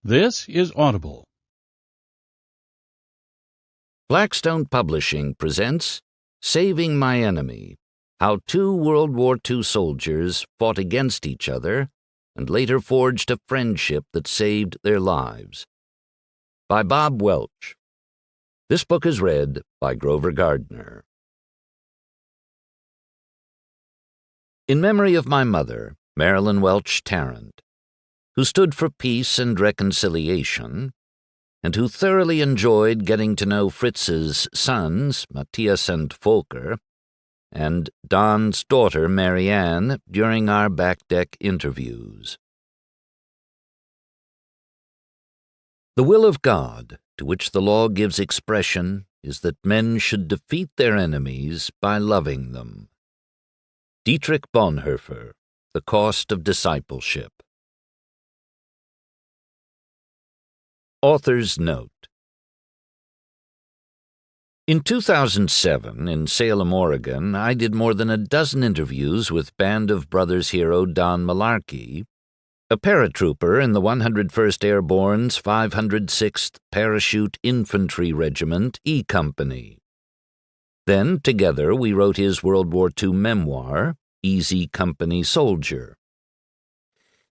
This is Audible. Blackstone Publishing presents Saving My Enemy, How Two World War II Soldiers Fought Against Each Other and Later Forged a Friendship that Saved Their Lives, by Bob Welch. This book is read by Grover Gardner. In memory of my mother, Marilyn Welch Tarrant, who stood for peace and reconciliation, and who thoroughly enjoyed getting to know Fritz's sons, Matthias and Volker, and Don's daughter, Marianne, during our back-deck interviews. The will of God, to which the law gives expression, is that men should defeat their enemies by loving them. Dietrich Bonhoeffer, The Cost of Discipleship. Author's Note. In 2007, in Salem, Oregon, I did more than a dozen interviews with Band of Brothers hero Don Malarkey, a paratrooper in the 101st Airborne's 506th Parachute Infantry Regiment, E Company. Then, together, we wrote his World War II memoir, Easy Company Soldier.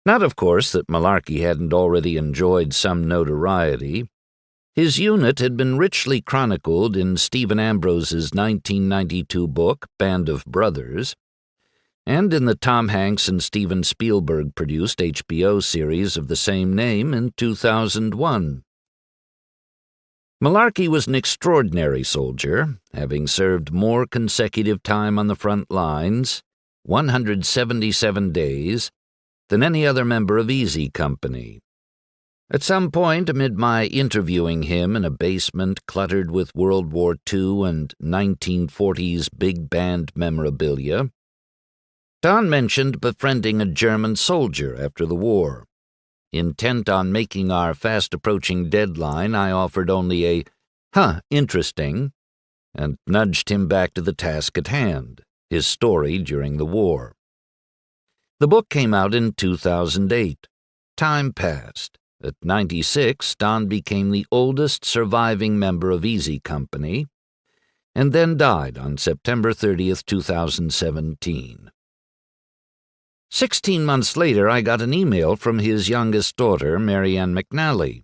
Not, of course, that Malarkey hadn't already enjoyed some notoriety. His unit had been richly chronicled in Stephen Ambrose's 1992 book, Band of Brothers, and in the Tom Hanks and Steven Spielberg-produced HBO series of the same name in 2001. Malarkey was an extraordinary soldier, having served more consecutive time on the front lines, 177 days, than any other member of Easy Company. At some point, amid my interviewing him in a basement cluttered with World War II and 1940s big band memorabilia, Don mentioned befriending a German soldier after the war. Intent on making our fast-approaching deadline, I offered only a, interesting, and nudged him back to the task at hand, his story during the war. The book came out in 2008. Time passed. At 96, Don became the oldest surviving member of Easy Company, and then died on September 30th, 2017. 16 months later, I got an email from his youngest daughter, Marianne McNally.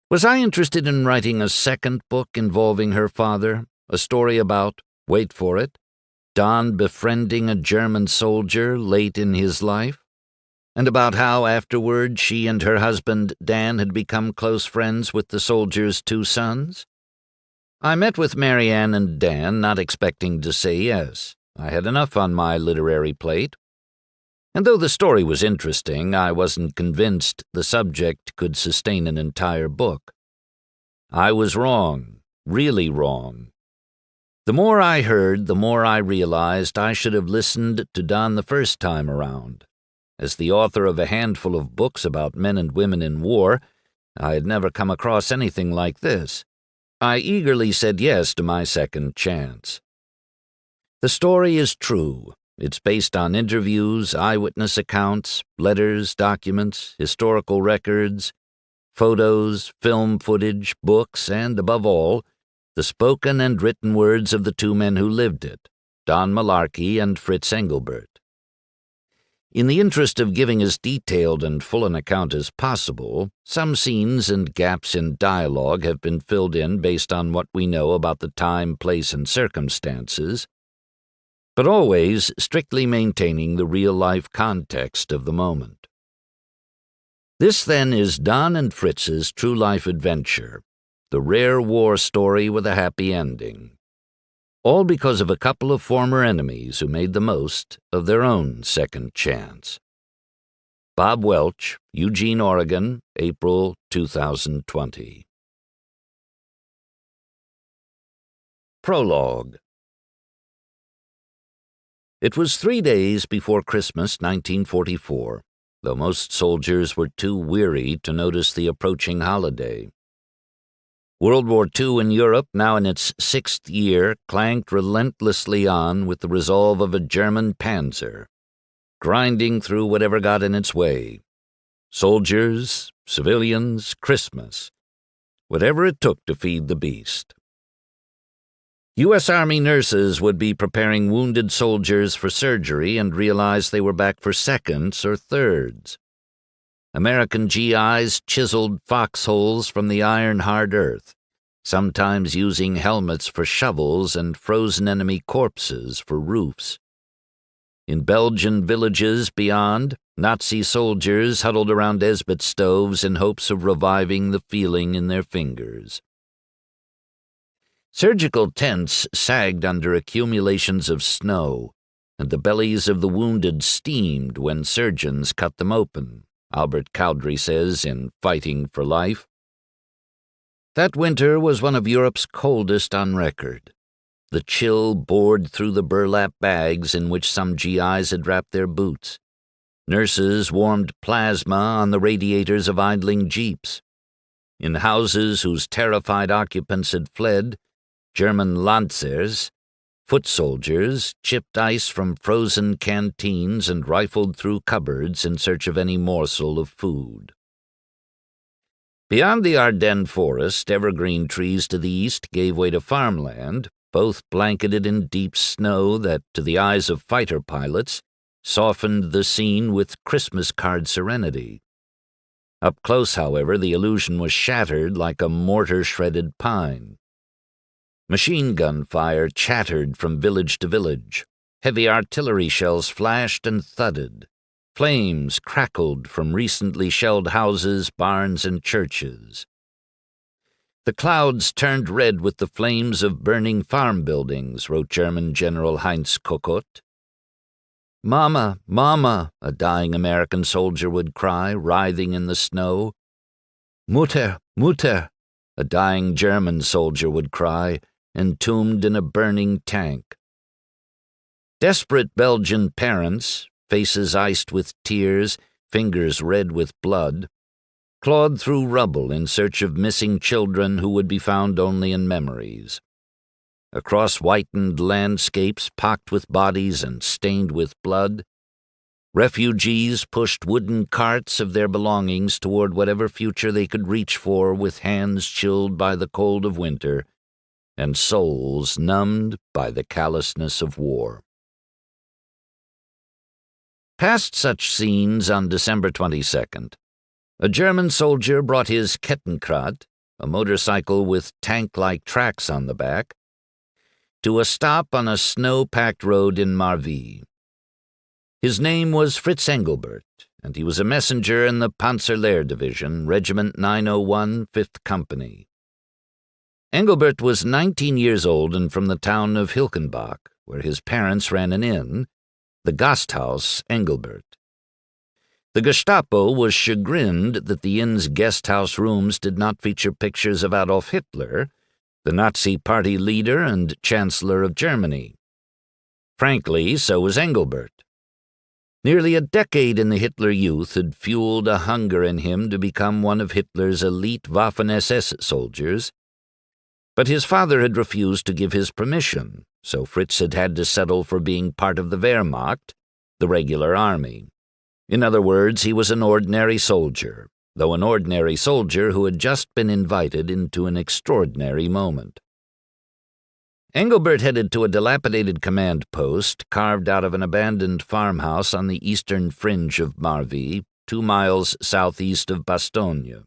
Was I interested in writing a second book involving her father, a story about, wait for it, Don befriending a German soldier late in his life, and about how afterward she and her husband Dan had become close friends with the soldier's two sons? I met with Marianne and Dan, not expecting to say yes. I had enough on my literary plate. And though the story was interesting, I wasn't convinced the subject could sustain an entire book. I was wrong, really wrong. The more I heard, the more I realized I should have listened to Don the first time around. As the author of a handful of books about men and women in war, I had never come across anything like this. I eagerly said yes to my second chance. The story is true. It's based on interviews, eyewitness accounts, letters, documents, historical records, photos, film footage, books, and, above all, the spoken and written words of the two men who lived it, Don Malarkey and Fritz Engelbert. In the interest of giving as detailed and full an account as possible, some scenes and gaps in dialogue have been filled in based on what we know about the time, place, and circumstances, but always strictly maintaining the real-life context of the moment. This, then, is Don and Fritz's true-life adventure, the rare war story with a happy ending. All because of a couple of former enemies who made the most of their own second chance. Bob Welch, Eugene, Oregon, April 2020. Prologue. It was 3 days before Christmas 1944, though most soldiers were too weary to notice the approaching holiday. World War II in Europe, now in its 6th year, clanked relentlessly on with the resolve of a German panzer, grinding through whatever got in its way. Soldiers, civilians, Christmas. Whatever it took to feed the beast. U.S. Army nurses would be preparing wounded soldiers for surgery and realize they were back for seconds or thirds. American GIs chiseled foxholes from the iron-hard earth, sometimes using helmets for shovels and frozen enemy corpses for roofs. In Belgian villages beyond, Nazi soldiers huddled around Esbit stoves in hopes of reviving the feeling in their fingers. Surgical tents sagged under accumulations of snow, and the bellies of the wounded steamed when surgeons cut them open, Albert Cowdery says in Fighting for Life. That winter was one of Europe's coldest on record. The chill bored through the burlap bags in which some GIs had wrapped their boots. Nurses warmed plasma on the radiators of idling jeeps. In houses whose terrified occupants had fled, German Lancers, foot soldiers, chipped ice from frozen canteens and rifled through cupboards in search of any morsel of food. Beyond the Ardennes forest, evergreen trees to the east gave way to farmland, both blanketed in deep snow that, to the eyes of fighter pilots, softened the scene with Christmas card serenity. Up close, however, the illusion was shattered like a mortar-shredded pine. Machine gun fire chattered from village to village. Heavy artillery shells flashed and thudded. Flames crackled from recently shelled houses, barns, and churches. The clouds turned red with the flames of burning farm buildings, wrote German General Heinz Kokott. "Mama, Mama," a dying American soldier would cry, writhing in the snow. "Mutter, Mutter," a dying German soldier would cry, entombed in a burning tank. Desperate Belgian parents, faces iced with tears, fingers red with blood, clawed through rubble in search of missing children who would be found only in memories. Across whitened landscapes pocked with bodies and stained with blood, refugees pushed wooden carts of their belongings toward whatever future they could reach for with hands chilled by the cold of winter and souls numbed by the callousness of war. Past such scenes on December 22nd, a German soldier brought his Kettenkrad, a motorcycle with tank-like tracks on the back, to a stop on a snow-packed road in Marville. His name was Fritz Engelbert, and he was a messenger in the Panzerlehr Division, Regiment 901, 5th Company. Engelbert was 19 years old and from the town of Hilkenbach, where his parents ran an inn, the Gasthaus Engelbert. The Gestapo was chagrined that the inn's guesthouse rooms did not feature pictures of Adolf Hitler, the Nazi party leader and Chancellor of Germany. Frankly, so was Engelbert. Nearly a decade in the Hitler Youth had fueled a hunger in him to become one of Hitler's elite Waffen-SS soldiers, but his father had refused to give his permission, so Fritz had had to settle for being part of the Wehrmacht, the regular army. In other words, he was an ordinary soldier, though an ordinary soldier who had just been invited into an extraordinary moment. Engelbert headed to a dilapidated command post carved out of an abandoned farmhouse on the eastern fringe of Marville, 2 miles southeast of Bastogne.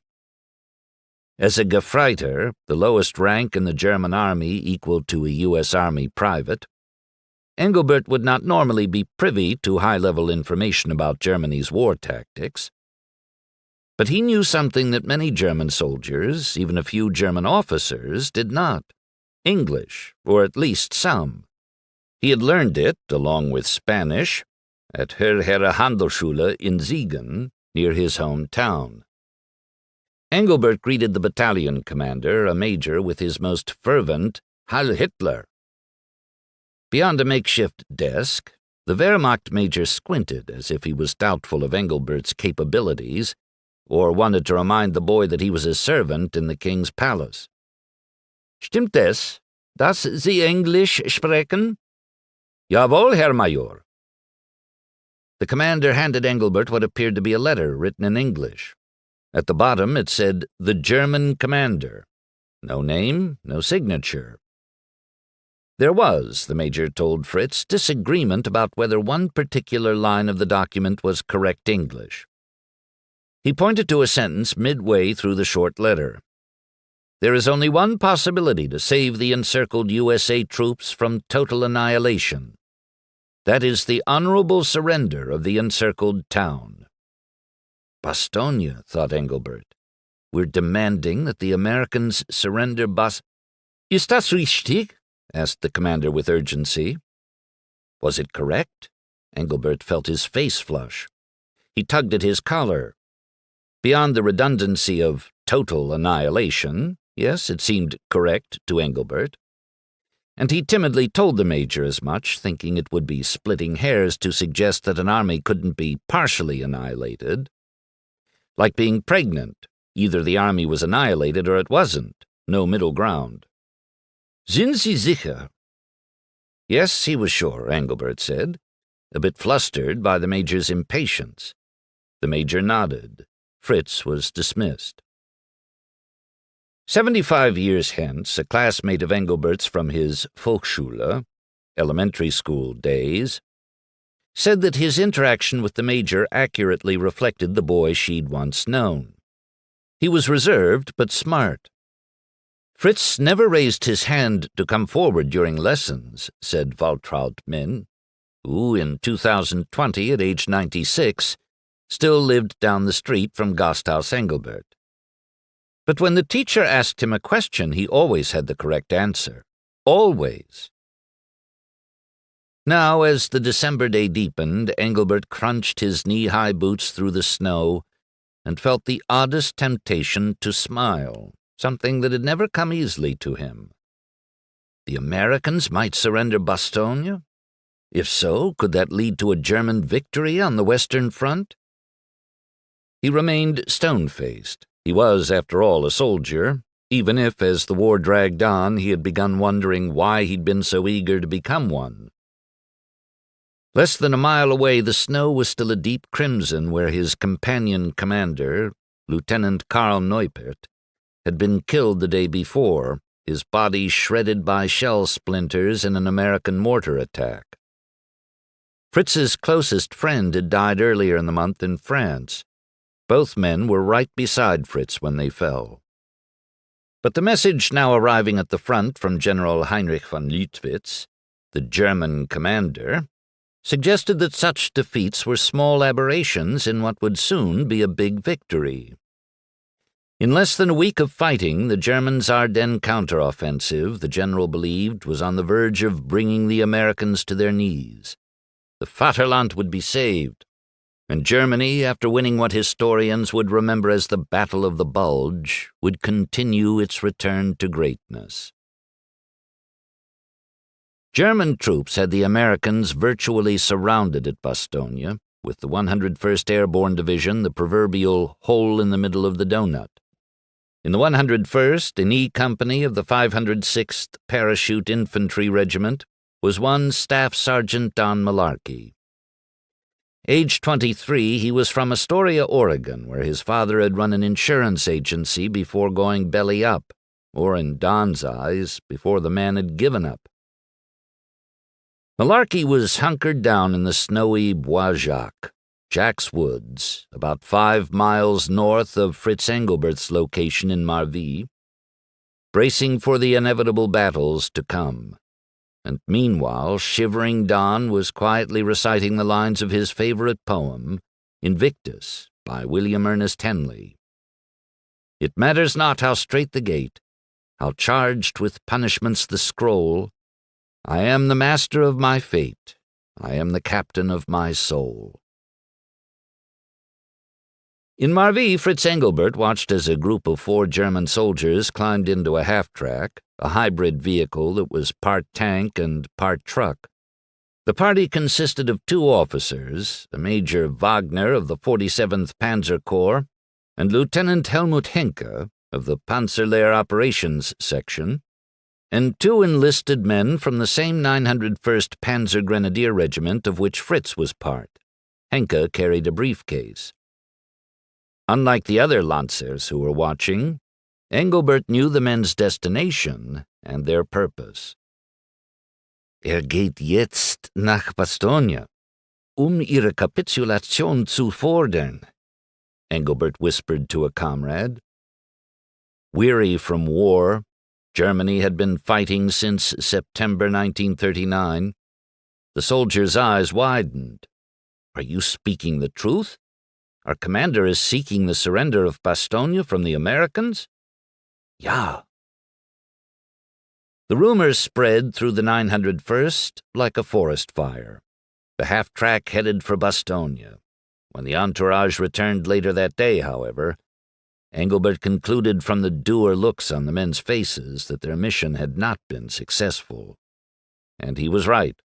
As a Gefreiter, the lowest rank in the German army equal to a U.S. Army private, Engelbert would not normally be privy to high-level information about Germany's war tactics. But he knew something that many German soldiers, even a few German officers, did not: English, or at least some. He had learned it, along with Spanish, at Herr Handelsschule in Siegen, near his hometown. Engelbert greeted the battalion commander, a major, with his most fervent Heil Hitler. Beyond a makeshift desk, the Wehrmacht major squinted as if he was doubtful of Engelbert's capabilities, or wanted to remind the boy that he was a servant in the king's palace. "Stimmt es, dass Sie Englisch sprechen?" "Jawohl, Herr Major." The commander handed Engelbert what appeared to be a letter written in English. At the bottom it said, "The German Commander." No name, no signature. There was, the major told Fritz, disagreement about whether one particular line of the document was correct English. He pointed to a sentence midway through the short letter. "There is only one possibility to save the encircled USA troops from total annihilation. That is the honorable surrender of the encircled town." Bastogne, thought Engelbert. We're demanding that the Americans surrender Ist das richtig? Asked the commander with urgency. Was it correct? Engelbert felt his face flush. He tugged at his collar. Beyond the redundancy of total annihilation, yes, it seemed correct to Engelbert. And he timidly told the major as much, thinking it would be splitting hairs to suggest that an army couldn't be partially annihilated. Like being pregnant, either the army was annihilated or it wasn't, no middle ground. Sind Sie sicher? Yes, he was sure, Engelbert said, a bit flustered by the major's impatience. The major nodded. Fritz was dismissed. 75 years hence, a classmate of Engelbert's from his Volksschule, elementary school days, said that his interaction with the major accurately reflected the boy she'd once known. He was reserved but smart. Fritz never raised his hand to come forward during lessons, said Waltraud Min, who in 2020, at age 96, still lived down the street from Gasthaus Engelbert. But when the teacher asked him a question, he always had the correct answer. Always. Now, as the December day deepened, Engelbert crunched his knee-high boots through the snow and felt the oddest temptation to smile, something that had never come easily to him. The Americans might surrender Bastogne? If so, could that lead to a German victory on the Western Front? He remained stone-faced. He was, after all, a soldier, even if, as the war dragged on, he had begun wondering why he'd been so eager to become one. Less than a mile away, the snow was still a deep crimson where his companion commander, Lieutenant Karl Neupert, had been killed the day before, his body shredded by shell splinters in an American mortar attack. Fritz's closest friend had died earlier in the month in France. Both men were right beside Fritz when they fell. But the message now arriving at the front from General Heinrich von Lüttwitz, the German commander, suggested that such defeats were small aberrations in what would soon be a big victory. In less than a week of fighting, the Germans' Ardennes counteroffensive, the general believed, was on the verge of bringing the Americans to their knees. The Vaterland would be saved, and Germany, after winning what historians would remember as the Battle of the Bulge, would continue its return to greatness. German troops had the Americans virtually surrounded at Bastogne, with the 101st Airborne Division the proverbial hole in the middle of the donut. In the 101st, an E Company of the 506th Parachute Infantry Regiment was one Staff Sergeant Don Malarkey. Aged 23, he was from Astoria, Oregon, where his father had run an insurance agency before going belly up, or in Don's eyes, before the man had given up. Malarkey was hunkered down in the snowy Bois Jacques, Jack's Woods, about 5 miles north of Fritz Engelbert's location in Marville, bracing for the inevitable battles to come. And meanwhile, shivering Don was quietly reciting the lines of his favorite poem, Invictus, by William Ernest Henley. It matters not how strait the gate, how charged with punishments the scroll, I am the master of my fate, I am the captain of my soul. In Marville, Fritz Engelbert watched as a group of 4 German soldiers climbed into a half-track, a hybrid vehicle that was part tank and part truck. The party consisted of 2 officers, a Major Wagner of the 47th Panzer Corps and Lieutenant Helmut Henke of the Panzerlehr Operations Section, and 2 enlisted men from the same 901st Panzer Grenadier Regiment of which Fritz was part, Henke carried a briefcase. Unlike the other Lancers who were watching, Engelbert knew the men's destination and their purpose. Geht jetzt nach Bastogne, ihre Kapitulation zu fordern, Engelbert whispered to a comrade. Weary from war, Germany had been fighting since September 1939. The soldier's eyes widened. Are you speaking the truth? Our commander is seeking the surrender of Bastogne from the Americans? Ja. The rumors spread through the 901st like a forest fire. The half-track headed for Bastogne. When the entourage returned later that day, however, Engelbert concluded from the dour looks on the men's faces that their mission had not been successful. And he was right.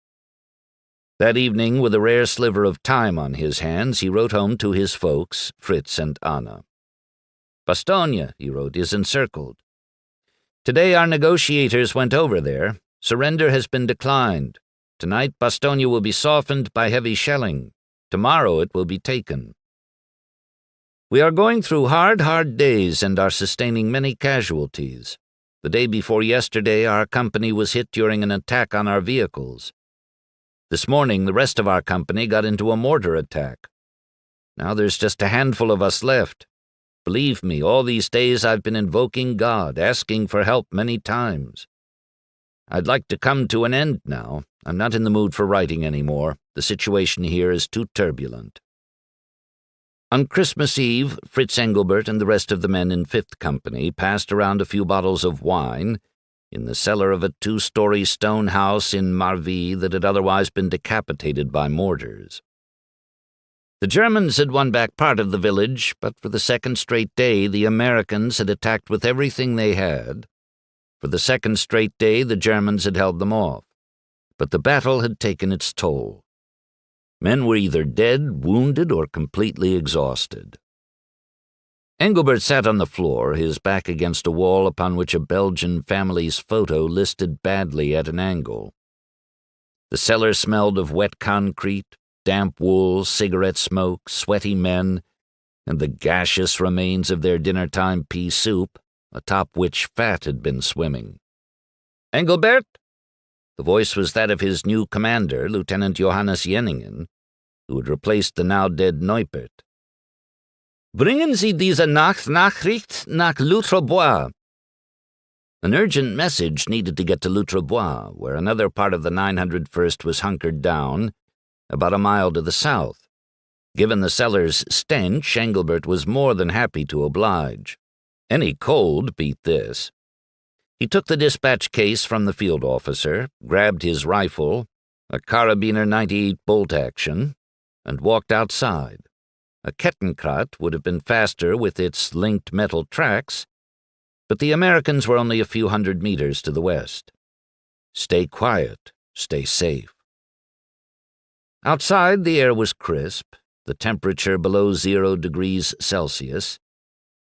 That evening, with a rare sliver of time on his hands, he wrote home to his folks, Fritz and Anna. Bastogne, he wrote, is encircled. Today our negotiators went over there. Surrender has been declined. Tonight Bastogne will be softened by heavy shelling. Tomorrow it will be taken. We are going through hard days and are sustaining many casualties. The day before yesterday our company was hit during an attack on our vehicles. This morning the rest of our company got into a mortar attack. Now there's just a handful of us left. Believe me, all these days I've been invoking God, asking for help many times. I'd like to come to an end now. I'm not in the mood for writing anymore. The situation here is too turbulent. On Christmas Eve, Fritz Engelbert and the rest of the men in Fifth Company passed around a few bottles of wine in the cellar of a 2-story stone house in Marville that had otherwise been decapitated by mortars. The Germans had won back part of the village, but for the second straight day the Americans had attacked with everything they had. For the second straight day the Germans had held them off, but the battle had taken its toll. Men were either dead, wounded, or completely exhausted. Engelbert sat on the floor, his back against a wall upon which a Belgian family's photo listed badly at an angle. The cellar smelled of wet concrete, damp wool, cigarette smoke, sweaty men, and the gaseous remains of their dinner-time pea soup, atop which fat had been swimming. "Engelbert?" The voice was that of his new commander, Lieutenant Johannes Jenningen, who had replaced the now-dead Neupert. "Bringen Sie diese Nachricht nach L'Outrebois." An urgent message needed to get to L'Outrebois, where another part of the 901st was hunkered down, about a mile to the south. Given the cellar's stench, Engelbert was more than happy to oblige. Any cold beat this. He took the dispatch case from the field officer, grabbed his rifle, a Karabiner 98 bolt-action, and walked outside. A Kettenkraut would have been faster with its linked metal tracks, but the Americans were only a few hundred meters to the west. Stay quiet, stay safe. Outside, the air was crisp, the temperature below 0 degrees Celsius,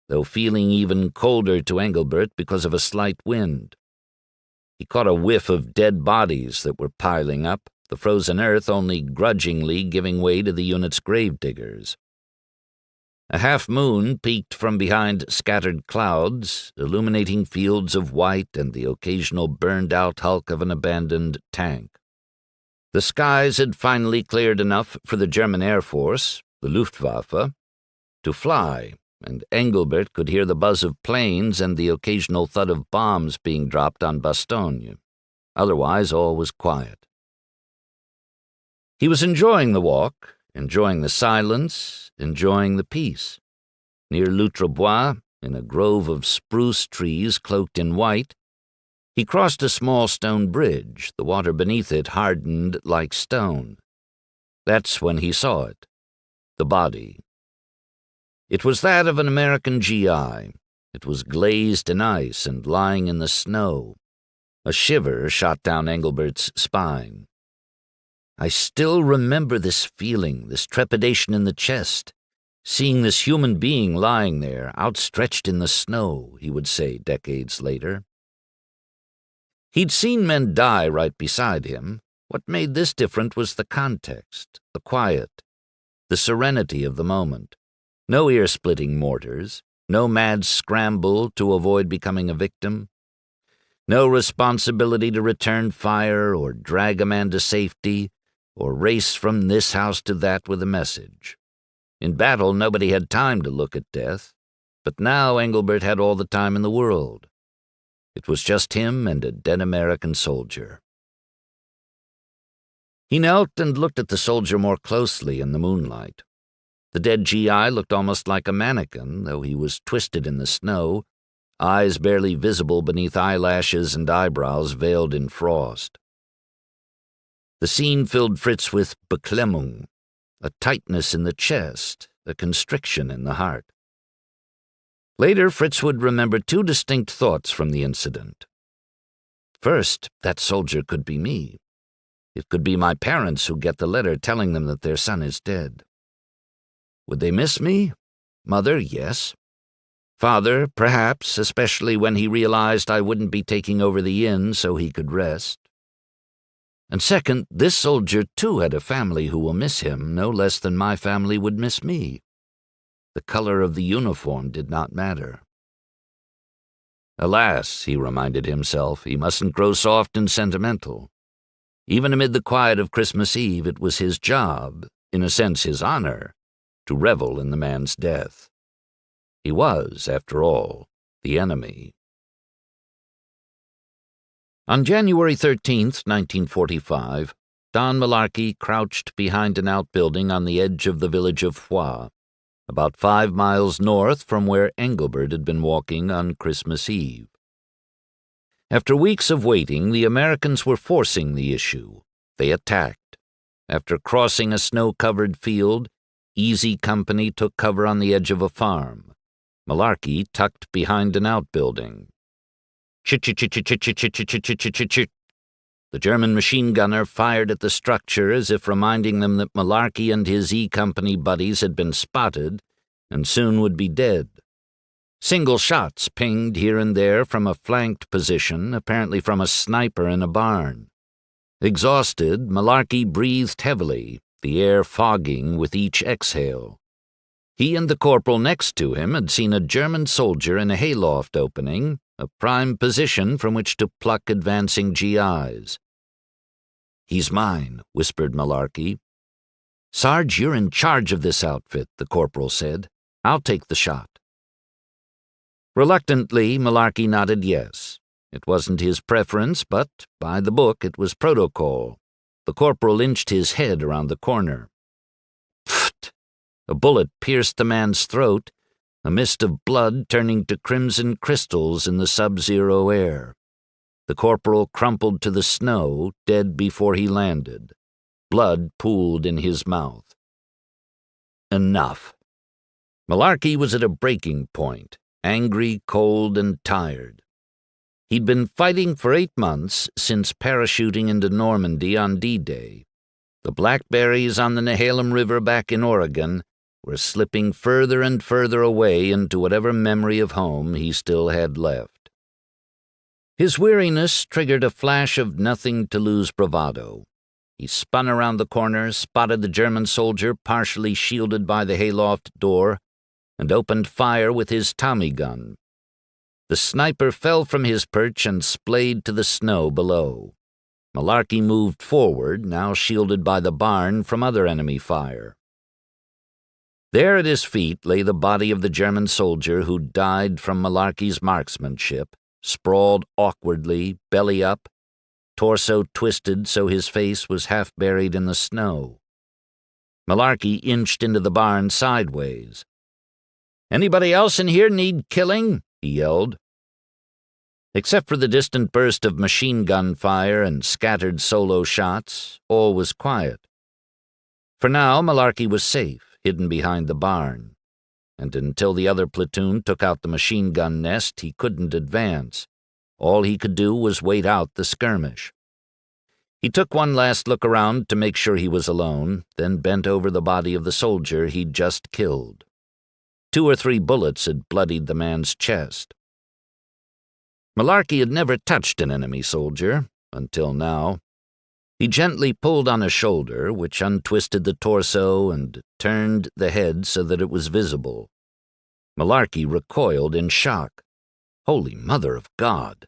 though feeling even colder to Engelbert because of a slight wind. He caught a whiff of dead bodies that were piling up, the frozen earth only grudgingly giving way to the unit's gravediggers. A half-moon peeked from behind scattered clouds, illuminating fields of white and the occasional burned-out hulk of an abandoned tank. The skies had finally cleared enough for the German Air Force, the Luftwaffe, to fly, and Engelbert could hear the buzz of planes and the occasional thud of bombs being dropped on Bastogne. Otherwise, all was quiet. He was enjoying the walk, enjoying the silence, enjoying the peace. Near L'Outrebois, in a grove of spruce trees cloaked in white, he crossed a small stone bridge, the water beneath it hardened like stone. That's when he saw it, the body. It was that of an American GI. It was glazed in ice and lying in the snow. A shiver shot down Engelbert's spine. I still remember this feeling, this trepidation in the chest, seeing this human being lying there, outstretched in the snow, he would say decades later. He'd seen men die right beside him. What made this different was the context, the quiet, the serenity of the moment. No ear-splitting mortars, no mad scramble to avoid becoming a victim, no responsibility to return fire or drag a man to safety or race from this house to that with a message. In battle, nobody had time to look at death, but now Engelbert had all the time in the world. It was just him and a dead American soldier. He knelt and looked at the soldier more closely in the moonlight. The dead GI looked almost like a mannequin, though he was twisted in the snow, eyes barely visible beneath eyelashes and eyebrows veiled in frost. The scene filled Fritz with Beklemmung, a tightness in the chest, a constriction in the heart. Later, Fritz would remember two distinct thoughts from the incident. First, that soldier could be me. It could be my parents who get the letter telling them that their son is dead. Would they miss me? Mother, yes. Father, perhaps, especially when he realized I wouldn't be taking over the inn so he could rest. And second, this soldier too had a family who will miss him no less than my family would miss me. The color of the uniform did not matter. Alas, he reminded himself, he mustn't grow soft and sentimental. Even amid the quiet of Christmas Eve, it was his job, in a sense his honor, to revel in the man's death. He was, after all, the enemy. On January 13th, 1945, Don Malarkey crouched behind an outbuilding on the edge of the village of Foix, about 5 miles north from where Engelbert had been walking on Christmas Eve. After weeks of waiting, the Americans were forcing the issue. They attacked. After crossing a snow-covered field, Easy Company took cover on the edge of a farm. Malarkey tucked behind an outbuilding. Chit-chit-chit-chit-chit-chit-chit-chit-chit-chit-chit. The German machine gunner fired at the structure as if reminding them that Malarkey and his E Company buddies had been spotted and soon would be dead. Single shots pinged here and there from a flanked position, apparently from a sniper in a barn. Exhausted, Malarkey breathed heavily, the air fogging with each exhale. He and the corporal next to him had seen a German soldier in a hayloft opening, a prime position from which to pluck advancing GIs. "He's mine," whispered Malarkey. "Sarge, you're in charge of this outfit," the corporal said. "I'll take the shot." Reluctantly, Malarkey nodded yes. It wasn't his preference, but, by the book, it was protocol. The corporal inched his head around the corner. Pfft! A bullet pierced the man's throat, a mist of blood turning to crimson crystals in the sub-zero air. The corporal crumpled to the snow, dead before he landed. Blood pooled in his mouth. Enough. Malarkey was at a breaking point, angry, cold, and tired. He'd been fighting for 8 months since parachuting into Normandy on D-Day. The blackberries on the Nehalem River back in Oregon were slipping further and further away into whatever memory of home he still had left. His weariness triggered a flash of nothing-to-lose bravado. He spun around the corner, spotted the German soldier partially shielded by the hayloft door, and opened fire with his Tommy gun. The sniper fell from his perch and splayed to the snow below. Malarkey moved forward, now shielded by the barn from other enemy fire. There at his feet lay the body of the German soldier who died from Malarkey's marksmanship, sprawled awkwardly, belly up, torso twisted so his face was half buried in the snow. Malarkey inched into the barn sideways. "Anybody else in here need killing?" he yelled. Except for the distant burst of machine gun fire and scattered solo shots, all was quiet. For now, Malarkey was safe, hidden behind the barn, and until the other platoon took out the machine gun nest, he couldn't advance. All he could do was wait out the skirmish. He took one last look around to make sure he was alone, then bent over the body of the soldier he'd just killed. 2 or 3 bullets had bloodied the man's chest. Malarkey had never touched an enemy soldier, until now. He gently pulled on a shoulder, which untwisted the torso and turned the head so that it was visible. Malarkey recoiled in shock. Holy Mother of God!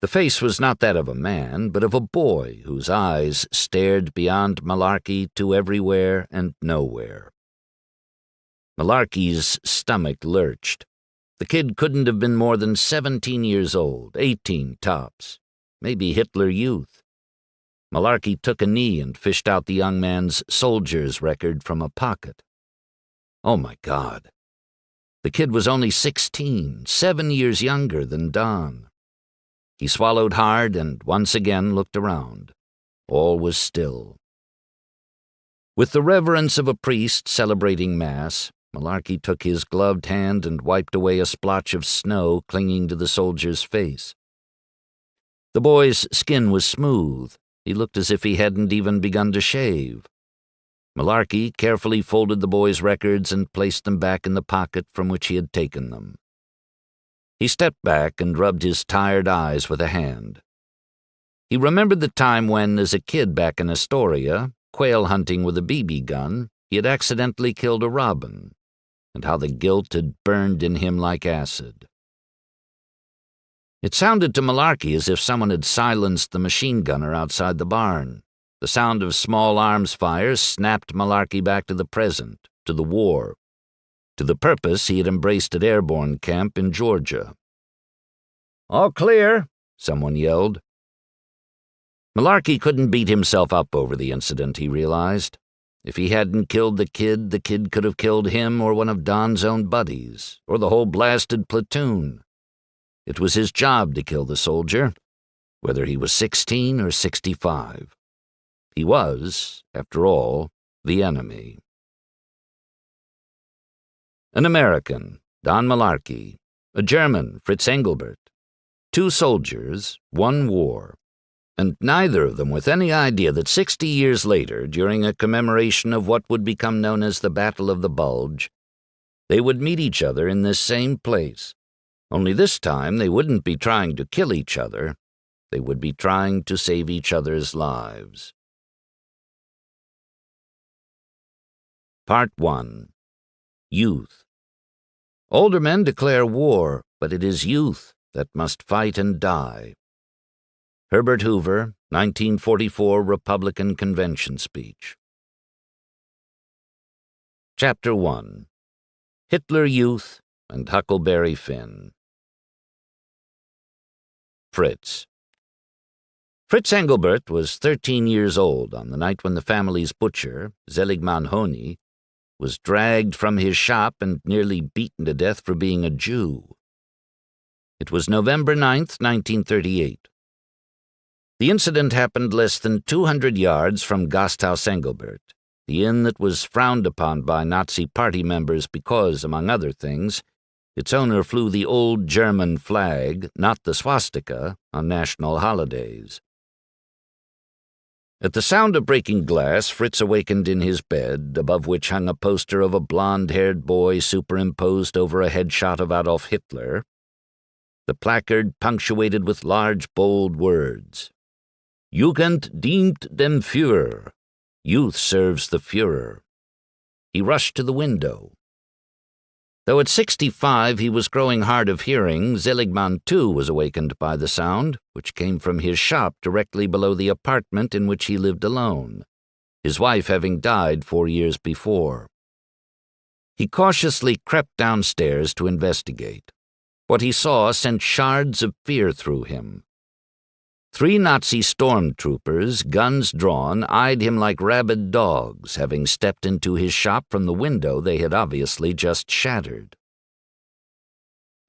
The face was not that of a man, but of a boy whose eyes stared beyond Malarkey to everywhere and nowhere. Malarkey's stomach lurched. The kid couldn't have been more than 17 years old, 18 tops, maybe Hitler Youth. Malarkey took a knee and fished out the young man's soldier's record from a pocket. Oh, my God. The kid was only 16, 7 years younger than Don. He swallowed hard and once again looked around. All was still. With the reverence of a priest celebrating Mass, Malarkey took his gloved hand and wiped away a splotch of snow clinging to the soldier's face. The boy's skin was smooth. He looked as if he hadn't even begun to shave. Malarkey carefully folded the boy's records and placed them back in the pocket from which he had taken them. He stepped back and rubbed his tired eyes with a hand. He remembered the time when, as a kid back in Astoria, quail hunting with a BB gun, he had accidentally killed a robin, and how the guilt had burned in him like acid. It sounded to Malarkey as if someone had silenced the machine gunner outside the barn. The sound of small arms fire snapped Malarkey back to the present, to the war, to the purpose he had embraced at airborne camp in Georgia. "All clear," someone yelled. Malarkey couldn't beat himself up over the incident, he realized. If he hadn't killed the kid could have killed him or one of Don's own buddies, or the whole blasted platoon. It was his job to kill the soldier, whether he was 16 or 65. He was, after all, the enemy. An American, Don Malarkey, a German, Fritz Engelbert. 2 soldiers, 1 war, and neither of them with any idea that 60 years later, during a commemoration of what would become known as the Battle of the Bulge, they would meet each other in this same place. Only this time they wouldn't be trying to kill each other, they would be trying to save each other's lives. Part 1. Youth. Older men declare war, but it is youth that must fight and die. Herbert Hoover, 1944 Republican Convention Speech. Chapter 1. Hitler Youth and Huckleberry Finn. Fritz. Fritz Engelbert was 13 years old on the night when the family's butcher, Seligman Honi, was dragged from his shop and nearly beaten to death for being a Jew. It was November 9th, 1938. The incident happened less than 200 yards from Gasthaus Engelbert, the inn that was frowned upon by Nazi party members because, among other things, its owner flew the old German flag, not the swastika, on national holidays. At the sound of breaking glass, Fritz awakened in his bed, above which hung a poster of a blond-haired boy superimposed over a headshot of Adolf Hitler. The placard punctuated with large, bold words. Jugend dient dem Führer. Youth serves the Führer. He rushed to the window. Though at 65 he was growing hard of hearing, Seligman too was awakened by the sound, which came from his shop directly below the apartment in which he lived alone, his wife having died 4 years before. He cautiously crept downstairs to investigate. What he saw sent shards of fear through him. 3 Nazi stormtroopers, guns drawn, eyed him like rabid dogs, having stepped into his shop from the window they had obviously just shattered.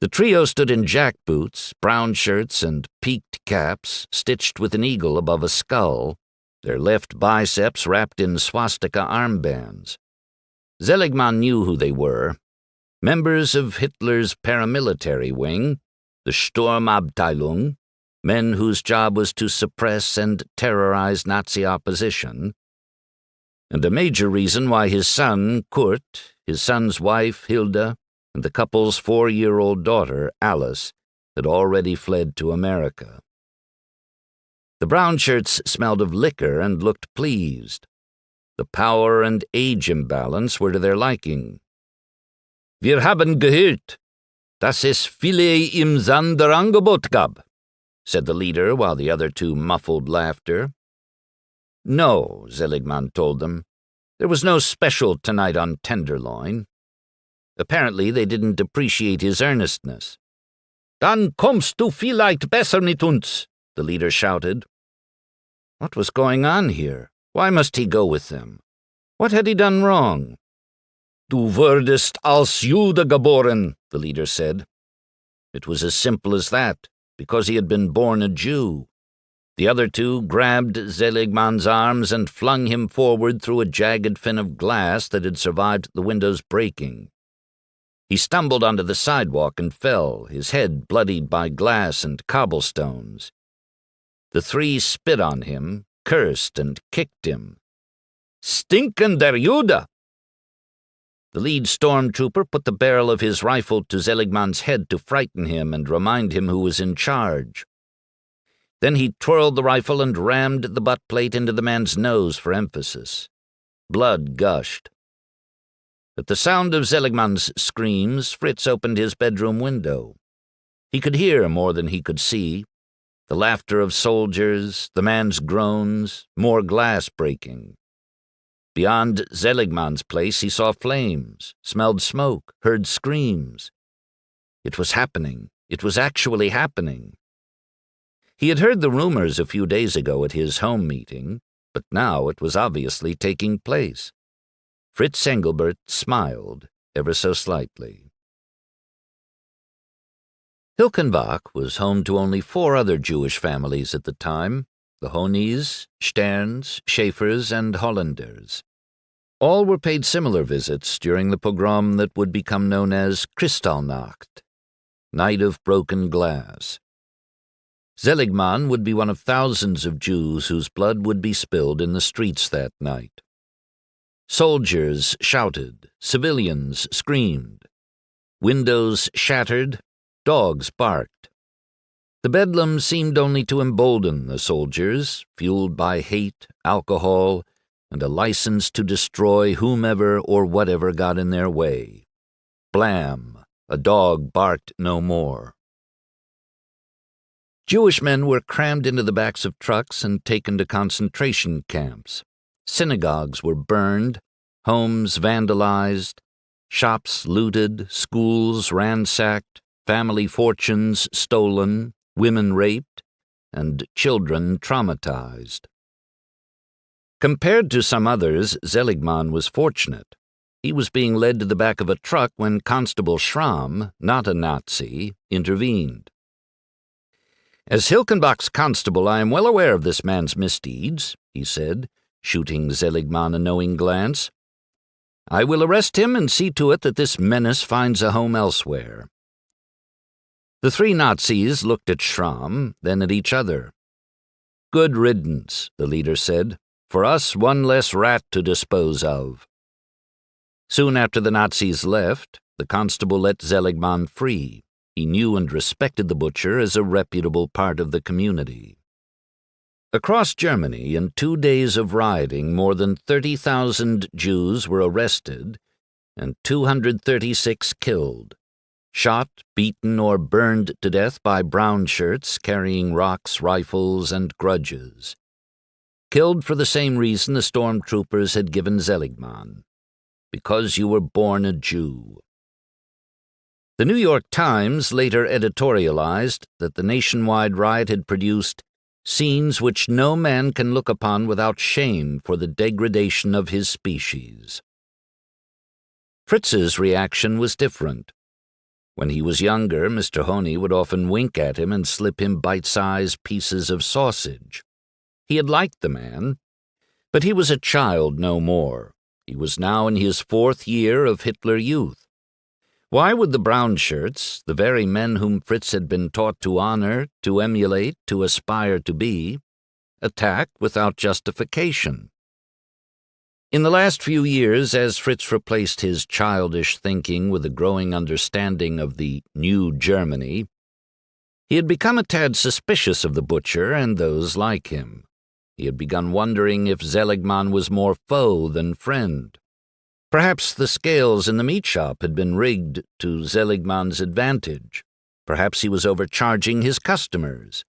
The trio stood in jackboots, brown shirts, and peaked caps, stitched with an eagle above a skull, their left biceps wrapped in swastika armbands. Seligman knew who they were. Members of Hitler's paramilitary wing, the Sturmabteilung, men whose job was to suppress and terrorize Nazi opposition, and a major reason why his son, Kurt, his son's wife, Hilda, and the couple's 4-year-old daughter, Alice, had already fled to America. The brown shirts smelled of liquor and looked pleased. The power and age imbalance were to their liking. "Wir haben gehört, dass es viele im Sonderangebot gab," said the leader, while the other two muffled laughter. "No," Seligmann told them. "There was no special tonight on tenderloin." Apparently they didn't appreciate his earnestness. "Dann kommst du vielleicht besser mit uns," the leader shouted. What was going on here? Why must he go with them? What had he done wrong? "Du wurdest als Jude geboren," the leader said. It was as simple as that, because he had been born a Jew. The other two grabbed Seligmann's arms and flung him forward through a jagged fin of glass that had survived the window's breaking. He stumbled onto the sidewalk and fell, his head bloodied by glass and cobblestones. The three spit on him, cursed, and kicked him. "Stinkender Jude!" The lead stormtrooper put the barrel of his rifle to Seligmann's head to frighten him and remind him who was in charge. Then he twirled the rifle and rammed the butt plate into the man's nose for emphasis. Blood gushed. At the sound of Seligmann's screams, Fritz opened his bedroom window. He could hear more than he could see. The laughter of soldiers, the man's groans, more glass breaking. Beyond Seligmann's place he saw flames, smelled smoke, heard screams. It was happening. It was actually happening. He had heard the rumors a few days ago at his home meeting, but now it was obviously taking place. Fritz Engelbert smiled ever so slightly. Hilkenbach was home to only 4 other Jewish families at the time, the Honeys, Sterns, Schaefers, and Hollanders. All were paid similar visits during the pogrom that would become known as Kristallnacht, Night of Broken Glass. Seligmann would be one of thousands of Jews whose blood would be spilled in the streets that night. Soldiers shouted, civilians screamed. Windows shattered, dogs barked. The bedlam seemed only to embolden the soldiers, fueled by hate, alcohol, and a license to destroy whomever or whatever got in their way. Blam! A dog barked no more. Jewish men were crammed into the backs of trucks and taken to concentration camps. Synagogues were burned, homes vandalized, shops looted, schools ransacked, family fortunes stolen, women raped, and children traumatized. Compared to some others, Seligmann was fortunate. He was being led to the back of a truck when Constable Schramm, not a Nazi, intervened. "As Hilkenbach's constable, I am well aware of this man's misdeeds," he said, shooting Seligmann a knowing glance. "I will arrest him and see to it that this menace finds a home elsewhere." The 3 Nazis looked at Schramm, then at each other. "Good riddance," the leader said. "For us, one less rat to dispose of." Soon after the Nazis left, the constable let Seligmann free. He knew and respected the butcher as a reputable part of the community. Across Germany, in 2 days of rioting, more than 30,000 Jews were arrested and 236 killed, shot, beaten, or burned to death by brown shirts carrying rocks, rifles, and grudges. Killed for the same reason the stormtroopers had given Seligmann: because you were born a Jew. The New York Times later editorialized that the nationwide riot had produced scenes which no man can look upon without shame for the degradation of his species. Fritz's reaction was different. When he was younger, Mr. Honey would often wink at him and slip him bite-sized pieces of sausage. He had liked the man, but he was a child no more. He was now in his 4th year of Hitler Youth. Why would the brown shirts, the very men whom Fritz had been taught to honor, to emulate, to aspire to be, attack without justification? In the last few years, as Fritz replaced his childish thinking with a growing understanding of the new Germany, He had become a tad suspicious of the butcher and those like him. He had begun wondering if Seligmann was more foe than friend. Perhaps the scales in the meat shop had been rigged to Seligmann's advantage. Perhaps he was overcharging his customers.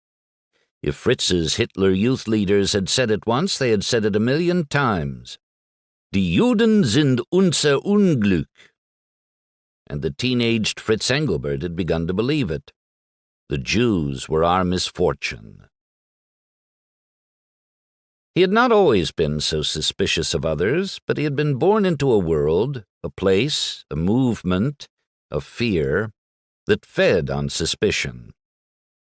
If Fritz's Hitler youth leaders had said it once, they had said it 1,000,000 times. Die Juden sind unser Unglück. And the teenaged Fritz Engelbert had begun to believe it. The Jews were our misfortune. He had not always been so suspicious of others, but he had been born into a world, a place, a movement, a fear, that fed on suspicion.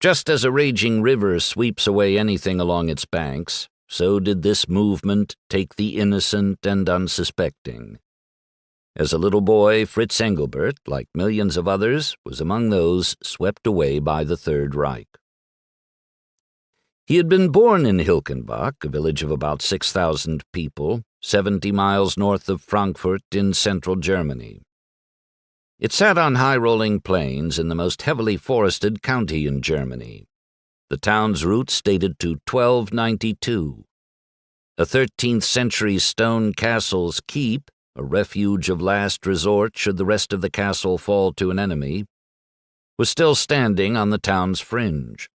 Just as a raging river sweeps away anything along its banks, so did this movement take the innocent and unsuspecting. As a little boy, Fritz Engelbert, like millions of others, was among those swept away by the Third Reich. He had been born in Hilkenbach, a village of about 6,000 people, 70 miles north of Frankfurt in central Germany. It sat on high-rolling plains in the most heavily forested county in Germany. The town's roots dated to 1292. A 13th-century stone castle's keep, a refuge of last resort should the rest of the castle fall to an enemy, was still standing on the town's fringe.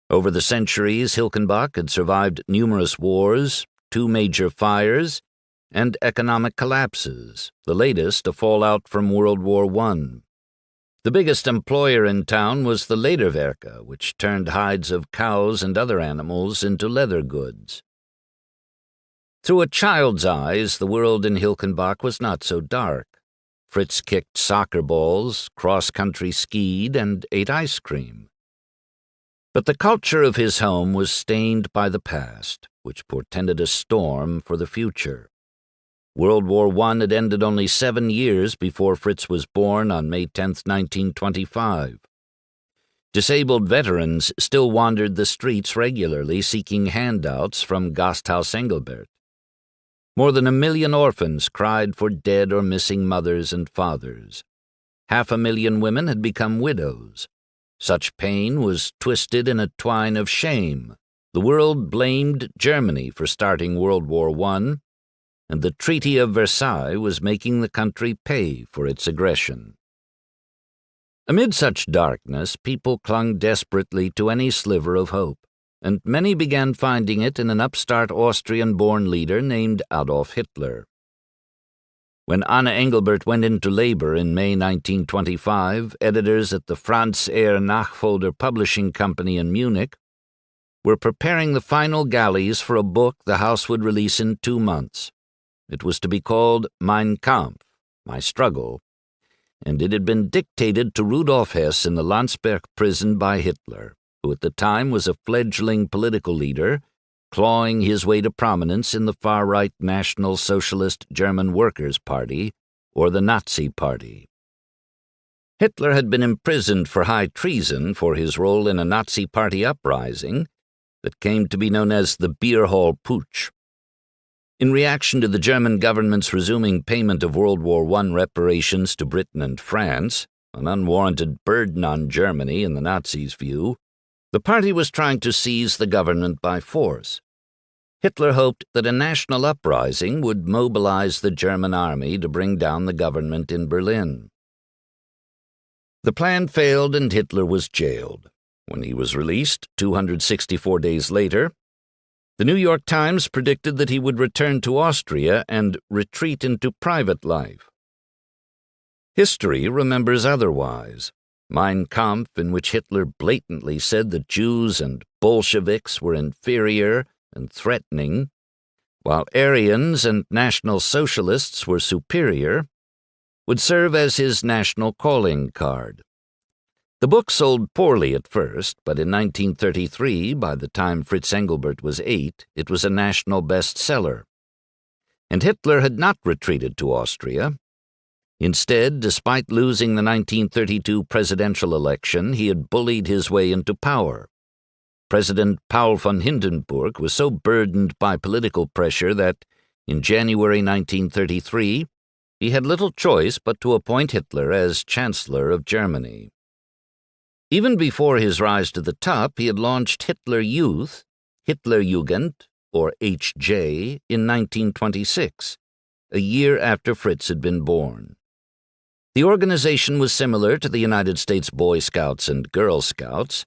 Over the centuries, Hilkenbach had survived numerous wars, 2 major fires, and economic collapses, the latest a fallout from World War I. The biggest employer in town was the Lederwerke, which turned hides of cows and other animals into leather goods. Through a child's eyes, the world in Hilkenbach was not so dark. Fritz kicked soccer balls, cross-country skied, and ate ice cream. But the culture of his home was stained by the past, which portended a storm for the future. World War I had ended only 7 years before Fritz was born on May 10, 1925. Disabled veterans still wandered the streets regularly seeking handouts from Gasthaus Engelbert. More than 1 million orphans cried for dead or missing mothers and fathers. 500,000 women had become widows. Such pain was twisted in a twine of shame. The world blamed Germany for starting World War I, and the Treaty of Versailles was making the country pay for its aggression. Amid such darkness, people clung desperately to any sliver of hope, and many began finding it in an upstart Austrian-born leader named Adolf Hitler. When Anna Engelbert went into labor in May 1925, editors at the Franz Eyre Nachfolger Publishing Company in Munich were preparing the final galleys for a book the house would release in 2 months. It was to be called Mein Kampf, My Struggle, and it had been dictated to Rudolf Hess in the Landsberg prison by Hitler, who at the time was a fledgling political leader, clawing his way to prominence in the far-right National Socialist German Workers' Party, or the Nazi Party. Hitler had been imprisoned for high treason for his role in a Nazi Party uprising that came to be known as the Beer Hall Putsch. In reaction to the German government's resuming payment of World War I reparations to Britain and France, an unwarranted burden on Germany in the Nazis' view, the party was trying to seize the government by force. Hitler hoped that a national uprising would mobilize the German army to bring down the government in Berlin. The plan failed and Hitler was jailed. When he was released 264 days later, the New York Times predicted that he would return to Austria and retreat into private life. History remembers otherwise. Mein Kampf, in which Hitler blatantly said that Jews and Bolsheviks were inferior and threatening, while Aryans and National Socialists were superior, would serve as his national calling card. The book sold poorly at first, but in 1933, by the time Fritz Engelbert was 8, it was a national bestseller. And Hitler had not retreated to Austria. Instead, despite losing the 1932 presidential election, he had bullied his way into power. President Paul von Hindenburg was so burdened by political pressure that, in January 1933, he had little choice but to appoint Hitler as Chancellor of Germany. Even before his rise to the top, he had launched Hitler Youth, Hitlerjugend, or HJ, in 1926, a year after Fritz had been born. The organization was similar to the United States Boy Scouts and Girl Scouts,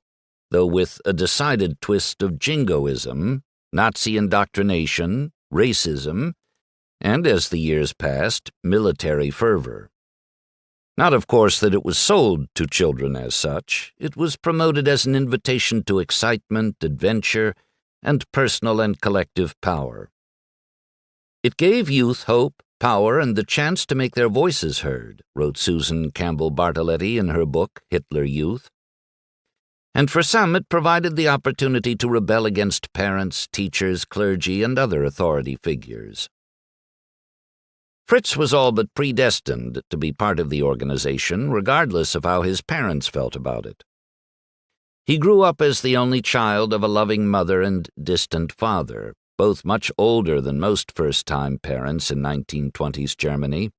though with a decided twist of jingoism, Nazi indoctrination, racism, and, as the years passed, military fervor. Not, of course, that it was sold to children as such. It was promoted as an invitation to excitement, adventure, and personal and collective power. It gave youth hope, power, and the chance to make their voices heard, wrote Susan Campbell Bartoletti in her book, Hitler Youth. And for some, it provided the opportunity to rebel against parents, teachers, clergy, and other authority figures. Fritz was all but predestined to be part of the organization, regardless of how his parents felt about it. He grew up as the only child of a loving mother and distant father, both much older than most first-time parents in 1920s Germany.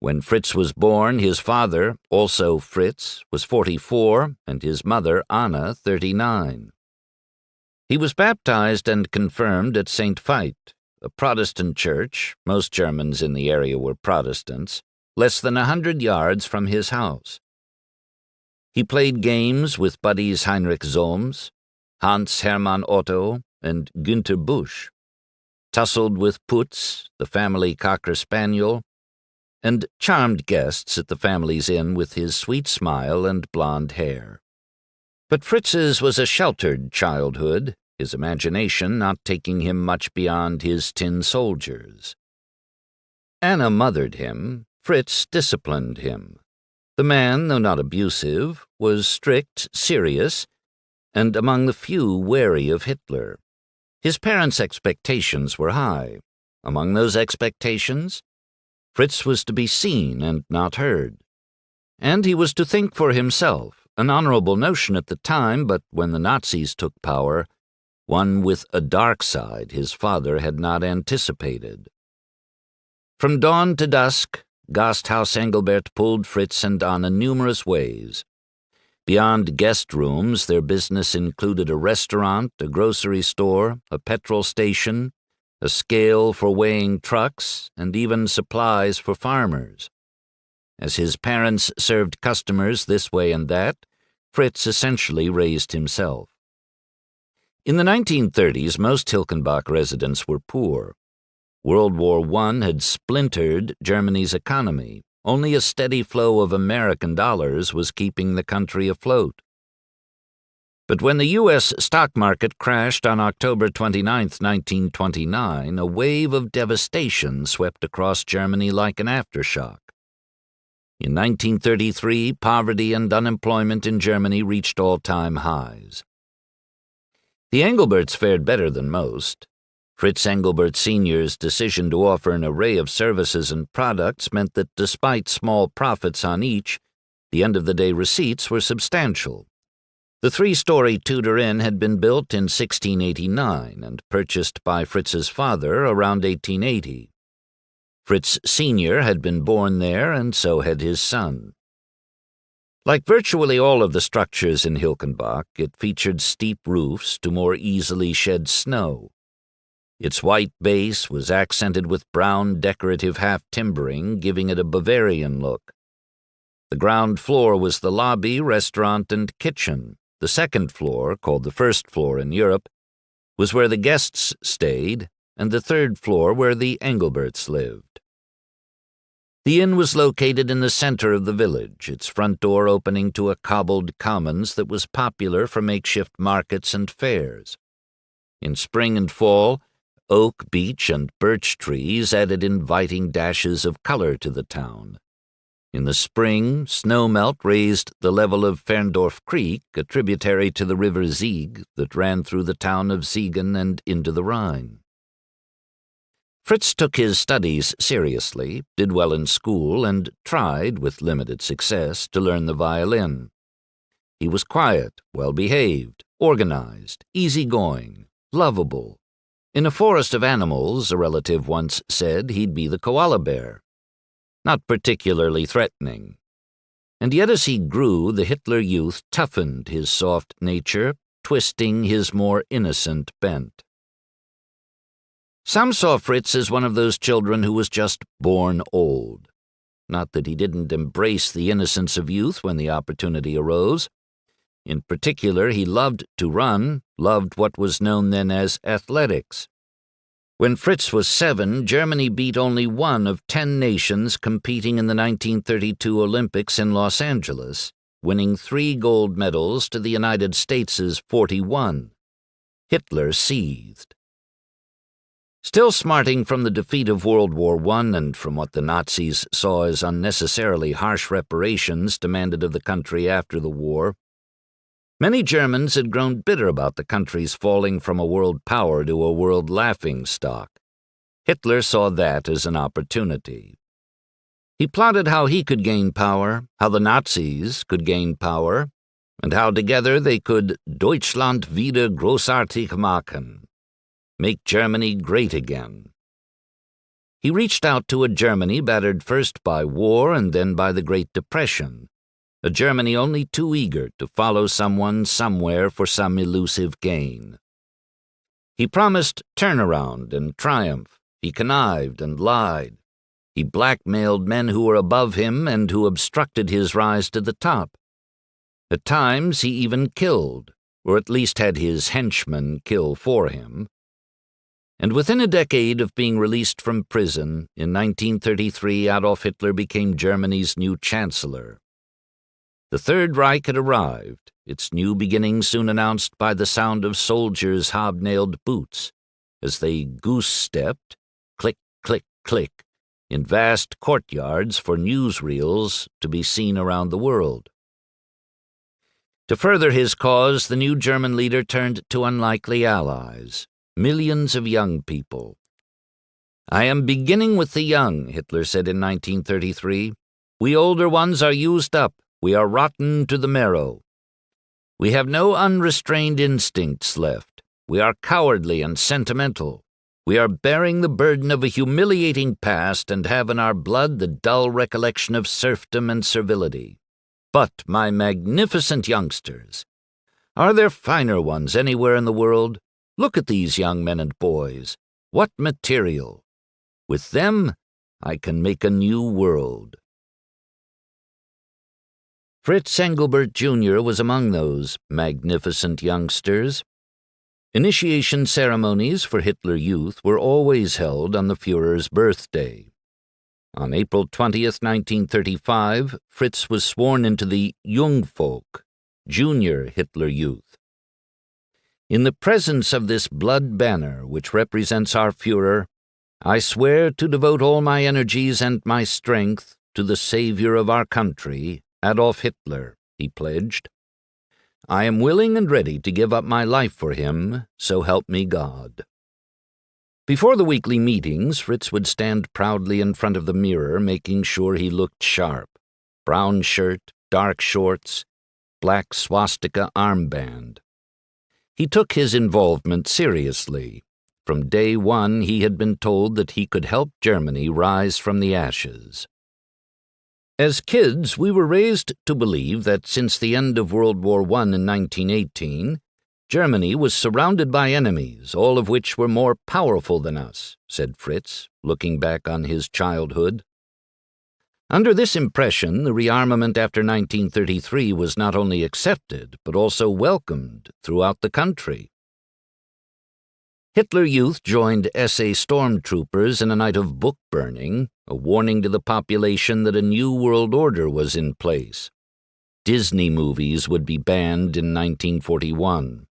When Fritz was born, his father, also Fritz, was 44, and his mother, Anna, 39. He was baptized and confirmed at St. Veit, a Protestant church, most Germans in the area were Protestants, less than 100 yards from his house. He played games with buddies Heinrich Solms, Hans Hermann Otto, and Günther Busch, tussled with Putz, the family cocker spaniel, and charmed guests at the family's inn with his sweet smile and blonde hair. But Fritz's was a sheltered childhood, his imagination not taking him much beyond his tin soldiers. Anna mothered him, Fritz disciplined him. The man, though not abusive, was strict, serious, and among the few wary of Hitler. His parents' expectations were high. Among those expectations, Fritz was to be seen and not heard. And he was to think for himself, an honorable notion at the time, but when the Nazis took power, one with a dark side his father had not anticipated. From dawn to dusk, Gasthaus Engelbert pulled Fritz and Anna numerous ways. Beyond guest rooms, their business included a restaurant, a grocery store, a petrol station, a scale for weighing trucks, and even supplies for farmers. As his parents served customers this way and that, Fritz essentially raised himself. In the 1930s, most Hilkenbach residents were poor. World War I had splintered Germany's economy. Only a steady flow of American dollars was keeping the country afloat. But when the U.S. stock market crashed on October 29, 1929, a wave of devastation swept across Germany like an aftershock. In 1933, poverty and unemployment in Germany reached all-time highs. The Engelberts fared better than most. Fritz Engelbert Sr.'s decision to offer an array of services and products meant that despite small profits on each, the end-of-the-day receipts were substantial. The three-story Tudor Inn had been built in 1689 and purchased by Fritz's father around 1880. Fritz Sr. had been born there, and so had his son. Like virtually all of the structures in Hilkenbach, it featured steep roofs to more easily shed snow. Its white base was accented with brown decorative half-timbering, giving it a Bavarian look. The ground floor was the lobby, restaurant, and kitchen. The second floor, called the first floor in Europe, was where the guests stayed, and the third floor where the Engelberts lived. The inn was located in the center of the village, its front door opening to a cobbled commons that was popular for makeshift markets and fairs. In spring and fall, oak, beech, and birch trees added inviting dashes of color to the town. In the spring, snowmelt raised the level of Ferndorf Creek, a tributary to the river Sieg that ran through the town of Siegen and into the Rhine. Fritz took his studies seriously, did well in school, and tried, with limited success, to learn the violin. He was quiet, well-behaved, organized, easygoing, lovable. In a forest of animals, a relative once said, he'd be the koala bear. Not particularly threatening. And yet as he grew, the Hitler Youth toughened his soft nature, twisting his more innocent bent. Some saw Fritz as one of those children who was just born old. Not that he didn't embrace the innocence of youth when the opportunity arose. In particular, he loved to run, loved what was known then as athletics. When Fritz was 7, Germany beat only one of 10 nations competing in the 1932 Olympics in Los Angeles, winning 3 gold medals to the United States' 41. Hitler seethed. Still smarting from the defeat of World War I and from what the Nazis saw as unnecessarily harsh reparations demanded of the country after the war, many Germans had grown bitter about the country's falling from a world power to a world laughingstock. Hitler saw that as an opportunity. He plotted how he could gain power, how the Nazis could gain power, and how together they could Deutschland wieder großartig machen, make Germany great again. He reached out to a Germany battered first by war and then by the Great Depression, a Germany only too eager to follow someone somewhere for some elusive gain. He promised turnaround and triumph. He connived and lied. He blackmailed men who were above him and who obstructed his rise to the top. At times he even killed, or at least had his henchmen kill for him. And within a decade of being released from prison, in 1933 Adolf Hitler became Germany's new chancellor. The Third Reich had arrived, its new beginning soon announced by the sound of soldiers' hobnailed boots, as they goose-stepped, click, click, click, in vast courtyards for newsreels to be seen around the world. To further his cause, the new German leader turned to unlikely allies, millions of young people. "I am beginning with the young," Hitler said in 1933. "We older ones are used up. We are rotten to the marrow. We have no unrestrained instincts left. We are cowardly and sentimental. We are bearing the burden of a humiliating past and have in our blood the dull recollection of serfdom and servility. But, my magnificent youngsters, are there finer ones anywhere in the world? Look at these young men and boys. What material! With them, I can make a new world." Fritz Engelbert Jr. was among those magnificent youngsters. Initiation ceremonies for Hitler Youth were always held on the Führer's birthday. On April 20th, 1935, Fritz was sworn into the Jungvolk, Junior Hitler Youth. "In the presence of this blood banner which represents our Führer, I swear to devote all my energies and my strength to the savior of our country, Adolf Hitler," he pledged. "I am willing and ready to give up my life for him, so help me God." Before the weekly meetings, Fritz would stand proudly in front of the mirror, making sure he looked sharp. Brown shirt, dark shorts, black swastika armband. He took his involvement seriously. From day one, he had been told that he could help Germany rise from the ashes. As kids, we were raised to believe that since the end of World War I in 1918, Germany was surrounded by enemies, all of which were more powerful than us, said Fritz, looking back on his childhood. Under this impression, the rearmament after 1933 was not only accepted, but also welcomed throughout the country. Hitler Youth joined SA stormtroopers in a night of book burning, a warning to the population that a new world order was in place. Disney movies would be banned in 1941.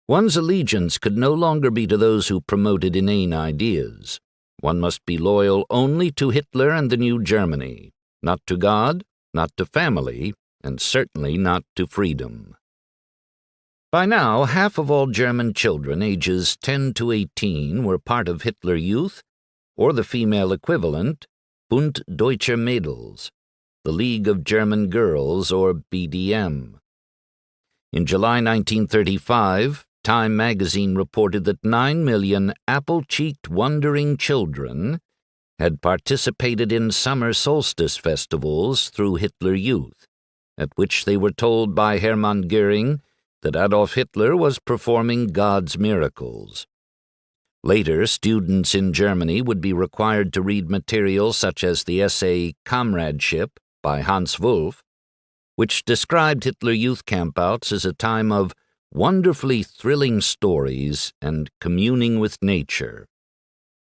One's allegiance could no longer be to those who promoted inane ideas. One must be loyal only to Hitler and the new Germany, not to God, not to family, and certainly not to freedom. By now, half of all German children ages 10 to 18 were part of Hitler Youth, or the female equivalent, Bund Deutscher Mädels, the League of German Girls, or BDM. In July 1935, Time magazine reported that 9 million apple-cheeked wondering children had participated in summer solstice festivals through Hitler Youth, at which they were told by Hermann Göring that Adolf Hitler was performing God's miracles. Later, students in Germany would be required to read material such as the essay Comradeship by Hans Wolff, which described Hitler Youth campouts as a time of wonderfully thrilling stories and communing with nature.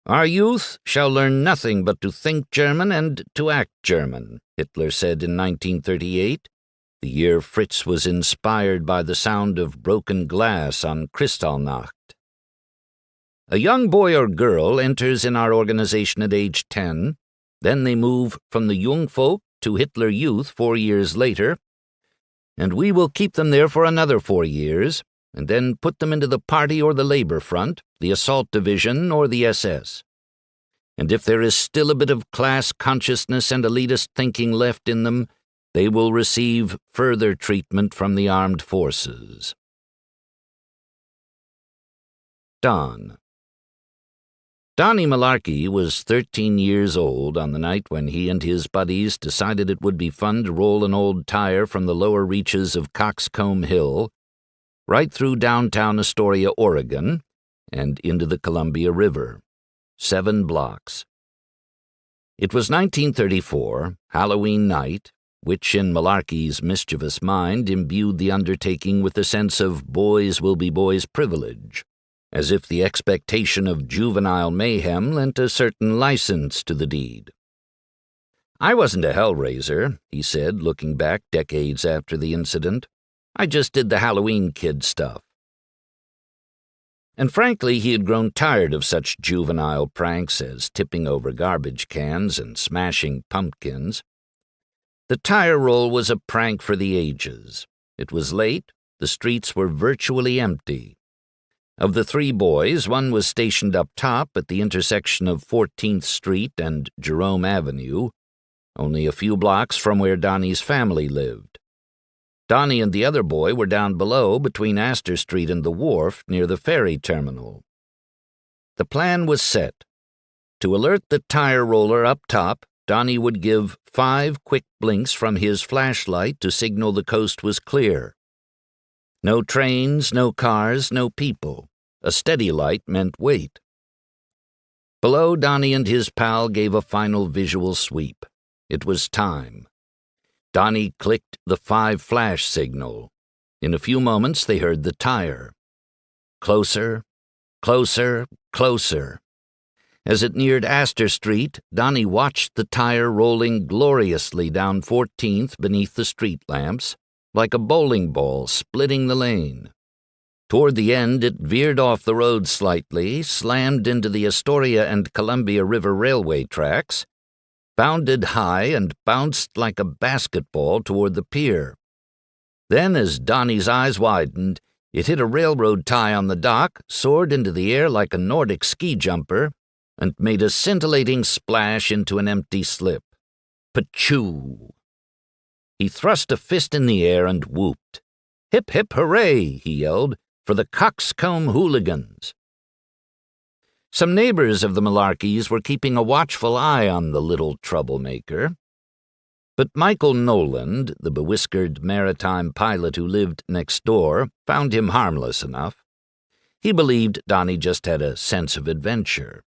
"Our youth shall learn nothing but to think German and to act German," Hitler said in 1938, the year Fritz was inspired by the sound of broken glass on Kristallnacht. A young boy or girl enters in our organization at age 10, then they move from the Jungfolk to Hitler Youth 4 years later, and we will keep them there for another 4 years, and then put them into the Party or the Labor Front, the Assault Division, or the SS. And if there is still a bit of class consciousness and elitist thinking left in them, they will receive further treatment from the armed forces. Don. Donnie Malarkey was 13 years old on the night when he and his buddies decided it would be fun to roll an old tire from the lower reaches of Coxcomb Hill, right through downtown Astoria, Oregon, and into the Columbia River. 7 blocks. It was 1934, Halloween night, which in Malarkey's mischievous mind imbued the undertaking with a sense of boys will be boys privilege, as if the expectation of juvenile mayhem lent a certain license to the deed. "I wasn't a hellraiser," he said, looking back decades after the incident. "I just did the Halloween kid stuff." And frankly, he had grown tired of such juvenile pranks as tipping over garbage cans and smashing pumpkins. The tire roll was a prank for the ages. It was late, the streets were virtually empty. Of the 3 boys, one was stationed up top at the intersection of 14th Street and Jerome Avenue, only a few blocks from where Donnie's family lived. Donnie and the other boy were down below between Astor Street and the wharf near the ferry terminal. The plan was set. To alert the tire roller up top, Donnie would give 5 quick blinks from his flashlight to signal the coast was clear. No trains, no cars, no people. A steady light meant wait. Below, Donnie and his pal gave a final visual sweep. It was time. Donnie clicked the 5 flash signal. In a few moments, they heard the tire. Closer, closer, closer. As it neared Astor Street, Donnie watched the tire rolling gloriously down 14th beneath the street lamps, like a bowling ball splitting the lane. Toward the end, it veered off the road slightly, slammed into the Astoria and Columbia River Railway tracks, bounded high and bounced like a basketball toward the pier. Then, as Donnie's eyes widened, it hit a railroad tie on the dock, soared into the air like a Nordic ski jumper, and made a scintillating splash into an empty slip. Pachoo! He thrust a fist in the air and whooped. "Hip, hip, hooray!" he yelled, "for the Coxcomb hooligans." Some neighbors of the Malarkeys were keeping a watchful eye on the little troublemaker. But Michael Noland, the bewhiskered maritime pilot who lived next door, found him harmless enough. He believed Donnie just had a sense of adventure.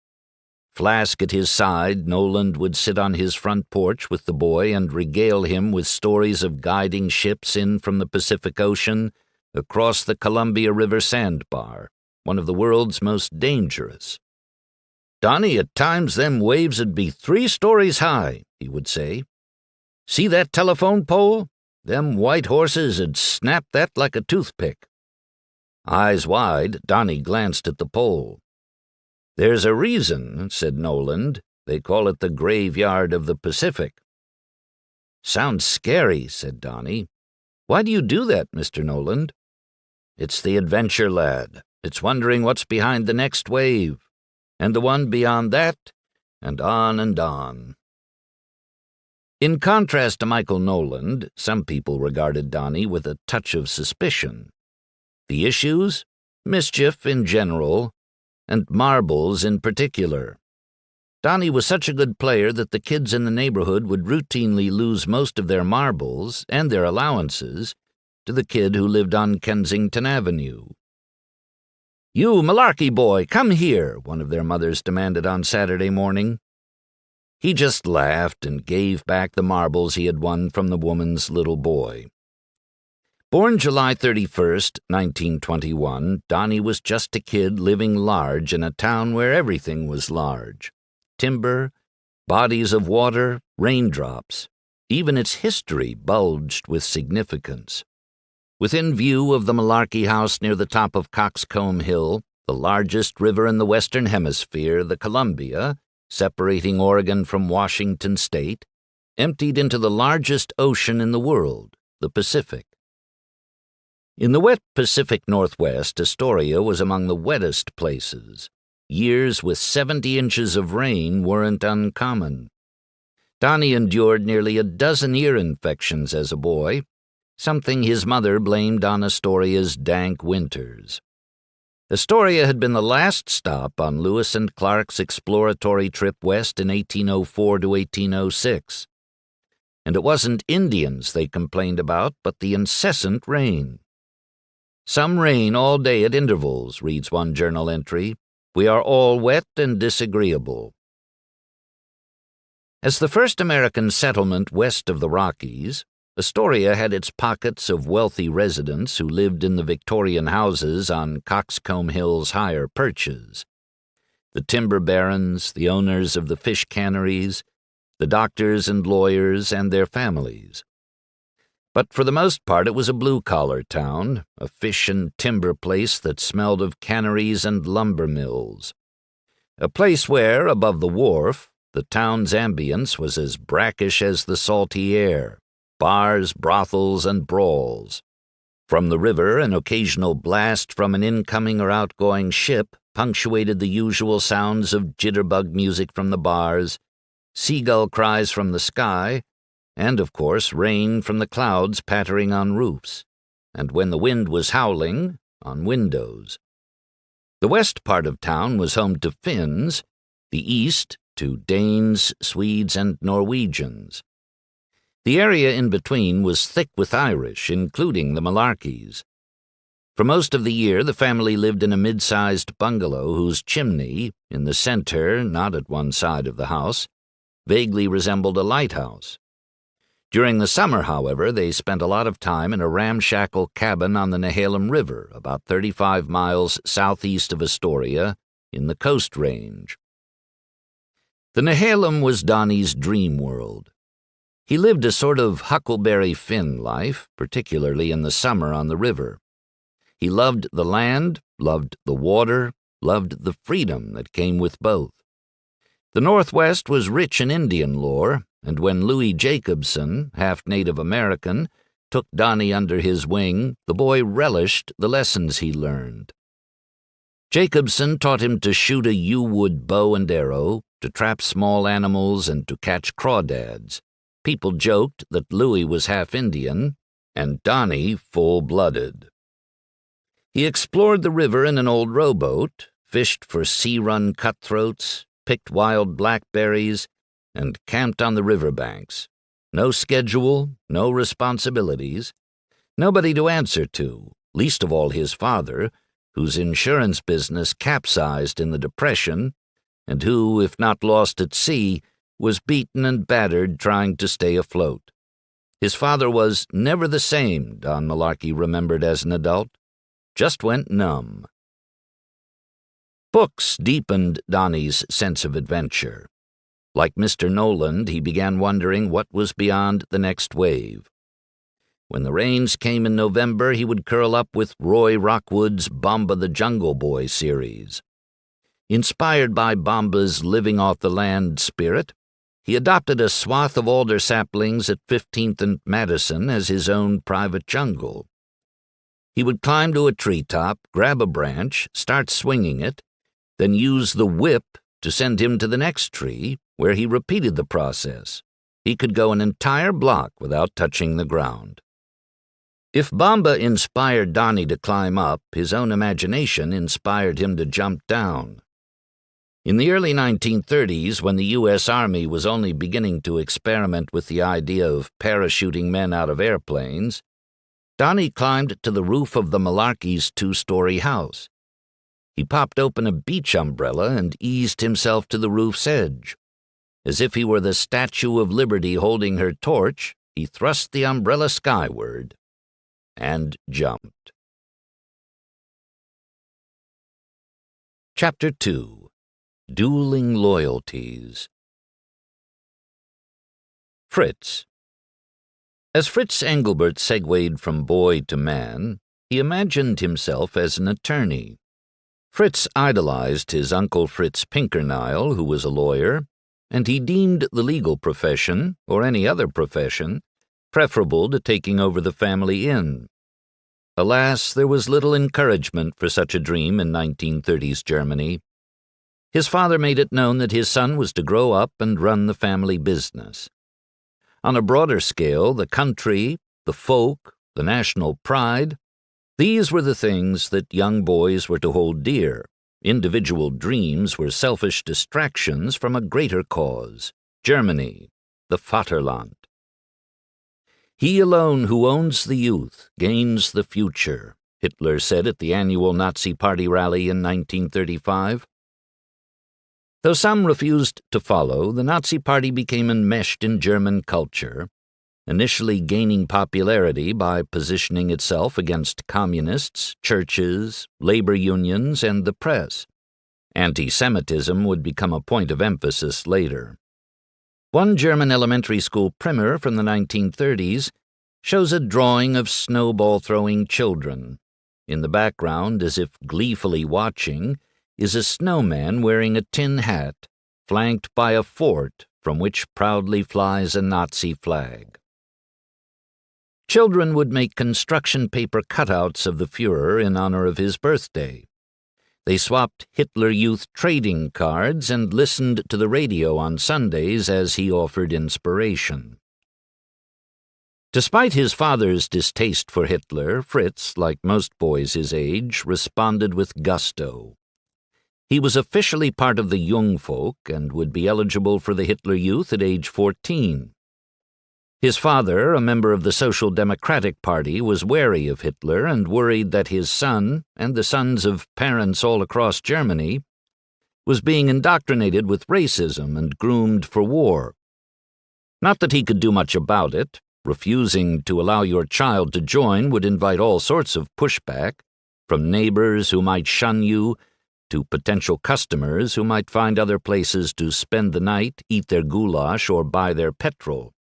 Flask at his side, Noland would sit on his front porch with the boy and regale him with stories of guiding ships in from the Pacific Ocean across the Columbia River sandbar, one of the world's most dangerous. "Donnie, at times them waves 'd be 3 stories high," he would say. "See that telephone pole? Them white horses 'd snap that like a toothpick." Eyes wide, Donnie glanced at the pole. "There's a reason," said Noland. "They call it the graveyard of the Pacific." "Sounds scary," said Donnie. "Why do you do that, Mr. Noland?" "It's the adventure, lad. It's wondering what's behind the next wave, and the one beyond that, and on and on." In contrast to Michael Noland, some people regarded Donnie with a touch of suspicion. The issues? Mischief in general, and marbles in particular. Donnie was such a good player that the kids in the neighborhood would routinely lose most of their marbles and their allowances to the kid who lived on Kensington Avenue. "You, Malarkey boy, come here," one of their mothers demanded on Saturday morning. He just laughed and gave back the marbles he had won from the woman's little boy. Born July 31st, 1921, Donnie was just a kid living large in a town where everything was large. Timber, bodies of water, raindrops. Even its history bulged with significance. Within view of the Malarkey house near the top of Coxcomb Hill, the largest river in the Western Hemisphere, the Columbia, separating Oregon from Washington state, emptied into the largest ocean in the world, the Pacific. In the wet Pacific Northwest, Astoria was among the wettest places. Years with 70 inches of rain weren't uncommon. Donnie endured nearly a dozen ear infections as a boy, something his mother blamed on Astoria's dank winters. Astoria had been the last stop on Lewis and Clark's exploratory trip west in 1804 to 1806. And it wasn't Indians they complained about, but the incessant rain. "Some rain all day at intervals," reads one journal entry. "We are all wet and disagreeable." As the first American settlement west of the Rockies, Astoria had its pockets of wealthy residents who lived in the Victorian houses on Coxcomb Hill's higher perches. The timber barons, the owners of the fish canneries, the doctors and lawyers and their families. But for the most part it was a blue-collar town, a fish and timber place that smelled of canneries and lumber mills. A place where, above the wharf, the town's ambience was as brackish as the salty air. Bars, brothels, and brawls. From the river, an occasional blast from an incoming or outgoing ship punctuated the usual sounds of jitterbug music from the bars, seagull cries from the sky, and, of course, rain from the clouds pattering on roofs, and when the wind was howling, on windows. The west part of town was home to Finns, the east to Danes, Swedes, and Norwegians. The area in between was thick with Irish, including the Malarkeys. For most of the year, the family lived in a mid-sized bungalow whose chimney, in the center, not at one side of the house, vaguely resembled a lighthouse. During the summer, however, they spent a lot of time in a ramshackle cabin on the Nehalem River, about 35 miles southeast of Astoria, in the Coast Range. The Nehalem was Donnie's dream world. He lived a sort of Huckleberry Finn life, particularly in the summer on the river. He loved the land, loved the water, loved the freedom that came with both. The Northwest was rich in Indian lore, and when Louis Jacobson, half Native American, took Donnie under his wing, the boy relished the lessons he learned. Jacobson taught him to shoot a yew-wood bow and arrow, to trap small animals, and to catch crawdads. People joked that Louis was half Indian, and Donnie full-blooded. He explored the river in an old rowboat, fished for sea-run cutthroats, picked wild blackberries, and camped on the riverbanks. No schedule, no responsibilities, nobody to answer to, least of all his father, whose insurance business capsized in the Depression, and who, if not lost at sea, was beaten and battered trying to stay afloat. His father was never the same, Don Malarkey remembered as an adult. Just went numb. Books deepened Donnie's sense of adventure. Like Mr. Noland, he began wondering what was beyond the next wave. When the rains came in November, he would curl up with Roy Rockwood's Bomba the Jungle Boy series. Inspired by Bomba's living-off-the-land spirit, he adopted a swath of alder saplings at 15th and Madison as his own private jungle. He would climb to a treetop, grab a branch, start swinging it, then use the whip to send him to the next tree, where he repeated the process. He could go an entire block without touching the ground. If Bomba inspired Donnie to climb up, his own imagination inspired him to jump down. In the early 1930s, when the U.S. Army was only beginning to experiment with the idea of parachuting men out of airplanes, Donnie climbed to the roof of the Malarkey's two-story house. He popped open a beach umbrella and eased himself to the roof's edge. As if he were the Statue of Liberty holding her torch, he thrust the umbrella skyward and jumped. Chapter 2. Dueling Loyalties. Fritz. As Fritz Engelbert segued from boy to man, he imagined himself as an attorney. Fritz idolized his Uncle Fritz Pinkernile, who was a lawyer, and he deemed the legal profession, or any other profession, preferable to taking over the family inn. Alas, there was little encouragement for such a dream in 1930s Germany. His father made it known that his son was to grow up and run the family business. On a broader scale, the country, the folk, the national pride, these were the things that young boys were to hold dear. Individual dreams were selfish distractions from a greater cause, Germany, the Vaterland. He alone who owns the youth gains the future, Hitler said at the annual Nazi Party rally in 1935. Though some refused to follow, the Nazi Party became enmeshed in German culture, initially gaining popularity by positioning itself against communists, churches, labor unions, and the press. Anti-Semitism would become a point of emphasis later. One German elementary school primer from the 1930s shows a drawing of snowball-throwing children. In the background, as if gleefully watching, is a snowman wearing a tin hat, flanked by a fort from which proudly flies a Nazi flag. Children would make construction paper cutouts of the Führer in honor of his birthday. They swapped Hitler Youth trading cards and listened to the radio on Sundays as he offered inspiration. Despite his father's distaste for Hitler, Fritz, like most boys his age, responded with gusto. He was officially part of the Jungfolk and would be eligible for the Hitler Youth at age 14. His father, a member of the Social Democratic Party, was wary of Hitler and worried that his son, and the sons of parents all across Germany, was being indoctrinated with racism and groomed for war. Not that he could do much about it. Refusing to allow your child to join would invite all sorts of pushback, from neighbors who might shun you to potential customers who might find other places to spend the night, eat their goulash, or buy their petrol.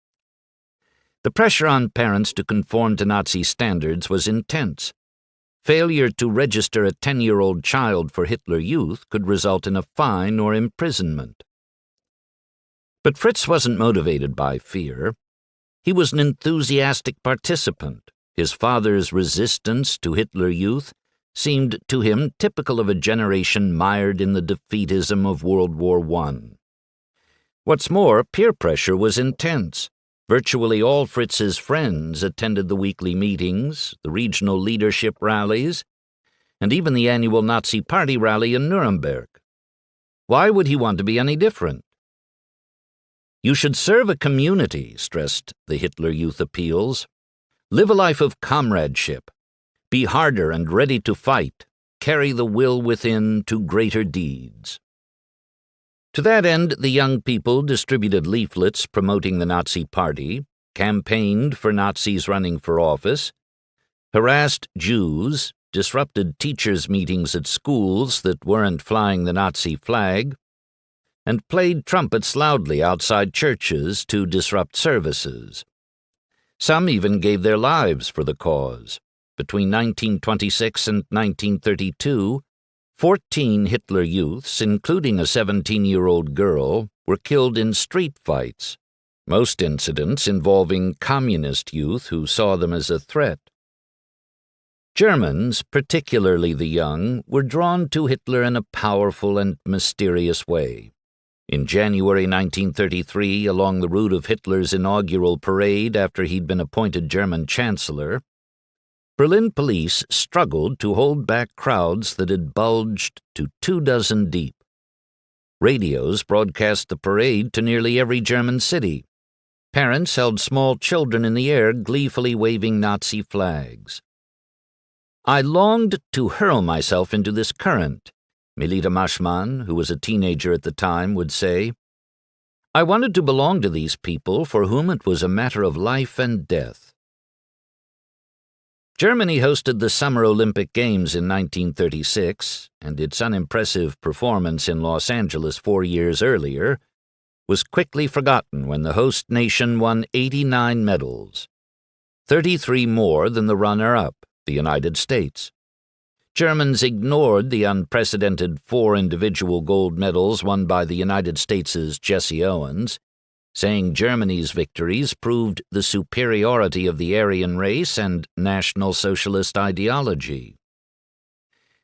The pressure on parents to conform to Nazi standards was intense. Failure to register a 10-year-old child for Hitler Youth could result in a fine or imprisonment. But Fritz wasn't motivated by fear. He was an enthusiastic participant. His father's resistance to Hitler Youth seemed to him typical of a generation mired in the defeatism of World War I. What's more, peer pressure was intense. Virtually all Fritz's friends attended the weekly meetings, the regional leadership rallies, and even the annual Nazi Party rally in Nuremberg. Why would he want to be any different? You should serve a community, stressed the Hitler Youth appeals. Live a life of comradeship. Be harder and ready to fight. Carry the will within to greater deeds. To that end, the young people distributed leaflets promoting the Nazi Party, campaigned for Nazis running for office, harassed Jews, disrupted teachers' meetings at schools that weren't flying the Nazi flag, and played trumpets loudly outside churches to disrupt services. Some even gave their lives for the cause. Between 1926 and 1932, 14 Hitler Youths, including a 17-year-old girl, were killed in street fights, most incidents involving communist youth who saw them as a threat. Germans, particularly the young, were drawn to Hitler in a powerful and mysterious way. In January 1933, along the route of Hitler's inaugural parade after he'd been appointed German Chancellor, Berlin police struggled to hold back crowds that had bulged to 24 deep. Radios broadcast the parade to nearly every German city. Parents held small children in the air, gleefully waving Nazi flags. I longed to hurl myself into this current, Melita Maschmann, who was a teenager at the time, would say. I wanted to belong to these people for whom it was a matter of life and death. Germany hosted the Summer Olympic Games in 1936, and its unimpressive performance in Los Angeles 4 years earlier was quickly forgotten when the host nation won 89 medals, 33 more than the runner-up, the United States. Germans ignored the unprecedented 4 individual gold medals won by the United States' Jesse Owens, saying Germany's victories proved the superiority of the Aryan race and National Socialist ideology.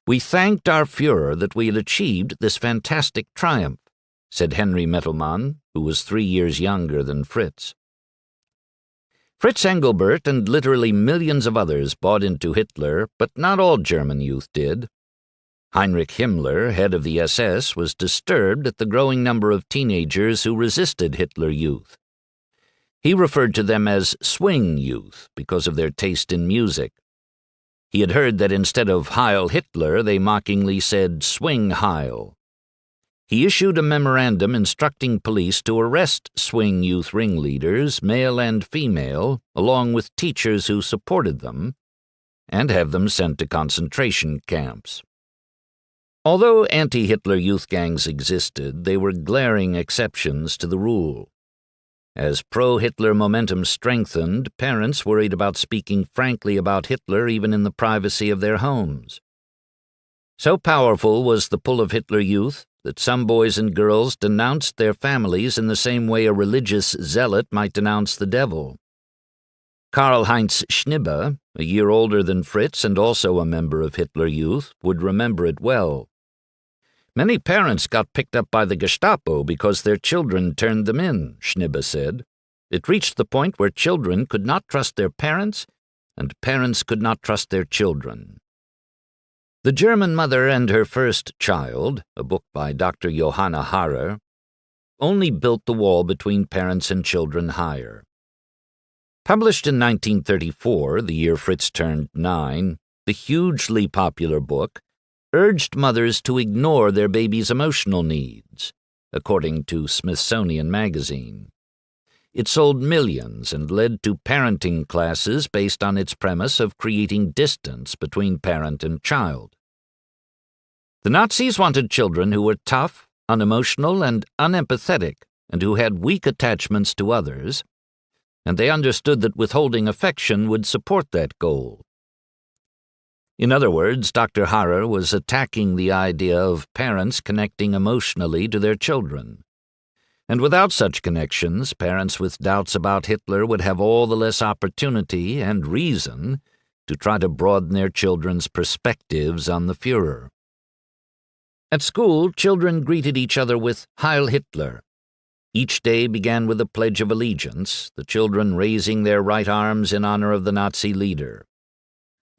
We thanked our Führer that we had achieved this fantastic triumph, said Henry Mettelmann, who was 3 years younger than Fritz. Fritz Engelbert and literally millions of others bought into Hitler, but not all German youth did. Heinrich Himmler, head of the SS, was disturbed at the growing number of teenagers who resisted Hitler Youth. He referred to them as swing youth because of their taste in music. He had heard that instead of Heil Hitler, they mockingly said swing Heil. He issued a memorandum instructing police to arrest swing youth ringleaders, male and female, along with teachers who supported them, and have them sent to concentration camps. Although anti-Hitler youth gangs existed, they were glaring exceptions to the rule. As pro-Hitler momentum strengthened, parents worried about speaking frankly about Hitler even in the privacy of their homes. So powerful was the pull of Hitler Youth that some boys and girls denounced their families in the same way a religious zealot might denounce the devil. Karl-Heinz Schnibbe, a year older than Fritz and also a member of Hitler Youth, would remember it well. Many parents got picked up by the Gestapo because their children turned them in, Schnibbe said. It reached the point where children could not trust their parents, and parents could not trust their children. The German Mother and Her First Child, a book by Dr. Johanna Harrer, only built the wall between parents and children higher. Published in 1934, the year Fritz turned 9, the hugely popular book urged mothers to ignore their baby's emotional needs, according to Smithsonian Magazine. It sold millions and led to parenting classes based on its premise of creating distance between parent and child. The Nazis wanted children who were tough, unemotional, and unempathetic, and who had weak attachments to others, and they understood that withholding affection would support that goal. In other words, Dr. Harrer was attacking the idea of parents connecting emotionally to their children. And without such connections, parents with doubts about Hitler would have all the less opportunity and reason to try to broaden their children's perspectives on the Führer. At school, children greeted each other with Heil Hitler. Each day began with a Pledge of Allegiance, the children raising their right arms in honor of the Nazi leader.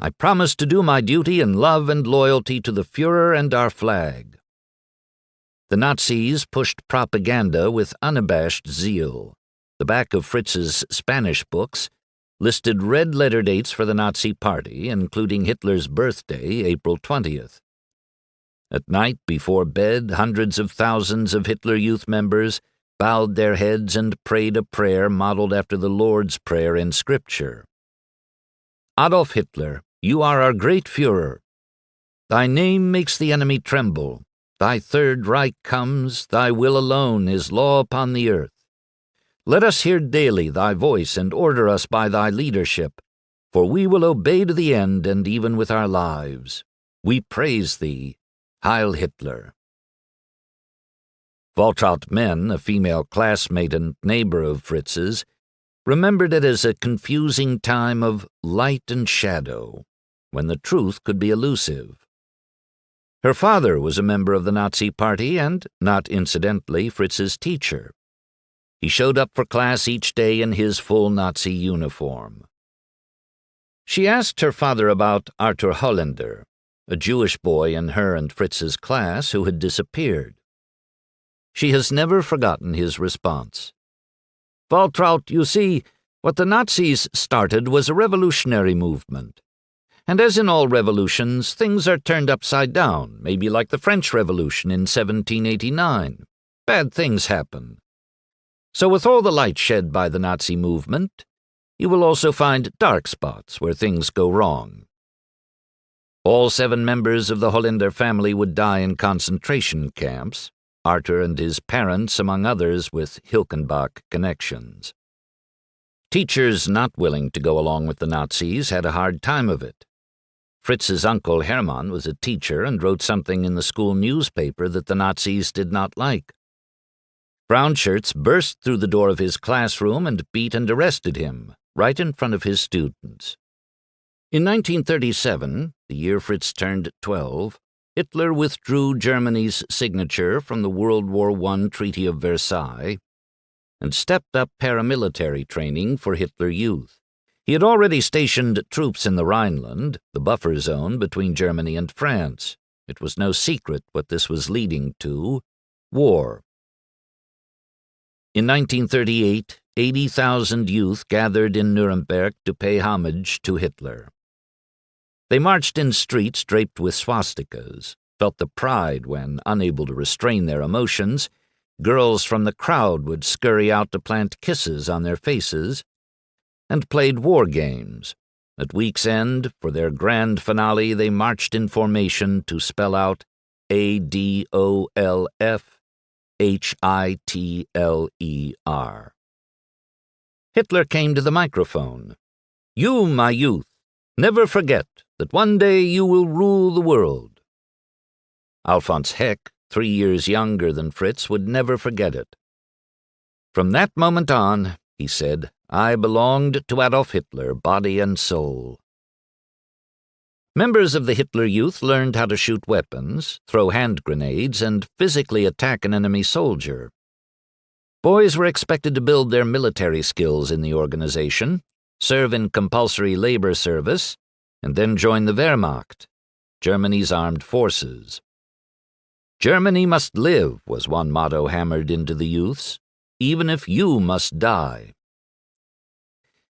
I promise to do my duty in love and loyalty to the Führer and our flag. The Nazis pushed propaganda with unabashed zeal. The back of Fritz's Spanish books listed red-letter dates for the Nazi Party, including Hitler's birthday, April 20th. At night, before bed, hundreds of thousands of Hitler Youth members bowed their heads and prayed a prayer modeled after the Lord's Prayer in Scripture. Adolf Hitler, you are our great Führer. Thy name makes the enemy tremble. Thy Third Reich comes, thy will alone is law upon the earth. Let us hear daily thy voice and order us by thy leadership, for we will obey to the end and even with our lives. We praise thee, Heil Hitler. Waltraud Menn, a female classmate and neighbor of Fritz's, remembered it as a confusing time of light and shadow, when the truth could be elusive. Her father was a member of the Nazi Party and, not incidentally, Fritz's teacher. He showed up for class each day in his full Nazi uniform. She asked her father about Arthur Hollander, a Jewish boy in her and Fritz's class who had disappeared. She has never forgotten his response. "Waltraud, you see, what the Nazis started was a revolutionary movement. And as in all revolutions, things are turned upside down, maybe like the French Revolution in 1789. Bad things happen. So with all the light shed by the Nazi movement, you will also find dark spots where things go wrong." All 7 members of the Hollander family would die in concentration camps, Arthur and his parents among others with Hilkenbach connections. Teachers not willing to go along with the Nazis had a hard time of it. Fritz's uncle Hermann was a teacher and wrote something in the school newspaper that the Nazis did not like. Brown shirts burst through the door of his classroom and beat and arrested him, right in front of his students. In 1937, the year Fritz turned 12, Hitler withdrew Germany's signature from the World War I Treaty of Versailles and stepped up paramilitary training for Hitler Youth. He had already stationed troops in the Rhineland, the buffer zone between Germany and France. It was no secret what this was leading to: war. In 1938, 80,000 youth gathered in Nuremberg to pay homage to Hitler. They marched in streets draped with swastikas, felt the pride when, unable to restrain their emotions, girls from the crowd would scurry out to plant kisses on their faces, and played war games. At week's end, for their grand finale, they marched in formation to spell out ADOLF-HITLER. Hitler came to the microphone. "You, my youth, never forget that one day you will rule the world." Alfons Heck, 3 years younger than Fritz, would never forget it. "From that moment on," he said, "I belonged to Adolf Hitler, body and soul." Members of the Hitler Youth learned how to shoot weapons, throw hand grenades, and physically attack an enemy soldier. Boys were expected to build their military skills in the organization, serve in compulsory labor service, and then join the Wehrmacht, Germany's armed forces. "Germany must live" was one motto hammered into the youths, "even if you must die."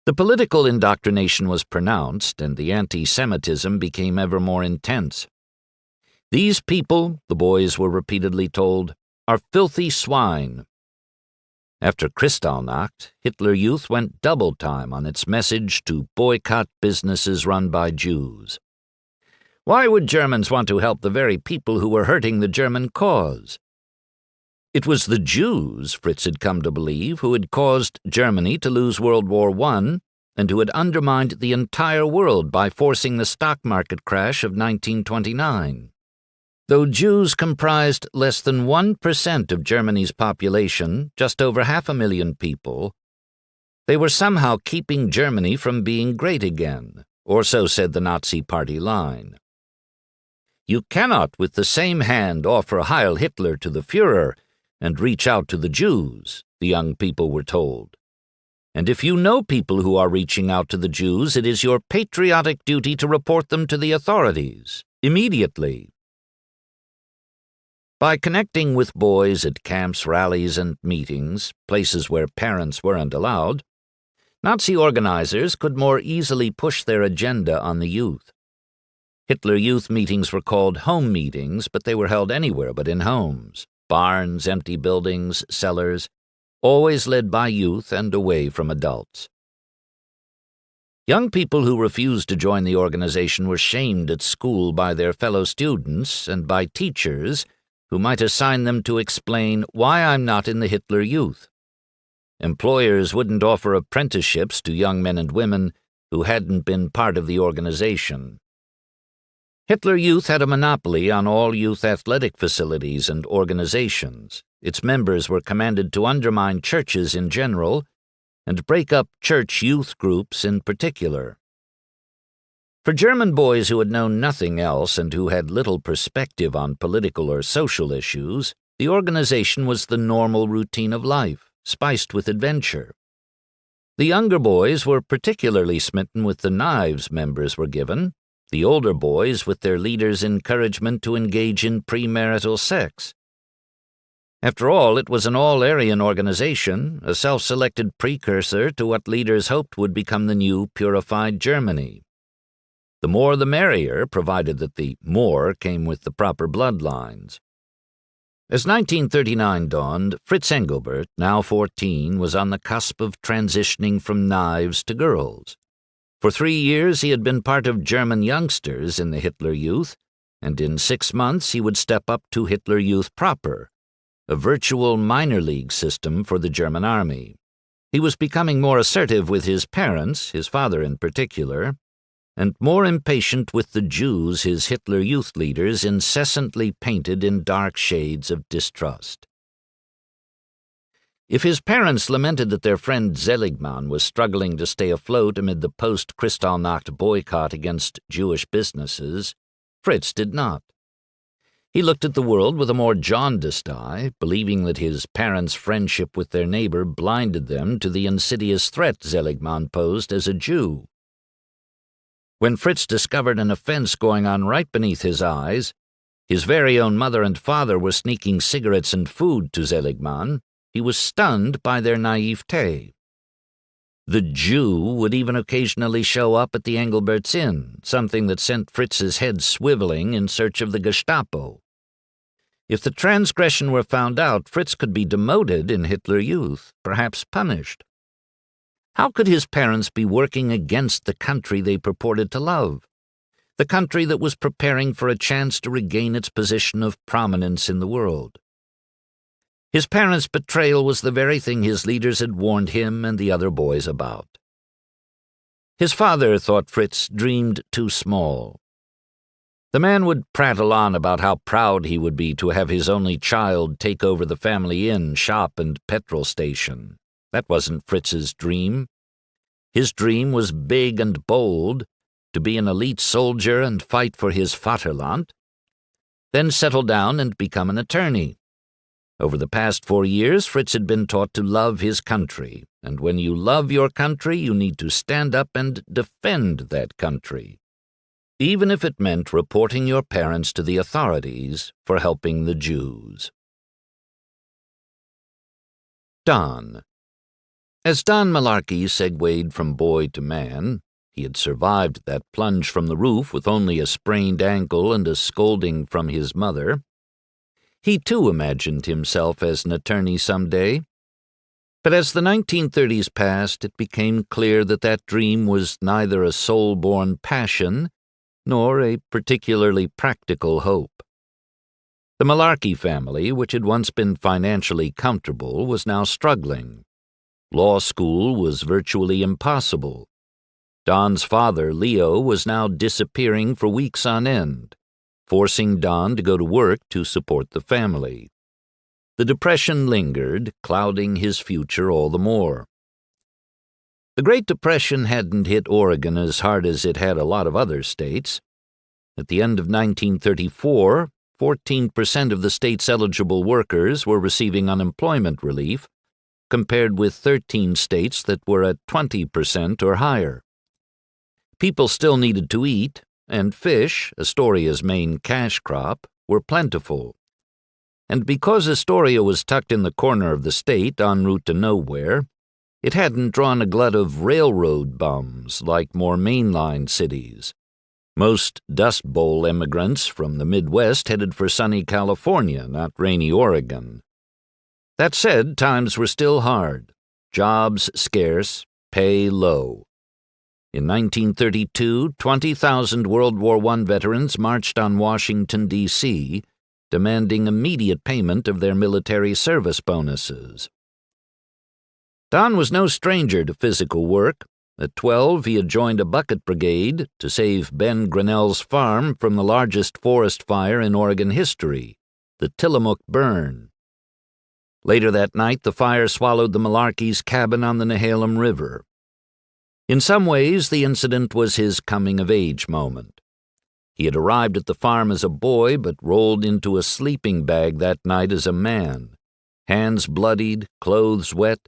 The political indoctrination was pronounced, and the anti-Semitism became ever more intense. "These people," the boys were repeatedly told, "are filthy swine." After Kristallnacht, Hitler Youth went double time on its message to boycott businesses run by Jews. Why would Germans want to help the very people who were hurting the German cause? It was the Jews, Fritz had come to believe, who had caused Germany to lose World War I and who had undermined the entire world by forcing the stock market crash of 1929. Though Jews comprised less than 1% of Germany's population, just over 500,000 people, they were somehow keeping Germany from being great again, or so said the Nazi party line. "You cannot with the same hand offer Heil Hitler to the Führer and reach out to the Jews," the young people were told. "And if you know people who are reaching out to the Jews, it is your patriotic duty to report them to the authorities, immediately." By connecting with boys at camps, rallies, and meetings, places where parents weren't allowed, Nazi organizers could more easily push their agenda on the youth. Hitler Youth meetings were called home meetings, but they were held anywhere but in homes, barns, empty buildings, cellars, always led by youth and away from adults. Young people who refused to join the organization were shamed at school by their fellow students and by teachers who might assign them to explain why I'm not in the Hitler Youth. Employers wouldn't offer apprenticeships to young men and women who hadn't been part of the organization. Hitler Youth had a monopoly on all youth athletic facilities and organizations. Its members were commanded to undermine churches in general and break up church youth groups in particular. For German boys who had known nothing else and who had little perspective on political or social issues, the organization was the normal routine of life, spiced with adventure. The younger boys were particularly smitten with the knives members were given, the older boys with their leaders' encouragement to engage in premarital sex. After all, it was an all-Aryan organization, a self-selected precursor to what leaders hoped would become the new purified Germany. The more the merrier, provided that the more came with the proper bloodlines. As 1939 dawned, Fritz Engelbert, now 14, was on the cusp of transitioning from knives to girls. For 3 years he had been part of German youngsters in the Hitler Youth, and in 6 months he would step up to Hitler Youth proper, a virtual minor league system for the German army. He was becoming more assertive with his parents, his father in particular, and more impatient with the Jews his Hitler Youth leaders incessantly painted in dark shades of distrust. If his parents lamented that their friend Seligmann was struggling to stay afloat amid the post-Kristallnacht boycott against Jewish businesses, Fritz did not. He looked at the world with a more jaundiced eye, believing that his parents' friendship with their neighbor blinded them to the insidious threat Seligmann posed as a Jew. When Fritz discovered an offense going on right beneath his eyes, his very own mother and father were sneaking cigarettes and food to Seligmann, he was stunned by their naivete. The Jew would even occasionally show up at the Engelberts' inn, something that sent Fritz's head swiveling in search of the Gestapo. If the transgression were found out, Fritz could be demoted in Hitler Youth, perhaps punished. How could his parents be working against the country they purported to love, the country that was preparing for a chance to regain its position of prominence in the world? His parents' betrayal was the very thing his leaders had warned him and the other boys about. His father thought Fritz dreamed too small. The man would prattle on about how proud he would be to have his only child take over the family inn, shop, and petrol station. That wasn't Fritz's dream. His dream was big and bold, to be an elite soldier and fight for his Vaterland, then settle down and become an attorney. Over the past 4 years, Fritz had been taught to love his country, and when you love your country, you need to stand up and defend that country, even if it meant reporting your parents to the authorities for helping the Jews. Don. As Don Malarkey segued from boy to man, he had survived that plunge from the roof with only a sprained ankle and a scolding from his mother. He too imagined himself as an attorney someday. But as the 1930s passed, it became clear that that dream was neither a soul-born passion nor a particularly practical hope. The Malarkey family, which had once been financially comfortable, was now struggling. Law school was virtually impossible. Don's father, Leo, was now disappearing for weeks on end, forcing Don to go to work to support the family. The depression lingered, clouding his future all the more. The Great Depression hadn't hit Oregon as hard as it had a lot of other states. At the end of 1934, 14% of the state's eligible workers were receiving unemployment relief, compared with 13 states that were at 20% or higher. People still needed to eat, and fish, Astoria's main cash crop, were plentiful. And because Astoria was tucked in the corner of the state en route to nowhere, it hadn't drawn a glut of railroad bums like more mainline cities. Most Dust Bowl immigrants from the Midwest headed for sunny California, not rainy Oregon. That said, times were still hard, jobs scarce, pay low. In 1932, 20,000 World War I veterans marched on Washington, D.C., demanding immediate payment of their military service bonuses. Don was no stranger to physical work. At 12, he had joined a bucket brigade to save Ben Grinnell's farm from the largest forest fire in Oregon history, the Tillamook Burn. Later that night, the fire swallowed the Malarkeys' cabin on the Nehalem River. In some ways, the incident was his coming-of-age moment. He had arrived at the farm as a boy, but rolled into a sleeping bag that night as a man, hands bloodied, clothes wet,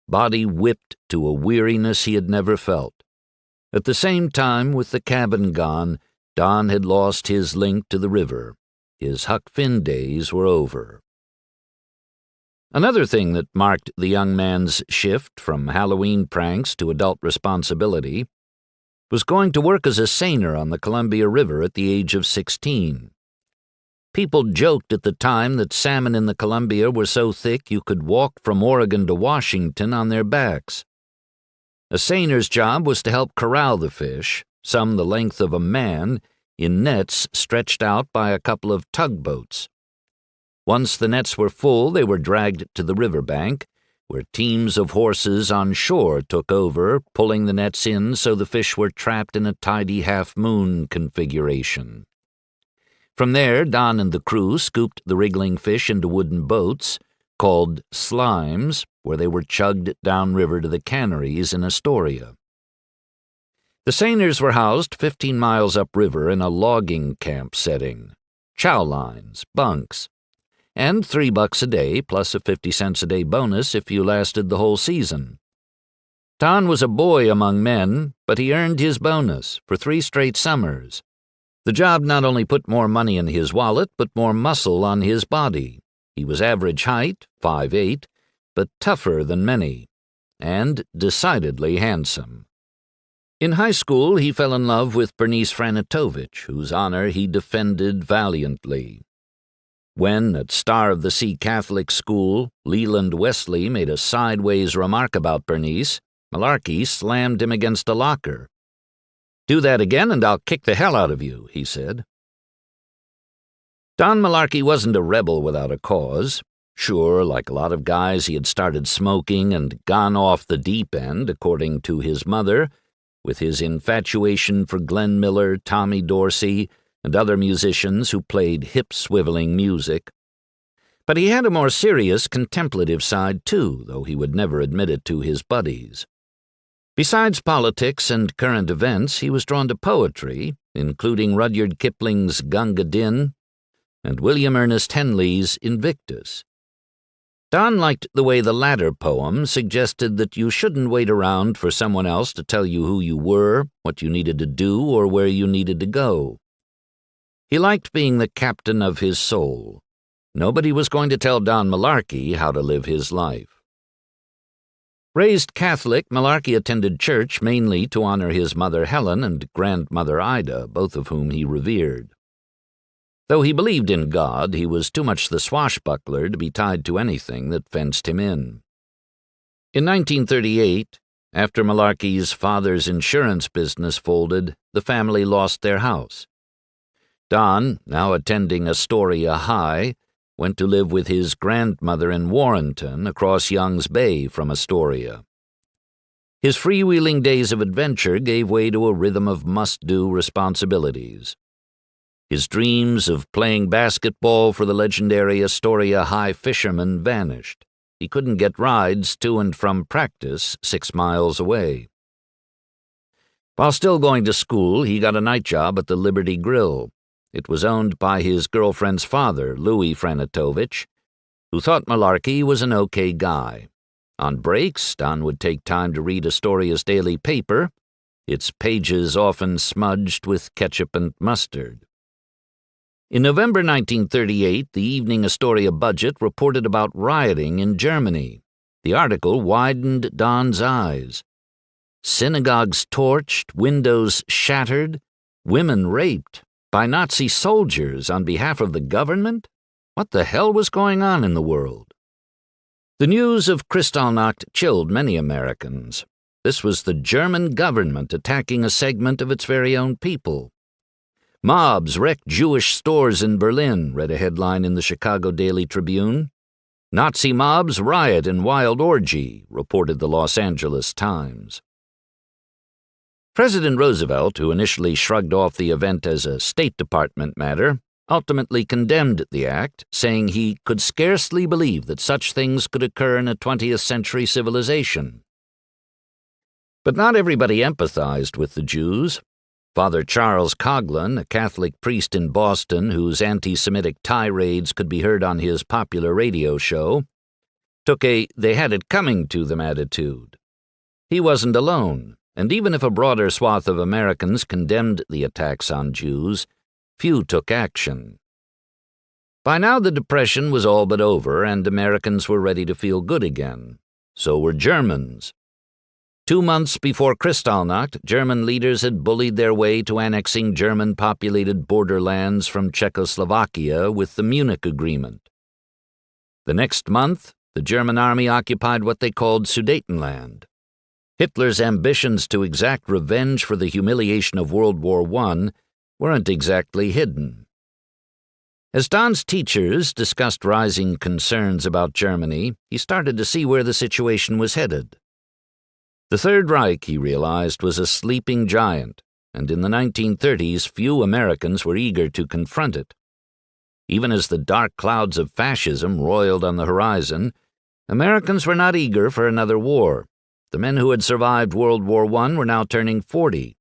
body whipped to a weariness he had never felt. At the same time, with the cabin gone, Don had lost his link to the river. His Huck Finn days were over. Another thing that marked the young man's shift from Halloween pranks to adult responsibility was going to work as a seiner on the Columbia River at the age of 16. People joked at the time that salmon in the Columbia were so thick you could walk from Oregon to Washington on their backs. A seiner's job was to help corral the fish, some the length of a man, in nets stretched out by a couple of tugboats. Once the nets were full, they were dragged to the riverbank, where teams of horses on shore took over, pulling the nets in so the fish were trapped in a tidy half-moon configuration. From there, Don and the crew scooped the wriggling fish into wooden boats, called slimes, where they were chugged downriver to the canneries in Astoria. The seiners were housed 15 miles upriver in a logging camp setting, chow lines, bunks, and $3 a day plus a 50 cents a day bonus if you lasted the whole season. Don was a boy among men, but he earned his bonus for 3 straight summers. The job not only put more money in his wallet, but more muscle on his body. He was average height, 5'8", but tougher than many, and decidedly handsome. In high school, he fell in love with Bernice Franitovich, whose honor he defended valiantly. When, at Star of the Sea Catholic School, Leland Wesley made a sideways remark about Bernice, Malarkey slammed him against a locker. "Do that again and I'll kick the hell out of you," he said. Don Malarkey wasn't a rebel without a cause. Sure, like a lot of guys, he had started smoking and gone off the deep end, according to his mother, with his infatuation for Glenn Miller, Tommy Dorsey, and other musicians who played hip-swiveling music. But he had a more serious, contemplative side, too, though he would never admit it to his buddies. Besides politics and current events, he was drawn to poetry, including Rudyard Kipling's Gunga Din and William Ernest Henley's Invictus. Don liked the way the latter poem suggested that you shouldn't wait around for someone else to tell you who you were, what you needed to do, or where you needed to go. He liked being the captain of his soul. Nobody was going to tell Don Malarkey how to live his life. Raised Catholic, Malarkey attended church mainly to honor his mother Helen and grandmother Ida, both of whom he revered. Though he believed in God, he was too much the swashbuckler to be tied to anything that fenced him in. In 1938, after Malarkey's father's insurance business folded, the family lost their house. Don, now attending Astoria High, went to live with his grandmother in Warrenton, across Young's Bay from Astoria. His freewheeling days of adventure gave way to a rhythm of must-do responsibilities. His dreams of playing basketball for the legendary Astoria High fishermen vanished. He couldn't get rides to and from practice 6 miles away. While still going to school, he got a night job at the Liberty Grill. It was owned by his girlfriend's father, Louis Franitovich, who thought Malarkey was an okay guy. On breaks, Don would take time to read Astoria's daily paper, its pages often smudged with ketchup and mustard. In November 1938, the Evening Astoria Budget reported about rioting in Germany. The article widened Don's eyes. Synagogues torched, windows shattered, women raped by Nazi soldiers on behalf of the government? What the hell was going on in the world? The news of Kristallnacht chilled many Americans. This was the German government attacking a segment of its very own people. "Mobs wrecked Jewish stores in Berlin," read a headline in the Chicago Daily Tribune. "Nazi mobs riot in wild orgy," reported the Los Angeles Times. President Roosevelt, who initially shrugged off the event as a State Department matter, ultimately condemned the act, saying he could scarcely believe that such things could occur in a 20th century civilization. But not everybody empathized with the Jews. Father Charles Coughlin, a Catholic priest in Boston whose anti-Semitic tirades could be heard on his popular radio show, took a "they had it coming to them" attitude. He wasn't alone, and even if a broader swath of Americans condemned the attacks on Jews, few took action. By now the Depression was all but over, and Americans were ready to feel good again. So were Germans. 2 months before Kristallnacht, German leaders had bullied their way to annexing German-populated borderlands from Czechoslovakia with the Munich Agreement. The next month, the German army occupied what they called Sudetenland. Hitler's ambitions to exact revenge for the humiliation of World War I weren't exactly hidden. As Don's teachers discussed rising concerns about Germany, he started to see where the situation was headed. The Third Reich, he realized, was a sleeping giant, and in the 1930s few Americans were eager to confront it. Even as the dark clouds of fascism roiled on the horizon, Americans were not eager for another war. The men who had survived World War I were now turning 40.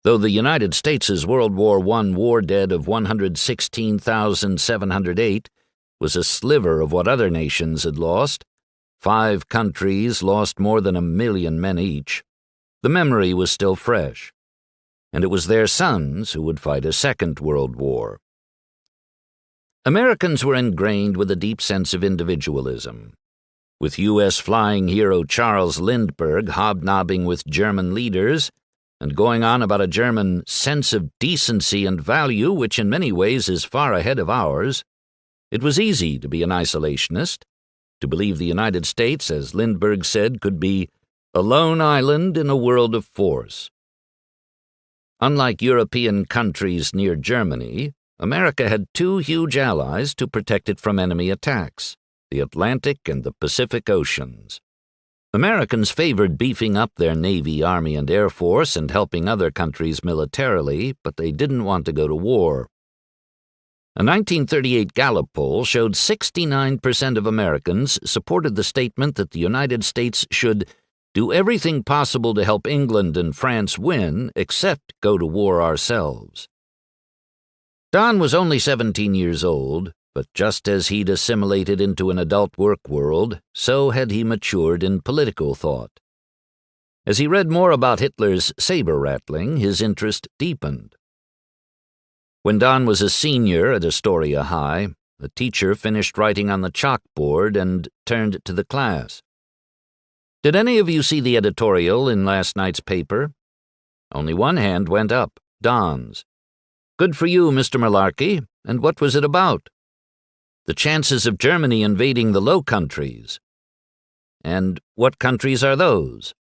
Though the United States' World War I war dead of 116,708 was a sliver of what other nations had lost, 5 countries lost more than 1 million men each. The memory was still fresh, and it was their sons who would fight a second world war. Americans were ingrained with a deep sense of individualism. With U.S. flying hero Charles Lindbergh hobnobbing with German leaders and going on about a German sense of decency and value which in many ways is far ahead of ours, it was easy to be an isolationist, to believe the United States, as Lindbergh said, could be a lone island in a world of force. Unlike European countries near Germany, America had 2 huge allies to protect it from enemy attacks, the Atlantic and the Pacific Oceans. Americans favored beefing up their Navy, Army, and Air Force and helping other countries militarily, but they didn't want to go to war. A 1938 Gallup poll showed 69% of Americans supported the statement that the United States should do everything possible to help England and France win, except go to war ourselves. Don was only 17 years old, but just as he'd assimilated into an adult work world, so had he matured in political thought. As he read more about Hitler's saber-rattling, his interest deepened. When Don was a senior at Astoria High, the teacher finished writing on the chalkboard and turned to the class. "Did any of you see the editorial in last night's paper?" Only one hand went up, Don's. "Good for you, Mr. Malarkey. And what was it about?" "The chances of Germany invading the Low Countries." "And what countries are those?"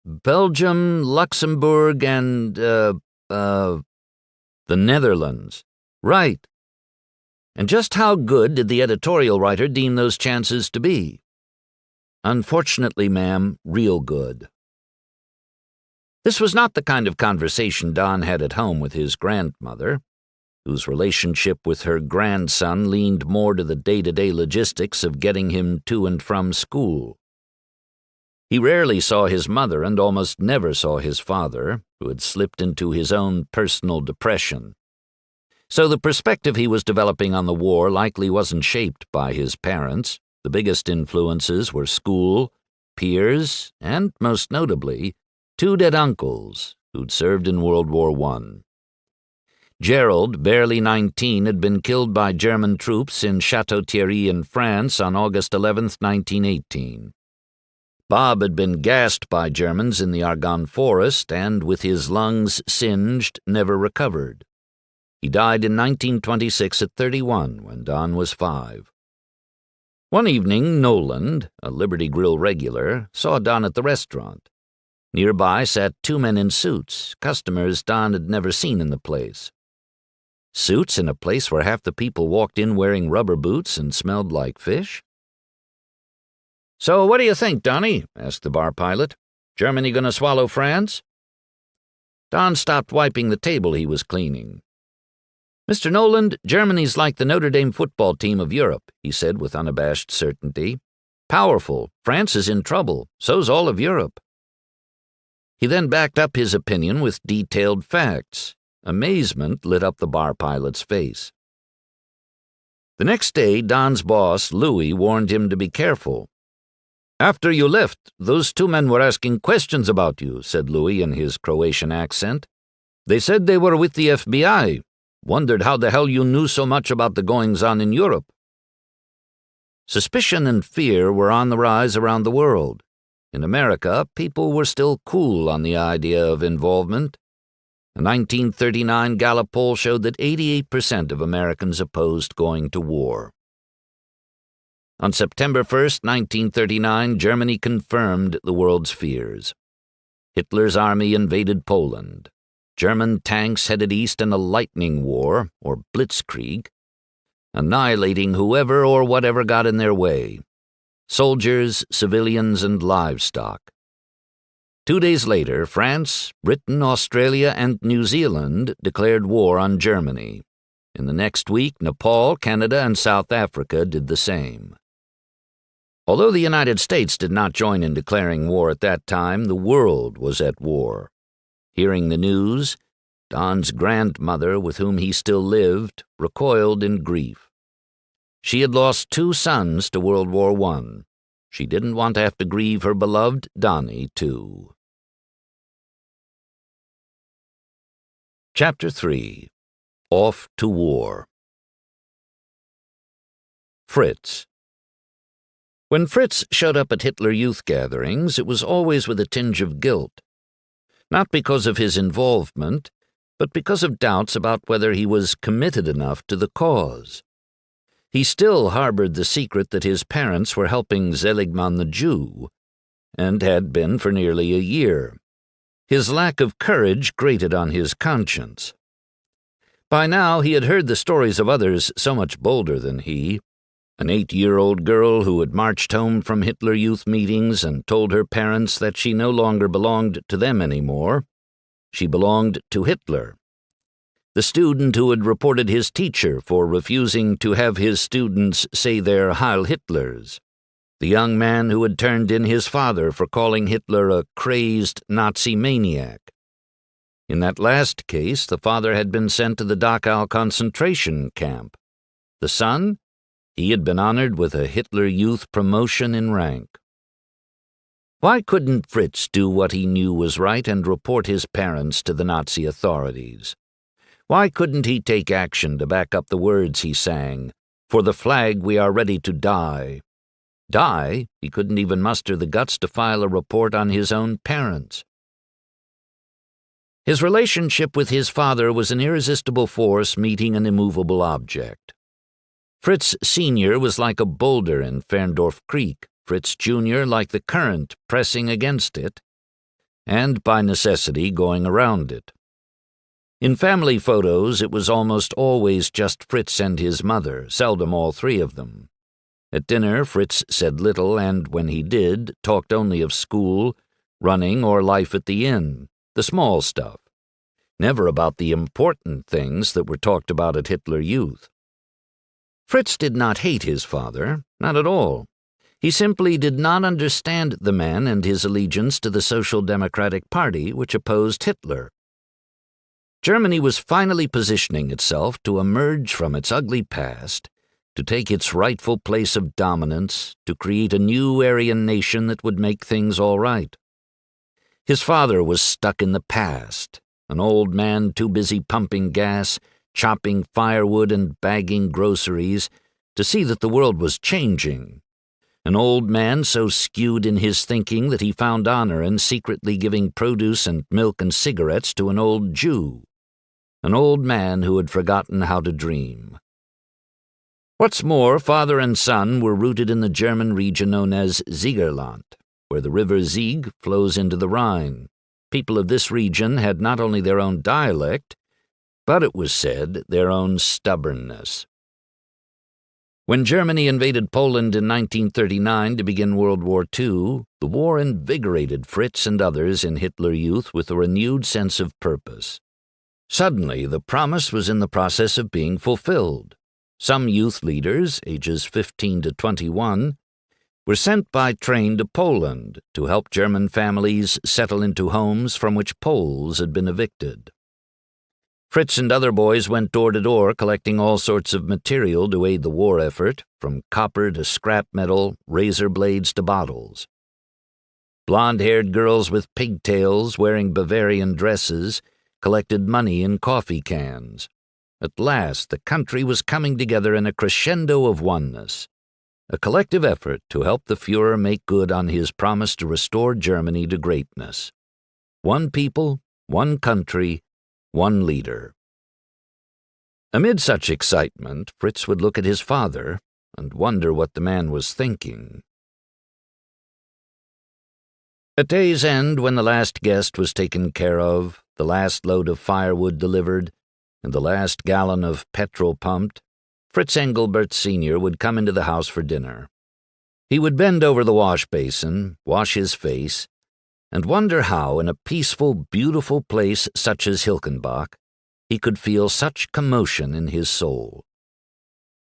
"Belgium, Luxembourg, and, the Netherlands." "Right. And just how good did the editorial writer deem those chances to be?" "Unfortunately, ma'am, real good." This was not the kind of conversation Don had at home with his grandmother, whose relationship with her grandson leaned more to the day-to-day logistics of getting him to and from school. He rarely saw his mother and almost never saw his father, who had slipped into his own personal depression. So the perspective he was developing on the war likely wasn't shaped by his parents. The biggest influences were school, peers, and, most notably, 2 dead uncles who'd served in World War I. Gerald, barely 19, had been killed by German troops in Château-Thierry in France on August 11, 1918. Bob had been gassed by Germans in the Argonne Forest and, with his lungs singed, never recovered. He died in 1926 at 31, when Don was 5. One evening, Noland, a Liberty Grill regular, saw Don at the restaurant. Nearby sat 2 men in suits, customers Don had never seen in the place. Suits in a place where half the people walked in wearing rubber boots and smelled like fish? "So what do you think, Donnie?" asked the bar pilot. "Germany gonna swallow France?" Don stopped wiping the table he was cleaning. "Mr. Noland, Germany's like the Notre Dame football team of Europe," he said with unabashed certainty. "Powerful. France is in trouble. So's all of Europe." He then backed up his opinion with detailed facts. Amazement lit up the bar pilot's face. The next day, Don's boss, Louis, warned him to be careful. "After you left, those 2 men were asking questions about you," said Louis in his Croatian accent. "They said they were with the FBI. Wondered how the hell you knew so much about the goings-on in Europe." Suspicion and fear were on the rise around the world. In America, people were still cool on the idea of involvement. A 1939 Gallup poll showed that 88% of Americans opposed going to war. On September 1st, 1939, Germany confirmed the world's fears. Hitler's army invaded Poland. German tanks headed east in a lightning war, or blitzkrieg, annihilating whoever or whatever got in their way: soldiers, civilians, and livestock. 2 days later, France, Britain, Australia, and New Zealand declared war on Germany. In the next week, Nepal, Canada, and South Africa did the same. Although the United States did not join in declaring war at that time, the world was at war. Hearing the news, Don's grandmother, with whom he still lived, recoiled in grief. She had lost 2 sons to World War I. She didn't want to have to grieve her beloved Donnie, too. Chapter 3. Off to War. Fritz. When Fritz showed up at Hitler Youth gatherings, it was always with a tinge of guilt. Not because of his involvement, but because of doubts about whether he was committed enough to the cause. He still harbored the secret that his parents were helping Seligman the Jew, and had been for nearly a year. His lack of courage grated on his conscience. By now he had heard the stories of others so much bolder than he. An 8-year-old girl who had marched home from Hitler Youth meetings and told her parents that she no longer belonged to them anymore. She belonged to Hitler. The student who had reported his teacher for refusing to have his students say their Heil Hitlers. The young man who had turned in his father for calling Hitler a crazed Nazi maniac. In that last case, the father had been sent to the Dachau concentration camp. The son? He had been honored with a Hitler Youth promotion in rank. Why couldn't Fritz do what he knew was right and report his parents to the Nazi authorities? Why couldn't he take action to back up the words he sang, "For the flag we are ready to die"? Die? He couldn't even muster the guts to file a report on his own parents. His relationship with his father was an irresistible force meeting an immovable object. Fritz Sr. was like a boulder in Ferndorf Creek, Fritz Jr. like the current pressing against it, and by necessity going around it. In family photos, it was almost always just Fritz and his mother, seldom all 3 of them. At dinner, Fritz said little, and when he did, talked only of school, running, or life at the inn, the small stuff. Never about the important things that were talked about at Hitler Youth. Fritz did not hate his father, not at all. He simply did not understand the man and his allegiance to the Social Democratic Party, which opposed Hitler. Germany was finally positioning itself to emerge from its ugly past, to take its rightful place of dominance, to create a new Aryan nation that would make things all right. His father was stuck in the past, an old man too busy pumping gas, chopping firewood and bagging groceries to see that the world was changing. An old man so skewed in his thinking that he found honor in secretly giving produce and milk and cigarettes to an old Jew. An old man who had forgotten how to dream. What's more, father and son were rooted in the German region known as Siegerland, where the river Sieg flows into the Rhine. People of this region had not only their own dialect, but it was said their own stubbornness. When Germany invaded Poland in 1939 to begin World War II, the war invigorated Fritz and others in Hitler Youth with a renewed sense of purpose. Suddenly, the promise was in the process of being fulfilled. Some youth leaders, ages 15 to 21, were sent by train to Poland to help German families settle into homes from which Poles had been evicted. Fritz and other boys went door to door collecting all sorts of material to aid the war effort, from copper to scrap metal, razor blades to bottles. Blonde-haired girls with pigtails wearing Bavarian dresses collected money in coffee cans. At last, the country was coming together in a crescendo of oneness, a collective effort to help the Führer make good on his promise to restore Germany to greatness. One people, one country, one leader. Amid such excitement, Fritz would look at his father and wonder what the man was thinking. At day's end, when the last guest was taken care of, the last load of firewood delivered, and the last gallon of petrol pumped, Fritz Engelbert Sr. would come into the house for dinner. He would bend over the wash basin, wash his face, and wonder how, in a peaceful, beautiful place such as Hilkenbach, he could feel such commotion in his soul.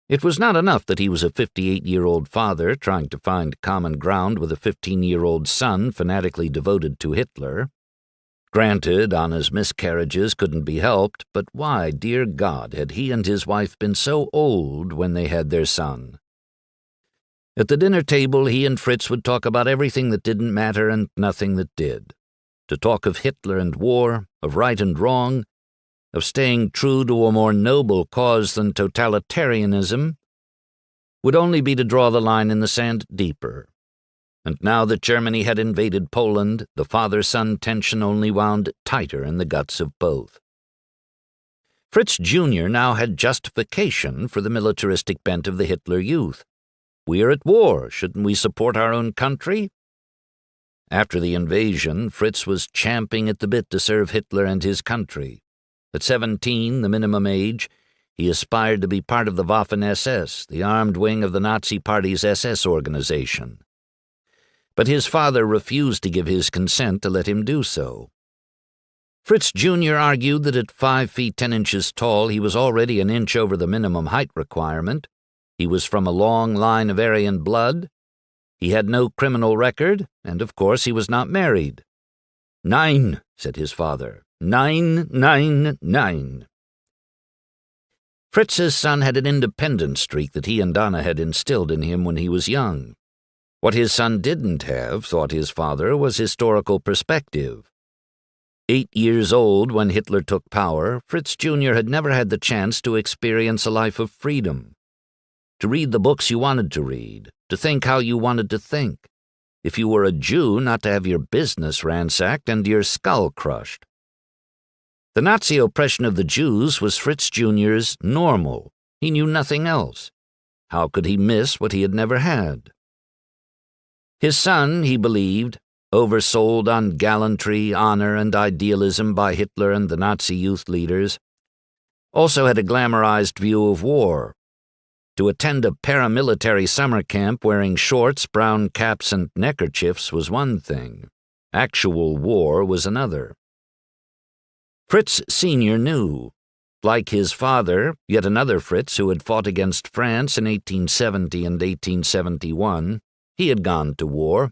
It was not enough that he was a 58-year-old father trying to find common ground with a 15-year-old son fanatically devoted to Hitler. Granted, Anna's miscarriages couldn't be helped, but why, dear God, had he and his wife been so old when they had their son? At the dinner table, he and Fritz would talk about everything that didn't matter and nothing that did. To talk of Hitler and war, of right and wrong, of staying true to a more noble cause than totalitarianism, would only be to draw the line in the sand deeper. And now that Germany had invaded Poland, the father-son tension only wound tighter in the guts of both. Fritz Jr. now had justification for the militaristic bent of the Hitler youth. We are at war, shouldn't we support our own country? After the invasion, Fritz was champing at the bit to serve Hitler and his country. At 17, the minimum age, he aspired to be part of the Waffen-SS, the armed wing of the Nazi Party's SS organization. But his father refused to give his consent to let him do so. Fritz Jr. argued that at 5 feet 10 inches tall he was already an inch over the minimum height requirement. He was from a long line of Aryan blood. He had no criminal record, and of course he was not married. "Nein," said his father. "Nein, nein, nein." Fritz's son had an independent streak that he and Anna had instilled in him when he was young. What his son didn't have, thought his father, was historical perspective. 8 years old when Hitler took power, Fritz Jr. had never had the chance to experience a life of freedom. To read the books you wanted to read, to think how you wanted to think. If you were a Jew, not to have your business ransacked and your skull crushed. The Nazi oppression of the Jews was Fritz Jr.'s normal. He knew nothing else. How could he miss what he had never had? His son, he believed, oversold on gallantry, honor, and idealism by Hitler and the Nazi youth leaders, also had a glamorized view of war. To attend a paramilitary summer camp wearing shorts, brown caps, and neckerchiefs was one thing. Actual war was another. Fritz Sr. knew. Like his father, yet another Fritz who had fought against France in 1870 and 1871, he had gone to war.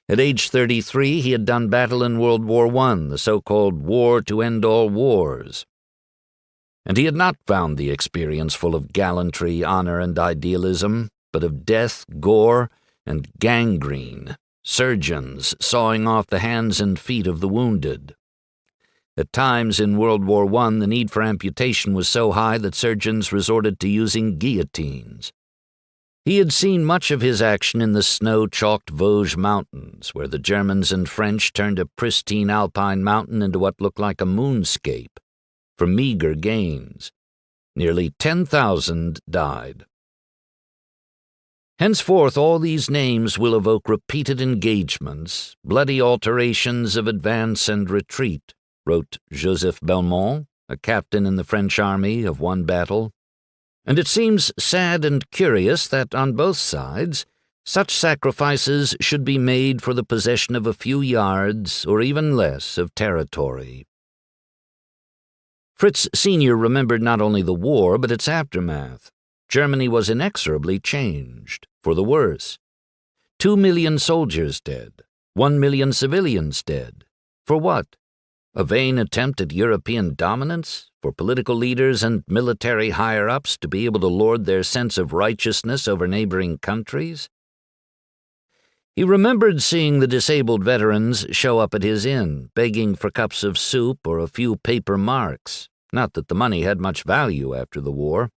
At age 33, he had done battle in World War I, the so-called war to end all wars. And he had not found the experience full of gallantry, honor, and idealism, but of death, gore, and gangrene, surgeons sawing off the hands and feet of the wounded. At times in World War I, the need for amputation was so high that surgeons resorted to using guillotines. He had seen much of his action in the snow-chalked Vosges Mountains, where the Germans and French turned a pristine alpine mountain into what looked like a moonscape, for meager gains. Nearly 10,000 died. Henceforth all these names will evoke repeated engagements, bloody alterations of advance and retreat, wrote Joseph Belmont, a captain in the French army of one battle. And it seems sad and curious that on both sides such sacrifices should be made for the possession of a few yards or even less of territory. Fritz Sr. remembered not only the war but its aftermath. Germany was inexorably changed, for the worse. 2 million soldiers dead, 1 million civilians dead. For what? A vain attempt at European dominance, for political leaders and military higher-ups to be able to lord their sense of righteousness over neighboring countries? He remembered seeing the disabled veterans show up at his inn, begging for cups of soup or a few paper marks, not that the money had much value after the war.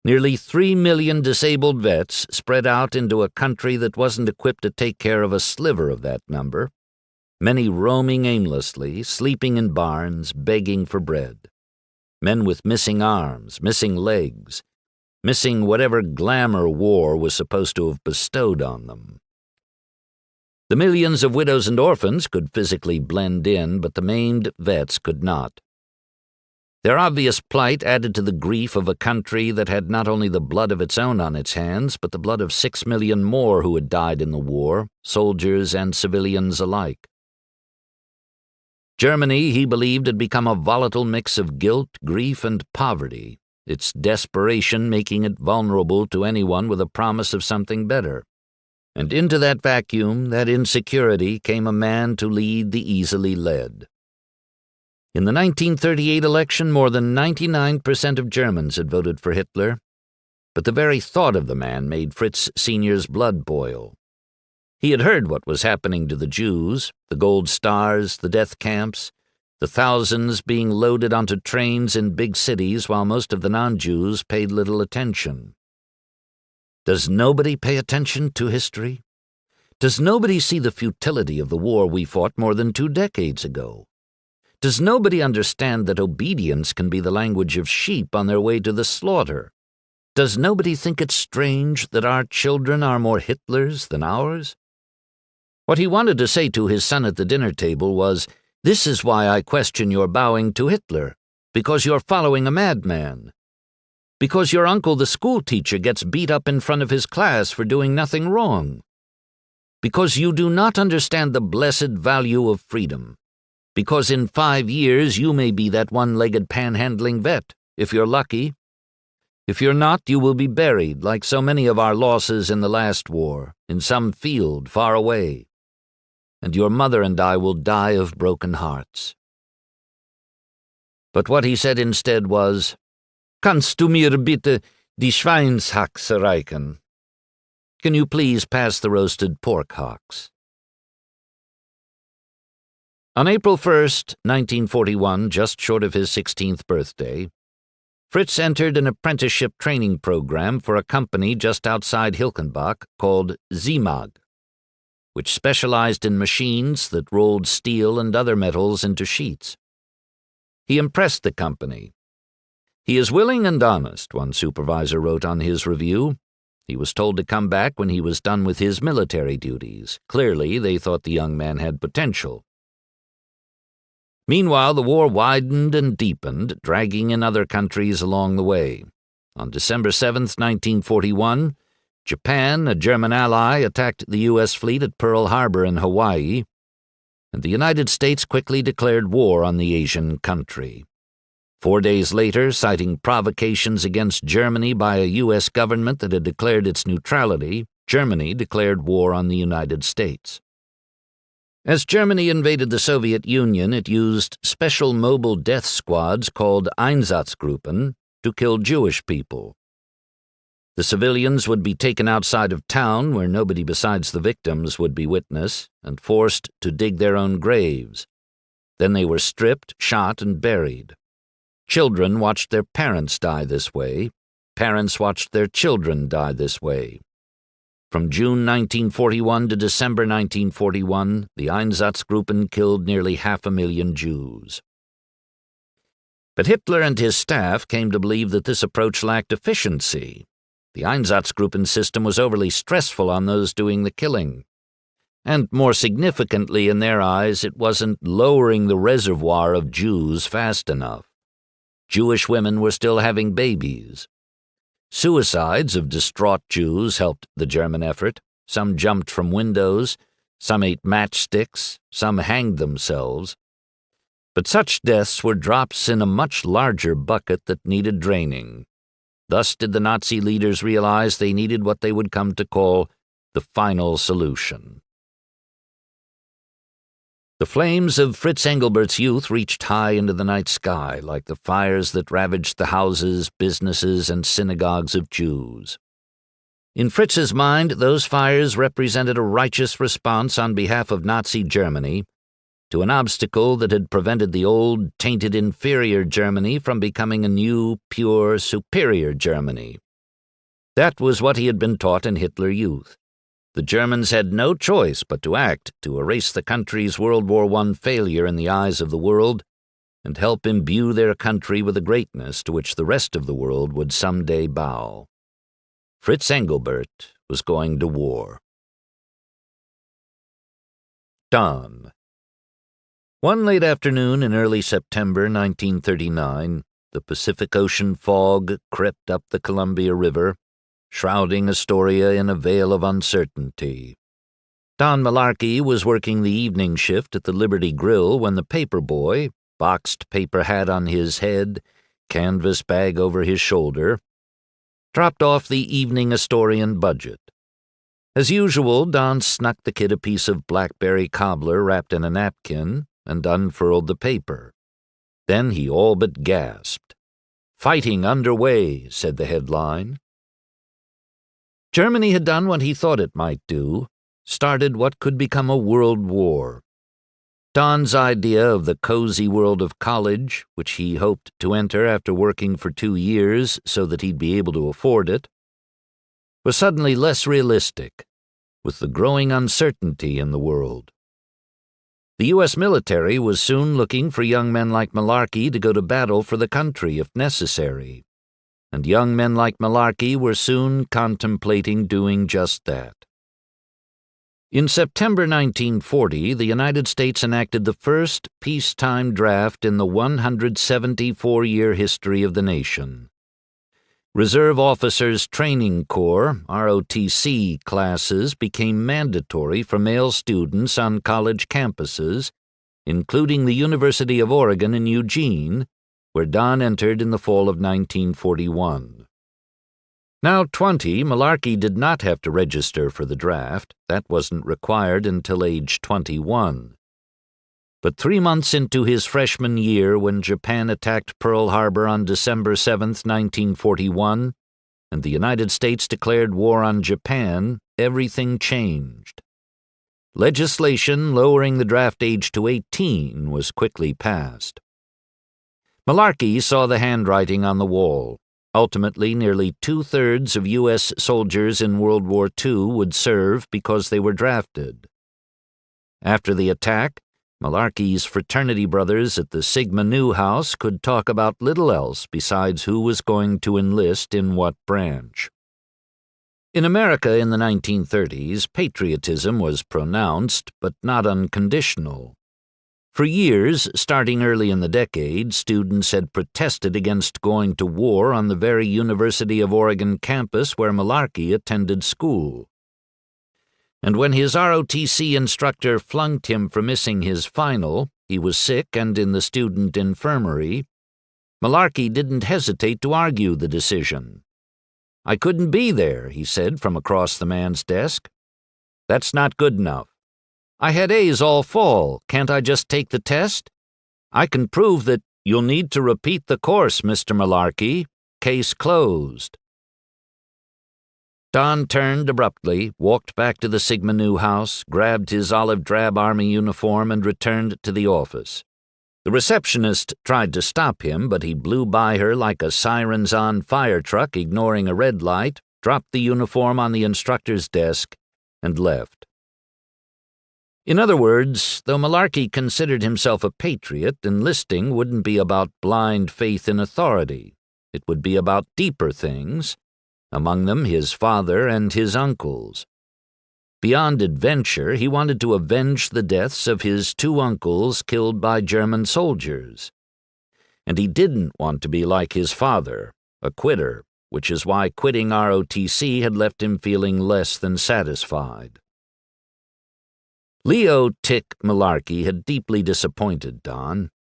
Nearly 3 million disabled vets spread out into a country that wasn't equipped to take care of a sliver of that number, many roaming aimlessly, sleeping in barns, begging for bread. Men with missing arms, missing legs, missing whatever glamour war was supposed to have bestowed on them. The millions of widows and orphans could physically blend in, but the maimed vets could not. Their obvious plight added to the grief of a country that had not only the blood of its own on its hands, but the blood of 6 million more who had died in the war, soldiers and civilians alike. Germany, he believed, had become a volatile mix of guilt, grief, and poverty, its desperation making it vulnerable to anyone with a promise of something better. And into that vacuum, that insecurity, came a man to lead the easily led. In the 1938 election, more than 99% of Germans had voted for Hitler, but the very thought of the man made Fritz Sr.'s blood boil. He had heard what was happening to the Jews, the gold stars, the death camps, the thousands being loaded onto trains in big cities while most of the non-Jews paid little attention. Does nobody pay attention to history? Does nobody see the futility of the war we fought more than 2 decades ago? Does nobody understand that obedience can be the language of sheep on their way to the slaughter? Does nobody think it strange that our children are more Hitlers than ours? What he wanted to say to his son at the dinner table was, "This is why I question your bowing to Hitler, because you're following a madman. Because your uncle the schoolteacher gets beat up in front of his class for doing nothing wrong. Because you do not understand the blessed value of freedom. Because in 5 years you may be that one-legged panhandling vet, if you're lucky. If you're not, you will be buried, like so many of our losses in the last war, in some field far away. And your mother and I will die of broken hearts." But what he said instead was, "Kannst du mir bitte die Schweinshaxe reichen? Can you please pass the roasted pork hocks?" On April 1st, 1941, just short of his 16th birthday, Fritz entered an apprenticeship training program for a company just outside Hilkenbach called Ziemag, which specialized in machines that rolled steel and other metals into sheets. He impressed the company. "He is willing and honest," one supervisor wrote on his review. He was told to come back when he was done with his military duties. Clearly, they thought the young man had potential. Meanwhile, the war widened and deepened, dragging in other countries along the way. On December 7, 1941, Japan, a German ally, attacked the U.S. fleet at Pearl Harbor in Hawaii, and the United States quickly declared war on the Asian country. 4 days later, citing provocations against Germany by a U.S. government that had declared its neutrality, Germany declared war on the United States. As Germany invaded the Soviet Union, it used special mobile death squads called Einsatzgruppen to kill Jewish people. The civilians would be taken outside of town, where nobody besides the victims would be witness, and forced to dig their own graves. Then they were stripped, shot, and buried. Children watched their parents die this way. Parents watched their children die this way. From June 1941 to December 1941, the Einsatzgruppen killed nearly 500,000 Jews. But Hitler and his staff came to believe that this approach lacked efficiency. The Einsatzgruppen system was overly stressful on those doing the killing. And more significantly in their eyes, it wasn't lowering the reservoir of Jews fast enough. Jewish women were still having babies. Suicides of distraught Jews helped the German effort. Some jumped from windows, some ate matchsticks, some hanged themselves. But such deaths were drops in a much larger bucket that needed draining. Thus did the Nazi leaders realize they needed what they would come to call the final solution. The flames of Fritz Engelbert's youth reached high into the night sky, like the fires that ravaged the houses, businesses, and synagogues of Jews. In Fritz's mind, those fires represented a righteous response on behalf of Nazi Germany to an obstacle that had prevented the old, tainted inferior Germany from becoming a new, pure, superior Germany. That was what he had been taught in Hitler Youth. The Germans had no choice but to act to erase the country's World War I failure in the eyes of the world and help imbue their country with a greatness to which the rest of the world would someday bow. Fritz Engelbert was going to war. Don. One late afternoon in early September 1939, the Pacific Ocean fog crept up the Columbia River, shrouding Astoria in a veil of uncertainty. Don Malarkey was working the evening shift at the Liberty Grill when the paper boy, boxed paper hat on his head, canvas bag over his shoulder, dropped off the evening Astorian budget. As usual, Don snuck the kid a piece of blackberry cobbler wrapped in a napkin and unfurled the paper. Then he all but gasped. "Fighting underway," said the headline. Germany had done what he thought it might do, started what could become a world war. Don's idea of the cozy world of college, which he hoped to enter after working for 2 years so that he'd be able to afford it, was suddenly less realistic, with the growing uncertainty in the world. The U.S. military was soon looking for young men like Malarkey to go to battle for the country if necessary, and young men like Malarkey were soon contemplating doing just that. In September 1940, the United States enacted the first peacetime draft in the 174-year history of the nation. Reserve Officers Training Corps, ROTC, classes became mandatory for male students on college campuses, including the University of Oregon in Eugene, where Don entered in the fall of 1941. Now 20, Malarkey did not have to register for the draft. That wasn't required until age 21. But 3 months into his freshman year, when Japan attacked Pearl Harbor on December 7, 1941, and the United States declared war on Japan, everything changed. Legislation lowering the draft age to 18 was quickly passed. Malarkey saw the handwriting on the wall. Ultimately, nearly 2/3 of U.S. soldiers in World War II would serve because they were drafted. After the attack, Malarkey's fraternity brothers at the Sigma Nu house could talk about little else besides who was going to enlist in what branch. In America in the 1930s, patriotism was pronounced but not unconditional. For years, starting early in the decade, students had protested against going to war on the very University of Oregon campus where Malarkey attended school. And when his ROTC instructor flunked him for missing his final, he was sick and in the student infirmary, Malarkey didn't hesitate to argue the decision. "I couldn't be there," he said from across the man's desk. "That's not good enough. I had A's all fall. Can't I just take the test? I can prove that you'll need to repeat the course, Mr. Malarkey. Case closed." Don turned abruptly, walked back to the Sigma Nu house, grabbed his olive-drab army uniform, and returned to the office. The receptionist tried to stop him, but he blew by her like a sirens-on fire truck, ignoring a red light, dropped the uniform on the instructor's desk, and left. In other words, though Malarkey considered himself a patriot, enlisting wouldn't be about blind faith in authority. It would be about deeper things, among them his father and his uncles. Beyond adventure, he wanted to avenge the deaths of his 2 uncles killed by German soldiers. And he didn't want to be like his father, a quitter, which is why quitting ROTC had left him feeling less than satisfied. Leo Tick Malarkey had deeply disappointed Don.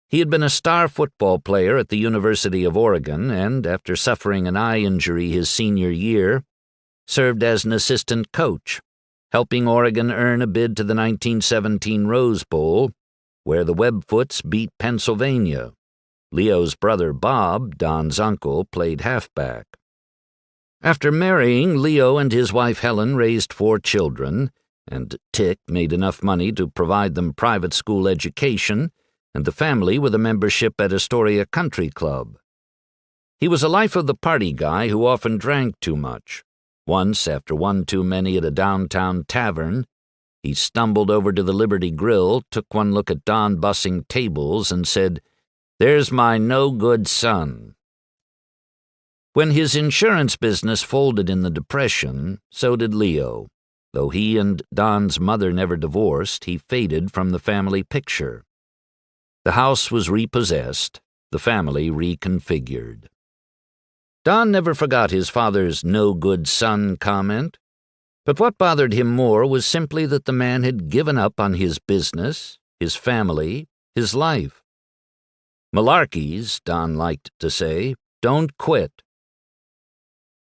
He had been a star football player at the University of Oregon and, after suffering an eye injury his senior year, served as an assistant coach, helping Oregon earn a bid to the 1917 Rose Bowl, where the Webfoots beat Pennsylvania. Leo's brother Bob, Don's uncle, played halfback. After marrying, Leo and his wife Helen raised 4 children, and Tick made enough money to provide them private school education and the family with a membership at Astoria Country Club. He was a life-of-the-party guy who often drank too much. Once, after one too many at a downtown tavern, he stumbled over to the Liberty Grill, took one look at Don bussing tables, and said, "There's my no-good son." When his insurance business folded in the Depression, so did Leo. Though he and Don's mother never divorced, he faded from the family picture. The house was repossessed, the family reconfigured. Don never forgot his father's no-good son comment, but what bothered him more was simply that the man had given up on his business, his family, his life. Malarkeys, Don liked to say, don't quit.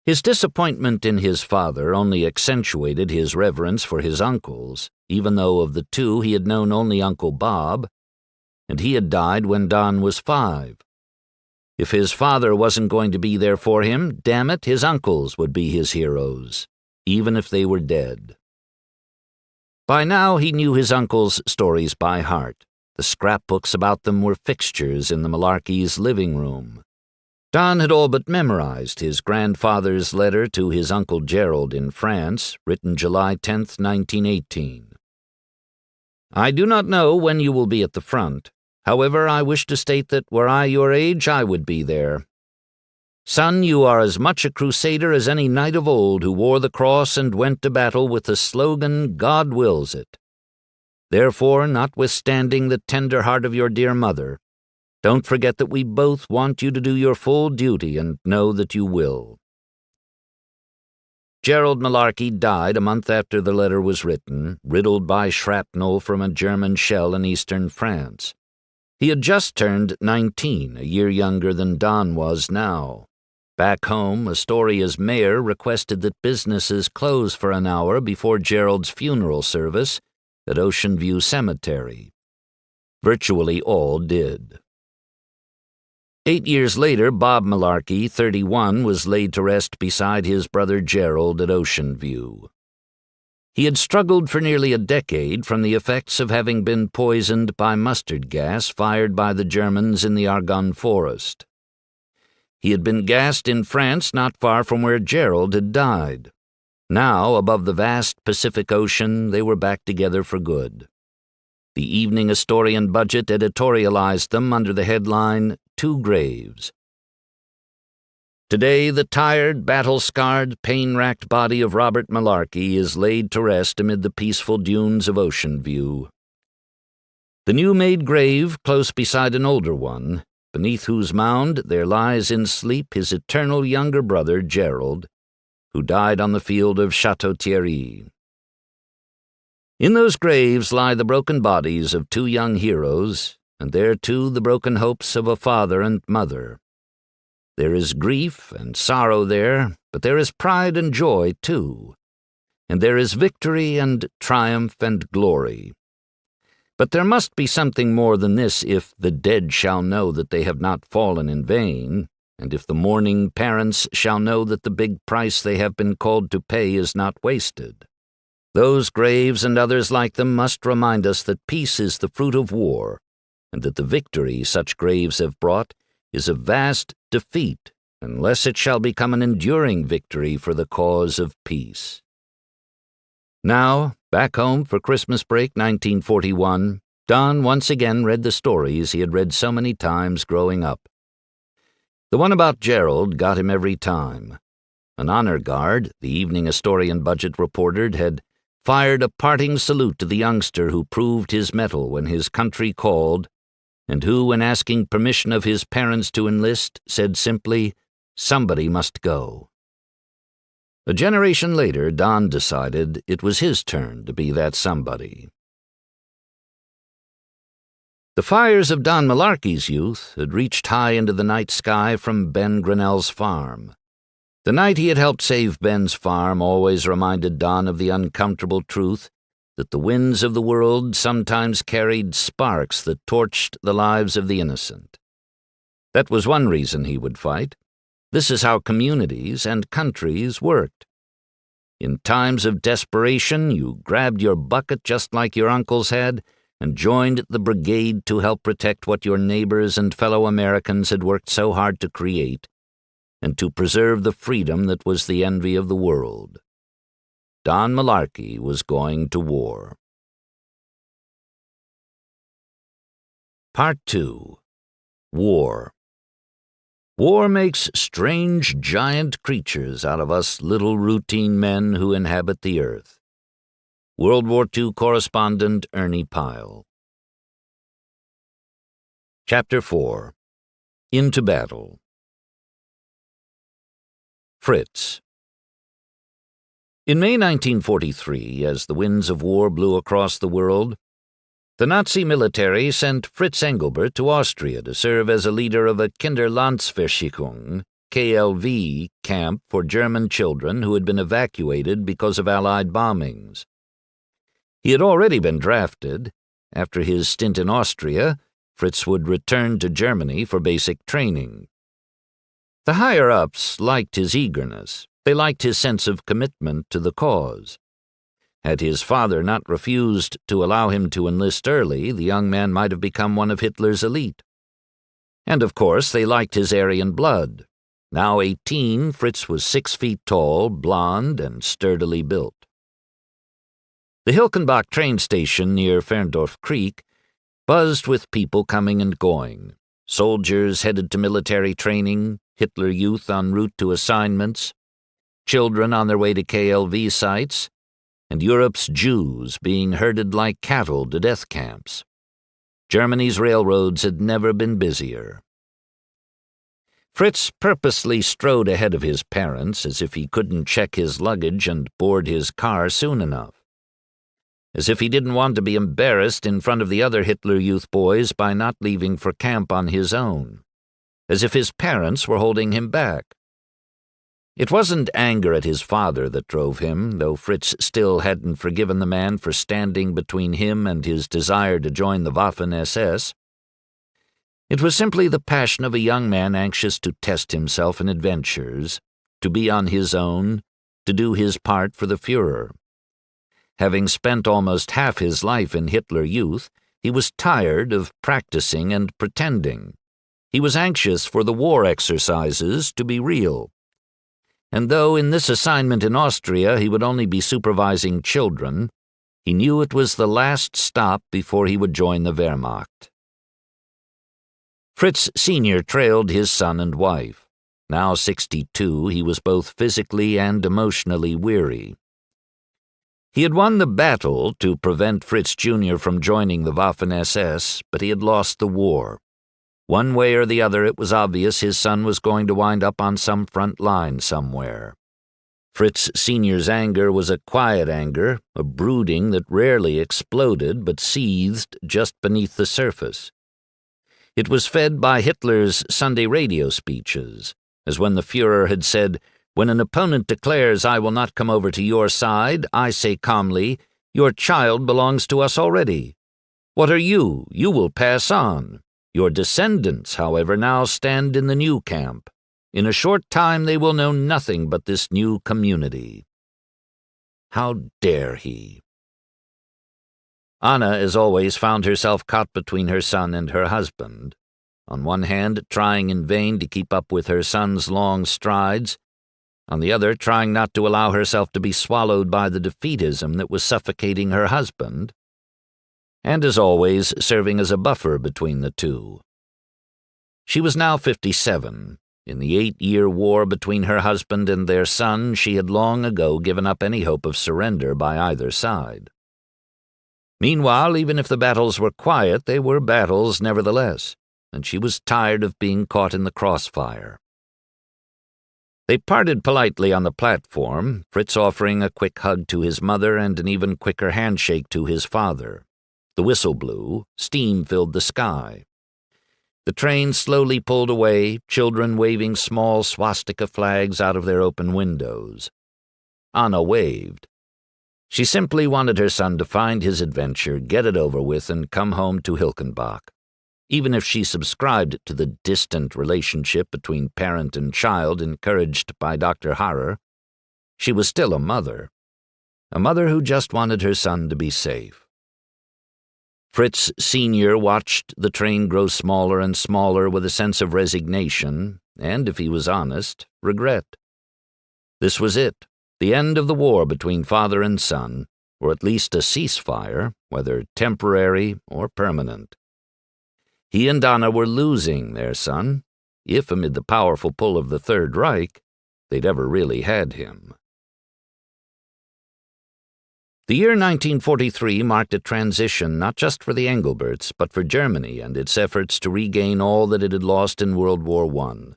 His disappointment in his father only accentuated his reverence for his uncles, even though of the two he had known only Uncle Bob, and he had died when Don was 5. If his father wasn't going to be there for him, damn it, his uncles would be his heroes, even if they were dead. By now he knew his uncles' stories by heart. The scrapbooks about them were fixtures in the Malarkeys' living room. Don had all but memorized his grandfather's letter to his Uncle Gerald in France, written July 10, 1918. "I do not know when you will be at the front. However, I wish to state that were I your age, I would be there. Son, you are as much a crusader as any knight of old who wore the cross and went to battle with the slogan, 'God wills it.' Therefore, notwithstanding the tender heart of your dear mother, don't forget that we both want you to do your full duty and know that you will." Gerald Malarkey died a month after the letter was written, riddled by shrapnel from a German shell in eastern France. He had just turned 19, a year younger than Don was now. Back home, Astoria's mayor requested that businesses close for an hour before Gerald's funeral service at Ocean View Cemetery. Virtually all did. 8 years later, Bob Malarkey, 31, was laid to rest beside his brother Gerald at Ocean View. He had struggled for nearly a decade from the effects of having been poisoned by mustard gas fired by the Germans in the Argonne forest. He had been gassed in France not far from where Gerald had died. Now, above the vast Pacific Ocean, they were back together for good. The Evening Astorian Budget editorialized them under the headline, "Two Graves." Today, the tired, battle-scarred, pain-racked body of Robert Malarkey is laid to rest amid the peaceful dunes of Ocean View. The new-made grave close beside an older one, beneath whose mound there lies in sleep his eternal younger brother, Gerald, who died on the field of Château-Thierry. In those graves lie the broken bodies of 2 young heroes, and there, too, the broken hopes of a father and mother. There is grief and sorrow there, but there is pride and joy, too. And there is victory and triumph and glory. But there must be something more than this if the dead shall know that they have not fallen in vain, and if the mourning parents shall know that the big price they have been called to pay is not wasted. Those graves and others like them must remind us that peace is the fruit of war, and that the victory such graves have brought is a vast defeat unless it shall become an enduring victory for the cause of peace. Now, back home for Christmas break 1941, Don once again read the stories he had read so many times growing up. The one about Gerald got him every time. An honor guard, the Evening Astorian Budget reported, had fired a parting salute to the youngster who proved his mettle when his country called, and who, when asking permission of his parents to enlist, said simply, "Somebody must go." A generation later, Don decided it was his turn to be that somebody. The fires of Don Malarkey's youth had reached high into the night sky from Ben Grinnell's farm. The night he had helped save Ben's farm always reminded Don of the uncomfortable truth that the winds of the world sometimes carried sparks that torched the lives of the innocent. That was one reason he would fight. This is how communities and countries worked. In times of desperation, you grabbed your bucket just like your uncles had and joined the brigade to help protect what your neighbors and fellow Americans had worked so hard to create, and to preserve the freedom that was the envy of the world. Don Malarkey was going to war. Part 2. War. War makes strange giant creatures out of us little routine men who inhabit the earth. World War II correspondent Ernie Pyle. Chapter 4. Into Battle. Fritz. In May 1943, as the winds of war blew across the world, the Nazi military sent Fritz Engelbert to Austria to serve as a leader of a Kinderlandsverschicgung, KLV, camp for German children who had been evacuated because of Allied bombings. He had already been drafted. After his stint in Austria, Fritz would return to Germany for basic training. The higher-ups liked his eagerness. They liked his sense of commitment to the cause. Had his father not refused to allow him to enlist early, the young man might have become one of Hitler's elite. And of course they liked his Aryan blood. Now 18, Fritz was 6 feet tall, blond, and sturdily built. The Hilkenbach train station near Ferndorf Creek buzzed with people coming and going. Soldiers headed to military training, Hitler Youth en route to assignments, children on their way to KLV sites, and Europe's Jews being herded like cattle to death camps. Germany's railroads had never been busier. Fritz purposely strode ahead of his parents as if he couldn't check his luggage and board his car soon enough. As if he didn't want to be embarrassed in front of the other Hitler Youth boys by not leaving for camp on his own. As if his parents were holding him back. It wasn't anger at his father that drove him, though Fritz still hadn't forgiven the man for standing between him and his desire to join the Waffen-SS. It was simply the passion of a young man anxious to test himself in adventures, to be on his own, to do his part for the Führer. Having spent almost half his life in Hitler Youth, he was tired of practicing and pretending. He was anxious for the war exercises to be real. And though in this assignment in Austria he would only be supervising children, he knew it was the last stop before he would join the Wehrmacht. Fritz Sr. trailed his son and wife. Now 62, he was both physically and emotionally weary. He had won the battle to prevent Fritz Jr. from joining the Waffen-SS, but he had lost the war. One way or the other, it was obvious his son was going to wind up on some front line somewhere. Fritz Sr.'s anger was a quiet anger, a brooding that rarely exploded but seethed just beneath the surface. It was fed by Hitler's Sunday radio speeches, as when the Führer had said, "When an opponent declares, 'I will not come over to your side,' I say calmly, 'Your child belongs to us already. What are you? You will pass on. Your descendants, however, now stand in the new camp. In a short time they will know nothing but this new community.'" How dare he? Anna, as always, found herself caught between her son and her husband. On one hand, trying in vain to keep up with her son's long strides, on the other, trying not to allow herself to be swallowed by the defeatism that was suffocating her husband, and as always, serving as a buffer between the two. She was now 57. In the 8-year war between her husband and their son, she had long ago given up any hope of surrender by either side. Meanwhile, even if the battles were quiet, they were battles nevertheless, and she was tired of being caught in the crossfire. They parted politely on the platform, Fritz offering a quick hug to his mother and an even quicker handshake to his father. The whistle blew, steam filled the sky. The train slowly pulled away, children waving small swastika flags out of their open windows. Anna waved. She simply wanted her son to find his adventure, get it over with, and come home to Hilkenbach. Even if she subscribed to the distant relationship between parent and child encouraged by Dr. Harrer, she was still a mother who just wanted her son to be safe. Fritz Sr. watched the train grow smaller and smaller with a sense of resignation and, if he was honest, regret. This was it, the end of the war between father and son, or at least a ceasefire, whether temporary or permanent. He and Anna were losing their son, if amid the powerful pull of the Third Reich, they'd ever really had him. The year 1943 marked a transition not just for the Engelberts, but for Germany and its efforts to regain all that it had lost in World War I.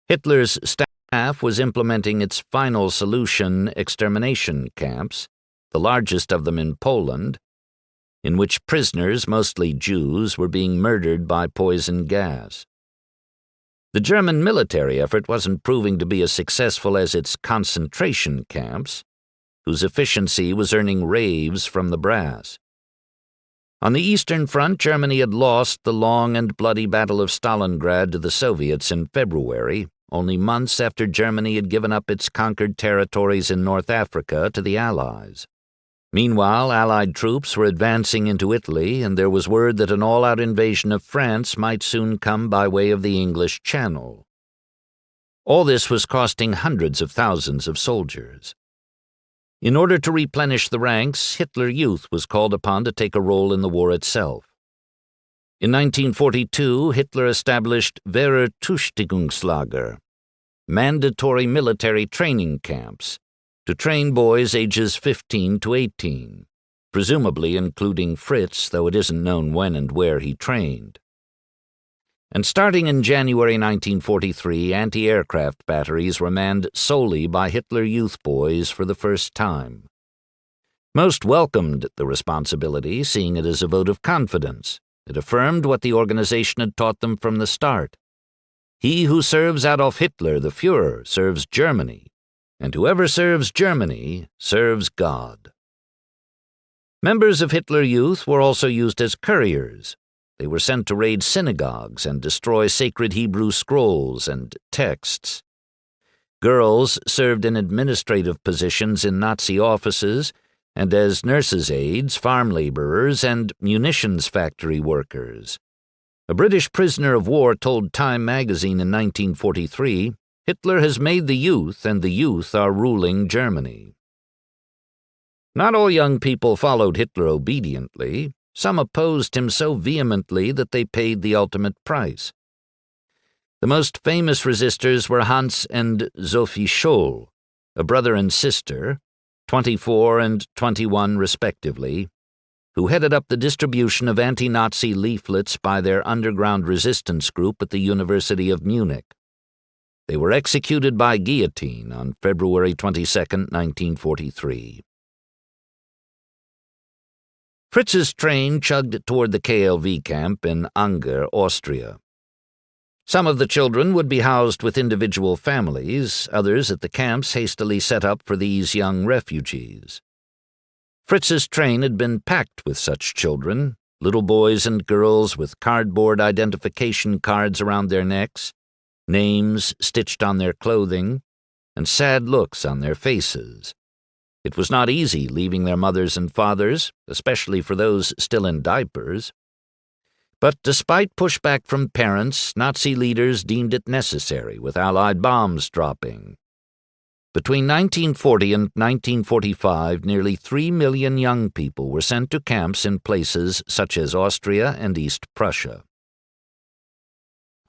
Hitler's staff was implementing its final solution extermination camps, the largest of them in Poland, in which prisoners, mostly Jews, were being murdered by poison gas. The German military effort wasn't proving to be as successful as its concentration camps, whose efficiency was earning raves from the brass. On the Eastern Front, Germany had lost the long and bloody Battle of Stalingrad to the Soviets in February, only months after Germany had given up its conquered territories in North Africa to the Allies. Meanwhile, Allied troops were advancing into Italy, and there was word that an all-out invasion of France might soon come by way of the English Channel. All this was costing hundreds of thousands of soldiers. In order to replenish the ranks, Hitler Youth was called upon to take a role in the war itself. In 1942, Hitler established Wehrertüchtigungslager, mandatory military training camps, to train boys ages 15 to 18, presumably including Fritz, though it isn't known when and where he trained. And starting in January 1943, anti-aircraft batteries were manned solely by Hitler Youth boys for the first time. Most welcomed the responsibility, seeing it as a vote of confidence. It affirmed what the organization had taught them from the start. He who serves Adolf Hitler, the Führer, serves Germany, and whoever serves Germany serves God. Members of Hitler Youth were also used as couriers. They were sent to raid synagogues and destroy sacred Hebrew scrolls and texts. Girls served in administrative positions in Nazi offices and as nurses' aides, farm laborers, and munitions factory workers. A British prisoner of war told Time magazine in 1943, "Hitler has made the youth, and the youth are ruling Germany." Not all young people followed Hitler obediently. Some opposed him so vehemently that they paid the ultimate price. The most famous resistors were Hans and Sophie Scholl, a brother and sister, 24 and 21 respectively, who headed up the distribution of anti-Nazi leaflets by their underground resistance group at the University of Munich. They were executed by guillotine on February 22, 1943. Fritz's train chugged toward the KLV camp in Anger, Austria. Some of the children would be housed with individual families, others at the camps hastily set up for these young refugees. Fritz's train had been packed with such children, little boys and girls with cardboard identification cards around their necks, names stitched on their clothing, and sad looks on their faces. It was not easy leaving their mothers and fathers, especially for those still in diapers. But despite pushback from parents, Nazi leaders deemed it necessary, with Allied bombs dropping. Between 1940 and 1945, nearly 3 million young people were sent to camps in places such as Austria and East Prussia.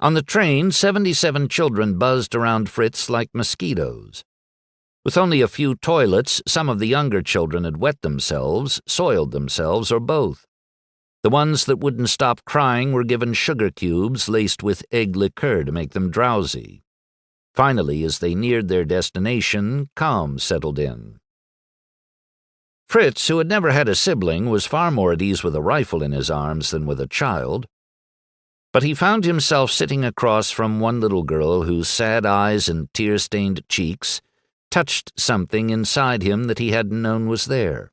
On the train, 77 children buzzed around Fritz like mosquitoes. With only a few toilets, some of the younger children had wet themselves, soiled themselves, or both. The ones that wouldn't stop crying were given sugar cubes laced with egg liqueur to make them drowsy. Finally, as they neared their destination, calm settled in. Fritz, who had never had a sibling, was far more at ease with a rifle in his arms than with a child. But he found himself sitting across from one little girl whose sad eyes and tear-stained cheeks touched something inside him that he hadn't known was there.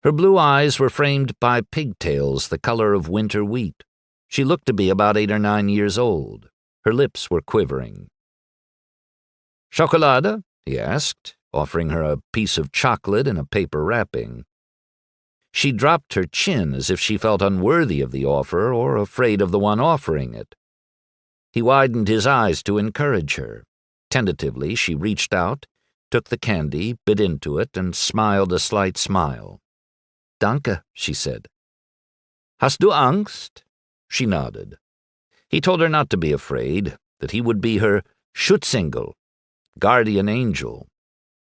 Her blue eyes were framed by pigtails the color of winter wheat. She looked to be about 8 or 9 years old. Her lips were quivering. "Schokolade?" he asked, offering her a piece of chocolate in a paper wrapping. She dropped her chin as if she felt unworthy of the offer or afraid of the one offering it. He widened his eyes to encourage her. Tentatively, she reached out, took the candy, bit into it, and smiled a slight smile. "Danke," she said. "Hast du Angst?" She nodded. He told her not to be afraid, that he would be her Schutzengel, guardian angel.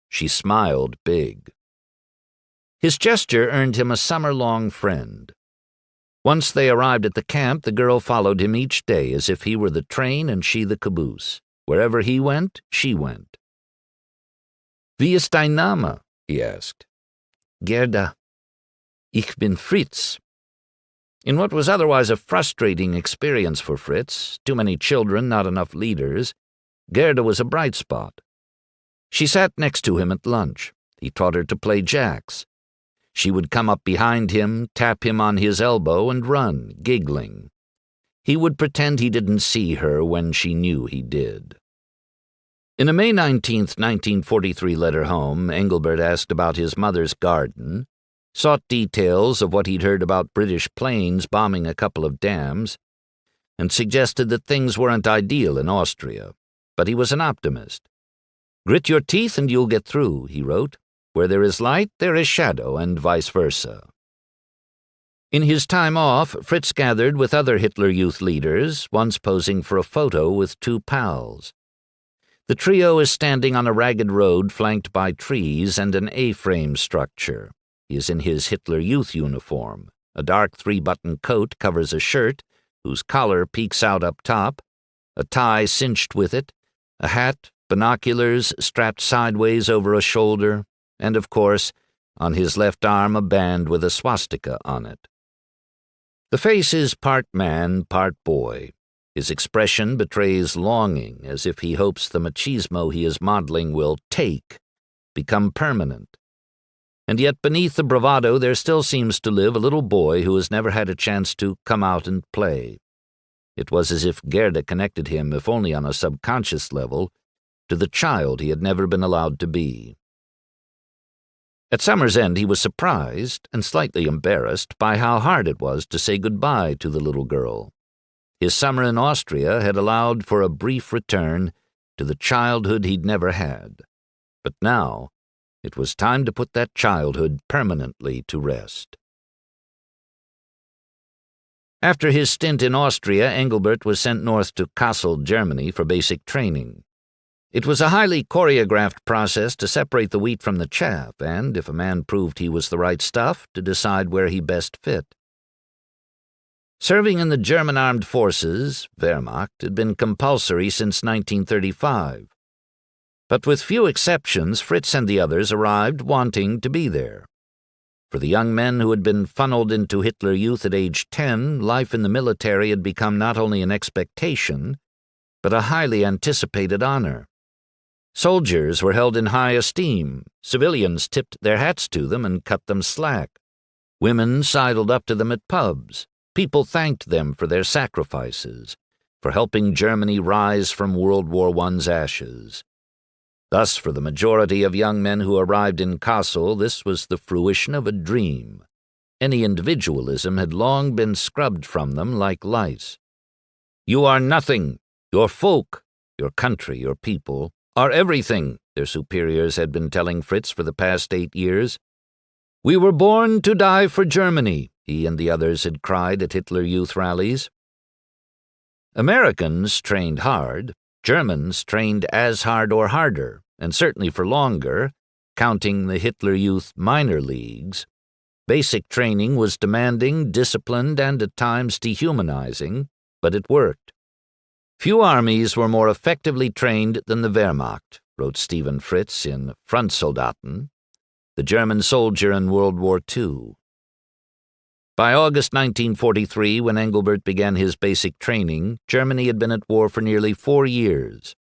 She smiled big. His gesture earned him a summer-long friend. Once they arrived at the camp, the girl followed him each day as if he were the train and she the caboose. Wherever he went, she went. "Wie ist dein Name?" he asked. "Gerda. Ich bin Fritz." In what was otherwise a frustrating experience for Fritz, too many children, not enough leaders, Gerda was a bright spot. She sat next to him at lunch. He taught her to play jacks. She would come up behind him, tap him on his elbow, and run, giggling. He would pretend he didn't see her when she knew he did. In a May 19, 1943 letter home, Engelbert asked about his mother's garden, sought details of what he'd heard about British planes bombing a couple of dams, and suggested that things weren't ideal in Austria. But he was an optimist. "Grit your teeth and you'll get through," he wrote. "Where there is light, there is shadow, and vice versa." In his time off, Fritz gathered with other Hitler Youth leaders, once posing for a photo with two pals. The trio is standing on a ragged road flanked by trees and an A-frame structure. He is in his Hitler Youth uniform. A dark three-button coat covers a shirt, whose collar peeks out up top, a tie cinched with it, a hat, binoculars strapped sideways over a shoulder, and, of course, on his left arm a band with a swastika on it. The face is part man, part boy. His expression betrays longing, as if he hopes the machismo he is modeling will become permanent. And yet beneath the bravado there still seems to live a little boy who has never had a chance to come out and play. It was as if Gerda connected him, if only on a subconscious level, to the child he had never been allowed to be. At summer's end he was surprised and slightly embarrassed by how hard it was to say goodbye to the little girl. His summer in Austria had allowed for a brief return to the childhood he'd never had. But now it was time to put that childhood permanently to rest. After his stint in Austria, Engelbert was sent north to Kassel, Germany, for basic training. It was a highly choreographed process to separate the wheat from the chaff, and, if a man proved he was the right stuff, to decide where he best fit. Serving in the German armed forces, Wehrmacht, had been compulsory since 1935. But with few exceptions, Fritz and the others arrived wanting to be there. For the young men who had been funneled into Hitler Youth at age 10, life in the military had become not only an expectation, but a highly anticipated honor. Soldiers were held in high esteem, civilians tipped their hats to them and cut them slack. Women sidled up to them at pubs. People thanked them for their sacrifices, for helping Germany rise from World War I's ashes. Thus, for the majority of young men who arrived in Kassel, this was the fruition of a dream. Any individualism had long been scrubbed from them like lice. "You are nothing. Your folk, your country, your people, are everything," their superiors had been telling Fritz for the past 8 years. "We were born to die for Germany," he and the others had cried at Hitler Youth rallies. Americans trained hard. Germans trained as hard or harder, and certainly for longer, counting the Hitler Youth minor leagues. Basic training was demanding, disciplined, and at times dehumanizing, but it worked. Few armies were more effectively trained than the Wehrmacht, wrote Stephen Fritz in Frontsoldaten, the German soldier in World War II. By August 1943, when Engelbert began his basic training, Germany had been at war for nearly 4 years.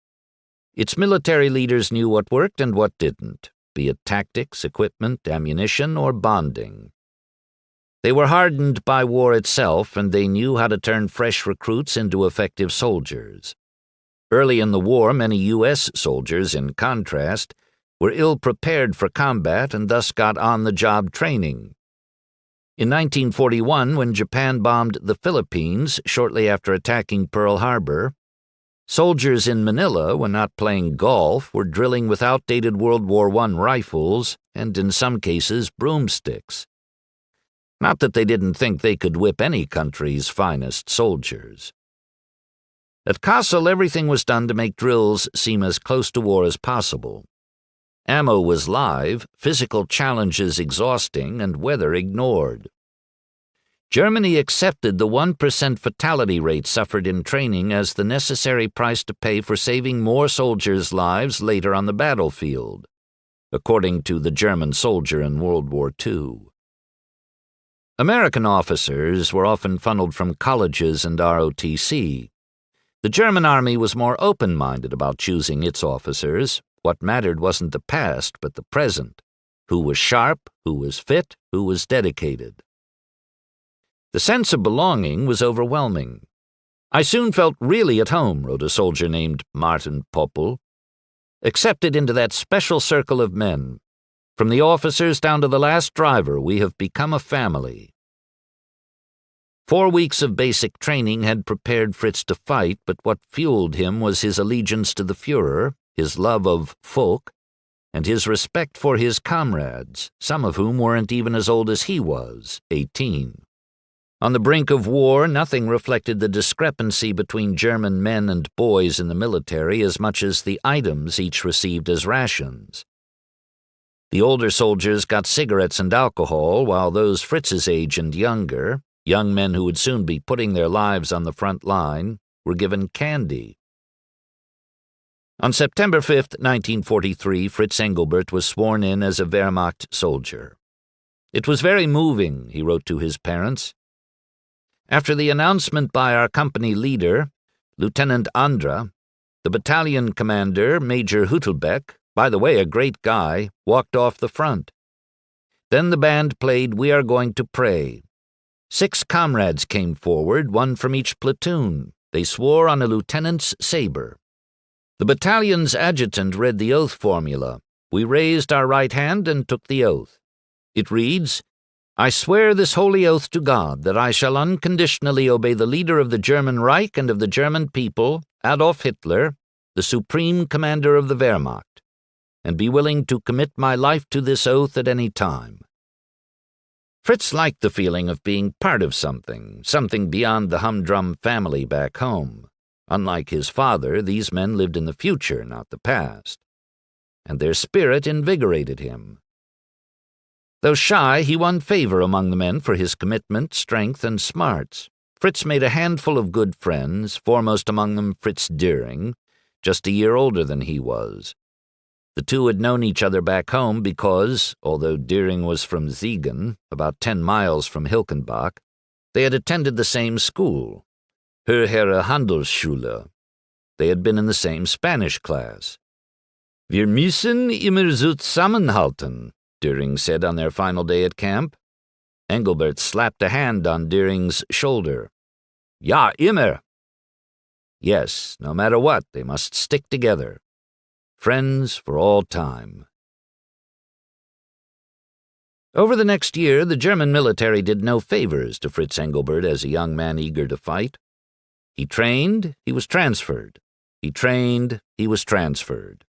Its military leaders knew what worked and what didn't, be it tactics, equipment, ammunition, or bonding. They were hardened by war itself, and they knew how to turn fresh recruits into effective soldiers. Early in the war, many U.S. soldiers, in contrast, were ill-prepared for combat and thus got on-the-job training. In 1941, when Japan bombed the Philippines shortly after attacking Pearl Harbor, soldiers in Manila, when not playing golf, were drilling with outdated World War I rifles and, in some cases, broomsticks. Not that they didn't think they could whip any country's finest soldiers. At Kassel, everything was done to make drills seem as close to war as possible. Ammo was live, physical challenges exhausting, and weather ignored. Germany accepted the 1% fatality rate suffered in training as the necessary price to pay for saving more soldiers' lives later on the battlefield, according to the German soldier in World War II. American officers were often funneled from colleges and ROTC. The German army was more open-minded about choosing its officers. What mattered wasn't the past, but the present. Who was sharp, who was fit, who was dedicated. The sense of belonging was overwhelming. I soon felt really at home, wrote a soldier named Martin Poppel. Accepted into that special circle of men. From the officers down to the last driver, we have become a family. 4 weeks of basic training had prepared Fritz to fight, but what fueled him was his allegiance to the Führer, his love of folk, and his respect for his comrades, some of whom weren't even as old as he was, 18. On the brink of war, nothing reflected the discrepancy between German men and boys in the military as much as the items each received as rations. The older soldiers got cigarettes and alcohol, while those Fritz's age and younger, young men who would soon be putting their lives on the front line, were given candy. On September 5, 1943, Fritz Engelbert was sworn in as a Wehrmacht soldier. It was very moving, he wrote to his parents. After the announcement by our company leader, Lieutenant Andra, the battalion commander, Major Hüttelbeck, by the way a great guy, walked off the front. Then the band played We Are Going to Pray. 6 comrades came forward, 1 from each platoon. They swore on a lieutenant's saber. The battalion's adjutant read the oath formula. We raised our right hand and took the oath. It reads, I swear this holy oath to God that I shall unconditionally obey the leader of the German Reich and of the German people, Adolf Hitler, the supreme commander of the Wehrmacht, and be willing to commit my life to this oath at any time. Fritz liked the feeling of being part of something beyond the humdrum family back home. Unlike his father, these men lived in the future, not the past. And their spirit invigorated him. Though shy, he won favor among the men for his commitment, strength, and smarts. Fritz made a handful of good friends, foremost among them Fritz Düring, just a year older than he was. The two had known each other back home because, although Düring was from Siegen, about 10 miles from Hilkenbach, they had attended the same school, Höhere Handelsschule. They had been in the same Spanish class. Wir müssen immer zusammenhalten, Düring said on their final day at camp. Engelbert slapped a hand on Düring's shoulder. Ja, immer. Yes, no matter what, they must stick together. Friends for all time. Over the next year, the German military did no favors to Fritz Engelbert as a young man eager to fight. He trained, he was transferred. He trained, he was transferred.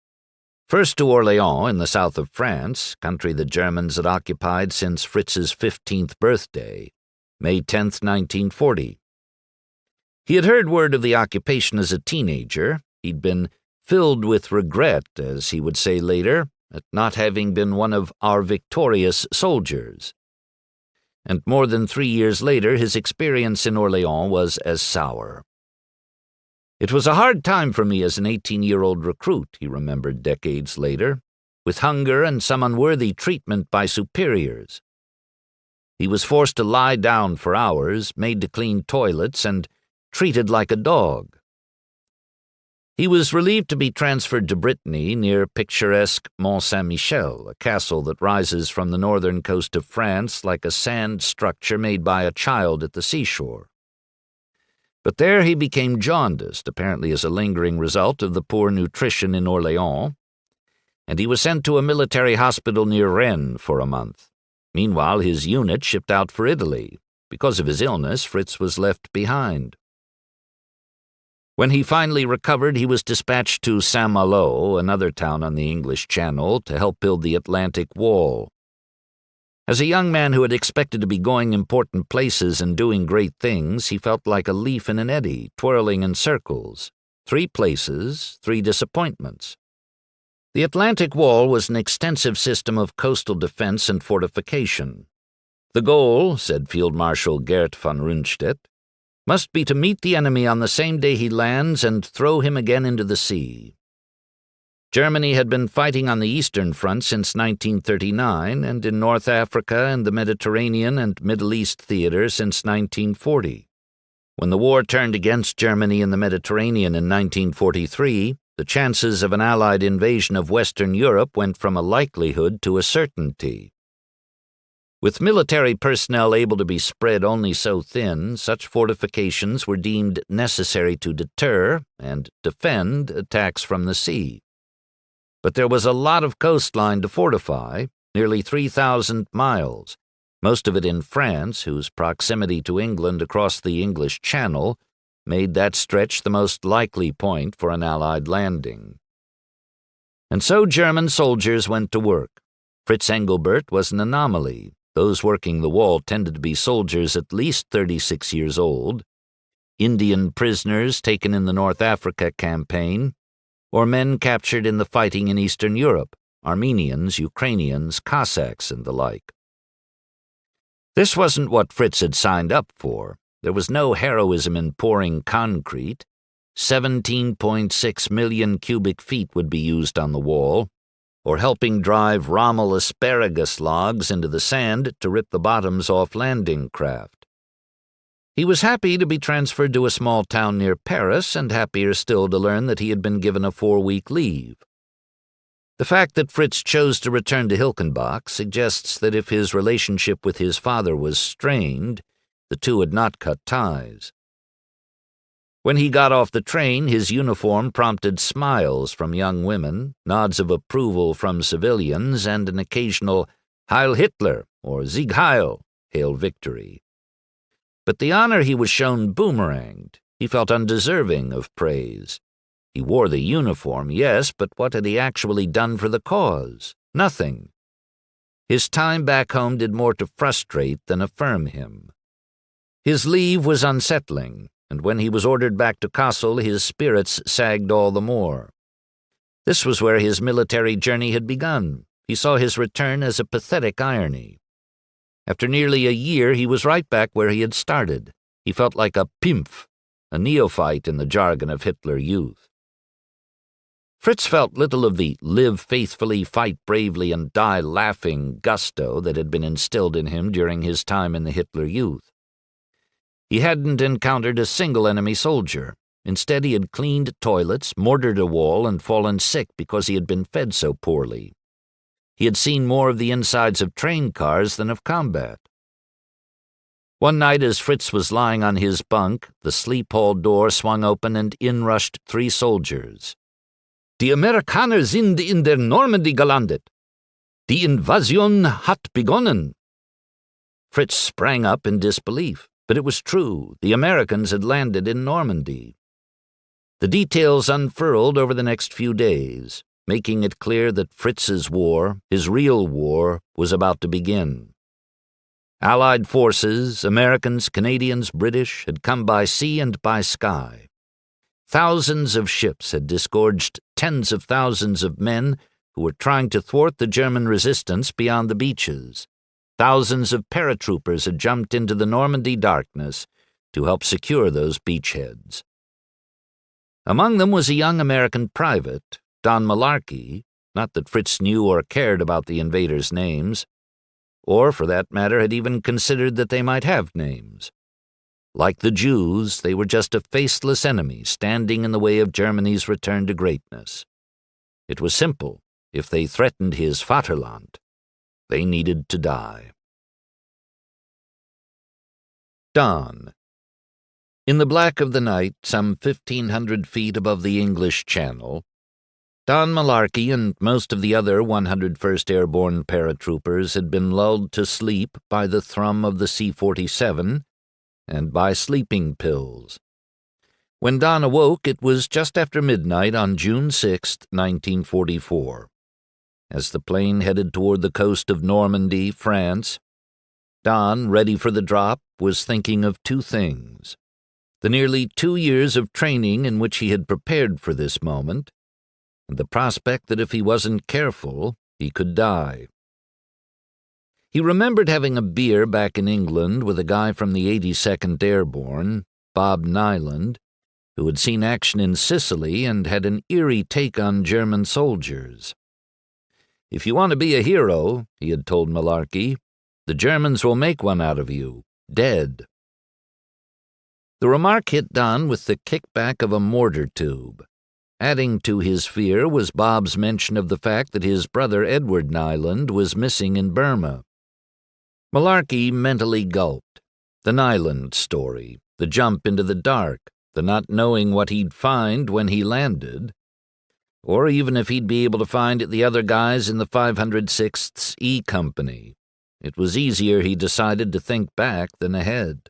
First to Orléans in the south of France, country the Germans had occupied since Fritz's 15th birthday, May 10, 1940. He had heard word of the occupation as a teenager. He'd been filled with regret, as he would say later, at not having been one of our victorious soldiers. And more than 3 years later, his experience in Orléans was as sour. It was a hard time for me as an 18-year-old recruit, he remembered decades later, with hunger and some unworthy treatment by superiors. He was forced to lie down for hours, made to clean toilets, and treated like a dog. He was relieved to be transferred to Brittany near picturesque Mont-Saint-Michel, a castle that rises from the northern coast of France like a sand structure made by a child at the seashore. But there he became jaundiced, apparently as a lingering result of the poor nutrition in Orléans, and he was sent to a military hospital near Rennes for a month. Meanwhile, his unit shipped out for Italy. Because of his illness, Fritz was left behind. When he finally recovered, he was dispatched to Saint-Malo, another town on the English Channel, to help build the Atlantic Wall. As a young man who had expected to be going important places and doing great things, he felt like a leaf in an eddy, twirling in circles. 3 places, 3 disappointments. The Atlantic Wall was an extensive system of coastal defense and fortification. The goal, said Field Marshal Gert von Rundstedt, must be to meet the enemy on the same day he lands and throw him again into the sea. Germany had been fighting on the Eastern Front since 1939 and in North Africa and the Mediterranean and Middle East theater since 1940. When the war turned against Germany in the Mediterranean in 1943, the chances of an Allied invasion of Western Europe went from a likelihood to a certainty. With military personnel able to be spread only so thin, such fortifications were deemed necessary to deter and defend attacks from the sea. But there was a lot of coastline to fortify, nearly 3,000 miles, most of it in France, whose proximity to England across the English Channel made that stretch the most likely point for an Allied landing. And so German soldiers went to work. Fritz Engelbert was an anomaly. Those working the wall tended to be soldiers at least 36 years old, Indian prisoners taken in the North Africa campaign, or men captured in the fighting in Eastern Europe, Armenians, Ukrainians, Cossacks, and the like. This wasn't what Fritz had signed up for. There was no heroism in pouring concrete. 17.6 million cubic feet would be used on the wall, or helping drive Rommel asparagus logs into the sand to rip the bottoms off landing craft. He was happy to be transferred to a small town near Paris, and happier still to learn that he had been given a 4-week leave. The fact that Fritz chose to return to Hilkenbach suggests that if his relationship with his father was strained, the two had not cut ties. When he got off the train, his uniform prompted smiles from young women, nods of approval from civilians, and an occasional Heil Hitler or Sieg Heil, Hail Victory. But the honor he was shown boomeranged. He felt undeserving of praise. He wore the uniform, yes, but what had he actually done for the cause? Nothing. His time back home did more to frustrate than affirm him. His leave was unsettling, and when he was ordered back to Kassel, his spirits sagged all the more. This was where his military journey had begun. He saw his return as a pathetic irony. After nearly a year, he was right back where he had started. He felt like a pimpf, a neophyte in the jargon of Hitler Youth. Fritz felt little of the live faithfully, fight bravely, and die laughing gusto that had been instilled in him during his time in the Hitler Youth. He hadn't encountered a single enemy soldier. Instead, he had cleaned toilets, mortared a wall, and fallen sick because he had been fed so poorly. He had seen more of the insides of train cars than of combat. One night, as Fritz was lying on his bunk, the sleep hall door swung open and in rushed 3 soldiers. Die Amerikaner sind in der Normandie gelandet. Die Invasion hat begonnen. Fritz sprang up in disbelief, but it was true. The Americans had landed in Normandy. The details unfurled over the next few days, making it clear that Fritz's war, his real war, was about to begin. Allied forces, Americans, Canadians, British, had come by sea and by sky. Thousands of ships had disgorged tens of thousands of men who were trying to thwart the German resistance beyond the beaches. Thousands of paratroopers had jumped into the Normandy darkness to help secure those beachheads. Among them was a young American private, Don Malarkey, not that Fritz knew or cared about the invaders' names, or, for that matter, had even considered that they might have names. Like the Jews, they were just a faceless enemy standing in the way of Germany's return to greatness. It was simple. If they threatened his Vaterland, they needed to die. Dawn. In the black of the night, some 1,500 feet above the English Channel, Don Malarkey and most of the other 101st Airborne paratroopers had been lulled to sleep by the thrum of the C-47 and by sleeping pills. When Don awoke, it was just after midnight on June 6, 1944. As the plane headed toward the coast of Normandy, France, Don, ready for the drop, was thinking of two things: the nearly 2 years of training in which he had prepared for this moment, and the prospect that if he wasn't careful, he could die. He remembered having a beer back in England with a guy from the 82nd Airborne, Bob Nyland, who had seen action in Sicily and had an eerie take on German soldiers. "If you want to be a hero," he had told Malarkey, "the Germans will make one out of you, dead." The remark hit Don with the kickback of a mortar tube. Adding to his fear was Bob's mention of the fact that his brother Edward Nyland was missing in Burma. Malarkey mentally gulped. The Nyland story, the jump into the dark, the not knowing what he'd find when he landed, or even if he'd be able to find the other guys in the 506th E Company. It was easier, he decided, to think back than ahead.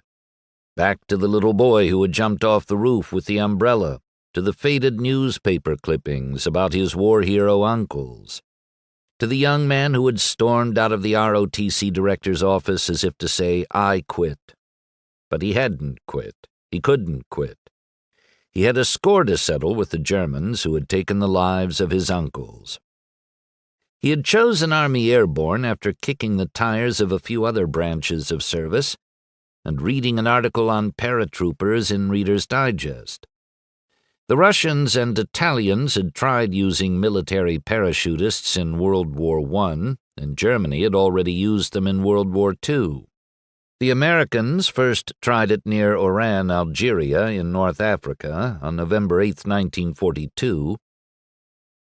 Back to the little boy who had jumped off the roof with the umbrella, to the faded newspaper clippings about his war hero uncles, to the young man who had stormed out of the ROTC director's office as if to say, "I quit." But he hadn't quit. He couldn't quit. He had a score to settle with the Germans who had taken the lives of his uncles. He had chosen Army Airborne after kicking the tires of a few other branches of service and reading an article on paratroopers in Reader's Digest. The Russians and Italians had tried using military parachutists in World War I, and Germany had already used them in World War II. The Americans first tried it near Oran, Algeria, in North Africa, on November 8, 1942,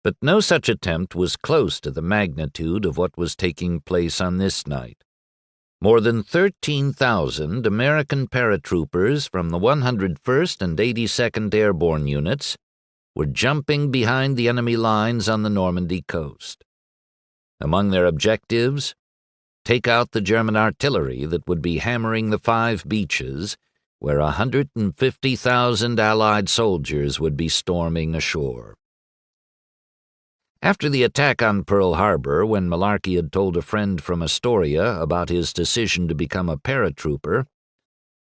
but no such attempt was close to the magnitude of what was taking place on this night. More than 13,000 American paratroopers from the 101st and 82nd Airborne units were jumping behind the enemy lines on the Normandy coast. Among their objectives, take out the German artillery that would be hammering the 5 beaches where 150,000 Allied soldiers would be storming ashore. After the attack on Pearl Harbor, when Malarkey had told a friend from Astoria about his decision to become a paratrooper,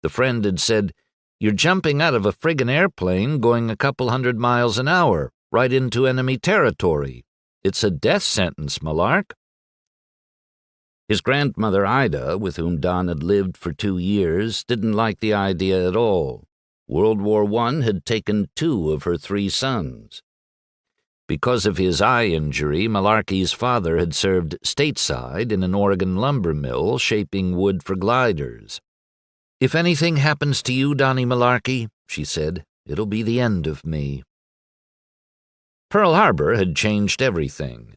the friend had said, "You're jumping out of a friggin' airplane going a couple 100 miles an hour, right into enemy territory. It's a death sentence, Malark." His grandmother Ida, with whom Don had lived for 2 years, didn't like the idea at all. World War I had taken 2 of her 3 sons. Because of his eye injury, Malarkey's father had served stateside in an Oregon lumber mill shaping wood for gliders. "If anything happens to you, Donnie Malarkey," she said, "it'll be the end of me." Pearl Harbor had changed everything.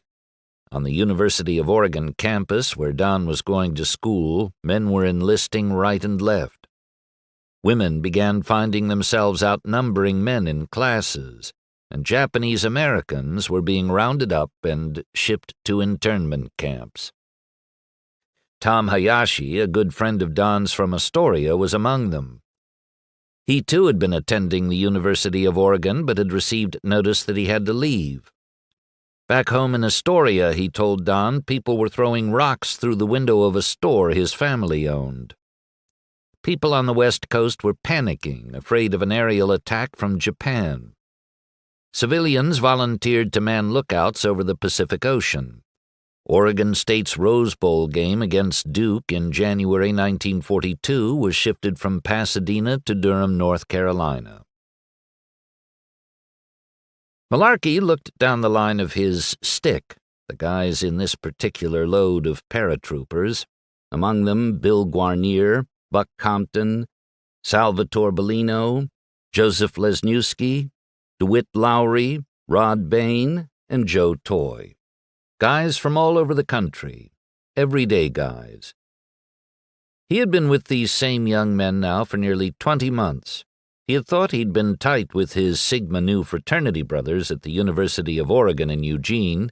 On the University of Oregon campus, where Don was going to school, men were enlisting right and left. Women began finding themselves outnumbering men in classes, and Japanese Americans were being rounded up and shipped to internment camps. Tom Hayashi, a good friend of Don's from Astoria, was among them. He too had been attending the University of Oregon, but had received notice that he had to leave. Back home in Astoria, he told Don, people were throwing rocks through the window of a store his family owned. People on the West Coast were panicking, afraid of an aerial attack from Japan. Civilians volunteered to man lookouts over the Pacific Ocean. Oregon State's Rose Bowl game against Duke in January 1942 was shifted from Pasadena to Durham, North Carolina. Malarkey looked down the line of his stick, the guys in this particular load of paratroopers, among them Bill Guarnier, Buck Compton, Salvatore Bellino, Joseph Lesniewski, DeWitt Lowry, Rod Bain, and Joe Toy. Guys from all over the country, everyday guys. He had been with these same young men now for nearly 20 months. He had thought he'd been tight with his Sigma Nu fraternity brothers at the University of Oregon in Eugene,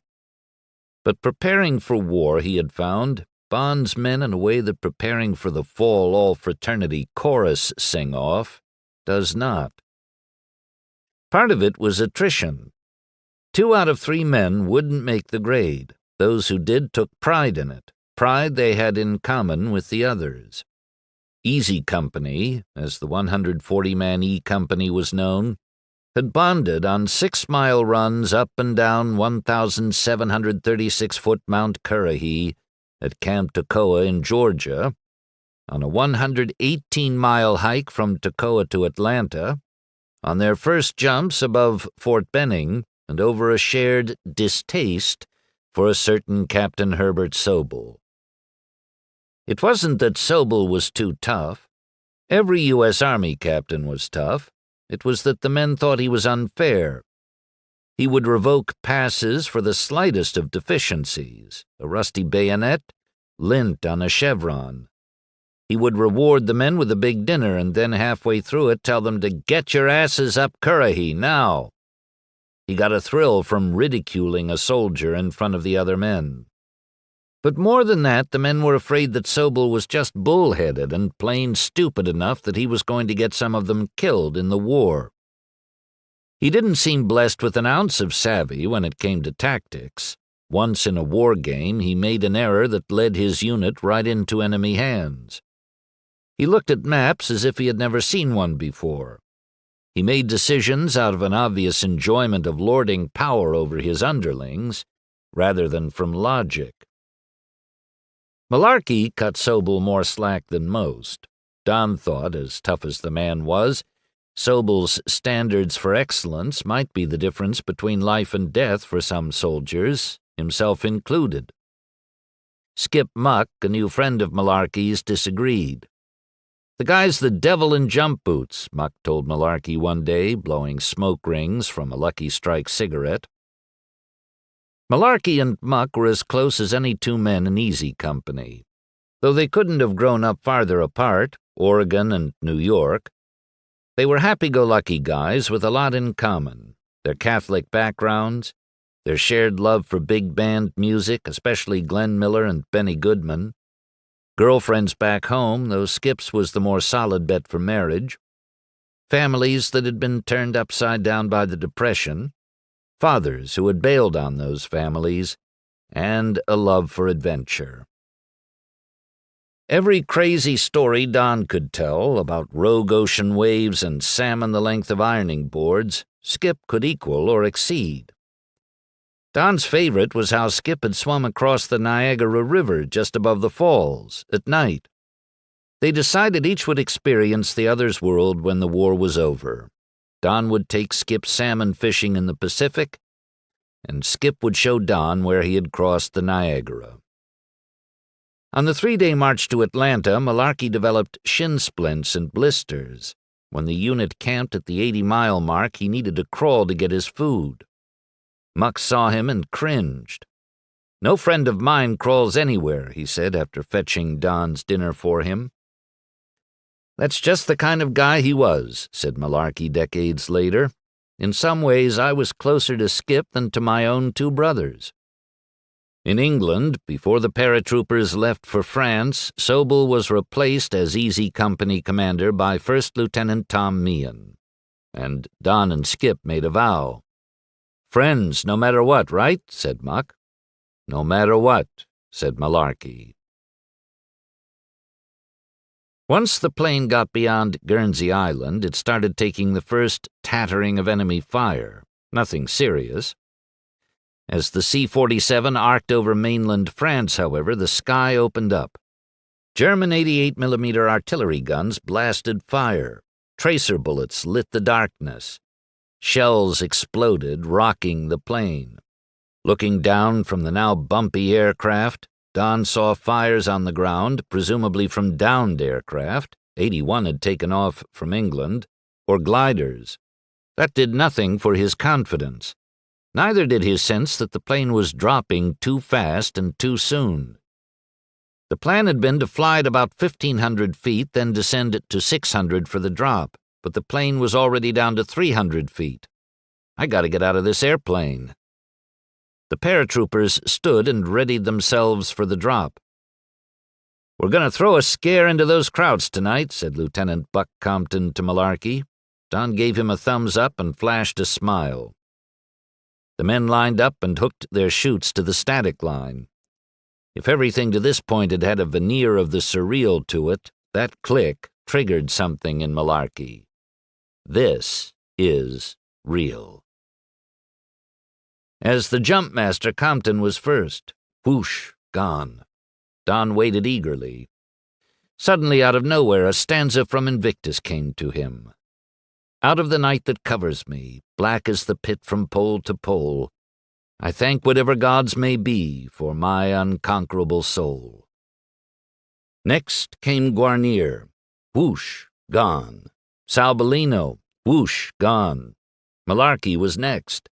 but preparing for war, he had found, bonds men in a way that preparing for the fall all-fraternity chorus sing-off does not. Part of it was attrition. 2 out of 3 men wouldn't make the grade. Those who did took pride in it, pride they had in common with the others. Easy Company, as the 140-man E Company was known, had bonded on 6-mile runs up and down 1,736-foot Mount Currahee at Camp Toccoa in Georgia, on a 118-mile hike from Toccoa to Atlanta, on their first jumps above Fort Benning, and over a shared distaste for a certain Captain Herbert Sobel. It wasn't that Sobel was too tough. Every U.S. Army captain was tough. It was that the men thought he was unfair. He would revoke passes for the slightest of deficiencies, a rusty bayonet, lint on a chevron. He would reward the men with a big dinner and then halfway through it tell them to get your asses up Currahee now. He got a thrill from ridiculing a soldier in front of the other men. But more than that, the men were afraid that Sobel was just bullheaded and plain stupid enough that he was going to get some of them killed in the war. He didn't seem blessed with an ounce of savvy when it came to tactics. Once in a war game, he made an error that led his unit right into enemy hands. He looked at maps as if he had never seen one before. He made decisions out of an obvious enjoyment of lording power over his underlings, rather than from logic. Malarkey cut Sobel more slack than most. Don thought, as tough as the man was, Sobel's standards for excellence might be the difference between life and death for some soldiers, himself included. Skip Muck, a new friend of Malarkey's, disagreed. "The guy's the devil in jump boots," Muck told Malarkey one day, blowing smoke rings from a Lucky Strike cigarette. Malarkey and Muck were as close as any 2 men in Easy Company. Though they couldn't have grown up farther apart, Oregon and New York, they were happy-go-lucky guys with a lot in common: their Catholic backgrounds, their shared love for big band music, especially Glenn Miller and Benny Goodman, girlfriends back home, though Skip's was the more solid bet for marriage, families that had been turned upside down by the Depression, fathers who had bailed on those families, and a love for adventure. Every crazy story Don could tell about rogue ocean waves and salmon the length of ironing boards, Skip could equal or exceed. Don's favorite was how Skip had swum across the Niagara River just above the falls, at night. They decided each would experience the other's world when the war was over. Don would take Skip salmon fishing in the Pacific, and Skip would show Don where he had crossed the Niagara. On the 3-day march to Atlanta, Malarkey developed shin splints and blisters. When the unit camped at the 80-mile mark, he needed to crawl to get his food. Muck saw him and cringed. "No friend of mine crawls anywhere," he said after fetching Don's dinner for him. "That's just the kind of guy he was," said Malarkey decades later. "In some ways, I was closer to Skip than to my own 2 brothers." In England, before the paratroopers left for France, Sobel was replaced as Easy Company commander by First Lieutenant Tom Meehan. And Don and Skip made a vow. "Friends, no matter what, right?" said Muck. "No matter what," said Malarkey. Once the plane got beyond Guernsey Island, it started taking the first tattering of enemy fire. Nothing serious. As the C-47 arced over mainland France, however, the sky opened up. German 88mm artillery guns blasted fire. Tracer bullets lit the darkness. Shells exploded, rocking the plane. Looking down from the now bumpy aircraft, Don saw fires on the ground, presumably from downed aircraft. 81 had taken off from England, or gliders. That did nothing for his confidence. Neither did his sense that the plane was dropping too fast and too soon. The plan had been to fly at about 1,500 feet, then descend it to 600 for the drop, but the plane was already down to 300 feet. I gotta get out of this airplane. The paratroopers stood and readied themselves for the drop. "We're gonna throw a scare into those Krauts tonight," said Lieutenant Buck Compton to Malarkey. Don gave him a thumbs up and flashed a smile. The men lined up and hooked their chutes to the static line. If everything to this point had had a veneer of the surreal to it, that click triggered something in Malarkey. This is real. As the jump master, Compton was first. Whoosh, gone. Don waited eagerly. Suddenly, out of nowhere, a stanza from Invictus came to him. "Out of the night that covers me, black as the pit from pole to pole, I thank whatever gods may be for my unconquerable soul." Next came Guarnier. Whoosh, gone. Salbellino. Whoosh, gone. Malarkey was next.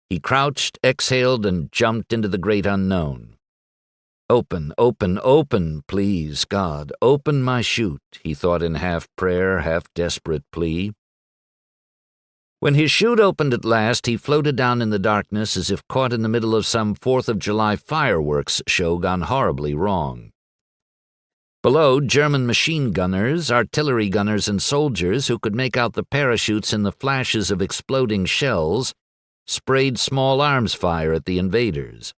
He crouched, exhaled, and jumped into the great unknown. "Open, open, open, please, God, open my chute," he thought in half prayer, half desperate plea. When his chute opened at last, he floated down in the darkness as if caught in the middle of some 4th of July fireworks show gone horribly wrong. Below, German machine gunners, artillery gunners, and soldiers who could make out the parachutes in the flashes of exploding shells sprayed small arms fire at the invaders.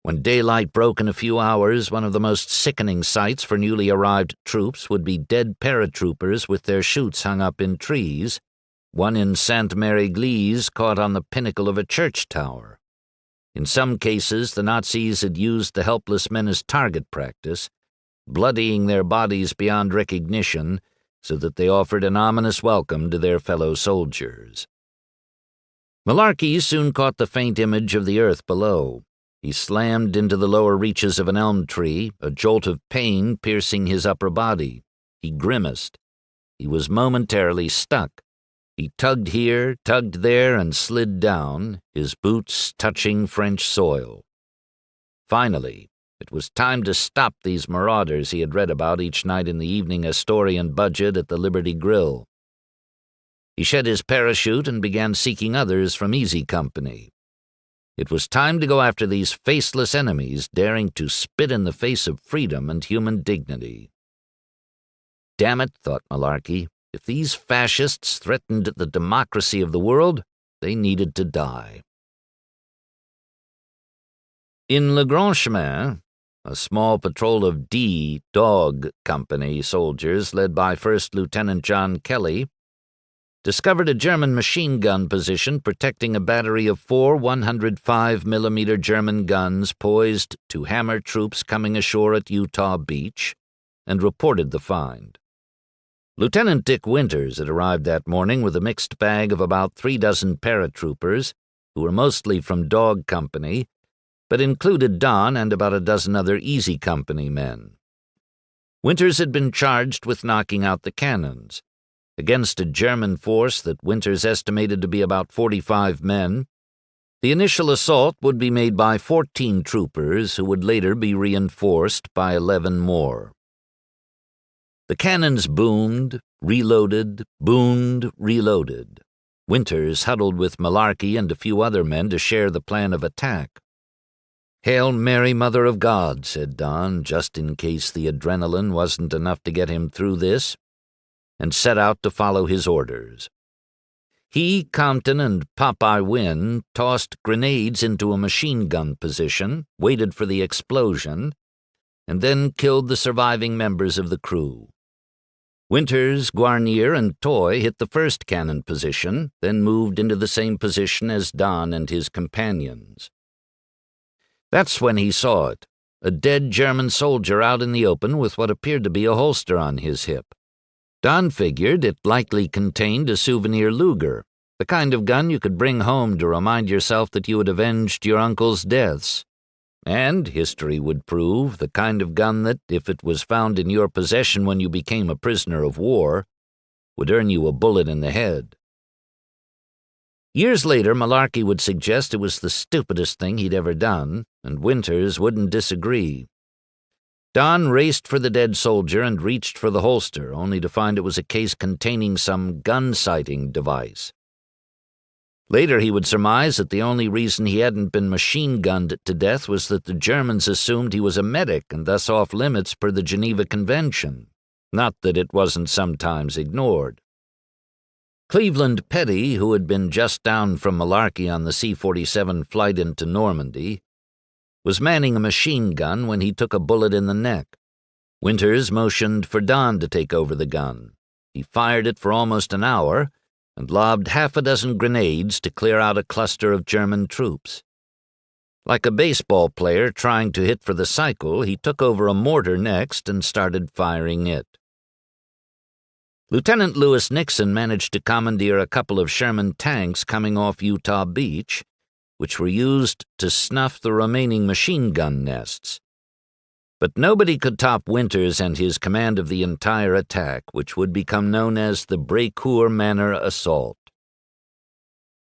When daylight broke in a few hours, one of the most sickening sights for newly arrived troops would be dead paratroopers with their chutes hung up in trees, one in Sainte-Mère-Église caught on the pinnacle of a church tower. In some cases, the Nazis had used the helpless men as target practice, bloodying their bodies beyond recognition so that they offered an ominous welcome to their fellow soldiers. Malarkey soon caught the faint image of the earth below. He slammed into the lower reaches of an elm tree, a jolt of pain piercing his upper body. He grimaced. He was momentarily stuck. He tugged here, tugged there, and slid down, his boots touching French soil. Finally, it was time to stop these marauders he had read about each night in the evening Astorian budget at the Liberty Grill. He shed his parachute and began seeking others from Easy Company. It was time to go after these faceless enemies daring to spit in the face of freedom and human dignity. Damn it, thought Malarkey, if these fascists threatened the democracy of the world, they needed to die. In Le Grand Chemin, a small patrol of D Dog Company soldiers led by First Lieutenant John Kelly discovered a German machine gun position protecting a battery of 4 105mm German guns poised to hammer troops coming ashore at Utah Beach, and reported the find. Lieutenant Dick Winters had arrived that morning with a mixed bag of about 3 dozen paratroopers, who were mostly from Dog Company, but included Don and about a dozen other Easy Company men. Winters had been charged with knocking out the cannons. Against a German force that Winters estimated to be about 45 men, the initial assault would be made by 14 troopers who would later be reinforced by 11 more. The cannons boomed, reloaded, boomed, reloaded. Winters huddled with Malarkey and a few other men to share the plan of attack. "Hail Mary, Mother of God," said Don, just in case the adrenaline wasn't enough to get him through this, and set out to follow his orders. He, Compton, and Popeye Wynne tossed grenades into a machine gun position, waited for the explosion, and then killed the surviving members of the crew. Winters, Guarnier, and Toy hit the first cannon position, then moved into the same position as Don and his companions. That's when he saw it, a dead German soldier out in the open with what appeared to be a holster on his hip. Don figured it likely contained a souvenir Luger, the kind of gun you could bring home to remind yourself that you had avenged your uncle's deaths. And, history would prove, the kind of gun that, if it was found in your possession when you became a prisoner of war, would earn you a bullet in the head. Years later, Malarkey would suggest it was the stupidest thing he'd ever done, and Winters wouldn't disagree. Don raced for the dead soldier and reached for the holster, only to find it was a case containing some gun-sighting device. Later he would surmise that the only reason he hadn't been machine-gunned to death was that the Germans assumed he was a medic and thus off-limits per the Geneva Convention, not that it wasn't sometimes ignored. Cleveland Petty, who had been just down from Malarkey on the C-47 flight into Normandy, was manning a machine gun when he took a bullet in the neck. Winters motioned for Don to take over the gun. He fired it for almost an hour and lobbed half a dozen grenades to clear out a cluster of German troops. Like a baseball player trying to hit for the cycle, he took over a mortar next and started firing it. Lieutenant Lewis Nixon managed to commandeer a couple of Sherman tanks coming off Utah Beach, which were used to snuff the remaining machine gun nests. But nobody could top Winters and his command of the entire attack, which would become known as the Brécourt Manor Assault.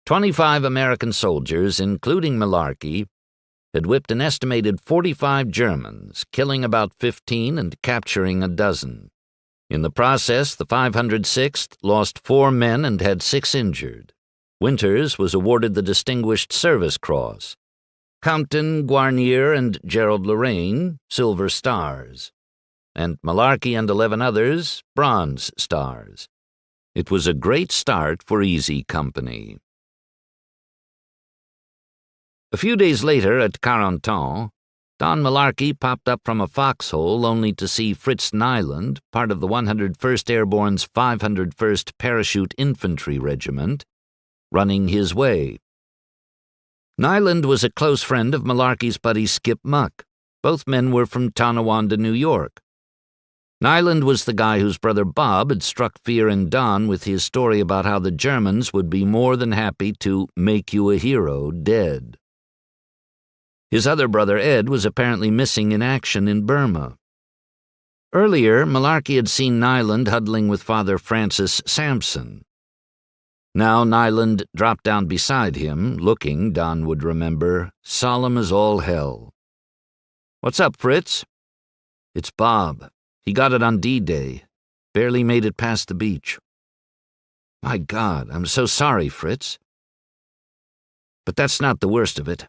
25 American soldiers, including Malarkey, had whipped an estimated 45 Germans, killing about 15 and capturing a dozen. In the process, the 506th lost 4 men and had 6 injured. Winters was awarded the Distinguished Service Cross. Compton, Guarnier, and Gerald Lorraine, Silver Stars. And Malarkey and 11 others, Bronze Stars. It was a great start for Easy Company. A few days later at Carentan, Don Malarkey popped up from a foxhole only to see Fritz Nyland, part of the 101st Airborne's 501st Parachute Infantry Regiment, running his way. Nyland was a close friend of Malarkey's buddy Skip Muck. Both men were from Tonawanda, New York. Nyland was the guy whose brother Bob had struck fear in Don with his story about how the Germans would be more than happy to make you a hero dead. His other brother Ed was apparently missing in action in Burma. Earlier, Malarkey had seen Nyland huddling with Father Francis Sampson. Now Nyland dropped down beside him, looking, Don would remember, solemn as all hell. "What's up, Fritz?" "It's Bob. He got it on D-Day. Barely made it past the beach." "My God, I'm so sorry, Fritz." "But that's not the worst of it.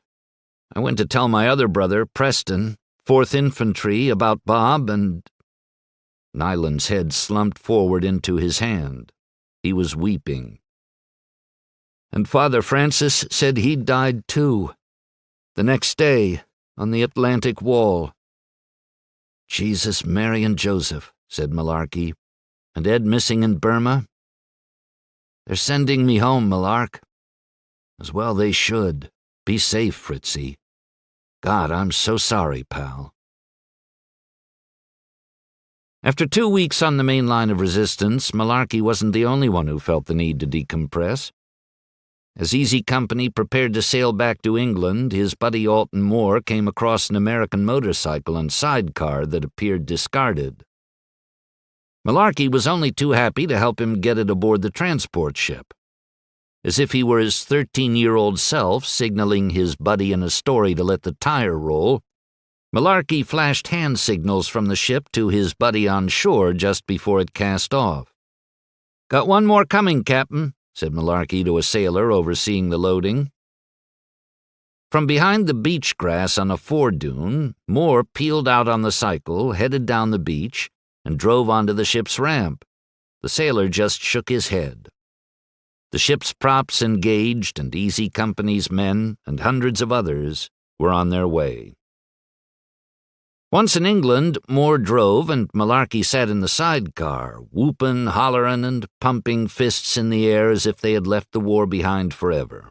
I went to tell my other brother, Preston, 4th Infantry, about Bob, and—" Nyland's head slumped forward into his hand. He was weeping. "And Father Francis said he'd died too. The next day, on the Atlantic Wall." "Jesus, Mary, and Joseph," said Malarkey. "And Ed missing in Burma?" "They're sending me home, Malark." "As well they should. Be safe, Fritzy. God, I'm so sorry, pal." After 2 weeks on the main line of resistance, Malarkey wasn't the only one who felt the need to decompress. As Easy Company prepared to sail back to England, his buddy Alton Moore came across an American motorcycle and sidecar that appeared discarded. Malarkey was only too happy to help him get it aboard the transport ship. As if he were his 13-year-old self signaling his buddy in a story to let the tire roll, Malarkey flashed hand signals from the ship to his buddy on shore just before it cast off. "Got one more coming, Captain," said Malarkey to a sailor overseeing the loading. From behind the beach grass on a fore-dune, Moore peeled out on the cycle, headed down the beach, and drove onto the ship's ramp. The sailor just shook his head. The ship's props engaged, and Easy Company's men, and hundreds of others, were on their way. Once in England, Moore drove and Malarkey sat in the sidecar, whooping, hollering, and pumping fists in the air as if they had left the war behind forever.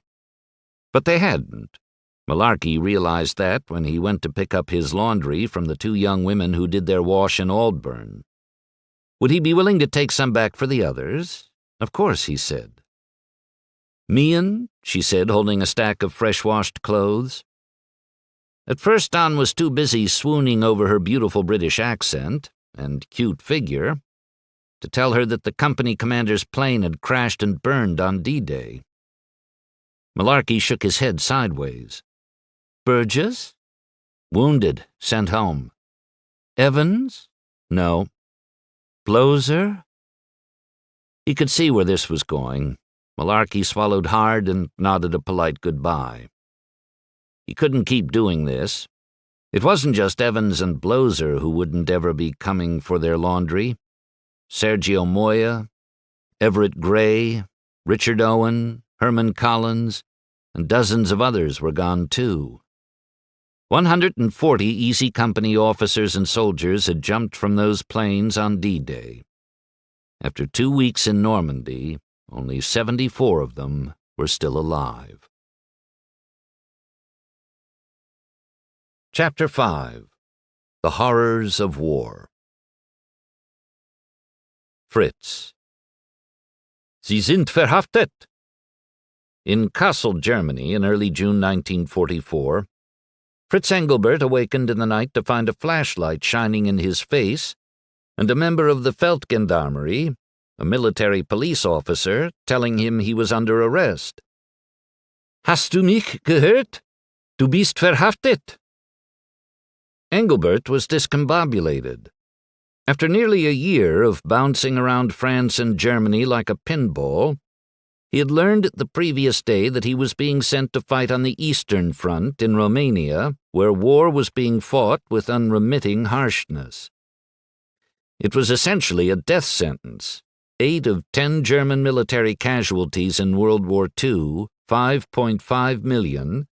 But they hadn't. Malarkey realized that when he went to pick up his laundry from the 2 young women who did their wash in Aldburn. Would he be willing to take some back for the others? Of course, he said. "Mian," she said, holding a stack of fresh-washed clothes. At first Don was too busy swooning over her beautiful British accent and cute figure to tell her that the company commander's plane had crashed and burned on D-Day. Malarkey shook his head sideways. "Burgess?" "Wounded, sent home." Evans? No. Bloser? He could see where this was going. Malarkey swallowed hard and nodded a polite goodbye. He couldn't keep doing this. It wasn't just Evans and Bloser who wouldn't ever be coming for their laundry. Sergio Moya, Everett Gray, Richard Owen, Herman Collins, and dozens of others were gone too. 140 Easy Company officers and soldiers had jumped from those planes on D-Day. After 2 weeks in Normandy, only 74 of them were still alive. Chapter 5. The Horrors of War. Fritz. Sie sind verhaftet! In Kassel, Germany, in early June 1944, Fritz Engelbert awakened in the night to find a flashlight shining in his face, and a member of the Feldgendarmerie, a military police officer, telling him he was under arrest. Hast du mich gehört? Du bist verhaftet! Engelbert was discombobulated. After nearly a year of bouncing around France and Germany like a pinball, he had learned the previous day that he was being sent to fight on the Eastern Front in Romania, where war was being fought with unremitting harshness. It was essentially a death sentence. 8 of 10 German military casualties in World War II, 5.5 million,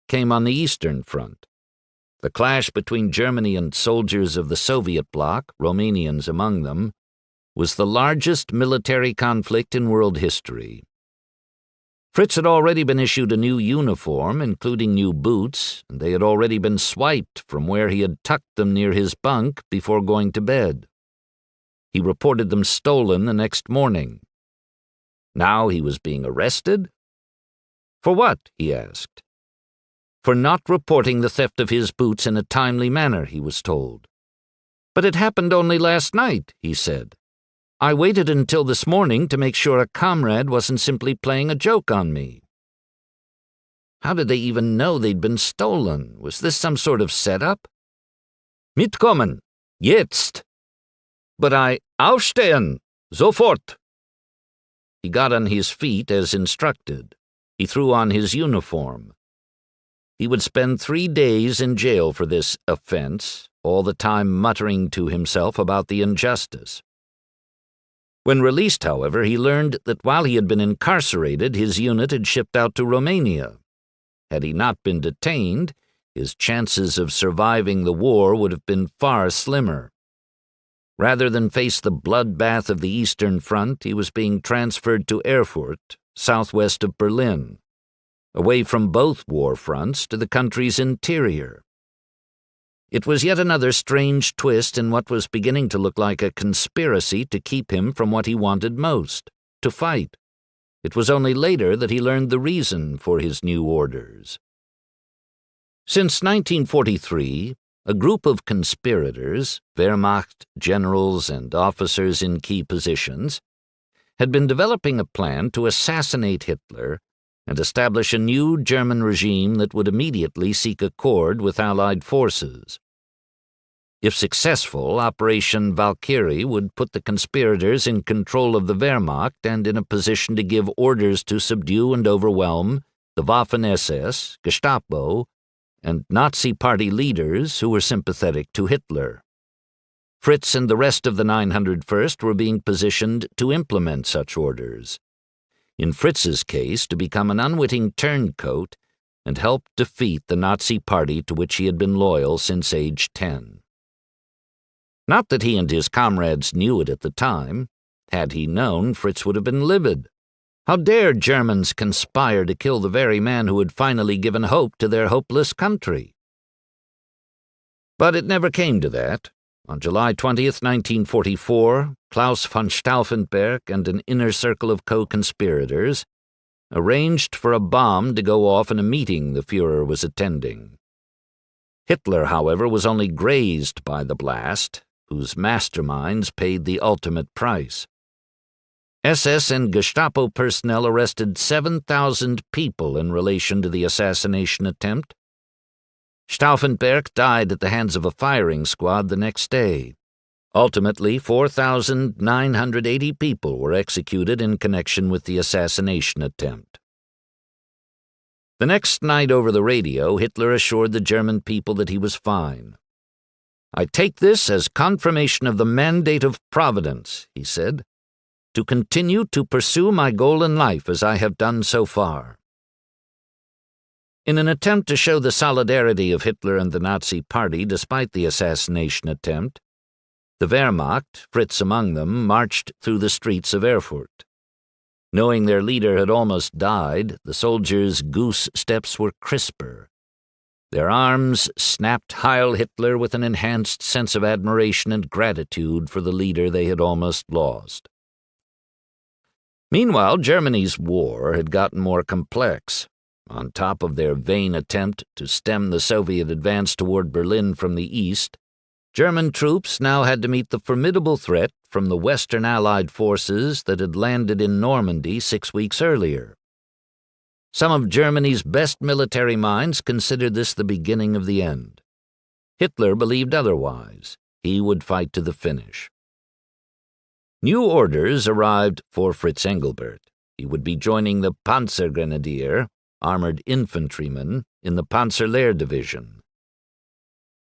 came on the Eastern Front. The clash between Germany and soldiers of the Soviet bloc, Romanians among them, was the largest military conflict in world history. Fritz had already been issued a new uniform, including new boots, and they had already been swiped from where he had tucked them near his bunk before going to bed. He reported them stolen the next morning. Now he was being arrested? For what? He asked. For not reporting the theft of his boots in a timely manner, he was told. But it happened only last night, he said. I waited until this morning to make sure a comrade wasn't simply playing a joke on me. How did they even know they'd been stolen? Was this some sort of setup? Mitkommen, jetzt! But aufstehen, sofort! He got on his feet as instructed. He threw on his uniform. He would spend 3 days in jail for this offense, all the time muttering to himself about the injustice. When released, however, he learned that while he had been incarcerated, his unit had shipped out to Romania. Had he not been detained, his chances of surviving the war would have been far slimmer. Rather than face the bloodbath of the Eastern Front, he was being transferred to Erfurt, southwest of Berlin, away from both war fronts to the country's interior. It was yet another strange twist in what was beginning to look like a conspiracy to keep him from what he wanted most, to fight. It was only later that he learned the reason for his new orders. Since 1943, a group of conspirators, Wehrmacht generals and officers in key positions, had been developing a plan to assassinate Hitler and establish a new German regime that would immediately seek accord with Allied forces. If successful, Operation Valkyrie would put the conspirators in control of the Wehrmacht and in a position to give orders to subdue and overwhelm the Waffen-SS, Gestapo, and Nazi Party leaders who were sympathetic to Hitler. Fritz and the rest of the 901st were being positioned to implement such orders. In Fritz's case, to become an unwitting turncoat and help defeat the Nazi Party to which he had been loyal since age 10. Not that he and his comrades knew it at the time. Had he known, Fritz would have been livid. How dare Germans conspire to kill the very man who had finally given hope to their hopeless country? But it never came to that. On July 20th, 1944, Klaus von Stauffenberg and an inner circle of co-conspirators arranged for a bomb to go off in a meeting the Führer was attending. Hitler, however, was only grazed by the blast, whose masterminds paid the ultimate price. SS and Gestapo personnel arrested 7,000 people in relation to the assassination attempt. Stauffenberg died at the hands of a firing squad the next day. Ultimately, 4,980 people were executed in connection with the assassination attempt. The next night over the radio, Hitler assured the German people that he was fine. "I take this as confirmation of the mandate of Providence," he said, "to continue to pursue my goal in life as I have done so far." In an attempt to show the solidarity of Hitler and the Nazi Party despite the assassination attempt, the Wehrmacht, Fritz among them, marched through the streets of Erfurt. Knowing their leader had almost died, the soldiers' goose steps were crisper. Their arms snapped Heil Hitler with an enhanced sense of admiration and gratitude for the leader they had almost lost. Meanwhile, Germany's war had gotten more complex. On top of their vain attempt to stem the Soviet advance toward Berlin from the east, German troops now had to meet the formidable threat from the Western Allied forces that had landed in Normandy 6 weeks earlier. Some of Germany's best military minds considered this the beginning of the end. Hitler believed otherwise. He would fight to the finish. New orders arrived for Fritz Engelbert. He would be joining the Panzergrenadier, armored infantrymen, in the Panzerlehr Division.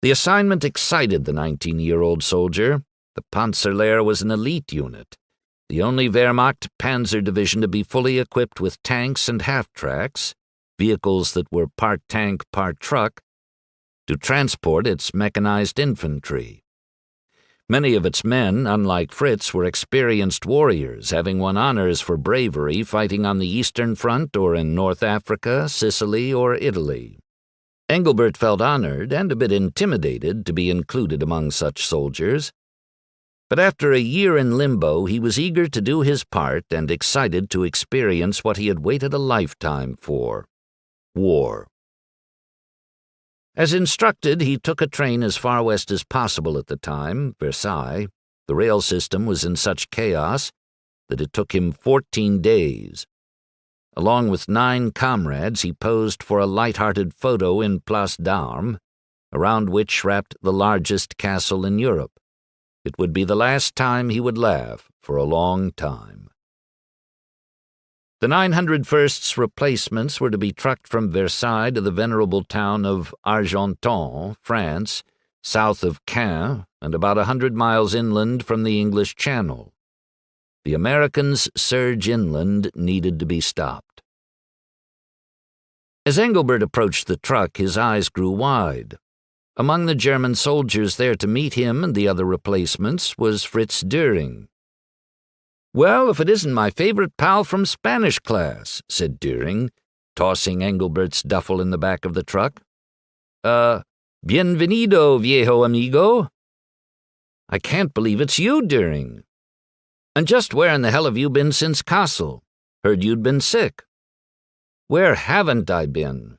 The assignment excited the 19-year-old soldier. The Panzerlehr was an elite unit, the only Wehrmacht panzer division to be fully equipped with tanks and half-tracks, vehicles that were part tank, part truck, to transport its mechanized infantry. Many of its men, unlike Fritz, were experienced warriors, having won honors for bravery fighting on the Eastern Front or in North Africa, Sicily, or Italy. Engelbert felt honored and a bit intimidated to be included among such soldiers. But after a year in limbo, he was eager to do his part and excited to experience what he had waited a lifetime for: war. As instructed, he took a train as far west as possible at the time, Versailles. The rail system was in such chaos that it took him 14 days. Along with 9 comrades, he posed for a light-hearted photo in Place d'Armes, around which wrapped the largest castle in Europe. It would be the last time he would laugh for a long time. The 901st's replacements were to be trucked from Versailles to the venerable town of Argenton, France, south of Caen, and about 100 miles inland from the English Channel. The Americans' surge inland needed to be stopped. As Engelbert approached the truck, his eyes grew wide. Among the German soldiers there to meet him and the other replacements was Fritz Düring. "Well, if it isn't my favorite pal from Spanish class," said Düring, tossing Engelbert's duffel in the back of the truck. Bienvenido, viejo amigo." "I can't believe it's you, Düring. And just where in the hell have you been since Kassel? Heard you'd been sick." "Where haven't I been?"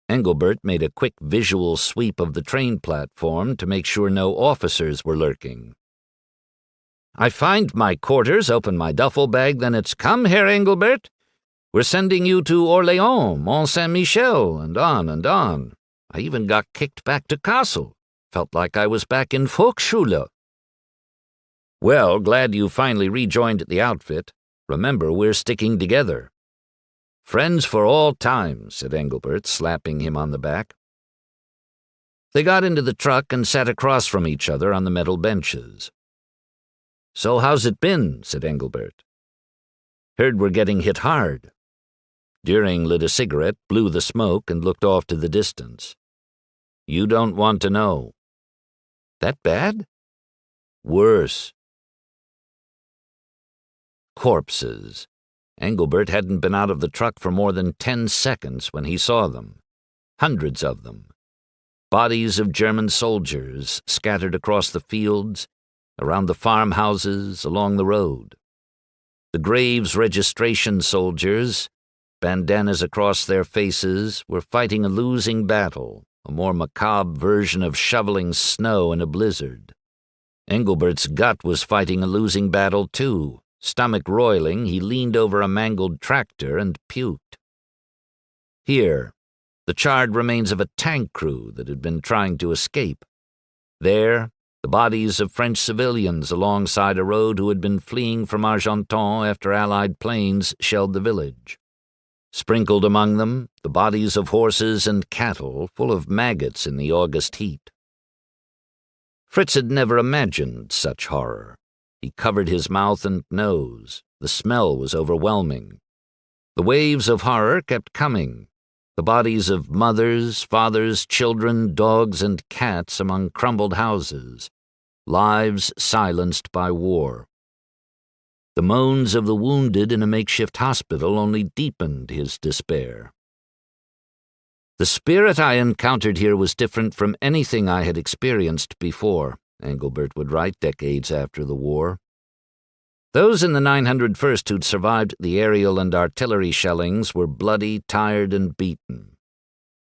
Engelbert made a quick visual sweep of the train platform to make sure no officers were lurking. "I find my quarters, open my duffel bag, then it's 'Come, Herr Engelbert. We're sending you to Orléans, Mont-Saint-Michel,' and on and on. I even got kicked back to Kassel. Felt like I was back in Volksschule." "Well, glad you finally rejoined the outfit. Remember, we're sticking together." "Friends for all time," said Engelbert, slapping him on the back. They got into the truck and sat across from each other on the metal benches. "So how's it been?" said Engelbert. "Heard we're getting hit hard." Düring lit a cigarette, blew the smoke, and looked off to the distance. "You don't want to know." "That bad?" "Worse." Corpses. Engelbert hadn't been out of the truck for more than 10 seconds when he saw them. Hundreds of them. Bodies of German soldiers scattered across the fields, around the farmhouses, along the road. The graves registration soldiers, bandanas across their faces, were fighting a losing battle, a more macabre version of shoveling snow in a blizzard. Engelbert's gut was fighting a losing battle too. Stomach roiling, he leaned over a mangled tractor and puked. "Here, the charred remains of a tank crew that had been trying to escape. There, the bodies of French civilians alongside a road who had been fleeing from Argenton after Allied planes shelled the village. Sprinkled among them, the bodies of horses and cattle full of maggots in the August heat. Fritz had never imagined such horror. He covered his mouth and nose. The smell was overwhelming. The waves of horror kept coming. The bodies of mothers, fathers, children, dogs, and cats among crumbled houses. Lives silenced by war. The moans of the wounded in a makeshift hospital only deepened his despair. "The spirit I encountered here was different from anything I had experienced before," Engelbert would write decades after the war. Those in the 901st who'd survived the aerial and artillery shellings were bloody, tired, and beaten.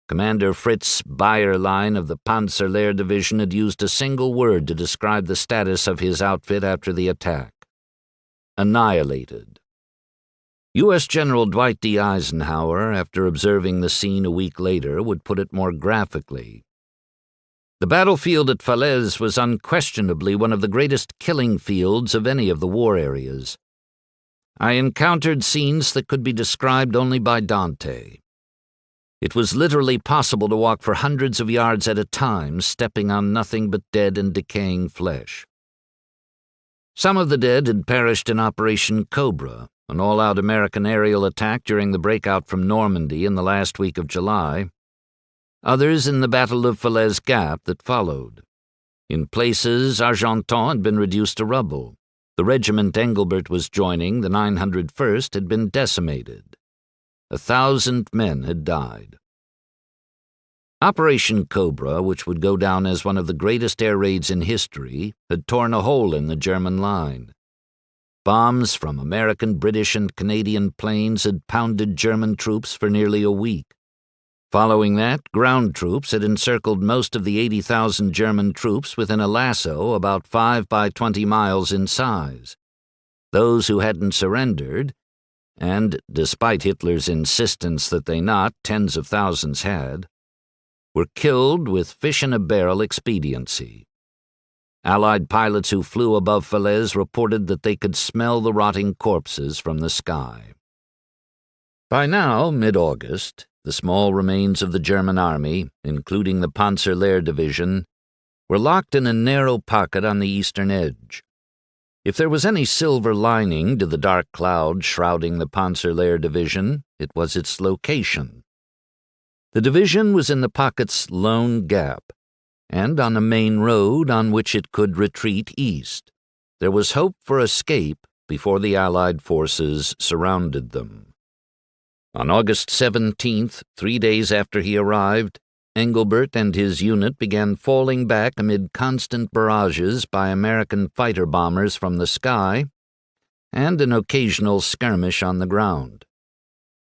Commander Fritz Bayerlein of the Panzerlehr Division had used a single word to describe the status of his outfit after the attack: annihilated. U.S. General Dwight D. Eisenhower, after observing the scene a week later, would put it more graphically. "The battlefield at Falaise was unquestionably one of the greatest killing fields of any of the war areas. I encountered scenes that could be described only by Dante. It was literally possible to walk for hundreds of yards at a time, stepping on nothing but dead and decaying flesh." Some of the dead had perished in Operation Cobra, an all-out American aerial attack during the breakout from Normandy in the last week of July. Others in the Battle of Falaise Gap that followed. In places, Argenton had been reduced to rubble. The regiment Engelbert was joining, the 901st, had been decimated. 1,000 men had died. Operation Cobra, which would go down as one of the greatest air raids in history, had torn a hole in the German line. Bombs from American, British, and Canadian planes had pounded German troops for nearly a week. Following that, ground troops had encircled most of the 80,000 German troops within a lasso about 5 by 20 miles in size. Those who hadn't surrendered, and, despite Hitler's insistence that they not, tens of thousands had, were killed with fish-in-a-barrel expediency. Allied pilots who flew above Falaise reported that they could smell the rotting corpses from the sky. By now, mid-August, the small remains of the German army, including the Panzerlehr Division, were locked in a narrow pocket on the eastern edge. If there was any silver lining to the dark cloud shrouding the Panzerlehr Division, it was its location. The division was in the pocket's lone gap, and on a main road on which it could retreat east. There was hope for escape before the Allied forces surrounded them. On August 17th, 3 days after he arrived, Engelbert and his unit began falling back amid constant barrages by American fighter bombers from the sky and an occasional skirmish on the ground.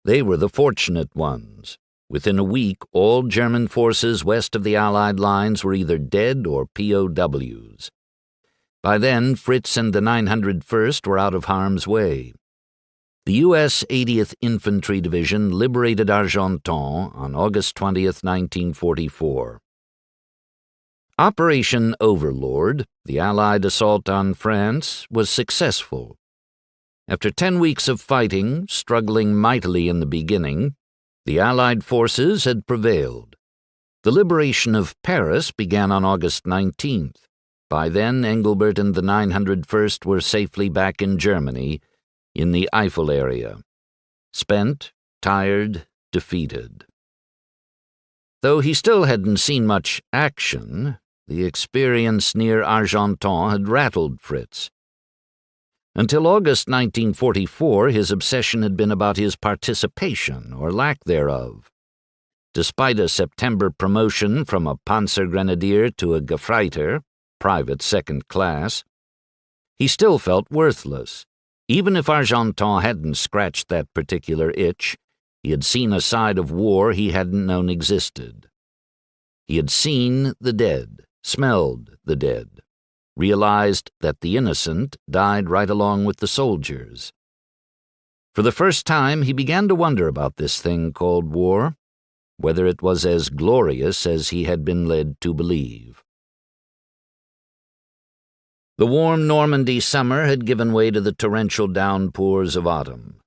They were the fortunate ones. Within a week, all German forces west of the Allied lines were either dead or POWs. By then, Fritz and the 901st were out of harm's way. The U.S. 80th Infantry Division liberated Argenton on August 20th, 1944. Operation Overlord, the Allied assault on France, was successful. After 10 weeks of fighting, struggling mightily in the beginning, the Allied forces had prevailed. The liberation of Paris began on August 19th. By then, Engelbert and the 901st were safely back in Germany, in the Eifel area. Spent, tired, defeated. Though he still hadn't seen much action, the experience near Argenton had rattled Fritz. Until August 1944, his obsession had been about his participation, or lack thereof. Despite a September promotion from a Panzergrenadier to a Gefreiter, private second class, he still felt worthless. Even if Argenton hadn't scratched that particular itch, he had seen a side of war he hadn't known existed. He had seen the dead, smelled the dead, realized that the innocent died right along with the soldiers. For the first time, he began to wonder about this thing called war. whether it was as glorious as he had been led to believe. The warm Normandy summer had given way to the torrential downpours of autumn.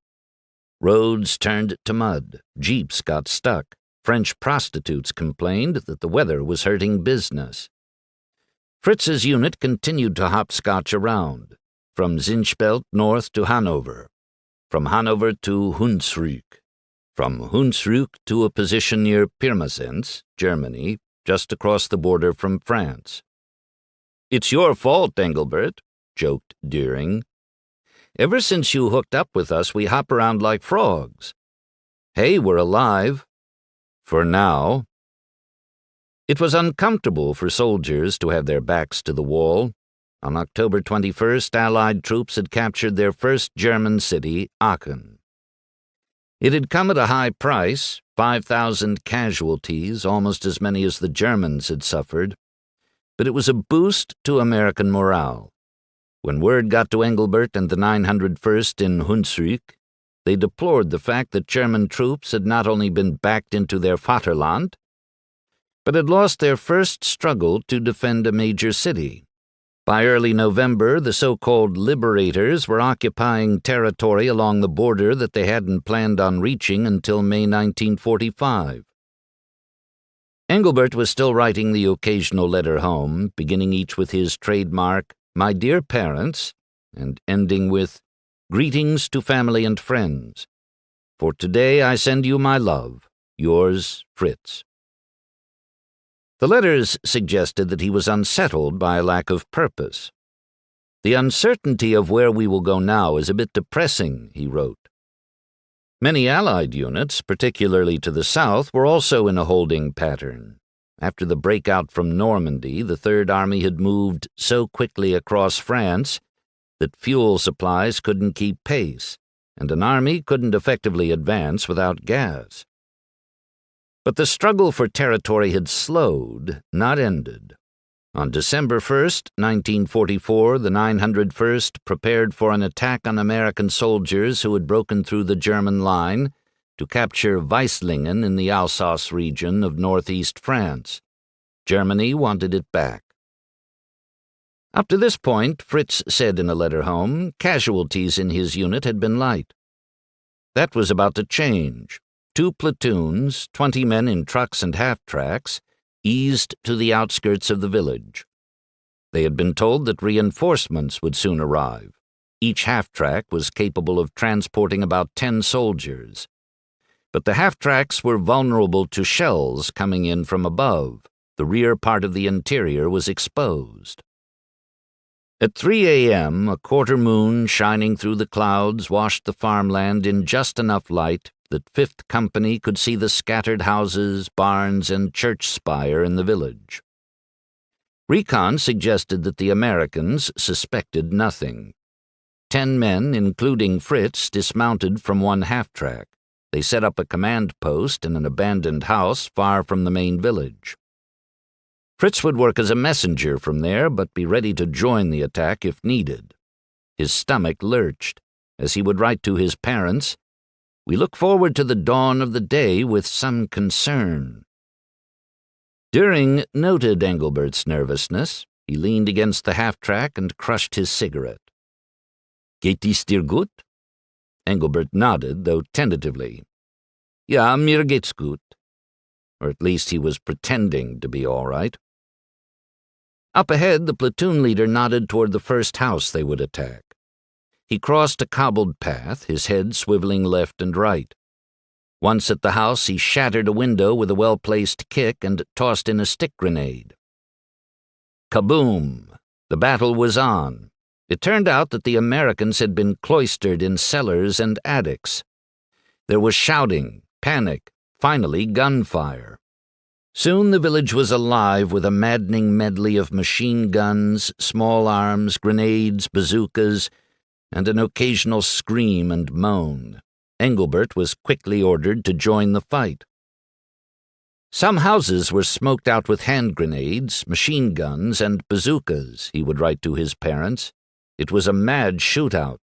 Roads turned to mud, jeeps got stuck, French prostitutes complained that the weather was hurting business. Fritz's unit continued to hopscotch around, from Zinspelt north to Hanover, from Hanover to Hunsrück, from Hunsrück to a position near Pirmasens, Germany, just across the border from France. "It's your fault, Engelbert," joked Deering. "Ever since you hooked up with us, we hop around like frogs. Hey, we're alive. For now." It was uncomfortable for soldiers to have their backs to the wall. On October 21st, Allied troops had captured their first German city, Aachen. It had come at a high price, 5,000 casualties, almost as many as the Germans had suffered, but it was a boost to American morale. When word got to Engelbert and the 901st in Hunsrück, they deplored the fact that German troops had not only been backed into their Vaterland, but had lost their first struggle to defend a major city. By early November, the so-called liberators were occupying territory along the border that they hadn't planned on reaching until May 1945. Engelbert was still writing the occasional letter home, beginning each with his trademark, "My dear parents," and ending with, "Greetings to family and friends. For today I send you my love. Yours, Fritz." The letters suggested that he was unsettled by a lack of purpose. "The uncertainty of where we will go now is a bit depressing," he wrote. Many Allied units, particularly to the south, were also in a holding pattern. After the breakout from Normandy, the Third Army had moved so quickly across France that fuel supplies couldn't keep pace, and an army couldn't effectively advance without gas. But the struggle for territory had slowed, not ended. On December 1st, 1944, the 901st prepared for an attack on American soldiers who had broken through the German line to capture Weislingen in the Alsace region of northeast France. Germany wanted it back. Up to this point, Fritz said in a letter home, casualties in his unit had been light. That was about to change. 2 platoons, 20 men in trucks and half-tracks, eased to the outskirts of the village. They had been told that reinforcements would soon arrive. Each half-track was capable of transporting about 10 soldiers. But the half-tracks were vulnerable to shells coming in from above. The rear part of the interior was exposed. At 3 a.m., a quarter moon shining through the clouds washed the farmland in just enough light that Fifth Company could see the scattered houses, barns, and church spire in the village. Recon suggested that the Americans suspected nothing. 10 men, including Fritz, dismounted from one half-track. They set up a command post in an abandoned house far from the main village. Fritz would work as a messenger from there, but be ready to join the attack if needed. His stomach lurched, as he would write to his parents, "We look forward to the dawn of the day with some concern." Deering noted Engelbert's nervousness. He leaned against the half-track and crushed his cigarette. "Geht es dir gut?" Engelbert nodded, though tentatively. "Ja, mir geht's gut." Or at least he was pretending to be all right. Up ahead, the platoon leader nodded toward the first house they would attack. He crossed a cobbled path, his head swiveling left and right. Once at the house, he shattered a window with a well-placed kick and tossed in a stick grenade. Kaboom! The battle was on. It turned out that the Americans had been cloistered in cellars and attics. There was shouting, panic, finally gunfire. Soon the village was alive with a maddening medley of machine guns, small arms, grenades, bazookas, and an occasional scream and moan. Engelbert was quickly ordered to join the fight. Some houses were smoked out with hand grenades, machine guns, and bazookas, he would write to his parents. It was a mad shootout.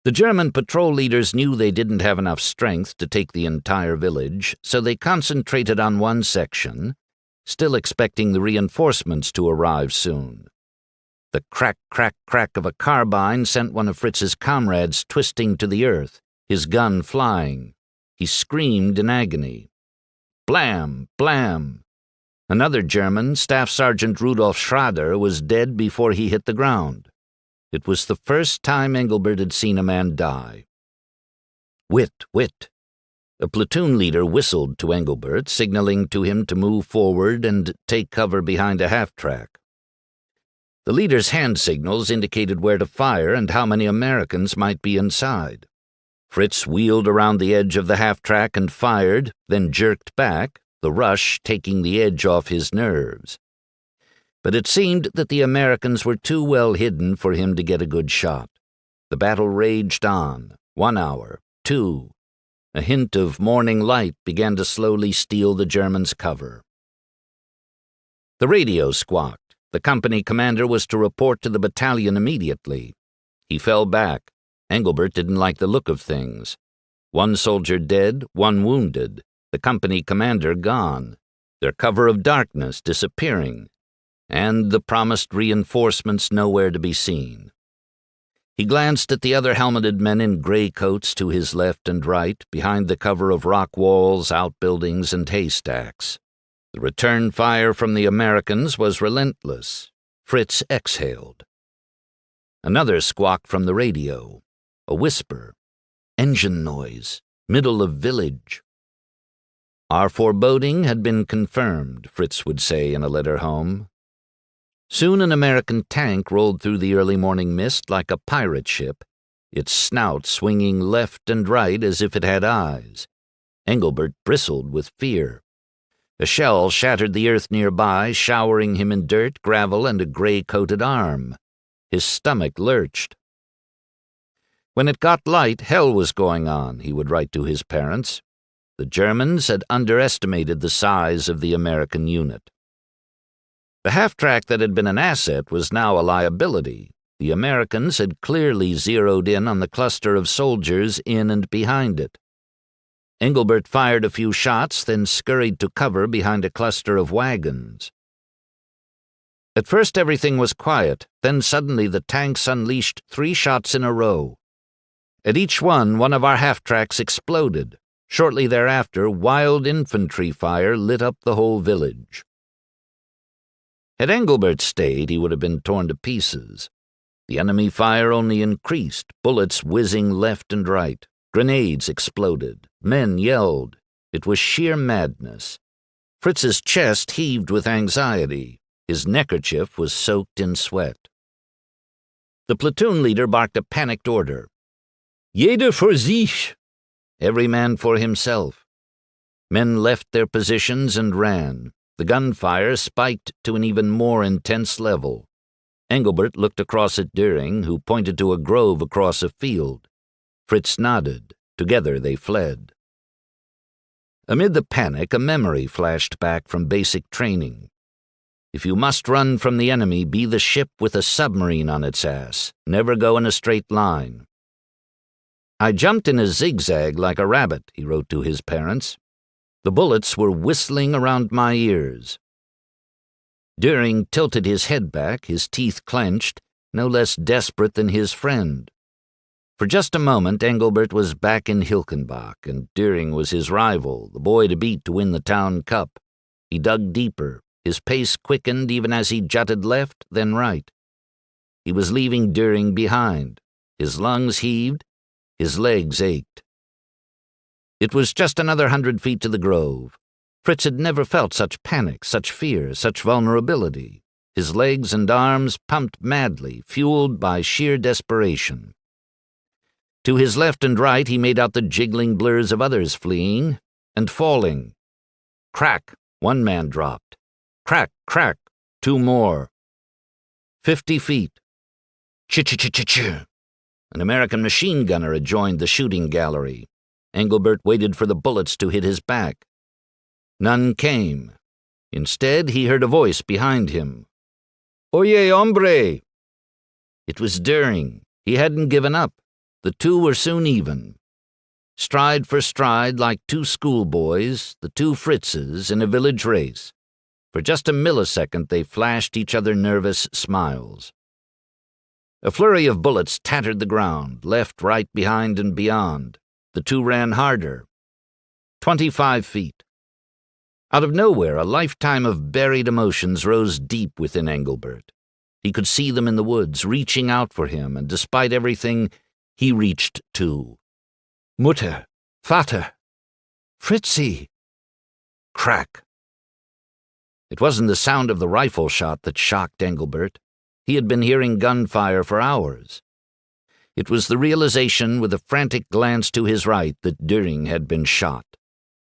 The German patrol leaders knew they didn't have enough strength to take the entire village, so they concentrated on one section, still expecting the reinforcements to arrive soon. The crack, crack, crack of a carbine sent one of Fritz's comrades twisting to the earth, his gun flying. He screamed in agony. Blam! Blam! Another German, Staff Sergeant Rudolf Schrader, was dead before he hit the ground. It was the first time Engelbert had seen a man die. Wit, wit! A platoon leader whistled to Engelbert, signaling to him to move forward and take cover behind a half-track. The leader's hand signals indicated where to fire and how many Americans might be inside. Fritz wheeled around the edge of the half-track and fired, then jerked back, the rush taking the edge off his nerves. But it seemed that the Americans were too well hidden for him to get a good shot. The battle raged on. 1 hour, 2. A hint of morning light began to slowly steal the Germans' cover. The radio squawked. The company commander was to report to the battalion immediately. He fell back. Engelbert didn't like the look of things. 1 soldier dead, 1 wounded. The company commander gone. Their cover of darkness disappearing. And the promised reinforcements nowhere to be seen. He glanced at the other helmeted men in gray coats to his left and right, behind the cover of rock walls, outbuildings, and haystacks. The return fire from the Americans was relentless. Fritz exhaled. Another squawk from the radio. A whisper. Engine noise. Middle of village. Our foreboding had been confirmed, Fritz would say in a letter home. Soon an American tank rolled through the early morning mist like a pirate ship, its snout swinging left and right as if it had eyes. Engelbert bristled with fear. A shell shattered the earth nearby, showering him in dirt, gravel, and a gray-coated arm. His stomach lurched. When it got light, hell was going on, he would write to his parents. The Germans had underestimated the size of the American unit. The half-track that had been an asset was now a liability. The Americans had clearly zeroed in on the cluster of soldiers in and behind it. Engelbert fired a few shots, then scurried to cover behind a cluster of wagons. At first everything was quiet, then suddenly the tanks unleashed 3 shots in a row. At each one of our half-tracks exploded. Shortly thereafter, wild infantry fire lit up the whole village. Had Engelbert stayed, he would have been torn to pieces. The enemy fire only increased, bullets whizzing left and right. Grenades exploded. Men yelled. It was sheer madness. Fritz's chest heaved with anxiety. His neckerchief was soaked in sweat. The platoon leader barked a panicked order. Jeder für sich! Every man for himself. Men left their positions and ran. The gunfire spiked to an even more intense level. Engelbert looked across at Düring, who pointed to a grove across a field. Fritz nodded. Together they fled. Amid the panic, a memory flashed back from basic training. If you must run from the enemy, be the ship with a submarine on its ass. Never go in a straight line. I jumped in a zigzag like a rabbit, he wrote to his parents. The bullets were whistling around my ears. Düring tilted his head back, his teeth clenched, no less desperate than his friend. For just a moment, Engelbert was back in Hilkenbach, and Düring was his rival, the boy to beat to win the town cup. He dug deeper. His pace quickened even as he jutted left, then right. He was leaving Düring behind. His lungs heaved. His legs ached. It was just another 100 feet to the grove. Fritz had never felt such panic, such fear, such vulnerability. His legs and arms pumped madly, fueled by sheer desperation. To his left and right he made out the jiggling blurs of others fleeing and falling. Crack, 1 man dropped. Crack, crack, 2 more. 50 feet. Ch-ch-ch-ch-ch. An American machine gunner had joined the shooting gallery. Engelbert waited for the bullets to hit his back. None came. Instead, he heard a voice behind him. Oye, hombre! It was Düring. He hadn't given up. The two were soon even. Stride for stride, like two schoolboys, the two Fritzes in a village race. For just a millisecond they flashed each other nervous smiles. A flurry of bullets tattered the ground, left, right, behind, and beyond. The two ran harder. 25 feet. Out of nowhere, a lifetime of buried emotions rose deep within Engelbert. He could see them in the woods, reaching out for him, and despite everything, he reached too. Mutter, Vater, Fritzi. Crack. It wasn't the sound of the rifle shot that shocked Engelbert. He had been hearing gunfire for hours. It was the realization, with a frantic glance to his right, that Düring had been shot.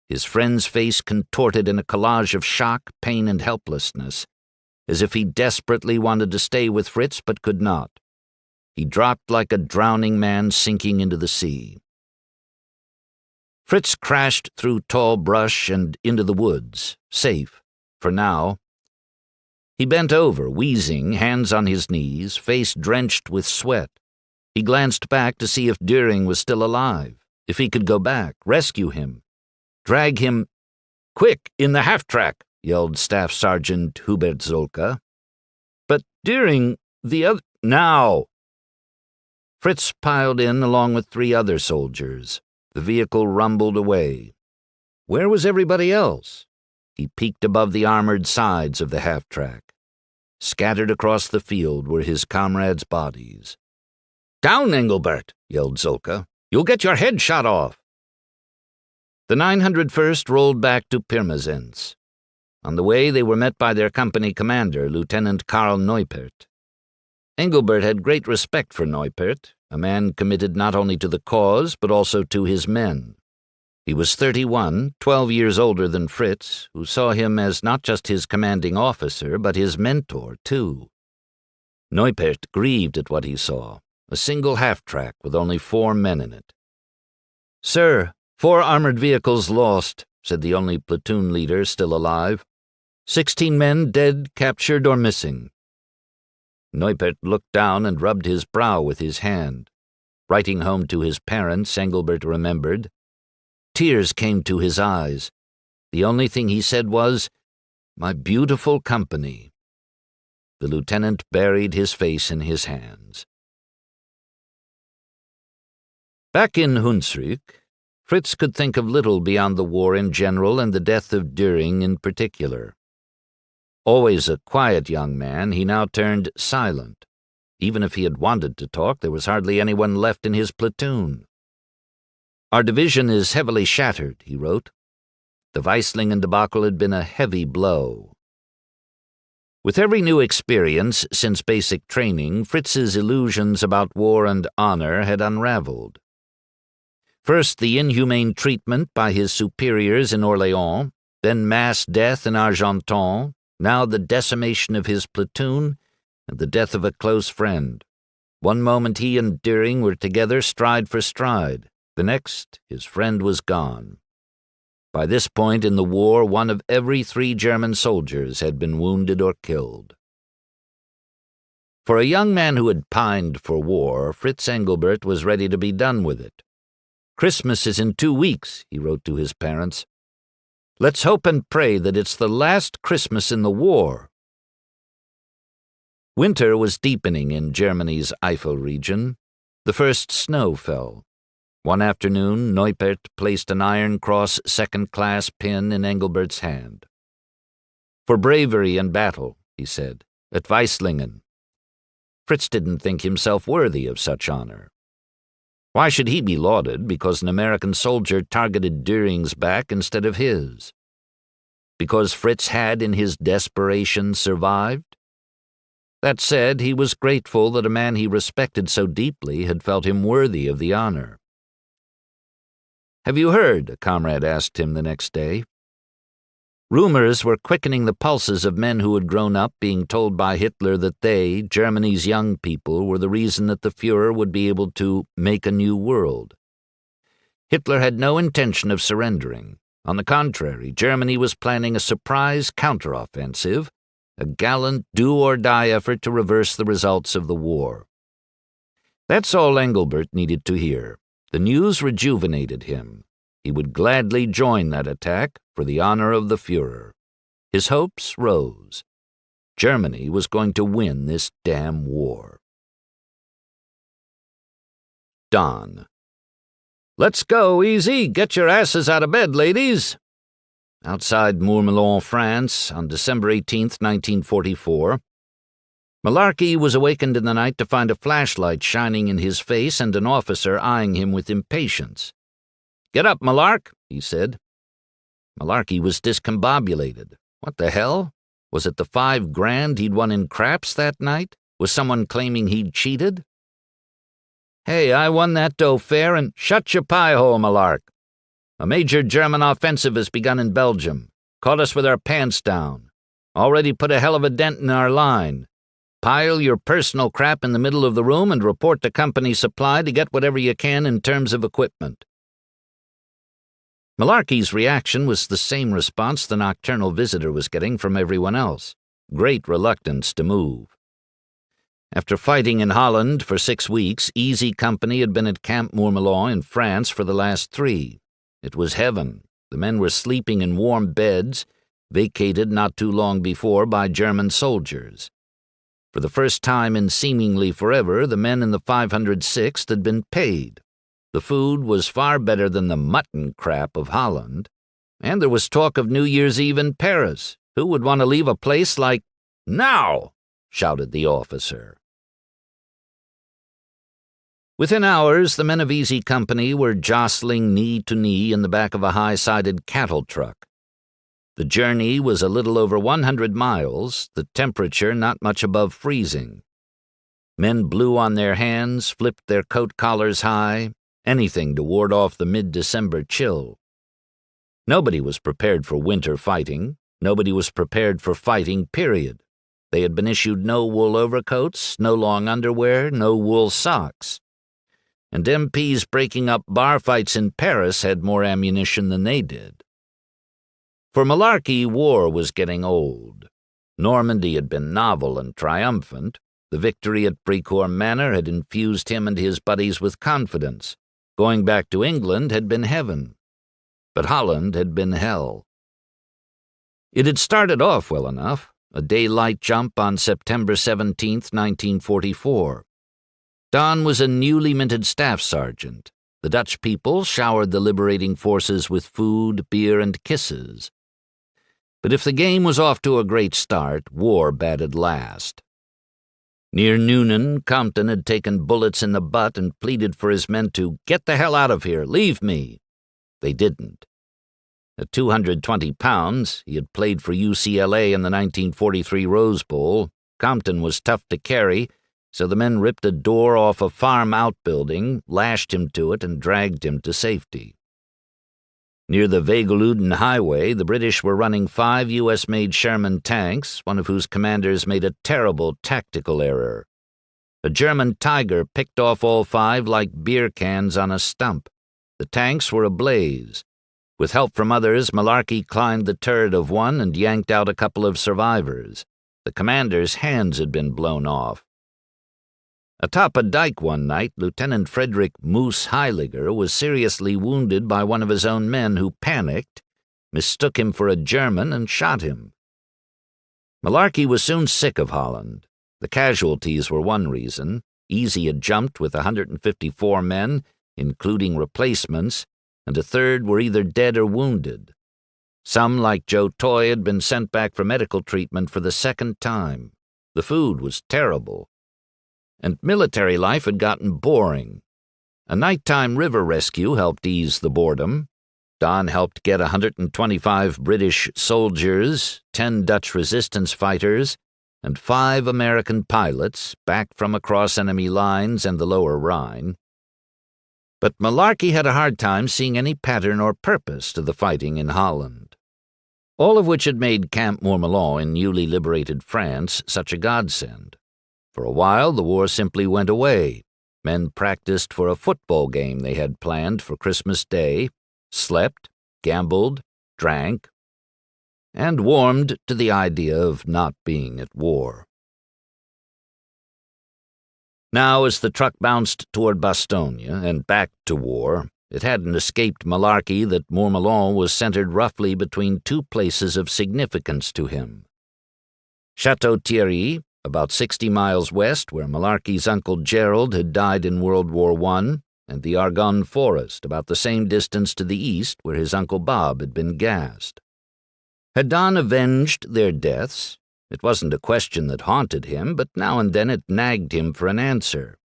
His friend's face contorted in a collage of shock, pain, and helplessness, as if he desperately wanted to stay with Fritz but could not. He dropped like a drowning man sinking into the sea. Fritz crashed through tall brush and into the woods, safe, for now. He bent over, wheezing, hands on his knees, face drenched with sweat. He glanced back to see if Düring was still alive, if he could go back, rescue him, drag him. "Quick, in the half-track!" yelled Staff Sergeant Hubert Zolka. "But Düring, the other—" "Now!" Fritz piled in along with 3 other soldiers. The vehicle rumbled away. Where was everybody else? He peeked above the armored sides of the half-track. Scattered across the field were his comrades' bodies. "Down, Engelbert!" yelled Zolka. "You'll get your head shot off!" The 901st rolled back to Pirmasens. On the way they were met by their company commander, Lieutenant Karl Neupert. Engelbert had great respect for Neupert, a man committed not only to the cause but also to his men. He was 31, 12 years older than Fritz, who saw him as not just his commanding officer but his mentor, too. Neupert grieved at what he saw, a single half-track with only 4 men in it. "Sir, 4 armored vehicles lost," said the only platoon leader still alive. 16 men dead, captured, or missing. Neupert looked down and rubbed his brow with his hand. Writing home to his parents, Engelbert remembered. Tears came to his eyes. The only thing he said was, "My beautiful company." The lieutenant buried his face in his hands. Back in Hunsrück, Fritz could think of little beyond the war in general and the death of Düring in particular. Always a quiet young man, he now turned silent. Even if he had wanted to talk, there was hardly anyone left in his platoon. "Our division is heavily shattered," he wrote. The Weislingen debacle had been a heavy blow. With every new experience since basic training, Fritz's illusions about war and honor had unraveled. First the inhumane treatment by his superiors in Orléans, then mass death in Argenton, now the decimation of his platoon and the death of a close friend. One moment he and Düring were together stride for stride. The next, his friend was gone. By this point in the war, 1 of every 3 German soldiers had been wounded or killed. For a young man who had pined for war, Fritz Engelbert was ready to be done with it. "Christmas is in 2 weeks," he wrote to his parents. "Let's hope and pray that it's the last Christmas in the war." Winter was deepening in Germany's Eifel region. The first snow fell. One afternoon, Neupert placed an Iron Cross second-class pin in Engelbert's hand. "For bravery in battle," he said, "at Weislingen." Fritz didn't think himself worthy of such honor. Why should he be lauded because an American soldier targeted Düring's back instead of his? Because Fritz had, in his desperation, survived? That said, he was grateful that a man he respected so deeply had felt him worthy of the honor. "Have you heard?" a comrade asked him the next day. Rumors were quickening the pulses of men who had grown up being told by Hitler that they, Germany's young people, were the reason that the Führer would be able to make a new world. Hitler had no intention of surrendering. On the contrary, Germany was planning a surprise counteroffensive, a gallant do-or-die effort to reverse the results of the war. That's all Engelbert needed to hear. The news rejuvenated him. He would gladly join that attack for the honor of the Führer. His hopes rose. Germany was going to win this damn war. Dawn. "Let's go, easy. Get your asses out of bed, ladies." Outside Mourmelon, France, on December 18th, 1944, Malarkey was awakened in the night to find a flashlight shining in his face and an officer eyeing him with impatience. "Get up, Malark," he said. Malarkey was discombobulated. What the hell? Was it the $5,000 he'd won in craps that night? Was someone claiming he'd cheated? "Hey, I won that dough fair, and shut your pie hole, Malark. A major German offensive has begun in Belgium. Caught us with our pants down. Already put a hell of a dent in our line. Pile your personal crap in the middle of the room and report to company supply to get whatever you can in terms of equipment." Malarkey's reaction was the same response the nocturnal visitor was getting from everyone else: great reluctance to move. After fighting in Holland for 6 weeks, Easy Company had been at Camp Mourmelon in France for the last 3. It was heaven. The men were sleeping in warm beds, vacated not too long before by German soldiers. For the first time in seemingly forever, the men in the 506th had been paid. The food was far better than the mutton crap of Holland, and there was talk of New Year's Eve in Paris. Who would want to leave a place like— "Now!" shouted the officer. Within hours, the men of Easy Company were jostling knee to knee in the back of a high-sided cattle truck. The journey was a little over 100 miles, the temperature not much above freezing. Men blew on their hands, flipped their coat collars high, anything to ward off the mid-December chill. Nobody was prepared for winter fighting. Nobody was prepared for fighting, period. They had been issued no wool overcoats, no long underwear, no wool socks. And MPs breaking up bar fights in Paris had more ammunition than they did. For Malarkey, war was getting old. Normandy had been novel and triumphant. The victory at Bricourt Manor had infused him and his buddies with confidence. Going back to England had been heaven. But Holland had been hell. It had started off well enough, a daylight jump on September 17th, 1944. Don was a newly minted staff sergeant. The Dutch people showered the liberating forces with food, beer, and kisses. But if the game was off to a great start, war batted last. Near Noonan, Compton had taken bullets in the butt and pleaded for his men to "get the hell out of here, leave me." They didn't. At 220 pounds, he had played for UCLA in the 1943 Rose Bowl. Compton was tough to carry, so the men ripped a door off a farm outbuilding, lashed him to it, and dragged him to safety. Near the Wegeluden Highway, the British were running 5 U.S.-made Sherman tanks, one of whose commanders made a terrible tactical error. A German Tiger picked off all 5 like beer cans on a stump. The tanks were ablaze. With help from others, Malarkey climbed the turret of one and yanked out a couple of survivors. The commander's hands had been blown off. Atop a dike one night, Lieutenant Frederick Moose Heiliger was seriously wounded by one of his own men who panicked, mistook him for a German, and shot him. Malarkey was soon sick of Holland. The casualties were one reason. Easy had jumped with 154 men, including replacements, and a third were either dead or wounded. Some, like Joe Toy, had been sent back for medical treatment for the second time. The food was terrible. And military life had gotten boring. A nighttime river rescue helped ease the boredom. Don helped get 125 British soldiers, 10 Dutch resistance fighters, and 5 American pilots back from across enemy lines and the lower Rhine. But Malarkey had a hard time seeing any pattern or purpose to the fighting in Holland. All of which had made Camp Mourmelon in newly liberated France such a godsend. For a while, the war simply went away. Men practiced for a football game they had planned for Christmas Day, slept, gambled, drank, and warmed to the idea of not being at war. Now, as the truck bounced toward Bastogne and back to war, it hadn't escaped Malarkey that Mourmelon was centered roughly between two places of significance to him. Château-Thierry, about 60 miles west, where Malarkey's uncle Gerald had died in World War I, and the Argonne Forest, about the same distance to the east, where his uncle Bob had been gassed. Had Don avenged their deaths? It wasn't a question that haunted him, but now and then it nagged him for an answer.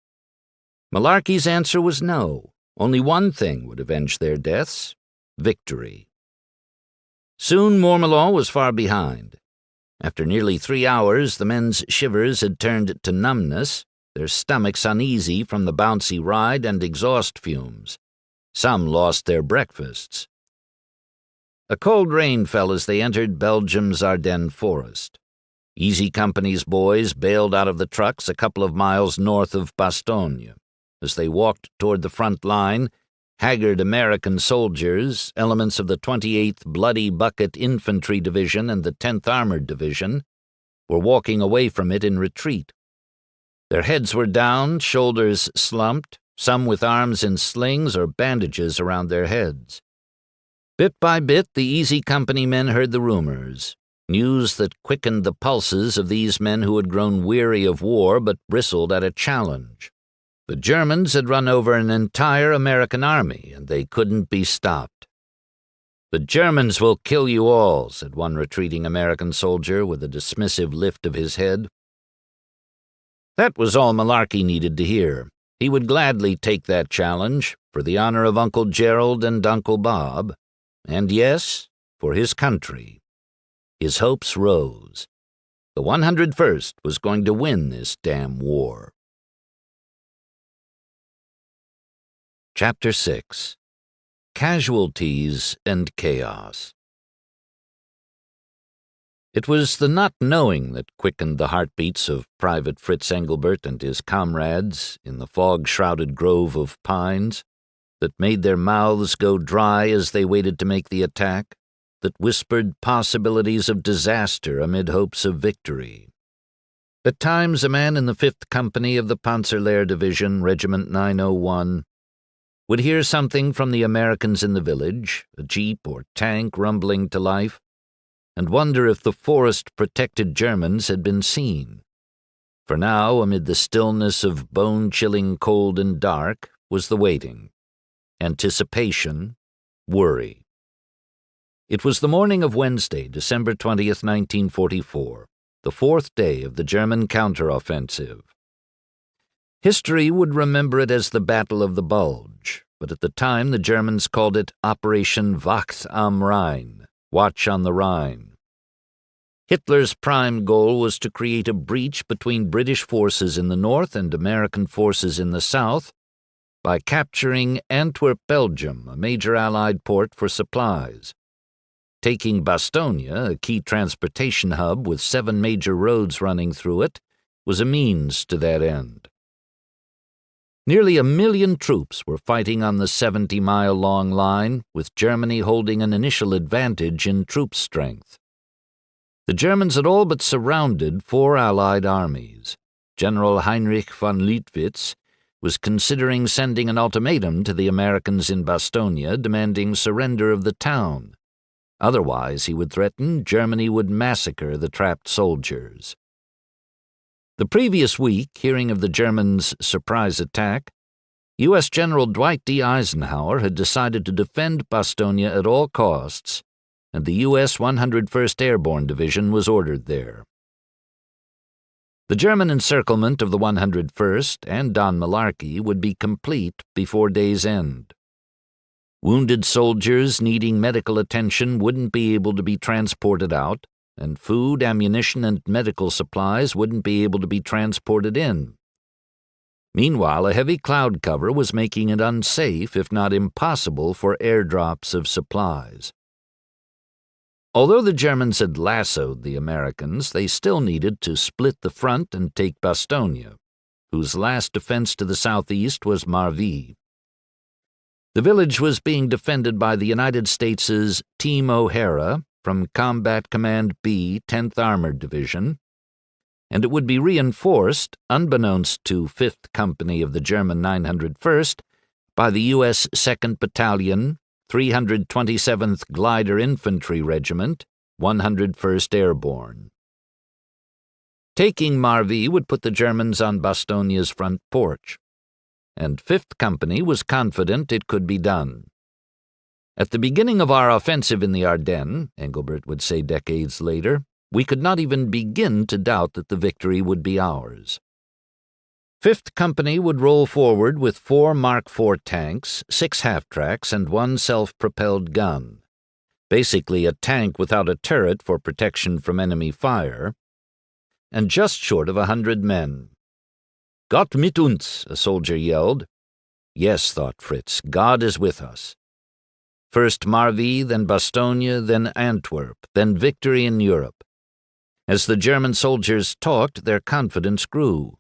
Malarkey's answer was no. Only one thing would avenge their deaths: victory. Soon Mourmelon was far behind. After nearly 3 hours, the men's shivers had turned to numbness, their stomachs uneasy from the bouncy ride and exhaust fumes. Some lost their breakfasts. A cold rain fell as they entered Belgium's Ardennes forest. Easy Company's boys bailed out of the trucks a couple of miles north of Bastogne. As they walked toward the front line, haggard American soldiers, elements of the 28th Bloody Bucket Infantry Division and the 10th Armored Division, were walking away from it in retreat. Their heads were down, shoulders slumped, some with arms in slings or bandages around their heads. Bit by bit, the Easy Company men heard the rumors, news that quickened the pulses of these men who had grown weary of war but bristled at a challenge. The Germans had run over an entire American army, and they couldn't be stopped. "The Germans will kill you all," said one retreating American soldier with a dismissive lift of his head. That was all Malarkey needed to hear. He would gladly take that challenge, for the honor of Uncle Gerald and Uncle Bob, and yes, for his country. His hopes rose. The 101st was going to win this damn war. Chapter 6. Casualties and Chaos. It was the not knowing that quickened the heartbeats of Private Fritz Engelbert and his comrades in the fog-shrouded grove of pines, that made their mouths go dry as they waited to make the attack, that whispered possibilities of disaster amid hopes of victory. At times a man in the 5th Company of the Panzerlehr Division, Regiment 901, would hear something from the Americans in the village, a jeep or tank rumbling to life, and wonder if the forest-protected Germans had been seen. For now, amid the stillness of bone-chilling cold and dark, was the waiting, anticipation, worry. It was the morning of Wednesday, December 20th, 1944, the 4th day of the German counteroffensive. History would remember it as the Battle of the Bulge, but at the time the Germans called it Operation Wacht am Rhein, Watch on the Rhine. Hitler's prime goal was to create a breach between British forces in the north and American forces in the south by capturing Antwerp, Belgium, a major Allied port for supplies. Taking Bastogne, a key transportation hub with 7 major roads running through it, was a means to that end. Nearly 1 million troops were fighting on the 70-mile-long line, with Germany holding an initial advantage in troop strength. The Germans had all but surrounded 4 Allied armies. General Heinrich von Leutwitz was considering sending an ultimatum to the Americans in Bastogne demanding surrender of the town. Otherwise, he would threaten, Germany would massacre the trapped soldiers. The previous week, hearing of the Germans' surprise attack, U.S. General Dwight D. Eisenhower had decided to defend Bastogne at all costs, and the U.S. 101st Airborne Division was ordered there. The German encirclement of the 101st and Don Malarkey would be complete before day's end. Wounded soldiers needing medical attention wouldn't be able to be transported out, and food, ammunition, and medical supplies wouldn't be able to be transported in. Meanwhile, a heavy cloud cover was making it unsafe, if not impossible, for airdrops of supplies. Although the Germans had lassoed the Americans, they still needed to split the front and take Bastogne, whose last defense to the southeast was Marville. The village was being defended by the United States' Team O'Hara from Combat Command B, 10th Armored Division, and it would be reinforced, unbeknownst to 5th Company of the German 901st, by the U.S. 2nd Battalion, 327th Glider Infantry Regiment, 101st Airborne. Taking Marvi would put the Germans on Bastonia's front porch, and 5th Company was confident it could be done. At the beginning of our offensive in the Ardennes, Engelbert would say decades later, we could not even begin to doubt that the victory would be ours. 5th Company would roll forward with 4 Mark IV tanks, 6 half-tracks, and 1 self-propelled gun. Basically a tank without a turret for protection from enemy fire, and just short of 100 men. "Gott mit uns," a soldier yelled. Yes, thought Fritz, God is with us. First Marvi, then Bastogne, then Antwerp, then victory in Europe. As the German soldiers talked, their confidence grew.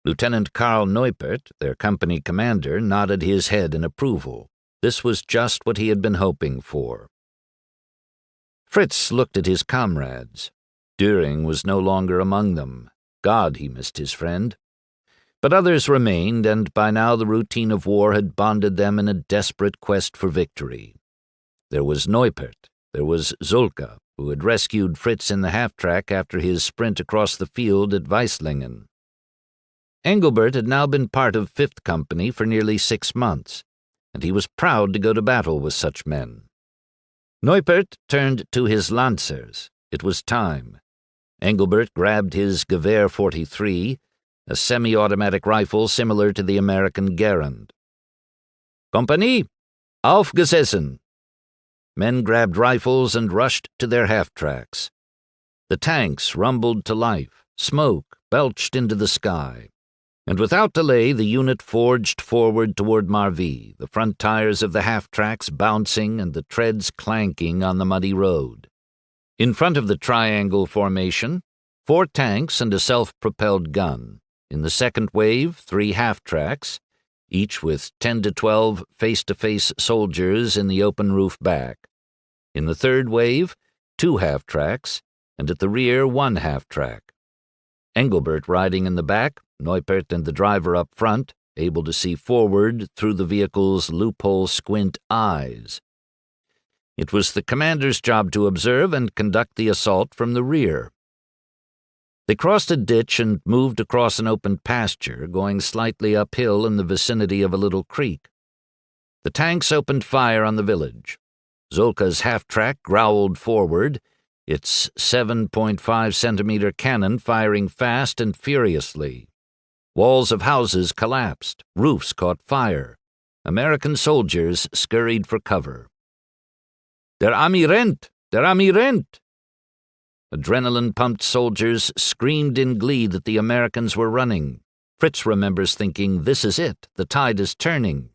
Lieutenant Karl Neupert, their company commander, nodded his head in approval. This was just what he had been hoping for. Fritz looked at his comrades. Düring was no longer among them. God, he missed his friend. But others remained, and by now the routine of war had bonded them in a desperate quest for victory. There was Neupert. There was Zolke, who had rescued Fritz in the half-track after his sprint across the field at Weislingen. Engelbert had now been part of 5th Company for nearly 6 months, and he was proud to go to battle with such men. Neupert turned to his Lancers. It was time. Engelbert grabbed his Gewehr 43, a semi-automatic rifle similar to the American Garand. "Kompanie, aufgesessen!" Men grabbed rifles and rushed to their half-tracks. The tanks rumbled to life, smoke belched into the sky, and without delay the unit forged forward toward Marvi, the front tires of the half-tracks bouncing and the treads clanking on the muddy road. In front of the triangle formation, 4 tanks and a self-propelled gun. In the second wave, 3 half-tracks, each with 10 to 12 face-to-face soldiers in the open roof back. In the third wave, 2 half-tracks, and at the rear 1 half-track. Engelbert riding in the back, Neupert and the driver up front, able to see forward through the vehicle's loophole squint eyes. It was the commander's job to observe and conduct the assault from the rear. They crossed a ditch and moved across an open pasture, going slightly uphill in the vicinity of a little creek. The tanks opened fire on the village. Zolke's half-track growled forward, its 7.5-centimeter cannon firing fast and furiously. Walls of houses collapsed, roofs caught fire. American soldiers scurried for cover. "Der Army rennt! Der Army rennt!" Adrenaline-pumped soldiers screamed in glee that the Americans were running. Fritz remembers thinking, this is it, the tide is turning.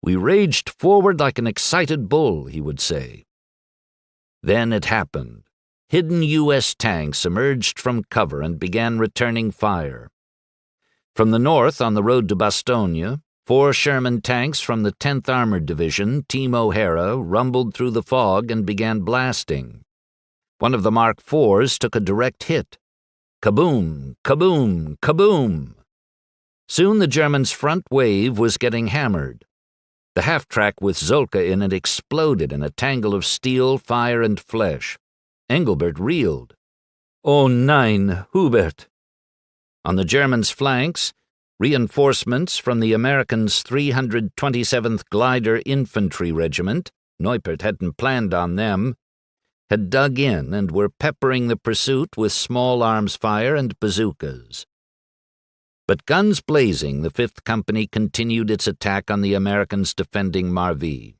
"We raged forward like an excited bull," he would say. Then it happened. Hidden U.S. tanks emerged from cover and began returning fire. From the north, on the road to Bastogne, 4 Sherman tanks from the 10th Armored Division, Team O'Hara, rumbled through the fog and began blasting. One of the Mark IVs took a direct hit. Kaboom! Kaboom! Kaboom! Soon the Germans' front wave was getting hammered. The half-track with Zolke in it exploded in a tangle of steel, fire, and flesh. Engelbert reeled. "Oh nein, Hubert!" On the Germans' flanks, reinforcements from the Americans' 327th Glider Infantry Regiment, Neupert hadn't planned on them, had dug in and were peppering the pursuit with small arms fire and bazookas. But guns blazing, the 5th Company continued its attack on the Americans defending Marvi.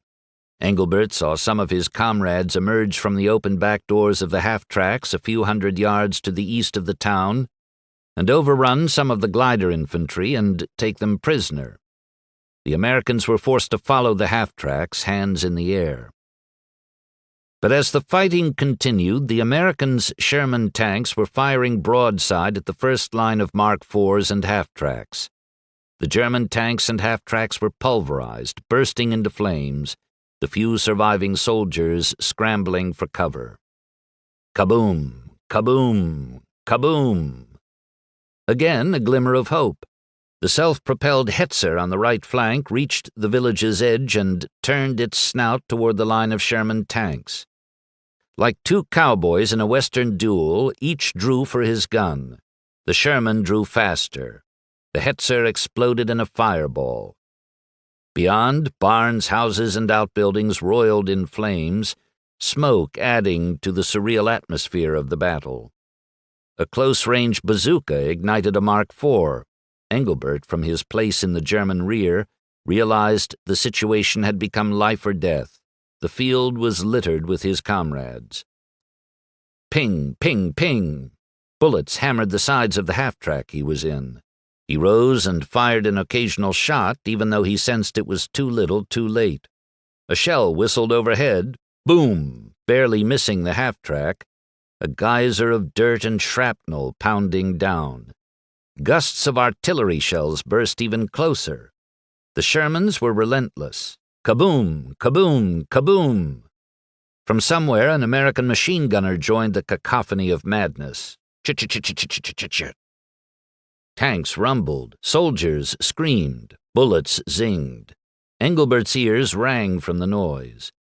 Engelbert saw some of his comrades emerge from the open back doors of the half-tracks a few hundred yards to the east of the town and overrun some of the glider infantry and take them prisoner. The Americans were forced to follow the half-tracks, hands in the air. But as the fighting continued, the Americans' Sherman tanks were firing broadside at the first line of Mark IVs and half-tracks. The German tanks and half-tracks were pulverized, bursting into flames, the few surviving soldiers scrambling for cover. Kaboom! Kaboom! Kaboom! Again, a glimmer of hope. The self-propelled Hetzer on the right flank reached the village's edge and turned its snout toward the line of Sherman tanks. Like two cowboys in a western duel, each drew for his gun. The Sherman drew faster. The Hetzer exploded in a fireball. Beyond, barns, houses, and outbuildings roiled in flames, smoke adding to the surreal atmosphere of the battle. A close-range bazooka ignited a Mark IV. Engelbert, from his place in the German rear, realized the situation had become life or death. The field was littered with his comrades. Ping, ping, ping. Bullets hammered the sides of the half-track he was in. He rose and fired an occasional shot, even though he sensed it was too little, too late. A shell whistled overhead. Boom! Barely missing the half-track. A geyser of dirt and shrapnel pounding down. Gusts of artillery shells burst even closer. The Shermans were relentless. Kaboom! Kaboom! Kaboom! From somewhere, an American machine gunner joined the cacophony of madness. Ch-ch-ch-ch-ch-ch-ch-ch. Tanks rumbled. Soldiers screamed. Bullets zinged. Engelbert's ears rang from the noise.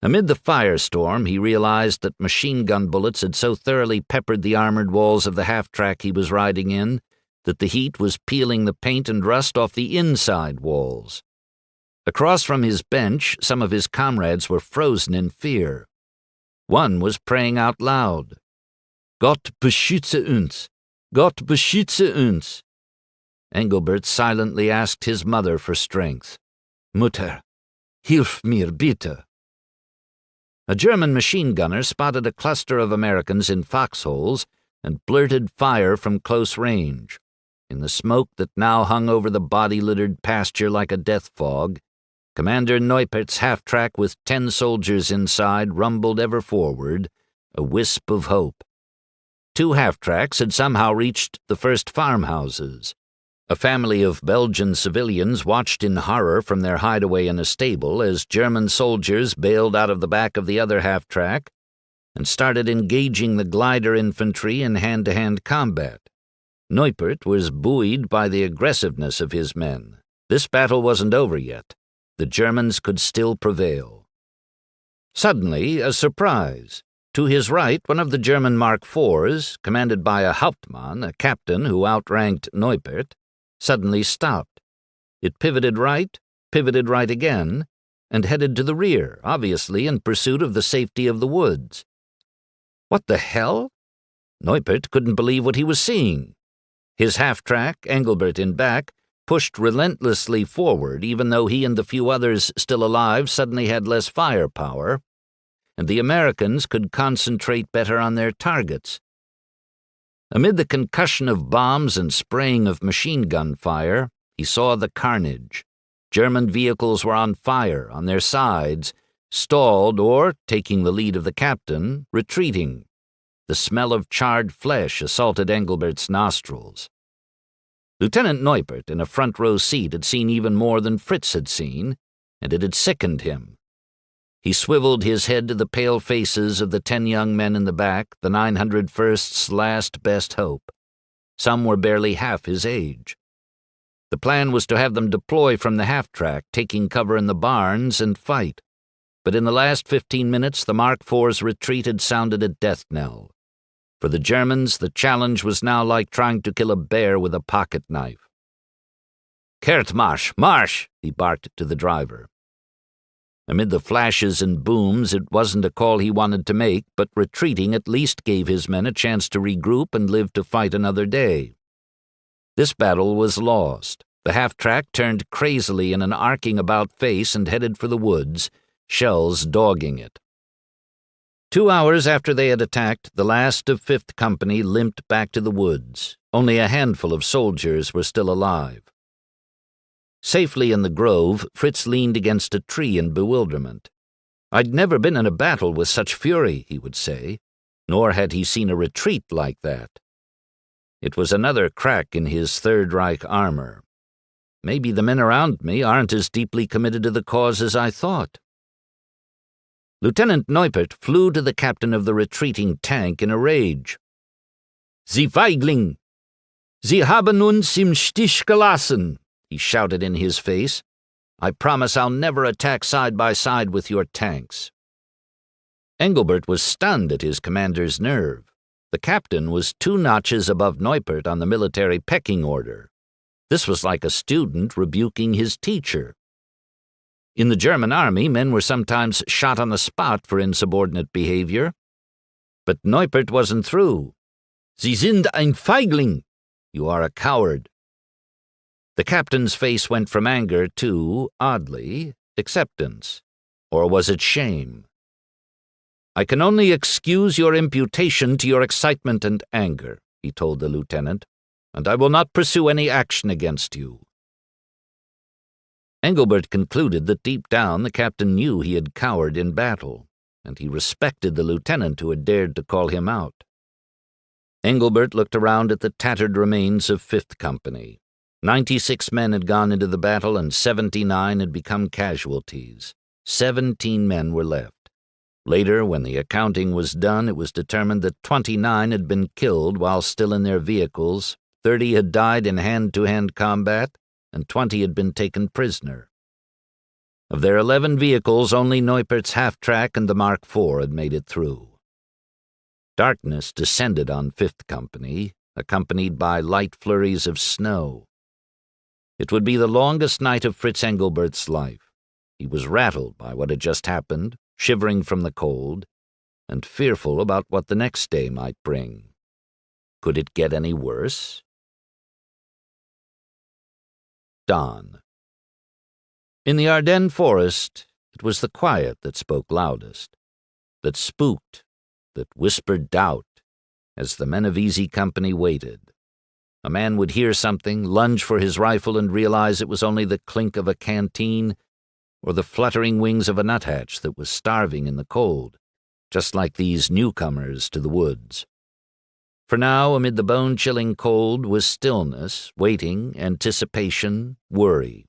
Amid the firestorm, he realized that machine gun bullets had so thoroughly peppered the armored walls of the half-track he was riding in that the heat was peeling the paint and rust off the inside walls. Across from his bench, some of his comrades were frozen in fear. One was praying out loud, "Gott beschütze uns! Gott beschütze uns!" Engelbert silently asked his mother for strength. "Mutter, hilf mir bitte." A German machine gunner spotted a cluster of Americans in foxholes and blurted fire from close range. In the smoke that now hung over the body-littered pasture like a death fog, Commander Neupert's half-track with 10 soldiers inside rumbled ever forward, a wisp of hope. 2 half-tracks had somehow reached the first farmhouses. A family of Belgian civilians watched in horror from their hideaway in a stable as German soldiers bailed out of the back of the other half-track and started engaging the glider infantry in hand-to-hand combat. Neupert was buoyed by the aggressiveness of his men. This battle wasn't over yet. The Germans could still prevail. Suddenly, a surprise. To his right, one of the German Mark IVs, commanded by a Hauptmann, a captain who outranked Neupert, suddenly stopped. It pivoted right again, and headed to the rear, obviously in pursuit of the safety of the woods. What the hell? Neupert couldn't believe what he was seeing. His half-track, Engelbert in back, pushed relentlessly forward, even though he and the few others still alive suddenly had less firepower, and the Americans could concentrate better on their targets. Amid the concussion of bombs and spraying of machine gun fire, he saw the carnage. German vehicles were on fire, on their sides, stalled or, taking the lead of the captain, retreating. The smell of charred flesh assaulted Engelbert's nostrils. Lieutenant Neupert, in a front-row seat, had seen even more than Fritz had seen, and it had sickened him. He swiveled his head to the pale faces of the 10 young men in the back, the 901st's last best hope. Some were barely half his age. The plan was to have them deploy from the half-track, taking cover in the barns, and fight. But in the last 15 minutes, the Mark IV's retreat had sounded a death knell. For the Germans, the challenge was now like trying to kill a bear with a pocket knife. "Kehrt marsch, marsch!" he barked to the driver. Amid the flashes and booms, it wasn't a call he wanted to make, but retreating at least gave his men a chance to regroup and live to fight another day. This battle was lost. The half-track turned crazily in an arcing about face and headed for the woods, shells dogging it. 2 hours after they had attacked, the last of 5th Company limped back to the woods. Only a handful of soldiers were still alive. Safely in the grove, Fritz leaned against a tree in bewilderment. "I'd never been in a battle with such fury," he would say, nor had he seen a retreat like that. It was another crack in his Third Reich armor. Maybe the men around me aren't as deeply committed to the cause as I thought. Lieutenant Neupert flew to the captain of the retreating tank in a rage. "Sie Feigling! Sie haben uns im Stich gelassen, he shouted in his face. I promise I'll never attack side by side with your tanks. Engelbert was stunned at his commander's nerve. The captain was 2 notches above Neupert on the military pecking order. This was like a student rebuking his teacher. In the German army, men were sometimes shot on the spot for insubordinate behavior. But Neupert wasn't through. Sie sind ein Feigling. You are a coward. The captain's face went from anger to, oddly, acceptance. Or was it shame? I can only excuse your imputation to your excitement and anger, he told the lieutenant, and I will not pursue any action against you. Engelbert concluded that deep down the captain knew he had cowered in battle, and he respected the lieutenant who had dared to call him out. Engelbert looked around at the tattered remains of 5th Company. 96 men had gone into the battle and 79 had become casualties. 17 men were left. Later, when the accounting was done, it was determined that 29 had been killed while still in their vehicles, 30 had died in hand-to-hand combat, and 20 had been taken prisoner. Of their 11 vehicles, only Neupert's half-track and the Mark IV had made it through. Darkness descended on 5th Company, accompanied by light flurries of snow. It would be the longest night of Fritz Engelbert's life. He was rattled by what had just happened, shivering from the cold, and fearful about what the next day might bring. Could it get any worse? Dawn. In the Ardennes forest, it was the quiet that spoke loudest, that spooked, that whispered doubt, as the men of Easy Company waited. A man would hear something, lunge for his rifle, and realize it was only the clink of a canteen or the fluttering wings of a nuthatch that was starving in the cold, just like these newcomers to the woods. For now, amid the bone-chilling cold, was stillness, waiting, anticipation, worry.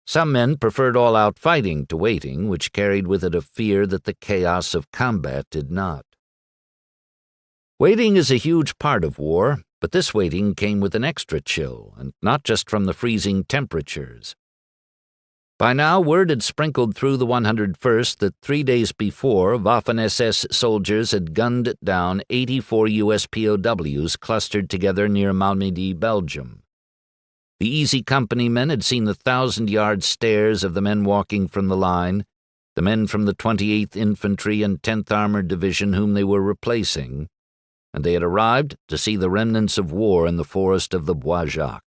Some men preferred all-out fighting to waiting, which carried with it a fear that the chaos of combat did not. Waiting is a huge part of war, but this waiting came with an extra chill, and not just from the freezing temperatures. By now, word had sprinkled through the 101st that 3 days before, Waffen-SS soldiers had gunned down 84 U.S. POWs clustered together near Malmedy, Belgium. The Easy Company men had seen the 1,000-yard stares of the men walking from the line, the men from the 28th Infantry and 10th Armored Division whom they were replacing, and they had arrived to see the remnants of war in the forest of the Bois Jacques.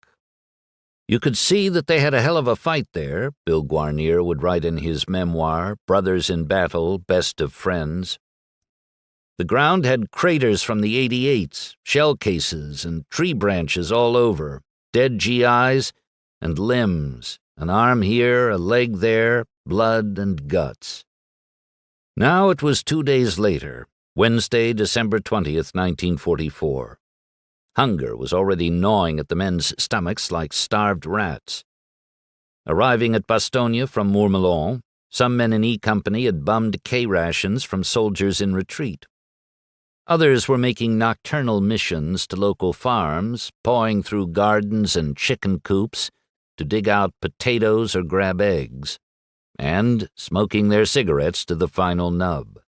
You could see that they had a hell of a fight there, Bill Guarnier would write in his memoir, Brothers in Battle, Best of Friends. The ground had craters from the 88s, shell cases, and tree branches all over, dead GIs and limbs, an arm here, a leg there, blood and guts. Now it was 2 days later, Wednesday, December 20th, 1944. Hunger was already gnawing at the men's stomachs like starved rats. Arriving at Bastogne from Mourmelon, some men in E Company had bummed K-rations from soldiers in retreat. Others were making nocturnal missions to local farms, pawing through gardens and chicken coops to dig out potatoes or grab eggs, and smoking their cigarettes to the final nub.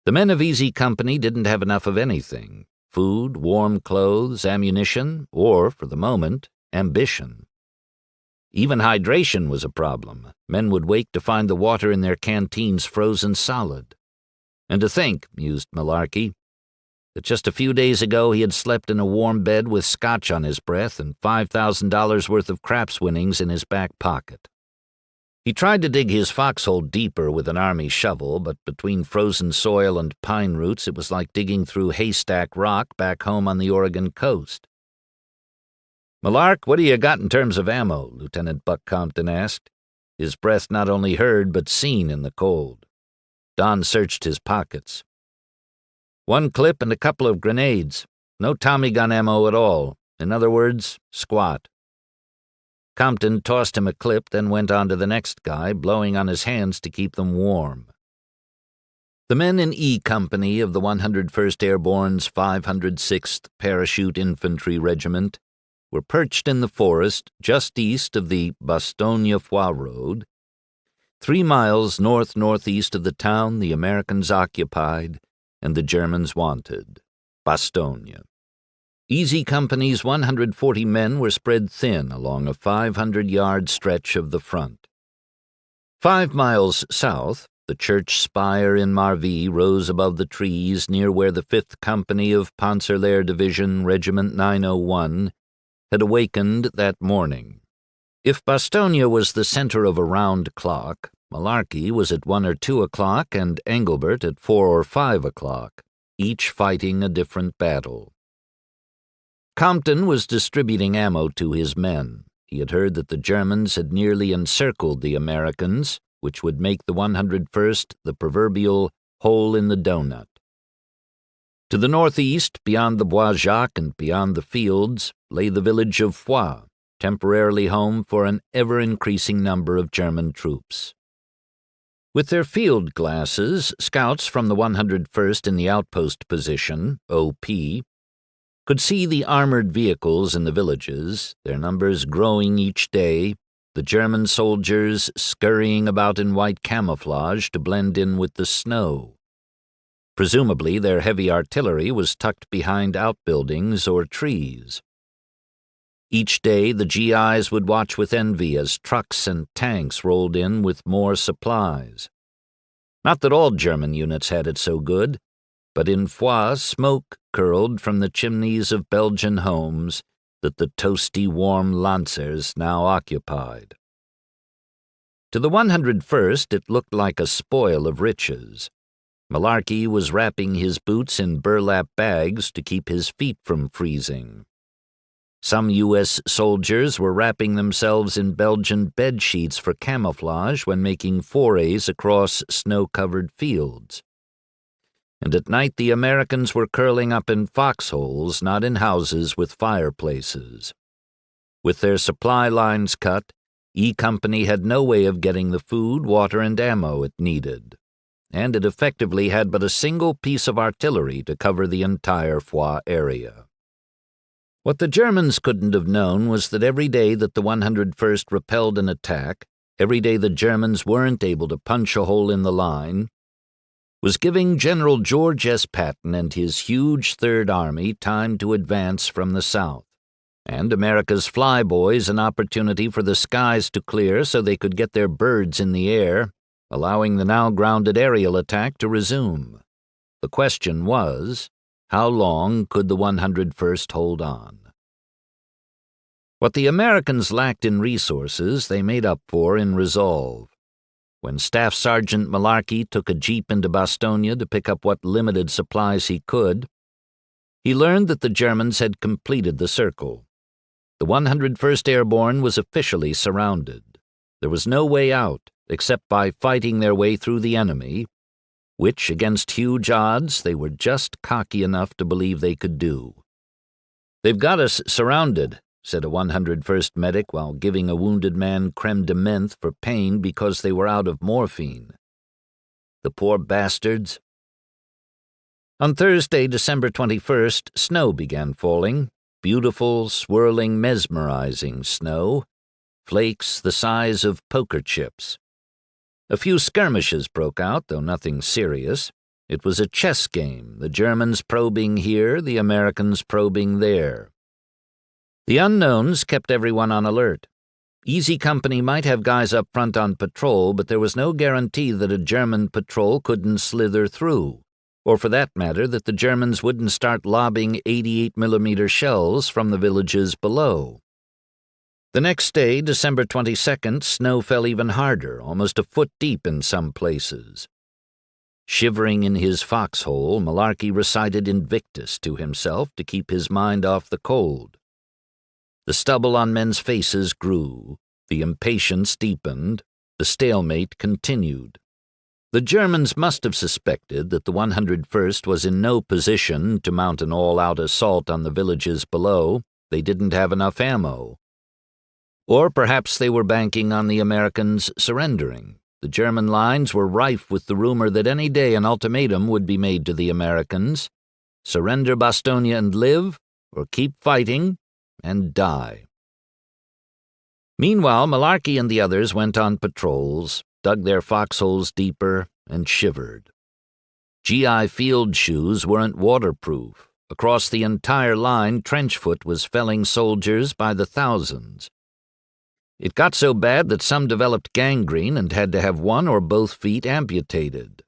The men of Easy Company didn't have enough of anything: food, warm clothes, ammunition, or, for the moment, ambition. Even hydration was a problem. Men would wake to find the water in their canteens frozen solid. And to think, mused Malarkey, that just a few days ago he had slept in a warm bed with scotch on his breath and $5,000 worth of craps winnings in his back pocket. He tried to dig his foxhole deeper with an army shovel, but between frozen soil and pine roots it was like digging through haystack rock back home on the Oregon coast. "Malark, what do you got in terms of ammo?" Lieutenant Buck Compton asked, his breath not only heard but seen in the cold. Don searched his pockets. "1 clip and a couple of grenades. No Tommy gun ammo at all. In other words, squat." Compton tossed him a clip, then went on to the next guy, blowing on his hands to keep them warm. The men in E Company of the 101st Airborne's 506th Parachute Infantry Regiment were perched in the forest just east of the Bastogne-Foix Road, 3 miles north-northeast of the town the Americans occupied and the Germans wanted, Bastogne. Easy Company's 140 men were spread thin along a 500-yard stretch of the front. 5 miles south, the church spire in Marville rose above the trees near where the 5th Company of Panzerlehr Division, Regiment 901, had awakened that morning. If Bastogne was the center of a round clock, Malarkey was at 1 or 2 o'clock and Engelbert at 4 or 5 o'clock, each fighting a different battle. Compton was distributing ammo to his men. He had heard that the Germans had nearly encircled the Americans, which would make the 101st the proverbial hole in the donut. To the northeast, beyond the Bois Jacques and beyond the fields, lay the village of Foix, temporarily home for an ever-increasing number of German troops. With their field glasses, scouts from the 101st in the outpost position, OP, could see the armored vehicles in the villages, their numbers growing each day, the German soldiers scurrying about in white camouflage to blend in with the snow. Presumably their heavy artillery was tucked behind outbuildings or trees. Each day the GIs would watch with envy as trucks and tanks rolled in with more supplies. Not that all German units had it so good, but in Foix smoke curled from the chimneys of Belgian homes that the toasty, warm Lancers now occupied. To the 101st it looked like a spoil of riches. Malarkey was wrapping his boots in burlap bags to keep his feet from freezing. Some U.S. soldiers were wrapping themselves in Belgian bed sheets for camouflage when making forays across snow-covered fields. And at night the Americans were curling up in foxholes, not in houses with fireplaces. With their supply lines cut, E Company had no way of getting the food, water, and ammo it needed, and it effectively had but a single piece of artillery to cover the entire Foix area. What the Germans couldn't have known was that every day that the 101st repelled an attack, every day the Germans weren't able to punch a hole in the line, was giving General George S. Patton and his huge Third Army time to advance from the south, and America's flyboys an opportunity for the skies to clear so they could get their birds in the air, allowing the now grounded aerial attack to resume. The question was, how long could the 101st hold on? What the Americans lacked in resources, they made up for in resolve. When Staff Sergeant Malarkey took a jeep into Bastogne to pick up what limited supplies he could, he learned that the Germans had completed the circle. The 101st Airborne was officially surrounded. There was no way out except by fighting their way through the enemy, which, against huge odds, they were just cocky enough to believe they could do. "They've got us surrounded," said a 101st medic while giving a wounded man creme de menthe for pain because they were out of morphine. The poor bastards. On Thursday, December 21st, snow began falling, beautiful, swirling, mesmerizing snow, flakes the size of poker chips. A few skirmishes broke out, though nothing serious. It was a chess game, the Germans probing here, the Americans probing there. The unknowns kept everyone on alert. Easy Company might have guys up front on patrol, but there was no guarantee that a German patrol couldn't slither through, or for that matter that the Germans wouldn't start lobbing 88mm shells from the villages below. The next day, December 22nd, snow fell even harder, almost a foot deep in some places. Shivering in his foxhole, Malarkey recited Invictus to himself to keep his mind off the cold. The stubble on men's faces grew, the impatience deepened, the stalemate continued. The Germans must have suspected that the 101st was in no position to mount an all-out assault on the villages below. They didn't have enough ammo. Or perhaps they were banking on the Americans surrendering. the German lines were rife with the rumor that any day an ultimatum would be made to the Americans: surrender Bastogne and live, or keep fighting and die. Meanwhile, Malarkey and the others went on patrols, dug their foxholes deeper, and shivered. GI field shoes weren't waterproof. Across the entire line, trenchfoot was felling soldiers by the thousands. It got so bad that some developed gangrene and had to have one or both feet amputated.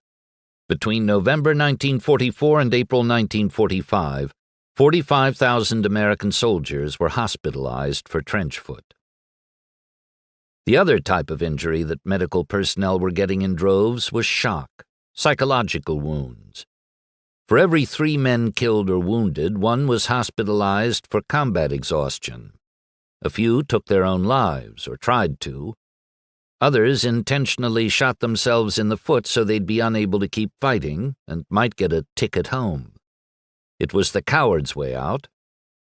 Between November 1944 and April 1945, 45,000 American soldiers were hospitalized for trenchfoot. The other type of injury that medical personnel were getting in droves was shock, psychological wounds. For every 3 men killed or wounded, 1 was hospitalized for combat exhaustion. A few took their own lives, or tried to. Others intentionally shot themselves in the foot so they'd be unable to keep fighting and might get a ticket home. It was the coward's way out.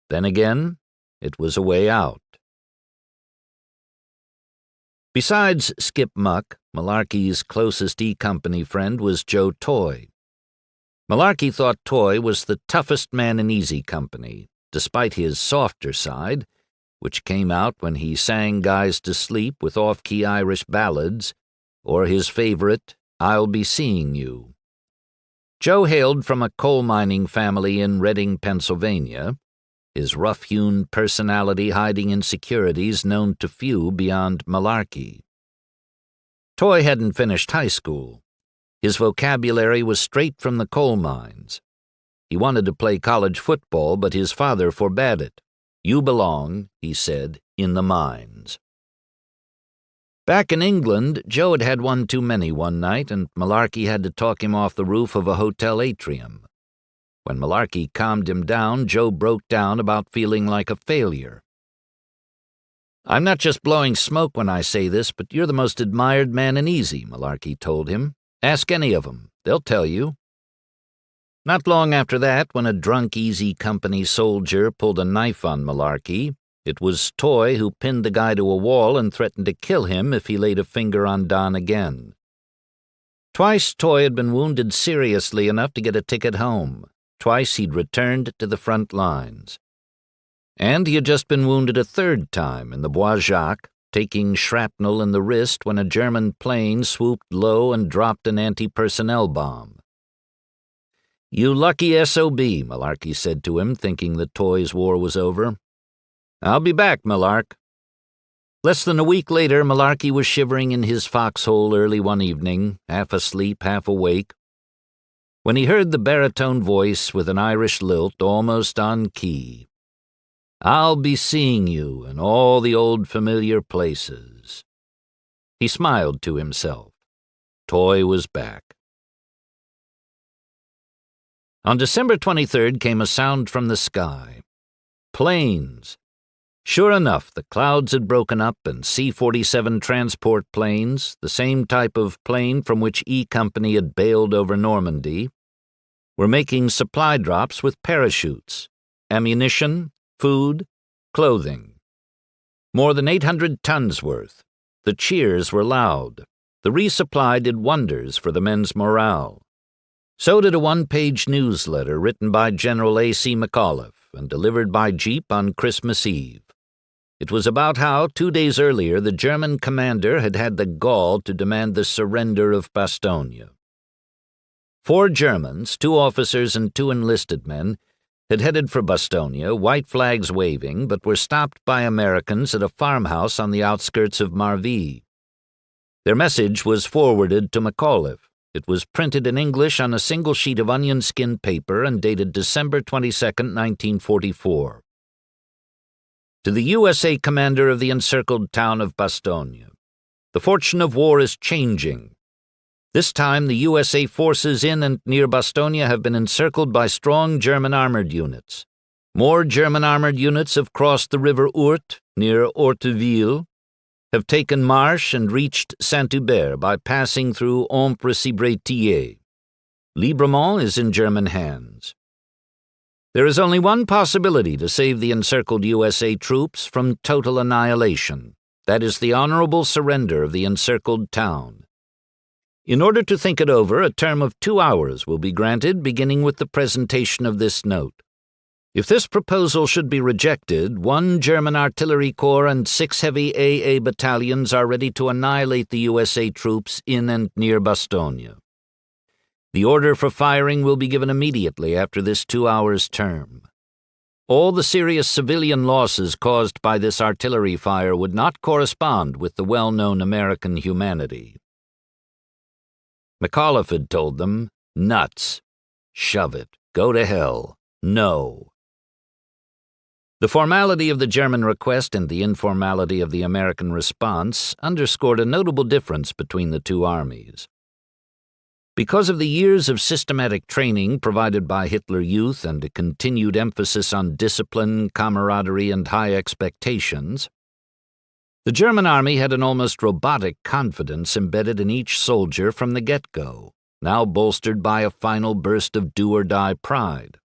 Then again, it was a way out. Besides Skip Muck, Malarkey's closest E Company friend was Joe Toy. Malarkey thought Toy was the toughest man in Easy Company, despite his softer side, which came out when he sang guys to sleep with off-key Irish ballads, or his favorite, I'll Be Seeing You. Joe hailed from a coal mining family in Reading, Pennsylvania, his rough-hewn personality hiding insecurities known to few beyond Malarkey. Toy hadn't finished high school. His vocabulary was straight from the coal mines. He wanted to play college football, but his father forbade it. You belong, he said, in the mines. Back in England, Joe had had one too many one night, and Malarkey had to talk him off the roof of a hotel atrium. When Malarkey calmed him down, Joe broke down about feeling like a failure. I'm not just blowing smoke when I say this, but you're the most admired man in Easy, Malarkey told him. Ask any of them. They'll tell you. Not long after that, when a drunk Easy Company soldier pulled a knife on Malarkey, it was Toy who pinned the guy to a wall and threatened to kill him if he laid a finger on Don again. Twice Toy had been wounded seriously enough to get a ticket home. Twice he'd returned to the front lines. And he had just been wounded a 3rd time in the Bois Jacques, taking shrapnel in the wrist when a German plane swooped low and dropped an anti-personnel bomb. You lucky S.O.B., Malarkey said to him, thinking that Toy's war was over. I'll be back, Malark. Less than a week later, Malarkey was shivering in his foxhole early one evening, half asleep, half awake, when he heard the baritone voice with an Irish lilt almost on key. I'll be seeing you in all the old familiar places. He smiled to himself. Toy was back. On December 23rd came a sound from the sky. Planes. Sure enough, the clouds had broken up and C-47 transport planes, the same type of plane from which E Company had bailed over Normandy, were making supply drops with parachutes, ammunition, food, clothing. More than 800 tons worth. The cheers were loud. The resupply did wonders for the men's morale. So did a one-page newsletter written by General A.C. McAuliffe and delivered by jeep on Christmas Eve. It was about how, 2 days earlier, the German commander had had the gall to demand the surrender of Bastogne. 4 Germans, 2 officers and 2 enlisted men, had headed for Bastogne, white flags waving, but were stopped by Americans at a farmhouse on the outskirts of Marville. Their message was forwarded to McAuliffe. It was printed in English on a single sheet of onion skin paper and dated December 22, 1944. To the USA commander of the encircled town of Bastogne, the fortune of war is changing. This time the USA forces in and near Bastogne have been encircled by strong German armored units. More German armored units have crossed the river Ourthe near Orteville, have taken Marche and reached Saint-Hubert by passing through Ypres-Cibret-Tillet. Libremont is in German hands. There is only one possibility to save the encircled USA troops from total annihilation. That is the honorable surrender of the encircled town. In order to think it over, a term of 2 hours will be granted, beginning with the presentation of this note. If this proposal should be rejected, 1 German artillery corps and 6 heavy AA battalions are ready to annihilate the USA troops in and near Bastogne. The order for firing will be given immediately after this 2 hours' term. All the serious civilian losses caused by this artillery fire would not correspond with the well-known American humanity. McAuliffe had told them, "Nuts. Shove it. Go to hell. No." The formality of the German request and the informality of the American response underscored a notable difference between the two armies. Because of the years of systematic training provided by Hitler Youth and a continued emphasis on discipline, camaraderie, and high expectations, the German army had an almost robotic confidence embedded in each soldier from the get-go, now bolstered by a final burst of do-or-die pride.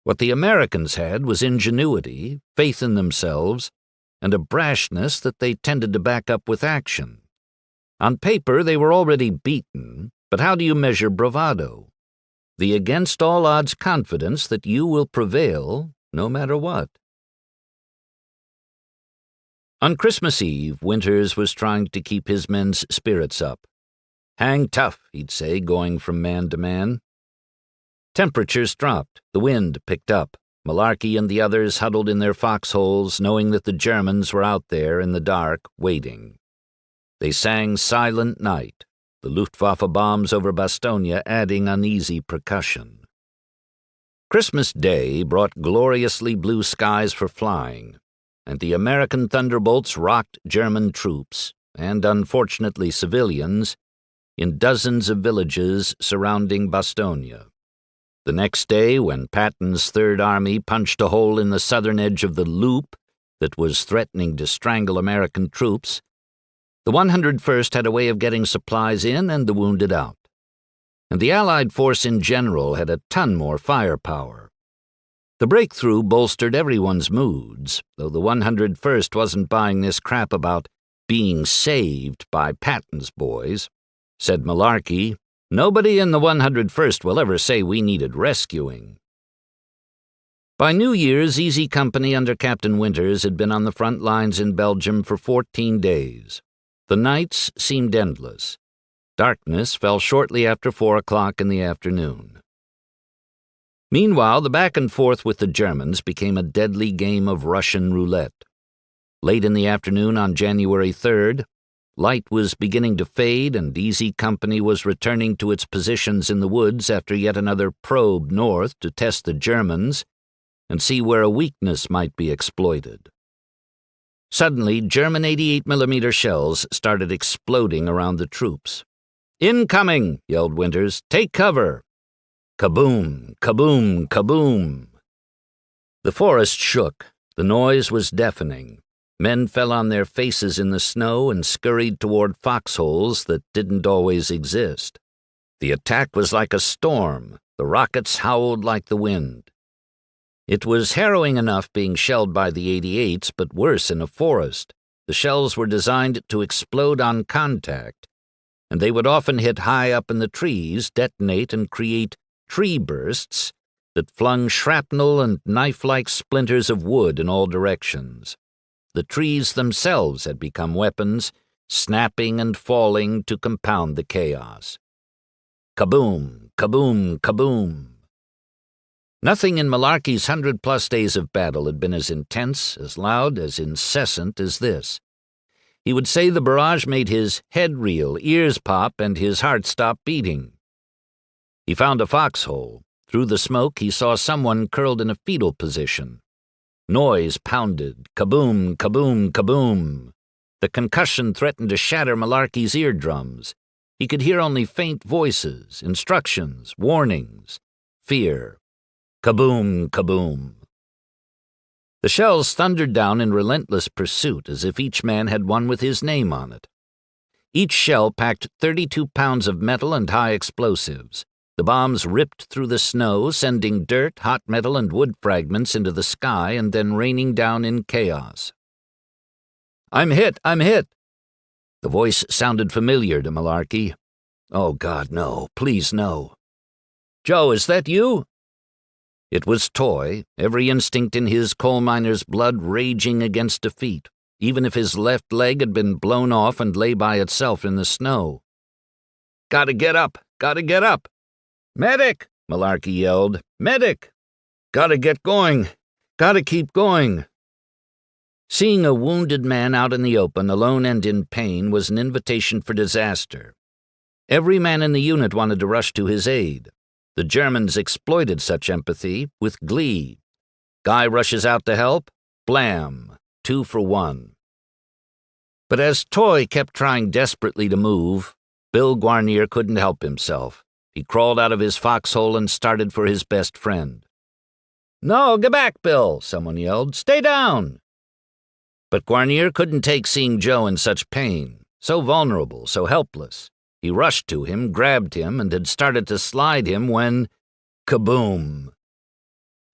What the Americans had was ingenuity, faith in themselves, and a brashness that they tended to back up with action. On paper, they were already beaten, but how do you measure bravado? The against-all-odds confidence that you will prevail no matter what. On Christmas Eve, Winters was trying to keep his men's spirits up. "Hang tough," he'd say, going from man to man. Temperatures dropped, the wind picked up. Malarkey and the others huddled in their foxholes, knowing that the Germans were out there in the dark, waiting. They sang Silent Night, the Luftwaffe bombs over Bastogne adding uneasy percussion. Christmas Day brought gloriously blue skies for flying, and the American thunderbolts rocked German troops, and unfortunately civilians, in dozens of villages surrounding Bastogne. The next day, when Patton's Third Army punched a hole in the southern edge of the loop that was threatening to strangle American troops, the 101st had a way of getting supplies in and the wounded out. And the Allied force in general had a ton more firepower. The breakthrough bolstered everyone's moods, though the 101st wasn't buying this crap about being saved by Patton's boys. Said Malarkey, "Nobody in the 101st will ever say we needed rescuing." By New Year's, Easy Company under Captain Winters had been on the front lines in Belgium for 14 days. The nights seemed endless. Darkness fell shortly after 4 o'clock in the afternoon. Meanwhile, the back and forth with the Germans became a deadly game of Russian roulette. Late in the afternoon on January 3rd, light was beginning to fade and Easy Company was returning to its positions in the woods after yet another probe north to test the Germans and see where a weakness might be exploited. Suddenly, German 88mm shells started exploding around the troops. "Incoming!" yelled Winters. "Take cover!" Kaboom! Kaboom! Kaboom! The forest shook. The noise was deafening. Men fell on their faces in the snow and scurried toward foxholes that didn't always exist. The attack was like a storm. The rockets howled like the wind. It was harrowing enough being shelled by the 88s, but worse in a forest. The shells were designed to explode on contact, and they would often hit high up in the trees, detonate, and create tree bursts that flung shrapnel and knife-like splinters of wood in all directions. The trees themselves had become weapons, snapping and falling to compound the chaos. Kaboom! Kaboom! Kaboom! Nothing in Malarkey's 100-plus days of battle had been as intense, as loud, as incessant as this. He would say the barrage made his head reel, ears pop, and his heart stop beating. He found a foxhole. Through the smoke, he saw someone curled in a fetal position. Noise pounded. Kaboom, kaboom, kaboom. The concussion threatened to shatter Malarkey's eardrums. He could hear only faint voices, instructions, warnings, fear. Kaboom, kaboom. The shells thundered down in relentless pursuit, as if each man had one with his name on it. Each shell packed 32 pounds of metal and high explosives. The bombs ripped through the snow, sending dirt, hot metal, and wood fragments into the sky and then raining down in chaos. "I'm hit! I'm hit!" The voice sounded familiar to Malarkey. Oh, God, no. Please, no. Joe, is that you? It was Toy, every instinct in his coal miner's blood raging against defeat, even if his left leg had been blown off and lay by itself in the snow. Gotta get up! Gotta get up! Medic! Malarkey yelled. Medic! Gotta get going! Gotta keep going! Seeing a wounded man out in the open, alone and in pain, was an invitation for disaster. Every man in the unit wanted to rush to his aid. The Germans exploited such empathy with glee. Guy rushes out to help, blam, 2 for 1. But as Toy kept trying desperately to move, Bill Guarnier couldn't help himself. He crawled out of his foxhole and started for his best friend. No, get back, Bill, someone yelled. Stay down. But Guarnier couldn't take seeing Joe in such pain, so vulnerable, so helpless. He rushed to him, grabbed him, and had started to slide him when, kaboom!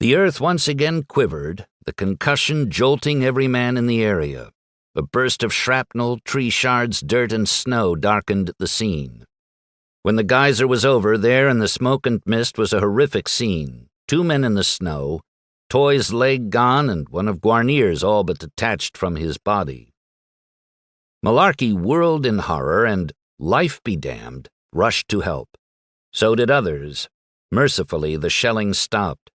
The earth once again quivered, the concussion jolting every man in the area. A burst of shrapnel, tree shards, dirt, and snow darkened the scene. When the geyser was over, there in the smoke and mist was a horrific scene. 2 men in the snow, Toy's leg gone and one of Guarnier's all but detached from his body. Malarkey whirled in horror and, life be damned, rushed to help. So did others. Mercifully, the shelling stopped.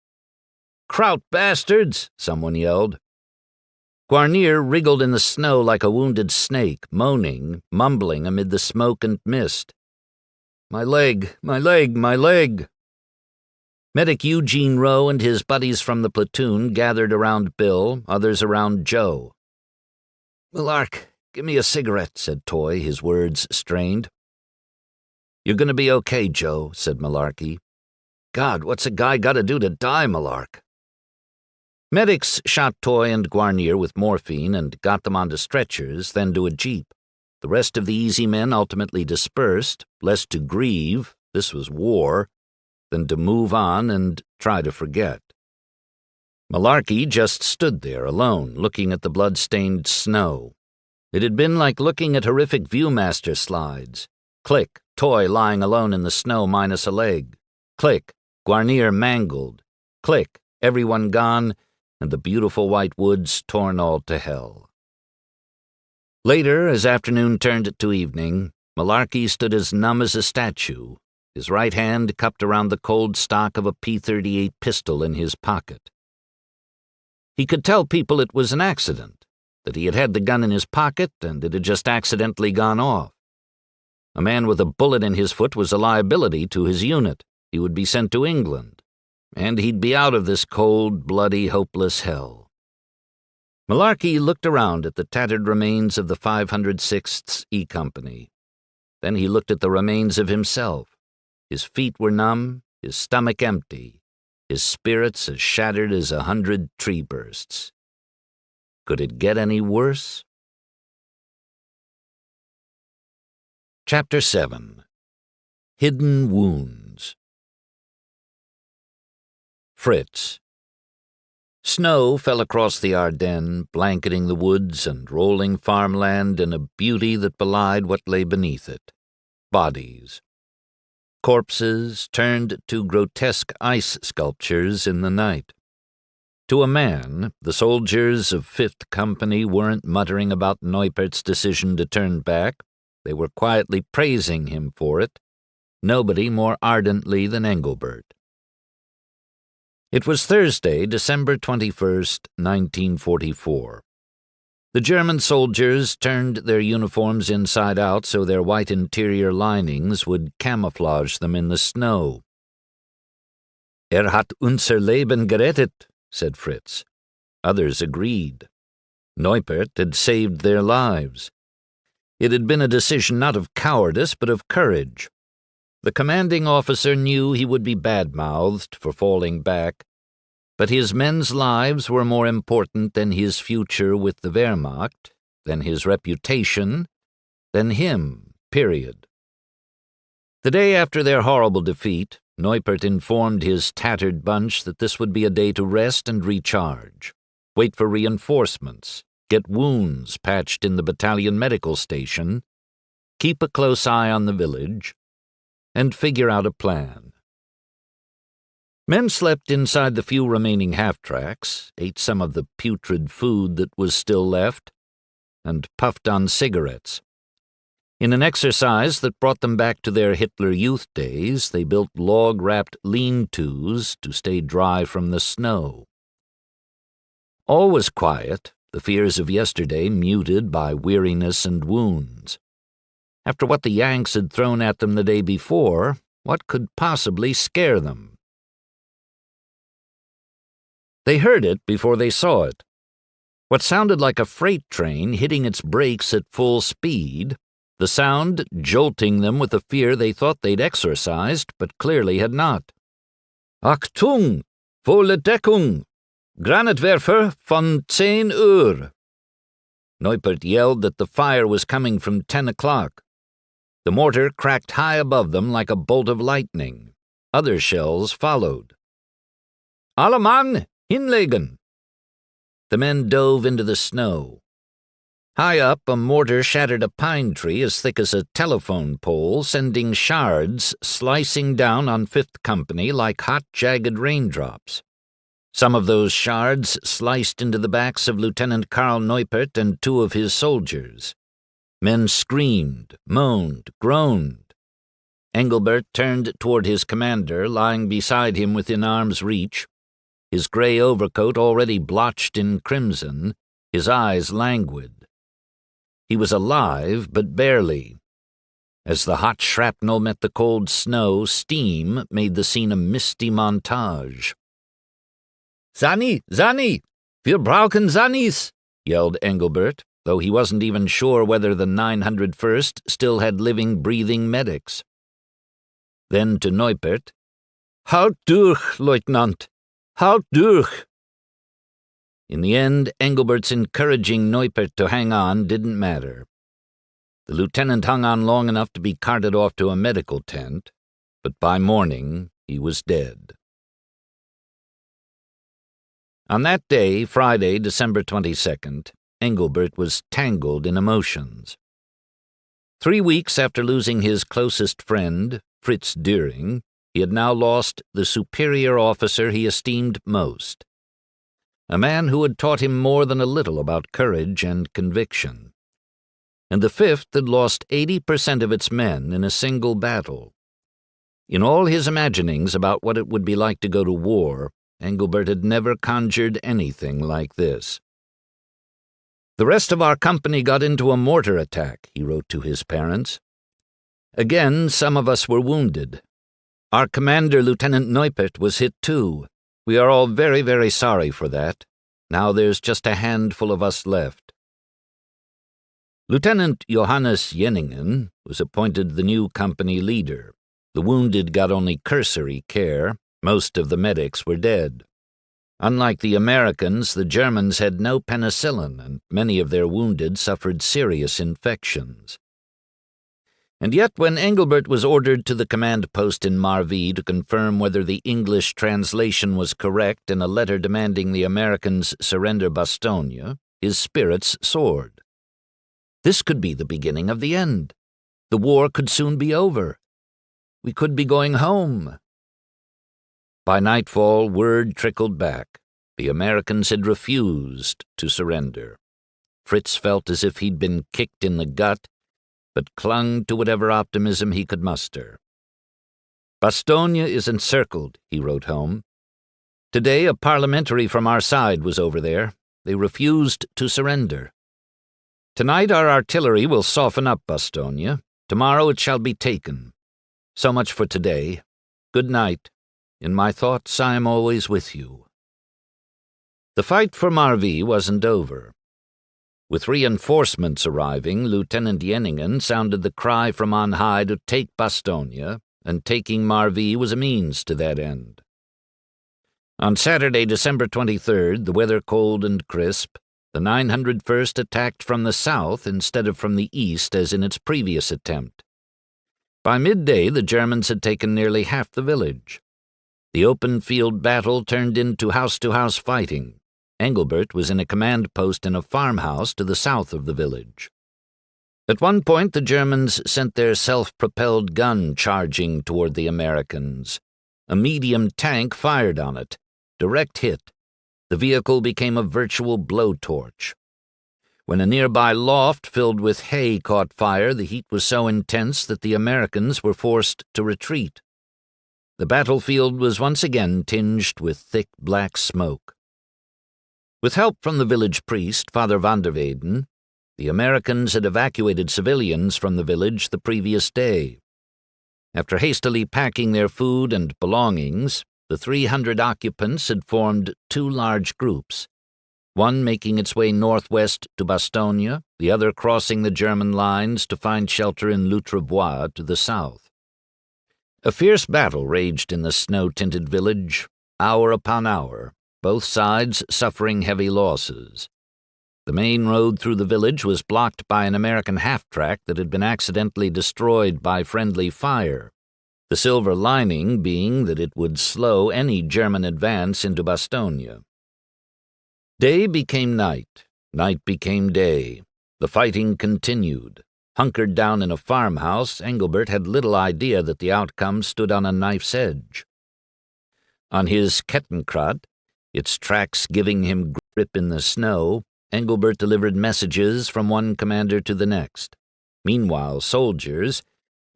Kraut bastards! Someone yelled. Guarnier wriggled in the snow like a wounded snake, moaning, mumbling amid the smoke and mist. My leg, my leg, my leg! Medic Eugene Rowe and his buddies from the platoon gathered around Bill, others around Joe. Malark, give me a cigarette, said Toy, his words strained. You're going to be okay, Joe, said Malarkey. God, what's a guy got to do to die, Malark? Medics shot Toy and Guarnier with morphine and got them onto stretchers, then to a jeep. The rest of the easy men ultimately dispersed, less to grieve, this was war, than to move on and try to forget. Malarkey just stood there alone, looking at the blood-stained snow. It had been like looking at horrific Viewmaster slides. Click, Toy lying alone in the snow minus a leg. Click, Guarnier mangled. Click, everyone gone, and the beautiful white woods torn all to hell. Later, as afternoon turned to evening, Malarkey stood as numb as a statue, his right hand cupped around the cold stock of a P-38 pistol in his pocket. He could tell people it was an accident, that he had had the gun in his pocket and it had just accidentally gone off. A man with a bullet in his foot was a liability to his unit. He would be sent to England, and he'd be out of this cold, bloody, hopeless hell. Malarkey looked around at the tattered remains of the 506th E Company. Then he looked at the remains of himself. His feet were numb, his stomach empty, his spirits as shattered as 100 tree bursts. Could it get any worse? Chapter 7. Hidden Wounds. Fritz. Snow fell across the Ardennes, blanketing the woods and rolling farmland in a beauty that belied what lay beneath it. Bodies. Corpses turned to grotesque ice sculptures in the night. To a man, the soldiers of 5th Company weren't muttering about Neupert's decision to turn back. They were quietly praising him for it, nobody more ardently than Engelbert. It was Thursday, December 21st, 1944. The German soldiers turned their uniforms inside out so their white interior linings would camouflage them in the snow. Hat unser Leben gerettet, said Fritz. Others agreed. Neupert had saved their lives. It had been a decision not of cowardice but of courage. The commanding officer knew he would be bad-mouthed for falling back, but his men's lives were more important than his future with the Wehrmacht, than his reputation, than him, period. The day after their horrible defeat, Neupert informed his tattered bunch that this would be a day to rest and recharge, wait for reinforcements, get wounds patched in the battalion medical station, keep a close eye on the village, and figure out a plan. Men slept inside the few remaining half-tracks, ate some of the putrid food that was still left, and puffed on cigarettes. In an exercise that brought them back to their Hitler Youth days, they built log-wrapped lean-tos to stay dry from the snow. All was quiet, the fears of yesterday muted by weariness and wounds. After what the Yanks had thrown at them the day before, what could possibly scare them? They heard it before they saw it. What sounded like a freight train hitting its brakes at full speed, the sound jolting them with a fear they thought they'd exorcised, but clearly had not. Achtung! Volle Deckung! Granatwerfer von 10 Uhr! Neupert yelled that the fire was coming from 10 o'clock. The mortar cracked high above them like a bolt of lightning. Other shells followed. Alle Mann, hinlegen! The men dove into the snow. High up, a mortar shattered a pine tree as thick as a telephone pole, sending shards slicing down on Fifth Company like hot, jagged raindrops. Some of those shards sliced into the backs of Lieutenant Karl Neupert and 2 of his soldiers. Men screamed, moaned, groaned. Engelbert turned toward his commander, lying beside him within arm's reach, his gray overcoat already blotched in crimson, his eyes languid. He was alive, but barely. As the hot shrapnel met the cold snow, steam made the scene a misty montage. "Sani, Sani! Wir brauchen Sanis!" yelled Engelbert, though he wasn't even sure whether the 901st still had living, breathing medics. Then to Neupert, "Halt durch, Leutnant! Halt durch!" In the end, Engelbert's encouraging Neupert to hang on didn't matter. The lieutenant hung on long enough to be carted off to a medical tent, but by morning he was dead. On that day, Friday, December 22nd, Engelbert was tangled in emotions. 3 weeks after losing his closest friend, Fritz Deering, he had now lost the superior officer he esteemed most. A man who had taught him more than a little about courage and conviction. And the Fifth had lost 80% of its men in a single battle. In all his imaginings about what it would be like to go to war, Engelbert had never conjured anything like this. "The rest of our company got into a mortar attack," he wrote to his parents. "Again, some of us were wounded. Our commander, Lieutenant Neupert, was hit too. We are all very, very sorry for that. Now there's just a handful of us left." Lieutenant Johannes Jenningen was appointed the new company leader. The wounded got only cursory care. Most of the medics were dead. Unlike the Americans, the Germans had no penicillin, and many of their wounded suffered serious infections. And yet, when Engelbert was ordered to the command post in Marvi to confirm whether the English translation was correct in a letter demanding the Americans surrender Bastogne, his spirits soared. This could be the beginning of the end. The war could soon be over. We could be going home. By nightfall, word trickled back. The Americans had refused to surrender. Fritz felt as if he'd been kicked in the gut, but clung to whatever optimism he could muster. "Bastogne is encircled," he wrote home. "Today a parliamentary from our side was over there. They refused to surrender. Tonight our artillery will soften up Bastogne. Tomorrow it shall be taken. So much for today. Good night. In my thoughts I am always with you." The fight for Marvi wasn't over. With reinforcements arriving, Lieutenant Jenningen sounded the cry from on high to take Bastogne, and taking Marvi was a means to that end. On Saturday, December 23rd, the weather cold and crisp, the 901st attacked from the south instead of from the east as in its previous attempt. By midday, the Germans had taken nearly half the village. The open field battle turned into house-to-house fighting. Engelbert was in a command post in a farmhouse to the south of the village. At one point, the Germans sent their self-propelled gun charging toward the Americans. A medium tank fired on it. Direct hit. The vehicle became a virtual blowtorch. When a nearby loft filled with hay caught fire, the heat was so intense that the Americans were forced to retreat. The battlefield was once again tinged with thick black smoke. With help from the village priest, Father van der Weyden, the Americans had evacuated civilians from the village the previous day. After hastily packing their food and belongings, the 300 occupants had formed two large groups, one making its way northwest to Bastogne, the other crossing the German lines to find shelter in Lutrebois to the south. A fierce battle raged in the snow-tinted village, hour upon hour, both sides suffering heavy losses. The main road through the village was blocked by an American half-track that had been accidentally destroyed by friendly fire, the silver lining being that it would slow any German advance into Bastogne. Day became night, night became day. The fighting continued. Hunkered down in a farmhouse, Engelbert had little idea that the outcome stood on a knife's edge. On his Kettenkrad, its tracks giving him grip in the snow, Engelbert delivered messages from one commander to the next. Meanwhile, soldiers,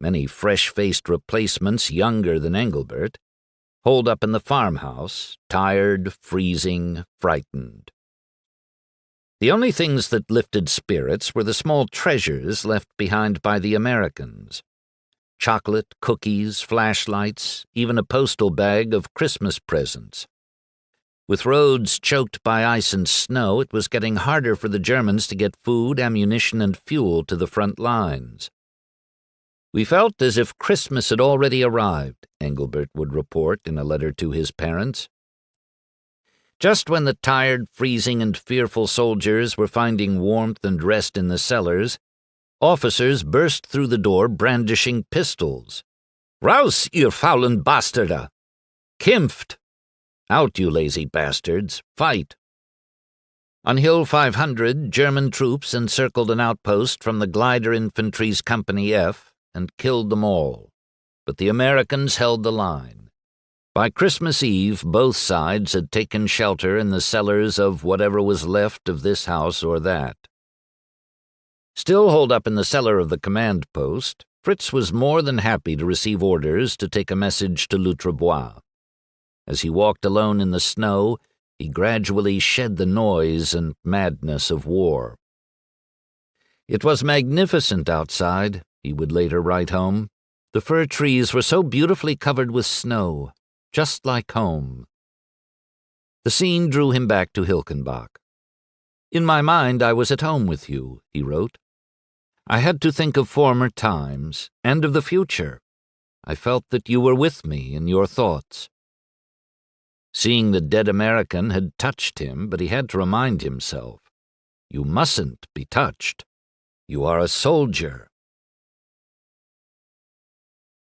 many fresh-faced replacements younger than Engelbert, holed up in the farmhouse, tired, freezing, frightened. The only things that lifted spirits were the small treasures left behind by the Americans. Chocolate, cookies, flashlights, even a postal bag of Christmas presents. With roads choked by ice and snow, it was getting harder for the Germans to get food, ammunition, and fuel to the front lines. "We felt as if Christmas had already arrived," Engelbert would report in a letter to his parents. Just when the tired, freezing, and fearful soldiers were finding warmth and rest in the cellars, officers burst through the door brandishing pistols. "Raus, ihr faulen Bastarde! Kämpft! Out, you lazy bastards! Fight!" On Hill 500, German troops encircled an outpost from the Glider Infantry's Company F and killed them all, but the Americans held the line. By Christmas Eve, both sides had taken shelter in the cellars of whatever was left of this house or that. Still holed up in the cellar of the command post, Fritz was more than happy to receive orders to take a message to Lutrebois. As he walked alone in the snow, he gradually shed the noise and madness of war. "It was magnificent outside," he would later write home. "The fir trees were so beautifully covered with snow, just like home." The scene drew him back to Hilkenbach. "In my mind I was at home with you," he wrote. "I had to think of former times, and of the future. I felt that you were with me in your thoughts." Seeing the dead American had touched him, but he had to remind himself, "You mustn't be touched. You are a soldier."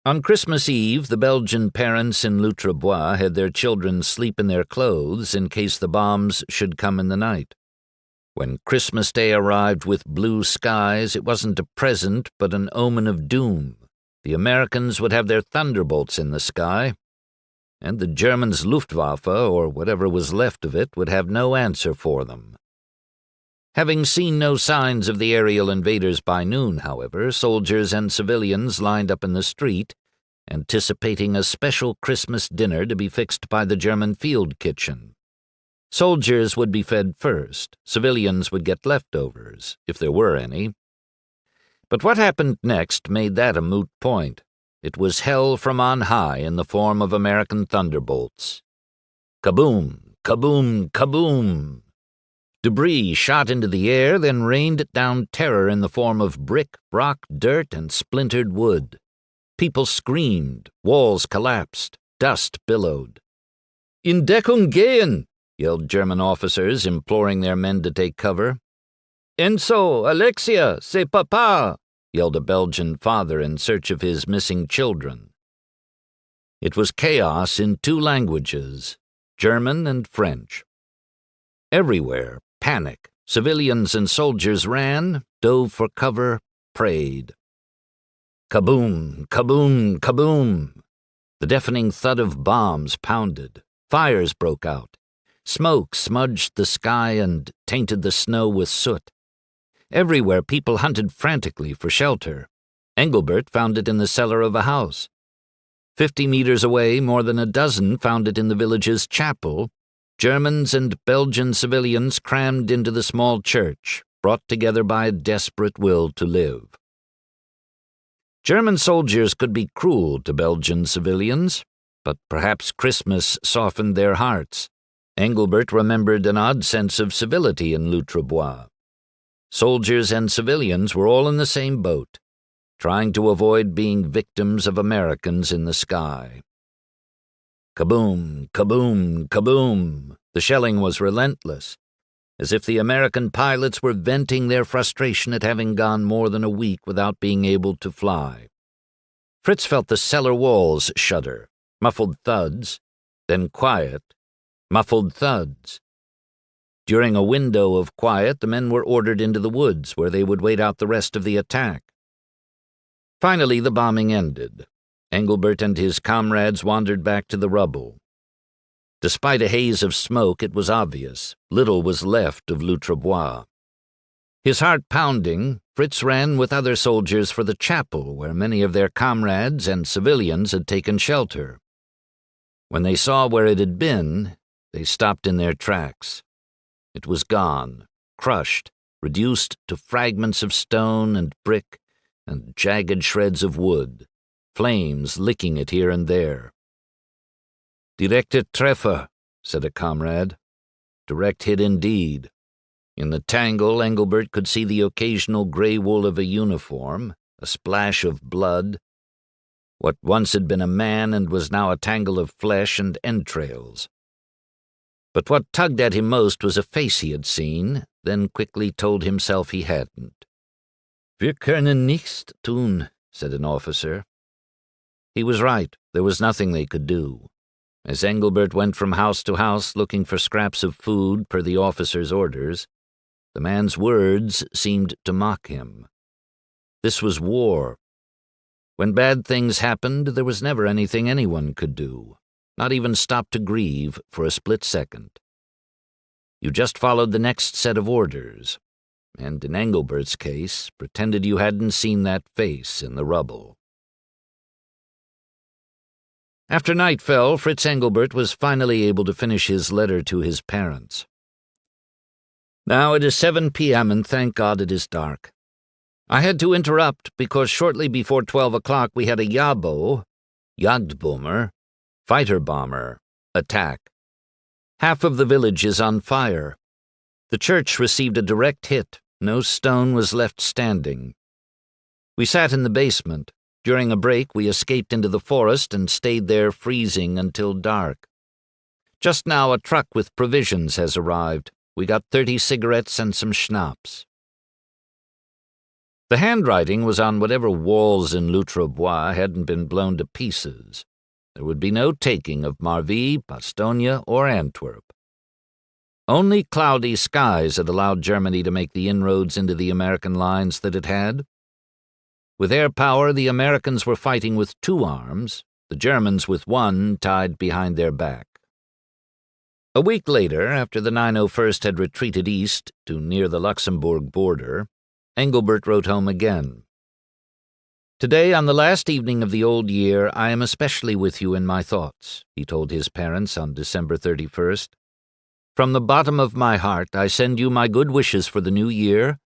On Christmas Eve, the Belgian parents in Lutrebois had their children sleep in their clothes in case the bombs should come in the night. When Christmas Day arrived with blue skies, it wasn't a present but an omen of doom. The Americans would have their thunderbolts in the sky, and the Germans' Luftwaffe, or whatever was left of it, would have no answer for them. Having seen no signs of the aerial invaders by noon, however, soldiers and civilians lined up in the street, anticipating a special Christmas dinner to be fixed by the German field kitchen. Soldiers would be fed first, civilians would get leftovers, if there were any. But what happened next made that a moot point. It was hell from on high in the form of American thunderbolts. Kaboom! Kaboom! Kaboom! Debris shot into the air, then rained down terror in the form of brick, rock, dirt, and splintered wood. People screamed, walls collapsed, dust billowed. "In Deckung gehen!" yelled German officers, imploring their men to take cover. "Enzo, Alexia, c'est papa!" yelled a Belgian father in search of his missing children. It was chaos in two languages, German and French. Everywhere, panic. Civilians and soldiers ran, dove for cover, prayed. Kaboom, kaboom, kaboom! The deafening thud of bombs pounded. Fires broke out. Smoke smudged the sky and tainted the snow with soot. Everywhere people hunted frantically for shelter. Engelbert found it in the cellar of a house. 50 meters away, more than a dozen found it in the village's chapel. Germans and Belgian civilians crammed into the small church, brought together by a desperate will to live. German soldiers could be cruel to Belgian civilians, but perhaps Christmas softened their hearts. Engelbert remembered an odd sense of civility in Bois. Soldiers and civilians were all in the same boat, trying to avoid being victims of Americans in the sky. Kaboom, kaboom, kaboom! The shelling was relentless, as if the American pilots were venting their frustration at having gone more than a week without being able to fly. Fritz felt the cellar walls shudder, muffled thuds, then quiet, muffled thuds. During a window of quiet, the men were ordered into the woods, where they would wait out the rest of the attack. Finally, the bombing ended. Engelbert and his comrades wandered back to the rubble. Despite a haze of smoke, it was obvious little was left of Bois. His heart pounding, Fritz ran with other soldiers for the chapel, where many of their comrades and civilians had taken shelter. When they saw where it had been, they stopped in their tracks. It was gone, crushed, reduced to fragments of stone and brick and jagged shreds of wood, flames licking it here and there. "Direkte Treffer," said a comrade. Direct hit indeed. In the tangle, Engelbert could see the occasional gray wool of a uniform, a splash of blood, what once had been a man and was now a tangle of flesh and entrails. But what tugged at him most was a face he had seen, then quickly told himself he hadn't. "Wir können nichts tun," said an officer. He was right. There was nothing they could do. As Engelbert went from house to house looking for scraps of food per the officer's orders, the man's words seemed to mock him. This was war. When bad things happened, there was never anything anyone could do, not even stop to grieve for a split second. You just followed the next set of orders, and in Engelbert's case, pretended you hadn't seen that face in the rubble. After night fell, Fritz Engelbert was finally able to finish his letter to his parents. "Now it is 7 p.m. and thank God it is dark. I had to interrupt because shortly before 12 o'clock we had a Jagdbomber, fighter bomber, attack. Half of the village is on fire. The church received a direct hit. No stone was left standing. We sat in the basement. During a break, we escaped into the forest and stayed there freezing until dark. Just now a truck with provisions has arrived. We got 30 cigarettes and some schnapps." The handwriting was on whatever walls in Bois hadn't been blown to pieces. There would be no taking of Marville, Bastogne, or Antwerp. Only cloudy skies had allowed Germany to make the inroads into the American lines that it had. With air power, the Americans were fighting with 2 arms, the Germans with 1 tied behind their back. A week later, after the 901st had retreated east to near the Luxembourg border, Engelbert wrote home again. "Today, on the last evening of the old year, I am especially with you in my thoughts," he told his parents on December 31st. "From the bottom of my heart, I send you my good wishes for the new year,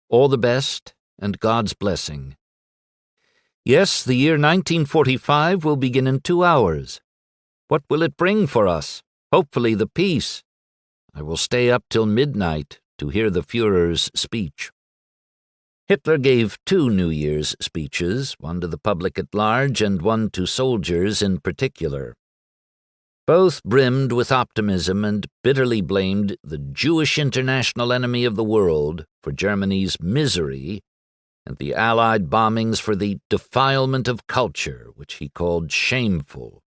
all the best, and God's blessing. Yes, the year 1945 will begin in 2 hours. What will it bring for us? Hopefully the peace. I will stay up till midnight to hear the Führer's speech." Hitler gave 2 New Year's speeches, one to the public at large and one to soldiers in particular. Both brimmed with optimism and bitterly blamed the Jewish international enemy of the world for Germany's misery and the Allied bombings for the defilement of culture, which he called shameful.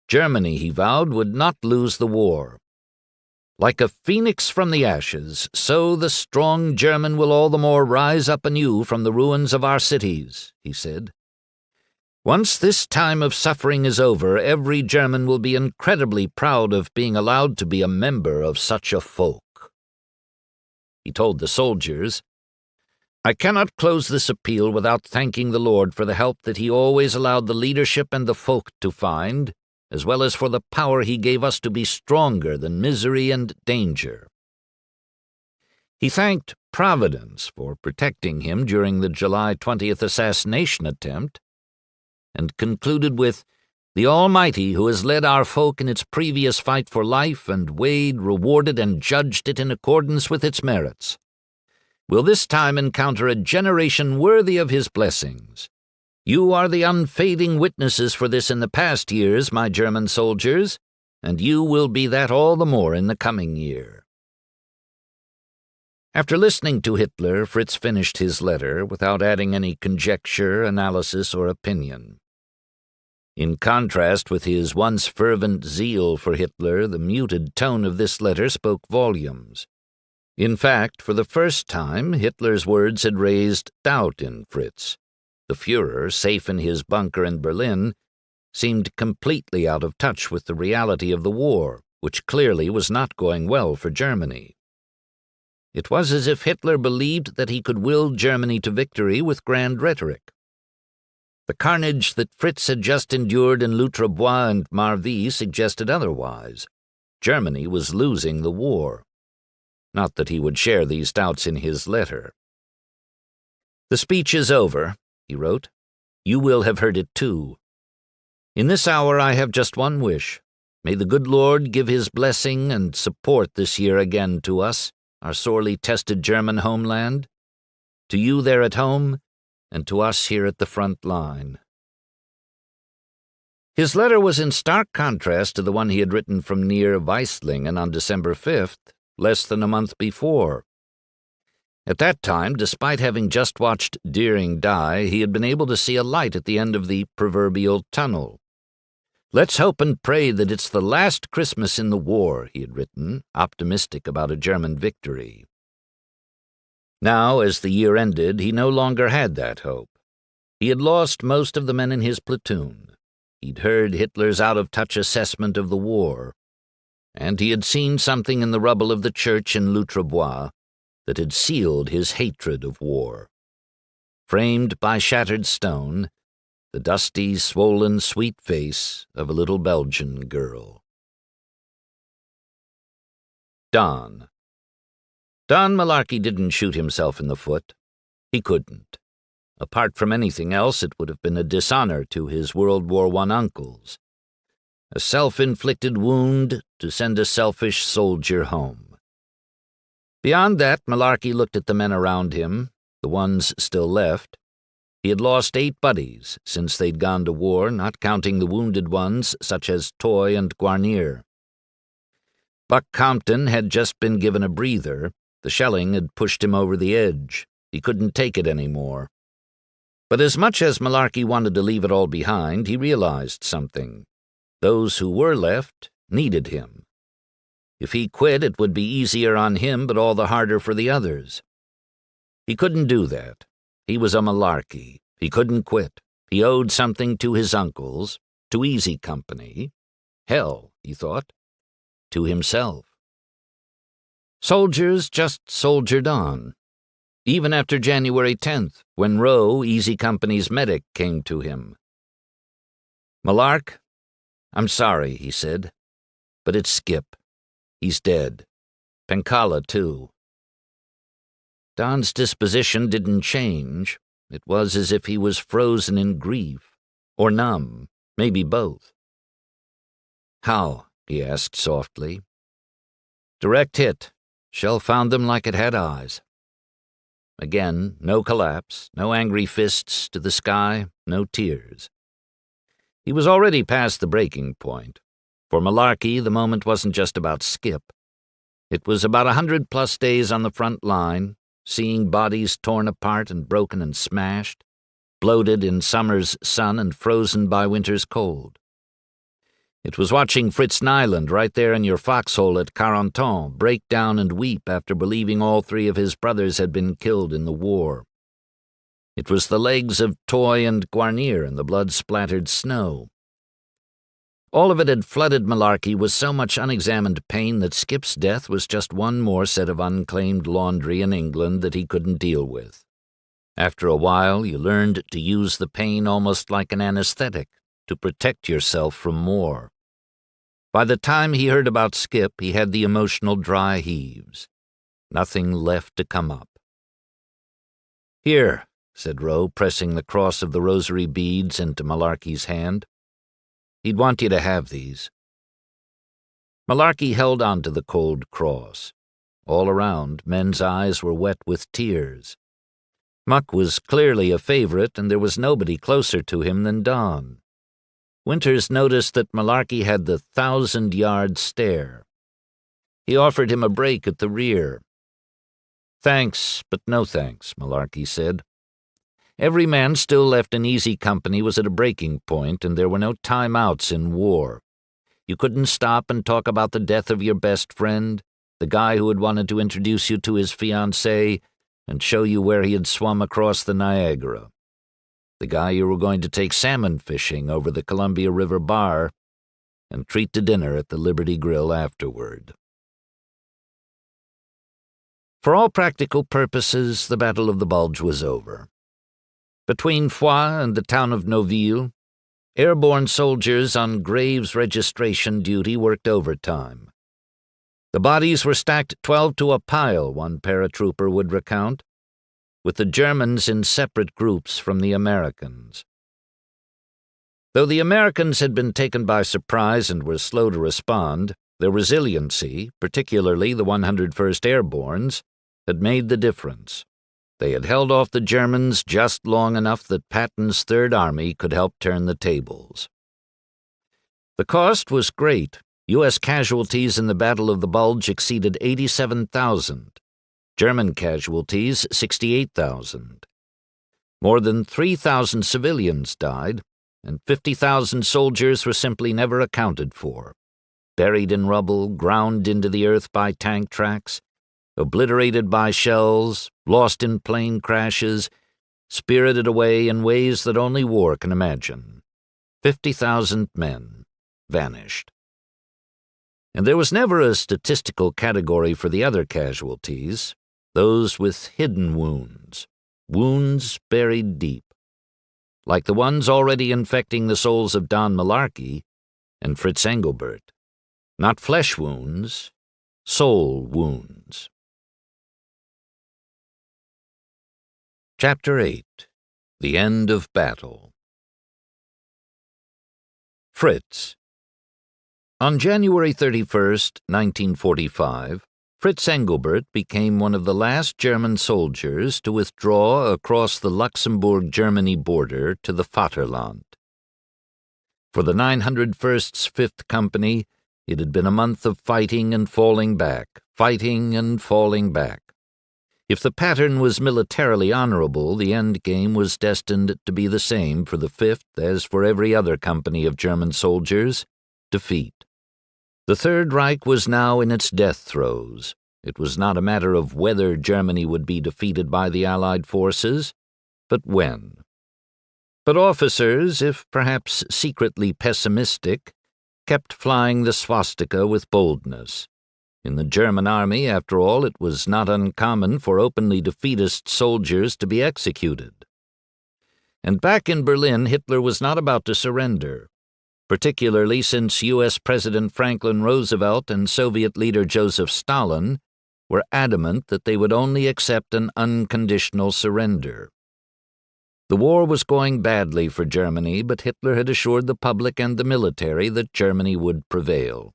Germany, he vowed, would not lose the war. Like a phoenix from the ashes, so the strong German will all the more rise up anew from the ruins of our cities, he said. Once this time of suffering is over, every German will be incredibly proud of being allowed to be a member of such a folk. He told the soldiers, I cannot close this appeal without thanking the Lord for the help that he always allowed the leadership and the folk to find, as well as for the power he gave us to be stronger than misery and danger. He thanked Providence for protecting him during the July 20th assassination attempt, and concluded with, The Almighty, who has led our folk in its previous fight for life and weighed, rewarded, and judged it in accordance with its merits, will this time encounter a generation worthy of his blessings. You are the unfading witnesses for this in the past years, my German soldiers, and you will be that all the more in the coming year. After listening to Hitler, Fritz finished his letter without adding any conjecture, analysis, or opinion. In contrast with his once fervent zeal for Hitler, the muted tone of this letter spoke volumes. In fact, for the first time, Hitler's words had raised doubt in Fritz. The Führer, safe in his bunker in Berlin, seemed completely out of touch with the reality of the war, which clearly was not going well for Germany. It was as if Hitler believed that he could will Germany to victory with grand rhetoric. The carnage that Fritz had just endured in Bois and Marville suggested otherwise. Germany was losing the war. Not that he would share these doubts in his letter. The speech is over, he wrote. You will have heard it too. In this hour I have just one wish. May the good Lord give his blessing and support this year again to us, our sorely tested German homeland, to you there at home, and to us here at the front line. His letter was in stark contrast to the one he had written from near Weislingen on December 5th, less than a month before. At that time, despite having just watched Deering die, he had been able to see a light at the end of the proverbial tunnel. Let's hope and pray that it's the last Christmas in the war, he had written, optimistic about a German victory. Now, as the year ended, he no longer had that hope. He had lost most of the men in his platoon. He'd heard Hitler's out-of-touch assessment of the war, and he had seen something in the rubble of the church in Bois that had sealed his hatred of war. Framed by shattered stone, the dusty, swollen, sweet face of a little Belgian girl. Don Malarkey didn't shoot himself in the foot. He couldn't. Apart from anything else, it would have been a dishonor to his World War I uncles. A self-inflicted wound to send a selfish soldier home. Beyond that, Malarkey looked at the men around him, the ones still left. He had lost 8 buddies since they'd gone to war, not counting the wounded ones such as Toy and Guarnier. Buck Compton had just been given a breather. The shelling had pushed him over the edge. He couldn't take it anymore. But as much as Malarkey wanted to leave it all behind, he realized something. Those who were left needed him. If he quit, it would be easier on him, but all the harder for the others. He couldn't do that. He was a Malarkey. He couldn't quit. He owed something to his uncles, to Easy Company. Hell, he thought, to himself. Soldiers just soldiered on. Even after January 10th, when Rowe, Easy Company's medic, came to him. Malark, I'm sorry, he said, but it's Skip. He's dead. Penkala, too. Don's disposition didn't change. It was as if he was frozen in grief, or numb, maybe both. How? He asked softly. Direct hit. Shell found them like it had eyes. Again, no collapse, no angry fists to the sky, no tears. He was already past the breaking point. For Malarkey, the moment wasn't just about Skip. It was about 100+ days on the front line, seeing bodies torn apart and broken and smashed, bloated in summer's sun and frozen by winter's cold. It was watching Fritz Nyland right there in your foxhole at Carentan break down and weep after believing all three of his brothers had been killed in the war. It was the legs of Toy and Guarnier in the blood-splattered snow. All of it had flooded Malarkey with so much unexamined pain that Skip's death was just one more set of unclaimed laundry in England that he couldn't deal with. After a while, you learned to use the pain almost like an anesthetic, to protect yourself from more. By the time he heard about Skip, he had the emotional dry heaves. Nothing left to come up. "Here," said Rowe, pressing the cross of the rosary beads into Malarkey's hand. "He'd want you to have these." Malarkey held on to the cold cross. All around, men's eyes were wet with tears. Muck was clearly a favorite, and there was nobody closer to him than Don. Winters noticed that Malarkey had the 1,000-yard stare. He offered him a break at the rear. "Thanks, but no thanks," Malarkey said. Every man still left in Easy Company was at a breaking point, and there were no time-outs in war. You couldn't stop and talk about the death of your best friend, the guy who had wanted to introduce you to his fiancée and show you where he had swum across the Niagara, the guy you were going to take salmon fishing over the Columbia River bar and treat to dinner at the Liberty Grill afterward. For all practical purposes, the Battle of the Bulge was over. Between Foix and the town of Noville, airborne soldiers on graves registration duty worked overtime. The bodies were stacked 12 to a pile, one paratrooper would recount, with the Germans in separate groups from the Americans. Though the Americans had been taken by surprise and were slow to respond, their resiliency, particularly the 101st Airbornes, had made the difference. They had held off the Germans just long enough that Patton's Third Army could help turn the tables. The cost was great. U.S. casualties in the Battle of the Bulge exceeded 87,000. German casualties, 68,000. More than 3,000 civilians died, and 50,000 soldiers were simply never accounted for, buried in rubble, ground into the earth by tank tracks, obliterated by shells, lost in plane crashes, spirited away in ways that only war can imagine. 50,000 men vanished. And there was never a statistical category for the other casualties, those with hidden wounds, wounds buried deep, like the ones already infecting the souls of Don Malarkey and Fritz Engelbert. Not flesh wounds, soul wounds. Chapter 8. The End of Battle. Fritz. On January 31st, 1945, Fritz Engelbert became one of the last German soldiers to withdraw across the Luxembourg-Germany border to the Vaterland. For the 901st's 5th Company, it had been a month of fighting and falling back, fighting and falling back. If the pattern was militarily honorable, the end game was destined to be the same for the 5th as for every other company of German soldiers: defeat. The Third Reich was now in its death throes. It was not a matter of whether Germany would be defeated by the Allied forces, but when. But officers, if perhaps secretly pessimistic, kept flying the swastika with boldness. In the German army, after all, it was not uncommon for openly defeatist soldiers to be executed. And back in Berlin, Hitler was not about to surrender, particularly since U.S. President Franklin Roosevelt and Soviet leader Joseph Stalin were adamant that they would only accept an unconditional surrender. The war was going badly for Germany, but Hitler had assured the public and the military that Germany would prevail.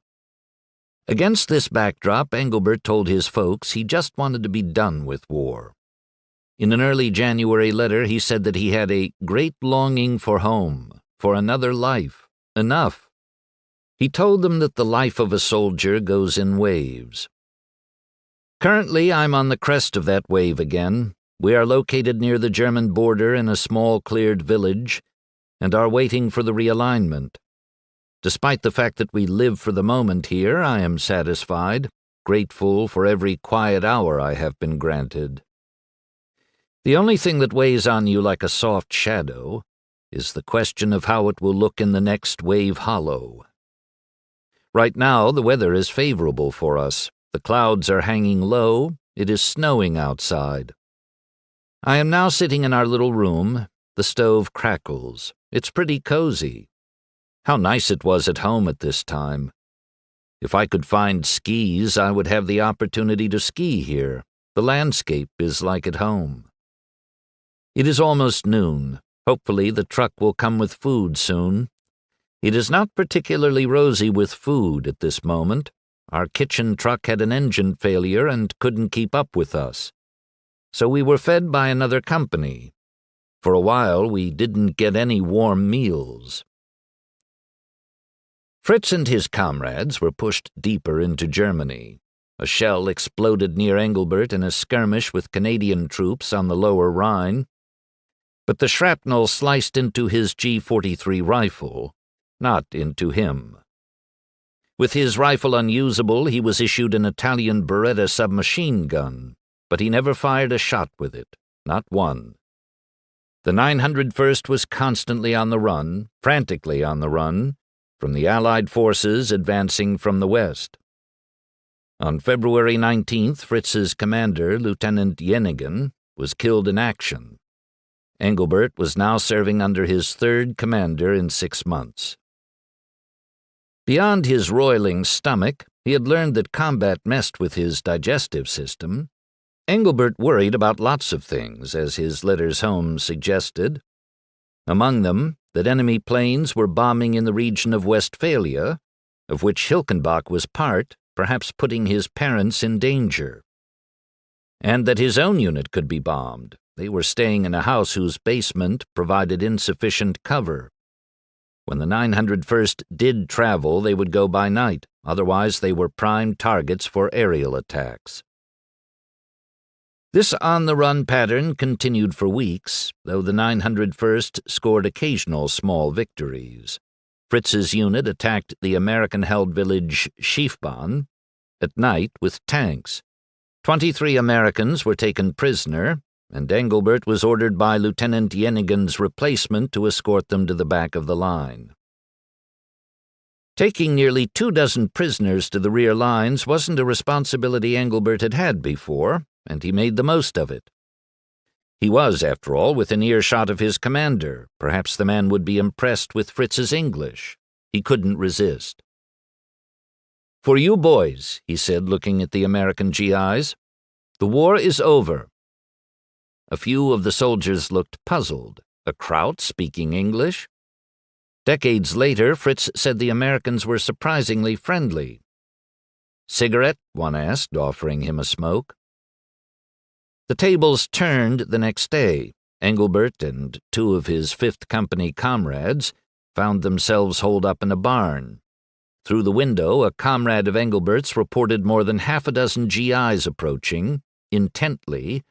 Against this backdrop, Engelbert told his folks he just wanted to be done with war. In an early January letter, he said that he had a great longing for home, for another life, enough. He told them that the life of a soldier goes in waves. Currently, I'm on the crest of that wave again. We are located near the German border in a small cleared village and are waiting for the realignment. Despite the fact that we live for the moment here, I am satisfied, grateful for every quiet hour I have been granted. The only thing that weighs on you like a soft shadow is the question of how it will look in the next wave hollow. Right now, the weather is favorable for us. The clouds are hanging low. It is snowing outside. I am now sitting in our little room. The stove crackles. It's pretty cozy. How nice it was at home at this time. If I could find skis, I would have the opportunity to ski here. The landscape is like at home. It is almost noon. Hopefully the truck will come with food soon. It is not particularly rosy with food at this moment. Our kitchen truck had an engine failure and couldn't keep up with us. So we were fed by another company. For a while, we didn't get any warm meals. Fritz and his comrades were pushed deeper into Germany. A shell exploded near Engelbert in a skirmish with Canadian troops on the lower Rhine. But the shrapnel sliced into his G43 rifle, not into him. With his rifle unusable, he was issued an Italian Beretta submachine gun, but he never fired a shot with it, not one. The 901st was constantly on the run, frantically on the run, from the Allied forces advancing from the west. On February 19th, Fritz's commander, Lieutenant Jenigen, was killed in action. Engelbert was now serving under his third commander in 6 months. Beyond his roiling stomach, he had learned that combat messed with his digestive system. Engelbert worried about lots of things, as his letters home suggested. Among them, that enemy planes were bombing in the region of Westphalia, of which Hilkenbach was part, perhaps putting his parents in danger. And that his own unit could be bombed. They were staying in a house whose basement provided insufficient cover. When the 901st did travel, they would go by night, otherwise they were prime targets for aerial attacks. This on-the-run pattern continued for weeks, though the 901st scored occasional small victories. Fritz's unit attacked the American-held village Schiefbahn at night with tanks. 23 Americans were taken prisoner, and Engelbert was ordered by Lieutenant Jenigen's replacement to escort them to the back of the line. Taking nearly 24 prisoners to the rear lines wasn't a responsibility Engelbert had had before, and he made the most of it. He was, after all, within earshot of his commander. Perhaps the man would be impressed with Fritz's English. He couldn't resist. "For you boys," he said, looking at the American GIs, "the war is over." A few of the soldiers looked puzzled. A Kraut speaking English? Decades later, Fritz said the Americans were surprisingly friendly. "Cigarette?" one asked, offering him a smoke. The tables turned the next day. Engelbert and 2 of his 5th Company comrades found themselves holed up in a barn. Through the window, a comrade of Engelbert's reported more than half a dozen GIs approaching, intently,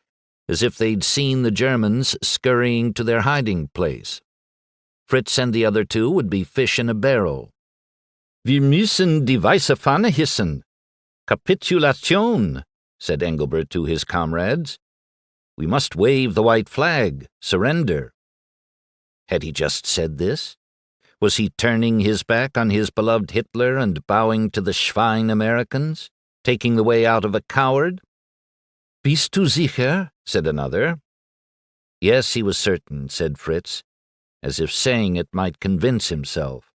as if they'd seen the Germans scurrying to their hiding place. Fritz and the other 2 would be fish in a barrel. "Wir müssen die weiße Fahne hissen. Kapitulation," said Engelbert to his comrades. "We must wave the white flag, surrender." Had he just said this? Was he turning his back on his beloved Hitler and bowing to the Schwein Americans, taking the way out of a coward? "Bist du sicher?" said another. "Yes, he was certain," said Fritz, as if saying it might convince himself.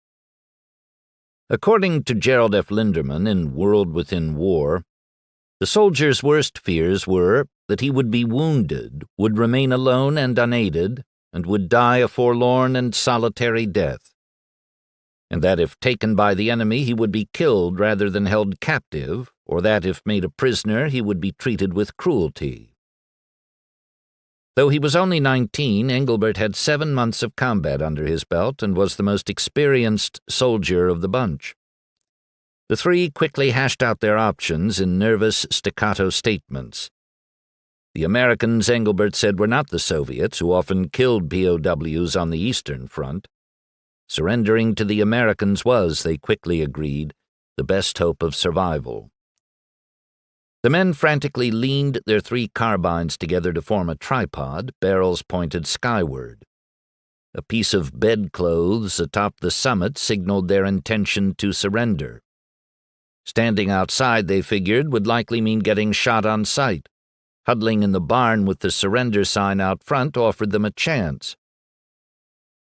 According to Gerald F. Linderman in World Within War, the soldier's worst fears were that he would be wounded, would remain alone and unaided, and would die a forlorn and solitary death, and that if taken by the enemy he would be killed rather than held captive, or that if made a prisoner he would be treated with cruelty. Though he was only 19, Engelbert had 7 months of combat under his belt and was the most experienced soldier of the bunch. The 3 quickly hashed out their options in nervous staccato statements. The Americans, Engelbert said, were not the Soviets, who often killed POWs on the Eastern Front. Surrendering to the Americans was, they quickly agreed, the best hope of survival. The men frantically leaned their 3 carbines together to form a tripod, barrels pointed skyward. A piece of bedclothes atop the summit signaled their intention to surrender. Standing outside, they figured, would likely mean getting shot on sight. Huddling in the barn with the surrender sign out front offered them a chance.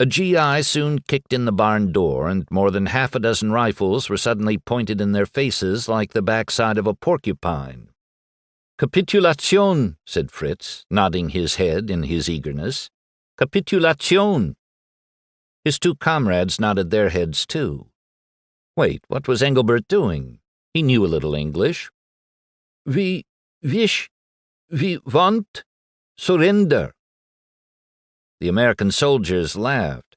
A GI soon kicked in the barn door, and more than half a dozen rifles were suddenly pointed in their faces like the backside of a porcupine. "Capitulation," said Fritz, nodding his head in his eagerness. "Capitulation." His 2 comrades nodded their heads too. Wait, what was Engelbert doing? He knew a little English. "We want surrender." The American soldiers laughed.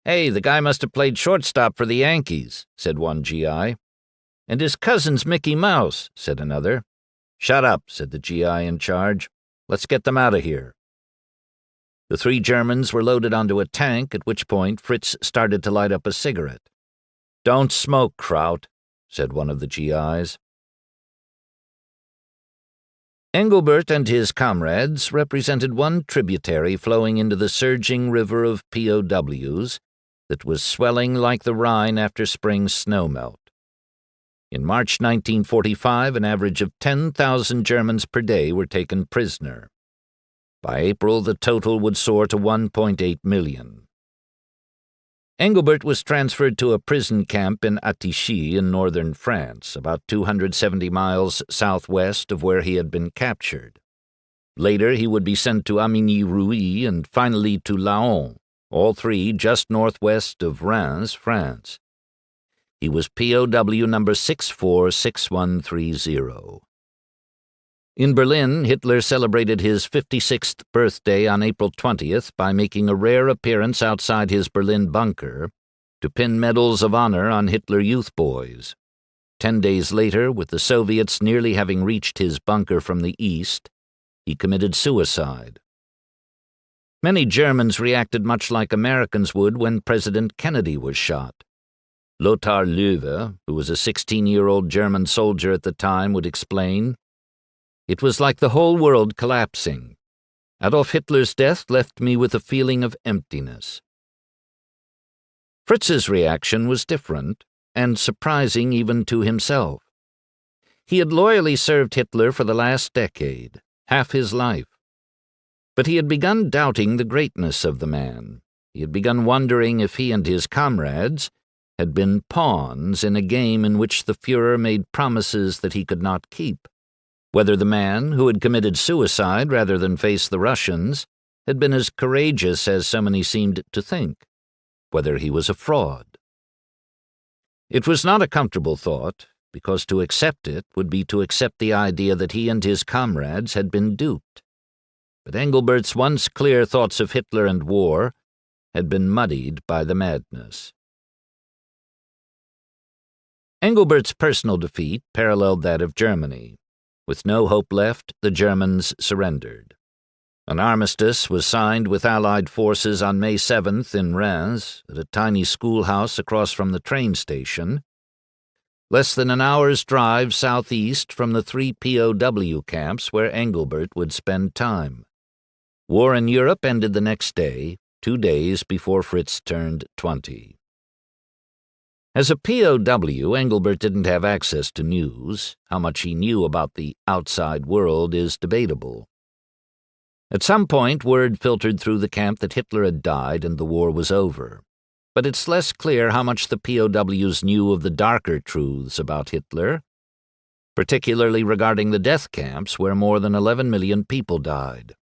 "Hey, the guy must have played shortstop for the Yankees," said one GI. "And his cousin's Mickey Mouse," said another. "Shut up," said the GI in charge. "Let's get them out of here." The 3 Germans were loaded onto a tank, at which point Fritz started to light up a cigarette. "Don't smoke, Kraut," said one of the GIs. Engelbert and his comrades represented one tributary flowing into the surging river of POWs that was swelling like the Rhine after spring snowmelt. In March 1945, an average of 10,000 Germans per day were taken prisoner. By April, the total would soar to 1.8 million. Engelbert was transferred to a prison camp in Attichy in northern France, about 270 miles southwest of where he had been captured. Later, he would be sent to Amigny-Rouy and finally to Laon, all 3 just northwest of Reims, France. He was POW number 646130. In Berlin, Hitler celebrated his 56th birthday on April 20th by making a rare appearance outside his Berlin bunker to pin medals of honor on Hitler Youth boys. 10 days later, with the Soviets nearly having reached his bunker from the east, he committed suicide. Many Germans reacted much like Americans would when President Kennedy was shot. Lothar Löwe, who was a 16-year-old German soldier at the time, would explain, "It was like the whole world collapsing. Adolf Hitler's death left me with a feeling of emptiness." Fritz's reaction was different, and surprising even to himself. He had loyally served Hitler for the last decade, half his life. But he had begun doubting the greatness of the man. He had begun wondering if he and his comrades had been pawns in a game in which the Führer made promises that he could not keep. Whether the man, who had committed suicide rather than face the Russians, had been as courageous as so many seemed to think. Whether he was a fraud. It was not a comfortable thought, because to accept it would be to accept the idea that he and his comrades had been duped. But Engelbert's once clear thoughts of Hitler and war had been muddied by the madness. Engelbert's personal defeat paralleled that of Germany. With no hope left, the Germans surrendered. An armistice was signed with Allied forces on May 7th in Reims, at a tiny schoolhouse across from the train station, less than an hour's drive southeast from the 3 POW camps where Engelbert would spend time. War in Europe ended the next day, 2 days before Fritz turned 20. As a POW, Engelbert didn't have access to news. How much he knew about the outside world is debatable. At some point, word filtered through the camp that Hitler had died and the war was over. But it's less clear how much the POWs knew of the darker truths about Hitler, particularly regarding the death camps where more than 11 million people died.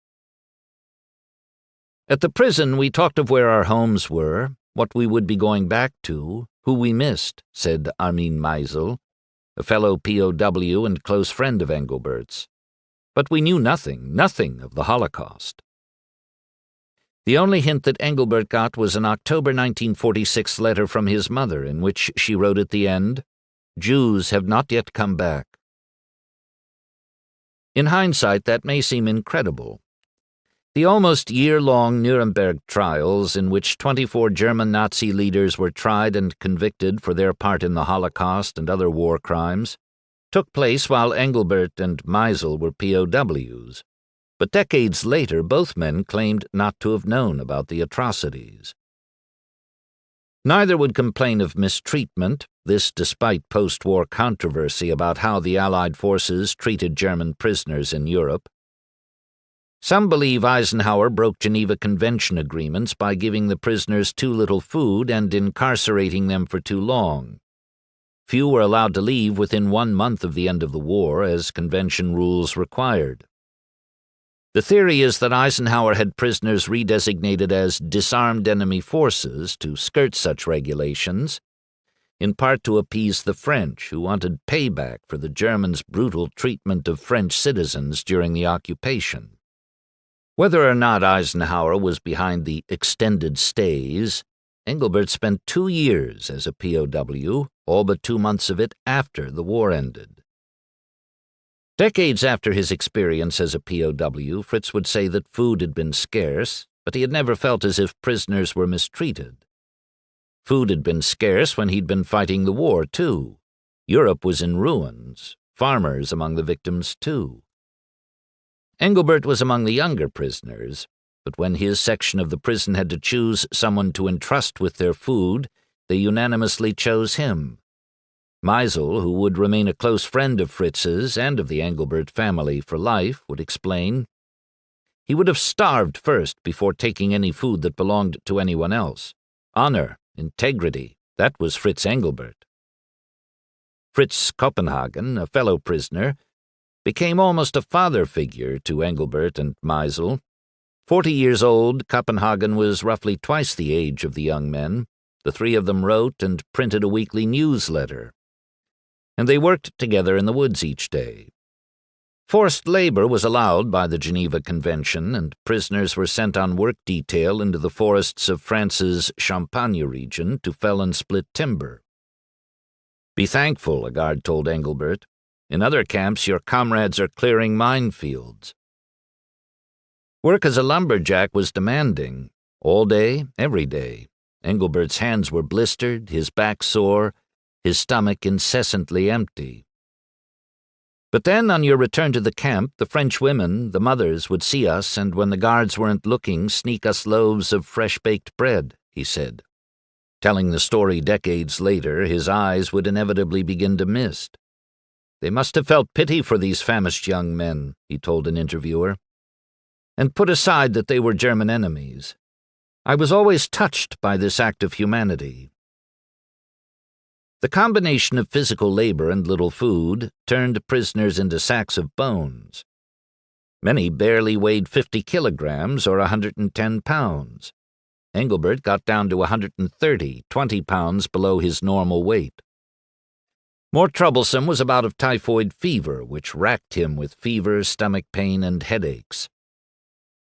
At the prison, we talked of where our homes were, what we would be going back to, who we missed, said Armin Meisel, a fellow POW and close friend of Engelbert's. But we knew nothing of the Holocaust. The only hint that Engelbert got was an October 1946 letter from his mother in which she wrote at the end, "Jews have not yet come back." In hindsight, that may seem incredible. The almost year-long Nuremberg trials, in which 24 German Nazi leaders were tried and convicted for their part in the Holocaust and other war crimes, took place while Engelbert and Meisel were POWs, but decades later both men claimed not to have known about the atrocities. Neither would complain of mistreatment, this despite post-war controversy about how the Allied forces treated German prisoners in Europe. Some believe Eisenhower broke Geneva Convention agreements by giving the prisoners too little food and incarcerating them for too long. Few were allowed to leave within 1 month of the end of the war, as convention rules required. The theory is that Eisenhower had prisoners redesignated as disarmed enemy forces to skirt such regulations, in part to appease the French, who wanted payback for the Germans' brutal treatment of French citizens during the occupation. Whether or not Eisenhower was behind the extended stays, Engelbert spent 2 years as a POW, all but 2 months of it after the war ended. Decades after his experience as a POW, Fritz would say that food had been scarce, but he had never felt as if prisoners were mistreated. Food had been scarce when he'd been fighting the war, too. Europe was in ruins, farmers among the victims, too. Engelbert was among the younger prisoners, but when his section of the prison had to choose someone to entrust with their food, they unanimously chose him. Meisel, who would remain a close friend of Fritz's and of the Engelbert family for life, would explain, "He would have starved first before taking any food that belonged to anyone else. Honor, integrity, that was Fritz Engelbert." Fritz Copenhagen, a fellow prisoner, became almost a father figure to Engelbert and Meisel. 40 years old, Copenhagen was roughly twice the age of the young men. The three of them wrote and printed a weekly newsletter, and they worked together in the woods each day. Forced labor was allowed by the Geneva Convention, and prisoners were sent on work detail into the forests of France's Champagne region to fell and split timber. "Be thankful," a guard told Engelbert. "In other camps, your comrades are clearing minefields." Work as a lumberjack was demanding, all day, every day. Engelbert's hands were blistered, his back sore, his stomach incessantly empty. But then, on your return to the camp, the French women, the mothers, would see us, and when the guards weren't looking, sneak us loaves of fresh-baked bread, he said. Telling the story decades later, his eyes would inevitably begin to mist. "They must have felt pity for these famished young men," he told an interviewer, "and put aside that they were German enemies. I was always touched by this act of humanity." The combination of physical labor and little food turned prisoners into sacks of bones. Many barely weighed 50 kilograms or 110 pounds. Engelbert got down to 130, 20 pounds below his normal weight. More troublesome was a bout of typhoid fever, which racked him with fever, stomach pain, and headaches.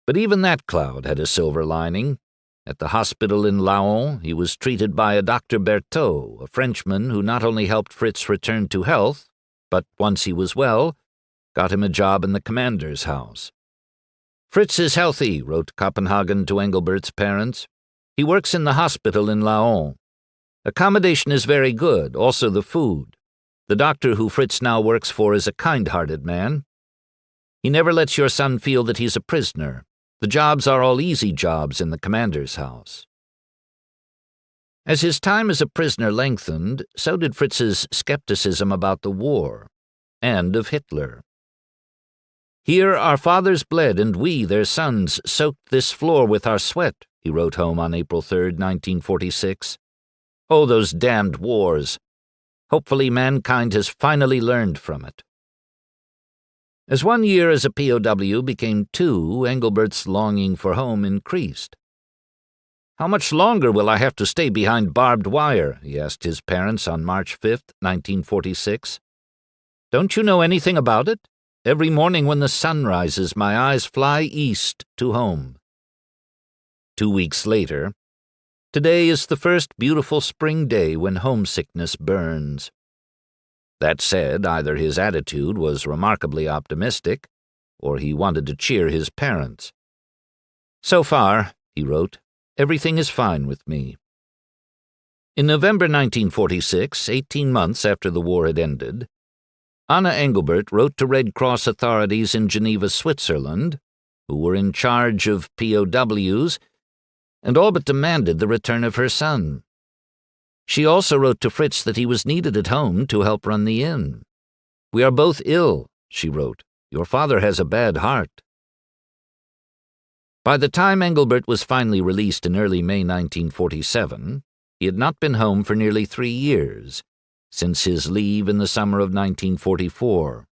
But even that cloud had a silver lining. At the hospital in Laon, he was treated by a Dr. Berthaud, a Frenchman who not only helped Fritz return to health, but, once he was well, got him a job in the commander's house. "Fritz is healthy," wrote Copenhagen to Engelbert's parents. "He works in the hospital in Laon. Accommodation is very good, also the food. The doctor who Fritz now works for is a kind-hearted man. He never lets your son feel that he's a prisoner. The jobs are all easy jobs in the commander's house." As his time as a prisoner lengthened, so did Fritz's skepticism about the war, and of Hitler. "Here our fathers bled, and we, their sons, soaked this floor with our sweat," he wrote home on April 3, 1946. "Oh, those damned wars! Hopefully mankind has finally learned from it." As 1 year as a POW became 2, Engelbert's longing for home increased. "How much longer will I have to stay behind barbed wire?" he asked his parents on March 5, 1946. "Don't you know anything about it? Every morning when the sun rises, my eyes fly east to home." 2 weeks later, "Today is the first beautiful spring day when homesickness burns." That said, either his attitude was remarkably optimistic, or he wanted to cheer his parents. "So far," he wrote, "everything is fine with me." In November 1946, 18 months after the war had ended, Anna Engelbert wrote to Red Cross authorities in Geneva, Switzerland, who were in charge of POWs, and all but demanded the return of her son. She also wrote to Fritz that he was needed at home to help run the inn. "We are both ill," she wrote. "Your father has a bad heart." By the time Engelbert was finally released in early May 1947, he had not been home for nearly 3 years, since his leave in the summer of 1944.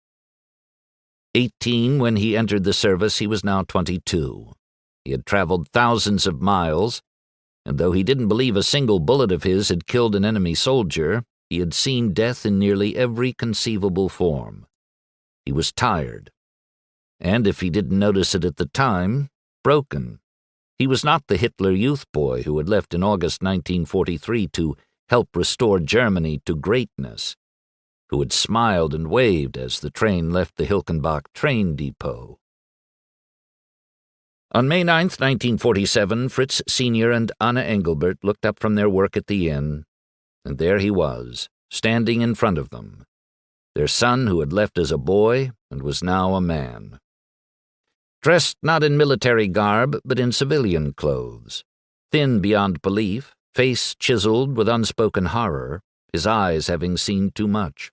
18 when he entered the service, he was now 22. He had traveled thousands of miles, and though he didn't believe a single bullet of his had killed an enemy soldier, he had seen death in nearly every conceivable form. He was tired, and if he didn't notice it at the time, broken. He was not the Hitler Youth boy who had left in August 1943 to help restore Germany to greatness, who had smiled and waved as the train left the Hilkenbach train depot. On May 9, 1947, Fritz Sr. and Anna Engelbert looked up from their work at the inn, and there he was, standing in front of them, their son who had left as a boy and was now a man. Dressed not in military garb, but in civilian clothes, thin beyond belief, face chiseled with unspoken horror, his eyes having seen too much.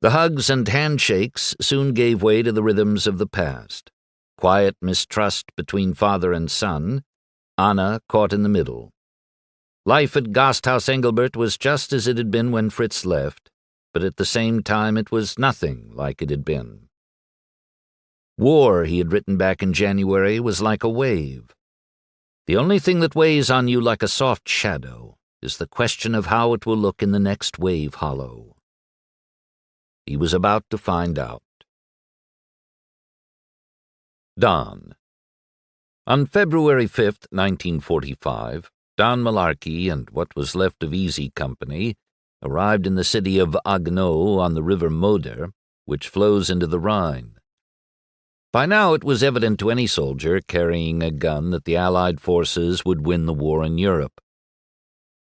The hugs and handshakes soon gave way to the rhythms of the past. Quiet mistrust between father and son, Anna caught in the middle. Life at Gasthaus Engelbert was just as it had been when Fritz left, but at the same time it was nothing like it had been. War, he had written back in January, was like a wave. The only thing that weighs on you like a soft shadow is the question of how it will look in the next wave hollow. He was about to find out. Don. On February 5, 1945, Don Malarkey and what was left of Easy Company arrived in the city of Haguenau on the river Moder, which flows into the Rhine. By now it was evident to any soldier carrying a gun that the Allied forces would win the war in Europe.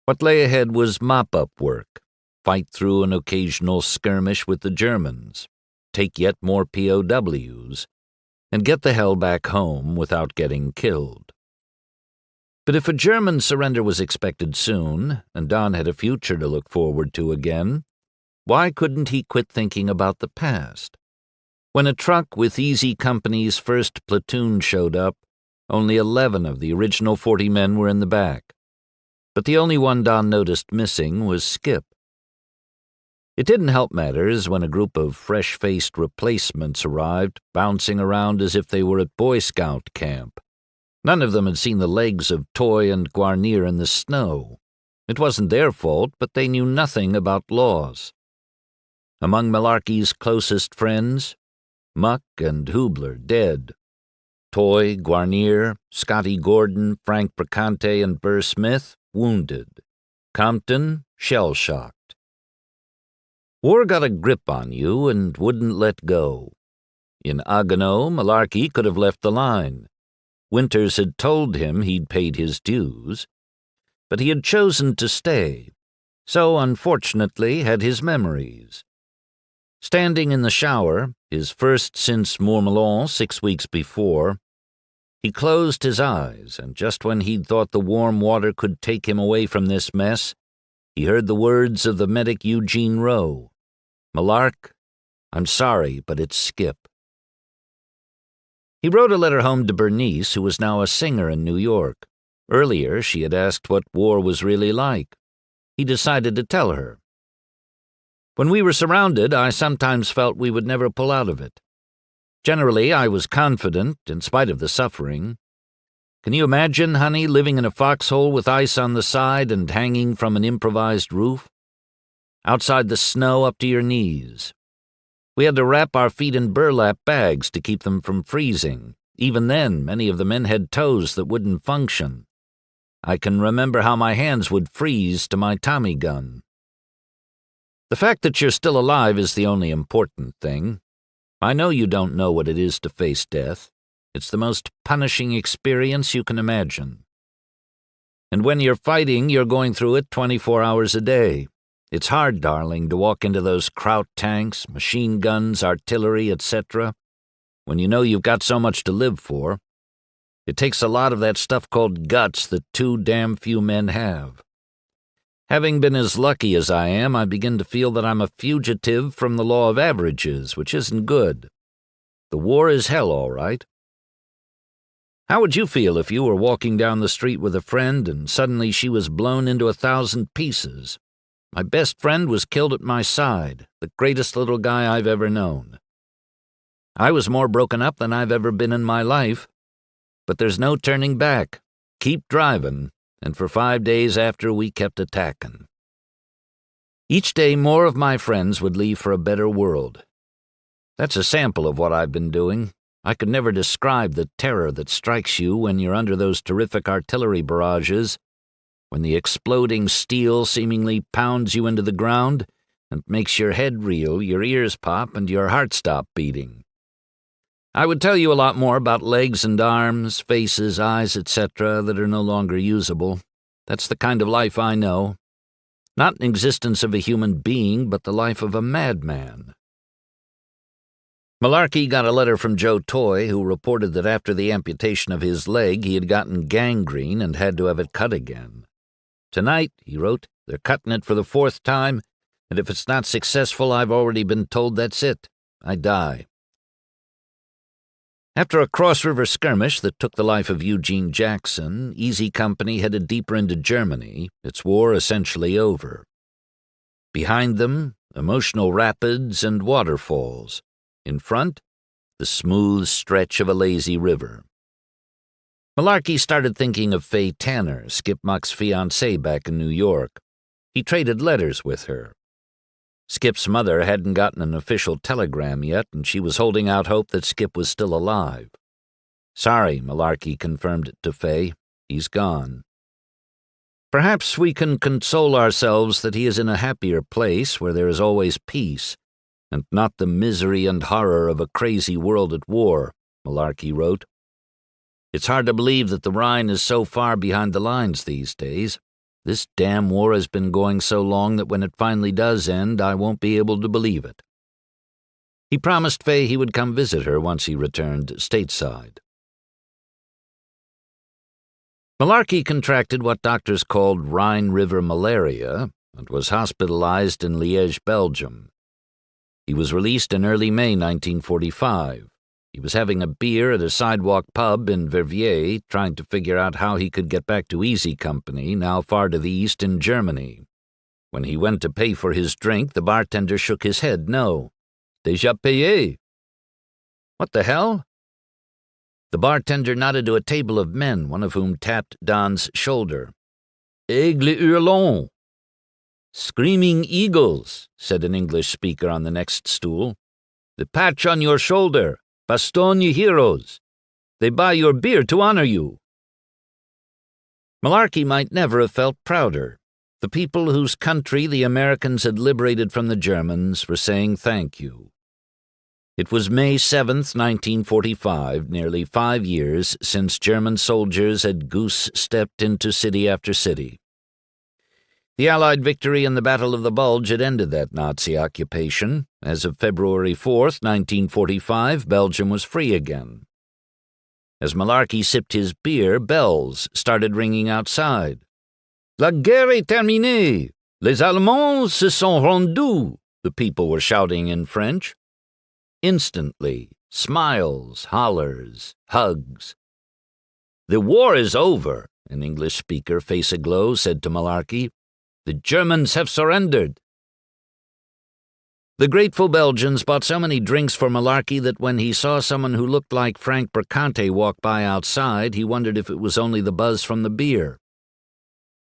What lay ahead was mop-up work, fight through an occasional skirmish with the Germans, take yet more POWs, and get the hell back home without getting killed. But if a German surrender was expected soon, and Don had a future to look forward to again, why couldn't he quit thinking about the past? When a truck with Easy Company's first platoon showed up, only 11 of the original 40 men were in the back. But the only one Don noticed missing was Skip. It didn't help matters when a group of fresh-faced replacements arrived, bouncing around as if they were at Boy Scout camp. None of them had seen the legs of Toy and Guarnier in the snow. It wasn't their fault, but they knew nothing about laws. Among Malarkey's closest friends, Muck and Hubler dead. Toy, Guarnier, Scotty Gordon, Frank Bracante, and Burr Smith wounded. Compton shell-shocked. War got a grip on you and wouldn't let go. In Haguenau, Malarkey could have left the line. Winters had told him he'd paid his dues, but he had chosen to stay, so unfortunately had his memories. Standing in the shower, his first since Mourmelon 6 weeks before, he closed his eyes, and just when he'd thought the warm water could take him away from this mess, he heard the words of the medic Eugene Rowe. "Malark, I'm sorry, but it's Skip." He wrote a letter home to Bernice, who was now a singer in New York. Earlier, she had asked what war was really like. He decided to tell her. "When we were surrounded, I sometimes felt we would never pull out of it. Generally, I was confident, in spite of the suffering. Can you imagine, honey, living in a foxhole with ice on the side and hanging from an improvised roof? Outside the snow up to your knees. We had to wrap our feet in burlap bags to keep them from freezing. Even then, many of the men had toes that wouldn't function. I can remember how my hands would freeze to my Tommy gun. The fact that you're still alive is the only important thing. I know you don't know what it is to face death. It's the most punishing experience you can imagine. And when you're fighting, you're going through it 24 hours a day. It's hard, darling, to walk into those Kraut tanks, machine guns, artillery, etc., when you know you've got so much to live for. It takes a lot of that stuff called guts that too damn few men have. Having been as lucky as I am, I begin to feel that I'm a fugitive from the law of averages, which isn't good. The war is hell, all right. How would you feel if you were walking down the street with a friend and suddenly she was blown into 1,000 pieces? My best friend was killed at my side, the greatest little guy I've ever known. I was more broken up than I've ever been in my life, but there's no turning back. Keep driving, and for 5 days after we kept attacking. Each day more of my friends would leave for a better world. That's a sample of what I've been doing. I could never describe the terror that strikes you when you're under those terrific artillery barrages, when the exploding steel seemingly pounds you into the ground and makes your head reel, your ears pop, and your heart stop beating. I would tell you a lot more about legs and arms, faces, eyes, etc. that are no longer usable. That's the kind of life I know. Not an existence of a human being, but the life of a madman. Malarkey got a letter from Joe Toy, who reported that after the amputation of his leg, he had gotten gangrene and had to have it cut again. Tonight, he wrote, they're cutting it for the 4th time, and if it's not successful, I've already been told that's it. I die. After a cross-river skirmish that took the life of Eugene Jackson, Easy Company headed deeper into Germany, its war essentially over. Behind them, emotional rapids and waterfalls. In front, the smooth stretch of a lazy river. Malarkey started thinking of Faye Tanner, Skip Muck's fiancée back in New York. He traded letters with her. Skip's mother hadn't gotten an official telegram yet, and she was holding out hope that Skip was still alive. Sorry, Malarkey confirmed it to Faye. He's gone. Perhaps we can console ourselves that he is in a happier place where there is always peace, and not the misery and horror of a crazy world at war, Malarkey wrote. It's hard to believe that the Rhine is so far behind the lines these days. This damn war has been going so long that when it finally does end, I won't be able to believe it. He promised Faye he would come visit her once he returned stateside. Malarkey contracted what doctors called Rhine River malaria and was hospitalized in Liège, Belgium. He was released in early May 1945. He was having a beer at a sidewalk pub in Verviers, trying to figure out how he could get back to Easy Company, now far to the east in Germany. When he went to pay for his drink, the bartender shook his head no. Déjà payé. What the hell? The bartender nodded to a table of men, one of whom tapped Don's shoulder. Aigle hurlant. Screaming eagles, said an English speaker on the next stool. The patch on your shoulder. Bastogne heroes. They buy your beer to honor you. Malarkey might never have felt prouder. The people whose country the Americans had liberated from the Germans were saying thank you. It was May 7th, 1945, nearly 5 years since German soldiers had goose-stepped into city after city. The Allied victory in the Battle of the Bulge had ended that Nazi occupation. As of February 4th, 1945, Belgium was free again. As Malarkey sipped his beer, bells started ringing outside. La guerre est terminée! Les Allemands se sont rendus! The people were shouting in French. Instantly, smiles, hollers, hugs. The war is over, an English speaker, face aglow, said to Malarkey. The Germans have surrendered. The grateful Belgians bought so many drinks for Malarkey that when he saw someone who looked like Frank Percante walk by outside, he wondered if it was only the buzz from the beer.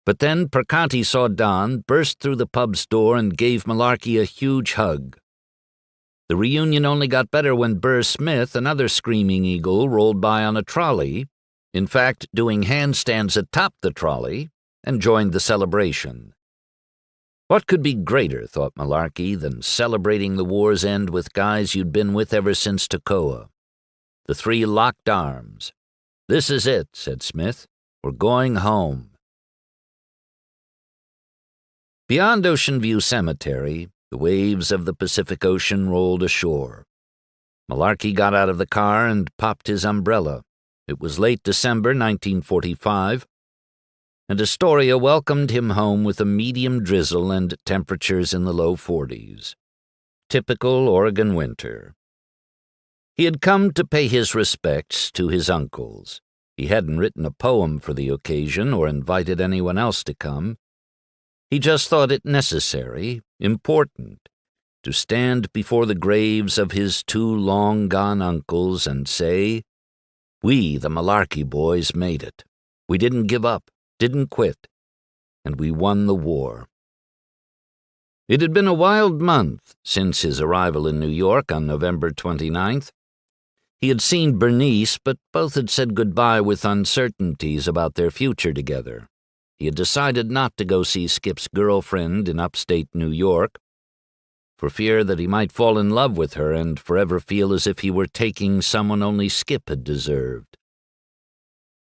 But then Percante saw Don, burst through the pub's door, and gave Malarkey a huge hug. The reunion only got better when Burr Smith, another screaming eagle, rolled by on a trolley, in fact doing handstands atop the trolley, and joined the celebration. What could be greater, thought Malarkey, than celebrating the war's end with guys you'd been with ever since Toccoa? The three locked arms. "This is it," said Smith. "We're going home." Beyond Ocean View Cemetery, the waves of the Pacific Ocean rolled ashore. Malarkey got out of the car and popped his umbrella. It was late December 1945, and Astoria welcomed him home with a medium drizzle and temperatures in the low 40s. Typical Oregon winter. He had come to pay his respects to his uncles. He hadn't written a poem for the occasion or invited anyone else to come. He just thought it necessary, important, to stand before the graves of his two long-gone uncles and say, "We, the Malarkey boys, made it. We didn't give up, didn't quit, and we won the war." It had been a wild month since his arrival in New York on November 29th. He had seen Bernice, but both had said goodbye with uncertainties about their future together. He had decided not to go see Skip's girlfriend in upstate New York, for fear that he might fall in love with her and forever feel as if he were taking someone only Skip had deserved.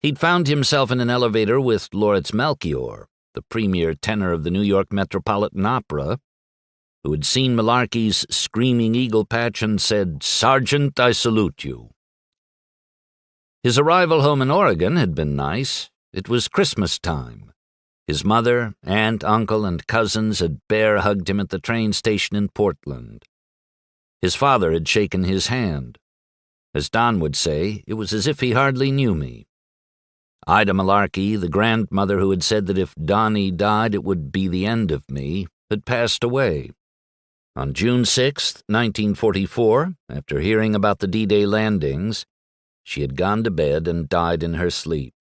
He'd found himself in an elevator with Lawrence Melchior, the premier tenor of the New York Metropolitan Opera, who had seen Malarkey's screaming eagle patch and said, "Sergeant, I salute you." His arrival home in Oregon had been nice. It was Christmas time. His mother, aunt, uncle, and cousins had bear-hugged him at the train station in Portland. His father had shaken his hand. As Don would say, it was as if he hardly knew me. Ida Malarkey, the grandmother who had said that if Donnie died it would be the end of me, had passed away. On June 6, 1944, after hearing about the D-Day landings, she had gone to bed and died in her sleep.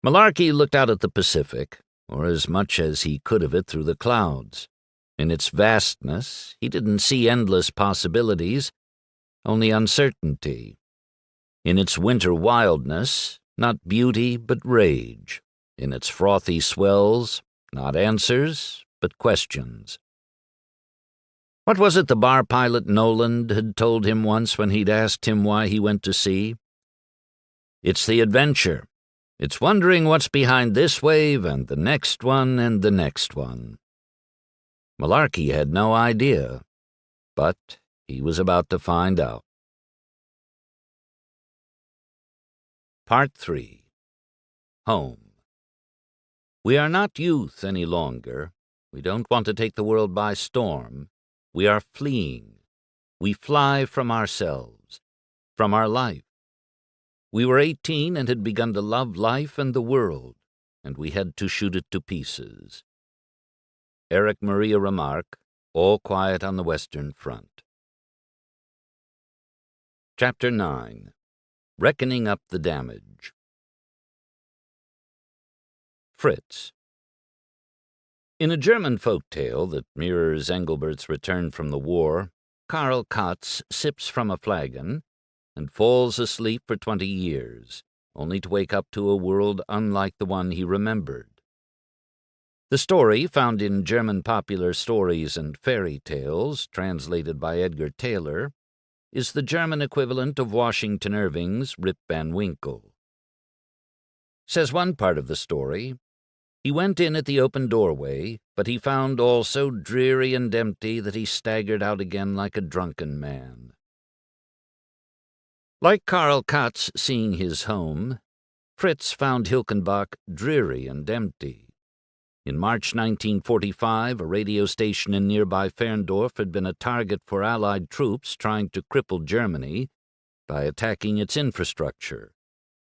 Malarkey looked out at the Pacific, or as much as he could of it through the clouds. In its vastness, he didn't see endless possibilities, only uncertainty. In its winter wildness, not beauty but rage. In its frothy swells, not answers but questions. What was it the bar pilot Noland had told him once when he'd asked him why he went to sea? "It's the adventure. It's wondering what's behind this wave and the next one and the next one." Malarkey had no idea, but he was about to find out. Part 3. Home. We are not youth any longer. We don't want to take the world by storm. We are fleeing. We fly from ourselves, from our life. We were 18 and had begun to love life and the world, and we had to shoot it to pieces. Eric Maria Remarque, All Quiet on the Western Front. Chapter 9. Reckoning Up the Damage. Fritz. In a German folk tale that mirrors Engelbert's return from the war, Karl Katz sips from a flagon and falls asleep for 20 years, only to wake up to a world unlike the one he remembered. The story, found in German popular stories and fairy tales, translated by Edgar Taylor, is the German equivalent of Washington Irving's Rip Van Winkle. Says one part of the story, "He went in at the open doorway, but he found all so dreary and empty that he staggered out again like a drunken man." Like Karl Katz seeing his home, Fritz found Hilkenbach dreary and empty. In March 1945, a radio station in nearby Ferndorf had been a target for Allied troops trying to cripple Germany by attacking its infrastructure,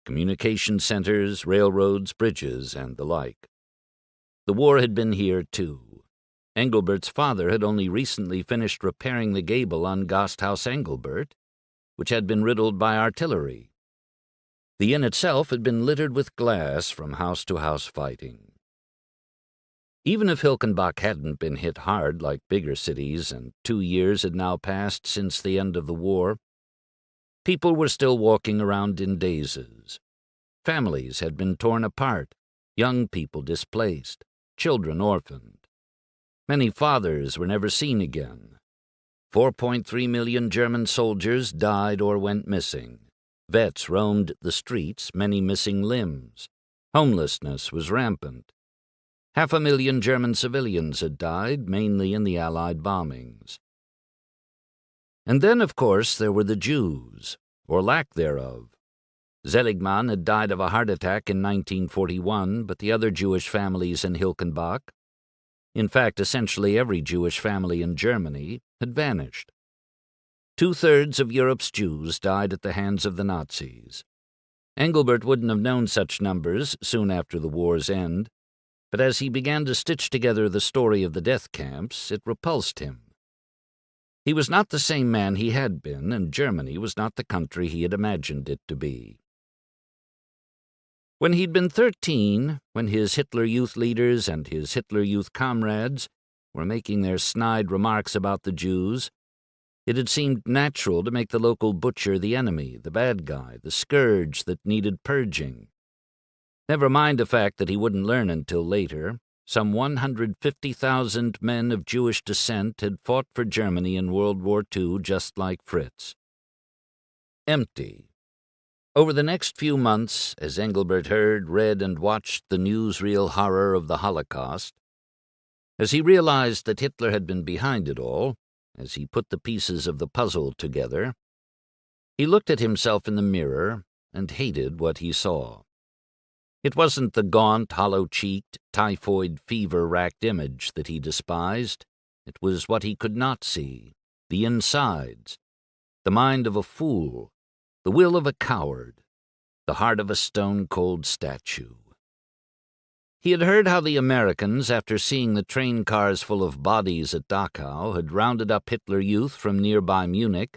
communication centers, railroads, bridges, and the like. The war had been here, too. Engelbert's father had only recently finished repairing the gable on Gasthaus Engelbert, which had been riddled by artillery. The inn itself had been littered with glass from house-to-house fighting. Even if Hilkenbach hadn't been hit hard like bigger cities, and 2 years had now passed since the end of the war, people were still walking around in dazes. Families had been torn apart, young people displaced, children orphaned. Many fathers were never seen again. 4.3 million German soldiers died or went missing. Vets roamed the streets, many missing limbs. Homelessness was rampant. 500,000 German civilians had died, mainly in the Allied bombings. And then, of course, there were the Jews, or lack thereof. Seligmann had died of a heart attack in 1941, but the other Jewish families in Hilkenbach, in fact, essentially every Jewish family in Germany, had vanished. 2/3 of Europe's Jews died at the hands of the Nazis. Engelbert wouldn't have known such numbers soon after the war's end, but as he began to stitch together the story of the death camps, it repulsed him. He was not the same man he had been, and Germany was not the country he had imagined it to be. When he'd been 13, when his Hitler Youth leaders and his Hitler Youth comrades were making their snide remarks about the Jews, it had seemed natural to make the local butcher the enemy, the bad guy, the scourge that needed purging. Never mind the fact that he wouldn't learn until later. Some 150,000 men of Jewish descent had fought for Germany in World War II just like Fritz. Empty. Over the next few months, as Engelbert heard, read, and watched the newsreel horror of the Holocaust, as he realized that Hitler had been behind it all, as he put the pieces of the puzzle together, he looked at himself in the mirror and hated what he saw. It wasn't the gaunt, hollow-cheeked, typhoid fever-racked image that he despised. It was what he could not see, the insides, the mind of a fool, the will of a coward, the heart of a stone-cold statue. He had heard how the Americans, after seeing the train cars full of bodies at Dachau, had rounded up Hitler Youth from nearby Munich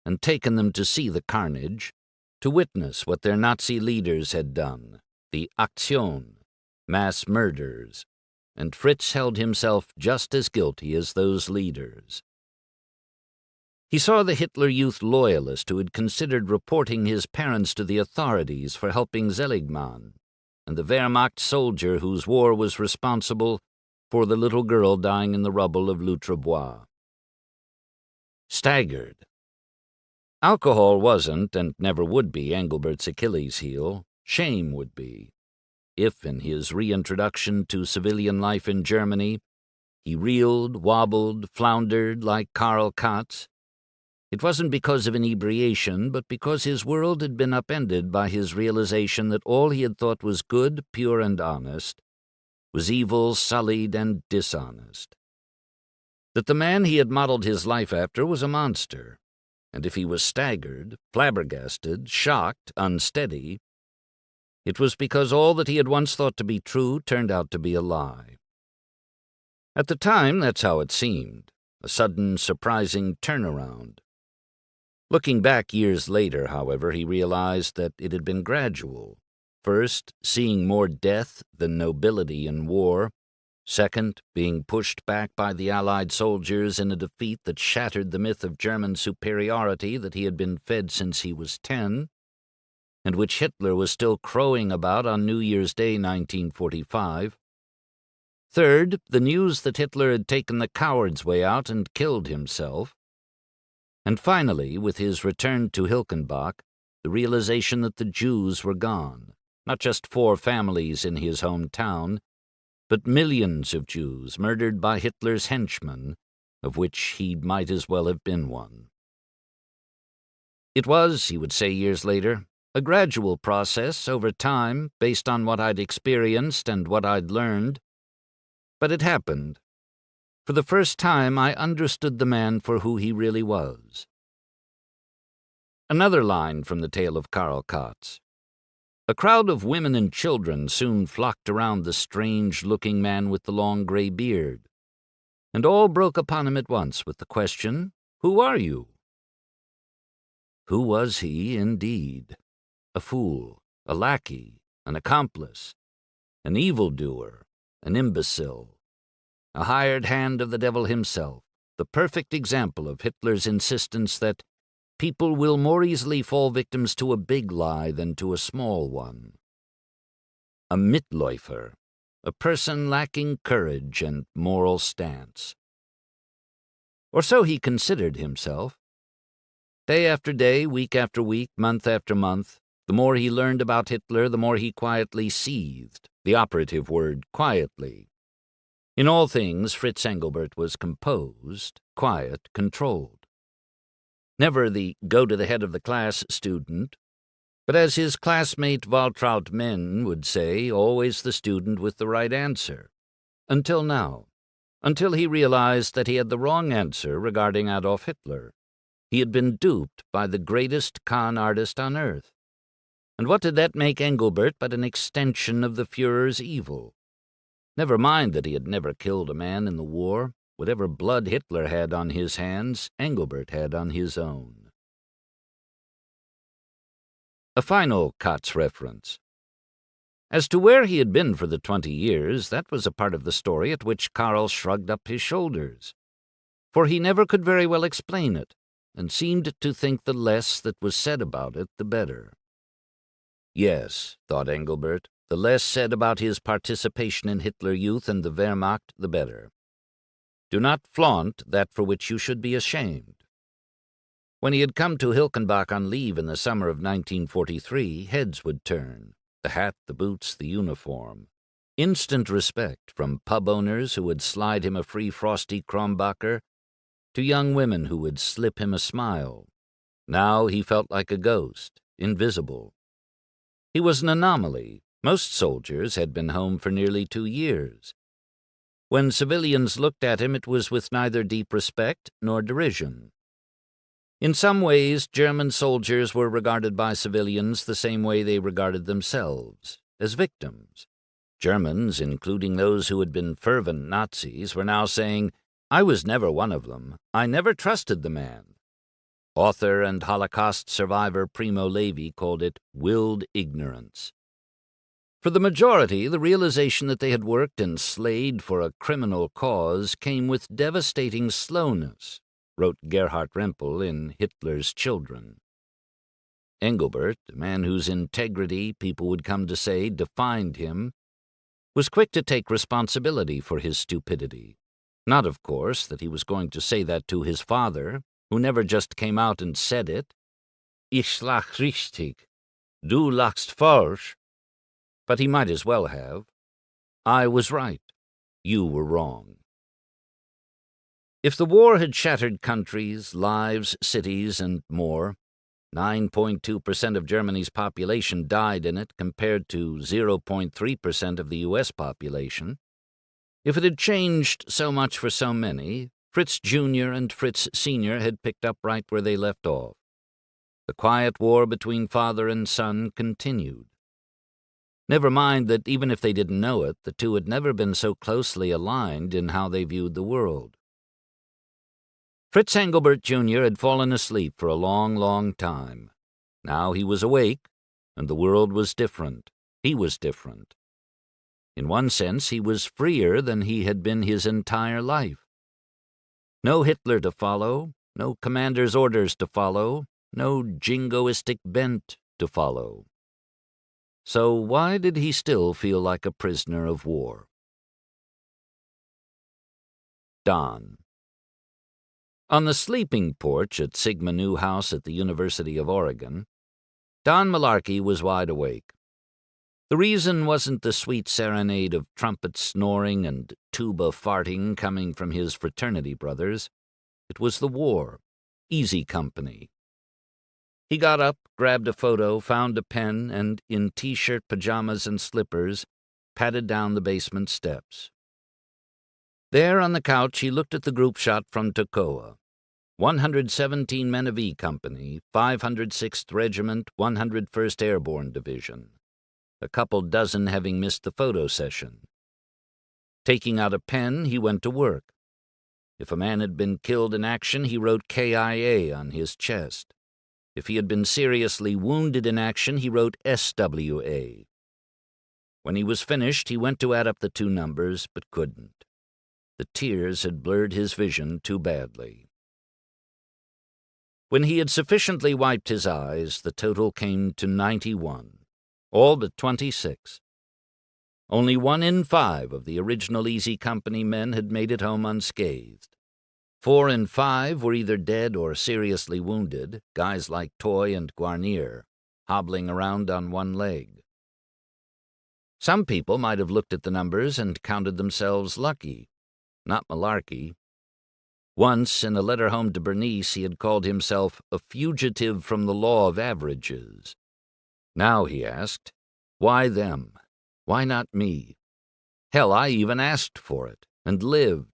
and taken them to see the carnage, to witness what their Nazi leaders had done, the Aktion, mass murders, and Fritz held himself just as guilty as those leaders. He saw the Hitler Youth loyalist who had considered reporting his parents to the authorities for helping Seligmann, and the Wehrmacht soldier whose war was responsible for the little girl dying in the rubble of L'Outre-Bois. Staggered. Alcohol wasn't, and never would be, Engelbert's Achilles heel. Shame would be. If, in his reintroduction to civilian life in Germany, he reeled, wobbled, floundered like Karl Katz, it wasn't because of inebriation, but because his world had been upended by his realization that all he had thought was good, pure, and honest was evil, sullied, and dishonest. That the man he had modeled his life after was a monster, and if he was staggered, flabbergasted, shocked, unsteady, it was because all that he had once thought to be true turned out to be a lie. At the time, that's how it seemed, a sudden, surprising turnaround. Looking back years later, however, he realized that it had been gradual. First, seeing more death than nobility in war. Second, being pushed back by the Allied soldiers in a defeat that shattered the myth of German superiority that he had been fed since he was 10, and which Hitler was still crowing about on New Year's Day 1945. Third, the news that Hitler had taken the coward's way out and killed himself. And finally, with his return to Hilkenbach, the realization that the Jews were gone, not just 4 families in his hometown, but millions of Jews murdered by Hitler's henchmen, of which he might as well have been one. It was, he would say years later, a gradual process over time based on what I'd experienced and what I'd learned, but it happened. For the first time, I understood the man for who he really was. Another line from the tale of Karl Katz. A crowd of women and children soon flocked around the strange-looking man with the long gray beard, and all broke upon him at once with the question, "Who are you?" Who was he, indeed? A fool, a lackey, an accomplice, an evildoer, an imbecile, a hired hand of the devil himself, the perfect example of Hitler's insistence that people will more easily fall victims to a big lie than to a small one. A Mitläufer, a person lacking courage and moral stance. Or so he considered himself. Day after day, week after week, month after month, the more he learned about Hitler, the more he quietly seethed, the operative word, quietly. In all things, Fritz Engelbert was composed, quiet, controlled. Never the go-to-the-head-of-the-class student, but as his classmate Waltraud Menn would say, always the student with the right answer. Until now. Until he realized that he had the wrong answer regarding Adolf Hitler. He had been duped by the greatest con artist on earth. And what did that make Engelbert but an extension of the Führer's evil? Never mind that he had never killed a man in the war. Whatever blood Hitler had on his hands, Engelbert had on his own. A final Kotz reference. As to where he had been for the 20 years, that was a part of the story at which Karl shrugged up his shoulders. For he never could very well explain it, and seemed to think the less that was said about it, the better. Yes, thought Engelbert, the less said about his participation in Hitler Youth and the Wehrmacht, the better. Do not flaunt that for which you should be ashamed. When he had come to Hilkenbach on leave in the summer of 1943, heads would turn. The hat, the boots, the uniform. Instant respect from pub owners who would slide him a free frosty Kronbacher to young women who would slip him a smile. Now he felt like a ghost, invisible. He was an anomaly. Most soldiers had been home for nearly 2 years. When civilians looked at him, it was with neither deep respect nor derision. In some ways, German soldiers were regarded by civilians the same way they regarded themselves, as victims. Germans, including those who had been fervent Nazis, were now saying, "I was never one of them. I never trusted the man." Author and Holocaust survivor Primo Levi called it willed ignorance. For the majority, the realization that they had worked and slayed for a criminal cause came with devastating slowness, wrote Gerhard Rempel in Hitler's Children. Engelbert, a man whose integrity, people would come to say, defined him, was quick to take responsibility for his stupidity. Not, of course, that he was going to say that to his father, who never just came out and said it. Ich lach richtig, du lachst falsch. But he might as well have. I was right. You were wrong. If the war had shattered countries, lives, cities, and more, 9.2% of Germany's population died in it compared to 0.3% of the U.S. population. If it had changed so much for so many, Fritz Jr. and Fritz Sr. had picked up right where they left off. The quiet war between father and son continued. Never mind that even if they didn't know it, the two had never been so closely aligned in how they viewed the world. Fritz Engelbert Jr. had fallen asleep for a long, long time. Now he was awake, and the world was different. He was different. In one sense, he was freer than he had been his entire life. No Hitler to follow, no commander's orders to follow, no jingoistic bent to follow. So why did he still feel like a prisoner of war? Dawn. On the sleeping porch at Sigma Nu House at the University of Oregon, Don Malarkey was wide awake. The reason wasn't the sweet serenade of trumpet snoring and tuba farting coming from his fraternity brothers. It was the war. Easy company. He got up, grabbed a photo, found a pen, and, in T-shirt, pajamas, and slippers, padded down the basement steps. There on the couch he looked at the group shot from Toccoa. 117 men of E Company, 506th Regiment, 101st Airborne Division. A couple dozen having missed the photo session. Taking out a pen, he went to work. If a man had been killed in action, he wrote KIA on his chest. If he had been seriously wounded in action, he wrote SWA. When he was finished, he went to add up the two numbers, but couldn't. The tears had blurred his vision too badly. When he had sufficiently wiped his eyes, the total came to 91, all but 26. Only 1 in 5 of the original Easy Company men had made it home unscathed. 4 in 5 were either dead or seriously wounded, guys like Toy and Guarnier, hobbling around on one leg. Some people might have looked at the numbers and counted themselves lucky. Not Malarkey. Once, in a letter home to Bernice, he had called himself a fugitive from the law of averages. Now he asked, why them? Why not me? Hell, I even asked for it, and lived.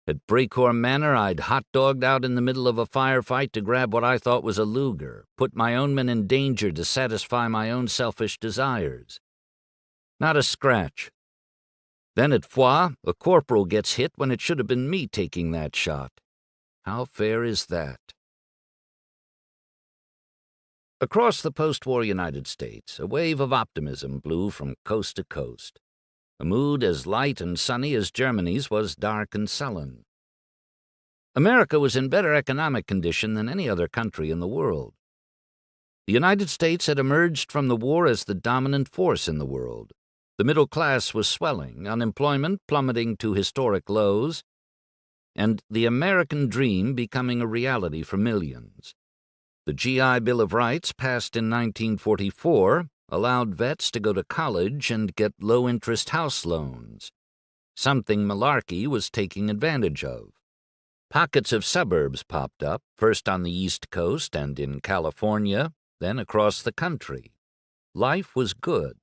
At Breakhor Manor, I'd hot-dogged out in the middle of a firefight to grab what I thought was a Luger, put my own men in danger to satisfy my own selfish desires. Not a scratch. Then at Foix, a corporal gets hit when it should have been me taking that shot. How fair is that? Across the post-war United States, a wave of optimism blew from coast to coast. A mood as light and sunny as Germany's was dark and sullen. America was in better economic condition than any other country in the world. The United States had emerged from the war as the dominant force in the world. The middle class was swelling, unemployment plummeting to historic lows, and the American dream becoming a reality for millions. The GI Bill of Rights, passed in 1944, allowed vets to go to college and get low-interest house loans, something Malarkey was taking advantage of. Pockets of suburbs popped up, first on the East Coast and in California, then across the country. Life was good.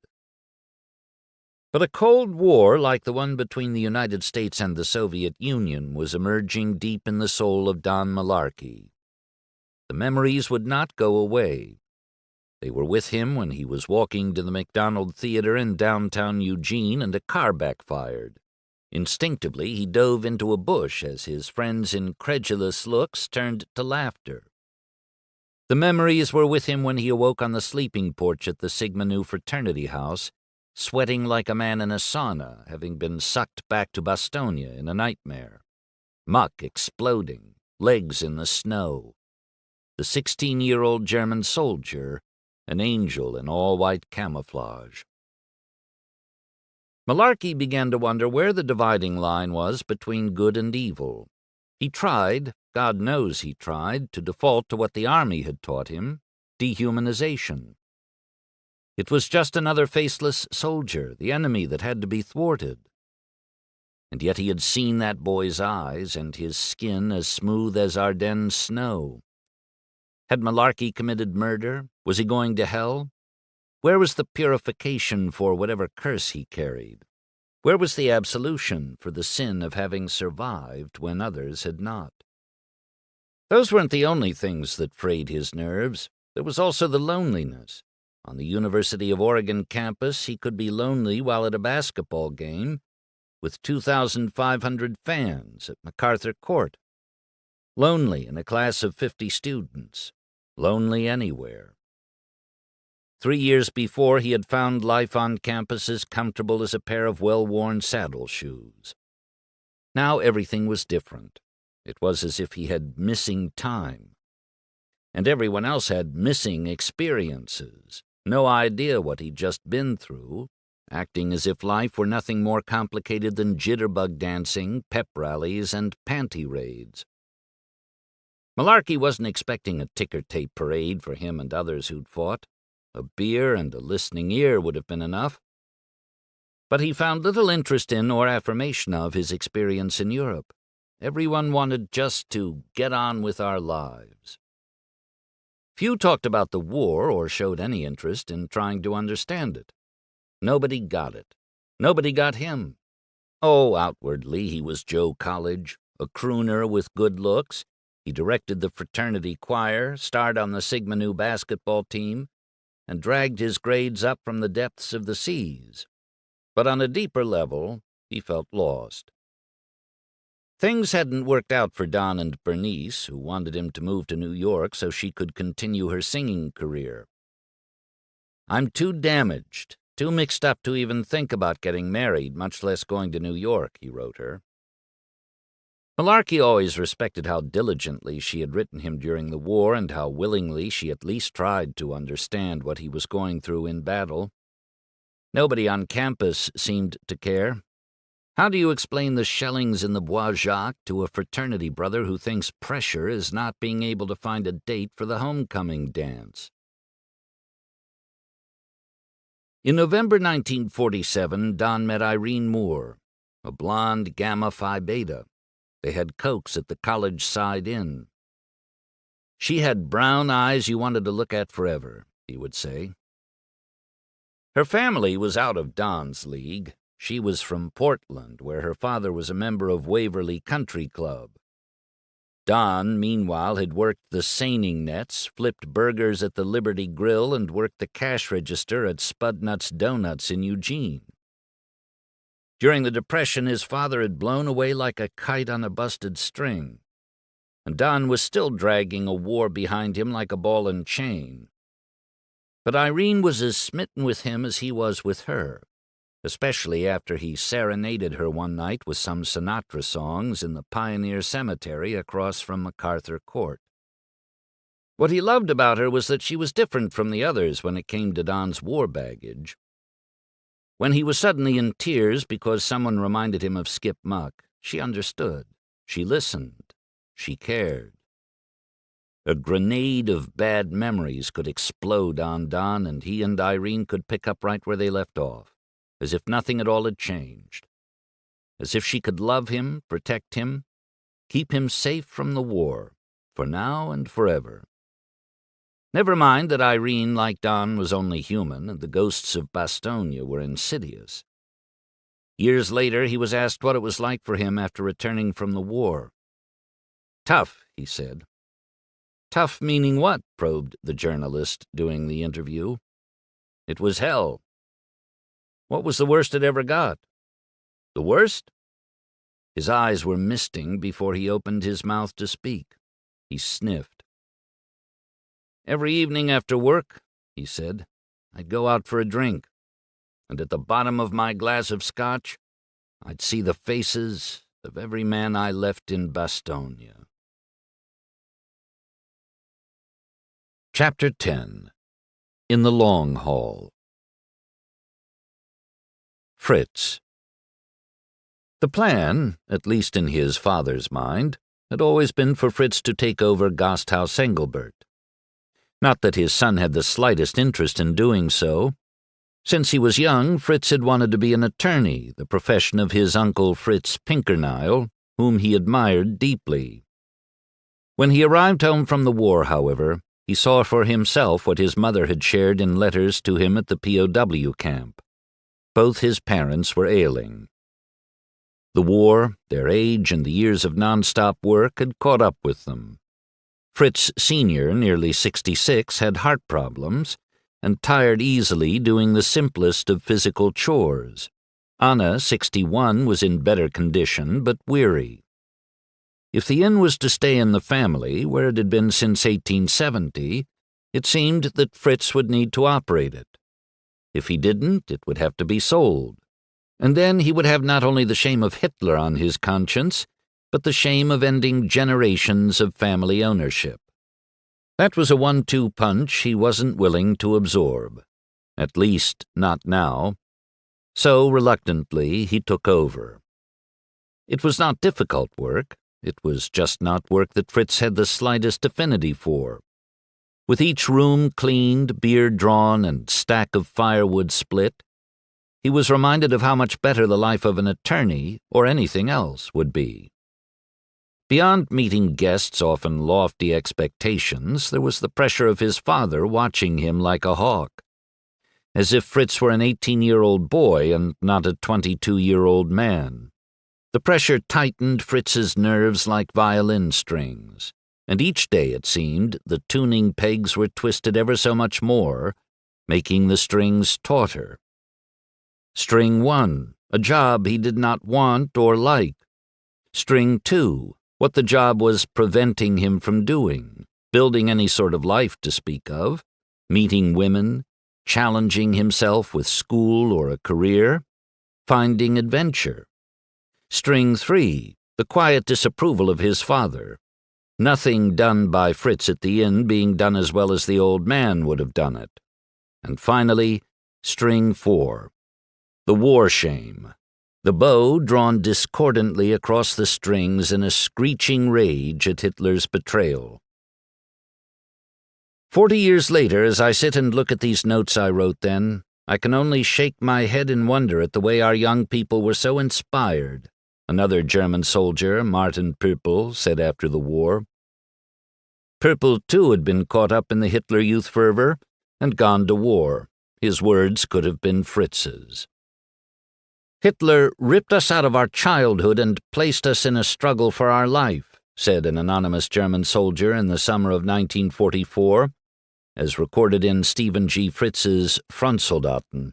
But a Cold War like the one between the United States and the Soviet Union was emerging deep in the soul of Don Malarkey. The memories would not go away. They were with him when he was walking to the McDonald Theater in downtown Eugene and a car backfired. Instinctively, he dove into a bush as his friends' incredulous looks turned to laughter. The memories were with him when he awoke on the sleeping porch at the Sigma Nu fraternity house, sweating like a man in a sauna, having been sucked back to Bastogne in a nightmare. Muck exploding, legs in the snow. The 16-year-old German soldier, an angel in all-white camouflage. Malarkey began to wonder where the dividing line was between good and evil. He tried, God knows he tried, to default to what the Army had taught him, dehumanization. It was just another faceless soldier, the enemy that had to be thwarted. And yet he had seen that boy's eyes and his skin as smooth as Ardennes snow. Had Malarkey committed murder? Was he going to hell? Where was the purification for whatever curse he carried? Where was the absolution for the sin of having survived when others had not? Those weren't the only things that frayed his nerves. There was also the loneliness. On the University of Oregon campus, he could be lonely while at a basketball game with 2,500 fans at MacArthur Court. Lonely in a class of 50 students. Lonely anywhere. 3 years before, he had found life on campus as comfortable as a pair of well-worn saddle shoes. Now everything was different. It was as if he had missing time. And everyone else had missing experiences. No idea what he'd just been through, acting as if life were nothing more complicated than jitterbug dancing, pep rallies, and panty raids. Malarkey wasn't expecting a ticker-tape parade for him and others who'd fought. A beer and a listening ear would have been enough. But he found little interest in or affirmation of his experience in Europe. Everyone wanted just to get on with our lives. Few talked about the war or showed any interest in trying to understand it. Nobody got it. Nobody got him. Oh, outwardly he was Joe College, a crooner with good looks. He directed the fraternity choir, starred on the Sigma Nu basketball team, and dragged his grades up from the depths of the seas. But on a deeper level, he felt lost. Things hadn't worked out for Don and Bernice, who wanted him to move to New York so she could continue her singing career. "I'm too damaged, too mixed up to even think about getting married, much less going to New York," he wrote her. Malarkey always respected how diligently she had written him during the war and how willingly she at least tried to understand what he was going through in battle. Nobody on campus seemed to care. How do you explain the shellings in the Bois Jacques to a fraternity brother who thinks pressure is not being able to find a date for the homecoming dance? In November 1947, Don met Irene Moore, a blonde Gamma Phi Beta. They had cokes at the College Side Inn. She had brown eyes you wanted to look at forever, he would say. Her family was out of Don's league. She was from Portland, where her father was a member of Waverly Country Club. Don, meanwhile, had worked the seining nets, flipped burgers at the Liberty Grill, and worked the cash register at Spudnuts Donuts in Eugene. During the Depression, his father had blown away like a kite on a busted string, and Don was still dragging a war behind him like a ball and chain. But Irene was as smitten with him as he was with her, especially after he serenaded her one night with some Sinatra songs in the Pioneer Cemetery across from MacArthur Court. What he loved about her was that she was different from the others when it came to Don's war baggage. When he was suddenly in tears because someone reminded him of Skip Muck, she understood, she listened, she cared. A grenade of bad memories could explode on Don, and he and Irene could pick up right where they left off, as if nothing at all had changed, as if she could love him, protect him, keep him safe from the war, for now and forever. Never mind that Irene, like Don, was only human, and the ghosts of Bastogne were insidious. Years later, he was asked what it was like for him after returning from the war. "Tough," he said. "Tough meaning what?" probed the journalist doing the interview. "It was hell." "What was the worst it ever got?" "The worst?" His eyes were misting before he opened his mouth to speak. He sniffed. "Every evening after work," he said, "I'd go out for a drink, and at the bottom of my glass of scotch, I'd see the faces of every man I left in Bastogne." Chapter 10. In the Long Hall. Fritz. The plan, at least in his father's mind, had always been for Fritz to take over Gasthaus Engelbert. Not that his son had the slightest interest in doing so. Since he was young, Fritz had wanted to be an attorney, the profession of his uncle Fritz Pinkerneil, whom he admired deeply. When he arrived home from the war, however, he saw for himself what his mother had shared in letters to him at the POW camp. Both his parents were ailing. The war, their age, and the years of non-stop work had caught up with them. Fritz Sr., nearly 66, had heart problems and tired easily doing the simplest of physical chores. Anna, 61, was in better condition but weary. If the inn was to stay in the family, where it had been since 1870, it seemed that Fritz would need to operate it. If he didn't, it would have to be sold. And then he would have not only the shame of Hitler on his conscience, but the shame of ending generations of family ownership. That was a 1-2 punch he wasn't willing to absorb. At least, not now. So, reluctantly, he took over. It was not difficult work. It was just not work that Fritz had the slightest affinity for. With each room cleaned, beer drawn, and stack of firewood split, he was reminded of how much better the life of an attorney, or anything else, would be. Beyond meeting guests' often lofty expectations, there was the pressure of his father watching him like a hawk, as if Fritz were an 18-year-old boy and not a 22-year-old man. The pressure tightened Fritz's nerves like violin strings, and each day, it seemed, the tuning pegs were twisted ever so much more, making the strings tauter. String 1, a job he did not want or like. String 2, what the job was preventing him from doing, building any sort of life to speak of, meeting women, challenging himself with school or a career, finding adventure. String 3, the quiet disapproval of his father. Nothing done by Fritz at the inn being done as well as the old man would have done it. And finally, String 4, the war shame, the bow drawn discordantly across the strings in a screeching rage at Hitler's betrayal. 40 years later, as I sit and look at these notes I wrote then, I can only shake my head in wonder at the way our young people were so inspired, another German soldier, Martin Pöppel, said after the war. Pöppel, too, had been caught up in the Hitler Youth fervor and gone to war. His words could have been Fritz's. Hitler ripped us out of our childhood and placed us in a struggle for our life, said an anonymous German soldier in the summer of 1944, as recorded in Stephen G. Fritz's Frontsoldaten.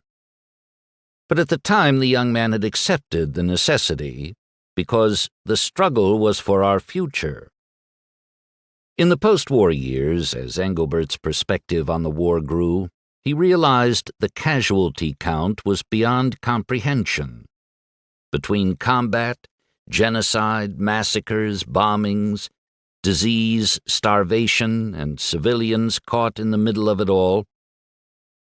But at the time the young man had accepted the necessity, because the struggle was for our future. In the post-war years, as Engelbert's perspective on the war grew, he realized the casualty count was beyond comprehension. Between combat, genocide, massacres, bombings, disease, starvation, and civilians caught in the middle of it all,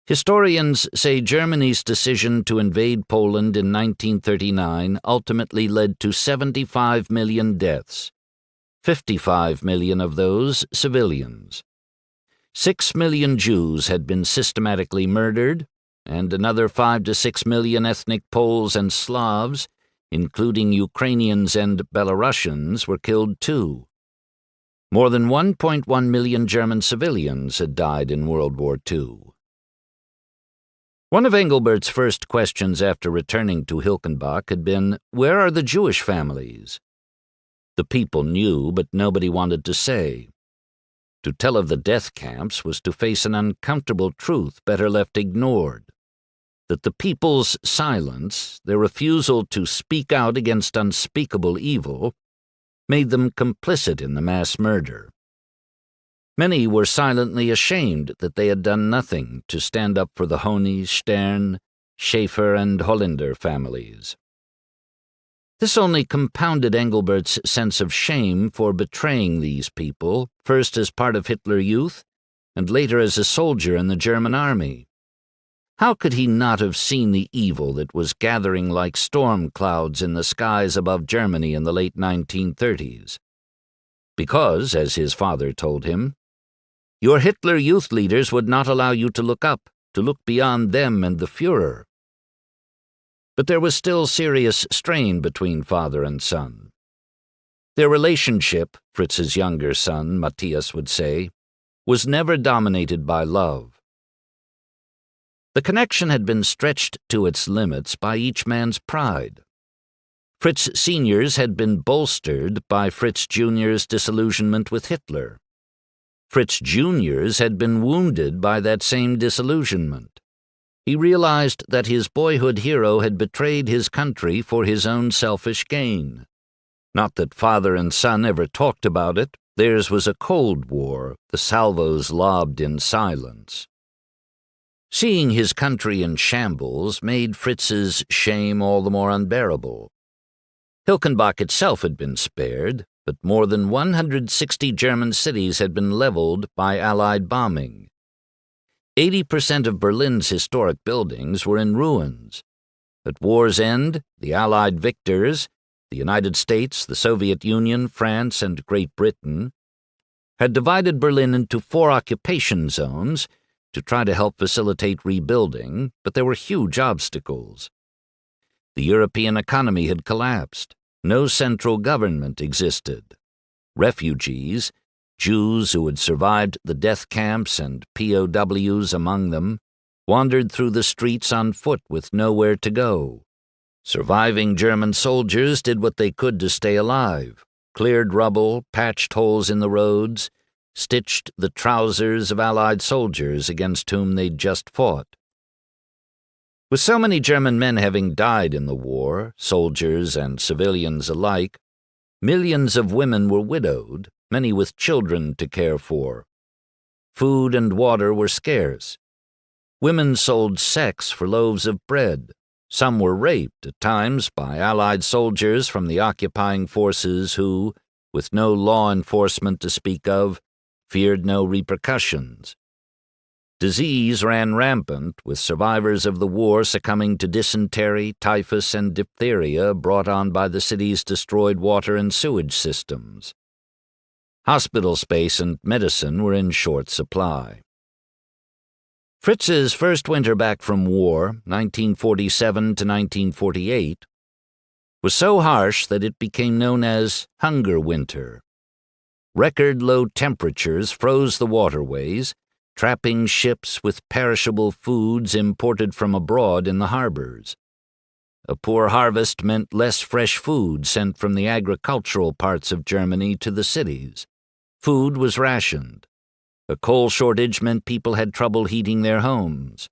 historians say Germany's decision to invade Poland in 1939 ultimately led to 75 million deaths, 55 million of those civilians. 6 million Jews had been systematically murdered, and another 5 to 6 million ethnic Poles and Slavs, including Ukrainians and Belarusians, were killed too. More than 1.1 million German civilians had died in World War II. One of Engelbert's first questions after returning to Hilkenbach had been, "Where are the Jewish families?" The people knew, but nobody wanted to say. To tell of the death camps was to face an uncomfortable truth better left ignored, that the people's silence, their refusal to speak out against unspeakable evil, made them complicit in the mass murder. Many were silently ashamed that they had done nothing to stand up for the Honig, Stern, Schaefer, and Holländer families. This only compounded Engelbert's sense of shame for betraying these people, first as part of Hitler Youth, and later as a soldier in the German army. How could he not have seen the evil that was gathering like storm clouds in the skies above Germany in the late 1930s? Because, as his father told him, your Hitler Youth leaders would not allow you to look up, to look beyond them and the Führer. But there was still serious strain between father and son. Their relationship, Fritz's younger son, Matthias, would say, was never dominated by love. The connection had been stretched to its limits by each man's pride. Fritz Sr.'s had been bolstered by Fritz Jr.'s disillusionment with Hitler. Fritz Jr.'s had been wounded by that same disillusionment. He realized that his boyhood hero had betrayed his country for his own selfish gain. Not that father and son ever talked about it. Theirs was a cold war, the salvos lobbed in silence. Seeing his country in shambles made Fritz's shame all the more unbearable. Hilkenbach itself had been spared, but more than 160 German cities had been leveled by Allied bombing. 80% of Berlin's historic buildings were in ruins. At war's end, the Allied victors, the United States, the Soviet Union, France, and Great Britain, had divided Berlin into 4 occupation zones to try to help facilitate rebuilding, but there were huge obstacles. The European economy had collapsed. No central government existed. Refugees, Jews who had survived the death camps and POWs among them, wandered through the streets on foot with nowhere to go. Surviving German soldiers did what they could to stay alive, cleared rubble, patched holes in the roads, stitched the trousers of Allied soldiers against whom they'd just fought. With so many German men having died in the war, soldiers and civilians alike, millions of women were widowed, many with children to care for. Food and water were scarce. Women sold sex for loaves of bread. Some were raped, at times, by Allied soldiers from the occupying forces who, with no law enforcement to speak of, feared no repercussions. Disease ran rampant, with survivors of the war succumbing to dysentery, typhus, and diphtheria brought on by the city's destroyed water and sewage systems. Hospital space and medicine were in short supply. Fritz's first winter back from war, 1947 to 1948, was so harsh that it became known as Hunger Winter. Record-low temperatures froze the waterways, trapping ships with perishable foods imported from abroad in the harbors. A poor harvest meant less fresh food sent from the agricultural parts of Germany to the cities. Food was rationed. A coal shortage meant people had trouble heating their homes.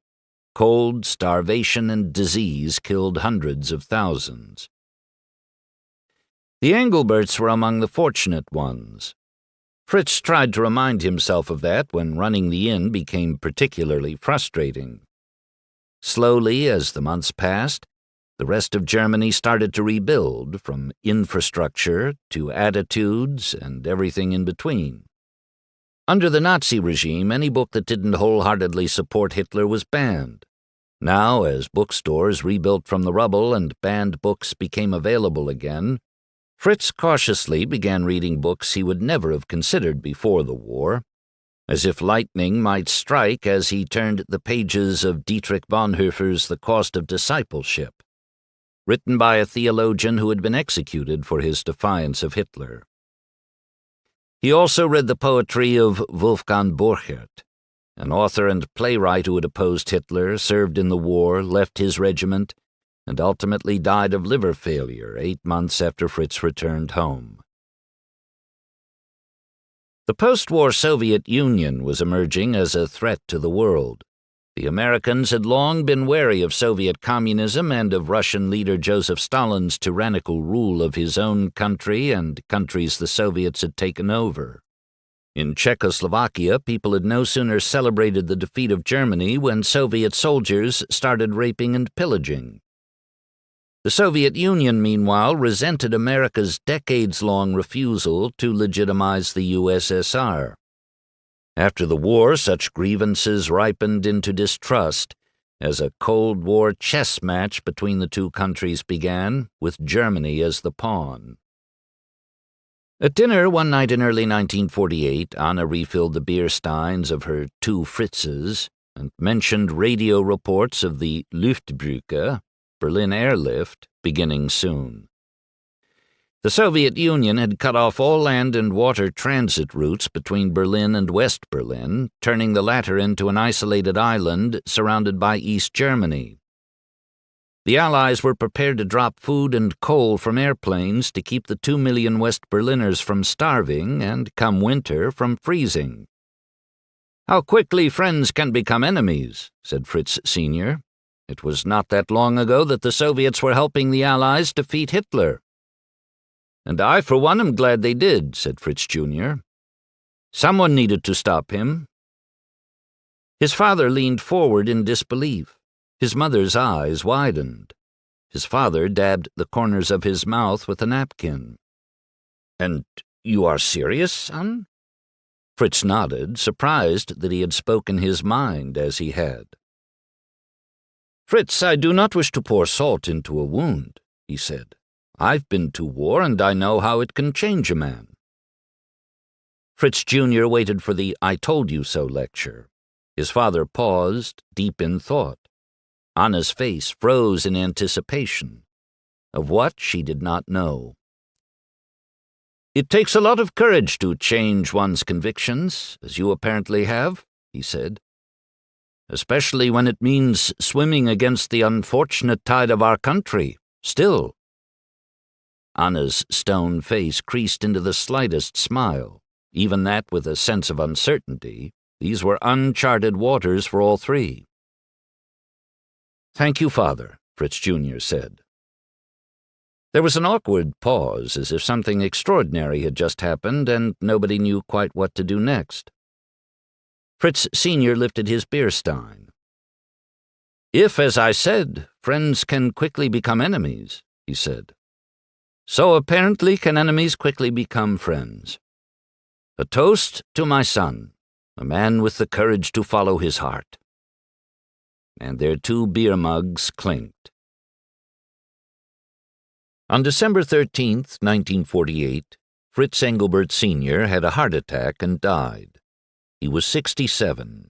Cold, starvation, and disease killed hundreds of thousands. The Engelberts were among the fortunate ones. Fritz tried to remind himself of that when running the inn became particularly frustrating. Slowly, as the months passed, the rest of Germany started to rebuild, from infrastructure to attitudes and everything in between. Under the Nazi regime, any book that didn't wholeheartedly support Hitler was banned. Now, as bookstores rebuilt from the rubble and banned books became available again, Fritz cautiously began reading books he would never have considered before the war, as if lightning might strike as he turned the pages of Dietrich Bonhoeffer's The Cost of Discipleship, written by a theologian who had been executed for his defiance of Hitler. He also read the poetry of Wolfgang Borchert, an author and playwright who had opposed Hitler, served in the war, left his regiment, and ultimately died of liver failure 8 months after Fritz returned home. The post-war Soviet Union was emerging as a threat to the world. The Americans had long been wary of Soviet communism and of Russian leader Joseph Stalin's tyrannical rule of his own country and countries the Soviets had taken over. In Czechoslovakia, people had no sooner celebrated the defeat of Germany when Soviet soldiers started raping and pillaging. The Soviet Union, meanwhile, resented America's decades-long refusal to legitimize the USSR. After the war, such grievances ripened into distrust as a Cold War chess match between the two countries began, with Germany as the pawn. At dinner one night in early 1948, Anna refilled the beer steins of her 2 Fritzes and mentioned radio reports of the Luftbrücke, Berlin airlift, beginning soon. The Soviet Union had cut off all land and water transit routes between Berlin and West Berlin, turning the latter into an isolated island surrounded by East Germany. The Allies were prepared to drop food and coal from airplanes to keep the 2 million West Berliners from starving and, come winter, from freezing. "How quickly friends can become enemies," said Fritz Sr. "It was not that long ago that the Soviets were helping the Allies defeat Hitler." "And I, for one, am glad they did," said Fritz Jr. "Someone needed to stop him." His father leaned forward in disbelief. His mother's eyes widened. His father dabbed the corners of his mouth with a napkin. "And you are serious, son?" Fritz nodded, surprised that he had spoken his mind as he had. "Fritz, I do not wish to pour salt into a wound," he said. "I've been to war, and I know how it can change a man." Fritz Jr. waited for the "I told you so" lecture. His father paused, deep in thought. Anna's face froze in anticipation. Of what, she did not know. "It takes a lot of courage to change one's convictions, as you apparently have," he said. "Especially when it means swimming against the unfortunate tide of our country, still." Anna's stone face creased into the slightest smile, even that with a sense of uncertainty. These were uncharted waters for all three. "Thank you, Father," Fritz Jr. said. There was an awkward pause, as if something extraordinary had just happened and nobody knew quite what to do next. Fritz Sr. lifted his beer stein. "If, as I said, friends can quickly become enemies," he said, "so apparently can enemies quickly become friends. A toast to my son." a man with the courage to follow his heart. And their 2 beer mugs clinked. On December 13th, 1948, Fritz Engelbert Sr. had a heart attack and died. He was 67.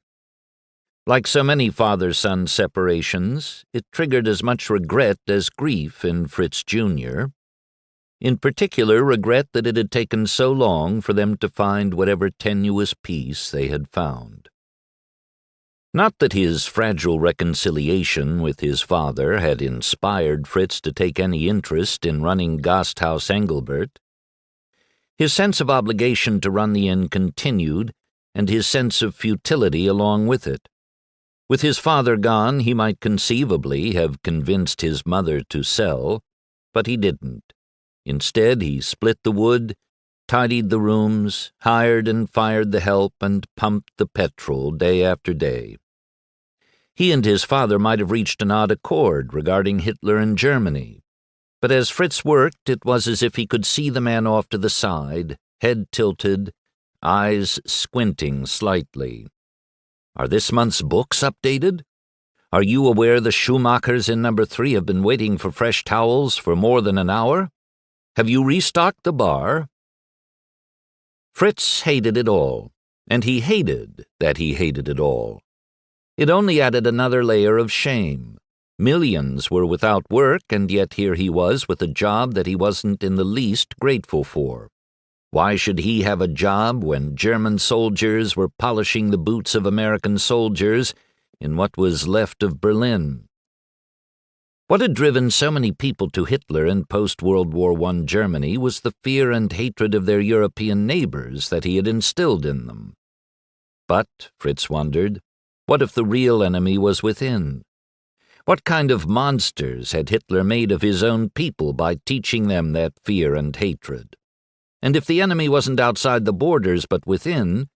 Like so many father-son separations, it triggered as much regret as grief in Fritz Jr., in particular regret that it had taken so long for them to find whatever tenuous peace they had found. Not that his fragile reconciliation with his father had inspired Fritz to take any interest in running Gasthaus Engelbert. His sense of obligation to run the inn continued, and his sense of futility along with it. With his father gone, he might conceivably have convinced his mother to sell, but he didn't. Instead, he split the wood, tidied the rooms, hired and fired the help, and pumped the petrol day after day. He and his father might have reached an odd accord regarding Hitler and Germany, but as Fritz worked, it was as if he could see the man off to the side, head tilted, eyes squinting slightly. Are this month's books updated? Are you aware the Schumachers in number 3 have been waiting for fresh towels for more than an hour? Have you restocked the bar? Fritz hated it all, and he hated that he hated it all. It only added another layer of shame. Millions were without work, and yet here he was with a job that he wasn't in the least grateful for. Why should he have a job when German soldiers were polishing the boots of American soldiers in what was left of Berlin? What had driven so many people to Hitler in post-World War I Germany was the fear and hatred of their European neighbors that he had instilled in them. But, Fritz wondered, what if the real enemy was within? What kind of monsters had Hitler made of his own people by teaching them that fear and hatred? And if the enemy wasn't outside the borders but within,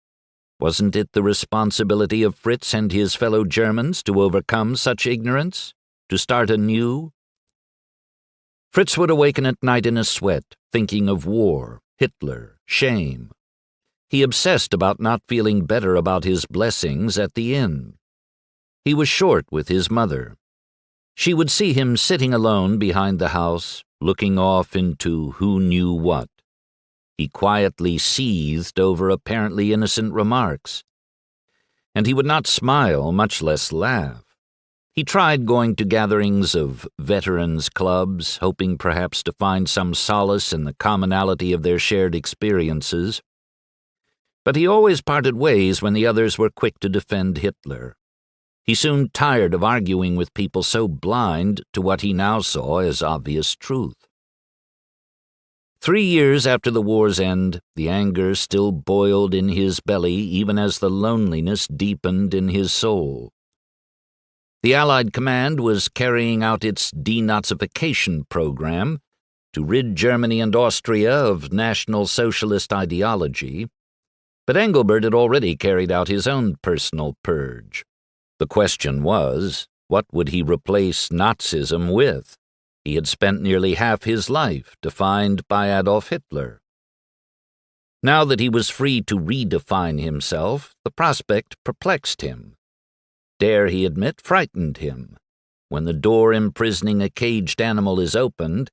wasn't it the responsibility of Fritz and his fellow Germans to overcome such ignorance? To start anew? Fritz would awaken at night in a sweat, thinking of war, Hitler, shame. He obsessed about not feeling better about his blessings at the inn. He was short with his mother. She would see him sitting alone behind the house, looking off into who knew what. He quietly seethed over apparently innocent remarks. And he would not smile, much less laugh. He tried going to gatherings of veterans' clubs, hoping perhaps to find some solace in the commonality of their shared experiences. But he always parted ways when the others were quick to defend Hitler. He soon tired of arguing with people so blind to what he now saw as obvious truth. 3 years after the war's end, the anger still boiled in his belly even as the loneliness deepened in his soul. The Allied command was carrying out its denazification program to rid Germany and Austria of National Socialist ideology, but Engelbert had already carried out his own personal purge. The question was, what would he replace Nazism with? He had spent nearly half his life defined by Adolf Hitler. Now that he was free to redefine himself, the prospect perplexed him. Dare he admit, frightened him. When the door imprisoning a caged animal is opened,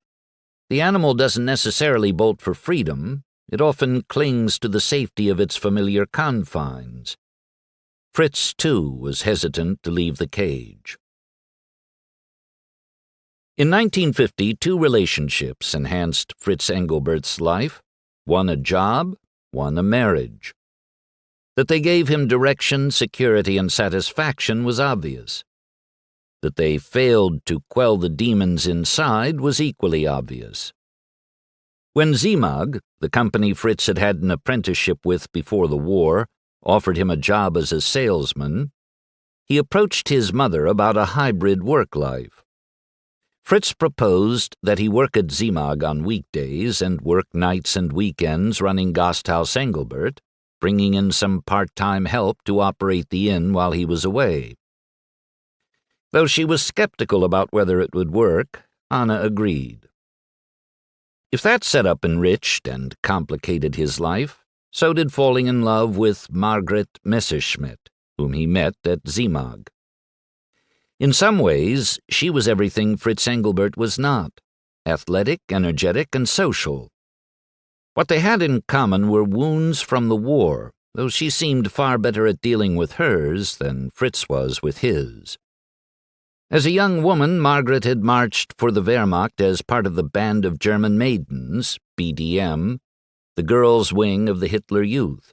the animal doesn't necessarily bolt for freedom. It often clings to the safety of its familiar confines. Fritz, too, was hesitant to leave the cage. In 1950, 2 relationships enhanced Fritz Engelbert's life, one a job, one a marriage. That they gave him direction, security, and satisfaction was obvious. That they failed to quell the demons inside was equally obvious. When Ziemag, the company Fritz had had an apprenticeship with before the war, offered him a job as a salesman, he approached his mother about a hybrid work life. Fritz proposed that he work at Ziemag on weekdays and work nights and weekends running Gasthaus Engelbert, bringing in some part-time help to operate the inn while he was away. Though she was skeptical about whether it would work, Anna agreed. If that setup enriched and complicated his life, So did falling in love with Margaret Messerschmidt, whom he met at WWII. In some ways, she was everything Fritz Engelbert was not: athletic, energetic, and social. What they had in common were wounds from the war, though she seemed far better at dealing with hers than Fritz was with his. As a young woman, Margaret had marched for the Wehrmacht as part of the Band of German Maidens, BDM, the girls' wing of the Hitler Youth.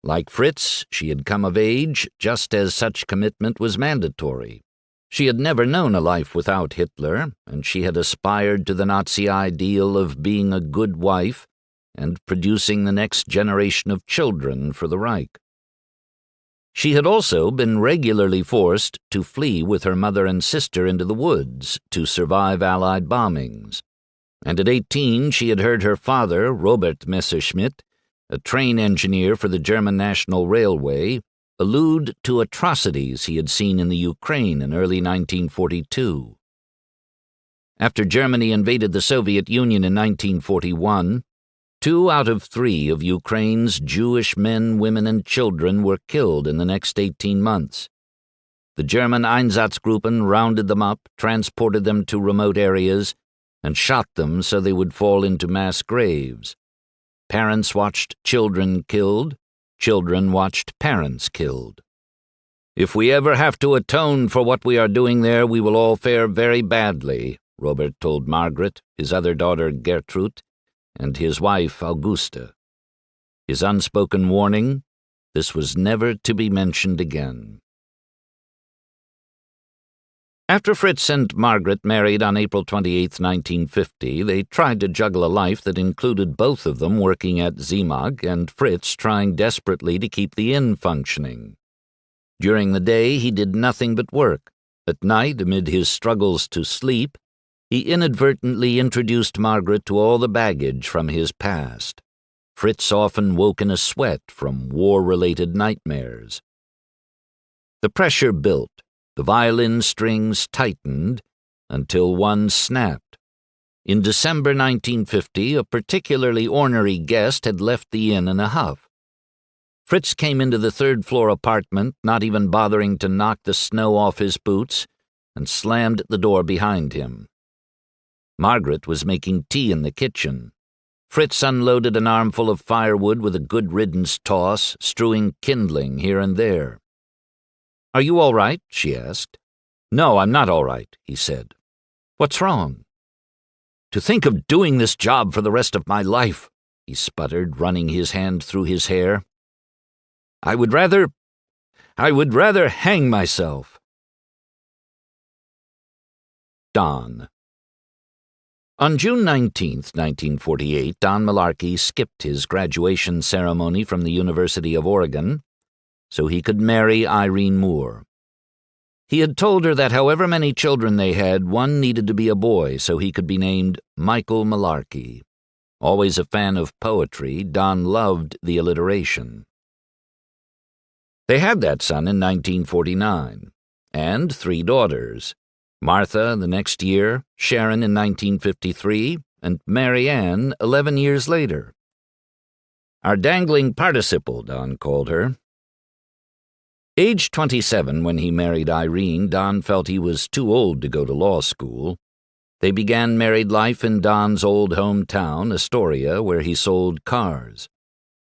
Like Fritz, she had come of age just as such commitment was mandatory. She had never known a life without Hitler, and she had aspired to the Nazi ideal of being a good wife and producing the next generation of children for the Reich. She had also been regularly forced to flee with her mother and sister into the woods to survive Allied bombings, and at 18 she had heard her father, Robert Messerschmidt, a train engineer for the German National Railway, allude to atrocities he had seen in the Ukraine in early 1942. After Germany invaded the Soviet Union in 1941, 2 out of 3 of Ukraine's Jewish men, women, and children were killed in the next 18 months. The German Einsatzgruppen rounded them up, transported them to remote areas, and shot them so they would fall into mass graves. Parents watched children killed. Children watched parents killed. "If we ever have to atone for what we are doing there, we will all fare very badly," Robert told Margaret, his other daughter Gertrude, and his wife Augusta. His unspoken warning: this was never to be mentioned again. After Fritz and Margaret married on April 28, 1950, they tried to juggle a life that included both of them working at WWII and Fritz trying desperately to keep the inn functioning. During the day, he did nothing but work. At night, amid his struggles to sleep, he inadvertently introduced Margaret to all the baggage from his past. Fritz often woke in a sweat from war-related nightmares. The pressure built. The violin strings tightened until one snapped. In December 1950, a particularly ornery guest had left the inn in a huff. Fritz came into the third-floor apartment, not even bothering to knock the snow off his boots, and slammed the door behind him. Margaret was making tea in the kitchen. Fritz unloaded an armful of firewood with a good riddance toss, strewing kindling here and there. "Are you all right?" she asked. "No, I'm not all right," he said. "What's wrong?" "To think of doing this job for the rest of my life," he sputtered, running his hand through his hair. I would rather hang myself." Don. On June 19, 1948, Don Malarkey skipped his graduation ceremony from the University of Oregon so he could marry Irene Moore. He had told her that however many children they had, one needed to be a boy so he could be named Michael Malarkey. Always a fan of poetry, Don loved the alliteration. They had that son in 1949, and 3 daughters: Martha the next year, Sharon in 1953, and Mary Ann 11 years later. "Our dangling participle," Don called her. Age 27 when he married Irene, Don felt he was too old to go to law school. They began married life in Don's old hometown, Astoria, where he sold cars.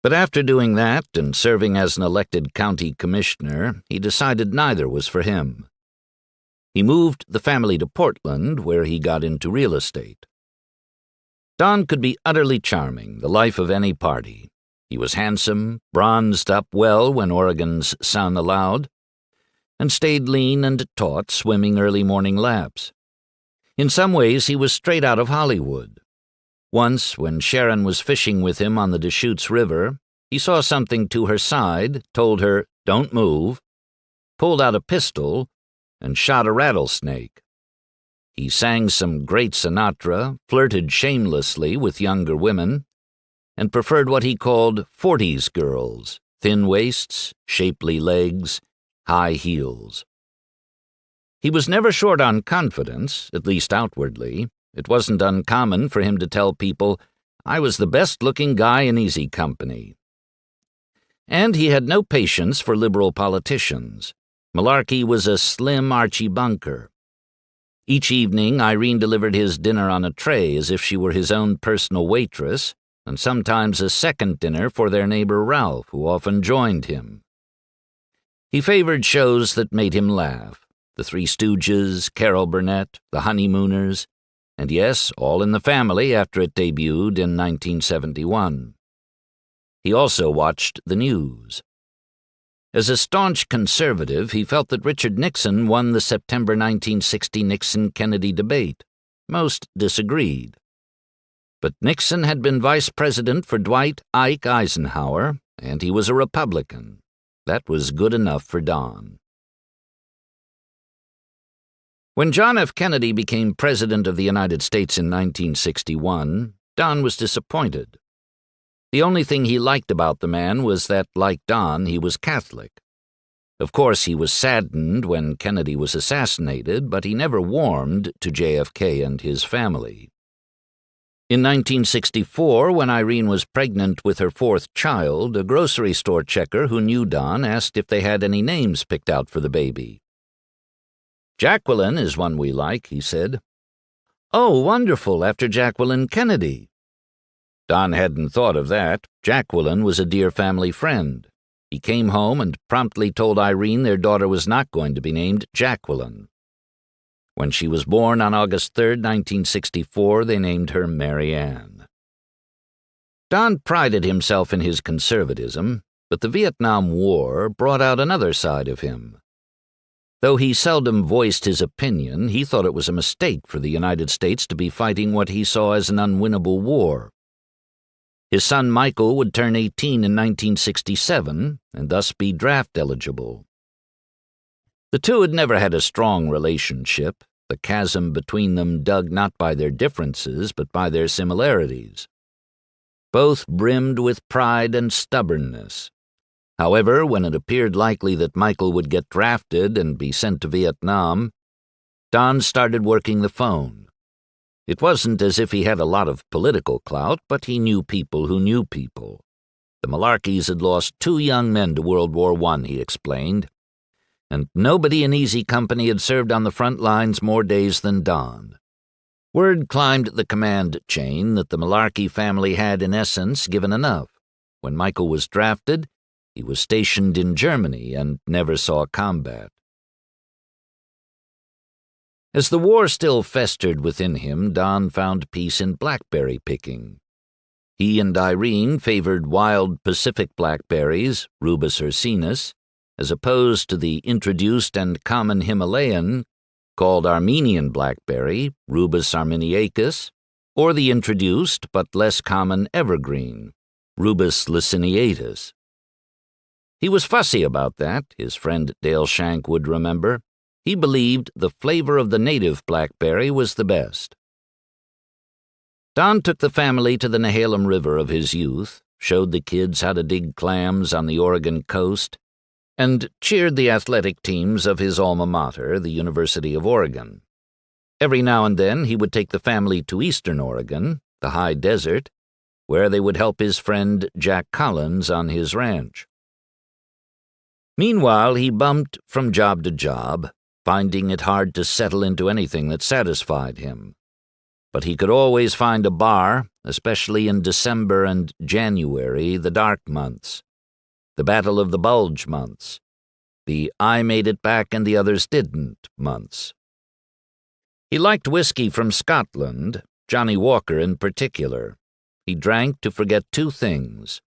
But after doing that and serving as an elected county commissioner, he decided neither was for him. He moved the family to Portland, where he got into real estate. Don could be utterly charming, the life of any party. He was handsome, bronzed up well when Oregon's sun allowed, and stayed lean and taut, swimming early morning laps. In some ways, he was straight out of Hollywood. Once, when Sharon was fishing with him on the Deschutes River, he saw something to her side, told her, "Don't move," pulled out a pistol, and shot a rattlesnake. He sang some great Sinatra, flirted shamelessly with younger women, and preferred what he called 40s girls: thin waists, shapely legs, high heels. He was never short on confidence, at least outwardly. It wasn't uncommon for him to tell people, "I was the best-looking guy in easy company," And he had no patience for liberal politicians. Malarkey was a slim Archie Bunker. Each evening, Irene delivered his dinner on a tray as if she were his own personal waitress, and sometimes a second dinner for their neighbor Ralph, who often joined him. He favored shows that made him laugh: The Three Stooges, Carol Burnett, The Honeymooners, and yes, All in the Family after it debuted in 1971. He also watched the news. As a staunch conservative, he felt that Richard Nixon won the September 1960 Nixon-Kennedy debate. Most disagreed. But Nixon had been vice president for Dwight Ike Eisenhower, and he was a Republican. That was good enough for Don. When John F. Kennedy became President of the United States in 1961, Don was disappointed. The only thing he liked about the man was that, like Don, he was Catholic. Of course, he was saddened when Kennedy was assassinated, but he never warmed to JFK and his family. In 1964, when Irene was pregnant with her fourth child, a grocery store checker who knew Don asked if they had any names picked out for the baby. "Jacqueline is one we like," he said. "Oh, wonderful, after Jacqueline Kennedy." Don hadn't thought of that. Jacqueline was a dear family friend. He came home and promptly told Irene their daughter was not going to be named Jacqueline. When she was born on August 3, 1964, they named her Mary Ann. Don prided himself in his conservatism, but the Vietnam War brought out another side of him. Though he seldom voiced his opinion, he thought it was a mistake for the United States to be fighting what he saw as an unwinnable war. His son Michael would turn 18 in 1967 and thus be draft eligible. The two had never had a strong relationship, the chasm between them dug not by their differences but by their similarities. Both brimmed with pride and stubbornness. However, when it appeared likely that Michael would get drafted and be sent to Vietnam, Don started working the phone. It wasn't as if he had a lot of political clout, but he knew people who knew people. The Malarkeys had lost 2 young men to World War I, he explained, and nobody in easy company had served on the front lines more days than Don. Word climbed the command chain that the Malarkey family had, in essence, given enough. When Michael was drafted, he was stationed in Germany and never saw combat. As the war still festered within him, Don found peace in blackberry picking. He and Irene favored wild Pacific blackberries, Rubus ursinus, as opposed to the introduced and common Himalayan, called Armenian blackberry, Rubus arminiacus, or the introduced but less common evergreen, Rubus laciniatus. He was fussy about that, his friend Dale Shank would remember. He believed the flavor of the native blackberry was the best. Don took the family to the Nehalem River of his youth, showed the kids how to dig clams on the Oregon coast, and cheered the athletic teams of his alma mater, the University of Oregon. Every now and then he would take the family to eastern Oregon, the high desert, where they would help his friend Jack Collins on his ranch. Meanwhile, he bumped from job to job, finding it hard to settle into anything that satisfied him. But he could always find a bar, especially in December and January, the dark months, the Battle of the Bulge months, the I made it back and the others didn't months. He liked whiskey from Scotland, Johnny Walker in particular. He drank to forget 2 things: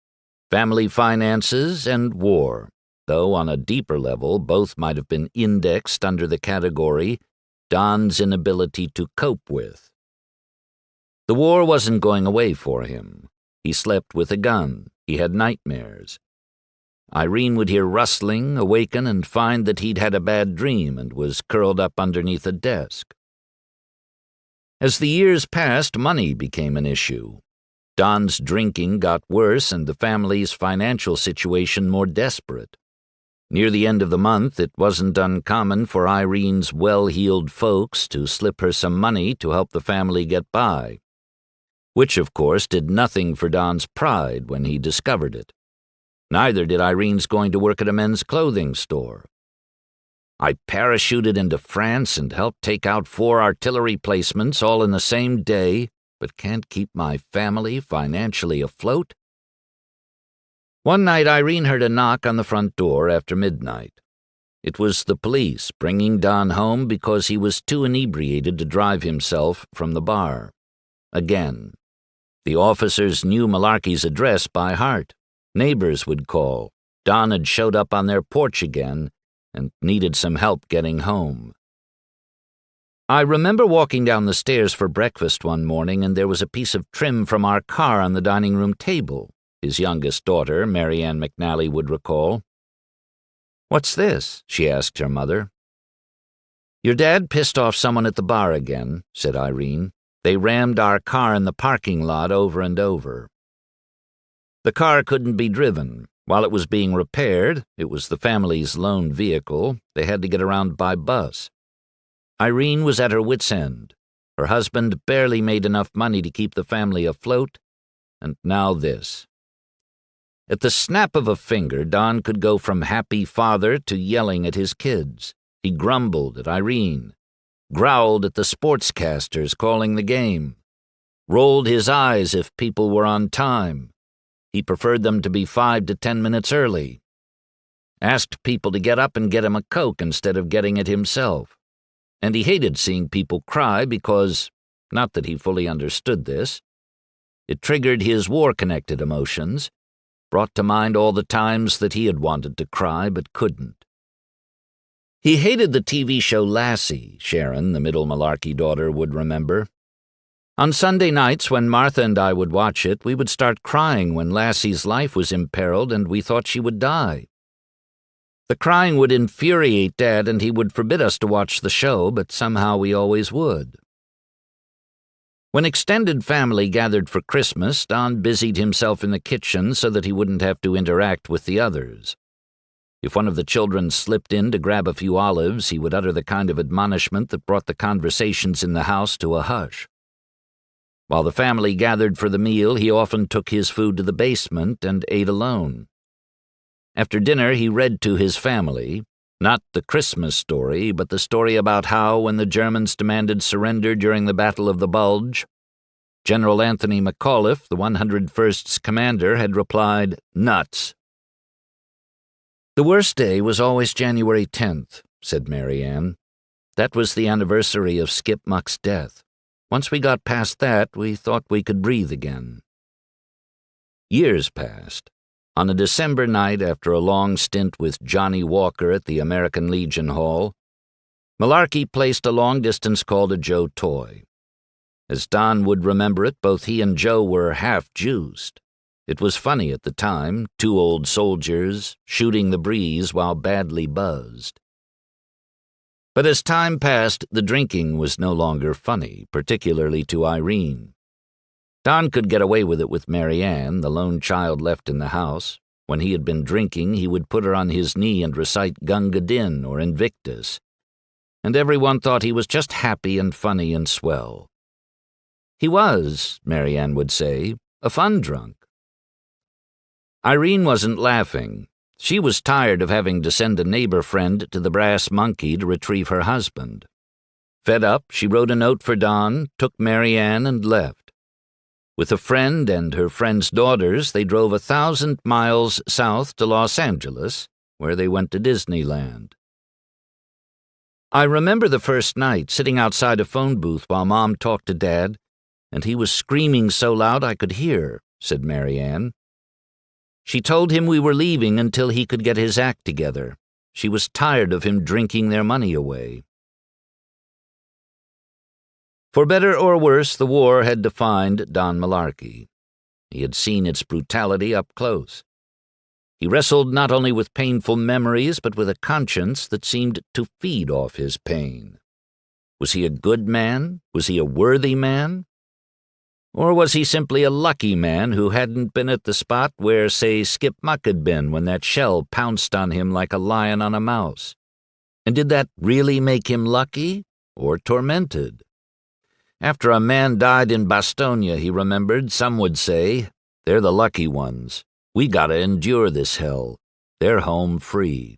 family finances and war. Though on a deeper level both might have been indexed under the category Don's inability to cope with. The war wasn't going away for him. He slept with a gun. He had nightmares. Irene would hear rustling, awaken, and find that he'd had a bad dream and was curled up underneath a desk. As the years passed, money became an issue. Don's drinking got worse and the family's financial situation more desperate. Near the end of the month, it wasn't uncommon for Irene's well-heeled folks to slip her some money to help the family get by, which, of course, did nothing for Don's pride when he discovered it. Neither did Irene's going to work at a men's clothing store. I parachuted into France and helped take out 4 artillery placements all in the same day, but can't keep my family financially afloat. One night Irene heard a knock on the front door after midnight. It was the police bringing Don home because he was too inebriated to drive himself from the bar. Again. The officers knew Malarkey's address by heart. Neighbors would call. Don had showed up on their porch again and needed some help getting home. I remember walking down the stairs for breakfast one morning, and there was a piece of trim from our car on the dining room table, his youngest daughter, Mary Ann McNally, would recall. "What's this?" she asked her mother. "Your dad pissed off someone at the bar again," said Irene. "They rammed our car in the parking lot over and over." The car couldn't be driven. While it was being repaired, it was the family's lone vehicle. They had to get around by bus. Irene was at her wits' end. Her husband barely made enough money to keep the family afloat, and now this. At the snap of a finger, Don could go from happy father to yelling at his kids. He grumbled at Irene, growled at the sportscasters calling the game, rolled his eyes if people were on time. He preferred them to be 5 to 10 minutes early. Asked people to get up and get him a Coke instead of getting it himself. And he hated seeing people cry because, not that he fully understood this, it triggered his war-connected emotions, brought to mind all the times that he had wanted to cry but couldn't. He hated the TV show Lassie, Sharon, the middle Malarkey daughter, would remember. On Sunday nights, when Martha and I would watch it, we would start crying when Lassie's life was imperiled and we thought she would die. The crying would infuriate Dad, and he would forbid us to watch the show, but somehow we always would. When extended family gathered for Christmas, Don busied himself in the kitchen so that he wouldn't have to interact with the others. If one of the children slipped in to grab a few olives, he would utter the kind of admonishment that brought the conversations in the house to a hush. While the family gathered for the meal, he often took his food to the basement and ate alone. After dinner, he read to his family, not the Christmas story, but the story about how, when the Germans demanded surrender during the Battle of the Bulge, General Anthony McAuliffe, the 101st's commander, had replied, "Nuts." "The worst day was always January 10th, said Mary Ann. "That was the anniversary of Skip Muck's death. Once we got past that, we thought we could breathe again." Years passed. On a December night, after a long stint with Johnny Walker at the American Legion Hall, Malarkey placed a long-distance call to Joe Toy. As Don would remember it, both he and Joe were half-juiced. It was funny at the time, 2 old soldiers shooting the breeze while badly buzzed. But as time passed, the drinking was no longer funny, particularly to Irene. Don could get away with it with Mary Ann, the lone child left in the house. When he had been drinking, he would put her on his knee and recite Gunga Din or Invictus. And everyone thought he was just happy and funny and swell. He was, Mary Ann would say, a fun drunk. Irene wasn't laughing. She was tired of having to send a neighbor friend to the Brass Monkey to retrieve her husband. Fed up, she wrote a note for Don, took Mary Ann, and left. With a friend and her friend's daughters, they drove 1,000 miles south to Los Angeles, where they went to Disneyland. I remember the first night, sitting outside a phone booth while Mom talked to Dad, and he was screaming so loud I could hear, said Mary Ann. She told him we were leaving until he could get his act together. She was tired of him drinking their money away. For better or worse, the war had defined Don Malarkey. He had seen its brutality up close. He wrestled not only with painful memories, but with a conscience that seemed to feed off his pain. Was he a good man? Was he a worthy man? Or was he simply a lucky man who hadn't been at the spot where, say, Skip Muck had been when that shell pounced on him like a lion on a mouse? And did that really make him lucky or tormented? After a man died in Bastonia, he remembered, some would say, they're the lucky ones. We gotta endure this hell. They're home free."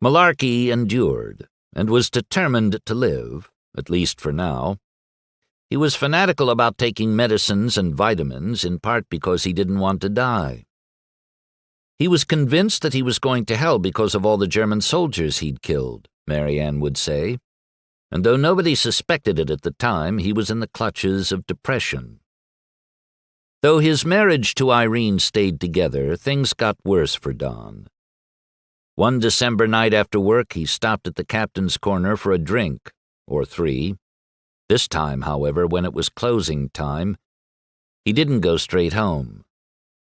Malarkey endured, and was determined to live, at least for now. He was fanatical about taking medicines and vitamins, in part because he didn't want to die. He was convinced that he was going to hell because of all the German soldiers he'd killed, Marianne would say, and though nobody suspected it at the time, he was in the clutches of depression. Though his marriage to Irene stayed together, things got worse for Don. One December night after work, he stopped at the captain's corner for a drink, or 3. This time, however, when it was closing time, he didn't go straight home.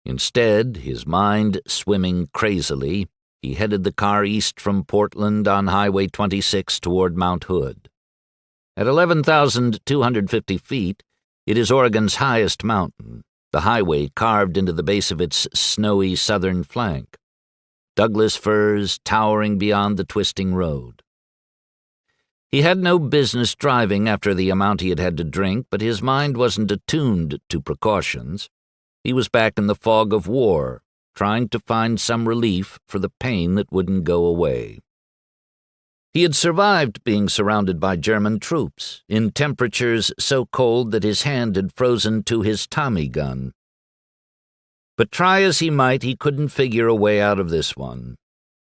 Instead, his mind swimming crazily, he headed the car east from Portland on Highway 26 toward Mount Hood. At 11,250 feet, it is Oregon's highest mountain, the highway carved into the base of its snowy southern flank, Douglas firs towering beyond the twisting road. He had no business driving after the amount he had had to drink, but his mind wasn't attuned to precautions. He was back in the fog of war, trying to find some relief for the pain that wouldn't go away. He had survived being surrounded by German troops, in temperatures so cold that his hand had frozen to his Tommy gun. But try as he might, he couldn't figure a way out of this one.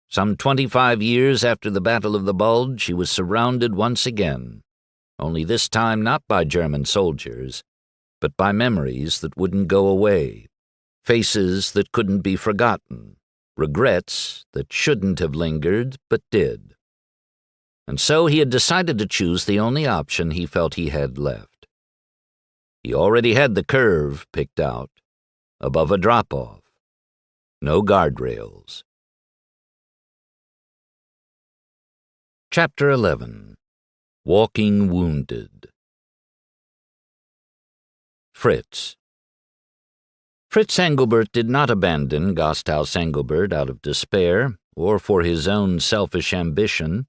Some 25 years after the Battle of the Bulge, he was surrounded once again, only this time not by German soldiers, but by memories that wouldn't go away, faces that couldn't be forgotten, regrets that shouldn't have lingered but did. And so he had decided to choose the only option he felt he had left. He already had the curve picked out, above a drop-off, no guardrails. Chapter 11. Walking Wounded. Fritz. Fritz Engelbert did not abandon Gasthaus Engelbert out of despair or for his own selfish ambition.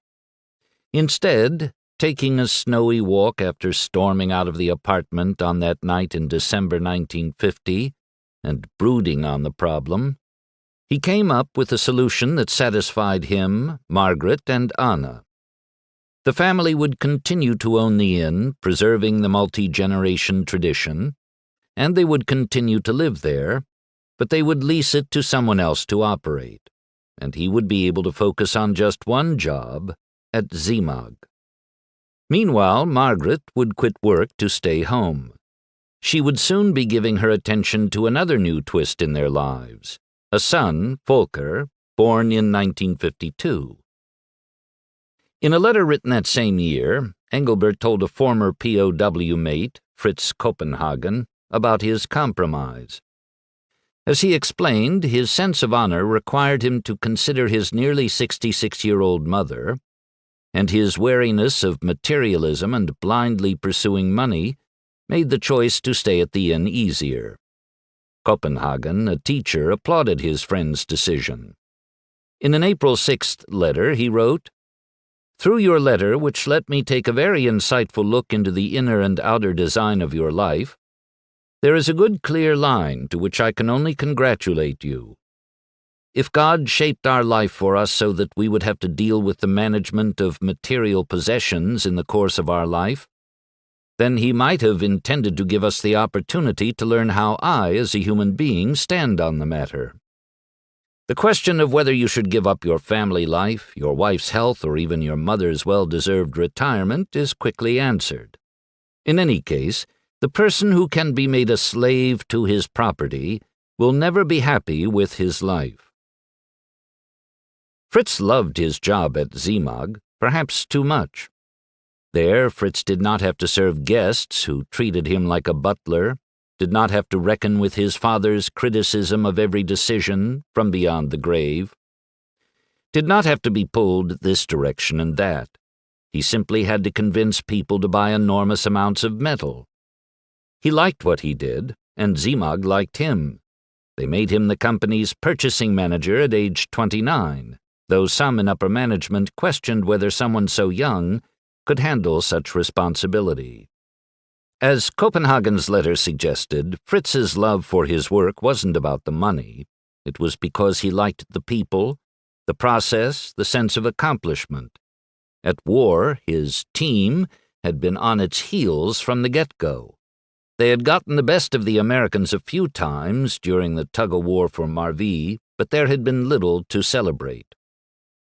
Instead, taking a snowy walk after storming out of the apartment on that night in December 1950 and brooding on the problem, he came up with a solution that satisfied him, Margaret, and Anna. The family would continue to own the inn, preserving the multi-generation tradition, and they would continue to live there, but they would lease it to someone else to operate, and he would be able to focus on just one job at WWII. Meanwhile, Margaret would quit work to stay home. She would soon be giving her attention to another new twist in their lives, a son, Volker, born in 1952. In a letter written that same year, Engelbert told a former POW mate, Fritz Copenhagen, about his compromise. As he explained, his sense of honor required him to consider his nearly 66-year-old mother, and his wariness of materialism and blindly pursuing money made the choice to stay at the inn easier. Copenhagen, a teacher, applauded his friend's decision. In an April 6th letter, he wrote, "Through your letter, which let me take a very insightful look into the inner and outer design of your life, there is a good clear line to which I can only congratulate you. If God shaped our life for us so that we would have to deal with the management of material possessions in the course of our life, then he might have intended to give us the opportunity to learn how I, as a human being, stand on the matter. The question of whether you should give up your family life, your wife's health, or even your mother's well-deserved retirement is quickly answered. In any case, the person who can be made a slave to his property will never be happy with his life." Fritz loved his job at WWII, perhaps too much. There, Fritz did not have to serve guests who treated him like a butler, did not have to reckon with his father's criticism of every decision from beyond the grave, did not have to be pulled this direction and that. He simply had to convince people to buy enormous amounts of metal. He liked what he did, and WWII liked him. They made him the company's purchasing manager at age 29, though some in upper management questioned whether someone so young could handle such responsibility. As Copenhagen's letter suggested, Fritz's love for his work wasn't about the money. It was because he liked the people, the process, the sense of accomplishment. At war, his team had been on its heels from the get-go. They had gotten the best of the Americans a few times during the tug-of-war for Marville, but there had been little to celebrate,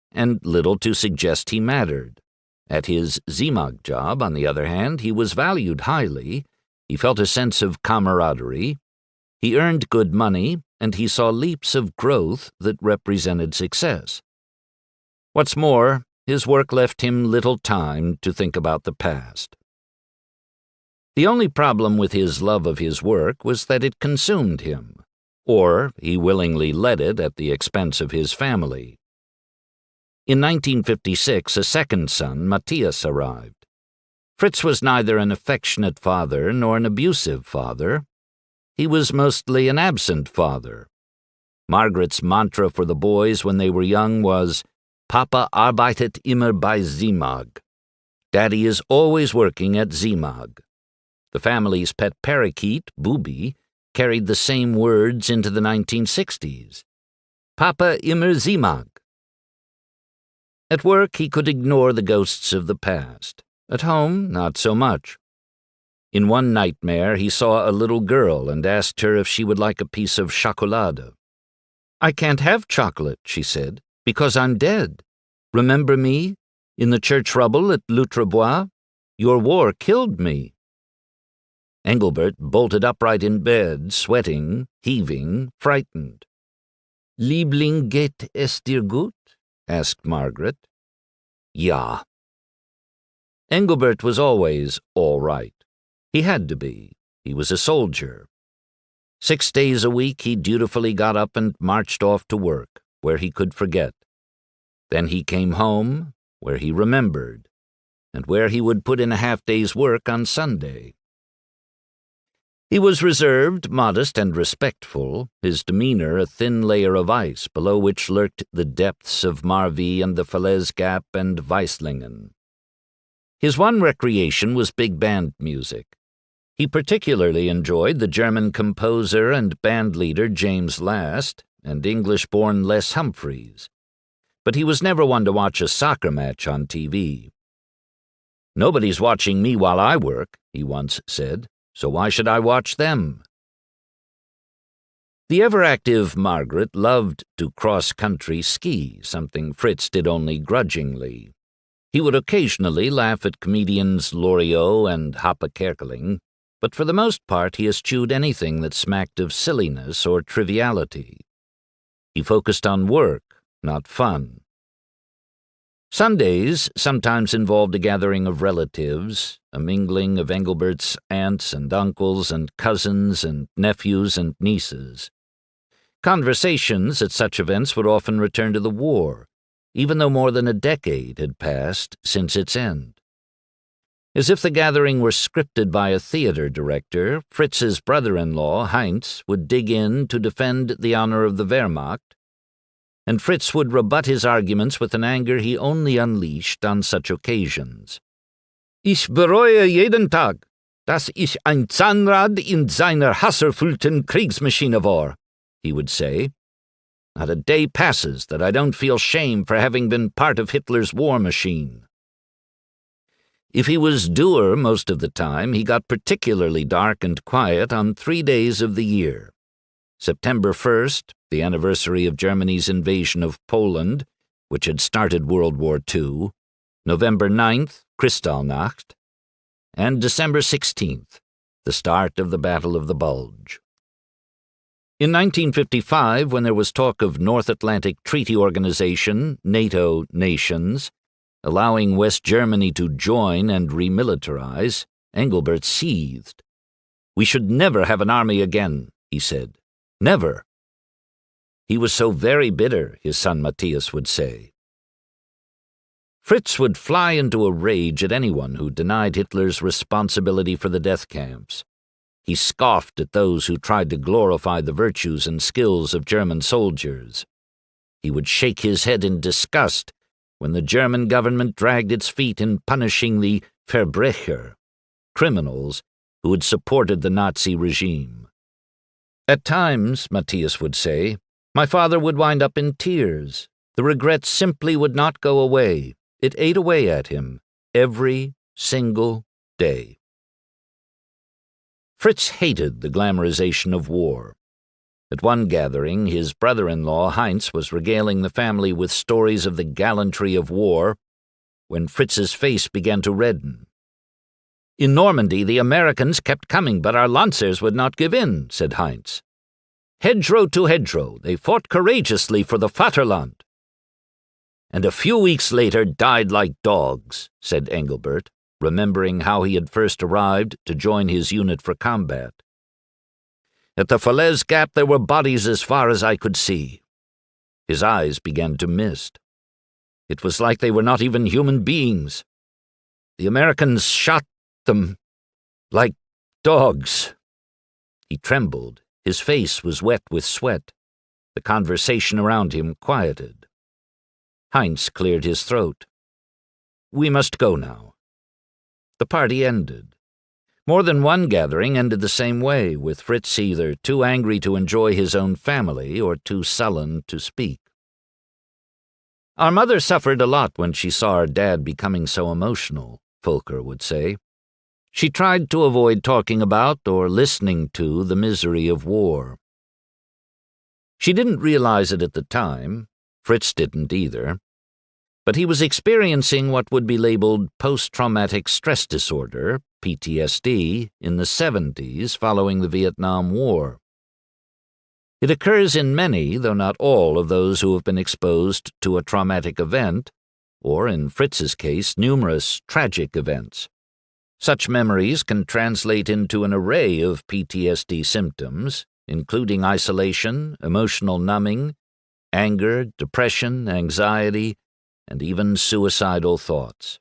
and little to suggest he mattered. At his Zimag job, on the other hand, he was valued highly, he felt a sense of camaraderie, he earned good money, and he saw leaps of growth that represented success. What's more, his work left him little time to think about the past. The only problem with his love of his work was that it consumed him, or he willingly let it at the expense of his family. In 1956, a second son, Matthias, arrived. Fritz was neither an affectionate father nor an abusive father. He was mostly an absent father. Margaret's mantra for the boys when they were young was, "Papa arbeitet immer bei Zimag." Daddy is always working at Zimag. The family's pet parakeet, Booby, carried the same words into the 1960s. Papa immer Zimag. At work, he could ignore the ghosts of the past. At home, not so much. In one nightmare, he saw a little girl and asked her if she would like a piece of chocolate. "I can't have chocolate," she said, "because I'm dead. Remember me? In the church rubble at L'Outrebois? Your war killed me." Engelbert bolted upright in bed, sweating, heaving, frightened. "Liebling, geht es dir gut?" asked Margaret. "Ja." Engelbert was always all right. He had to be. He was a soldier. 6 days a week he dutifully got up and marched off to work, where he could forget. Then he came home, where he remembered, and where he would put in a half-day's work on Sunday. He was reserved, modest, and respectful, his demeanor a thin layer of ice below which lurked the depths of Marville and the Falaise Gap and Weislingen. His one recreation was big band music. He particularly enjoyed the German composer and bandleader James Last and English-born Les Humphreys. But he was never one to watch a soccer match on TV. "Nobody's watching me while I work," he once said. "So why should I watch them?" The ever-active Margaret loved to cross-country ski, something Fritz did only grudgingly. He would occasionally laugh at comedians Loriot and Hoppe Kerkeling, but for the most part he eschewed anything that smacked of silliness or triviality. He focused on work, not fun. Sundays sometimes involved a gathering of relatives, a mingling of Engelbert's aunts and uncles and cousins and nephews and nieces. Conversations at such events would often return to the war, even though more than a decade had passed since its end. As if the gathering were scripted by a theater director, Fritz's brother-in-law, Heinz, would dig in to defend the honor of the Wehrmacht, and Fritz would rebut his arguments with an anger he only unleashed on such occasions. "Ich bereue jeden Tag, dass ich ein Zahnrad in seiner hasserfüllten Kriegsmaschine war," he would say. "Not a day passes that I don't feel shame for having been part of Hitler's war machine." If he was dour most of the time, he got particularly dark and quiet on 3 days of the year. September 1st, the anniversary of Germany's invasion of Poland, which had started World War II, November 9th, Kristallnacht, and December 16th, the start of the Battle of the Bulge. In 1955, when there was talk of North Atlantic Treaty Organization, NATO nations, allowing West Germany to join and remilitarize, Engelbert seethed. "We should never have an army again," he said. "Never." He was so very bitter, his son Matthias would say. Fritz would fly into a rage at anyone who denied Hitler's responsibility for the death camps. He scoffed at those who tried to glorify the virtues and skills of German soldiers. He would shake his head in disgust when the German government dragged its feet in punishing the Verbrecher, criminals, who had supported the Nazi regime. At times, Matthias would say, my father would wind up in tears. The regret simply would not go away. It ate away at him every single day. Fritz hated the glamorization of war. At one gathering, his brother-in-law, Heinz, was regaling the family with stories of the gallantry of war when Fritz's face began to redden. In Normandy, the Americans kept coming, but our lancers would not give in, said Heinz. Hedgerow to hedgerow, they fought courageously for the Vaterland. And a few weeks later died like dogs, said Engelbert, remembering how he had first arrived to join his unit for combat. At the Falaise Gap there were bodies as far as I could see. His eyes began to mist. It was like they were not even human beings. The Americans shot them like dogs. He trembled. His face was wet with sweat. The conversation around him quieted. Heinz cleared his throat. We must go now. The party ended. More than one gathering ended the same way, with Fritz either too angry to enjoy his own family or too sullen to speak. Our mother suffered a lot when she saw our dad becoming so emotional, Volker would say. She tried to avoid talking about or listening to the misery of war. She didn't realize it at the time. Fritz didn't either. But he was experiencing what would be labeled post-traumatic stress disorder, PTSD, in the 70s following the Vietnam War. It occurs in many, though not all, of those who have been exposed to a traumatic event, or in Fritz's case, numerous tragic events. Such memories can translate into an array of PTSD symptoms, including isolation, emotional numbing, anger, depression, anxiety, and even suicidal thoughts.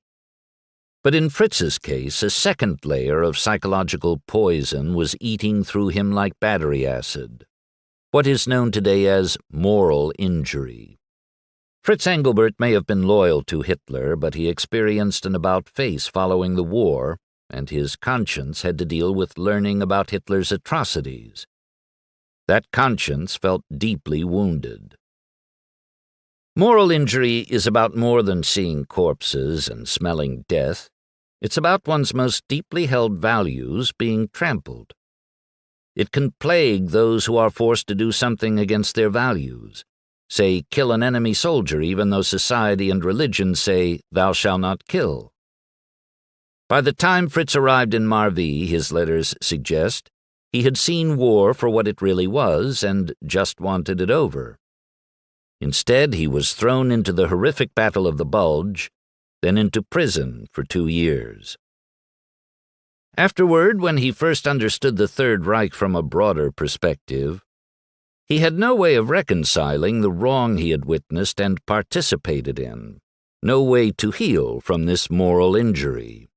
But in Fritz's case, a second layer of psychological poison was eating through him like battery acid, what is known today as moral injury. Fritz Engelbert may have been loyal to Hitler, but he experienced an about-face following the war, and his conscience had to deal with learning about Hitler's atrocities. That conscience felt deeply wounded. Moral injury is about more than seeing corpses and smelling death. It's about one's most deeply held values being trampled. It can plague those who are forced to do something against their values. Say, kill an enemy soldier even though society and religion say, thou shalt not kill. By the time Fritz arrived in Marvi, his letters suggest, he had seen war for what it really was and just wanted it over. Instead, he was thrown into the horrific Battle of the Bulge, then into prison for 2 years. Afterward, when he first understood the Third Reich from a broader perspective, he had no way of reconciling the wrong he had witnessed and participated in, no way to heal from this moral injury.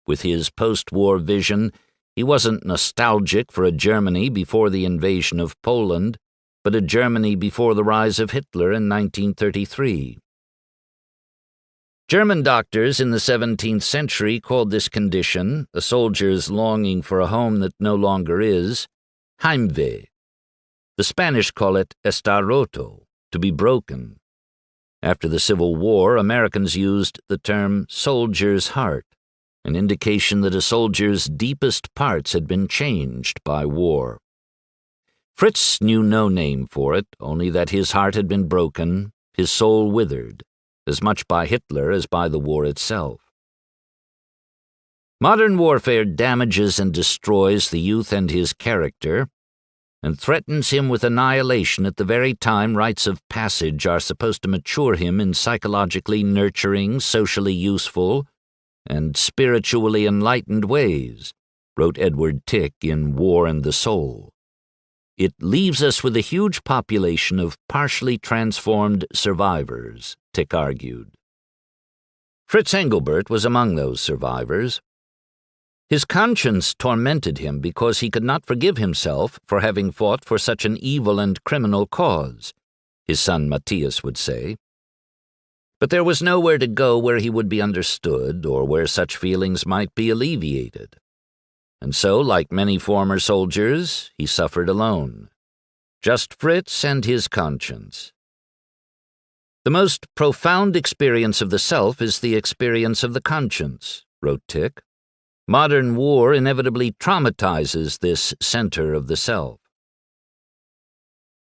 With his post-war vision, he wasn't nostalgic for a Germany before the invasion of Poland, but a Germany before the rise of Hitler in 1933. German doctors in the 17th century called this condition, a soldier's longing for a home that no longer is, Heimweh. The Spanish call it estar roto, to be broken. After the Civil War, Americans used the term soldier's heart, an indication that a soldier's deepest parts had been changed by war. Fritz knew no name for it, only that his heart had been broken, his soul withered, as much by Hitler as by the war itself. Modern warfare damages and destroys the youth and his character, and threatens him with annihilation at the very time rites of passage are supposed to mature him in psychologically nurturing, socially useful, and spiritually enlightened ways, wrote Edward Tick in War and the Soul. It leaves us with a huge population of partially transformed survivors, Tick argued. Fritz Engelbert was among those survivors. His conscience tormented him because he could not forgive himself for having fought for such an evil and criminal cause, his son Matthias would say. But there was nowhere to go where he would be understood or where such feelings might be alleviated. and so, like many former soldiers, he suffered alone. Just Fritz and his conscience. The most profound experience of the self is the experience of the conscience, wrote Tick. Modern war inevitably traumatizes this center of the self.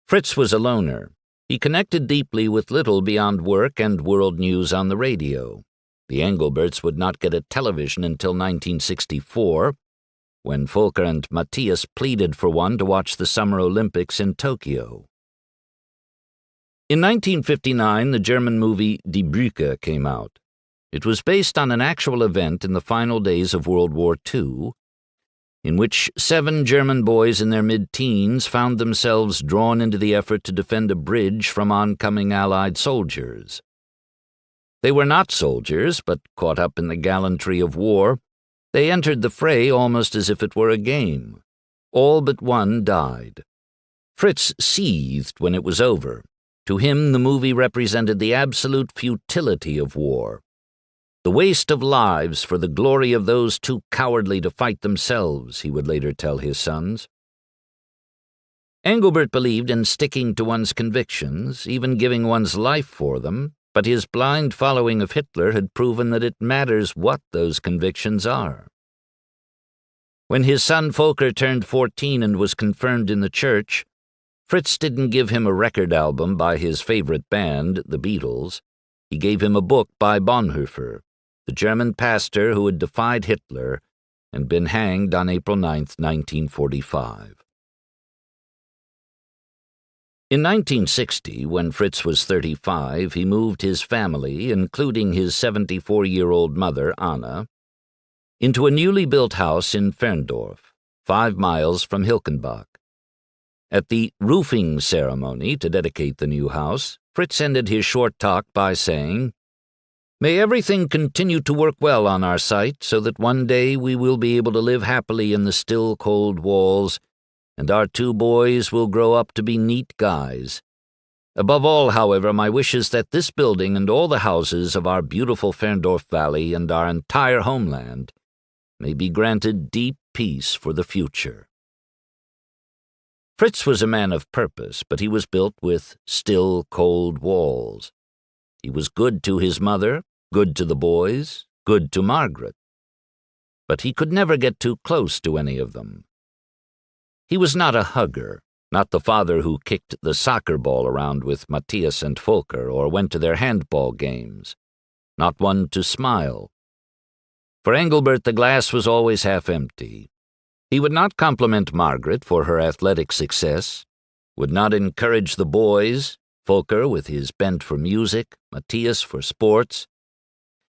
Fritz was a loner. He connected deeply with little beyond work and world news on the radio. The Engelberts would not get a television until 1964, when Volker and Matthias pleaded for one to watch the Summer Olympics in Tokyo. In 1959, the German movie Die Brücke came out. It was based on an actual event in the final days of World War II, in which 7 German boys in their mid-teens found themselves drawn into the effort to defend a bridge from oncoming Allied soldiers. They were not soldiers, but caught up in the gallantry of war, they entered the fray almost as if it were a game. All but one died. Fritz seethed when it was over. To him, the movie represented the absolute futility of war. The waste of lives for the glory of those too cowardly to fight themselves, he would later tell his sons. Engelbert believed in sticking to one's convictions, even giving one's life for them, but his blind following of Hitler had proven that it matters what those convictions are. When his son Volker turned 14 and was confirmed in the church, Fritz didn't give him a record album by his favorite band, the Beatles. He gave him a book by Bonhoeffer, the German pastor who had defied Hitler and been hanged on April 9, 1945. In 1960, when Fritz was 35, he moved his family, including his 74-year-old mother, Anna, into a newly built house in Ferndorf, 5 miles from Hilkenbach. At the roofing ceremony to dedicate the new house, Fritz ended his short talk by saying, "May everything continue to work well on our site so that one day we will be able to live happily in the still cold walls, and our 2 boys will grow up to be neat guys. Above all, however, my wish is that this building and all the houses of our beautiful Ferndorf Valley and our entire homeland may be granted deep peace for the future." Fritz was a man of purpose, but he was built with still, cold walls. He was good to his mother, good to the boys, good to Margaret. But he could never get too close to any of them. He was not a hugger, not the father who kicked the soccer ball around with Matthias and Volker or went to their handball games, not one to smile. For Engelbert, the glass was always half empty. He would not compliment Margaret for her athletic success, would not encourage the boys, Volker with his bent for music, Matthias for sports,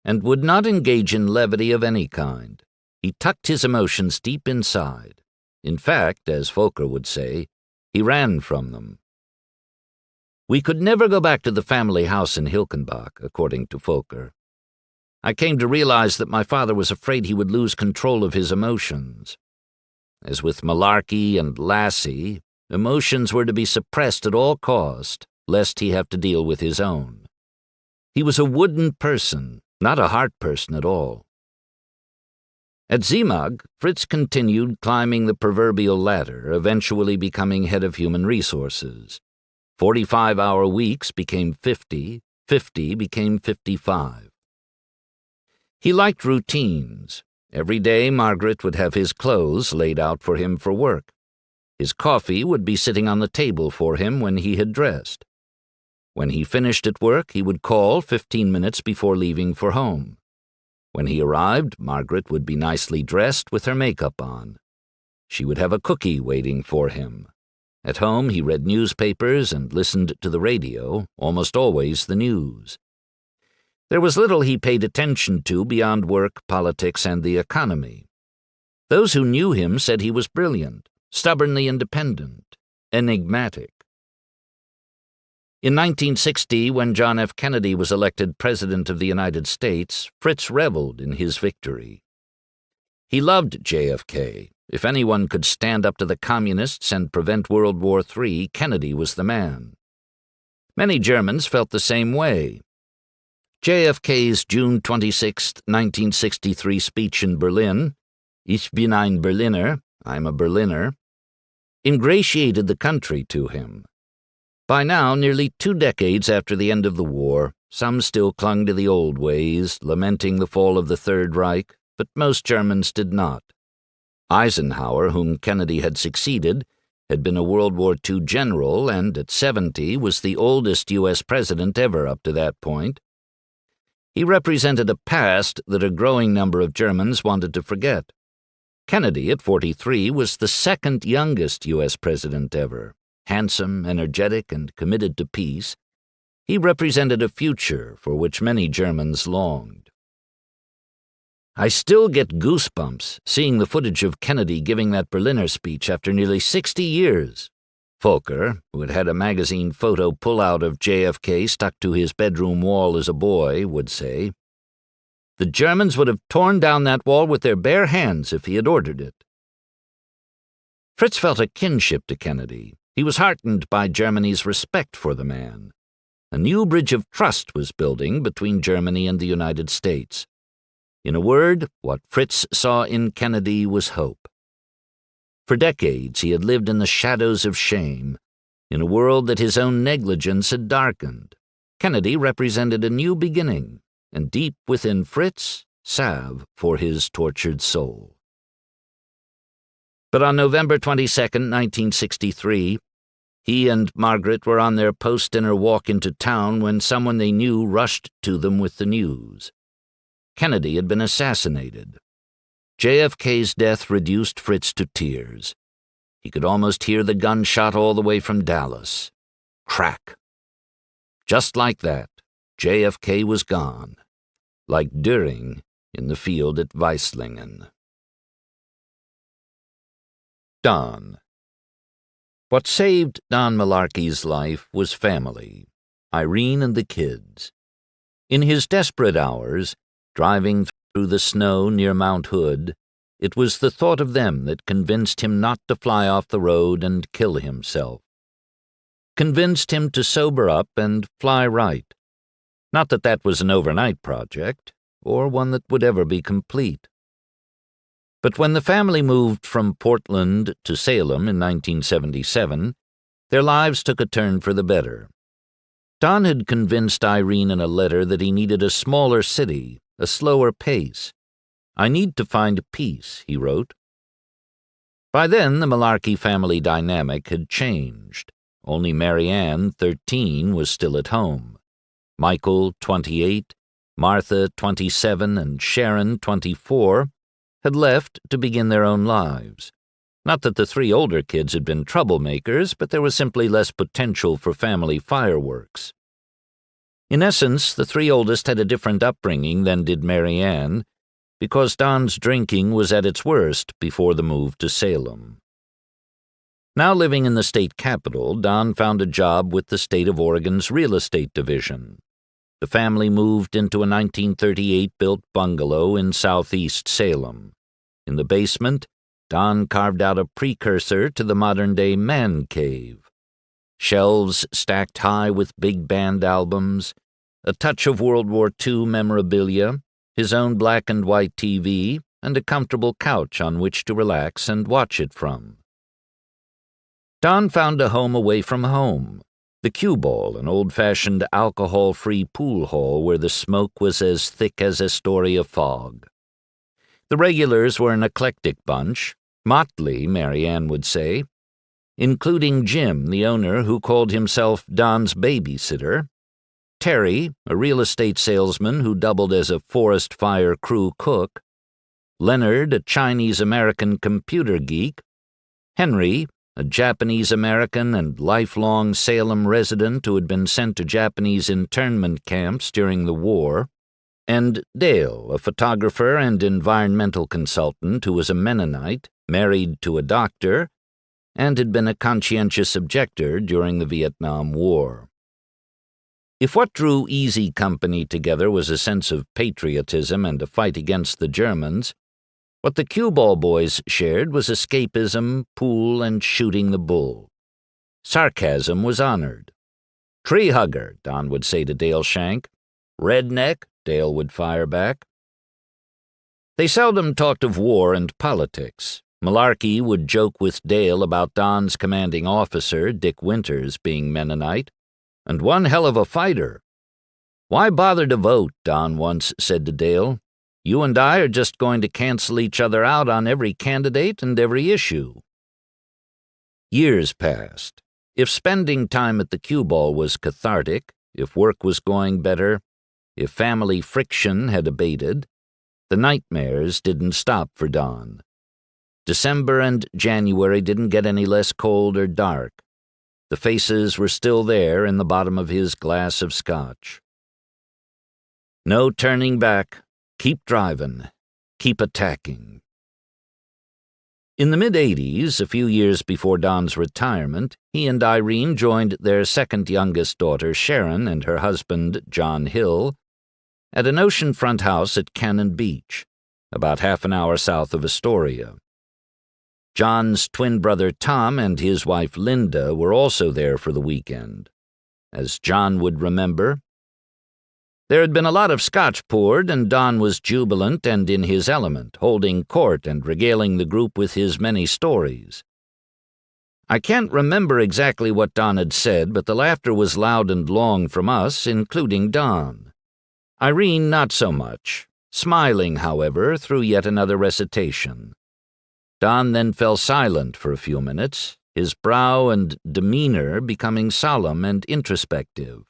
and would not engage in levity of any kind. He tucked his emotions deep inside. In fact, as Volker would say, he ran from them. We could never go back to the family house in Hilkenbach, according to Volker. I came to realize that my father was afraid he would lose control of his emotions. As with Malarkey and Lassie, emotions were to be suppressed at all cost, lest he have to deal with his own. He was a wooden person, not a heart person at all. At Zimag, Fritz continued climbing the proverbial ladder, eventually becoming head of human resources. 45-hour weeks became 50, 50 became 55. He liked routines. Every day, Margaret would have his clothes laid out for him for work. His coffee would be sitting on the table for him when he had dressed. When he finished at work, he would call 15 minutes before leaving for home. When he arrived, Margaret would be nicely dressed with her makeup on. She would have a cookie waiting for him. At home, he read newspapers and listened to the radio, almost always the news. There was little he paid attention to beyond work, politics, and the economy. Those who knew him said he was brilliant, stubbornly independent, enigmatic. In 1960, when John F. Kennedy was elected President of the United States, Fritz reveled in his victory. He loved JFK. If anyone could stand up to the communists and prevent World War III, Kennedy was the man. Many Germans felt the same way. JFK's June 26, 1963 speech in Berlin, Ich bin ein Berliner, I'm a Berliner, ingratiated the country to him. By now, nearly 2 decades after the end of the war, some still clung to the old ways, lamenting the fall of the Third Reich, but most Germans did not. Eisenhower, whom Kennedy had succeeded, had been a World War II general and, at 70, was the oldest U.S. president ever up to that point. He represented a past that a growing number of Germans wanted to forget. Kennedy, at 43, was the second youngest U.S. president ever. Handsome, energetic, and committed to peace, he represented a future for which many Germans longed. I still get goosebumps seeing the footage of Kennedy giving that Berliner speech after nearly 60 years. Volker, who had had a magazine photo pull-out of JFK stuck to his bedroom wall as a boy, would say, "The Germans would have torn down that wall with their bare hands if he had ordered it." Fritz felt a kinship to Kennedy. He was heartened by Germany's respect for the man. A new bridge of trust was building between Germany and the United States. In a word, what Fritz saw in Kennedy was hope. For decades he had lived in the shadows of shame, in a world that his own negligence had darkened. Kennedy represented a new beginning, and deep within Fritz, salve for his tortured soul. But on November 22, 1963, he and Margaret were on their post-dinner walk into town when someone they knew rushed to them with the news. Kennedy had been assassinated. JFK's death reduced Fritz to tears. He could almost hear the gunshot all the way from Dallas. Crack. Just like that, JFK was gone, like Düring in the field at Weislingen. Don. What saved Don Malarkey's life was family, Irene and the kids. In his desperate hours, driving through the snow near Mount Hood, it was the thought of them that convinced him not to fly off the road and kill himself. Convinced him to sober up and fly right. Not that that was an overnight project, or one that would ever be complete. But when the family moved from Portland to Salem in 1977, their lives took a turn for the better. Don had convinced Irene in a letter that he needed a smaller city, a slower pace. "I need to find peace," he wrote. By then, the Malarkey family dynamic had changed. Only Marianne, 13, was still at home. Michael, 28, Martha, 27, and Sharon, 24, had left to begin their own lives. Not that the 3 older kids had been troublemakers, but there was simply less potential for family fireworks. In essence, the 3 oldest had a different upbringing than did Marianne, because Don's drinking was at its worst before the move to Salem. Now living in the state capital, Don found a job with the state of Oregon's real estate division. The family moved into a 1938-built bungalow in southeast Salem. In the basement, Don carved out a precursor to the modern-day man cave. Shelves stacked high with big band albums, a touch of World War II memorabilia, his own black-and-white TV, and a comfortable couch on which to relax and watch it from. Don found a home away from home. The cue ball, an old-fashioned alcohol-free pool hall where the smoke was as thick as Astoria fog. The regulars were an eclectic bunch, motley, Marianne would say, including Jim, the owner who called himself Don's babysitter, Terry, a real estate salesman who doubled as a forest fire crew cook, Leonard, a Chinese-American computer geek, Henry, a Japanese-American and lifelong Salem resident who had been sent to Japanese internment camps during the war, and Dale, a photographer and environmental consultant who was a Mennonite, married to a doctor, and had been a conscientious objector during the Vietnam War. If what drew Easy Company together was a sense of patriotism and a fight against the Germans, what the cue ball boys shared was escapism, pool, and shooting the bull. Sarcasm was honored. "Tree hugger," Don would say to Dale Shank. "Redneck," Dale would fire back. They seldom talked of war and politics. Malarkey would joke with Dale about Don's commanding officer, Dick Winters, being Mennonite, and one hell of a fighter. "Why bother to vote?" Don once said to Dale. "You and I are just going to cancel each other out on every candidate and every issue." Years passed. If spending time at the cue ball was cathartic, if work was going better, if family friction had abated, the nightmares didn't stop for Don. December and January didn't get any less cold or dark. The faces were still there in the bottom of his glass of scotch. No turning back. Keep driving. Keep attacking. In the mid-'80s, a few years before Don's retirement, he and Irene joined their second youngest daughter, Sharon, and her husband, John Hill, at an oceanfront house at Cannon Beach, about half an hour south of Astoria. John's twin brother Tom and his wife Linda were also there for the weekend. As John would remember, there had been a lot of scotch poured, and Don was jubilant and in his element, holding court and regaling the group with his many stories. I can't remember exactly what Don had said, but the laughter was loud and long from us, including Don. Irene not so much, smiling, however, through yet another recitation. Don then fell silent for a few minutes, his brow and demeanor becoming solemn and introspective.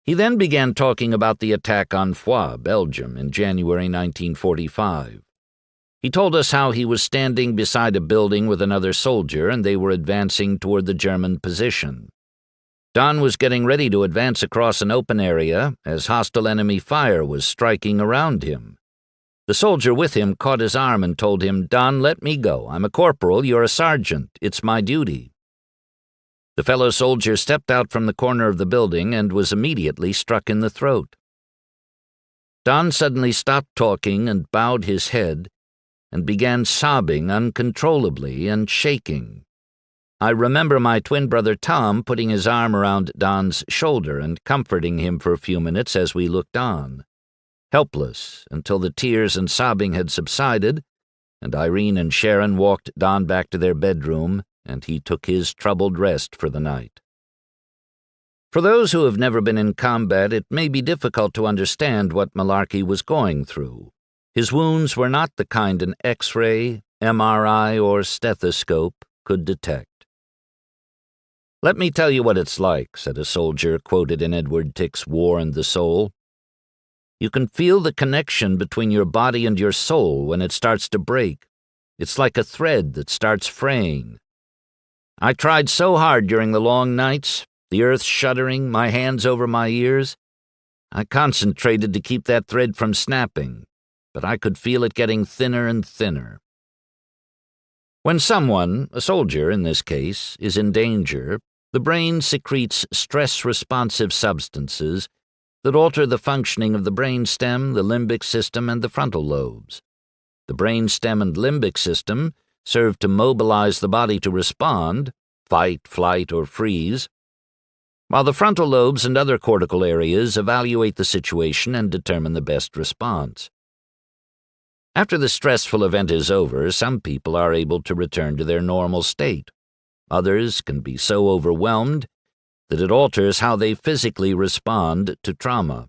He then began talking about the attack on Foix, Belgium, in January 1945. He told us how he was standing beside a building with another soldier and they were advancing toward the German position. Don was getting ready to advance across an open area as hostile enemy fire was striking around him. The soldier with him caught his arm and told him, "Don, let me go. I'm a corporal, you're a sergeant. It's my duty." The fellow soldier stepped out from the corner of the building and was immediately struck in the throat. Don suddenly stopped talking and bowed his head and began sobbing uncontrollably and shaking. I remember my twin brother Tom putting his arm around Don's shoulder and comforting him for a few minutes as we looked on, helpless until the tears and sobbing had subsided, and Irene and Sharon walked Don back to their bedroom, and he took his troubled rest for the night. For those who have never been in combat, it may be difficult to understand what Malarkey was going through. His wounds were not the kind an X-ray, MRI, or stethoscope could detect. "Let me tell you what it's like," said a soldier quoted in Edward Tick's War and the Soul. "You can feel the connection between your body and your soul when it starts to break. It's like a thread that starts fraying. I tried so hard during the long nights, the earth shuddering, my hands over my ears. I concentrated to keep that thread from snapping, but I could feel it getting thinner and thinner." When someone, a soldier in this case, is in danger, the brain secretes stress-responsive substances that alter the functioning of the brainstem, the limbic system, and the frontal lobes. The brainstem and limbic system serve to mobilize the body to respond, fight, flight, or freeze, while the frontal lobes and other cortical areas evaluate the situation and determine the best response. After the stressful event is over, some people are able to return to their normal state. Others can be so overwhelmed that it alters how they physically respond to trauma.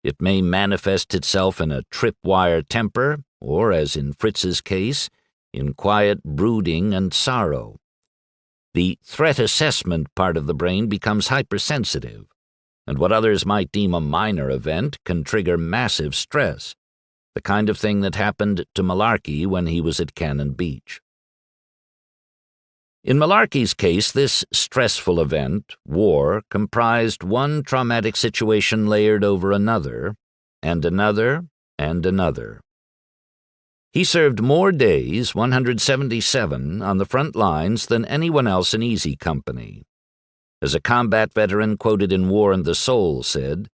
It may manifest itself in a tripwire temper, or, as in Fritz's case, in quiet brooding and sorrow. The threat assessment part of the brain becomes hypersensitive, and what others might deem a minor event can trigger massive stress, the kind of thing that happened to Malarkey when he was at Cannon Beach. In Malarkey's case, this stressful event, war, comprised one traumatic situation layered over another, and another, and another. He served more days, 177, on the front lines than anyone else in Easy Company. As a combat veteran quoted in War and the Soul said,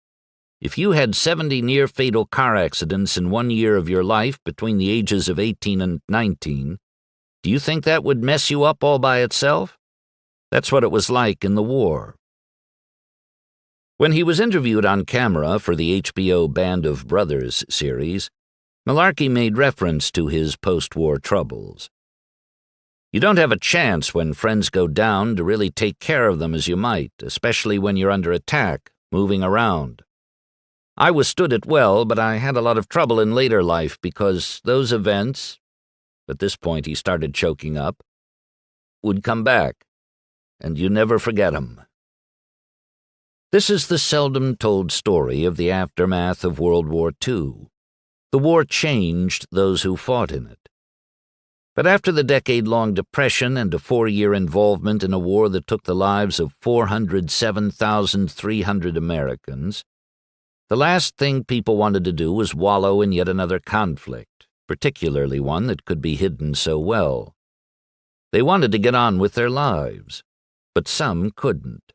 "If you had 70 near-fatal car accidents in 1 year of your life between the ages of 18 and 19, do you think that would mess you up all by itself? That's what it was like in the war." When he was interviewed on camera for the HBO Band of Brothers series, Malarkey made reference to his post-war troubles. You don't have a chance when friends go down to really take care of them as you might, especially when you're under attack, moving around. I withstood it well, but I had a lot of trouble in later life because those events, at this point he started choking up, would come back, and you never forget 'em. This is the seldom-told story of the aftermath of World War II. The war changed those who fought in it. But after the decade-long depression and a 4-year involvement in a war that took the lives of 407,300 Americans, the last thing people wanted to do was wallow in yet another conflict, particularly one that could be hidden so well. They wanted to get on with their lives, but some couldn't.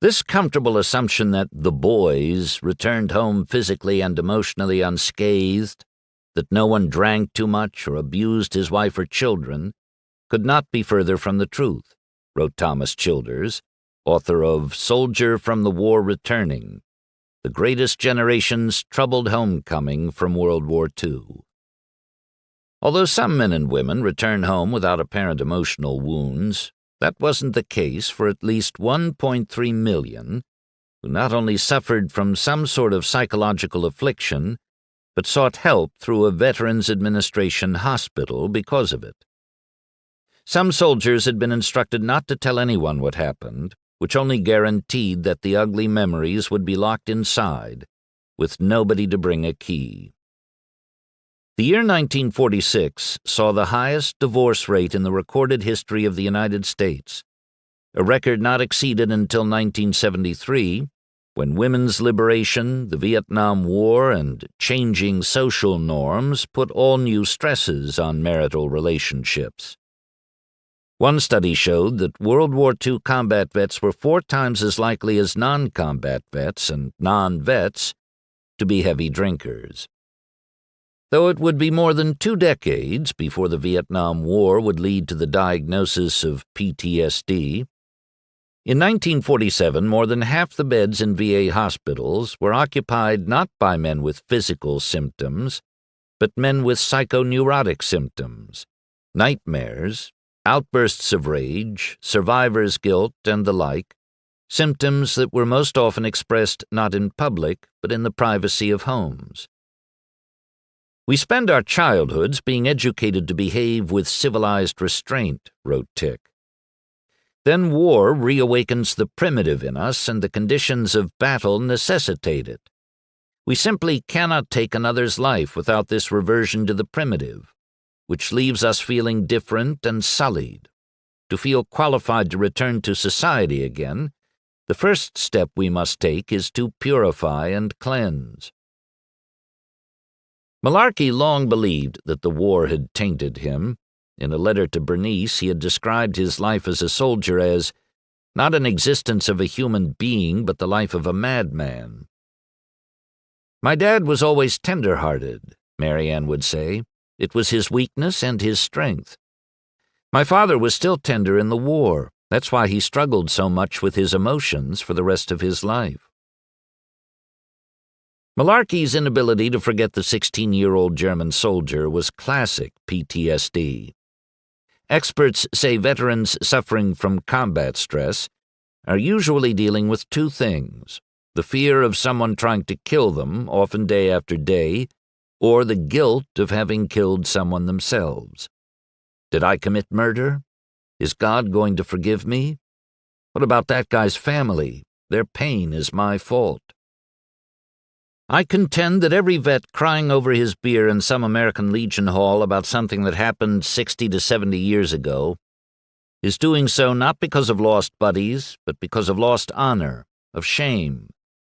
This comfortable assumption that the boys returned home physically and emotionally unscathed, that no one drank too much or abused his wife or children, could not be further from the truth, wrote Thomas Childers, author of Soldier from the War Returning, The Greatest Generation's Troubled Homecoming from World War II. Although some men and women return home without apparent emotional wounds, that wasn't the case for at least 1.3 million, who not only suffered from some sort of psychological affliction, but sought help through a Veterans Administration hospital because of it. Some soldiers had been instructed not to tell anyone what happened, which only guaranteed that the ugly memories would be locked inside, with nobody to bring a key. The year 1946 saw the highest divorce rate in the recorded history of the United States, a record not exceeded until 1973, when women's liberation, the Vietnam War, and changing social norms put all new stresses on marital relationships. One study showed that World War II combat vets were 4 times as likely as non-combat vets and non-vets to be heavy drinkers. Though it would be more than 2 decades before the Vietnam War would lead to the diagnosis of PTSD, in 1947 more than half the beds in VA hospitals were occupied not by men with physical symptoms, but men with psychoneurotic symptoms, nightmares, outbursts of rage, survivor's guilt, and the like, symptoms that were most often expressed not in public but in the privacy of homes. We spend our childhoods being educated to behave with civilized restraint, wrote Tick. Then war reawakens the primitive in us, and the conditions of battle necessitate it. We simply cannot take another's life without this reversion to the primitive, which leaves us feeling different and sullied. To feel qualified to return to society again, the first step we must take is to purify and cleanse. Malarkey long believed that the war had tainted him. In a letter to Bernice, he had described his life as a soldier as not an existence of a human being, but the life of a madman. "My dad was always tender-hearted," Marianne would say. "It was his weakness and his strength. My father was still tender in the war. That's why he struggled so much with his emotions for the rest of his life." Malarkey's inability to forget the 16-year-old German soldier was classic PTSD. Experts say veterans suffering from combat stress are usually dealing with 2 things: the fear of someone trying to kill them, often day after day, or the guilt of having killed someone themselves. Did I commit murder? Is God going to forgive me? What about that guy's family? Their pain is my fault. I contend that every vet crying over his beer in some American Legion hall about something that happened 60 to 70 years ago is doing so not because of lost buddies, but because of lost honor, of shame,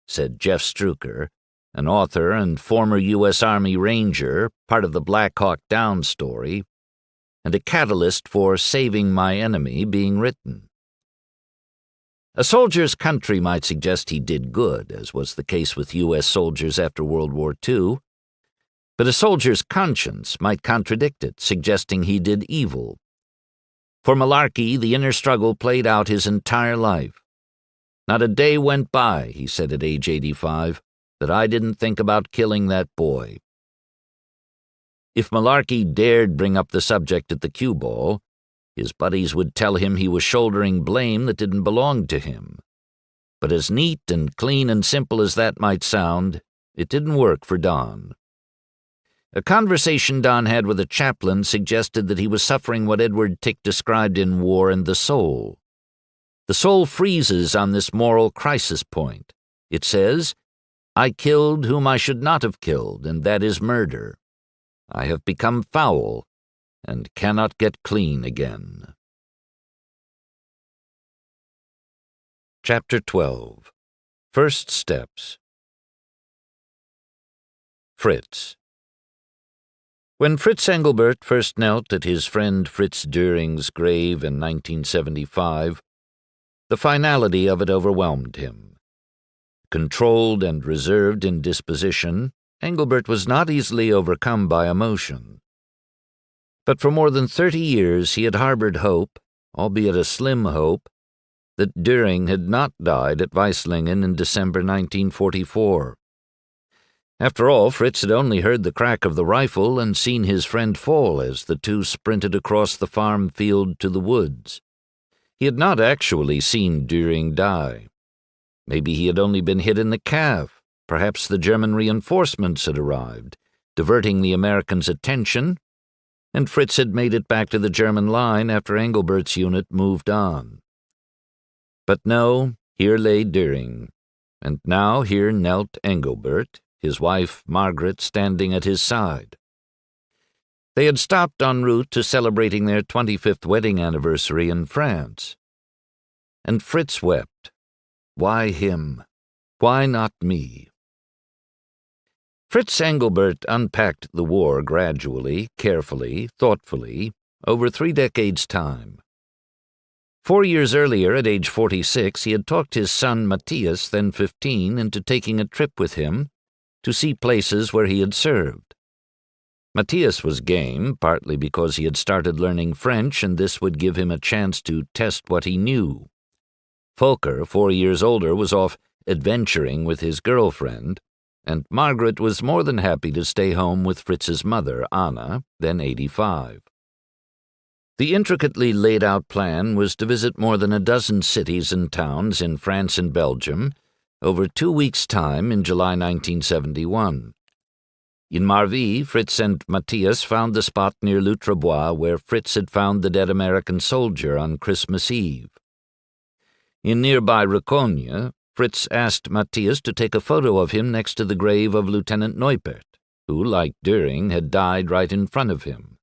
said Jeff Struker, an author and former U.S. Army Ranger, part of the Black Hawk Down story, and a catalyst for Saving My Enemy being written. A soldier's country might suggest he did good, as was the case with U.S. soldiers after World War II, but a soldier's conscience might contradict it, suggesting he did evil. For Malarkey, the inner struggle played out his entire life. "Not a day went by," he said at age 85, "that I didn't think about killing that boy." If Malarkey dared bring up the subject at the cue ball, his buddies would tell him he was shouldering blame that didn't belong to him. But as neat and clean and simple as that might sound, it didn't work for Don. A conversation Don had with a chaplain suggested that he was suffering what Edward Tick described in War and the Soul. The soul freezes on this moral crisis point. It says, "I killed whom I should not have killed, and that is murder. I have become foul, and cannot get clean again." Chapter 12. First Steps. Fritz. When Fritz Engelbert first knelt at his friend Fritz Döring's grave in 1975, the finality of it overwhelmed him. Controlled and reserved in disposition, Engelbert was not easily overcome by emotion. But for more than 30 years he had harbored hope, albeit a slim hope, that Döring had not died at Weislingen in December 1944. After all, Fritz had only heard the crack of the rifle and seen his friend fall as the two sprinted across the farm field to the woods. He had not actually seen Döring die. Maybe he had only been hit in the calf. Perhaps the German reinforcements had arrived, diverting the Americans' attention, and Fritz had made it back to the German line after Engelbert's unit moved on. But no, here lay Döring, and now here knelt Engelbert, his wife Margaret standing at his side. They had stopped en route to celebrating their 25th wedding anniversary in France. And Fritz wept. Why him? Why not me? Fritz Engelbert unpacked the war gradually, carefully, thoughtfully, over 3 decades' time. 4 years earlier, at age 46, he had talked his son Matthias, then 15, into taking a trip with him to see places where he had served. Matthias was game, partly because he had started learning French and this would give him a chance to test what he knew. Volker, 4 years older, was off adventuring with his girlfriend, and Margaret was more than happy to stay home with Fritz's mother, Anna, then 85. The intricately laid-out plan was to visit more than a dozen cities and towns in France and Belgium over 2 weeks' time in July 1971. In Marville, Fritz and Matthias found the spot near L'Outrebois where Fritz had found the dead American soldier on Christmas Eve. In nearby Recogne, Fritz asked Matthias to take a photo of him next to the grave of Lieutenant Neupert, who, like Döring, had died right in front of him.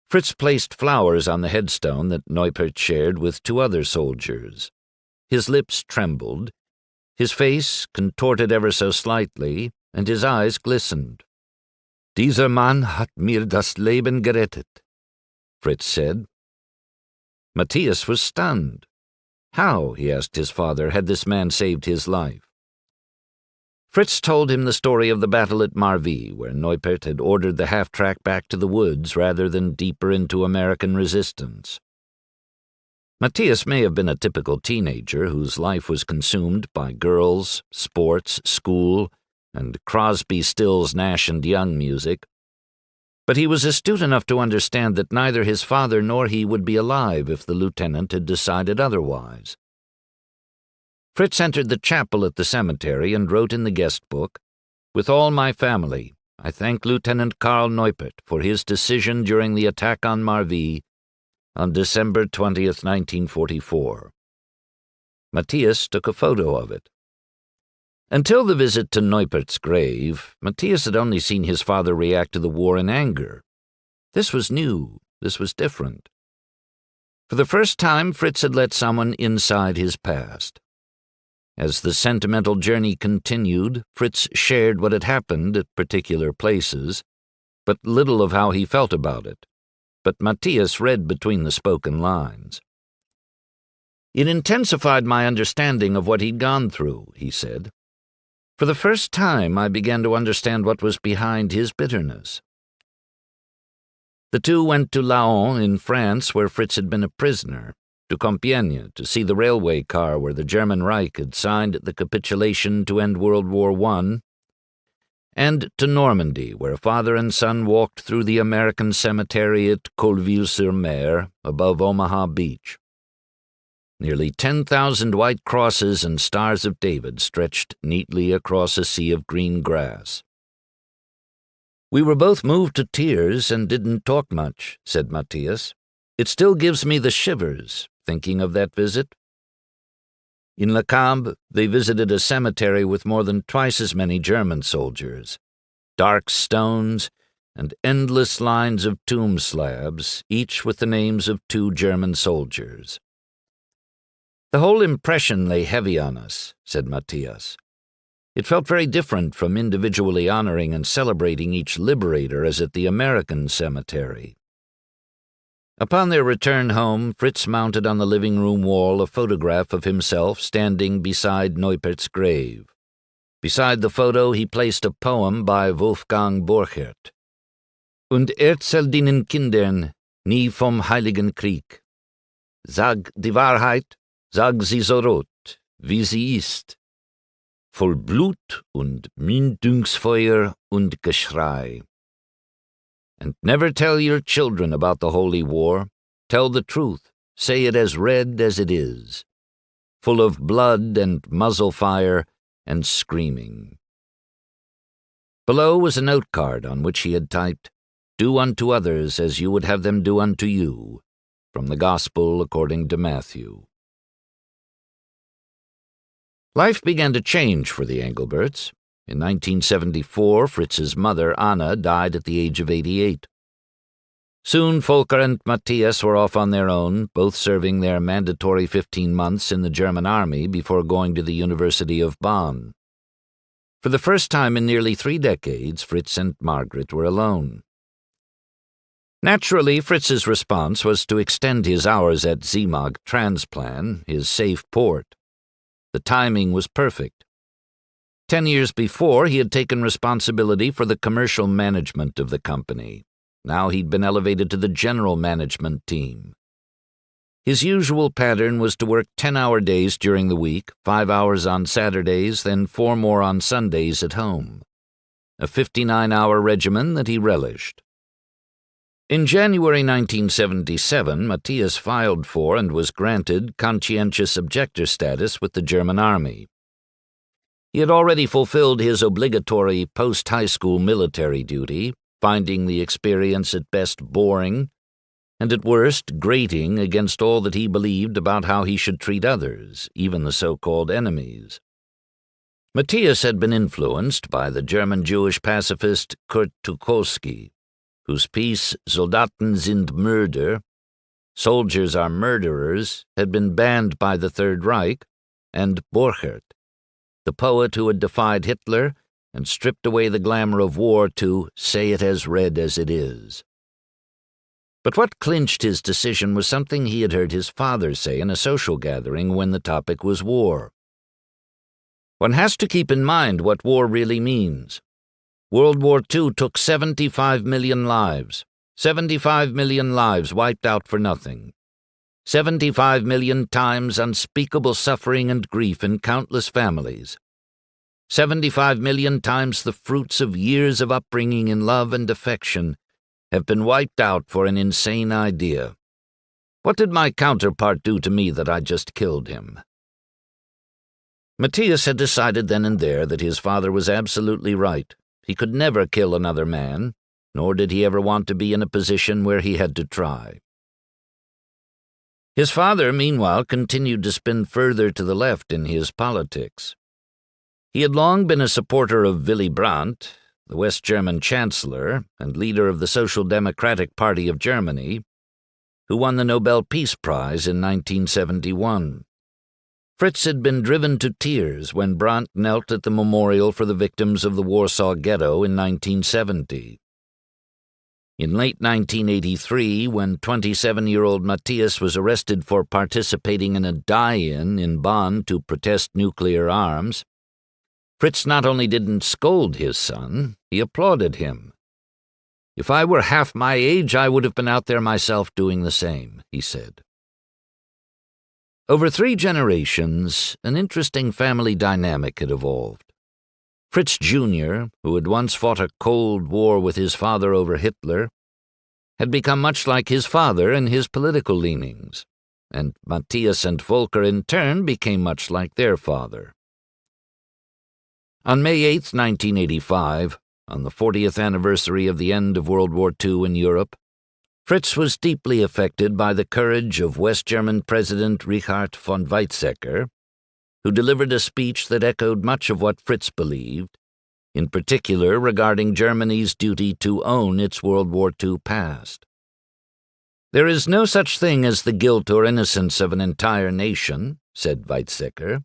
Fritz placed flowers on the headstone that Neupert shared with 2 other soldiers. His lips trembled, his face contorted ever so slightly, and his eyes glistened. "Dieser Mann hat mir das Leben gerettet," Fritz said. Matthias was stunned. How, he asked his father, had this man saved his life? Fritz told him the story of the battle at Marville, where Neupert had ordered the half-track back to the woods rather than deeper into American resistance. Matthias may have been a typical teenager whose life was consumed by girls, sports, school, and Crosby, Stills, Nash and Young music, but he was astute enough to understand that neither his father nor he would be alive if the lieutenant had decided otherwise. Fritz entered the chapel at the cemetery and wrote in the guest book, "With all my family, I thank Lieutenant Karl Neupert for his decision during the attack on Marville on December 20th, 1944. Matthias took a photo of it. Until the visit to Neupert's grave, Matthias had only seen his father react to the war in anger. This was new. This was different. For the first time, Fritz had let someone inside his past. As the sentimental journey continued, Fritz shared what had happened at particular places, but little of how he felt about it. But Matthias read between the spoken lines. "It intensified my understanding of what he'd gone through," he said. "For the first time, I began to understand what was behind his bitterness." The two went to Laon in France, where Fritz had been a prisoner, to Compiègne to see the railway car where the German Reich had signed the capitulation to end World War I, and to Normandy, where father and son walked through the American cemetery at Colville-sur-Mer, above Omaha Beach. Nearly 10,000 white crosses and stars of David stretched neatly across a sea of green grass. "We were both moved to tears and didn't talk much," said Matthias. "It still gives me the shivers, thinking of that visit." In Le Camp, they visited a cemetery with more than twice as many German soldiers. Dark stones and endless lines of tomb slabs, each with the names of 2 German soldiers. "The whole impression lay heavy on us," said Matthias. "It felt very different from individually honoring and celebrating each liberator as at the American cemetery." Upon their return home, Fritz mounted on the living room wall a photograph of himself standing beside Neupert's grave. Beside the photo he placed a poem by Wolfgang Borchert. "Und erzähl deinen Kindern nie vom Heiligen Krieg. Sag die Wahrheit, sag sie so rot, wie sie ist. Voll Blut und Mündungsfeuer und Geschrei. And never tell your children about the Holy War. Tell the truth. Say it as red as it is. Full of blood and muzzle fire and screaming." Below was a note card on which he had typed, "Do unto others as you would have them do unto you," from the Gospel according to Matthew. Life began to change for the Engelberts. In 1974, Fritz's mother, Anna, died at the age of 88. Soon Volker and Matthias were off on their own, both serving their mandatory 15 months in the German army before going to the University of Bonn. For the first time in nearly 3 decades, Fritz and Margaret were alone. Naturally, Fritz's response was to extend his hours at Seemag Transplan, his safe port. The timing was perfect. 10 years before, he had taken responsibility for the commercial management of the company. Now he'd been elevated to the general management team. His usual pattern was to work 10-hour days during the week, 5 hours on Saturdays, then 4 more on Sundays at home. A 59-hour regimen that he relished. In January 1977, Matthias filed for and was granted conscientious objector status with the German Army. He had already fulfilled his obligatory post-high school military duty, finding the experience at best boring, and at worst grating against all that he believed about how he should treat others, even the so-called enemies. Matthias had been influenced by the German-Jewish pacifist Kurt Tucholsky, whose piece Soldaten sind Mörder, Soldiers are Murderers, had been banned by the Third Reich, and Borchert, the poet who had defied Hitler and stripped away the glamour of war to say it as red as it is. But what clinched his decision was something he had heard his father say in a social gathering when the topic was war. "One has to keep in mind what war really means. World War II took 75 million lives. 75 million lives wiped out for nothing. 75 million times unspeakable suffering and grief in countless families. 75 million times the fruits of years of upbringing in love and affection have been wiped out for an insane idea. What did my counterpart do to me that I just killed him?" Matthias had decided then and there that his father was absolutely right. He could never kill another man, nor did he ever want to be in a position where he had to try. His father, meanwhile, continued to spin further to the left in his politics. He had long been a supporter of Willy Brandt, the West German Chancellor and leader of the Social Democratic Party of Germany, who won the Nobel Peace Prize in 1971. Fritz had been driven to tears when Brandt knelt at the memorial for the victims of the Warsaw Ghetto in 1970. In late 1983, when 27-year-old Matthias was arrested for participating in a die-in in Bonn to protest nuclear arms, Fritz not only didn't scold his son, he applauded him. "If I were half my age, I would have been out there myself doing the same," he said. Over 3 generations, an interesting family dynamic had evolved. Fritz Jr., who had once fought a cold war with his father over Hitler, had become much like his father in his political leanings, and Matthias and Volker in turn became much like their father. On May 8, 1985, on the 40th anniversary of the end of World War II in Europe, Fritz was deeply affected by the courage of West German President Richard von Weizsäcker, who delivered a speech that echoed much of what Fritz believed, in particular regarding Germany's duty to own its World War II past. "There is no such thing as the guilt or innocence of an entire nation," said Weizsäcker,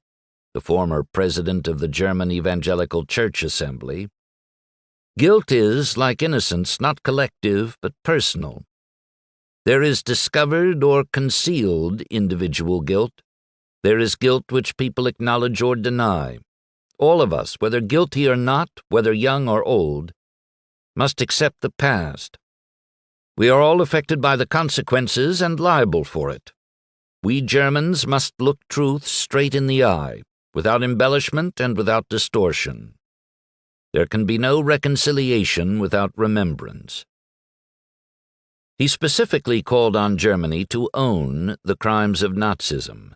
the former president of the German Evangelical Church Assembly. "Guilt is, like innocence, not collective but personal. There is discovered or concealed individual guilt. There is guilt which people acknowledge or deny. All of us, whether guilty or not, whether young or old, must accept the past. We are all affected by the consequences and liable for it. We Germans must look truth straight in the eye, without embellishment and without distortion. There can be no reconciliation without remembrance." He specifically called on Germany to own the crimes of Nazism.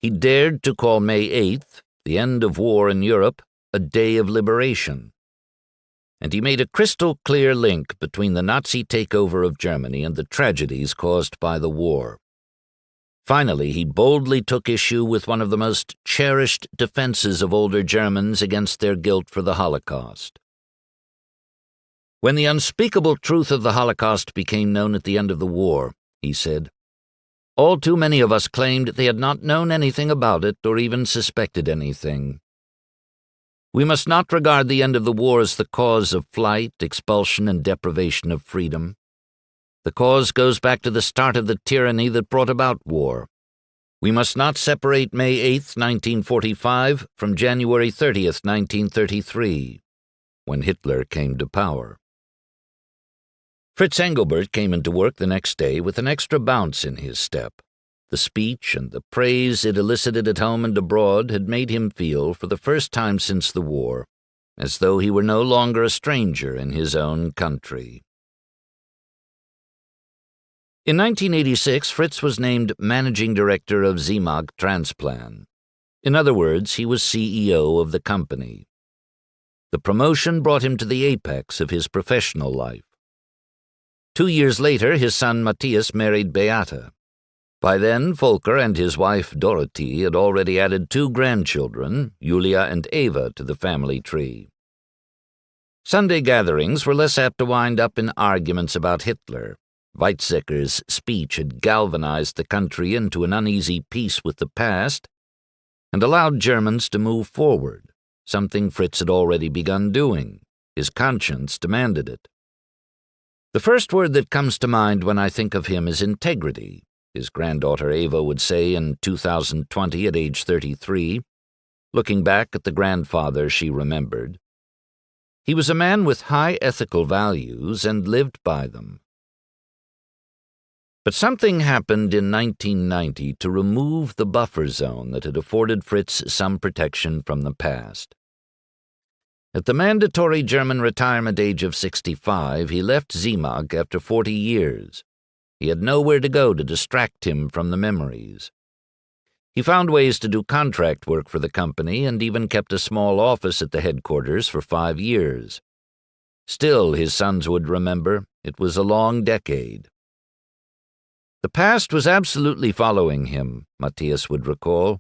He dared to call May 8th, the end of war in Europe, a day of liberation. And he made a crystal-clear link between the Nazi takeover of Germany and the tragedies caused by the war. Finally, he boldly took issue with one of the most cherished defenses of older Germans against their guilt for the Holocaust. "When the unspeakable truth of the Holocaust became known at the end of the war," he said, "all too many of us claimed they had not known anything about it or even suspected anything. We must not regard the end of the war as the cause of flight, expulsion, and deprivation of freedom. The cause goes back to the start of the tyranny that brought about war. We must not separate May 8, 1945, from January 30, 1933, when Hitler came to power." Fritz Engelbert came into work the next day with an extra bounce in his step. The speech and the praise it elicited at home and abroad had made him feel, for the first time since the war, as though he were no longer a stranger in his own country. In 1986, Fritz was named managing director of Zimag Transplan. In other words, he was CEO of the company. The promotion brought him to the apex of his professional life. 2 years later, his son Matthias married Beate. By then, Volker and his wife Dorothee had already added 2 grandchildren, Julia and Eva, to the family tree. Sunday gatherings were less apt to wind up in arguments about Hitler. Weizsäcker's speech had galvanized the country into an uneasy peace with the past and allowed Germans to move forward, something Fritz had already begun doing. His conscience demanded it. "The first word that comes to mind when I think of him is integrity," his granddaughter Eva would say in 2020 at age 33, looking back at the grandfather she remembered. "He was a man with high ethical values and lived by them." But something happened in 1990 to remove the buffer zone that had afforded Fritz some protection from the past. At the mandatory German retirement age of 65, he left Zimag after 40 years. He had nowhere to go to distract him from the memories. He found ways to do contract work for the company and even kept a small office at the headquarters for 5 years. Still, his sons would remember, it was a long decade. The past was absolutely following him, Matthias would recall.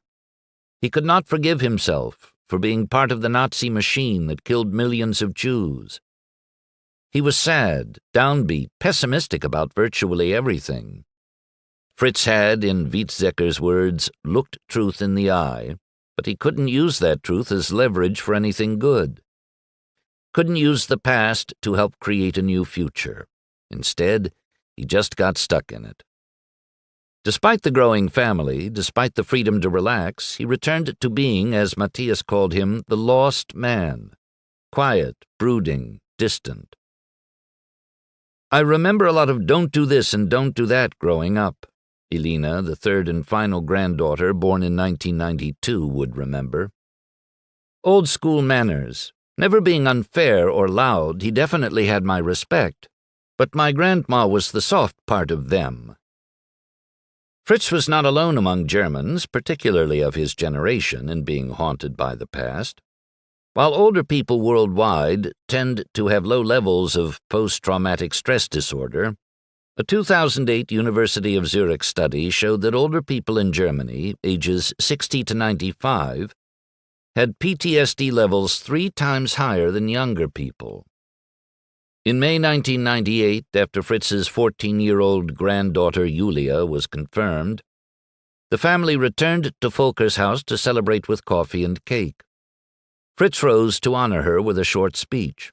He could not forgive himself for being part of the Nazi machine that killed millions of Jews. He was sad, downbeat, pessimistic about virtually everything. Fritz had, in Weizsäcker's words, looked truth in the eye, but he couldn't use that truth as leverage for anything good. Couldn't use the past to help create a new future. Instead, he just got stuck in it. Despite the growing family, despite the freedom to relax, he returned to being, as Matthias called him, the lost man. Quiet, brooding, distant. "I remember a lot of don't do this and don't do that growing up," Elena, the third and final granddaughter, born in 1992, would remember. Old-school manners, Never being unfair or loud, he definitely had my respect, but my grandma was the soft part of them. Fritz was not alone among Germans, particularly of his generation, in being haunted by the past. While older people worldwide tend to have low levels of post-traumatic stress disorder, a 2008 University of Zurich study showed that older people in Germany, ages 60 to 95, had PTSD levels 3 times higher than younger people. In May 1998, after Fritz's 14-year-old granddaughter Julia was confirmed, the family returned to Volker's house to celebrate with coffee and cake. Fritz rose to honor her with a short speech.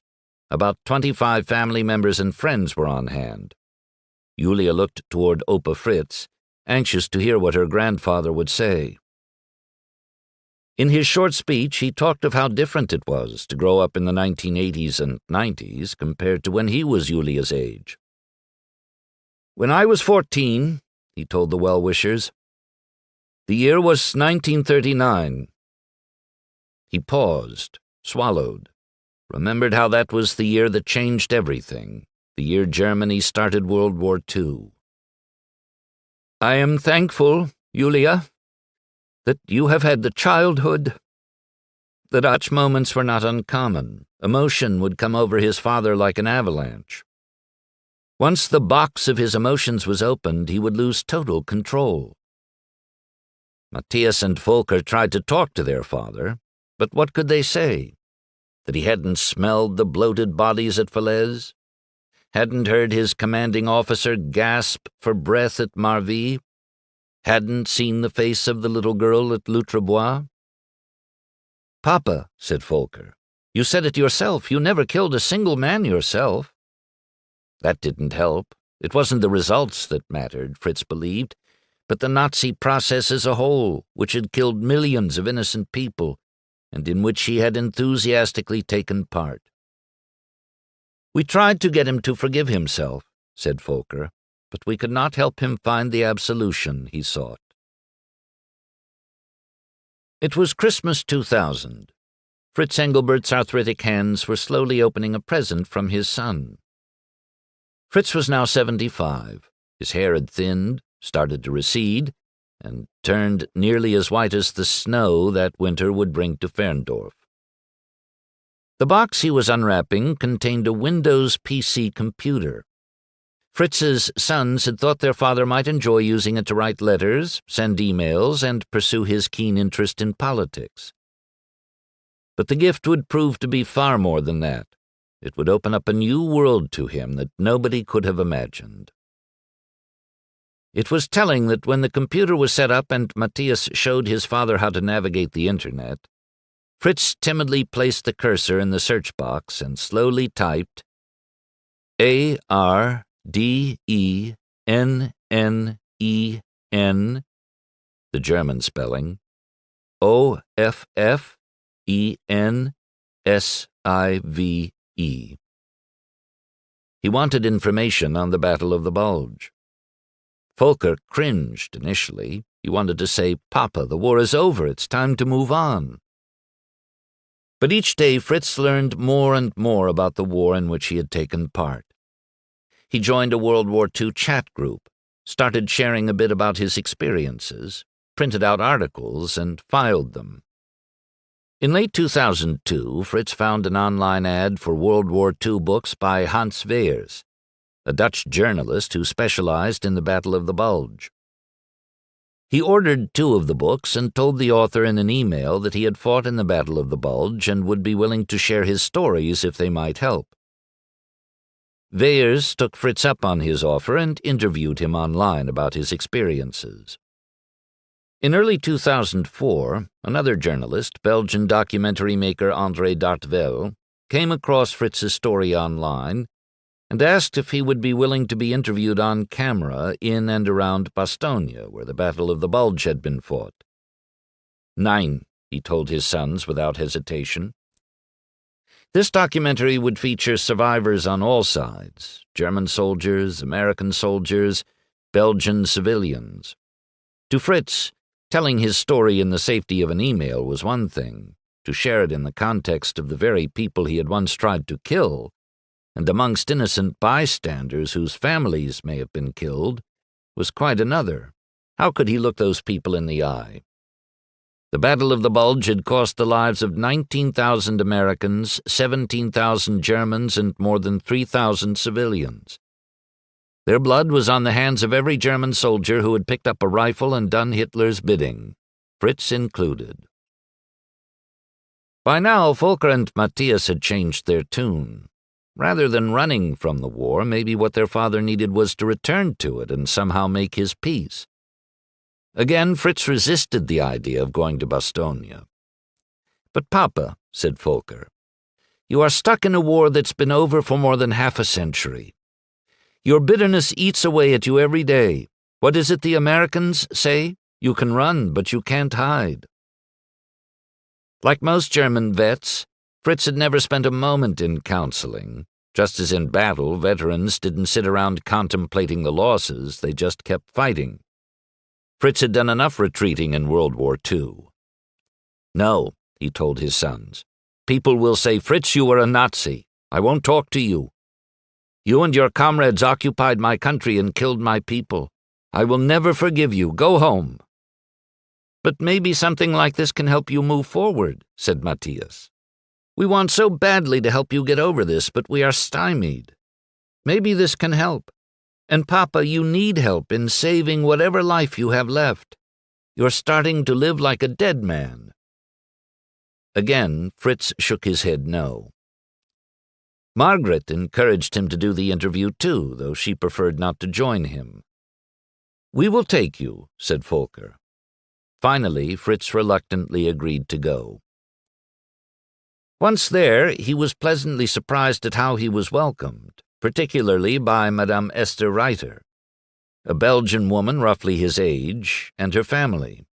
About 25 family members and friends were on hand. Julia looked toward Opa Fritz, anxious to hear what her grandfather would say. In his short speech, he talked of how different it was to grow up in the 1980s and 90s compared to when he was Julia's age. "When I was 14, he told the well-wishers, "the year was 1939. He paused, swallowed, remembered how that was the year that changed everything, the year Germany started World War II. "I am thankful, Julia, that you have had the childhood." The Dutch moments were not uncommon. Emotion would come over his father like an avalanche. Once the box of his emotions was opened, he would lose total control. Matthias and Volker tried to talk to their father, but what could they say? That he hadn't smelled the bloated bodies at Falaise? Hadn't heard his commanding officer gasp for breath at Marville? Hadn't seen the face of the little girl at L'Outrebois? "Papa," said Volker, "you said it yourself. You never killed a single man yourself." That didn't help. It wasn't the results that mattered, Fritz believed, but the Nazi process as a whole, which had killed millions of innocent people, and in which he had enthusiastically taken part. "We tried to get him to forgive himself," said Volker, "but we could not help him find the absolution he sought." It was Christmas 2000. Fritz Engelbert's arthritic hands were slowly opening a present from his son. Fritz was now 75. His hair had thinned, started to recede, and turned nearly as white as the snow that winter would bring to Ferndorf. The box he was unwrapping contained a Windows PC computer. Fritz's sons had thought their father might enjoy using it to write letters, send emails, and pursue his keen interest in politics. But the gift would prove to be far more than that. It would open up a new world to him that nobody could have imagined. It was telling that when the computer was set up and Matthias showed his father how to navigate the Internet, Fritz timidly placed the cursor in the search box and slowly typed ARDENNEN, the German spelling, OFFENSIVE. He wanted information on the Battle of the Bulge. Volker cringed initially. He wanted to say, "Papa, the war is over. It's time to move on." But each day Fritz learned more and more about the war in which he had taken part. He joined a World War II chat group, started sharing a bit about his experiences, printed out articles, and filed them. In late 2002, Fritz found an online ad for World War II books by Hans Weyers, a Dutch journalist who specialized in the Battle of the Bulge. He ordered 2 of the books and told the author in an email that he had fought in the Battle of the Bulge and would be willing to share his stories if they might help. Weyers took Fritz up on his offer and interviewed him online about his experiences. In early 2004, another journalist, Belgian documentary maker André Dartvel, came across Fritz's story online and asked if he would be willing to be interviewed on camera in and around Bastogne, where the Battle of the Bulge had been fought. "Nein," he told his sons without hesitation. This documentary would feature survivors on all sides, German soldiers, American soldiers, Belgian civilians. To Fritz, telling his story in the safety of an email was one thing. to share it in the context of the very people he had once tried to kill, and amongst innocent bystanders whose families may have been killed, was quite another. How could he look those people in the eye? The Battle of the Bulge had cost the lives of 19,000 Americans, 17,000 Germans, and more than 3,000 civilians. Their blood was on the hands of every German soldier who had picked up a rifle and done Hitler's bidding, Fritz included. By now, Volker and Matthias had changed their tune. Rather than running from the war, maybe what their father needed was to return to it and somehow make his peace. Again, Fritz resisted the idea of going to Bastogne. "But, Papa," said Volker, "you are stuck in a war that's been over for more than half a century. Your bitterness eats away at you every day. What is it the Americans say? You can run, but you can't hide." Like most German vets, Fritz had never spent a moment in counseling. Just as in battle, veterans didn't sit around contemplating the losses, they just kept fighting. Fritz had done enough retreating in World War II. "No," he told his sons. "People will say, 'Fritz, you were a Nazi. I won't talk to you. You and your comrades occupied my country and killed my people. I will never forgive you. Go home.'" "But maybe something like this can help you move forward," said Matthias. "We want so badly to help you get over this, but we are stymied. Maybe this can help. And Papa, you need help in saving whatever life you have left. You're starting to live like a dead man." Again, Fritz shook his head no. Margaret encouraged him to do the interview too, though she preferred not to join him. "We will take you," said Volker. Finally, Fritz reluctantly agreed to go. Once there, he was pleasantly surprised at how he was welcomed, particularly by Madame Esther Reiter, a Belgian woman roughly his age, and her family.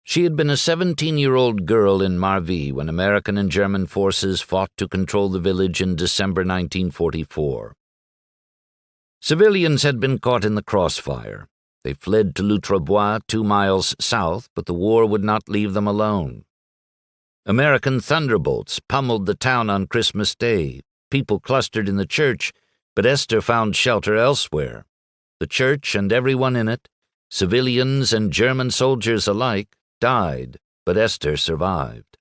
She had been a 17-year-old girl in Marvi when American and German forces fought to control the village in December 1944. Civilians had been caught in the crossfire. They fled to L'Outrebois, 2 miles south, but the war would not leave them alone. American thunderbolts pummeled the town on Christmas Day. People clustered in the church, but Esther found shelter elsewhere. The church and everyone in it, civilians and German soldiers alike, died, but Esther survived.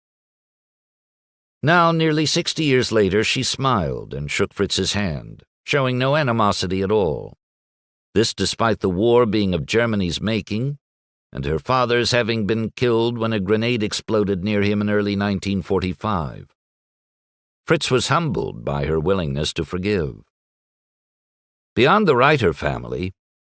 Now, nearly 60 years later, she smiled and shook Fritz's hand, showing no animosity at all. This despite the war being of Germany's making, and her father's having been killed when a grenade exploded near him in early 1945. Fritz was humbled by her willingness to forgive. Beyond the Reiter family,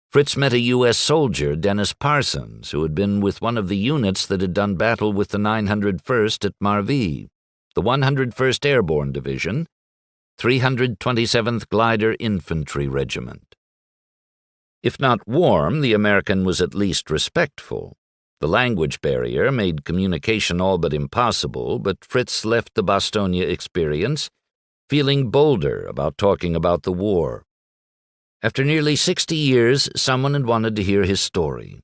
Fritz met a U.S. soldier, Dennis Parsons, who had been with one of the units that had done battle with the 901st at Marvi, the 101st Airborne Division, 327th Glider Infantry Regiment. If not warm, the American was at least respectful. The language barrier made communication all but impossible, but Fritz left the Bastogne experience feeling bolder about talking about the war. After nearly 60 years, someone had wanted to hear his story.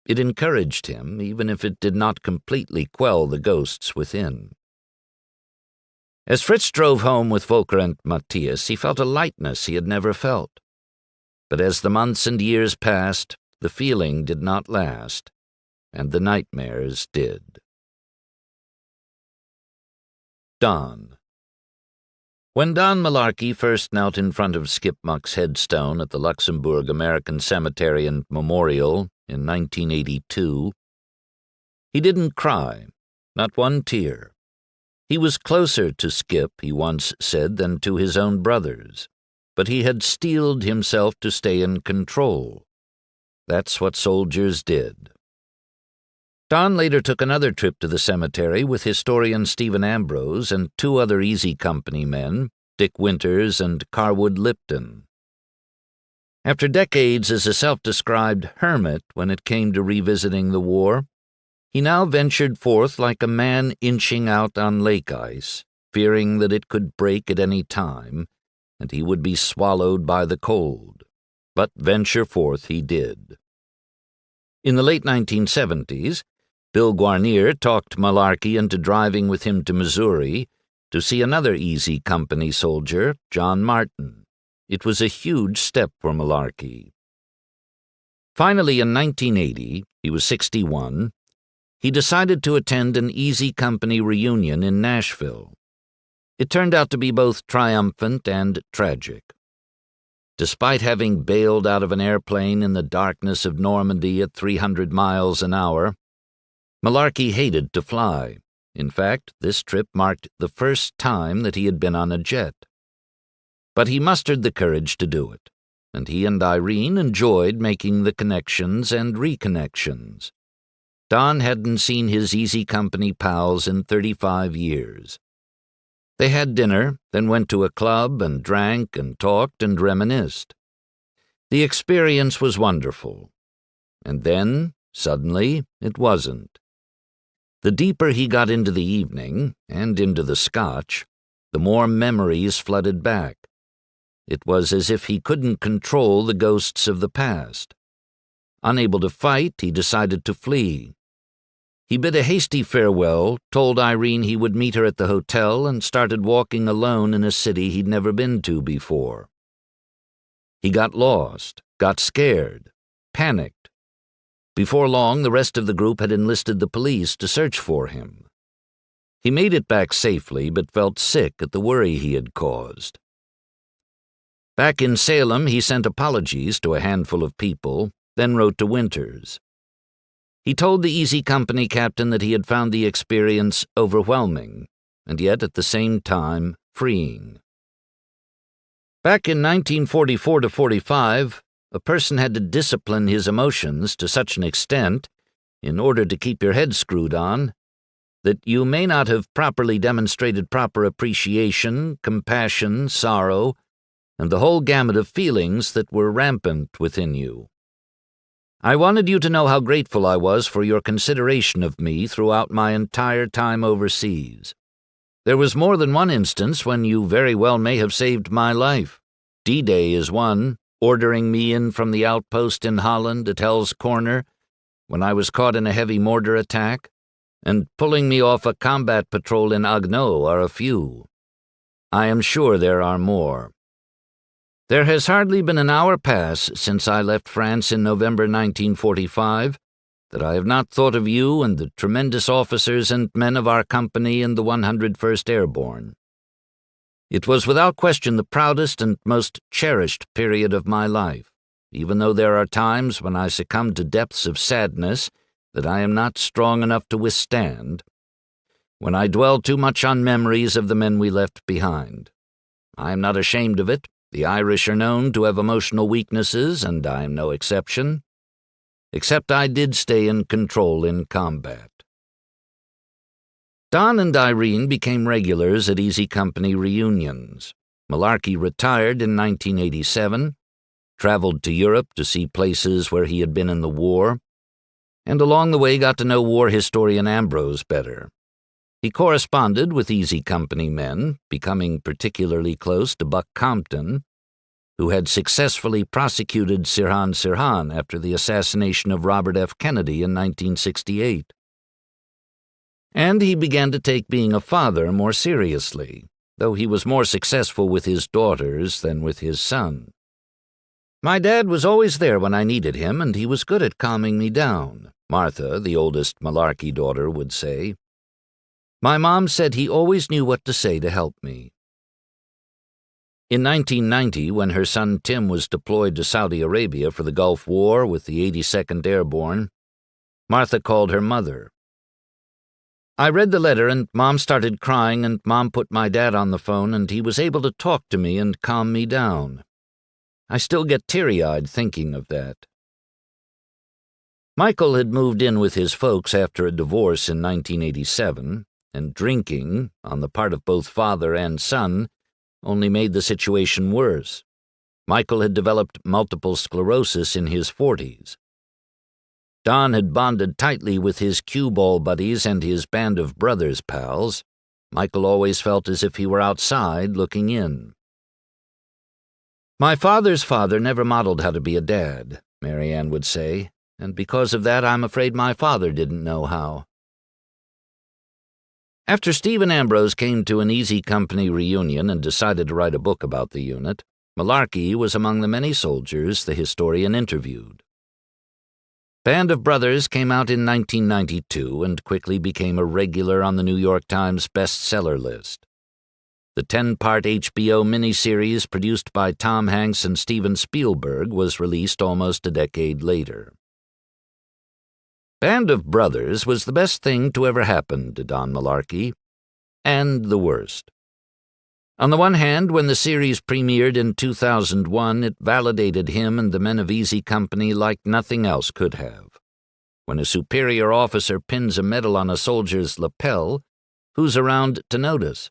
It encouraged him, even if it did not completely quell the ghosts within. As Fritz drove home with Volker and Matthias, he felt a lightness he had never felt. But as the months and years passed, the feeling did not last, and the nightmares did. Don. When Don Malarkey first knelt in front of Skip Muck's headstone at the Luxembourg American Cemetery and Memorial in 1982, he didn't cry, not one tear. He was closer to Skip, he once said, than to his own brothers. But he had steeled himself to stay in control. That's what soldiers did. Don later took another trip to the cemetery with historian Stephen Ambrose and 2 other Easy Company men, Dick Winters and Carwood Lipton. After decades as a self-described hermit when it came to revisiting the war, he now ventured forth like a man inching out on lake ice, fearing that it could break at any time, and he would be swallowed by the cold. But venture forth he did. In the late 1970s, Bill Guarnier talked Malarkey into driving with him to Missouri to see another Easy Company soldier, John Martin. It was a huge step for Malarkey. Finally, in 1980, he was 61, he decided to attend an Easy Company reunion in Nashville. It turned out to be both triumphant and tragic. Despite having bailed out of an airplane in the darkness of Normandy at 300 miles an hour, Malarkey hated to fly. In fact, this trip marked the first time that he had been on a jet. But he mustered the courage to do it, and he and Irene enjoyed making the connections and reconnections. Don hadn't seen his Easy Company pals in 35 years. They had dinner, then went to a club and drank and talked and reminisced. The experience was wonderful. And then, suddenly, it wasn't. The deeper he got into the evening, and into the scotch, the more memories flooded back. It was as if he couldn't control the ghosts of the past. Unable to fight, he decided to flee. He bid a hasty farewell, told Irene he would meet her at the hotel, and started walking alone in a city he'd never been to before. He got lost, got scared, panicked. Before long, the rest of the group had enlisted the police to search for him. He made it back safely, but felt sick at the worry he had caused. Back in Salem, he sent apologies to a handful of people, then wrote to Winters. He told the Easy Company captain that he had found the experience overwhelming, and yet at the same time freeing. Back in 1944-45, a person had to discipline his emotions to such an extent, in order to keep your head screwed on, that you may not have properly demonstrated proper appreciation, compassion, sorrow, and the whole gamut of feelings that were rampant within you. I wanted you to know how grateful I was for your consideration of me throughout my entire time overseas. There was more than one instance when you very well may have saved my life. D-Day is one, ordering me in from the outpost in Holland at Hell's Corner when I was caught in a heavy mortar attack, and pulling me off a combat patrol in Agno are a few. I am sure there are more. There has hardly been an hour pass since I left France in November 1945 that I have not thought of you and the tremendous officers and men of our company in the 101st Airborne. It was without question the proudest and most cherished period of my life, even though there are times when I succumb to depths of sadness that I am not strong enough to withstand, when I dwell too much on memories of the men we left behind. I am not ashamed of it. The Irish are known to have emotional weaknesses, and I am no exception. Except I did stay in control in combat. Don and Irene became regulars at Easy Company reunions. Malarkey retired in 1987, traveled to Europe to see places where he had been in the war, and along the way got to know war historian Ambrose better. He corresponded with Easy Company men, becoming particularly close to Buck Compton, who had successfully prosecuted Sirhan after the assassination of Robert F. Kennedy in 1968. And he began to take being a father more seriously, though he was more successful with his daughters than with his son. My dad was always there when I needed him, and he was good at calming me down, Martha, the oldest Malarkey daughter, would say. My mom said he always knew what to say to help me. In 1990, when her son Tim was deployed to Saudi Arabia for the Gulf War with the 82nd Airborne, Martha called her mother. I read the letter, and Mom started crying, and Mom put my dad on the phone, and he was able to talk to me and calm me down. I still get teary-eyed thinking of that. Michael had moved in with his folks after a divorce in 1987, and drinking, on the part of both father and son, only made the situation worse. Michael had developed multiple sclerosis in his 40s. Don had bonded tightly with his cue ball buddies and his band of brothers pals. Michael always felt as if he were outside looking in. My father's father never modeled how to be a dad, Mary Ann would say, and because of that I'm afraid my father didn't know how. After Stephen Ambrose came to an Easy Company reunion and decided to write a book about the unit, Malarkey was among the many soldiers the historian interviewed. Band of Brothers came out in 1992 and quickly became a regular on the New York Times bestseller list. The 10-part HBO miniseries produced by Tom Hanks and Steven Spielberg was released almost a decade later. Band of Brothers was the best thing to ever happen to Don Malarkey, and the worst. On the one hand, when the series premiered in 2001, it validated him and the men of Easy Company like nothing else could have. When a superior officer pins a medal on a soldier's lapel, who's around to notice?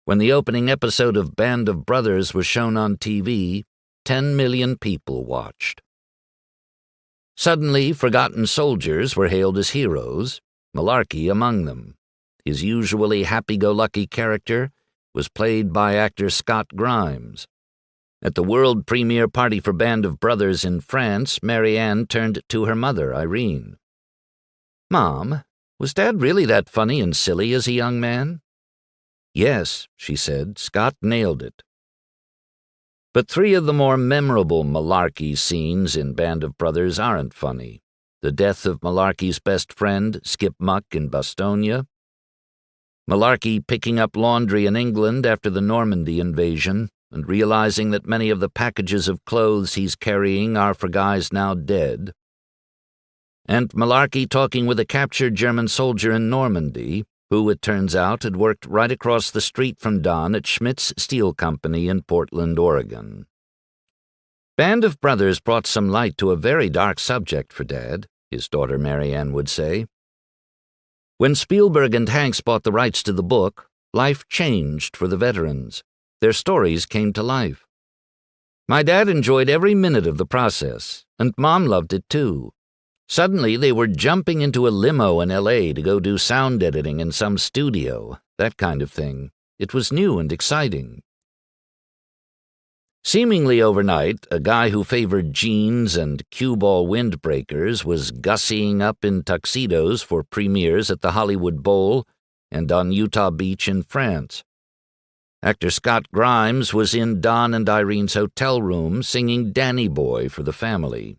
When the opening episode of Band of Brothers was shown on TV, 10 million people watched. Suddenly, forgotten soldiers were hailed as heroes, Malarkey among them. His usually happy-go-lucky character was played by actor Scott Grimes. At the world premiere party for Band of Brothers in France, Marianne turned to her mother, Irene. "Mom, was Dad really that funny and silly as a young man?" "Yes," she said, "Scott nailed it." But 3 of the more memorable Malarkey scenes in Band of Brothers aren't funny. The death of Malarkey's best friend, Skip Muck, in Bastonia. Malarkey picking up laundry in England after the Normandy invasion and realizing that many of the packages of clothes he's carrying are for guys now dead. And Malarkey talking with a captured German soldier in Normandy, who, it turns out, had worked right across the street from Don at Schmidt's Steel Company in Portland, Oregon. Band of Brothers brought some light to a very dark subject for Dad, his daughter Marianne would say. When Spielberg and Hanks bought the rights to the book, life changed for the veterans. Their stories came to life. My dad enjoyed every minute of the process, and Mom loved it too. Suddenly, they were jumping into a limo in L.A. to go do sound editing in some studio, that kind of thing. It was new and exciting. Seemingly overnight, a guy who favored jeans and cue ball windbreakers was gussying up in tuxedos for premieres at the Hollywood Bowl and on Utah Beach in France. Actor Scott Grimes was in Don and Irene's hotel room singing Danny Boy for the family.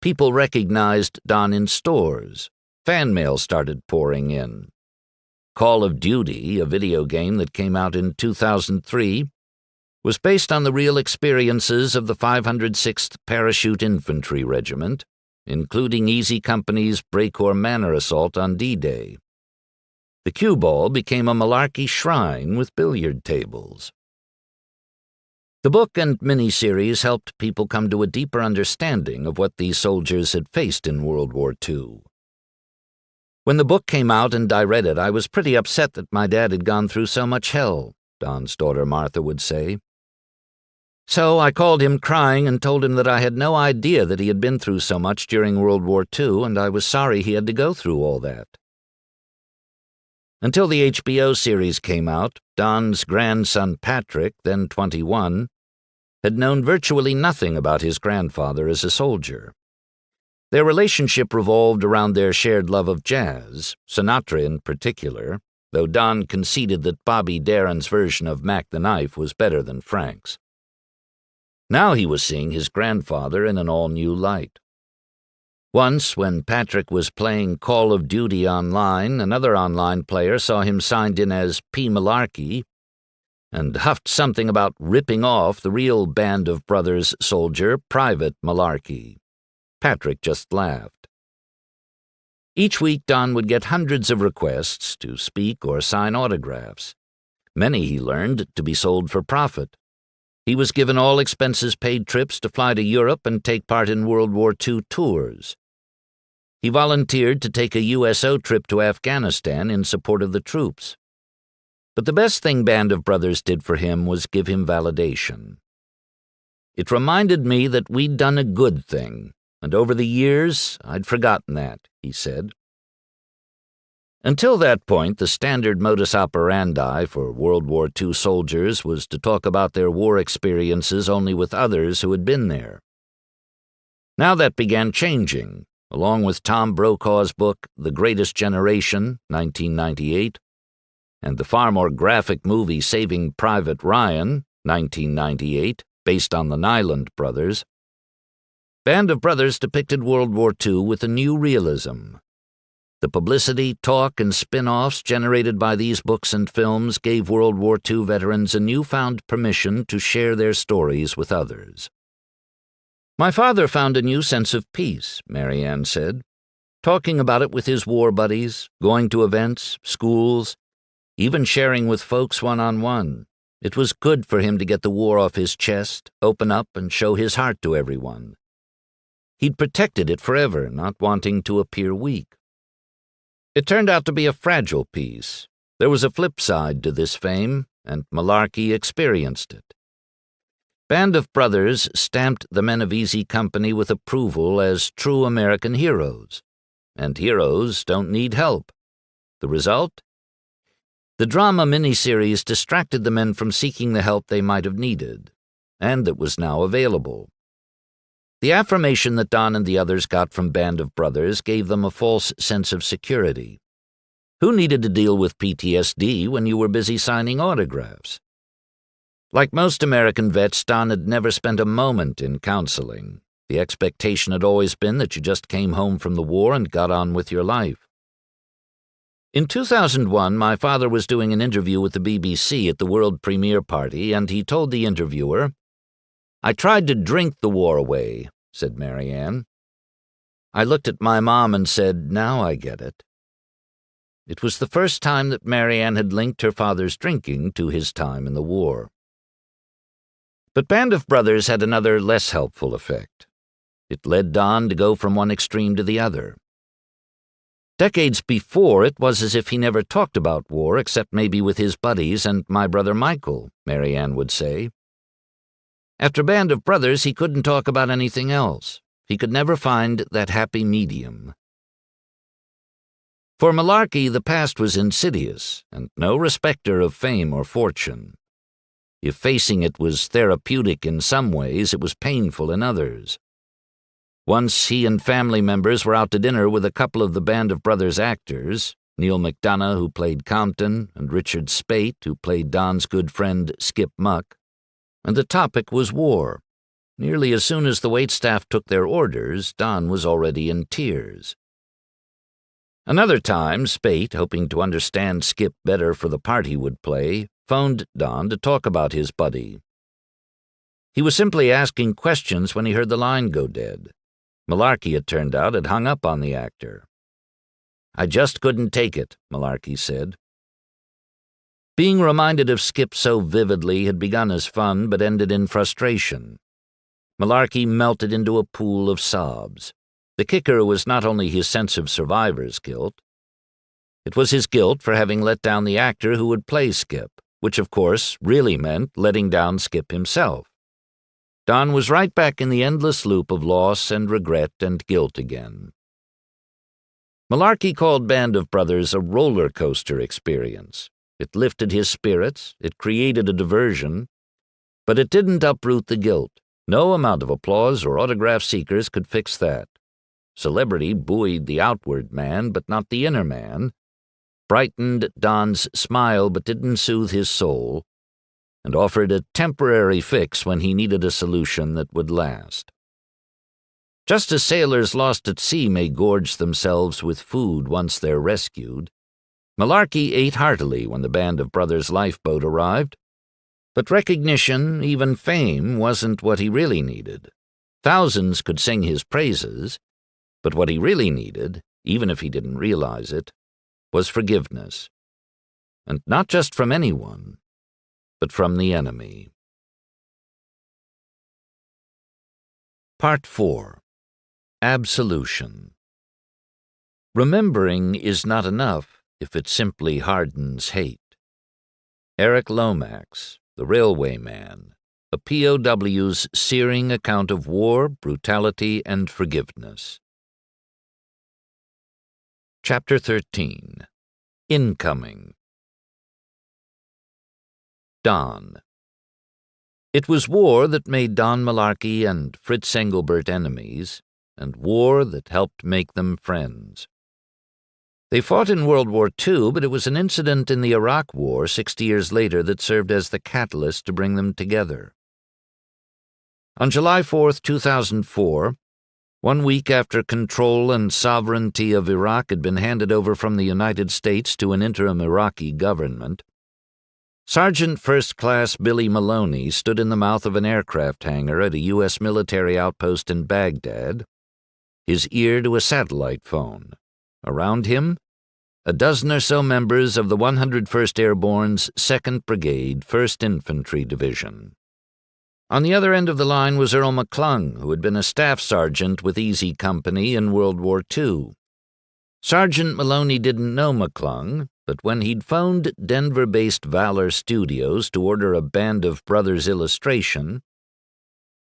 People recognized Don in stores. Fan mail started pouring in. Call of Duty, a video game that came out in 2003, was based on the real experiences of the 506th Parachute Infantry Regiment, including Easy Company's Brecourt Manor assault on D-Day. The cue ball became a Malarkey shrine with billiard tables. The book and miniseries helped people come to a deeper understanding of what these soldiers had faced in World War II. When the book came out and I read it, I was pretty upset that my dad had gone through so much hell, Don's daughter Martha would say. So I called him crying and told him that I had no idea that he had been through so much during World War II, and I was sorry he had to go through all that. Until the HBO series came out, Don's grandson Patrick, then 21, had known virtually nothing about his grandfather as a soldier. Their relationship revolved around their shared love of jazz, Sinatra in particular, though Don conceded that Bobby Darin's version of Mac the Knife was better than Frank's. Now he was seeing his grandfather in an all-new light. Once, when Patrick was playing Call of Duty online, another online player saw him signed in as P. Malarkey and huffed something about ripping off the real Band of Brothers soldier, Private Malarkey. Patrick just laughed. Each week, Don would get hundreds of requests to speak or sign autographs. Many, he learned, to be sold for profit. He was given all expenses-paid trips to fly to Europe and take part in World War II tours. He volunteered to take a USO trip to Afghanistan in support of the troops. But the best thing Band of Brothers did for him was give him validation. It reminded me that we'd done a good thing, and over the years I'd forgotten that, he said. Until that point, the standard modus operandi for World War II soldiers was to talk about their war experiences only with others who had been there. Now that began changing, along with Tom Brokaw's book, The Greatest Generation, 1998, and the far more graphic movie Saving Private Ryan, 1998, based on the Nyland brothers. Band of Brothers depicted World War II with a new realism. The publicity, talk, and spin-offs generated by these books and films gave World War II veterans a newfound permission to share their stories with others. My father found a new sense of peace, Marianne said, talking about it with his war buddies, going to events, schools, even sharing with folks one-on-one. It was good for him to get the war off his chest, open up, and show his heart to everyone. He'd protected it forever, not wanting to appear weak. It turned out to be a fragile peace. There was a flip side to this fame, and Malarkey experienced it. Band of Brothers stamped the men of Easy Company with approval as true American heroes. And heroes don't need help. The result? The drama miniseries distracted the men from seeking the help they might have needed, and that was now available. The affirmation that Don and the others got from Band of Brothers gave them a false sense of security. Who needed to deal with PTSD when you were busy signing autographs? Like most American vets, Don had never spent a moment in counseling. The expectation had always been that you just came home from the war and got on with your life. In 2001, my father was doing an interview with the BBC at the world premiere party, and he told the interviewer, "I tried to drink the war away," said Marianne. I looked at my mom and said, "Now I get it." It was the first time that Marianne had linked her father's drinking to his time in the war. But Band of Brothers had another, less helpful effect. It led Don to go from one extreme to the other. Decades before, it was as if he never talked about war except maybe with his buddies and my brother Michael, Marianne would say. After Band of Brothers, he couldn't talk about anything else. He could never find that happy medium. For Malarkey, the past was insidious, and no respecter of fame or fortune. If facing it was therapeutic in some ways, it was painful in others. Once he and family members were out to dinner with a couple of the Band of Brothers actors, Neil McDonough, who played Compton, and Richard Speight, who played Don's good friend Skip Muck, and the topic was war. Nearly as soon as the waitstaff took their orders, Don was already in tears. Another time, Speight, hoping to understand Skip better for the part he would play, phoned Don to talk about his buddy. He was simply asking questions when he heard the line go dead. Malarkey, it turned out, had hung up on the actor. "I just couldn't take it," Malarkey said. Being reminded of Skip so vividly had begun as fun but ended in frustration. Malarkey melted into a pool of sobs. The kicker was not only his sense of survivor's guilt. It was his guilt for having let down the actor who would play Skip, which of course really meant letting down Skip himself. Don was right back in the endless loop of loss and regret and guilt again. Malarkey called Band of Brothers a roller coaster experience. It lifted his spirits, it created a diversion, but it didn't uproot the guilt. No amount of applause or autograph seekers could fix that. Celebrity buoyed the outward man, but not the inner man, brightened Don's smile but didn't soothe his soul, and offered a temporary fix when he needed a solution that would last. Just as sailors lost at sea may gorge themselves with food once they're rescued, Malarkey ate heartily when the Band of Brothers lifeboat arrived, but recognition, even fame, wasn't what he really needed. Thousands could sing his praises, but what he really needed, even if he didn't realize it, was forgiveness. And not just from anyone, but from the enemy. Part 4. Absolution. Remembering is not enough if it simply hardens hate. Eric Lomax, The Railway Man, a POW's searing account of war, brutality, and forgiveness. Chapter 13. Incoming. Don. It was war that made Don Malarkey and Fritz Engelbert enemies, and war that helped make them friends. They fought in World War II, but it was an incident in the Iraq War 60 years later that served as the catalyst to bring them together. On July 4, 2004, 1 week after control and sovereignty of Iraq had been handed over from the United States to an interim Iraqi government, Sergeant First Class Billy Maloney stood in the mouth of an aircraft hangar at a U.S. military outpost in Baghdad, his ear to a satellite phone. Around him, a dozen or so members of the 101st Airborne's 2nd Brigade, 1st Infantry Division. On the other end of the line was Earl McClung, who had been a staff sergeant with Easy Company in World War II. Sergeant Maloney didn't know McClung, but when he'd phoned Denver-based Valor Studios to order a Band of Brothers illustration,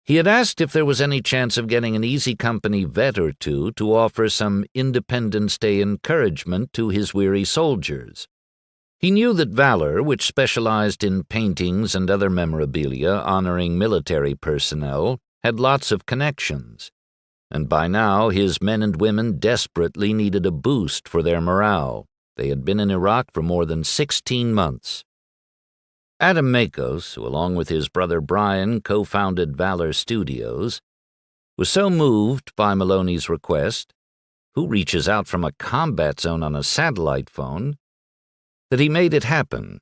he had asked if there was any chance of getting an Easy Company vet or two to offer some Independence Day encouragement to his weary soldiers. He knew that Valor, which specialized in paintings and other memorabilia honoring military personnel, had lots of connections, and by now his men and women desperately needed a boost for their morale. They had been in Iraq for more than 16 months. Adam Makos, who along with his brother Brian co-founded Valor Studios, was so moved by Maloney's request, who reaches out from a combat zone on a satellite phone, that he made it happen.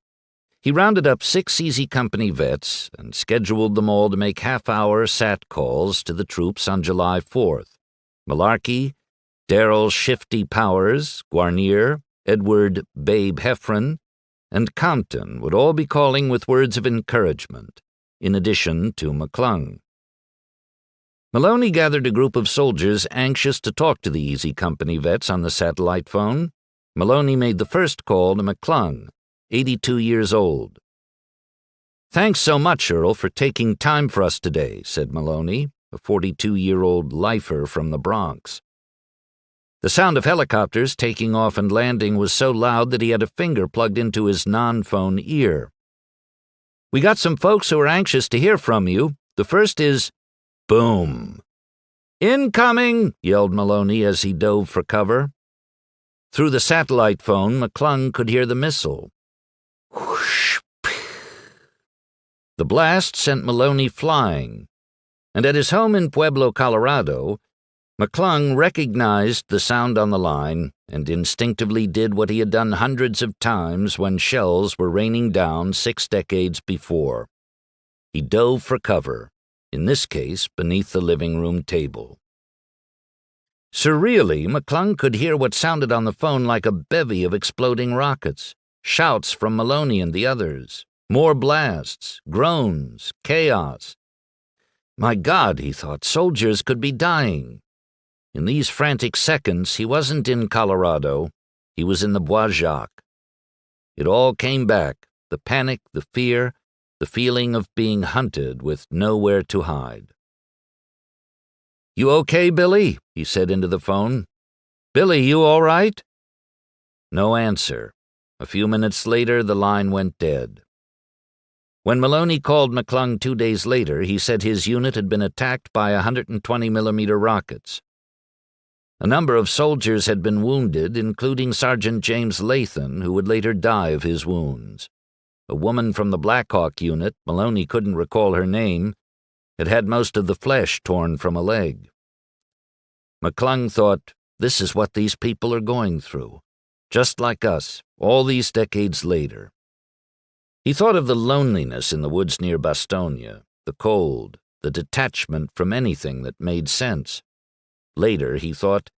He rounded up 6 Easy Company vets and scheduled them all to make half-hour SAT calls to the troops on July 4th. Malarkey, Darrell Shifty Powers, Guarnier, Edward Babe Heffron, and Compton would all be calling with words of encouragement, in addition to McClung. Maloney gathered a group of soldiers anxious to talk to the Easy Company vets on the satellite phone. Maloney made the first call to McClung, 82 years old. "Thanks so much, Earl, for taking time for us today," said Maloney, a 42-year-old lifer from the Bronx. The sound of helicopters taking off and landing was so loud that he had a finger plugged into his non-phone ear. "We got some folks who are anxious to hear from you. The first is—" Boom! "Incoming!" yelled Maloney as he dove for cover. Through the satellite phone, McClung could hear the missile. Whoosh! The blast sent Maloney flying, and at his home in Pueblo, Colorado, McClung recognized the sound on the line and instinctively did what he had done hundreds of times when shells were raining down 6 decades before. He dove for cover, in this case beneath the living room table. Surreally, McClung could hear what sounded on the phone like a bevy of exploding rockets, shouts from Maloney and the others, more blasts, groans, chaos. My God, he thought, soldiers could be dying. In these frantic seconds, he wasn't in Colorado. He was in the Bois Jacques. It all came back, the panic, the fear, the feeling of being hunted with nowhere to hide. "You okay, Billy?" he said into the phone. "Billy, you all right?" No answer. A few minutes later, the line went dead. When Maloney called McClung 2 days later, he said his unit had been attacked by 120mm rockets. A number of soldiers had been wounded, including Sergeant James Lathan, who would later die of his wounds. A woman from the Black Hawk unit, Maloney couldn't recall her name, had had most of the flesh torn from a leg. McClung thought, this is what these people are going through, just like us, all these decades later. He thought of the loneliness in the woods near Bastogne, the cold, the detachment from anything that made sense. Later, he thought,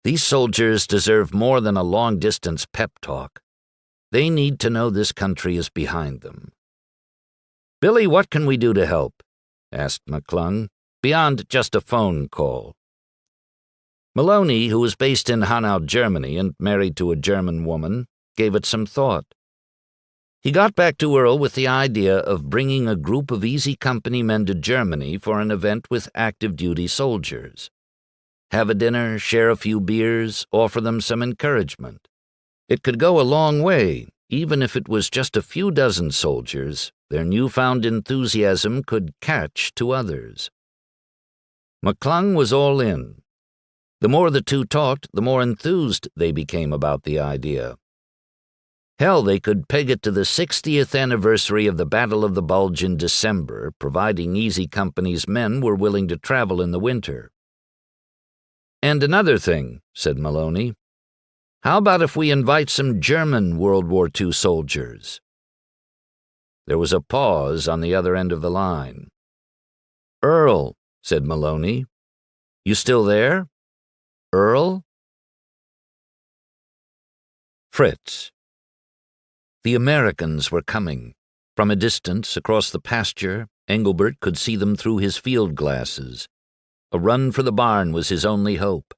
these soldiers deserve more than a long-distance pep talk. They need to know this country is behind them. "Billy, what can we do to help?" asked McClung, beyond just a phone call. Maloney, who was based in Hanau, Germany, and married to a German woman, gave it some thought. He got back to Earl with the idea of bringing a group of Easy Company men to Germany for an event with active-duty soldiers. Have a dinner, share a few beers, offer them some encouragement. It could go a long way, even if it was just a few dozen soldiers. Their newfound enthusiasm could catch to others. McClung was all in. The more the two talked, the more enthused they became about the idea. Hell, they could peg it to the 60th anniversary of the Battle of the Bulge in December, providing Easy Company's men were willing to travel in the winter. "And another thing," said Maloney. "How about if we invite some German World War II soldiers?" There was a pause on the other end of the line. "Earl," said Maloney. "You still there? Earl?" Fritz. The Americans were coming. From a distance, across the pasture, Engelbert could see them through his field glasses. A run for the barn was his only hope.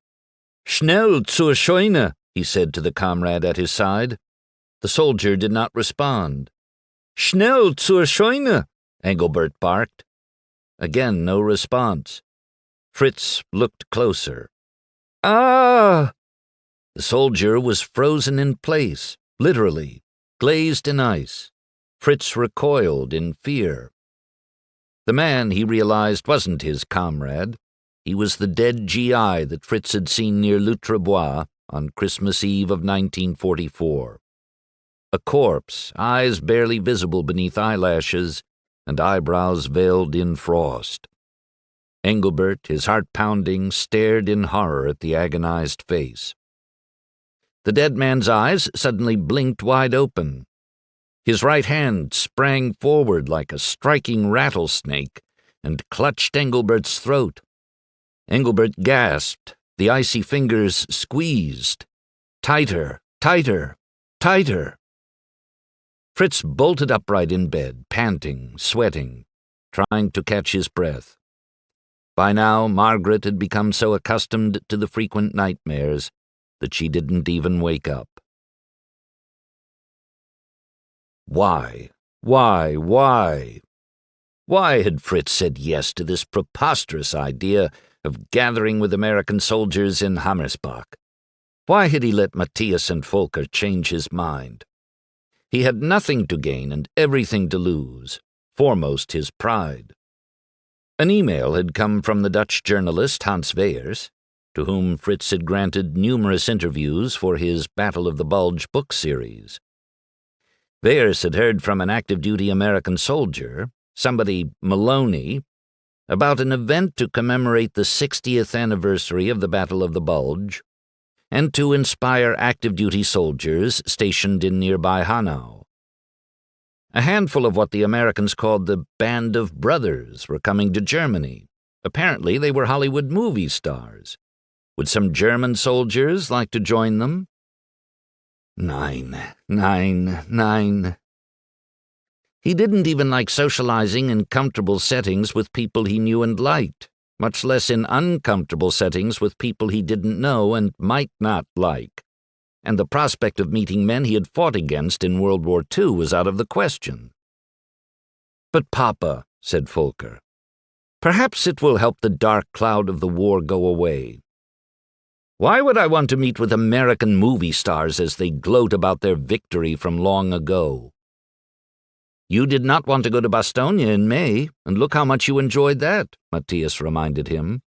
"Schnell zur Scheune," he said to the comrade at his side. The soldier did not respond. "Schnell zur Scheune," Engelbert barked. Again no response. Fritz looked closer. "Ah!" The soldier was frozen in place, literally, glazed in ice. Fritz recoiled in fear. The man, he realized, wasn't his comrade. He was the dead GI that Fritz had seen near Loutrebois on Christmas Eve of 1944. A corpse, eyes barely visible beneath eyelashes, and eyebrows veiled in frost. Engelbert, his heart pounding, stared in horror at the agonized face. The dead man's eyes suddenly blinked wide open. His right hand sprang forward like a striking rattlesnake and clutched Engelbert's throat. Engelbert gasped. The icy fingers squeezed. Tighter, tighter, tighter. Fritz bolted upright in bed, panting, sweating, trying to catch his breath. By now, Margaret had become so accustomed to the frequent nightmares that she didn't even wake up. Why? Why had Fritz said yes to this preposterous idea of gathering with American soldiers in Hammersbach? Why had he let Matthias and Volker change his mind? He had nothing to gain and everything to lose, foremost his pride. An email had come from the Dutch journalist Hans Weyers, to whom Fritz had granted numerous interviews for his Battle of the Bulge book series. Weyers had heard from an active-duty American soldier, somebody Maloney, about an event to commemorate the 60th anniversary of the Battle of the Bulge, and to inspire active-duty soldiers stationed in nearby Hanau. A handful of what the Americans called the Band of Brothers were coming to Germany. Apparently they were Hollywood movie stars. Would some German soldiers like to join them? Nine. He didn't even like socializing in comfortable settings with people he knew and liked, much less in uncomfortable settings with people he didn't know and might not like. And the prospect of meeting men he had fought against in World War II was out of the question. "But, Papa," said Volker, "perhaps it will help the dark cloud of the war go away. Why would I want to meet with American movie stars as they gloat about their victory from long ago?" "You did not want to go to Bastogne in May, and look how much you enjoyed that," Matthias reminded him.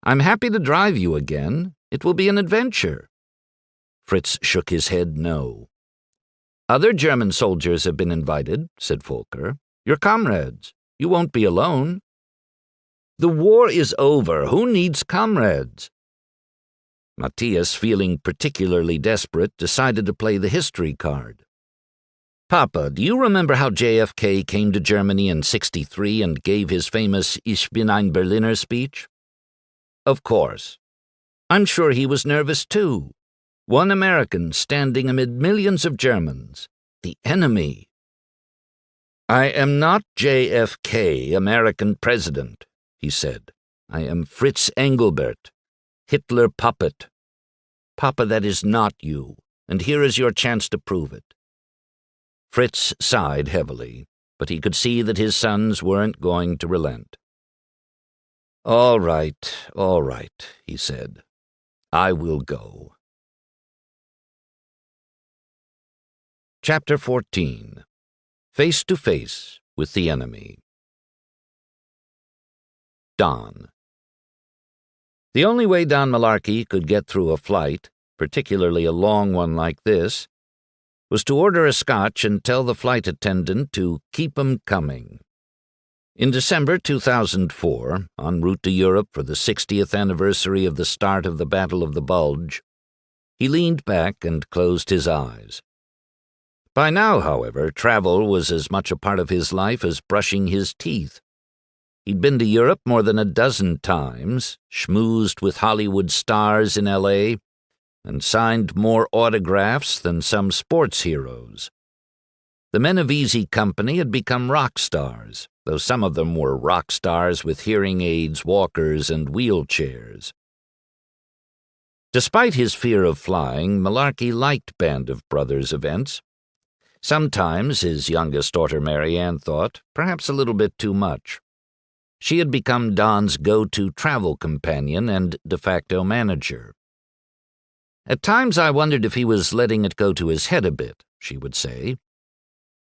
"I'm happy to drive you again. It will be an adventure." Fritz shook his head no. "Other German soldiers have been invited," said Volker. "Your comrades. You won't be alone." "The war is over. Who needs comrades?" Matthias, feeling particularly desperate, decided to play the history card. "Papa, do you remember how JFK came to Germany in '63 and gave his famous Ich bin ein Berliner speech?" "Of course. I'm sure he was nervous too. One American standing amid millions of Germans. The enemy." "I am not JFK, American president," he said. "I am Fritz Engelbert, Hitler puppet. Papa, that is not you, and here is your chance to prove it." Fritz sighed heavily, but he could see that his sons weren't going to relent. All right, he said. "I will go." Chapter 14. Face to Face with the Enemy. Dawn. The only way Don Malarkey could get through a flight, particularly a long one like this, was to order a scotch and tell the flight attendant to keep 'em coming. In December 2004, en route to Europe for the 60th anniversary of the start of the Battle of the Bulge, he leaned back and closed his eyes. By now, however, travel was as much a part of his life as brushing his teeth. He'd been to Europe more than a dozen times, schmoozed with Hollywood stars in L.A., and signed more autographs than some sports heroes. The men of Easy Company had become rock stars, though some of them were rock stars with hearing aids, walkers, and wheelchairs. Despite his fear of flying, Malarkey liked Band of Brothers events. Sometimes, his youngest daughter Marianne thought, perhaps a little bit too much. She had become Don's go-to travel companion and de facto manager. At times I wondered if he was letting it go to his head a bit, she would say.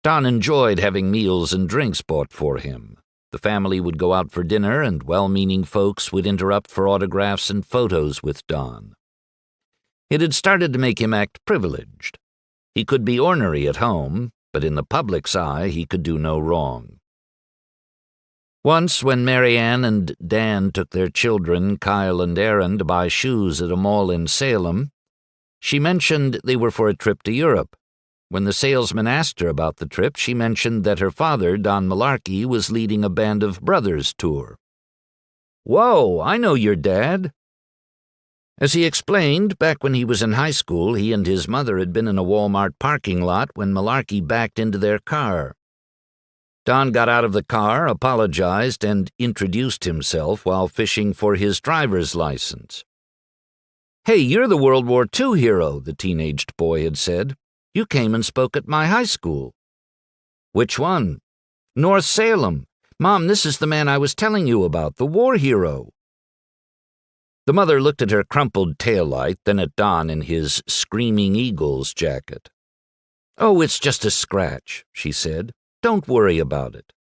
Don enjoyed having meals and drinks bought for him. The family would go out for dinner, and well-meaning folks would interrupt for autographs and photos with Don. It had started to make him act privileged. He could be ornery at home, but in the public's eye he could do no wrong. Once, when Marianne and Dan took their children, Kyle and Aaron, to buy shoes at a mall in Salem, she mentioned they were for a trip to Europe. When the salesman asked her about the trip, she mentioned that her father, Don Malarkey, was leading a Band of Brothers tour. "Whoa, I know your dad." As he explained, back when he was in high school, he and his mother had been in a Walmart parking lot when Malarkey backed into their car. Don got out of the car, apologized, and introduced himself while fishing for his driver's license. "Hey, you're the World War II hero," the teenaged boy had said. "You came and spoke at my high school." "Which one?" "North Salem. Mom, this is the man I was telling you about, the war hero." The mother looked at her crumpled taillight, then at Don in his Screaming Eagles jacket. "Oh, it's just a scratch," she said. "Don't worry about it."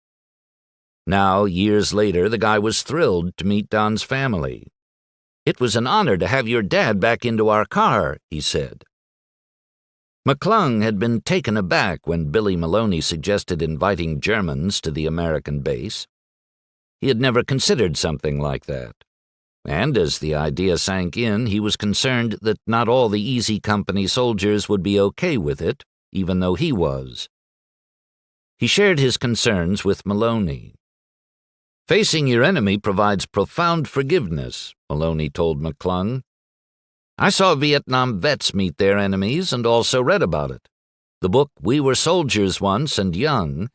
Now, years later, the guy was thrilled to meet Don's family. "It was an honor to have your dad back into our car," he said. McClung had been taken aback when Billy Maloney suggested inviting Germans to the American base. He had never considered something like that. And as the idea sank in, he was concerned that not all the Easy Company soldiers would be okay with it, even though he was. He shared his concerns with Maloney. "Facing your enemy provides profound forgiveness," Maloney told McClung. "I saw Vietnam vets meet their enemies and also read about it. The book We Were Soldiers Once and Young,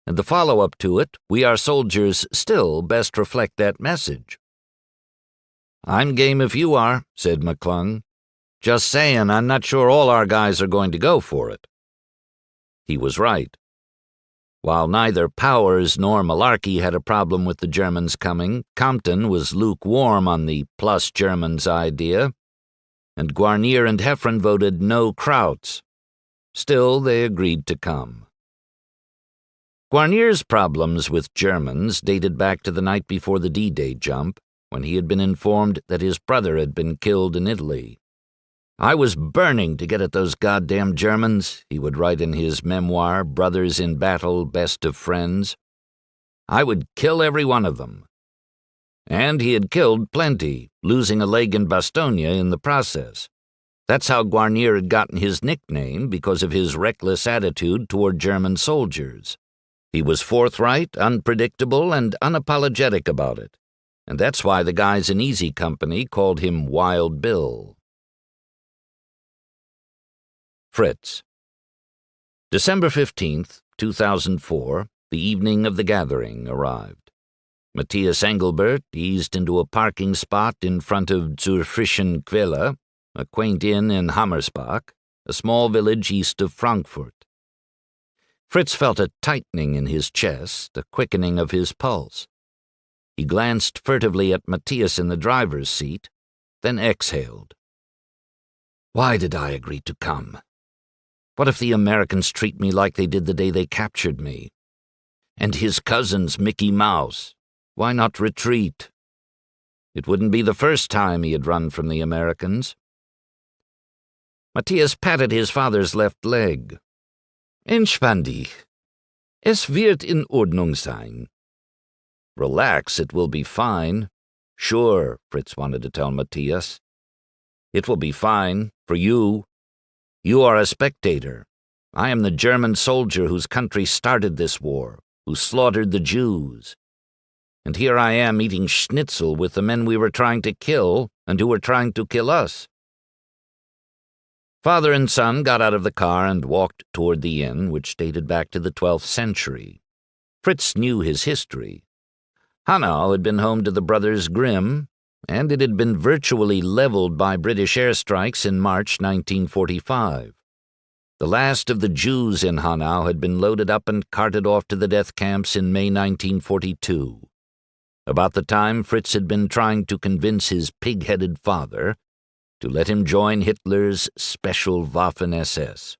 and the follow-up to it, We Are Soldiers Still, best reflect that message." "I'm game if you are," said McClung. "Just saying, I'm not sure all our guys are going to go for it." He was right. While neither Powers nor Malarkey had a problem with the Germans coming, Compton was lukewarm on the plus Germans idea, and Guarnier and Heffron voted no Krauts. Still, they agreed to come. Guarnier's problems with Germans dated back to the night before the D-Day jump, when he had been informed that his brother had been killed in Italy. "I was burning to get at those goddamn Germans," he would write in his memoir, Brothers in Battle, Best of Friends. "I would kill every one of them." And he had killed plenty, losing a leg in Bastogne in the process. That's how Guarnier had gotten his nickname, because of his reckless attitude toward German soldiers. He was forthright, unpredictable, and unapologetic about it. And that's why the guys in Easy Company called him Wild Bill. Fritz. December 15th, 2004, the evening of the gathering arrived. Matthias Engelbert eased into a parking spot in front of Zur Frischen Quelle, a quaint inn in Hammersbach, a small village east of Frankfurt. Fritz felt a tightening in his chest, a quickening of his pulse. He glanced furtively at Matthias in the driver's seat, then exhaled. "Why did I agree to come? What if the Americans treat me like they did the day they captured me? And his cousin's Mickey Mouse. Why not retreat?" It wouldn't be the first time he had run from the Americans. Matthias patted his father's left leg. Entspann dich. Es wird in Ordnung sein. Relax, it will be fine. Sure, Fritz wanted to tell Matthias. It will be fine, for you. You are a spectator. I am the German soldier whose country started this war, who slaughtered the Jews. And here I am eating schnitzel with the men we were trying to kill and who were trying to kill us. Father and son got out of the car and walked toward the inn, which dated back to the 12th century. Fritz knew his history. Hanau had been home to the brothers Grimm, and it had been virtually leveled by British airstrikes in March 1945. The last of the Jews in Hanau had been loaded up and carted off to the death camps in May 1942. About the time Fritz had been trying to convince his pig-headed father to let him join Hitler's Special Waffen-SS.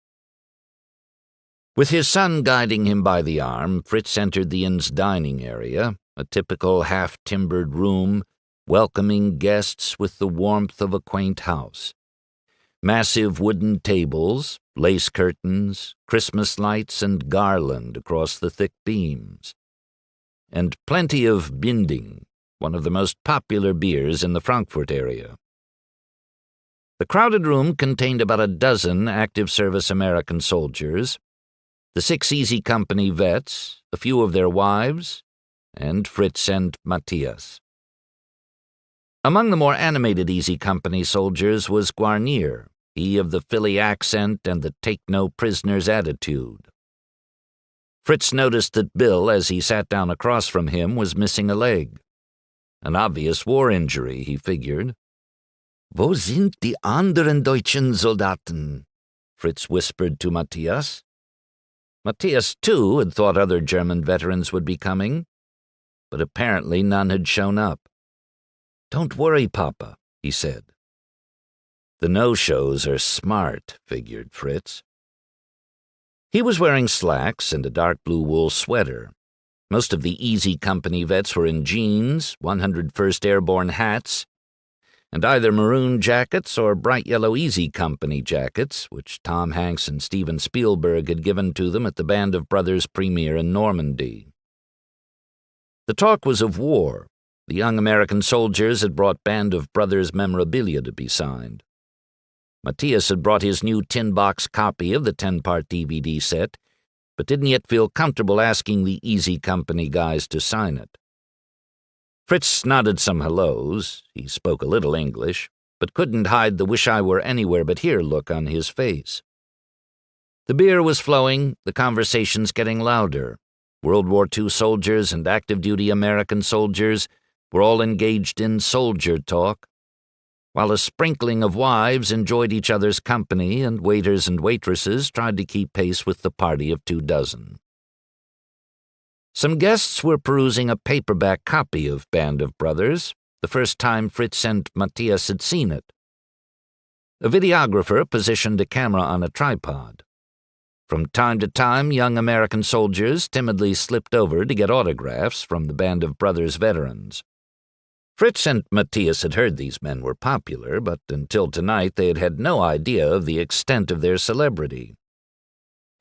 With his son guiding him by the arm, Fritz entered the inn's dining area, a typical half-timbered room, welcoming guests with the warmth of a quaint house. Massive wooden tables, lace curtains, Christmas lights, and garland across the thick beams. And plenty of Binding, one of the most popular beers in the Frankfurt area. The crowded room contained about a dozen active service American soldiers, the 6 Easy Company vets, a few of their wives, and Fritz and Matthias. Among the more animated Easy Company soldiers was Guarnier, he of the Philly accent and the take-no-prisoners attitude. Fritz noticed that Bill, as he sat down across from him, was missing a leg. An obvious war injury, he figured. Wo sind die anderen deutschen Soldaten? Fritz whispered to Matthias. Matthias, too, had thought other German veterans would be coming, but apparently none had shown up. Don't worry, Papa, he said. The no-shows are smart, figured Fritz. He was wearing slacks and a dark blue wool sweater. Most of the Easy Company vets were in jeans, 101st Airborne hats, and either maroon jackets or bright yellow Easy Company jackets, which Tom Hanks and Steven Spielberg had given to them at the Band of Brothers premiere in Normandy. The talk was of war. The young American soldiers had brought Band of Brothers memorabilia to be signed. Matthias had brought his new tin box copy of the 10-part DVD set, but didn't yet feel comfortable asking the Easy Company guys to sign it. Fritz nodded some hellos. He spoke a little English, but couldn't hide the wish-I-were-anywhere-but-here look on his face. The beer was flowing, the conversations getting louder. World War II soldiers and active-duty American soldiers were all engaged in soldier talk, while a sprinkling of wives enjoyed each other's company and waiters and waitresses tried to keep pace with the party of 24. Some guests were perusing a paperback copy of Band of Brothers, the first time Fritz and Matthias had seen it. A videographer positioned a camera on a tripod. From time to time, young American soldiers timidly slipped over to get autographs from the Band of Brothers veterans. Fritz and Matthias had heard these men were popular, but until tonight they had had no idea of the extent of their celebrity.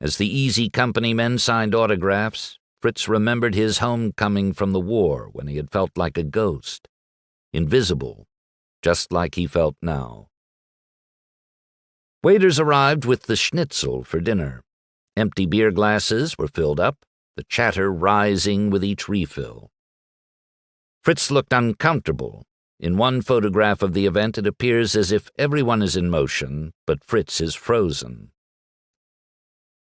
As the Easy Company men signed autographs, Fritz remembered his homecoming from the war when he had felt like a ghost, invisible, just like he felt now. Waiters arrived with the schnitzel for dinner. Empty beer glasses were filled up, the chatter rising with each refill. Fritz looked uncomfortable. In one photograph of the event, it appears as if everyone is in motion, but Fritz is frozen.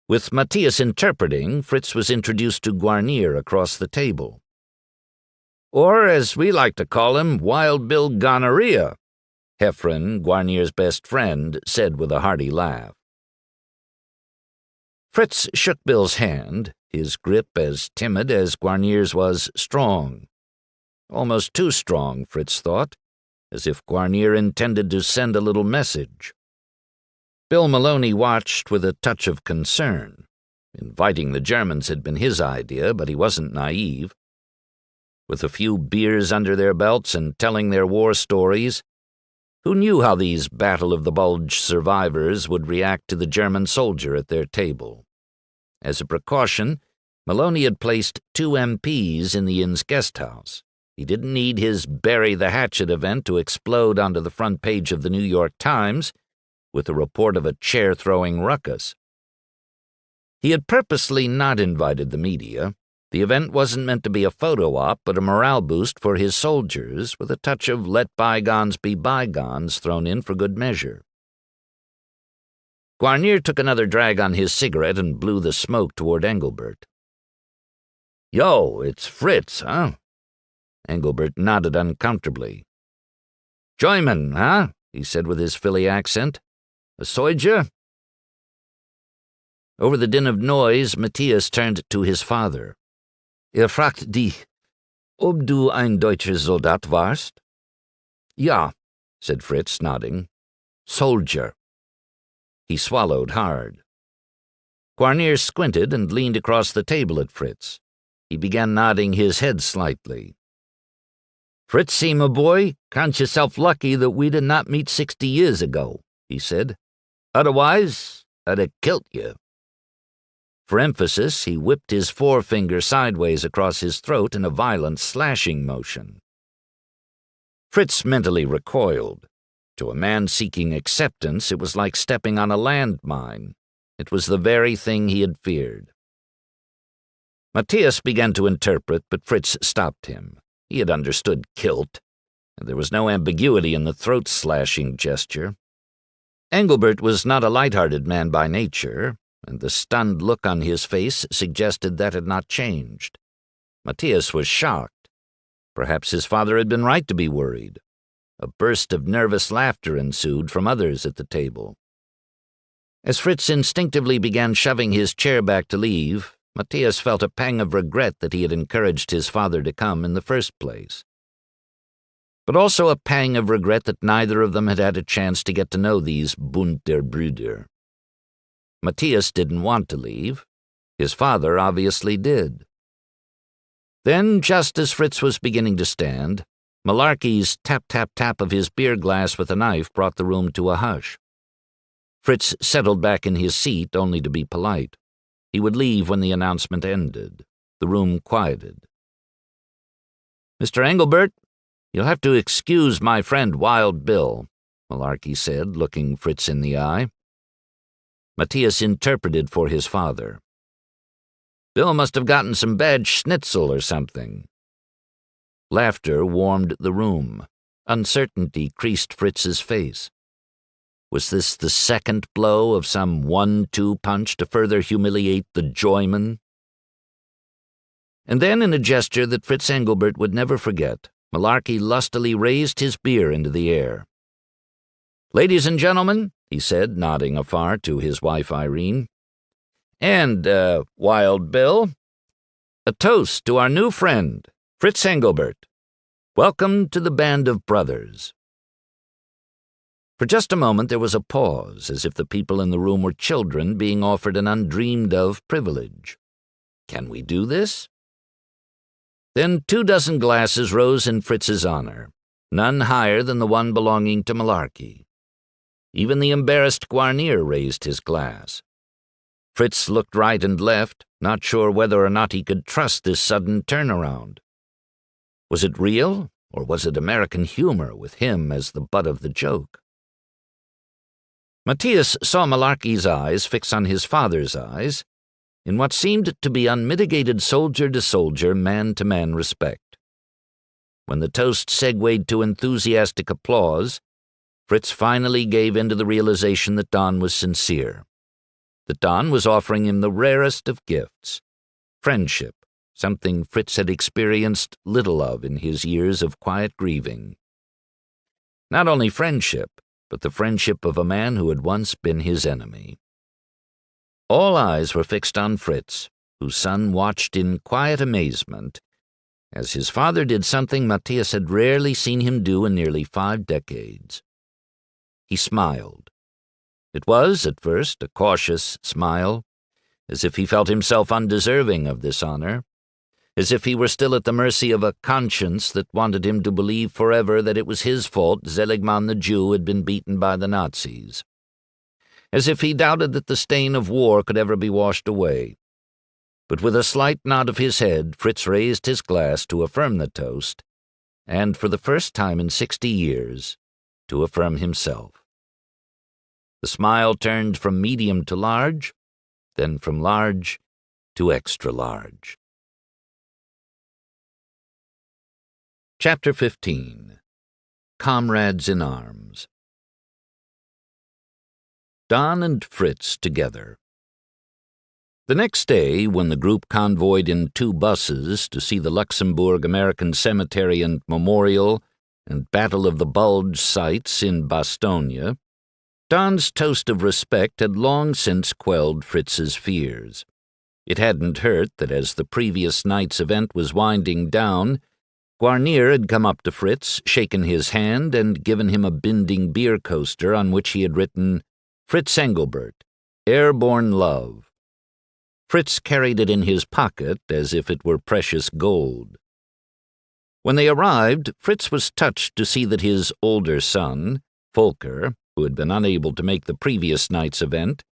With Matthias interpreting, Fritz was introduced to Guarnier across the table. Or, as we like to call him, Wild Bill Gonorrhea, Heffron, Guarnier's best friend, said with a hearty laugh. Fritz shook Bill's hand, his grip as timid as Guarnier's was strong. Almost too strong, Fritz thought, as if Guarnier intended to send a little message. Bill Maloney watched with a touch of concern. Inviting the Germans had been his idea, but he wasn't naive. with a few beers under their belts and telling their war stories. Who knew how these Battle of the Bulge survivors would react to the German soldier at their table? As a precaution, Maloney had placed 2 MPs in the inn's guest house. He didn't need his Bury the Hatchet event to explode onto the front page of the New York Times with a report of a chair-throwing ruckus. He had purposely not invited the media. The event wasn't meant to be a photo op, but a morale boost for his soldiers, with a touch of let bygones be bygones thrown in for good measure. Guarnier took another drag on his cigarette and blew the smoke toward Engelbert. "Yo, it's Fritz, huh?" Engelbert nodded uncomfortably. "German, huh?" he said with his Philly accent. "A soldier?" Over the din of noise, Matthias turned to his father. Fragt dich, ob du ein deutscher Soldat warst?" "Ja," said Fritz, nodding. "Soldier." He swallowed hard. Guarnier squinted and leaned across the table at Fritz. He began nodding his head slightly. "Fritzy, my boy, count yourself lucky that we did not meet 60 years ago," he said. "Otherwise, I'd have killed you." For emphasis, he whipped his forefinger sideways across his throat in a violent slashing motion. Fritz mentally recoiled. To a man seeking acceptance, it was like stepping on a landmine. It was the very thing he had feared. Matthias began to interpret, but Fritz stopped him. He had understood kilt, and there was no ambiguity in the throat-slashing gesture. Engelbert was not a light-hearted man by nature, and the stunned look on his face suggested that had not changed. Matthias was shocked. Perhaps his father had been right to be worried. A burst of nervous laughter ensued from others at the table. As Fritz instinctively began shoving his chair back to leave, Matthias felt a pang of regret that he had encouraged his father to come in the first place. But also a pang of regret that neither of them had had a chance to get to know these Bund der Brüder. Matthias didn't want to leave. His father obviously did. Then, just as Fritz was beginning to stand, Malarkey's tap-tap-tap of his beer glass with a knife brought the room to a hush. Fritz settled back in his seat only to be polite. He would leave when the announcement ended. The room quieted. "Mr. Engelbert, you'll have to excuse my friend Wild Bill," Malarkey said, looking Fritz in the eye. Matthias interpreted for his father. "Bill must have gotten some bad schnitzel or something." Laughter warmed the room. Uncertainty creased Fritz's face. Was this the second blow of some 1-2 punch to further humiliate the Joyman? And then, in a gesture that Fritz Engelbert would never forget, Malarkey lustily raised his beer into the air. "Ladies and gentlemen," he said, nodding afar to his wife Irene, "and, Wild Bill, a toast to our new friend, Fritz Engelbert. Welcome to the band of brothers." For just a moment there was a pause, as if the people in the room were children being offered an undreamed-of privilege. Can we do this? Then 24 glasses rose in Fritz's honor, none higher than the one belonging to Malarkey. Even the embarrassed Guarnier raised his glass. Fritz looked right and left, not sure whether or not he could trust this sudden turnaround. Was it real, or was it American humor with him as the butt of the joke? Matthias saw Malarkey's eyes fix on his father's eyes, in what seemed to be unmitigated soldier-to-soldier, man-to-man respect. When the toast segued to enthusiastic applause, Fritz finally gave in to the realization that Don was sincere, that Don was offering him the rarest of gifts, friendship, something Fritz had experienced little of in his years of quiet grieving. Not only friendship, but the friendship of a man who had once been his enemy. All eyes were fixed on Fritz, whose son watched in quiet amazement as his father did something Matthias had rarely seen him do in nearly 5 decades. He smiled. It was, at first, a cautious smile, as if he felt himself undeserving of this honor, as if he were still at the mercy of a conscience that wanted him to believe forever that it was his fault Seligmann the Jew had been beaten by the Nazis. As if he doubted that the stain of war could ever be washed away. But with a slight nod of his head, Fritz raised his glass to affirm the toast, and for the first time in 60 years, to affirm himself. The smile turned from medium to large, then from large to extra large. Chapter 15. Comrades in Arms. Don and Fritz together. The next day, when the group convoyed in 2 buses to see the Luxembourg American Cemetery and Memorial and Battle of the Bulge sites in Bastogne, Don's toast of respect had long since quelled Fritz's fears. It hadn't hurt that as the previous night's event was winding down, Guarnier had come up to Fritz, shaken his hand, and given him a binding beer coaster on which he had written, "Fritz Engelbert, Airborne Love." Fritz carried it in his pocket as if it were precious gold. When they arrived, Fritz was touched to see that his older son, Volker, who had been unable to make the previous night's event,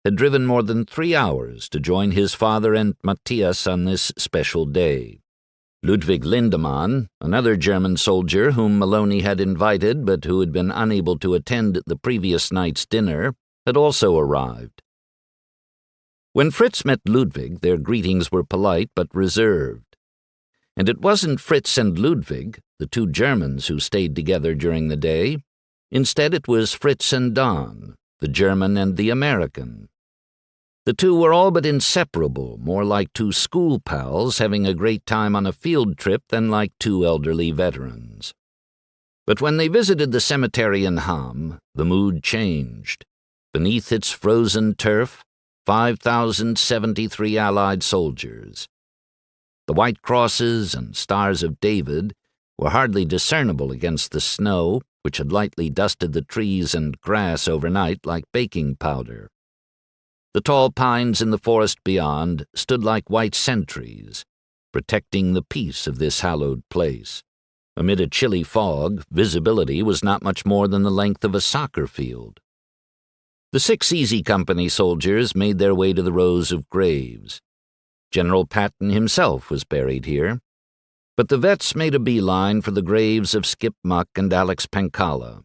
had driven more than 3 hours to join his father and Matthias on this special day. Ludwig Lindemann, another German soldier whom Maloney had invited but who had been unable to attend the previous night's dinner, had also arrived. When Fritz met Ludwig, their greetings were polite but reserved. And it wasn't Fritz and Ludwig, the 2 Germans, who stayed together during the day. Instead, it was Fritz and Don, the German and the American. The 2 were all but inseparable, more like 2 school pals having a great time on a field trip than like 2 elderly veterans. But when they visited the cemetery in Ham, the mood changed. Beneath its frozen turf, 5,073 Allied soldiers. The white crosses and stars of David were hardly discernible against the snow, which had lightly dusted the trees and grass overnight like baking powder. The tall pines in the forest beyond stood like white sentries, protecting the peace of this hallowed place. Amid a chilly fog, visibility was not much more than the length of a soccer field. The 6 Easy Company soldiers made their way to the rows of graves. General Patton himself was buried here, but the vets made a beeline for the graves of Skip Muck and Alex Pancala,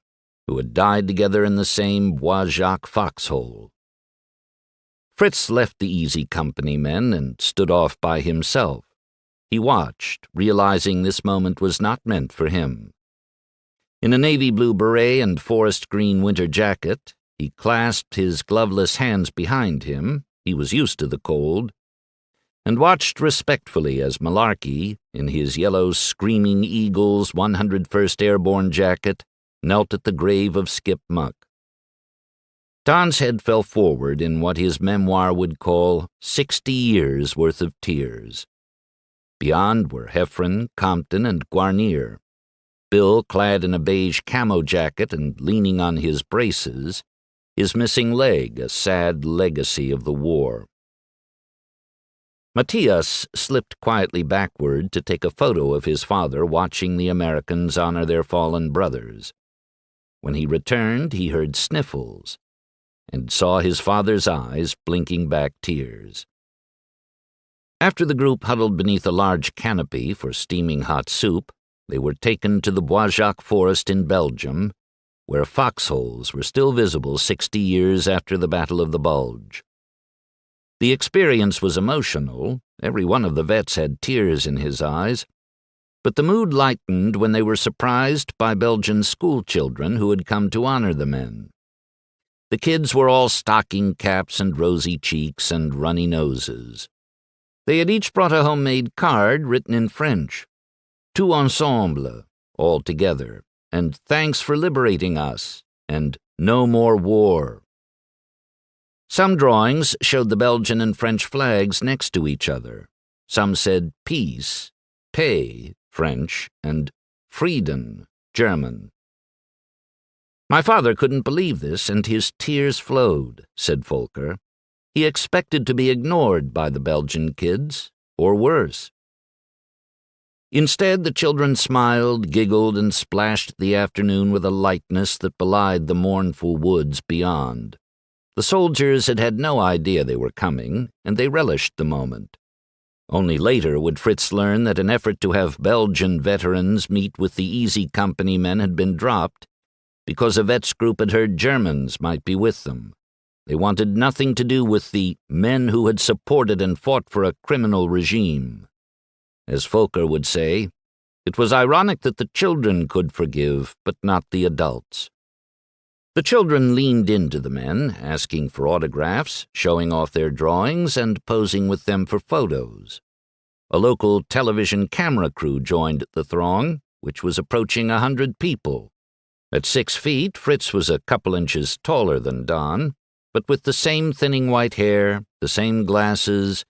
who had died together in the same Bois Jacques foxhole. Fritz left the Easy Company men and stood off by himself. He watched, realizing this moment was not meant for him. In a navy blue beret and forest green winter jacket, he clasped his gloveless hands behind him, he was used to the cold, and watched respectfully as Malarkey, in his yellow Screaming Eagles 101st Airborne jacket, knelt at the grave of Skip Muck. Don's head fell forward in what his memoir would call 60 years' worth of tears. Beyond were Heffron, Compton, and Guarnier. Bill, clad in a beige camo jacket and leaning on his braces, his missing leg a sad legacy of the war. Matthias slipped quietly backward to take a photo of his father watching the Americans honor their fallen brothers. When he returned, he heard sniffles and saw his father's eyes blinking back tears. After the group huddled beneath a large canopy for steaming hot soup, they were taken to the Bois Jacques forest in Belgium, where foxholes were still visible 60 years after the Battle of the Bulge. The experience was emotional. Every one of the vets had tears in his eyes, but the mood lightened when they were surprised by Belgian schoolchildren who had come to honor the men. The kids were all stocking caps and rosy cheeks and runny noses. They had each brought a homemade card written in French, "Tout ensemble," all together, and "Thanks for liberating us," and "No more war." Some drawings showed the Belgian and French flags next to each other. Some said peace, paix, French, and Frieden, German. "My father couldn't believe this, and his tears flowed," said Volker. "He expected to be ignored by the Belgian kids, or worse. Instead, the children smiled, giggled, and splashed the afternoon with a lightness that belied the mournful woods beyond. The soldiers had had no idea they were coming, and they relished the moment. Only later would Fritz learn that an effort to have Belgian veterans meet with the Easy Company men had been dropped because a vets group had heard Germans might be with them. They wanted nothing to do with the men who had supported and fought for a criminal regime. As Fokker would say, it was ironic that the children could forgive, but not the adults. The children leaned into the men, asking for autographs, showing off their drawings, and posing with them for photos. A local television camera crew joined the throng, which was approaching 100 people. At 6 feet, Fritz was a couple inches taller than Don, but with the same thinning white hair, the same glasses,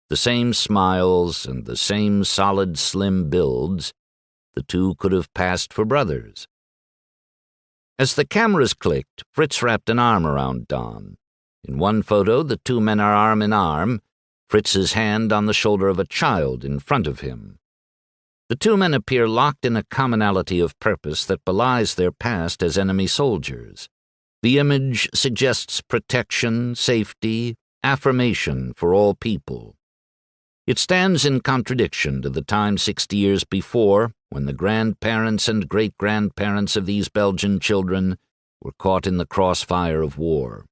the same smiles, and the same solid, slim builds, the two could have passed for brothers. As the cameras clicked, Fritz wrapped an arm around Don. In one photo, the two men are arm in arm, Fritz's hand on the shoulder of a child in front of him. The two men appear locked in a commonality of purpose that belies their past as enemy soldiers. The image suggests protection, safety, affirmation for all people. It stands in contradiction to the time 60 years before, when the grandparents and great-grandparents of these Belgian children were caught in the crossfire of war.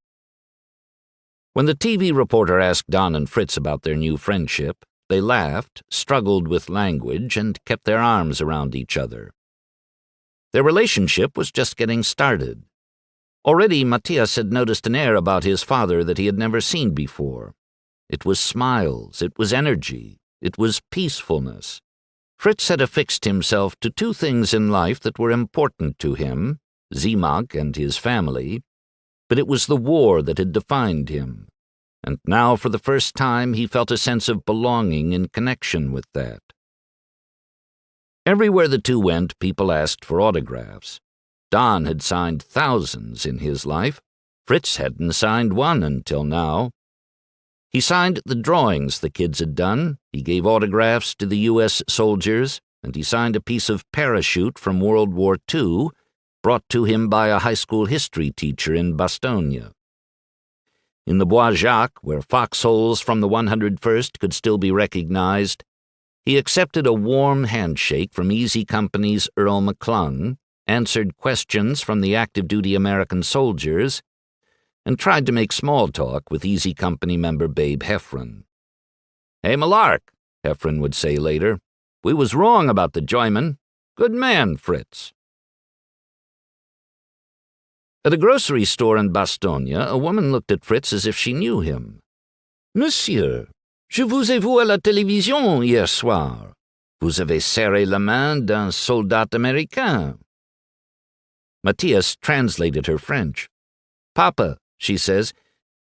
When the TV reporter asked Don and Fritz about their new friendship, they laughed, struggled with language, and kept their arms around each other. Their relationship was just getting started. Already Matthias had noticed an air about his father that he had never seen before. It was smiles, it was energy, it was peacefulness. Fritz had affixed himself to two things in life that were important to him, Zeemak and his family, but it was the war that had defined him, and now for the first time he felt a sense of belonging in connection with that. Everywhere the two went, people asked for autographs. Don had signed thousands in his life. Fritz hadn't signed one until now. He signed the drawings the kids had done, he gave autographs to the U.S. soldiers, and he signed a piece of parachute from World War II, brought to him by a high school history teacher in Bastogne. In the Bois Jacques, where foxholes from the 101st could still be recognized, he accepted a warm handshake from Easy Company's Earl McClung, answered questions from the active-duty American soldiers, and tried to make small talk with Easy Company member Babe Heffron. "Hey, Malark," Heffron would say later, "we was wrong about the German. Good man, Fritz." At a grocery store in Bastogne, a woman looked at Fritz as if she knew him. "Monsieur, je vous ai vu à la télévision hier soir. Vous avez serré la main d'un soldat américain." Matthias translated her French. "Papa," she says,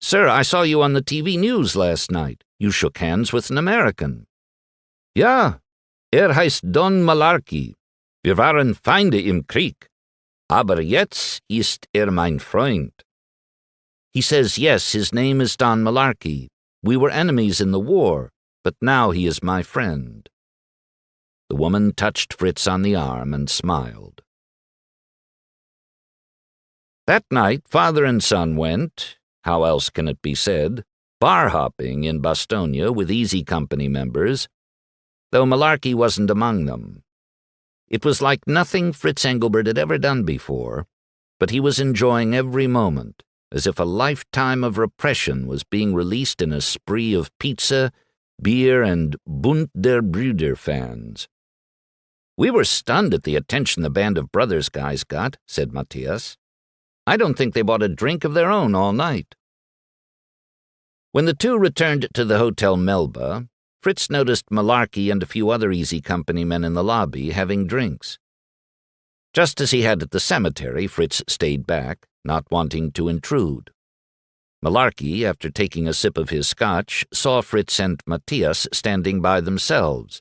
"Sir, I saw you on the TV news last night. You shook hands with an American." "Ja, heißt Don Malarkey. Wir waren Feinde im Krieg. Aber jetzt ist mein Freund." He says, yes, his name is Don Malarkey. We were enemies in the war, but now he is my friend. The woman touched Fritz on the arm and smiled. That night, father and son went, how else can it be said, bar-hopping in Bastogne with Easy Company members, though Malarkey wasn't among them. It was like nothing Fritz Engelbert had ever done before, but he was enjoying every moment, as if a lifetime of repression was being released in a spree of pizza, beer, and Bund der Brüder fans. "We were stunned at the attention the Band of Brothers guys got," said Matthias. "I don't think they bought a drink of their own all night." When the two returned to the Hotel Melba, Fritz noticed Malarkey and a few other Easy Company men in the lobby having drinks. Just as he had at the cemetery, Fritz stayed back, not wanting to intrude. Malarkey, after taking a sip of his scotch, saw Fritz and Matthias standing by themselves.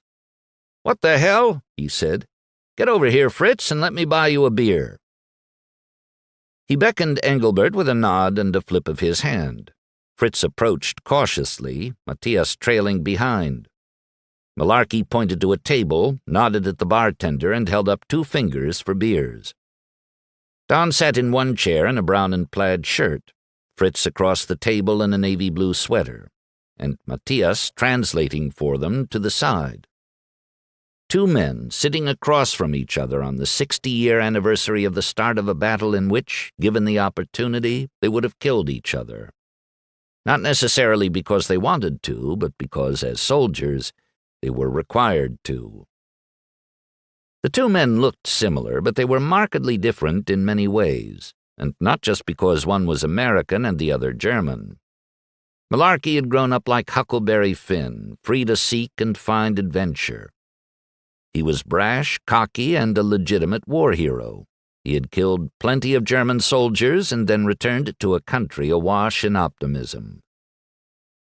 "What the hell?" he said. "Get over here, Fritz, and let me buy you a beer." He beckoned Engelbert with a nod and a flip of his hand. Fritz approached cautiously, Matthias trailing behind. Malarkey pointed to a table, nodded at the bartender, and held up 2 fingers for beers. Don sat in one chair in a brown and plaid shirt, Fritz across the table in a navy blue sweater, and Matthias translating for them to the side. 2 men sitting across from each other on the 60-year anniversary of the start of a battle in which, given the opportunity, they would have killed each other. Not necessarily because they wanted to, but because, as soldiers, they were required to. The 2 men looked similar, but they were markedly different in many ways, and not just because one was American and the other German. Malarkey had grown up like Huckleberry Finn, free to seek and find adventure. He was brash, cocky, and a legitimate war hero. He had killed plenty of German soldiers and then returned to a country awash in optimism.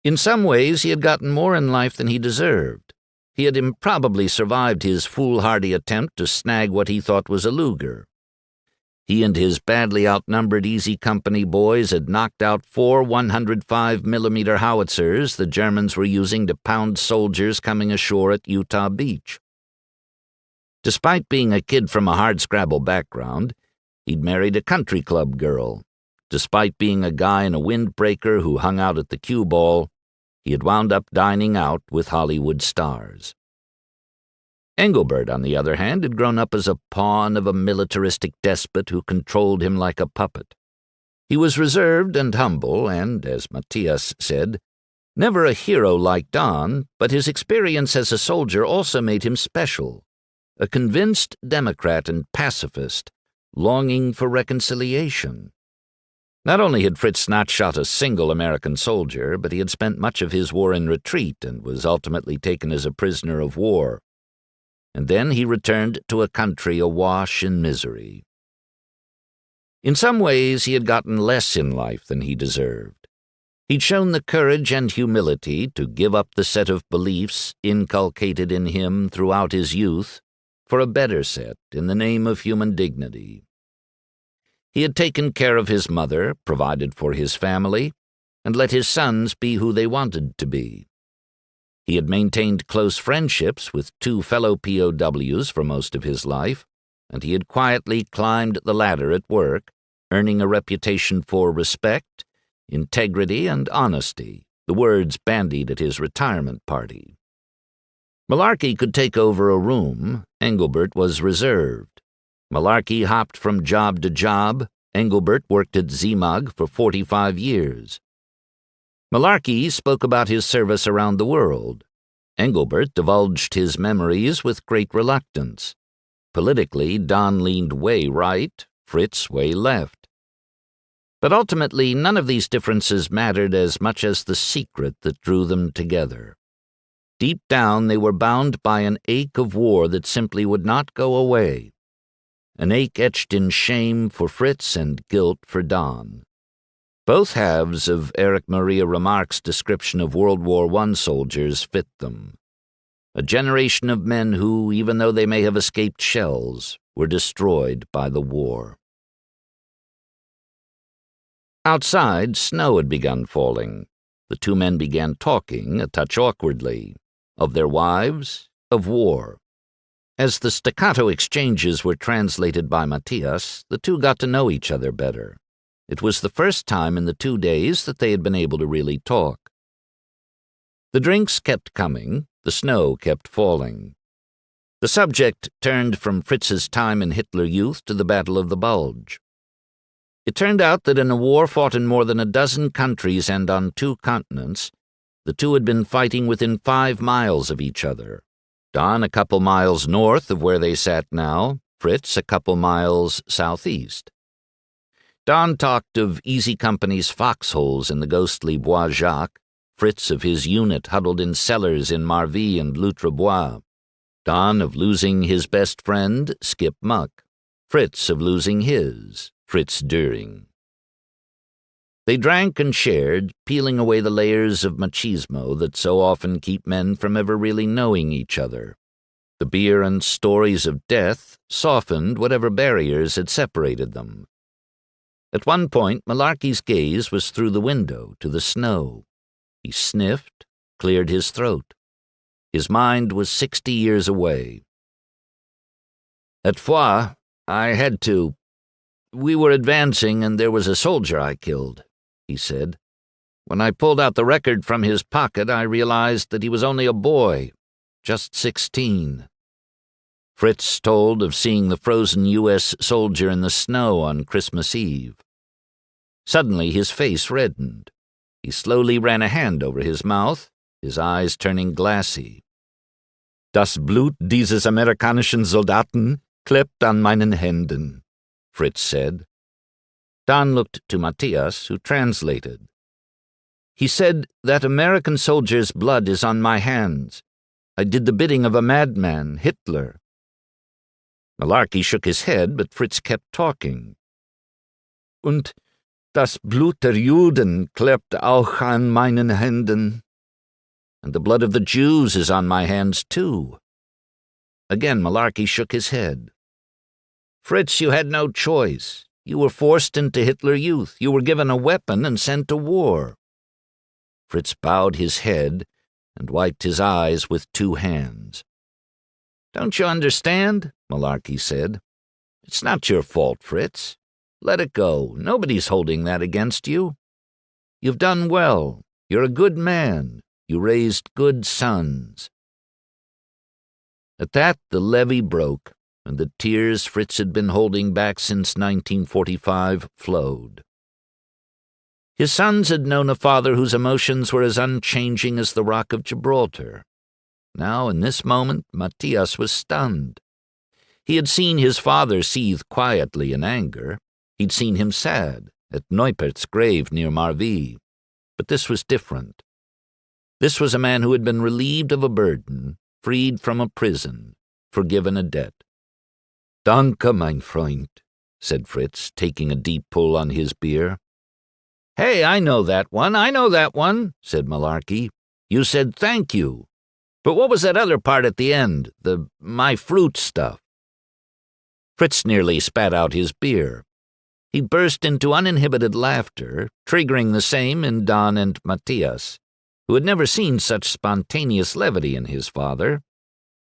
In some ways, he had gotten more in life than he deserved. He had improbably survived his foolhardy attempt to snag what he thought was a Luger. He and his badly outnumbered Easy Company boys had knocked out 4 105mm howitzers the Germans were using to pound soldiers coming ashore at Utah Beach. Despite being a kid from a hardscrabble background, he'd married a country club girl. Despite being a guy in a windbreaker who hung out at the cue ball, he had wound up dining out with Hollywood stars. Engelbert, on the other hand, had grown up as a pawn of a militaristic despot who controlled him like a puppet. He was reserved and humble and, as Matthias said, never a hero like Don, but his experience as a soldier also made him special, a convinced Democrat and pacifist, longing for reconciliation. Not only had Fritz not shot a single American soldier, but he had spent much of his war in retreat and was ultimately taken as a prisoner of war. And then he returned to a country awash in misery. In some ways, he had gotten less in life than he deserved. He'd shown the courage and humility to give up the set of beliefs inculcated in him throughout his youth for a better set in the name of human dignity. He had taken care of his mother, provided for his family, and let his sons be who they wanted to be. He had maintained close friendships with 2 fellow POWs for most of his life, and he had quietly climbed the ladder at work, earning a reputation for respect, integrity, and honesty, the words bandied at his retirement party. Malarkey could take over a room. Engelbert was reserved. Malarkey hopped from job to job. Engelbert worked at ZMUG for 45 years. Malarkey spoke about his service around the world. Engelbert divulged his memories with great reluctance. Politically, Don leaned way right, Fritz way left. But ultimately, none of these differences mattered as much as the secret that drew them together. Deep down, they were bound by an ache of war that simply would not go away. An ache etched in shame for Fritz and guilt for Don. Both halves of Erich Maria Remarque's description of World War I soldiers fit them. A generation of men who, even though they may have escaped shells, were destroyed by the war. Outside, snow had begun falling. The 2 men began talking, a touch awkwardly, of their wives, of war. As the staccato exchanges were translated by Matthias, the 2 got to know each other better. It was the first time in the 2 days that they had been able to really talk. The drinks kept coming, the snow kept falling. The subject turned from Fritz's time in Hitler Youth to the Battle of the Bulge. It turned out that in a war fought in more than a dozen countries and on 2 continents, the 2 had been fighting within 5 miles of each other. Don a couple miles north of where they sat now, Fritz a couple miles southeast. Don talked of Easy Company's foxholes in the ghostly Bois Jacques, Fritz of his unit huddled in cellars in Marville and L'Outre-Bois, Don of losing his best friend, Skip Muck, Fritz of losing his, Fritz Düring. They drank and shared, peeling away the layers of machismo that so often keep men from ever really knowing each other. The beer and stories of death softened whatever barriers had separated them. At one point, Malarkey's gaze was through the window to the snow. He sniffed, cleared his throat. His mind was 60 years away. At Foix, I had to. We were advancing, and there was a soldier I killed, he said. When I pulled out the record from his pocket, I realized that he was only a boy, just 16. Fritz told of seeing the frozen U.S. soldier in the snow on Christmas Eve. Suddenly his face reddened. He slowly ran a hand over his mouth, his eyes turning glassy. Das Blut dieses amerikanischen Soldaten klebt an meinen Händen, Fritz said. Don looked to Matthias, who translated. He said, that American soldier's blood is on my hands. I did the bidding of a madman, Hitler. Malarkey shook his head, but Fritz kept talking. Und das Blut der Juden klebt auch an meinen Händen. And the blood of the Jews is on my hands, too. Again Malarkey shook his head. Fritz, you had no choice. You were forced into Hitler Youth. You were given a weapon and sent to war. Fritz bowed his head and wiped his eyes with two hands. Don't you understand? Malarkey said. It's not your fault, Fritz. Let it go. Nobody's holding that against you. You've done well. You're a good man. You raised good sons. At that, the levee broke, and the tears Fritz had been holding back since 1945 flowed. His sons had known a father whose emotions were as unchanging as the Rock of Gibraltar. Now, in this moment, Matthias was stunned. He had seen his father seethe quietly in anger. He'd seen him sad at Neupert's grave near Marville. But this was different. This was a man who had been relieved of a burden, freed from a prison, forgiven a debt. Danke, mein Freund, said Fritz, taking a deep pull on his beer. Hey, I know that one, said Malarkey. You said thank you. But what was that other part at the end, the my fruit stuff? Fritz nearly spat out his beer. He burst into uninhibited laughter, triggering the same in Don and Matthias, who had never seen such spontaneous levity in his father,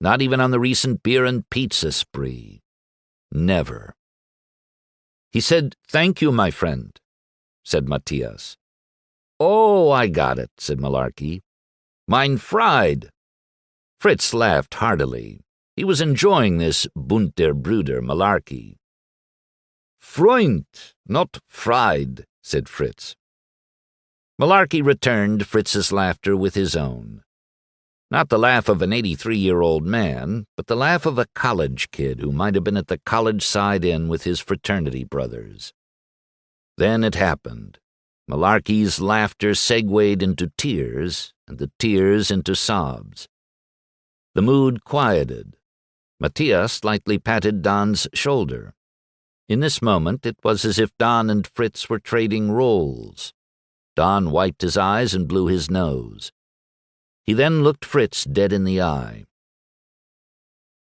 not even on the recent beer and pizza spree. Never. He said, thank you, my friend, said Matthias. Oh, I got it, said Malarkey. Mein Fried. Fritz laughed heartily. He was enjoying this bunter Bruder Malarkey. Freund, not Fried, said Fritz. Malarkey returned Fritz's laughter with his own. Not the laugh of an 83-year-old man, but the laugh of a college kid who might have been at the college side-in with his fraternity brothers. Then it happened. Malarkey's laughter segued into tears, and the tears into sobs. The mood quieted. Matthias slightly patted Don's shoulder. In this moment, it was as if Don and Fritz were trading roles. Don wiped his eyes and blew his nose. He then looked Fritz dead in the eye.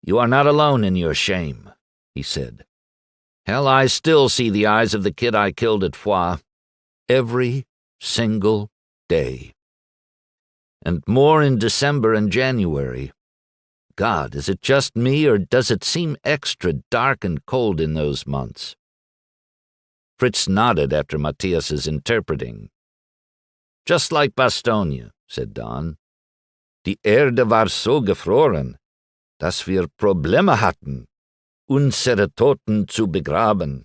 You are not alone in your shame, he said. Hell, I still see the eyes of the kid I killed at Foix. Every single day. And more in December and January. God, is it just me, or does it seem extra dark and cold in those months? Fritz nodded after Matthias's interpreting. Just like Bastogne, said Don. Die Erde war so gefroren, dass wir Probleme hatten, unsere Toten zu begraben.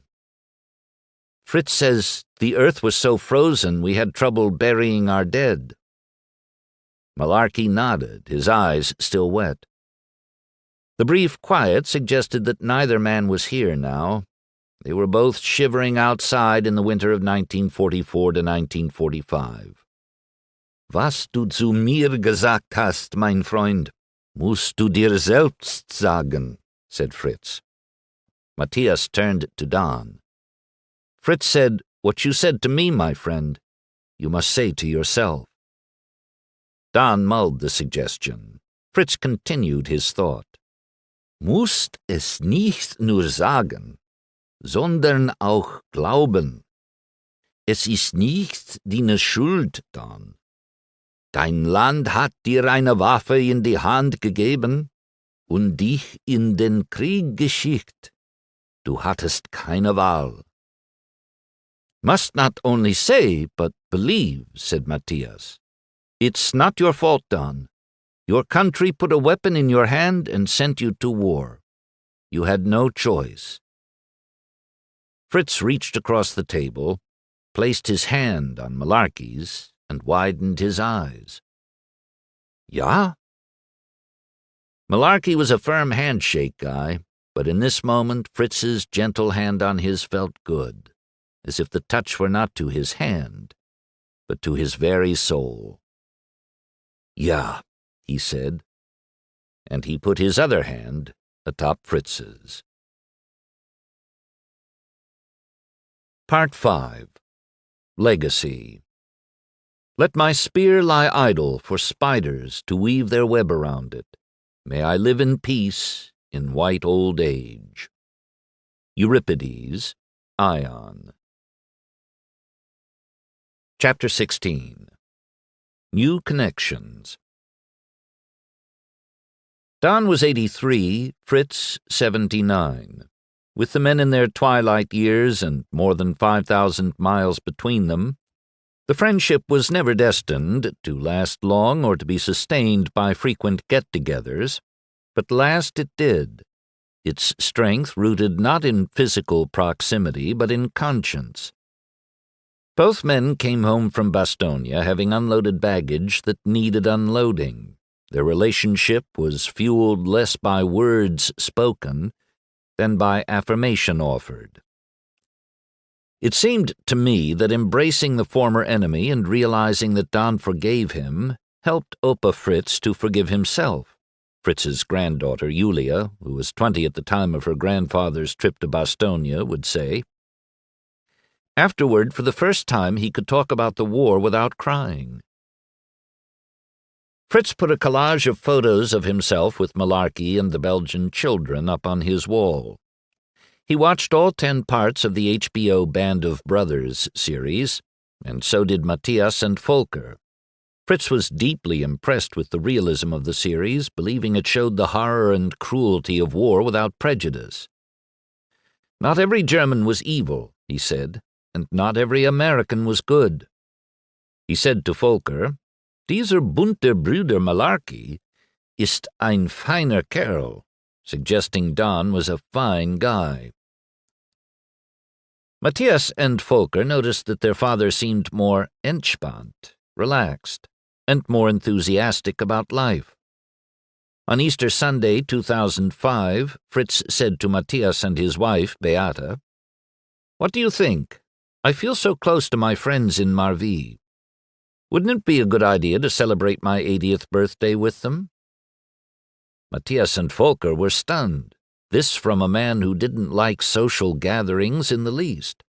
Fritz says the earth was so frozen we had trouble burying our dead. Malarkey nodded, his eyes still wet. The brief quiet suggested that neither man was here now. They were both shivering outside in the winter of 1944 to 1945. Was du zu mir gesagt hast, mein Freund, musst du dir selbst sagen, said Fritz. Matthias turned to Don. Fritz said, what you said to me, my friend, you must say to yourself. Don mulled the suggestion. Fritz continued his thought. Musst es nicht nur sagen, sondern auch glauben. Es ist nicht deine Schuld, Don. Dein Land hat dir eine Waffe in die Hand gegeben und dich in den Krieg geschickt. Du hattest keine Wahl. Must not only say, but believe, said Matthias. It's not your fault, Don. Your country put a weapon in your hand and sent you to war. You had no choice. Fritz reached across the table, placed his hand on Malarkey's, and widened his eyes. Ja? Malarkey was a firm handshake guy, but in this moment Fritz's gentle hand on his felt good, as if the touch were not to his hand, but to his very soul. Ja, he said, and he put his other hand atop Fritz's. Part 5. Legacy. Let my spear lie idle for spiders to weave their web around it. May I live in peace in white old age. Euripides, Ion. Chapter 16. New Connections. Don was 83, Fritz 79. With the men in their twilight years and more than 5,000 miles between them, the friendship was never destined to last long or to be sustained by frequent get-togethers, but last it did, its strength rooted not in physical proximity but in conscience. Both men came home from Bastogne having unloaded baggage that needed unloading. Their relationship was fueled less by words spoken than by affirmation offered. It seemed to me that embracing the former enemy and realizing that Don forgave him helped Opa Fritz to forgive himself. Fritz's granddaughter, Julia, who was 20 at the time of her grandfather's trip to Bastogne, would say. Afterward, for the first time, he could talk about the war without crying. Fritz put a collage of photos of himself with Malarkey and the Belgian children up on his wall. He watched all 10 parts of the HBO Band of Brothers series, and so did Matthias and Volker. Fritz was deeply impressed with the realism of the series, believing it showed the horror and cruelty of war without prejudice. Not every German was evil, he said, and not every American was good. He said to Volker, Dieser bunte Bruder Malarkey ist ein feiner Kerl, suggesting Don was a fine guy. Matthias and Volker noticed that their father seemed more entspannt, relaxed, and more enthusiastic about life. On Easter Sunday, 2005, Fritz said to Matthias and his wife, Beata, What do you think? I feel so close to my friends in Marvi. Wouldn't it be a good idea to celebrate my 80th birthday with them? Matthias and Volker were stunned, this from a man who didn't like social gatherings in the least.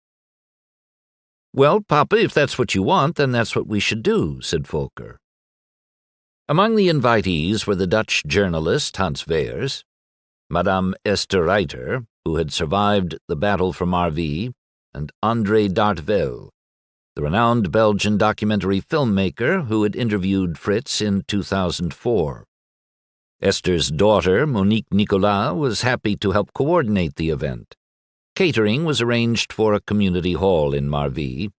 Well, Papa, if that's what you want, then that's what we should do, said Volker. Among the invitees were the Dutch journalist Hans Weers, Madame Esther Reiter, who had survived the battle for Marvi, and André Dartvel, the renowned Belgian documentary filmmaker who had interviewed Fritz in 2004. Esther's daughter, Monique Nicolas, was happy to help coordinate the event. Catering was arranged for a community hall in Marvi,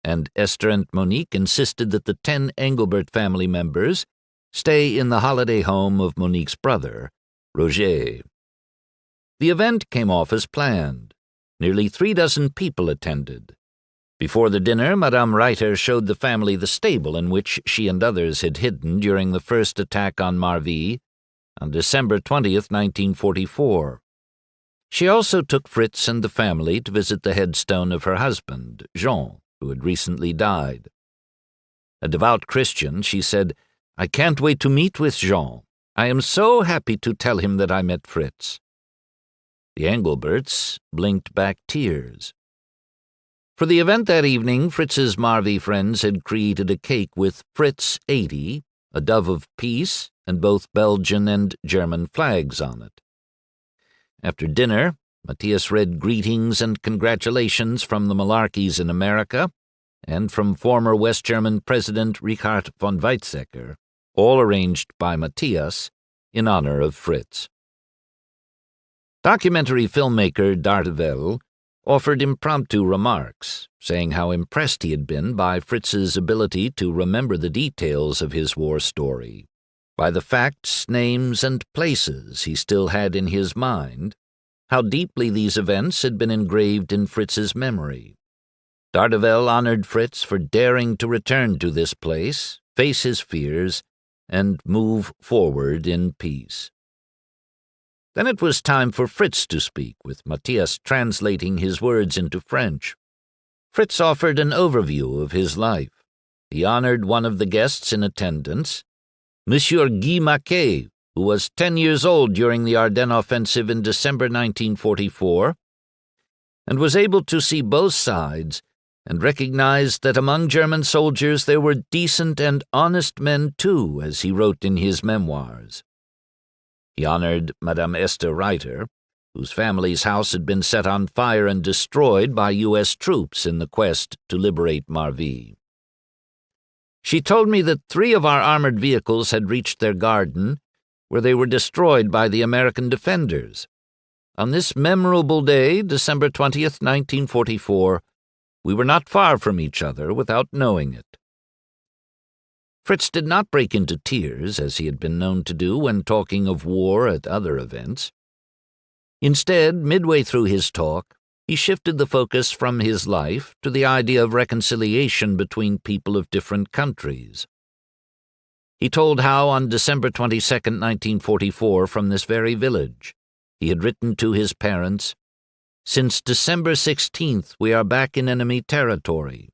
and Esther and Monique insisted that the 10 Engelbert family members stay in the holiday home of Monique's brother, Roger. The event came off as planned. Nearly 36 people attended. Before the dinner, Madame Reiter showed the family the stable in which she and others had hidden during the first attack on Marvi on December 20th, 1944. She also took Fritz and the family to visit the headstone of her husband, Jean, who had recently died. A devout Christian, she said, I can't wait to meet with Jean. I am so happy to tell him that I met Fritz. The Engelberts blinked back tears. For the event that evening, Fritz's Marvi friends had created a cake with Fritz 80, a dove of peace, and both Belgian and German flags on it. After dinner, Matthias read greetings and congratulations from the Malarkeys in America, and from former West German President Richard von Weizsäcker, all arranged by Matthias in honor of Fritz. Documentary filmmaker D'Artevelde offered impromptu remarks, saying how impressed he had been by Fritz's ability to remember the details of his war story, by the facts, names, and places he still had in his mind, how deeply these events had been engraved in Fritz's memory. D'Artevelde honored Fritz for daring to return to this place, face his fears, and move forward in peace. Then it was time for Fritz to speak, with Matthias translating his words into French. Fritz offered an overview of his life. He honored one of the guests in attendance, Monsieur Guy Maquet, who was 10 years old during the Ardennes offensive in December 1944, and was able to see both sides and recognized that among German soldiers there were decent and honest men too, as he wrote in his memoirs. He honored Madame Esther Reiter, whose family's house had been set on fire and destroyed by U.S. troops in the quest to liberate Marville. She told me that 3 of our armored vehicles had reached their garden, where they were destroyed by the American defenders. On this memorable day, December 20th, 1944, we were not far from each other without knowing it. Fritz did not break into tears, as he had been known to do when talking of war at other events. Instead, midway through his talk, he shifted the focus from his life to the idea of reconciliation between people of different countries. He told how on December 22, 1944, from this very village, he had written to his parents, "Since December 16th, we are back in enemy territory.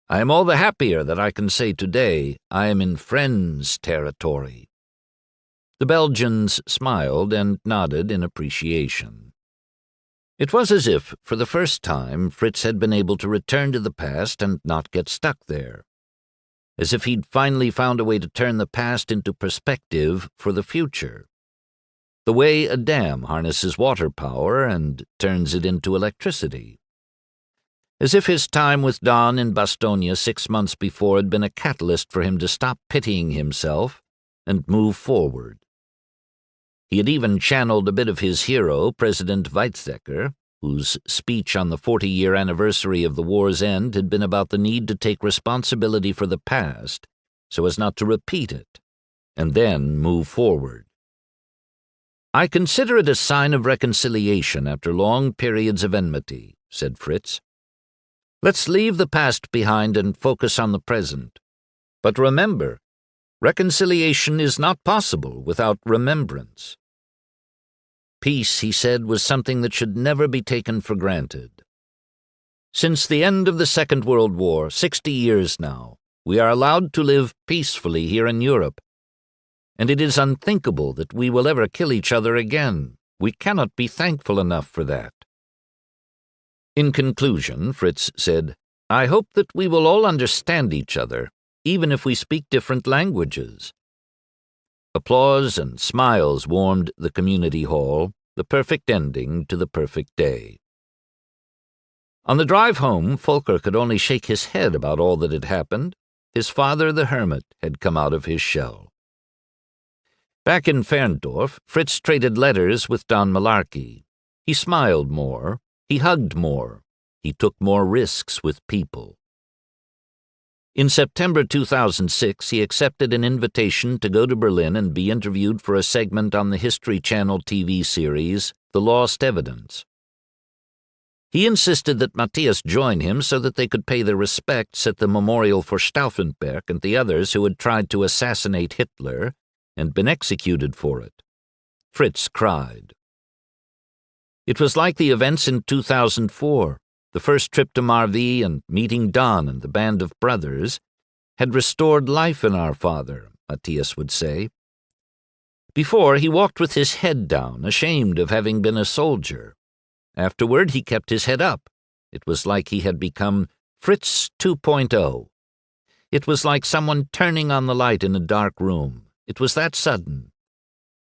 I am all the happier that I can say today I am in friends' territory." The Belgians smiled and nodded in appreciation. It was as if, for the first time, Fritz had been able to return to the past and not get stuck there. As if he'd finally found a way to turn the past into perspective for the future. The way a dam harnesses water power and turns it into electricity. As if his time with Don in Bastogne 6 months before had been a catalyst for him to stop pitying himself and move forward. He had even channeled a bit of his hero, President Weizsäcker, whose speech on the 40-year anniversary of the war's end had been about the need to take responsibility for the past so as not to repeat it, and then move forward. "I consider it a sign of reconciliation after long periods of enmity," said Fritz. "Let's leave the past behind and focus on the present. But remember, reconciliation is not possible without remembrance." Peace, he said, was something that should never be taken for granted. "Since the end of the Second World War, 60 years now, we are allowed to live peacefully here in Europe, and it is unthinkable that we will ever kill each other again. We cannot be thankful enough for that." In conclusion, Fritz said, "I hope that we will all understand each other, even if we speak different languages." Applause and smiles warmed the community hall, the perfect ending to the perfect day. On the drive home, Volker could only shake his head about all that had happened. His father, the hermit, had come out of his shell. Back in Ferndorf, Fritz traded letters with Don Malarkey. He smiled more. He hugged more. He took more risks with people. In September 2006, he accepted an invitation to go to Berlin and be interviewed for a segment on the History Channel TV series, The Lost Evidence. He insisted that Matthias join him so that they could pay their respects at the memorial for Stauffenberg and the others who had tried to assassinate Hitler and been executed for it. Fritz cried. It was like the events in 2004, the first trip to Marville and meeting Don and the band of brothers, had restored life in our father, Matthias would say. Before, he walked with his head down, ashamed of having been a soldier. Afterward, he kept his head up. It was like he had become Fritz 2.0. It was like someone turning on the light in a dark room. It was that sudden.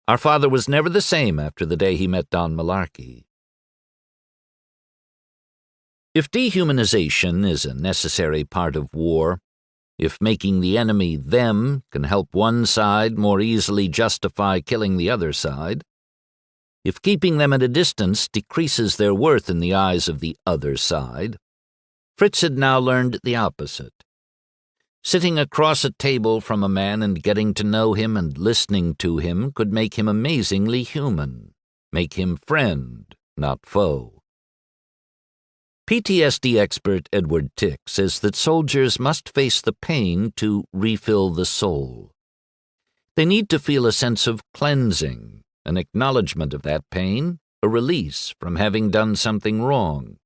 Our father was never the same after the day he met Don Malarkey. If dehumanization is a necessary part of war, if making the enemy them can help one side more easily justify killing the other side, if keeping them at a distance decreases their worth in the eyes of the other side, Fritz had now learned the opposite. Sitting across a table from a man and getting to know him and listening to him could make him amazingly human, make him friend, not foe. PTSD expert Edward Tick says that soldiers must face the pain to refill the soul. They need to feel a sense of cleansing, an acknowledgement of that pain, a release from having done something wrong.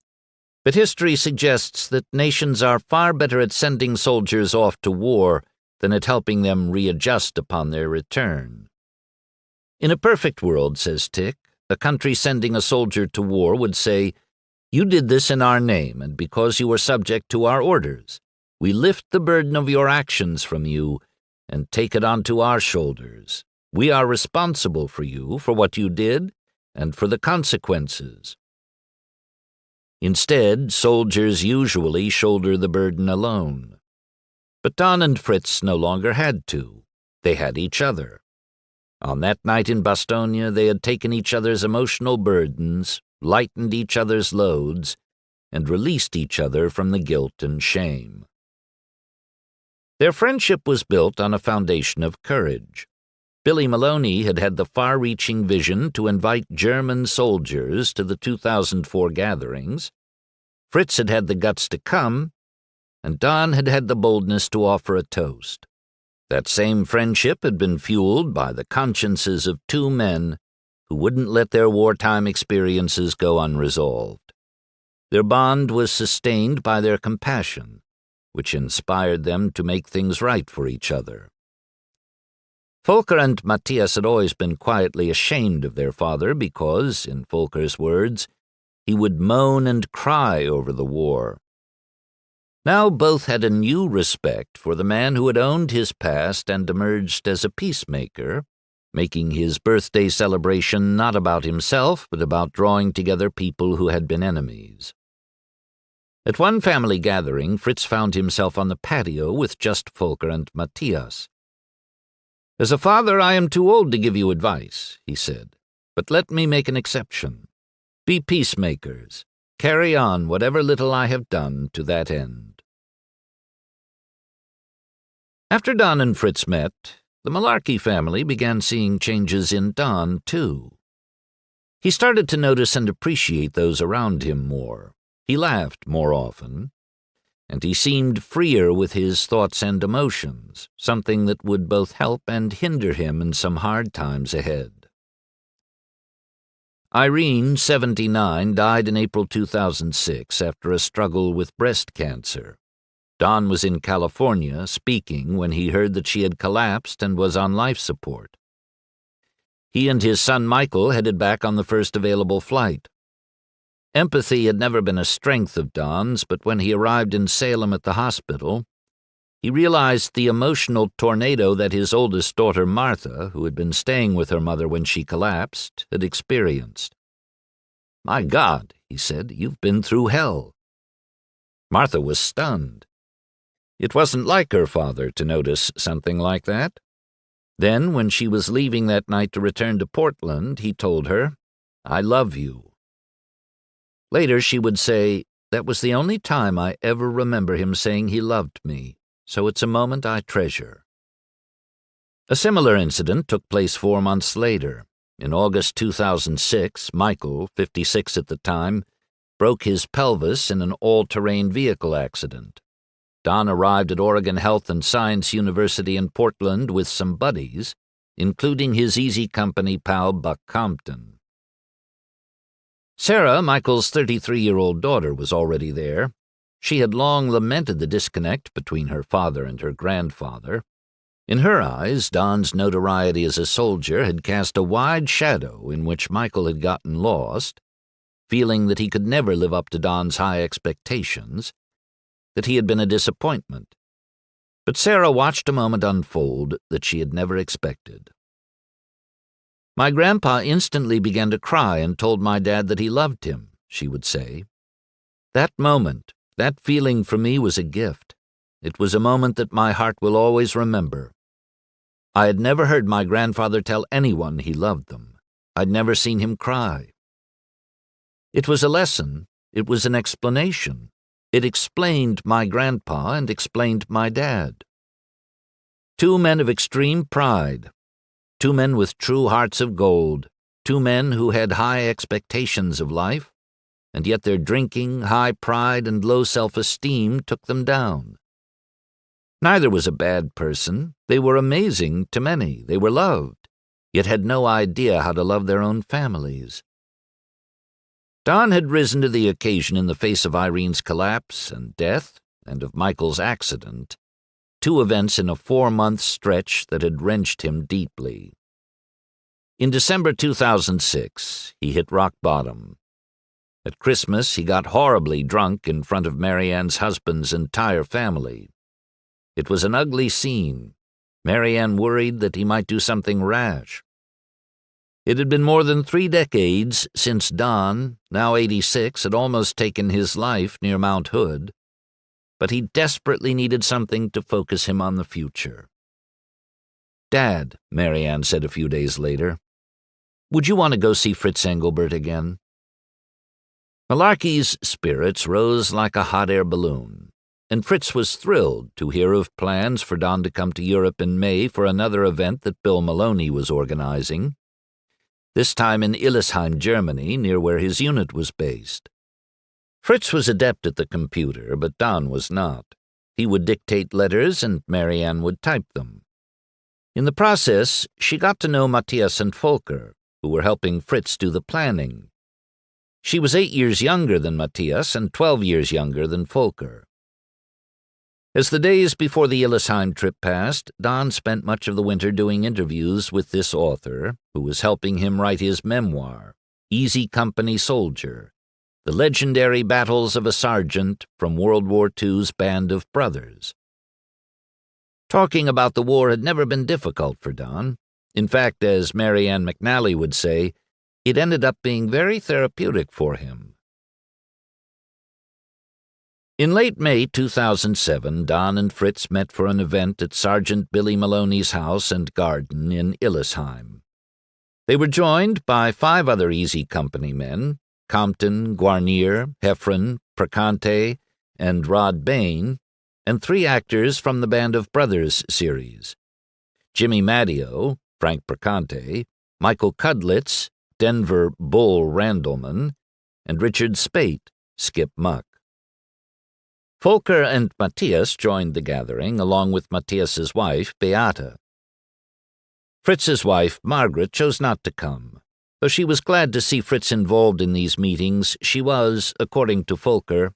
But history suggests that nations are far better at sending soldiers off to war than at helping them readjust upon their return. In a perfect world, says Tick, a country sending a soldier to war would say, "You did this in our name and because you were subject to our orders. We lift the burden of your actions from you and take it onto our shoulders. We are responsible for you, for what you did, and for the consequences." Instead, soldiers usually shoulder the burden alone. But Don and Fritz no longer had to. They had each other. On that night in Bastogne, they had taken each other's emotional burdens, lightened each other's loads, and released each other from the guilt and shame. Their friendship was built on a foundation of courage. Billy Maloney had had the far-reaching vision to invite German soldiers to the 2004 gatherings, Fritz had had the guts to come, and Don had had the boldness to offer a toast. That same friendship had been fueled by the consciences of two men who wouldn't let their wartime experiences go unresolved. Their bond was sustained by their compassion, which inspired them to make things right for each other. Volker and Matthias had always been quietly ashamed of their father because, in Volker's words, he would moan and cry over the war. Now both had a new respect for the man who had owned his past and emerged as a peacemaker, making his birthday celebration not about himself but about drawing together people who had been enemies. At one family gathering, Fritz found himself on the patio with just Volker and Matthias. "As a father, I am too old to give you advice," he said, "but let me make an exception. Be peacemakers. Carry on whatever little I have done to that end." After Don and Fritz met, the Malarkey family began seeing changes in Don, too. He started to notice and appreciate those around him more. He laughed more often, and he seemed freer with his thoughts and emotions, something that would both help and hinder him in some hard times ahead. Irene, 79, died in April 2006 after a struggle with breast cancer. Don was in California speaking when he heard that she had collapsed and was on life support. He and his son Michael headed back on the first available flight. Empathy had never been a strength of Don's, but when he arrived in Salem at the hospital, he realized the emotional tornado that his oldest daughter Martha, who had been staying with her mother when she collapsed, had experienced. "My God," he said, "you've been through hell." Martha was stunned. It wasn't like her father to notice something like that. Then, when she was leaving that night to return to Portland, he told her, "I love you." Later she would say, "That was the only time I ever remember him saying he loved me, so it's a moment I treasure." A similar incident took place 4 months later. In August 2006, Michael, 56 at the time, broke his pelvis in an all-terrain vehicle accident. Don arrived at Oregon Health and Science University in Portland with some buddies, including his Easy Company pal Buck Compton. Sarah, Michael's 33-year-old daughter, was already there. She had long lamented the disconnect between her father and her grandfather. In her eyes, Don's notoriety as a soldier had cast a wide shadow in which Michael had gotten lost, feeling that he could never live up to Don's high expectations, that he had been a disappointment. But Sarah watched a moment unfold that she had never expected. "My grandpa instantly began to cry and told my dad that he loved him," she would say. That moment, that feeling for me was a gift. It was a moment that my heart will always remember. I had never heard my grandfather tell anyone he loved them. I'd never seen him cry. It was a lesson. It was an explanation. It explained my grandpa and explained my dad. Two men of extreme pride, two men with true hearts of gold, two men who had high expectations of life, and yet their drinking, high pride, and low self-esteem took them down. Neither was a bad person. They were amazing to many. They were loved, yet had no idea how to love their own families. Don had risen to the occasion in the face of Irene's collapse and death, and of Michael's accident, two events in a 4-month stretch that had wrenched him deeply. In December 2006, he hit rock bottom. At Christmas, he got horribly drunk in front of Marianne's husband's entire family. It was an ugly scene. Marianne worried that he might do something rash. It had been more than 3 decades since Don, now 86, had almost taken his life near Mount Hood, but he desperately needed something to focus him on the future. "Dad," Marianne said a few days later, "would you want to go see Fritz Engelbert again?" Malarkey's spirits rose like a hot air balloon, and Fritz was thrilled to hear of plans for Don to come to Europe in May for another event that Bill Maloney was organizing, this time in Illesheim, Germany, near where his unit was based. Fritz was adept at the computer, but Don was not. He would dictate letters and Marianne would type them. In the process, she got to know Matthias and Volker, who were helping Fritz do the planning. She was 8 years younger than Matthias and 12 years younger than Volker. As the days before the Illesheim trip passed, Don spent much of the winter doing interviews with this author, who was helping him write his memoir, Easy Company Soldier, The Legendary Battles of a Sergeant from World War II's Band of Brothers. Talking about the war had never been difficult for Don. In fact, as Marianne McNally would say, it ended up being very therapeutic for him. In late May 2007, Don and Fritz met for an event at Sergeant Billy Maloney's house and garden in Illesheim. They were joined by 5 other Easy Company men, Compton, Guarnier, Heffron, Percante, and Rod Bain, and 3 actors from the Band of Brothers series, Jimmy Matteo, Frank Percante, Michael Kudlitz, Denver Bull Randleman, and Richard Spate, Skip Muck. Volker and Matthias joined the gathering, along with Matthias's wife, Beata. Fritz's wife, Margaret, chose not to come. Though she was glad to see Fritz involved in these meetings, she was, according to Volker,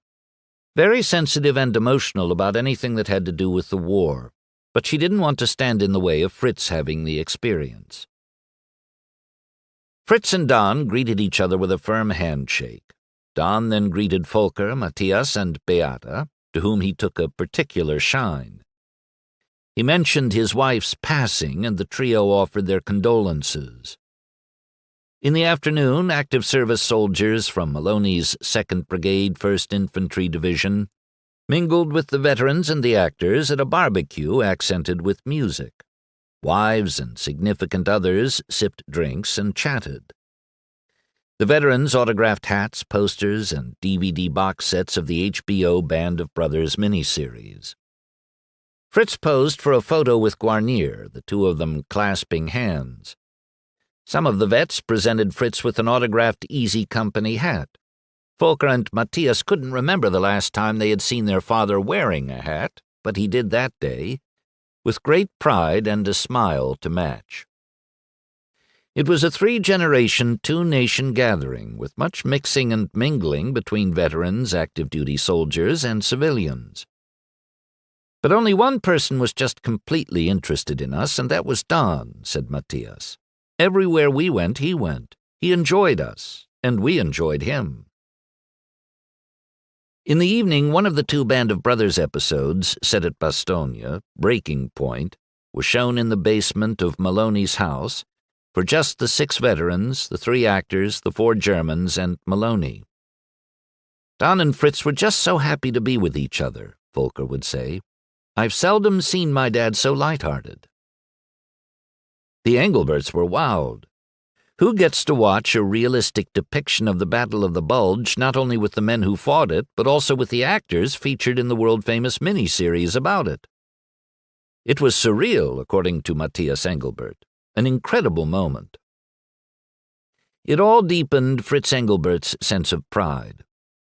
very sensitive and emotional about anything that had to do with the war, but she didn't want to stand in the way of Fritz having the experience. Fritz and Don greeted each other with a firm handshake. Don then greeted Volker, Matthias, and Beata, to whom he took a particular shine. He mentioned his wife's passing, and the trio offered their condolences. In the afternoon, active service soldiers from Maloney's 2nd Brigade, 1st Infantry Division, mingled with the veterans and the actors at a barbecue accented with music. Wives and significant others sipped drinks and chatted. The veterans autographed hats, posters, and DVD box sets of the HBO Band of Brothers miniseries. Fritz posed for a photo with Guarnier, the 2 of them clasping hands. Some of the vets presented Fritz with an autographed Easy Company hat. Volker and Matthias couldn't remember the last time they had seen their father wearing a hat, but he did that day, with great pride and a smile to match. It was a 3-generation, 2-nation gathering, with much mixing and mingling between veterans, active-duty soldiers, and civilians. But only one person was just completely interested in us, and that was Don, said Matthias. Everywhere we went, he went. He enjoyed us, and we enjoyed him. In the evening, one of the 2 Band of Brothers episodes, set at Bastogne, Breaking Point, was shown in the basement of Maloney's house, for just the 6 veterans, the 3 actors, the 4 Germans, and Maloney. Don and Fritz were just so happy to be with each other, Volker would say. I've seldom seen my dad so light-hearted. The Engelberts were wowed. Who gets to watch a realistic depiction of the Battle of the Bulge not only with the men who fought it, but also with the actors featured in the world-famous miniseries about it? It was surreal, according to Matthias Engelbert, an incredible moment. It all deepened Fritz Engelbert's sense of pride.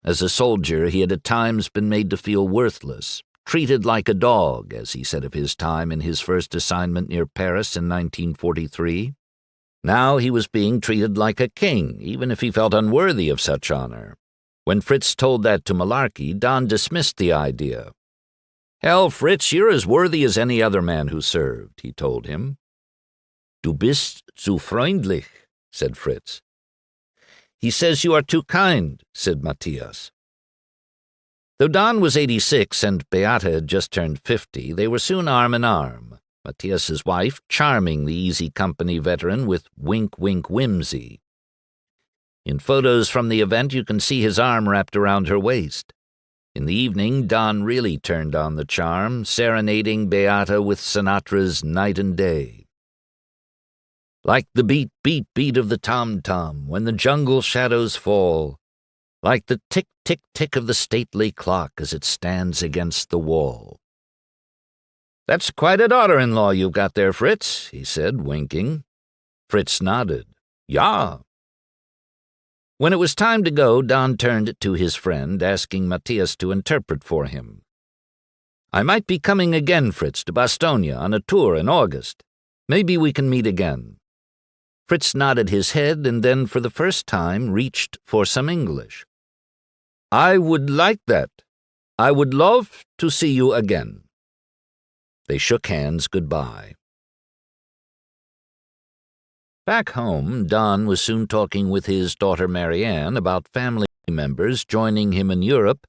As a soldier, he had at times been made to feel worthless, treated like a dog, as he said of his time in his first assignment near Paris in 1943. Now he was being treated like a king, even if he felt unworthy of such honor. When Fritz told that to Malarkey, Don dismissed the idea. Hell, Fritz, you're as worthy as any other man who served, he told him. Du bist zu freundlich, said Fritz. He says you are too kind, said Matthias. Though Don was 86 and Beata had just turned 50, they were soon arm in arm, Matthias's wife charming the Easy Company veteran with wink-wink whimsy. In photos from the event, you can see his arm wrapped around her waist. In the evening, Don really turned on the charm, serenading Beata with Sinatra's Night and Day. Like the beat, beat, beat of the tom-tom when the jungle shadows fall, like the tick, tick, tick of the stately clock as it stands against the wall. That's quite a daughter-in-law you've got there, Fritz, he said, winking. Fritz nodded. Ja. When it was time to go, Don turned to his friend, asking Matthias to interpret for him. I might be coming again, Fritz, to Bastogne on a tour in August. Maybe we can meet again. Fritz nodded his head and then, for the first time, reached for some English. I would like that. I would love to see you again. They shook hands goodbye. Back home, Don was soon talking with his daughter Marianne about family members joining him in Europe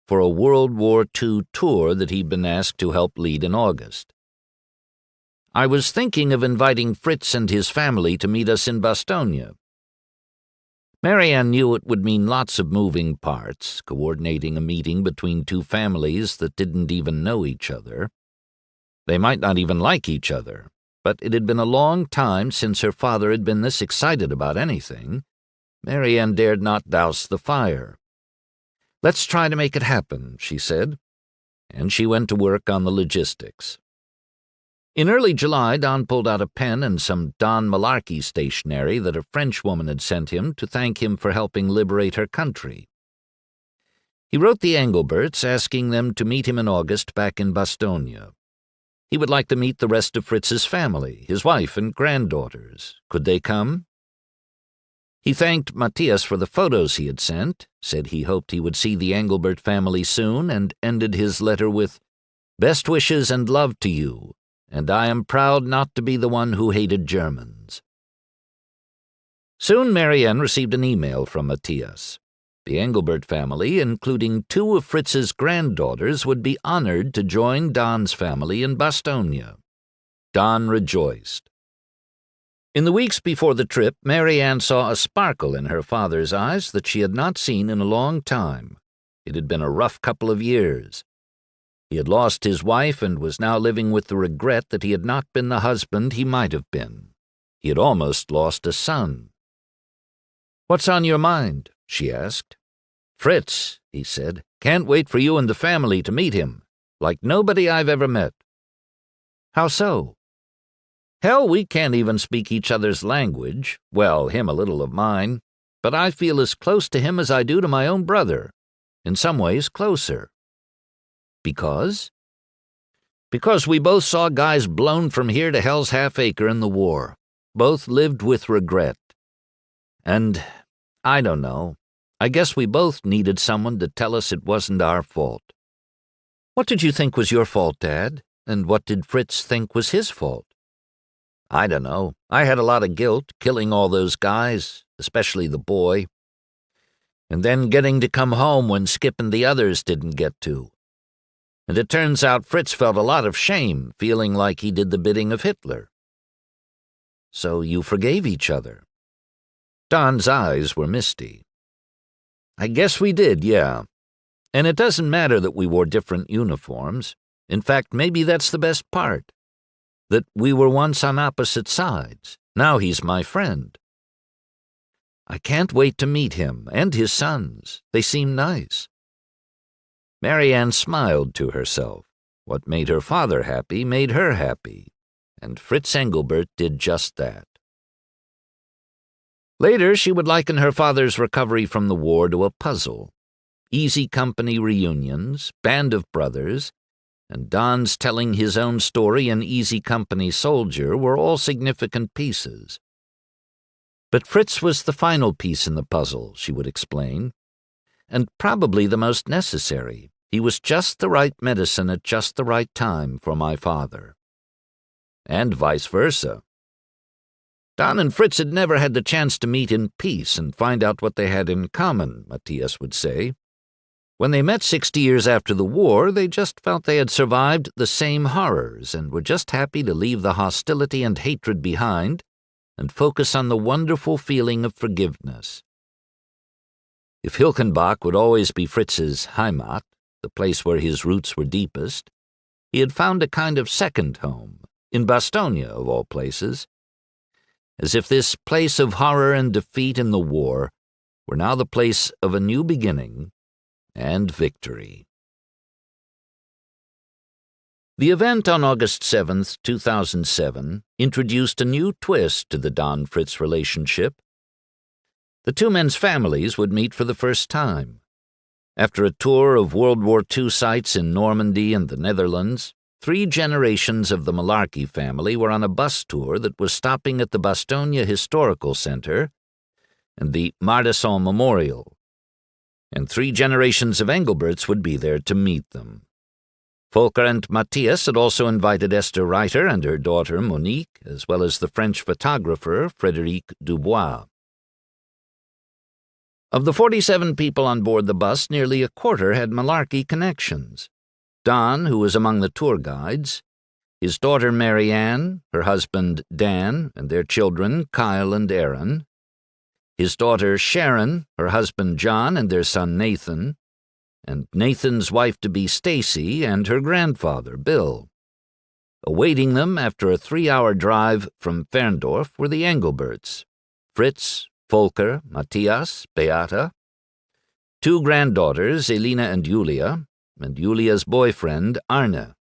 for a World War II tour that he'd been asked to help lead in August. I was thinking of inviting Fritz and his family to meet us in Bastogne. Marianne knew it would mean lots of moving parts, coordinating a meeting between two families that didn't even know each other. They might not even like each other, but it had been a long time since her father had been this excited about anything. Marianne dared not douse the fire. Let's try to make it happen, she said, and she went to work on the logistics. In early July, Don pulled out a pen and some Don Malarkey stationery that a French woman had sent him to thank him for helping liberate her country. He wrote the Engelberts, asking them to meet him in August back in Bastogne. He would like to meet the rest of Fritz's family, his wife and granddaughters. Could they come? He thanked Matthias for the photos he had sent, said he hoped he would see the Engelbert family soon, and ended his letter with, Best wishes and love to you, and I am proud not to be the one who hated Germans. Soon Marianne received an email from Matthias. The Engelbert family, including two of Fritz's granddaughters, would be honored to join Don's family in Bastogne. Don rejoiced. In the weeks before the trip, Marianne saw a sparkle in her father's eyes that she had not seen in a long time. It had been a rough couple of years. He had lost his wife and was now living with the regret that he had not been the husband he might have been. He had almost lost a son. What's on your mind? She asked. Fritz, he said, can't wait for you and the family to meet him, like nobody I've ever met. How so? Hell, we can't even speak each other's language, well, him a little of mine, but I feel as close to him as I do to my own brother, in some ways closer. Because? Because we both saw guys blown from here to Hell's Half-Acre in the war, both lived with regret. And, I don't know, I guess we both needed someone to tell us it wasn't our fault. What did you think was your fault, Dad? And what did Fritz think was his fault? I don't know. I had a lot of guilt, killing all those guys, especially the boy. And then getting to come home when Skip and the others didn't get to. And it turns out Fritz felt a lot of shame, feeling like he did the bidding of Hitler. So you forgave each other? Don's eyes were misty. I guess we did, yeah. And it doesn't matter that we wore different uniforms. In fact, maybe that's the best part. That we were once on opposite sides. Now he's my friend. I can't wait to meet him and his sons. They seem nice." Mary Ann smiled to herself. What made her father happy made her happy, and Fritz Engelbert did just that. Later, she would liken her father's recovery from the war to a puzzle. Easy Company reunions, Band of Brothers, and Don's telling his own story in Easy Company Soldier were all significant pieces. But Fritz was the final piece in the puzzle, she would explain, and probably the most necessary. He was just the right medicine at just the right time for my father. And vice versa. Don and Fritz had never had the chance to meet in peace and find out what they had in common, Matthias would say. When they met 60 years after the war, they just felt they had survived the same horrors and were just happy to leave the hostility and hatred behind and focus on the wonderful feeling of forgiveness. If Hilkenbach would always be Fritz's Heimat, the place where his roots were deepest, he had found a kind of second home, in Bastogne of all places, as if this place of horror and defeat in the war were now the place of a new beginning and victory. The event on August 7, 2007, introduced a new twist to the Don-Fritz relationship. The two men's families would meet for the first time. After a tour of World War II sites in Normandy and the Netherlands, 3 generations of the Malarkey family were on a bus tour that was stopping at the Bastogne Historical Center and the Mardisson Memorial, and 3 generations of Engelberts would be there to meet them. Volker and Matthias had also invited Esther Reiter and her daughter Monique, as well as the French photographer Frédéric Dubois. Of the 47 people on board the bus, nearly a quarter had Malarkey connections. Don, who was among the tour guides, his daughter Mary Ann, her husband Dan, and their children Kyle and Aaron, his daughter Sharon, her husband John, and their son Nathan, and Nathan's wife-to-be Stacy and her grandfather Bill. Awaiting them after a 3-hour drive from Ferndorf were the Engelberts, Fritz, Volker, Matthias, Beata, 2 granddaughters, Elina and Julia's boyfriend, Arne.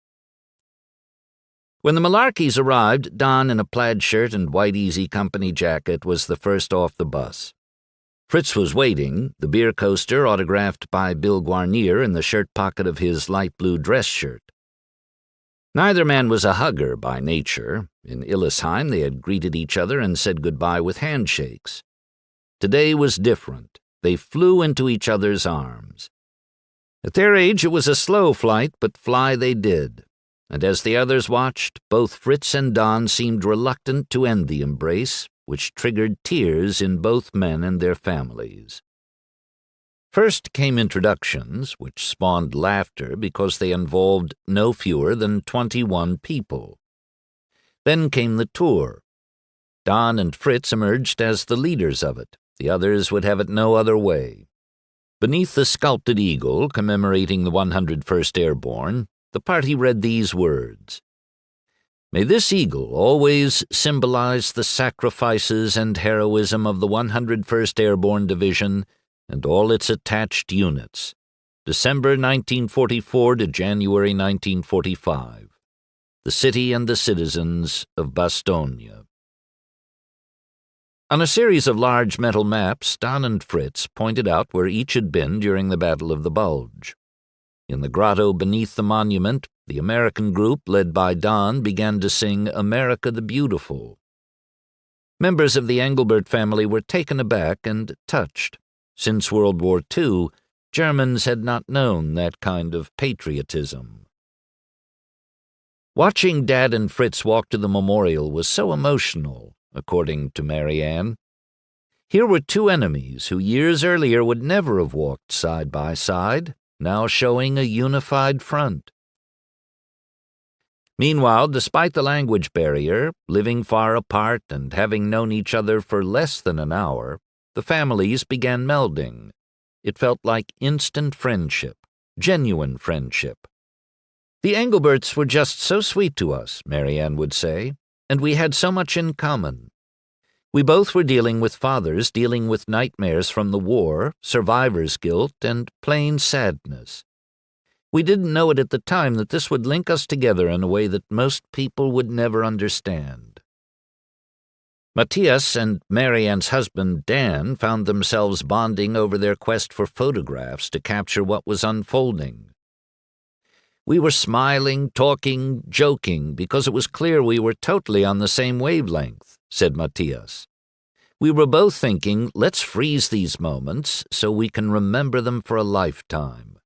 When the Malarkeys arrived, Don in a plaid shirt and white Easy Company jacket was the first off the bus. Fritz was waiting, the beer coaster autographed by Bill Guarnier in the shirt pocket of his light blue dress shirt. Neither man was a hugger by nature. In Illesheim they had greeted each other and said goodbye with handshakes. Today was different. They flew into each other's arms. At their age it was a slow flight, but fly they did. And as the others watched, both Fritz and Don seemed reluctant to end the embrace, which triggered tears in both men and their families. First came introductions, which spawned laughter because they involved no fewer than 21 people. Then came the tour. Don and Fritz emerged as the leaders of it. The others would have it no other way. Beneath the sculpted eagle commemorating the 101st Airborne, the party read these words: "May this eagle always symbolize the sacrifices and heroism of the 101st Airborne Division and all its attached units, December 1944 to January 1945. The city and the citizens of Bastogne." On a series of large metal maps, Don and Fritz pointed out where each had been during the Battle of the Bulge. In the grotto beneath the monument, the American group, led by Don, began to sing America the Beautiful. Members of the Engelbert family were taken aback and touched. Since World War II, Germans had not known that kind of patriotism. Watching Dad and Fritz walk to the memorial was so emotional, according to Mary Ann. Here were 2 enemies who years earlier would never have walked side by side, now showing a unified front. Meanwhile, despite the language barrier, living far apart and having known each other for less than an hour, the families began melding. It felt like instant friendship. genuine friendship. The Engelberts were just so sweet to us, Marianne would say, and we had so much in common. We both were dealing with fathers, dealing with nightmares from the war, survivor's guilt, and plain sadness. We didn't know it at the time that this would link us together in a way that most people would never understand. Matthias and Marianne's husband, Dan, found themselves bonding over their quest for photographs to capture what was unfolding. We were smiling, talking, joking, because it was clear we were totally on the same wavelength, said Matthias. We were both thinking, let's freeze these moments so we can remember them for a lifetime.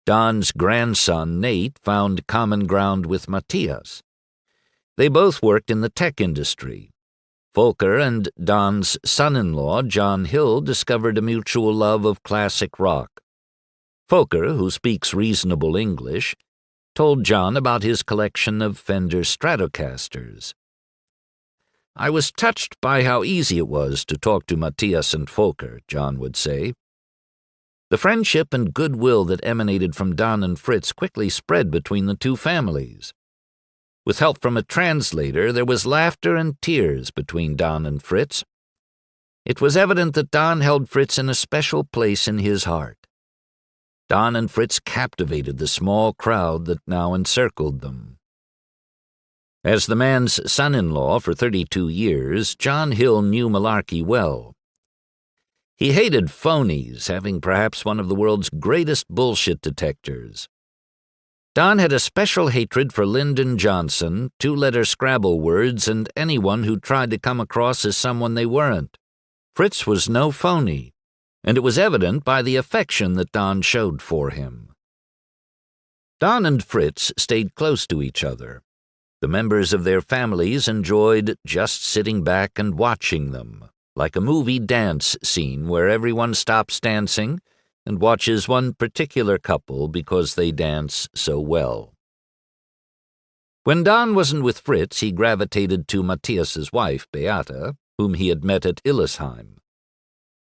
Don's grandson, Nate, found common ground with Matthias. They both worked in the tech industry. Volker and Don's son-in-law, John Hill, discovered a mutual love of classic rock. Volker, who speaks reasonable English, told John about his collection of Fender Stratocasters. I was touched by how easy it was to talk to Matthias and Volker, John would say. The friendship and goodwill that emanated from Don and Fritz quickly spread between the two families. With help from a translator, there was laughter and tears between Don and Fritz. It was evident that Don held Fritz in a special place in his heart. Don and Fritz captivated the small crowd that now encircled them. As the man's son-in-law for 32 years, John Hill knew Malarkey well. He hated phonies, having perhaps one of the world's greatest bullshit detectors. Don had a special hatred for Lyndon Johnson, two-letter Scrabble words, and anyone who tried to come across as someone they weren't. Fritz was no phony, and it was evident by the affection that Don showed for him. Don and Fritz stayed close to each other. The members of their families enjoyed just sitting back and watching them, like a movie dance scene where everyone stops dancing and watches one particular couple because they dance so well. When Don wasn't with Fritz, he gravitated to Matthias's wife, Beata, whom he had met at Illesheim.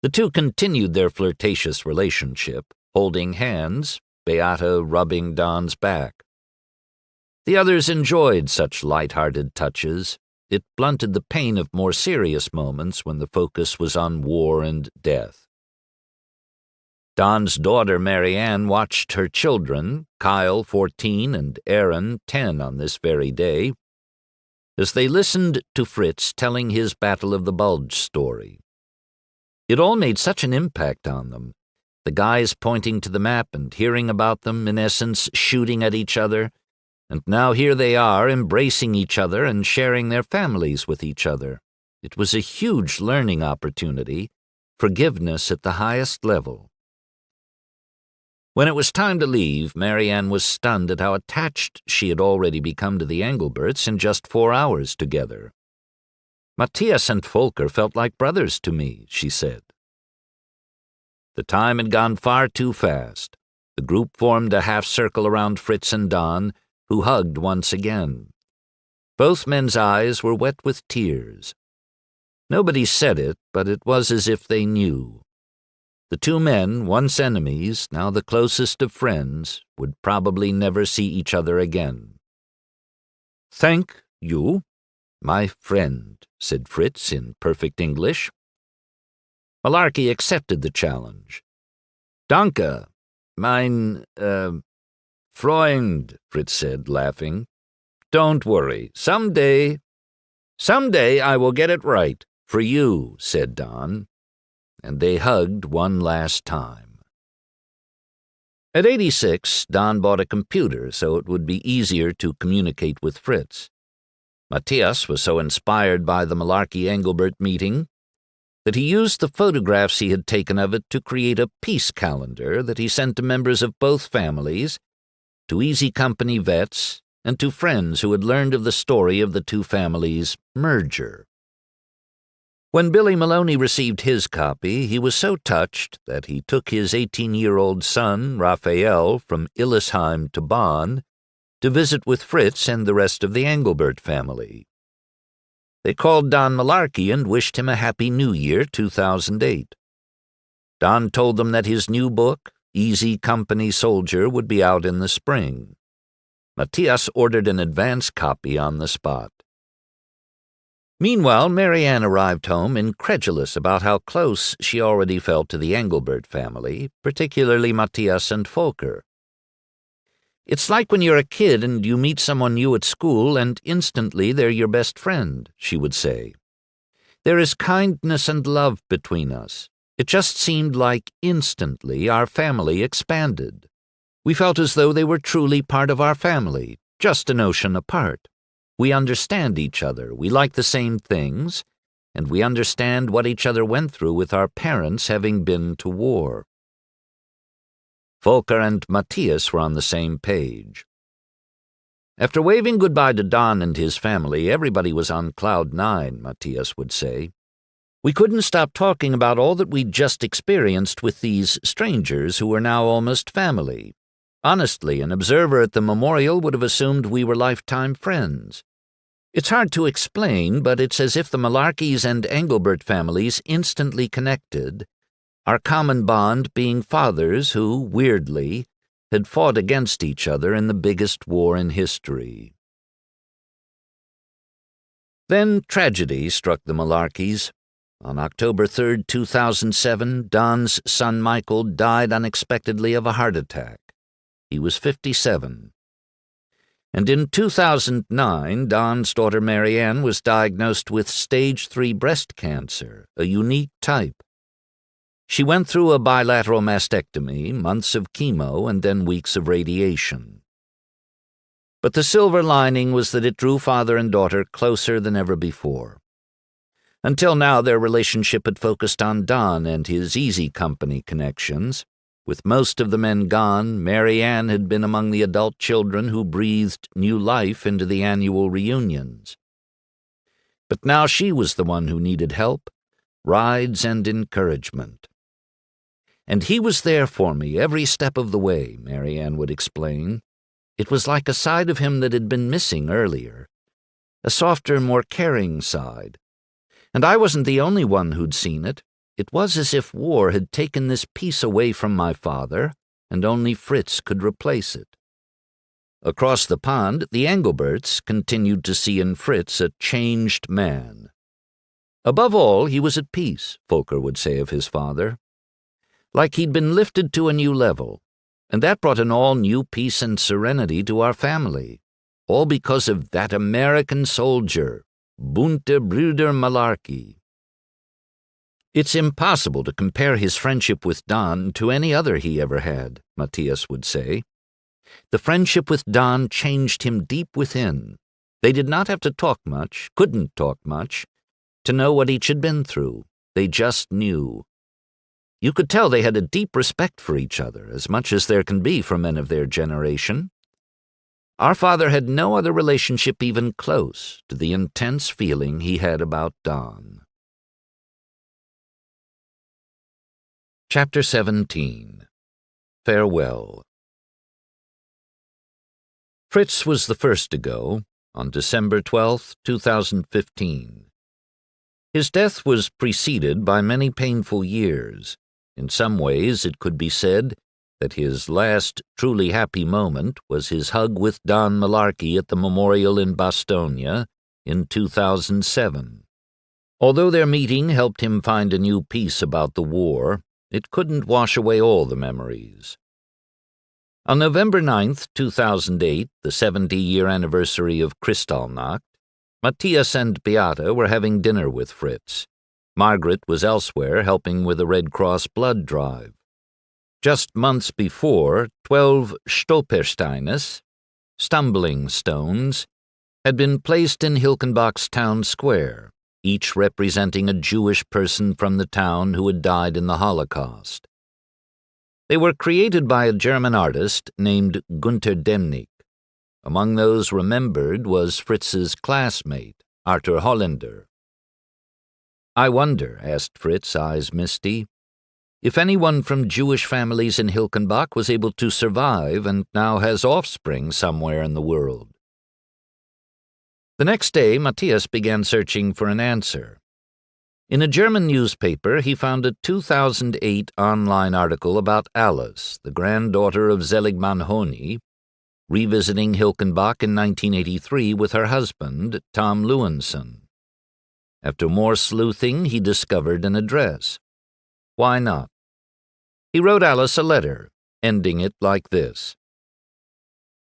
The two continued their flirtatious relationship, holding hands, Beata rubbing Don's back. The others enjoyed such light-hearted touches. It blunted the pain of more serious moments when the focus was on war and death. Don's daughter Marianne watched her children, Kyle 14 and Aaron 10 on this very day, as they listened to Fritz telling his Battle of the Bulge story. It all made such an impact on them, the guys pointing to the map and hearing about them, in essence, shooting at each other, and now here they are embracing each other and sharing their families with each other. It was a huge learning opportunity, forgiveness at the highest level. When it was time to leave, Marianne was stunned at how attached she had already become to the Engelberts in just 4 hours together. Matthias and Volker felt like brothers to me, she said. The time had gone far too fast. The group formed a half-circle around Fritz and Don, who hugged once again. Both men's eyes were wet with tears. Nobody said it, but it was as if they knew. The two men, once enemies, now the closest of friends, would probably never see each other again. "Thank you, my friend," said Fritz in perfect English. Malarkey accepted the challenge. "Danke, mein, Freund," Fritz said, laughing. "Don't worry. Someday I will get it right. For you," said Don. And they hugged one last time. At 86, Don bought a computer so it would be easier to communicate with Fritz. Matthias was so inspired by the Malarkey-Engelbert meeting that he used the photographs he had taken of it to create a peace calendar that he sent to members of both families, to Easy Company vets, and to friends who had learned of the story of the two families' merger. When Billy Maloney received his copy, he was so touched that he took his 18-year-old son, Raphael, from Illesheim to Bonn to visit with Fritz and the rest of the Engelbert family. They called Don Malarkey and wished him a Happy New Year 2008. Don told them that his new book, Easy Company Soldier would be out in the spring. Matthias ordered an advance copy on the spot. Meanwhile, Mary Ann arrived home incredulous about how close she already felt to the Engelbert family, particularly Matthias and Volker. "It's like when you're a kid and you meet someone new at school and instantly they're your best friend," she would say. "There is kindness and love between us. It just seemed like instantly our family expanded. We felt as though they were truly part of our family, just an ocean apart. We understand each other, we like the same things, and we understand what each other went through with our parents having been to war." Volker and Matthias were on the same page. After waving goodbye to Don and his family, everybody was on cloud nine, Matthias would say. "We couldn't stop talking about all that we'd just experienced with these strangers who were now almost family. Honestly, an observer at the memorial would have assumed we were lifetime friends. It's hard to explain, but it's as if the Malarkeys and Engelbert families instantly connected, our common bond being fathers who, weirdly, had fought against each other in the biggest war in history." Then tragedy struck the Malarkeys. On October 3, 2007, Don's son Michael died unexpectedly of a heart attack. He was 57. And in 2009, Don's daughter Mary Ann was diagnosed with stage 3 breast cancer, a unique type. She went through a bilateral mastectomy, months of chemo, and then weeks of radiation. But the silver lining was that it drew father and daughter closer than ever before. Until now, their relationship had focused on Don and his Easy Company connections. With most of the men gone, Mary Ann had been among the adult children who breathed new life into the annual reunions. But now she was the one who needed help, rides, and encouragement. "And he was there for me every step of the way," Mary Ann would explain. "It was like a side of him that had been missing earlier, a softer, more caring side. And I wasn't the only one who'd seen it. It was as if war had taken this piece away from my father, and only Fritz could replace it." Across the pond, the Engelberts continued to see in Fritz a changed man. Above all, he was at peace, Volker would say of his father. Like he'd been lifted to a new level, and that brought an all-new peace and serenity to our family, all because of that American soldier, Bunte Brüder Malarkey. "It's impossible to compare his friendship with Don to any other he ever had," Matthias would say. "The friendship with Don changed him deep within. They did not have to talk much, couldn't talk much, to know what each had been through. They just knew. You could tell they had a deep respect for each other, as much as there can be for men of their generation. Our father had no other relationship even close to the intense feeling he had about Don." Chapter 17. Farewell. Fritz was the first to go, on December 12, 2015. His death was preceded by many painful years. In some ways, it could be said that his last truly happy moment was his hug with Don Malarkey at the memorial in Bastogne in 2007. Although their meeting helped him find a new peace about the war, it couldn't wash away all the memories. On November 9, 2008, the 70-year anniversary of Kristallnacht, Matthias and Beate were having dinner with Fritz. Margaret was elsewhere helping with a Red Cross blood drive. Just months before, 12 Stolpersteines, stumbling stones, had been placed in Hilkenbach's town square, each representing a Jewish person from the town who had died in the Holocaust. They were created by a German artist named Gunther Demnig. Among those remembered was Fritz's classmate, Arthur Holländer. "I wonder," asked Fritz, eyes misty, "if anyone from Jewish families in Hilkenbach was able to survive and now has offspring somewhere in the world." The next day, Matthias began searching for an answer. In a German newspaper, he found a 2008 online article about Alice, the granddaughter of Seligman Honi, revisiting Hilkenbach in 1983 with her husband, Tom Lewinson. After more sleuthing, he discovered an address. Why not? He wrote Alice a letter, ending it like this.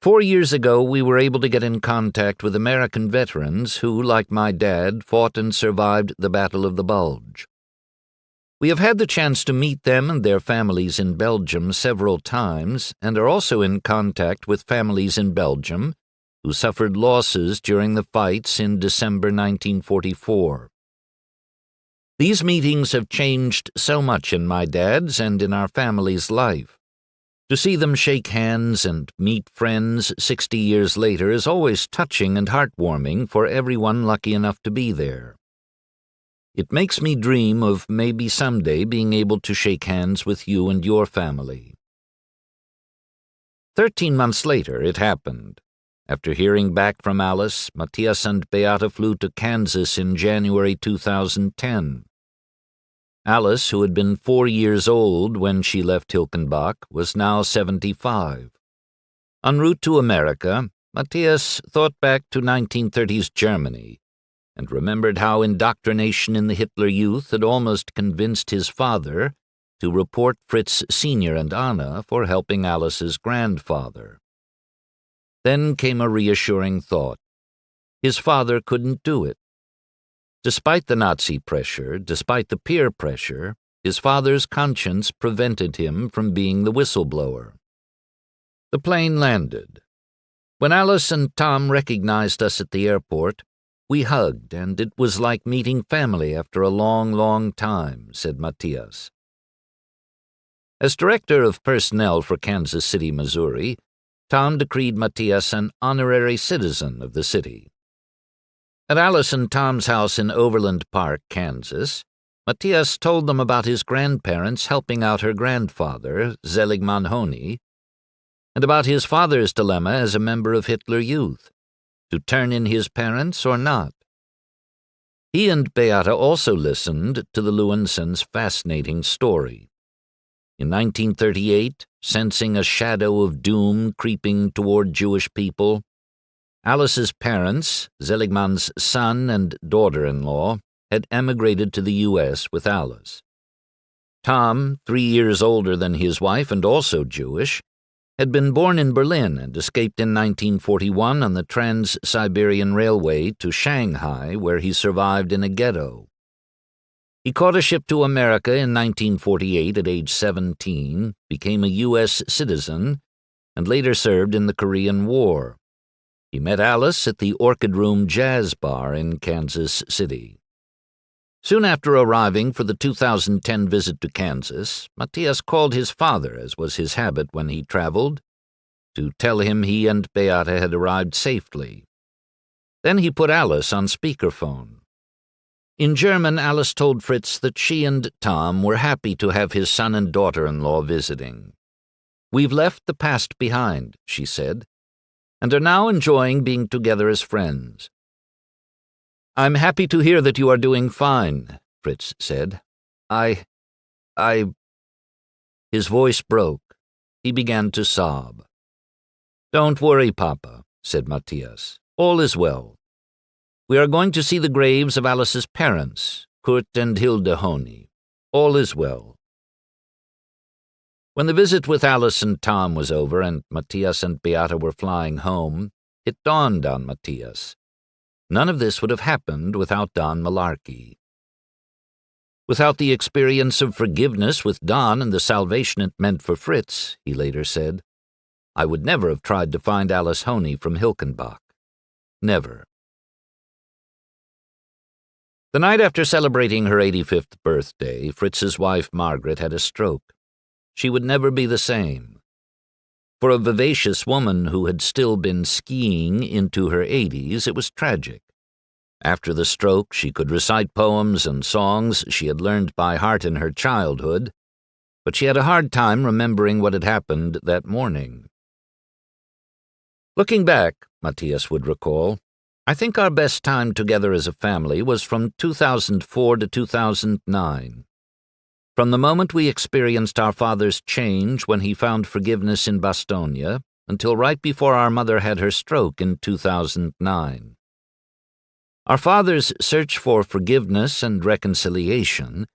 4 years ago, we were able to get in contact with American veterans who, like my dad, fought and survived the Battle of the Bulge. We have had the chance to meet them and their families in Belgium several times and are also in contact with families in Belgium who suffered losses during the fights in December 1944. These meetings have changed so much in my dad's and in our family's life. To see them shake hands and meet friends 60 years later is always touching and heartwarming for everyone lucky enough to be there. It makes me dream of maybe someday being able to shake hands with you and your family. 13 months later, it happened. After hearing back from Alice, Matthias and Beate flew to Kansas in January 2010. Alice, who had been 4 years old when she left Hilkenbach, was now 75. En route to America, Matthias thought back to 1930s Germany and remembered how indoctrination in the Hitler Youth had almost convinced his father to report Fritz Sr. and Anna for helping Alice's grandfather. Then came a reassuring thought. His father couldn't do it. Despite the Nazi pressure, despite the peer pressure, his father's conscience prevented him from being the whistleblower. The plane landed. When Alice and Tom recognized us at the airport, we hugged, and it was like meeting family after a long, long time, said Matthias. As director of personnel for Kansas City, Missouri, Tom decreed Matthias an honorary citizen of the city. At Alice and Tom's house in Overland Park, Kansas, Matthias told them about his grandparents helping out her grandfather, Seligman Honi, and about his father's dilemma as a member of Hitler Youth, to turn in his parents or not. He and Beate also listened to the Lewinsons' fascinating story. In 1938, sensing a shadow of doom creeping toward Jewish people, Alice's parents, Seligman's son and daughter-in-law, had emigrated to the U.S. with Alice. Tom, 3 years older than his wife and also Jewish, had been born in Berlin and escaped in 1941 on the Trans-Siberian Railway to Shanghai, where he survived in a ghetto. He caught a ship to America in 1948 at age 17, became a U.S. citizen, and later served in the Korean War. He met Alice at the Orchid Room Jazz Bar in Kansas City. Soon after arriving for the 2010 visit to Kansas, Matthias called his father, as was his habit when he traveled, to tell him he and Beate had arrived safely. Then he put Alice on speakerphone. In German, Alice told Fritz that she and Tom were happy to have his son and daughter-in-law visiting. "We've left the past behind," she said, "and are now enjoying being together as friends." "I'm happy to hear that you are doing fine," Fritz said. I... His voice broke. He began to sob. "Don't worry, Papa," said Matthias. "All is well. We are going to see the graves of Alice's parents, Kurt and Hilde Honi. All is well." When the visit with Alice and Tom was over and Matthias and Beate were flying home, it dawned on Matthias. None of this would have happened without Don Malarkey. Without the experience of forgiveness with Don and the salvation it meant for Fritz, he later said, I would never have tried to find Alice Honi from Hilkenbach. Never. The night after celebrating her 85th birthday, Fritz's wife Margaret had a stroke. She would never be the same. For a vivacious woman who had still been skiing into her 80s, it was tragic. After the stroke, she could recite poems and songs she had learned by heart in her childhood, but she had a hard time remembering what had happened that morning. Looking back, Matthias would recall, I think our best time together as a family was from 2004 to 2009. From the moment we experienced our father's change when he found forgiveness in Bastogne until right before our mother had her stroke in 2009. Our father's search for forgiveness and reconciliation,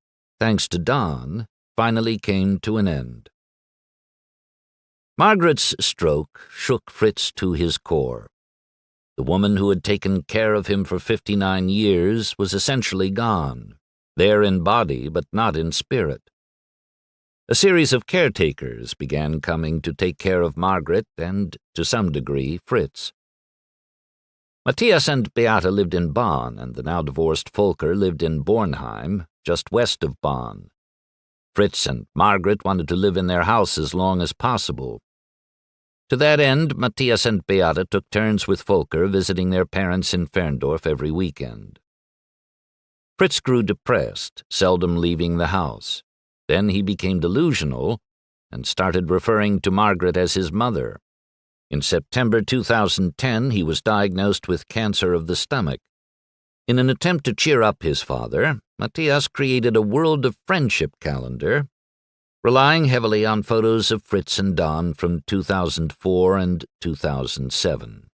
thanks to Don, finally came to an end. Margaret's stroke shook Fritz to his core. The woman who had taken care of him for 59 years was essentially gone, there in body but not in spirit. A series of caretakers began coming to take care of Margaret and, to some degree, Fritz. Matthias and Beate lived in Bonn, and the now-divorced Volker lived in Bornheim, just west of Bonn. Fritz and Margaret wanted to live in their house as long as possible. To that end, Matthias and Beate took turns with Volker visiting their parents in Ferndorf every weekend. Fritz grew depressed, seldom leaving the house. Then he became delusional and started referring to Margaret as his mother. In September 2010, he was diagnosed with cancer of the stomach. In an attempt to cheer up his father, Matthias created a World of Friendship calendar, relying heavily on photos of Fritz and Don from 2004 and 2007.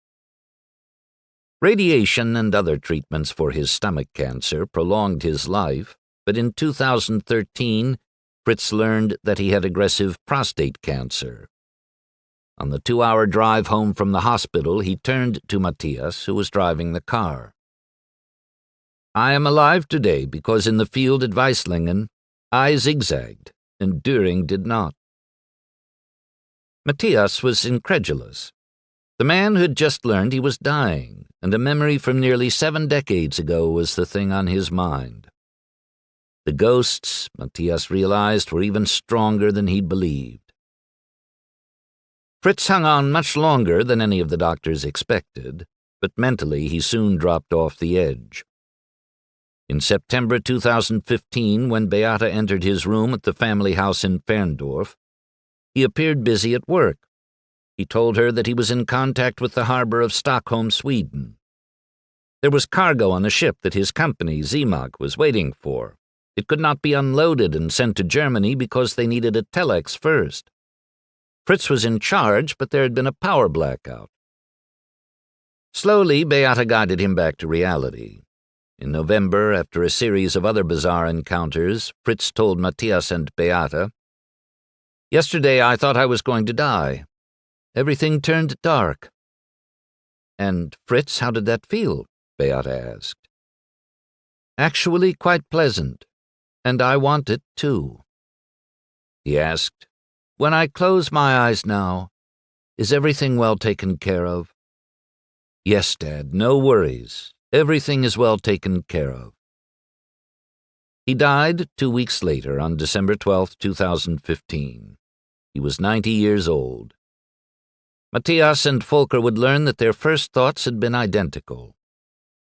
Radiation and other treatments for his stomach cancer prolonged his life, but in 2013, Fritz learned that he had aggressive prostate cancer. On the 2-hour drive home from the hospital, he turned to Matthias, who was driving the car. "I am alive today because in the field at Weislingen, I zigzagged, and Düring did not." Matthias was incredulous. The man who had just learned he was dying, and a memory from nearly 7 decades ago was the thing on his mind. The ghosts, Matthias realized, were even stronger than he'd believed. Fritz hung on much longer than any of the doctors expected, but mentally he soon dropped off the edge. In September 2015, when Beate entered his room at the family house in Ferndorf, he appeared busy at work. He told her that he was in contact with the harbor of Stockholm, Sweden. There was cargo on the ship that his company, Zimag, was waiting for. It could not be unloaded and sent to Germany because they needed a telex first. Fritz was in charge, but there had been a power blackout. Slowly, Beate guided him back to reality. In November, after a series of other bizarre encounters, Fritz told Matthias and Beate, "Yesterday I thought I was going to die. Everything turned dark." "And, Fritz, how did that feel?" Beate asked. "Actually quite pleasant, and I want it too." He asked, "When I close my eyes now, is everything well taken care of?" "Yes, Dad, no worries. Everything is well taken care of." He died 2 weeks later on December 12, 2015. He was 90 years old. Matthias and Volker would learn that their first thoughts had been identical.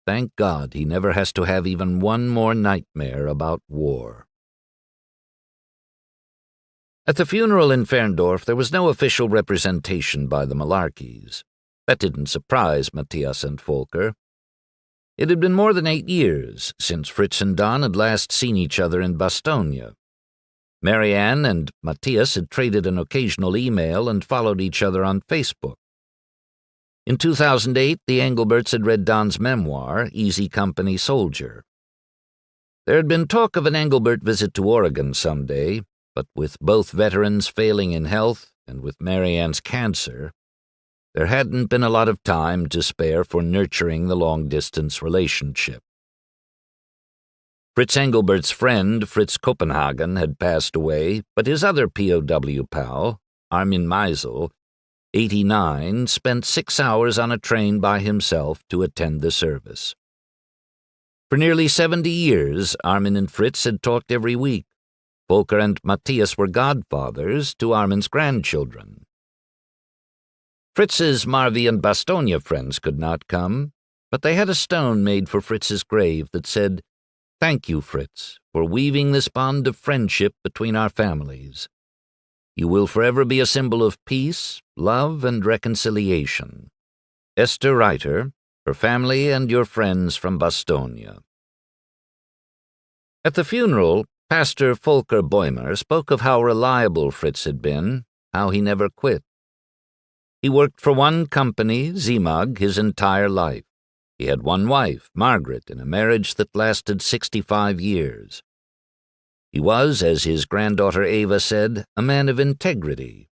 Thank God he never has to have even one more nightmare about war. At the funeral in Ferndorf, there was no official representation by the Malarkeys. That didn't surprise Matthias and Volker. It had been more than 8 years since Fritz and Don had last seen each other in Bastogne. Marianne and Matthias had traded an occasional email and followed each other on Facebook. In 2008, the Engelberts had read Don's memoir, Easy Company Soldier. There had been talk of an Engelbert visit to Oregon someday, but with both veterans failing in health and with Marianne's cancer, there hadn't been a lot of time to spare for nurturing the long-distance relationship. Fritz Engelbert's friend, Fritz Copenhagen, had passed away, but his other POW pal, Armin Meisel, 89, spent 6 hours on a train by himself to attend the service. For nearly 70 years, Armin and Fritz had talked every week. Volker and Matthias were godfathers to Armin's grandchildren. Fritz's Marvi and Bastogne friends could not come, but they had a stone made for Fritz's grave that said, "Thank you, Fritz, for weaving this bond of friendship between our families. You will forever be a symbol of peace, love, and reconciliation. Esther Reiter, her family and your friends from Bastogne. At the funeral, Pastor Volker Bäumer spoke of how reliable Fritz had been, how he never quit. He worked for one company, Zimag, his entire life. He had one wife, Margaret, in a marriage that lasted 65 years. He was, as his granddaughter Ava said, a man of integrity.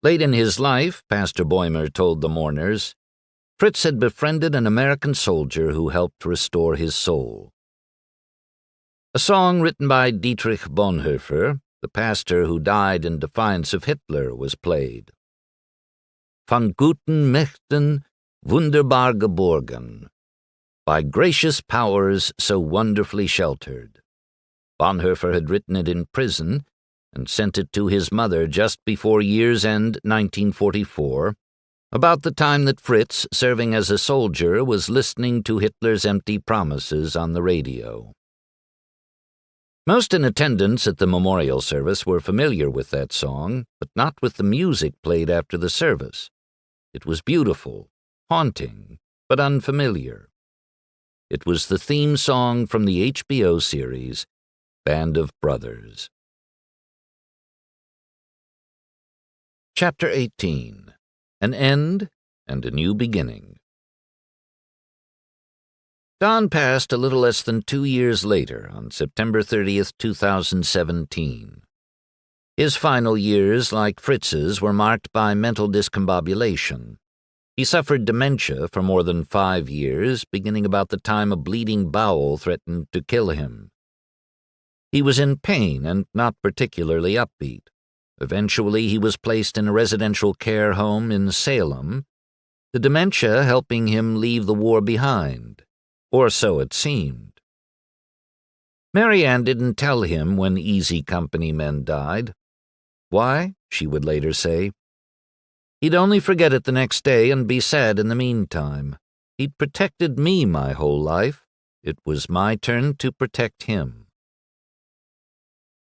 Late in his life, Pastor Bäumer told the mourners, Fritz had befriended an American soldier who helped restore his soul. A song written by Dietrich Bonhoeffer, the pastor who died in defiance of Hitler, was played. Von guten Mächten wunderbar geborgen, by gracious powers so wonderfully sheltered. Bonhoeffer had written it in prison and sent it to his mother just before year's end 1944, about the time that Fritz, serving as a soldier, was listening to Hitler's empty promises on the radio. Most in attendance at the memorial service were familiar with that song, but not with the music played after the service. It was beautiful, haunting, but unfamiliar. It was the theme song from the HBO series, Band of Brothers. Chapter 18. An End and a New Beginning. Don passed a little less than 2 years later, on September 30th, 2017. His final years, like Fritz's, were marked by mental discombobulation. He suffered dementia for more than 5 years, beginning about the time a bleeding bowel threatened to kill him. He was in pain and not particularly upbeat. Eventually, he was placed in a residential care home in Salem, the dementia helping him leave the war behind. Or so it seemed. Mary Ann didn't tell him when Easy Company men died. Why, she would later say. He'd only forget it the next day and be sad in the meantime. He'd protected me my whole life. It was my turn to protect him.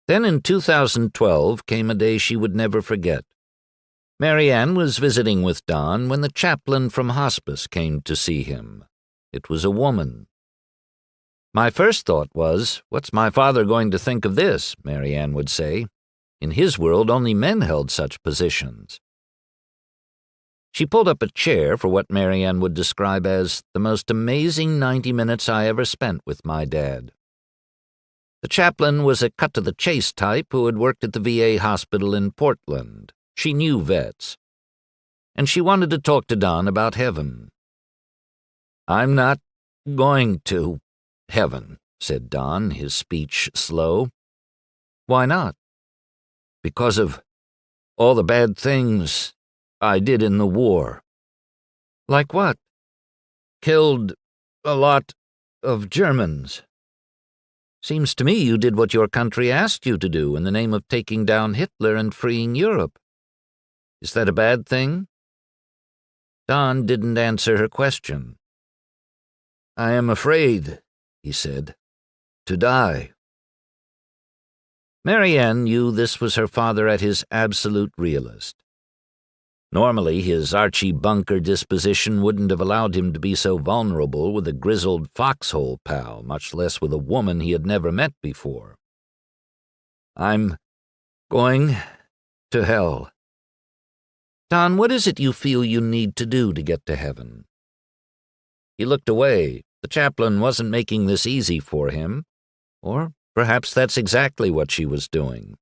Then in 2012 came a day she would never forget. Mary Ann was visiting with Don when the chaplain from hospice came to see him. It was a woman. My first thought was, what's my father going to think of this? Mary Ann would say. In his world, only men held such positions. She pulled up a chair for what Mary Ann would describe as the most amazing 90 minutes I ever spent with my dad. The chaplain was a cut-to-the-chase type who had worked at the VA hospital in Portland. She knew vets. And she wanted to talk to Don about heaven. I'm not going to heaven, said Don, his speech slow. Why not? Because of all the bad things I did in the war. Like what? Killed a lot of Germans. Seems to me you did what your country asked you to do in the name of taking down Hitler and freeing Europe. Is that a bad thing? Don didn't answer her question. I am afraid, he said, to die. Mary Ann knew this was her father at his absolute realist. Normally, his Archie Bunker disposition wouldn't have allowed him to be so vulnerable with a grizzled foxhole pal, much less with a woman he had never met before. I'm going to hell. Don, what is it you feel you need to do to get to heaven? He looked away. The chaplain wasn't making this easy for him, or perhaps that's exactly what she was doing.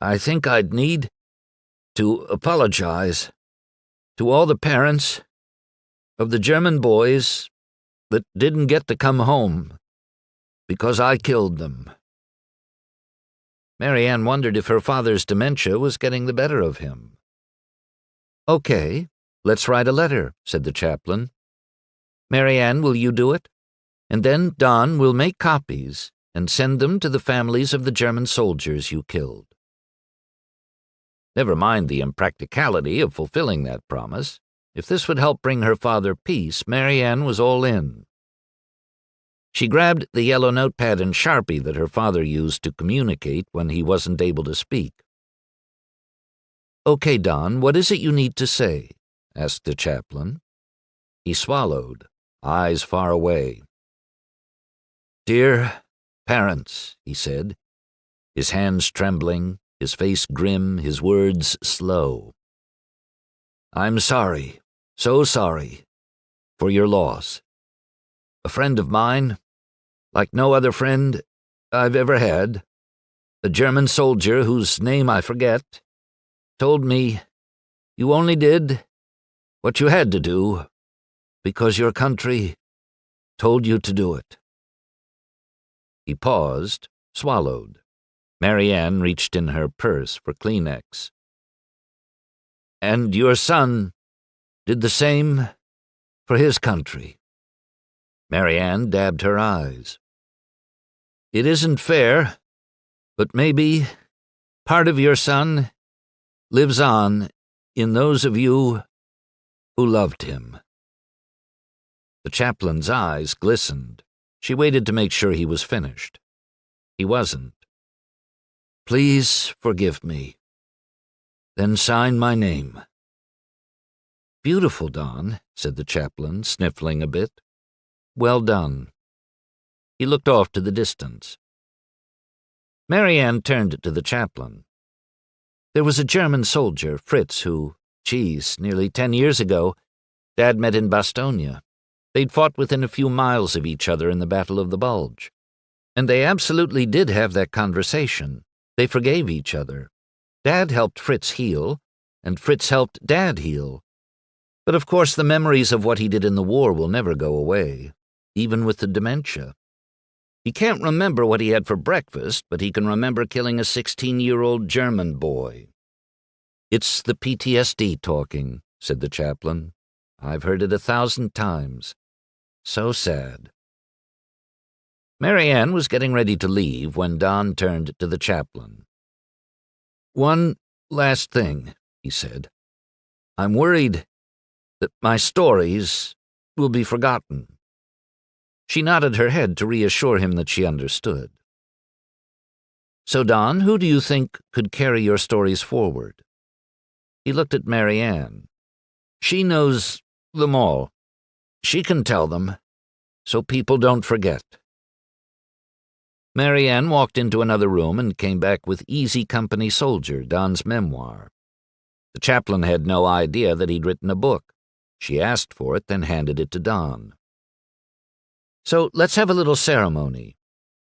I think I'd need to apologize to all the parents of the German boys that didn't get to come home because I killed them. Mary Ann wondered if her father's dementia was getting the better of him. Okay, let's write a letter, said the chaplain. Mary Ann, will you do it? And then Don will make copies and send them to the families of the German soldiers you killed. Never mind the impracticality of fulfilling that promise. If this would help bring her father peace, Mary Ann was all in. She grabbed the yellow notepad and Sharpie that her father used to communicate when he wasn't able to speak. Okay, Don, what is it you need to say? Asked the chaplain. He swallowed, eyes far away. "Dear parents," he said, his hands trembling, his face grim, his words slow. "I'm sorry, so sorry, for your loss. A friend of mine, like no other friend I've ever had, a German soldier whose name I forget, told me you only did what you had to do because your country told you to do it." He paused, swallowed. Marianne reached in her purse for Kleenex. "And your son did the same for his country." Marianne dabbed her eyes. "It isn't fair, but maybe part of your son lives on in those of you who loved him." The chaplain's eyes glistened. She waited to make sure he was finished. He wasn't. "Please forgive me. Then sign my name." "Beautiful, Don," said the chaplain, sniffling a bit. "Well done." He looked off to the distance. Marianne turned to the chaplain. "There was a German soldier, Fritz, who, nearly 10 years ago, Dad met in Bastogne. They'd fought within a few miles of each other in the Battle of the Bulge. And they absolutely did have that conversation. They forgave each other. Dad helped Fritz heal, and Fritz helped Dad heal. But of course the memories of what he did in the war will never go away, even with the dementia. He can't remember what he had for breakfast, but he can remember killing a 16-year-old German boy." "It's the PTSD talking," said the chaplain. "I've heard it 1,000 times. So sad." Marianne was getting ready to leave when Don turned to the chaplain. "One last thing," he said. "I'm worried that my stories will be forgotten." She nodded her head to reassure him that she understood. "So, Don, who do you think could carry your stories forward?" He looked at Marianne. "She knows them all. She can tell them, so people don't forget." Marianne walked into another room and came back with Easy Company Soldier, Don's memoir. The chaplain had no idea that he'd written a book. She asked for it, then handed it to Don. "So let's have a little ceremony.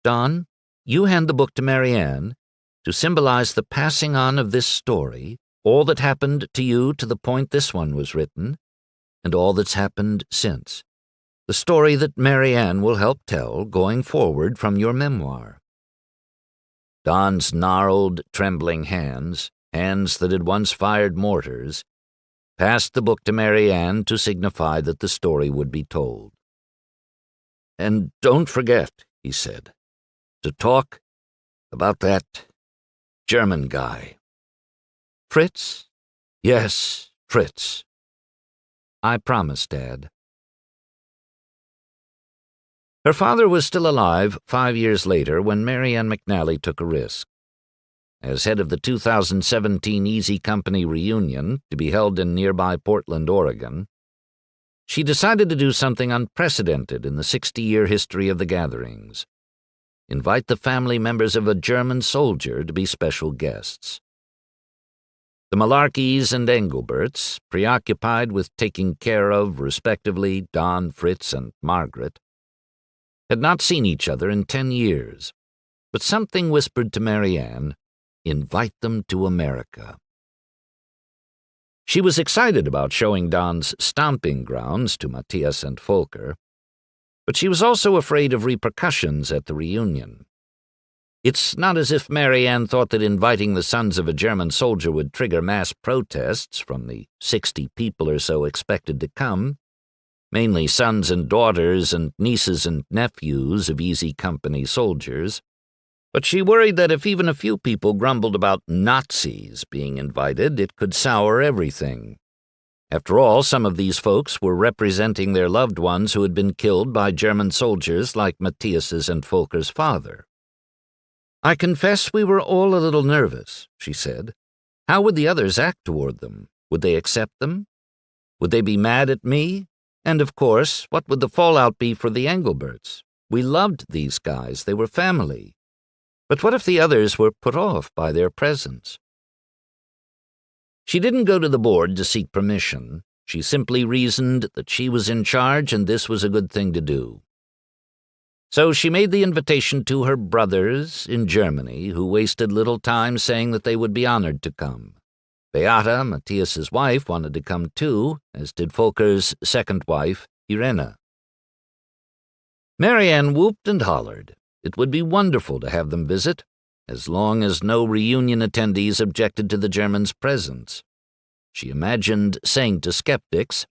Don, you hand the book to Marianne to symbolize the passing on of this story, all that happened to you to the point this one was written, and all that's happened since. The story that Marianne will help tell going forward from your memoir." Don's gnarled, trembling hands that had once fired mortars, passed the book to Marianne to signify that the story would be told. "And don't forget," he said, "to talk about that German guy." "Fritz?" "Yes, Fritz." "I promise, Dad." Her father was still alive 5 years later when Marianne McNally took a risk. As head of the 2017 Easy Company reunion, to be held in nearby Portland, Oregon, she decided to do something unprecedented in the 60-year history of the gatherings: invite the family members of a German soldier to be special guests. The Malarkeys and Engelberts, preoccupied with taking care of, respectively, Don, Fritz, and Margaret, had not seen each other in 10 years, but something whispered to Marianne, invite them to America. She was excited about showing Don's stomping grounds to Matthias and Volker, but she was also afraid of repercussions at the reunion. It's not as if Marianne thought that inviting the sons of a German soldier would trigger mass protests from the 60 people or so expected to come, mainly sons and daughters and nieces and nephews of Easy Company soldiers, but she worried that if even a few people grumbled about Nazis being invited, it could sour everything. After all, some of these folks were representing their loved ones who had been killed by German soldiers like Matthias's and Volker's father. "I confess we were all a little nervous," she said. "How would the others act toward them? Would they accept them? Would they be mad at me? And of course, what would the fallout be for the Engelberts? We loved these guys. They were family. But what if the others were put off by their presence? She didn't go to the board to seek permission. She simply reasoned that she was in charge and this was a good thing to do. So she made the invitation to her brothers in Germany, who wasted little time saying that they would be honored to come. Beata, Matthias's wife, wanted to come too, as did Volker's second wife, Irena. Marianne whooped and hollered. It would be wonderful to have them visit, as long as no reunion attendees objected to the Germans' presence. She imagined saying to skeptics,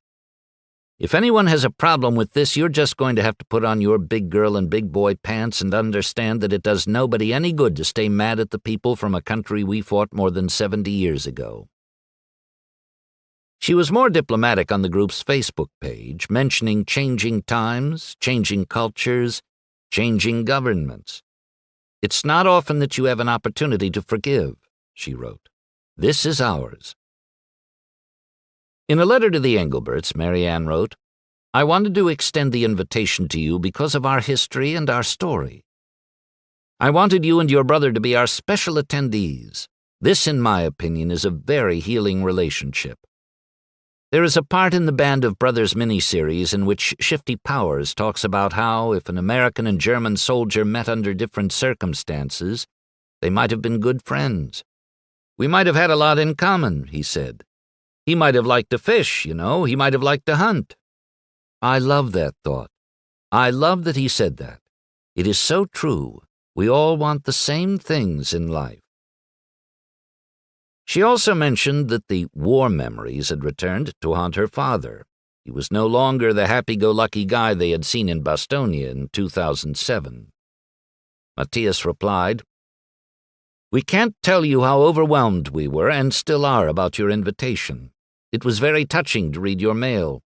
"If anyone has a problem with this, you're just going to have to put on your big girl and big boy pants and understand that it does nobody any good to stay mad at the people from a country we fought more than 70 years ago." She was more diplomatic on the group's Facebook page, mentioning changing times, changing cultures, changing governments. "It's not often that you have an opportunity to forgive," she wrote. "This is ours." In a letter to the Engelberts, Marianne wrote, "I wanted to extend the invitation to you because of our history and our story. I wanted you and your brother to be our special attendees. This, in my opinion, is a very healing relationship. There is a part in the Band of Brothers miniseries in which Shifty Powers talks about how, if an American and German soldier met under different circumstances, they might have been good friends. We might have had a lot in common," he said. "He might have liked to fish, you know. He might have liked to hunt." I love that thought. I love that he said that. It is so true. We all want the same things in life. She also mentioned that the war memories had returned to haunt her father. He was no longer the happy-go-lucky guy they had seen in Bastonia in 2007. Matthias replied, "We can't tell you how overwhelmed we were and still are about your invitation. It was very touching to read your mail.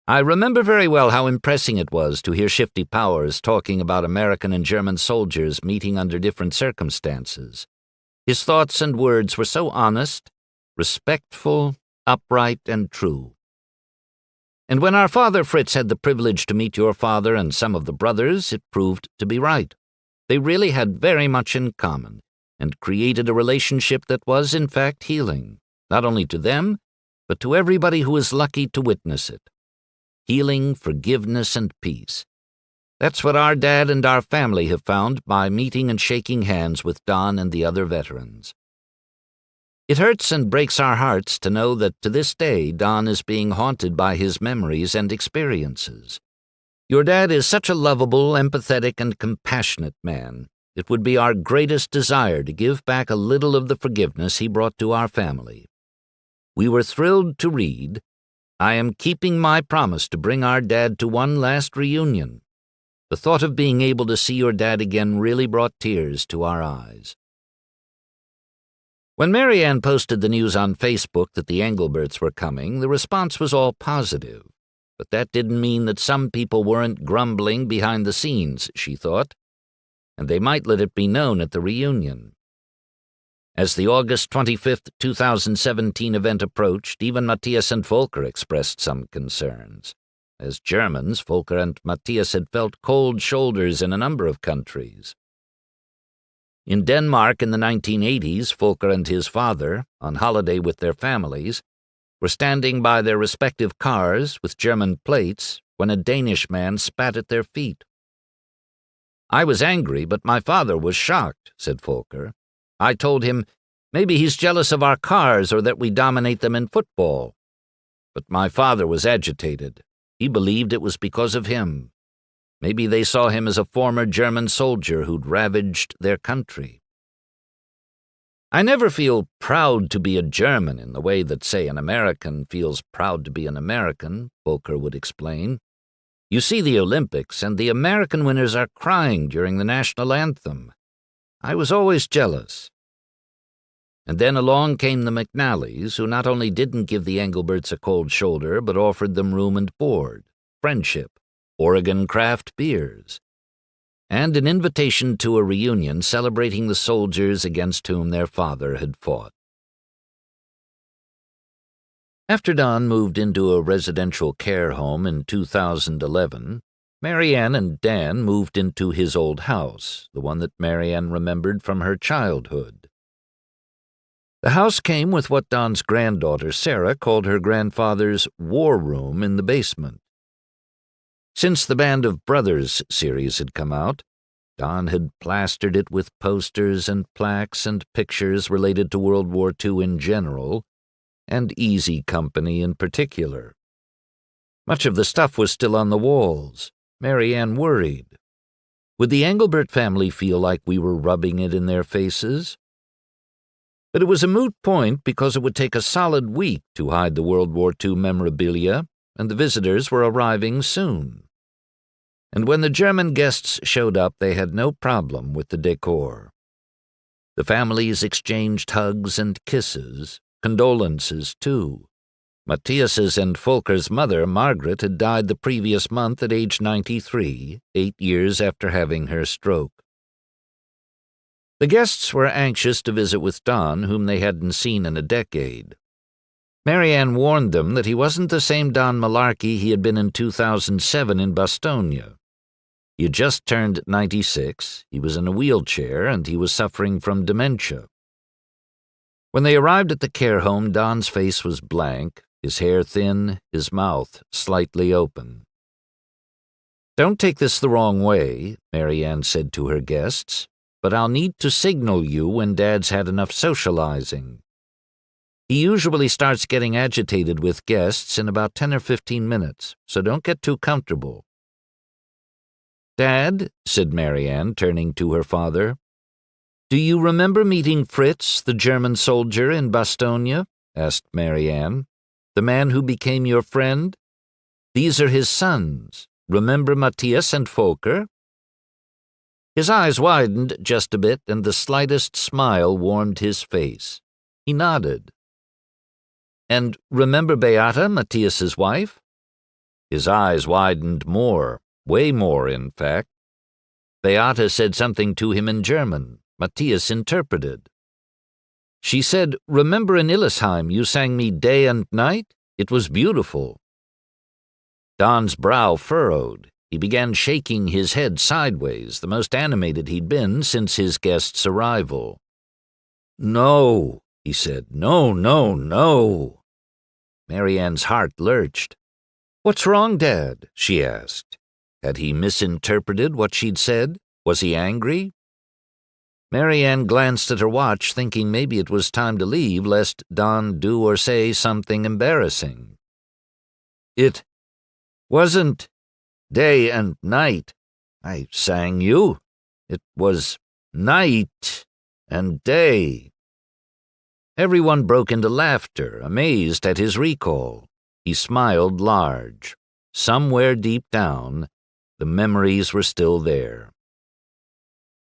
I remember very well how impressing it was to hear Shifty Powers talking about American and German soldiers meeting under different circumstances. His thoughts and words were so honest, respectful, upright, and true. And when our father Fritz had the privilege to meet your father and some of the brothers, it proved to be right. They really had very much in common, and created a relationship that was, in fact, healing, not only to them, but to everybody who was lucky to witness it. Healing, forgiveness, and peace. That's what our dad and our family have found by meeting and shaking hands with Don and the other veterans. It hurts and breaks our hearts to know that to this day Don is being haunted by his memories and experiences. Your dad is such a lovable, empathetic, and compassionate man. It would be our greatest desire to give back a little of the forgiveness he brought to our family. We were thrilled to read, 'I am keeping my promise to bring our dad to one last reunion.' The thought of being able to see your dad again really brought tears to our eyes." When Marianne posted the news on Facebook that the Engelberts were coming, the response was all positive. But that didn't mean that some people weren't grumbling behind the scenes, she thought, and they might let it be known at the reunion. As the August 25th, 2017 event approached, even Matthias and Volker expressed some concerns. As Germans, Volker and Matthias had felt cold shoulders in a number of countries. In Denmark in the 1980s, Volker and his father, on holiday with their families, were standing by their respective cars with German plates when a Danish man spat at their feet. "I was angry, but my father was shocked," said Volker. "I told him, maybe he's jealous of our cars or that we dominate them in football. But my father was agitated. He believed it was because of him. Maybe they saw him as a former German soldier who'd ravaged their country." "I never feel proud to be a German in the way that, say, an American feels proud to be an American," Volker would explain. "You see the Olympics, and the American winners are crying during the national anthem. I was always jealous." And then along came the McNallys, who not only didn't give the Engelberts a cold shoulder, but offered them room and board, friendship, Oregon craft beers, and an invitation to a reunion celebrating the soldiers against whom their father had fought. After Don moved into a residential care home in 2011, Marianne and Dan moved into his old house, the one that Marianne remembered from her childhood. The house came with what Don's granddaughter Sarah called her grandfather's war room in the basement. Since the Band of Brothers series had come out, Don had plastered it with posters and plaques and pictures related to World War II in general, and Easy Company in particular. Much of the stuff was still on the walls. Marianne worried. Would the Engelbert family feel like we were rubbing it in their faces? But it was a moot point because it would take a solid week to hide the World War II memorabilia, and the visitors were arriving soon. And when the German guests showed up, they had no problem with the decor. The families exchanged hugs and kisses, condolences too. Matthias's and Volker's mother, Margaret, had died the previous month at age 93, 8 years after having her stroke. The guests were anxious to visit with Don, whom they hadn't seen in a decade. Marianne warned them that he wasn't the same Don Malarkey he had been in 2007 in Bastogne. He had just turned 96, he was in a wheelchair, and he was suffering from dementia. When they arrived at the care home, Don's face was blank, his hair thin, his mouth slightly open. "Don't take this the wrong way," Marianne said to her guests, "but I'll need to signal you when Dad's had enough socializing. He usually starts getting agitated with guests in about 10 or 15 minutes, so don't get too comfortable." "Dad," said Marianne, turning to her father, "do you remember meeting Fritz, the German soldier, in Bastogne?" asked Marianne. "The man who became your friend? These are his sons. Remember Matthias and Volker?" His eyes widened just a bit, and the slightest smile warmed his face. He nodded. "And remember Beata, Matthias's wife?" His eyes widened more, way more, in fact. Beata said something to him in German. Matthias interpreted. "She said, 'Remember in Illesheim you sang me Day and Night? It was beautiful.'" Don's brow furrowed. He began shaking his head sideways, the most animated he'd been since his guest's arrival. "No," he said. "No, no, no." Marianne's heart lurched. "What's wrong, Dad?" she asked. Had he misinterpreted what she'd said? Was he angry? Marianne glanced at her watch, thinking maybe it was time to leave, lest Don do or say something embarrassing. "It wasn't day and night. I sang you. It was night and day." Everyone broke into laughter, amazed at his recall. He smiled large. Somewhere deep down, the memories were still there.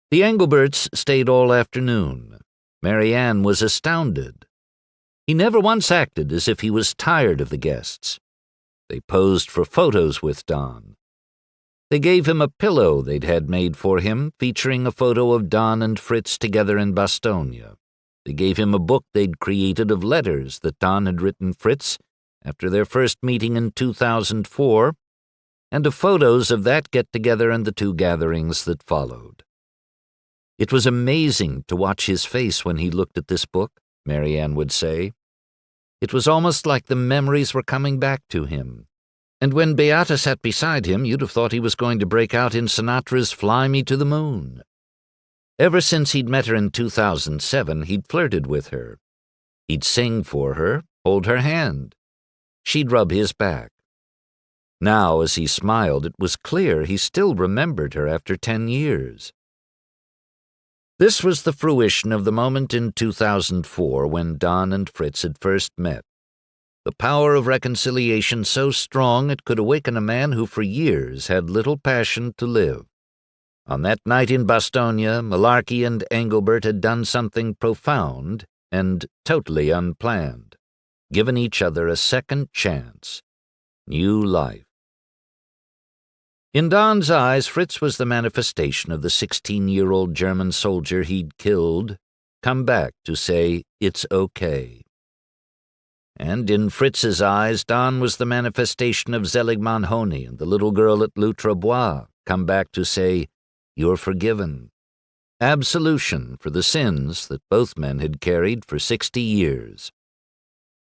The Engelberts stayed all afternoon. Marianne was astounded. He never once acted as if he was tired of the guests. They posed for photos with Don. They gave him a pillow they'd had made for him, featuring a photo of Don and Fritz together in Bastogne. They gave him a book they'd created of letters that Don had written Fritz after their first meeting in 2004, and of photos of that get-together and the two gatherings that followed. "It was amazing to watch his face when he looked at this book," Marianne would say. "It was almost like the memories were coming back to him. And when Beata sat beside him, you'd have thought he was going to break out in Sinatra's Fly Me to the Moon." Ever since he'd met her in 2007, he'd flirted with her. He'd sing for her, hold her hand. She'd rub his back. Now, as he smiled, it was clear he still remembered her after 10 years. This was the fruition of the moment in 2004 when Don and Fritz had first met. The power of reconciliation so strong it could awaken a man who for years had little passion to live. On that night in Bastogne, Malarkey and Engelbert had done something profound and totally unplanned, given each other a second chance, new life. In Don's eyes, Fritz was the manifestation of the 16-year-old German soldier he'd killed, come back to say, "It's okay." and in Fritz's eyes Don was the manifestation of Zelig Monhoney and the little girl at Loutre Bois, come back to say, "You're forgiven." Absolution for the sins that both men had carried for 60 years.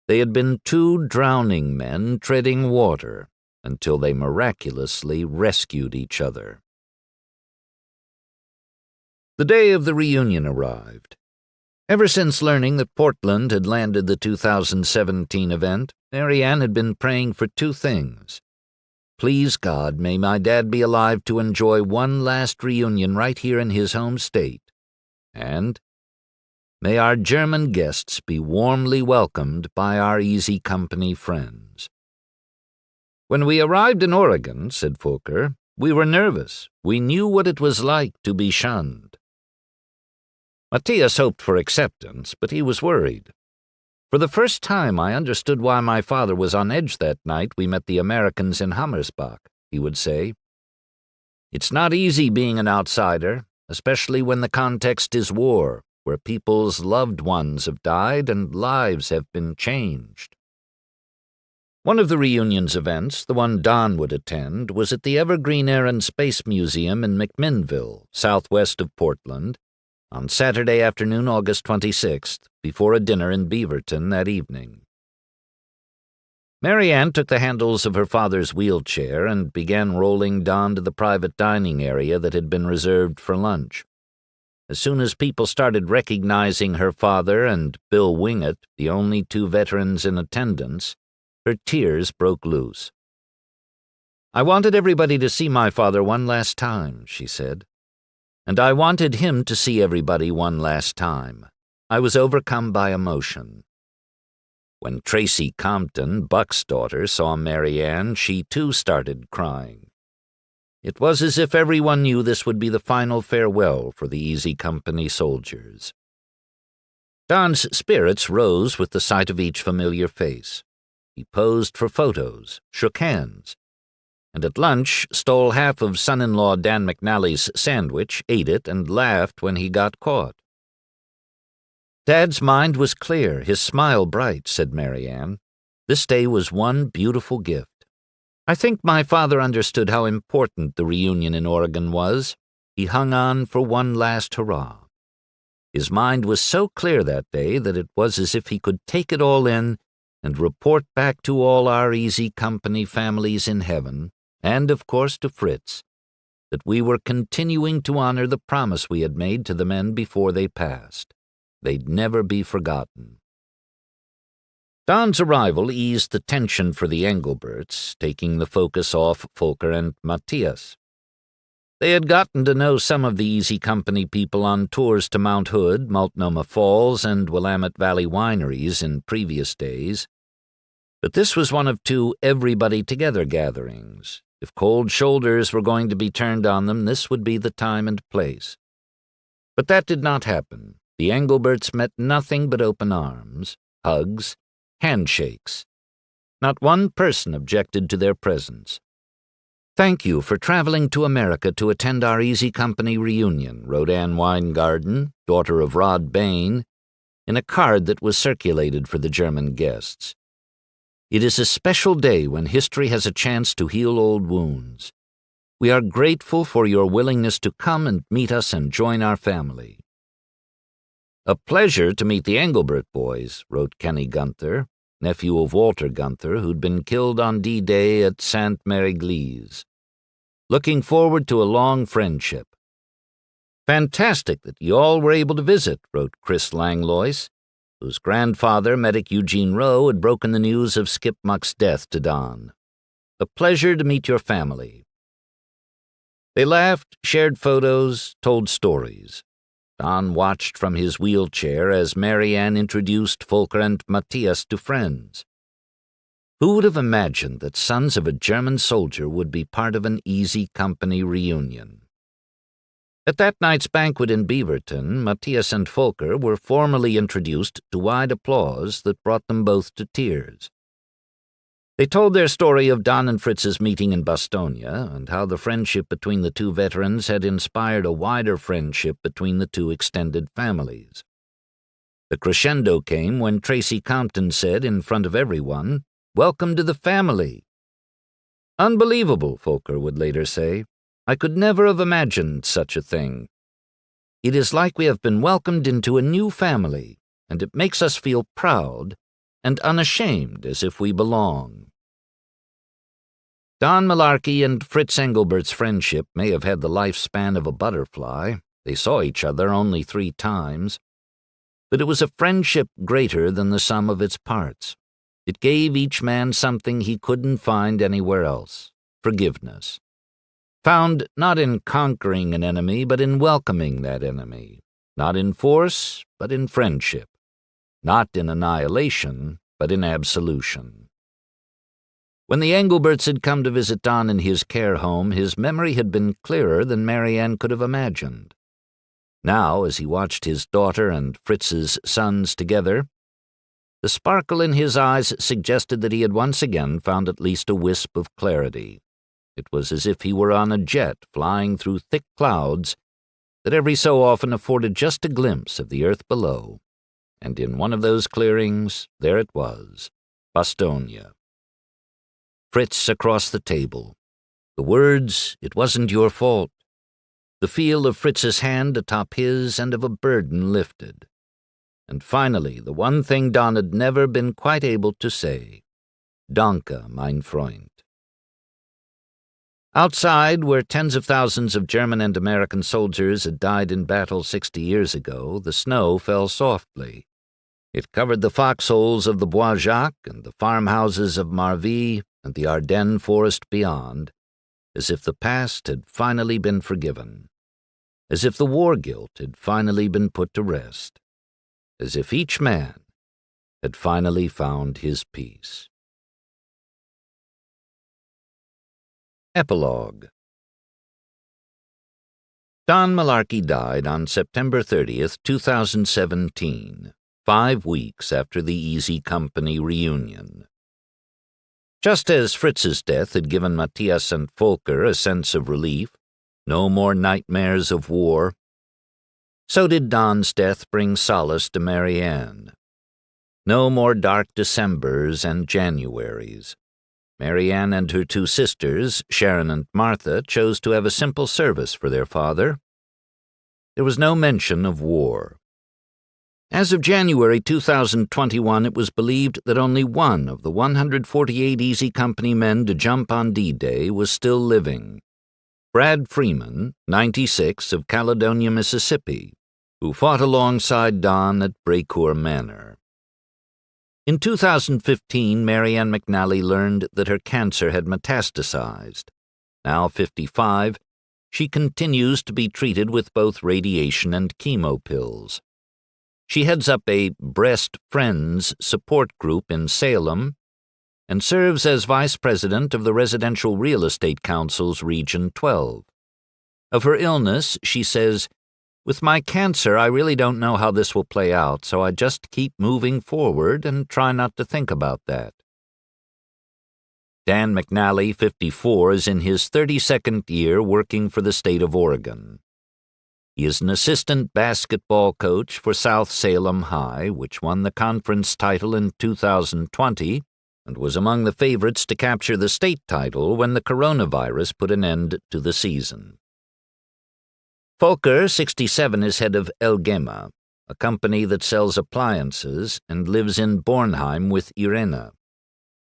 They had been two drowning men treading water until they miraculously rescued each other. The day of the reunion arrived. Ever since learning that Portland had landed the 2017 event, Mary Ann had been praying for two things. Please God, may my dad be alive to enjoy one last reunion right here in his home state. And may our German guests be warmly welcomed by our Easy Company friends. When we arrived in Oregon, said Volker, we were nervous. We knew what it was like to be shunned. Matthias hoped for acceptance, but he was worried. For the first time, I understood why my father was on edge that night we met the Americans in Hammersbach, he would say. It's not easy being an outsider, especially when the context is war, where people's loved ones have died and lives have been changed. One of the reunion's events, the one Don would attend, was at the Evergreen Air and Space Museum in McMinnville, southwest of Portland, on Saturday afternoon, August 26th, before a dinner in Beaverton that evening. Mary Ann took the handles of her father's wheelchair and began rolling Don to the private dining area that had been reserved for lunch. As soon as people started recognizing her father and Bill Wingett, the only two veterans in attendance, her tears broke loose. I wanted everybody to see my father one last time, she said. And I wanted him to see everybody one last time. I was overcome by emotion. When Tracy Compton, Buck's daughter, saw Mary Ann, she too started crying. It was as if everyone knew this would be the final farewell for the Easy Company soldiers. Don's spirits rose with the sight of each familiar face. He posed for photos, shook hands, and at lunch stole half of son-in-law Dan McNally's sandwich, ate it, and laughed when he got caught. Dad's mind was clear, his smile bright, said Mary Ann. This day was one beautiful gift. I think my father understood how important the reunion in Oregon was. He hung on for one last hurrah. His mind was so clear that day that it was as if he could take it all in and report back to all our Easy Company families in heaven, and, of course, to Fritz, that we were continuing to honor the promise we had made to the men before they passed. They'd never be forgotten. Don's arrival eased the tension for the Engelberts, taking the focus off Volker and Matthias. They had gotten to know some of the Easy Company people on tours to Mount Hood, Multnomah Falls, and Willamette Valley wineries in previous days. But this was one of two everybody-together gatherings. If cold shoulders were going to be turned on them, this would be the time and place. But that did not happen. The Engelberts met nothing but open arms, hugs, handshakes. Not one person objected to their presence. Thank you for traveling to America to attend our Easy Company reunion, wrote Ann Weingarten, daughter of Rod Bain, in a card that was circulated for the German guests. It is a special day when history has a chance to heal old wounds. We are grateful for your willingness to come and meet us and join our family. A pleasure to meet the Engelbert boys, wrote Kenny Gunther, nephew of Walter Gunther, who'd been killed on D-Day at Sainte-Mère-Église. Looking forward to a long friendship. Fantastic that you all were able to visit, wrote Chris Langlois, whose grandfather, Medic Eugene Rowe, had broken the news of Skip Muck's death to Don. A pleasure to meet your family. They laughed, shared photos, told stories. Don watched from his wheelchair as Mary Ann introduced Volker and Matthias to friends. Who would have imagined that sons of a German soldier would be part of an Easy Company reunion? At that night's banquet in Beaverton, Matthias and Volker were formally introduced to wide applause that brought them both to tears. They told their story of Don and Fritz's meeting in Bastonia and how the friendship between the two veterans had inspired a wider friendship between the two extended families. The crescendo came when Tracy Compton said in front of everyone, "Welcome to the family." "Unbelievable," Folker would later say. "I could never have imagined such a thing. It is like we have been welcomed into a new family, and it makes us feel proud and unashamed as if we belong." Don Malarkey and Fritz Engelbert's friendship may have had the lifespan of a butterfly. They saw each other only 3 times. But it was a friendship greater than the sum of its parts. It gave each man something he couldn't find anywhere else: forgiveness. Found not in conquering an enemy, but in welcoming that enemy. Not in force, but in friendship. Not in annihilation, but in absolution. When the Engelberts had come to visit Don in his care home, his memory had been clearer than Marianne could have imagined. Now, as he watched his daughter and Fritz's sons together, the sparkle in his eyes suggested that he had once again found at least a wisp of clarity. It was as if he were on a jet flying through thick clouds that every so often afforded just a glimpse of the earth below. And in one of those clearings, there it was, Bostonia. Fritz across the table. The words, "It wasn't your fault." The feel of Fritz's hand atop his and of a burden lifted. And finally, the one thing Don had never been quite able to say, "Danke, mein Freund." Outside, where tens of thousands of German and American soldiers had died in battle 60 years ago, the snow fell softly. It covered the foxholes of the Bois Jacques and the farmhouses of Marville and the Ardennes forest beyond, as if the past had finally been forgiven, as if the war guilt had finally been put to rest, as if each man had finally found his peace. Epilogue. Don Malarkey died on September 30th, 2017, 5 weeks after the Easy Company reunion. Just as Fritz's death had given Matthias and Folker a sense of relief, no more nightmares of war, so did Don's death bring solace to Marianne. No more dark Decembers and Januaries. Marianne and her 2 sisters, Sharon and Martha, chose to have a simple service for their father. There was no mention of war. As of January 2021, it was believed that only one of the 148 Easy Company men to jump on D-Day was still living. Brad Freeman, 96, of Caledonia, Mississippi, who fought alongside Don at Brecourt Manor. In 2015, Marianne McNally learned that her cancer had metastasized. Now 55, she continues to be treated with both radiation and chemo pills. She heads up a Breast Friends support group in Salem and serves as vice president of the Residential Real Estate Council's Region 12. Of her illness, she says, "With my cancer, I really don't know how this will play out, so I just keep moving forward and try not to think about that." Dan McNally, 54, is in his 32nd year working for the state of Oregon. He is an assistant basketball coach for South Salem High, which won the conference title in 2020 and was among the favorites to capture the state title when the coronavirus put an end to the season. Folker, 67, is head of Elgema, a company that sells appliances, and lives in Bornheim with Irena.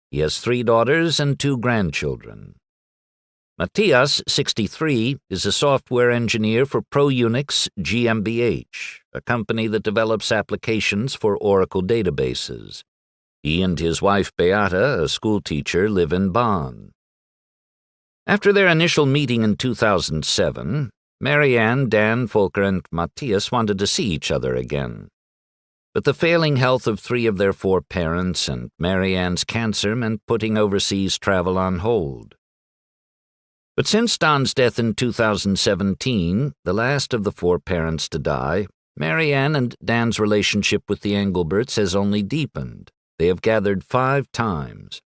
He has 3 daughters and 2 grandchildren. Matthias, 63, is a software engineer for ProUnix GmbH, a company that develops applications for Oracle databases. He and his wife Beata, a schoolteacher, live in Bonn. After their initial meeting in 2007, Marianne, Dan, Folker, and Matthias wanted to see each other again. But the failing health of 3 of their 4 parents and Marianne's cancer meant putting overseas travel on hold. But since Don's death in 2017, the last of the 4 parents to die, Marianne and Dan's relationship with the Engelberts has only deepened. They have gathered 5 times.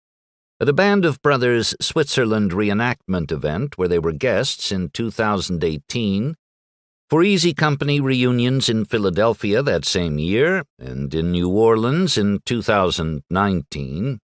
At a Band of Brothers Switzerland reenactment event where they were guests in 2018, For Easy Company reunions in Philadelphia that same year and in New Orleans in 2019.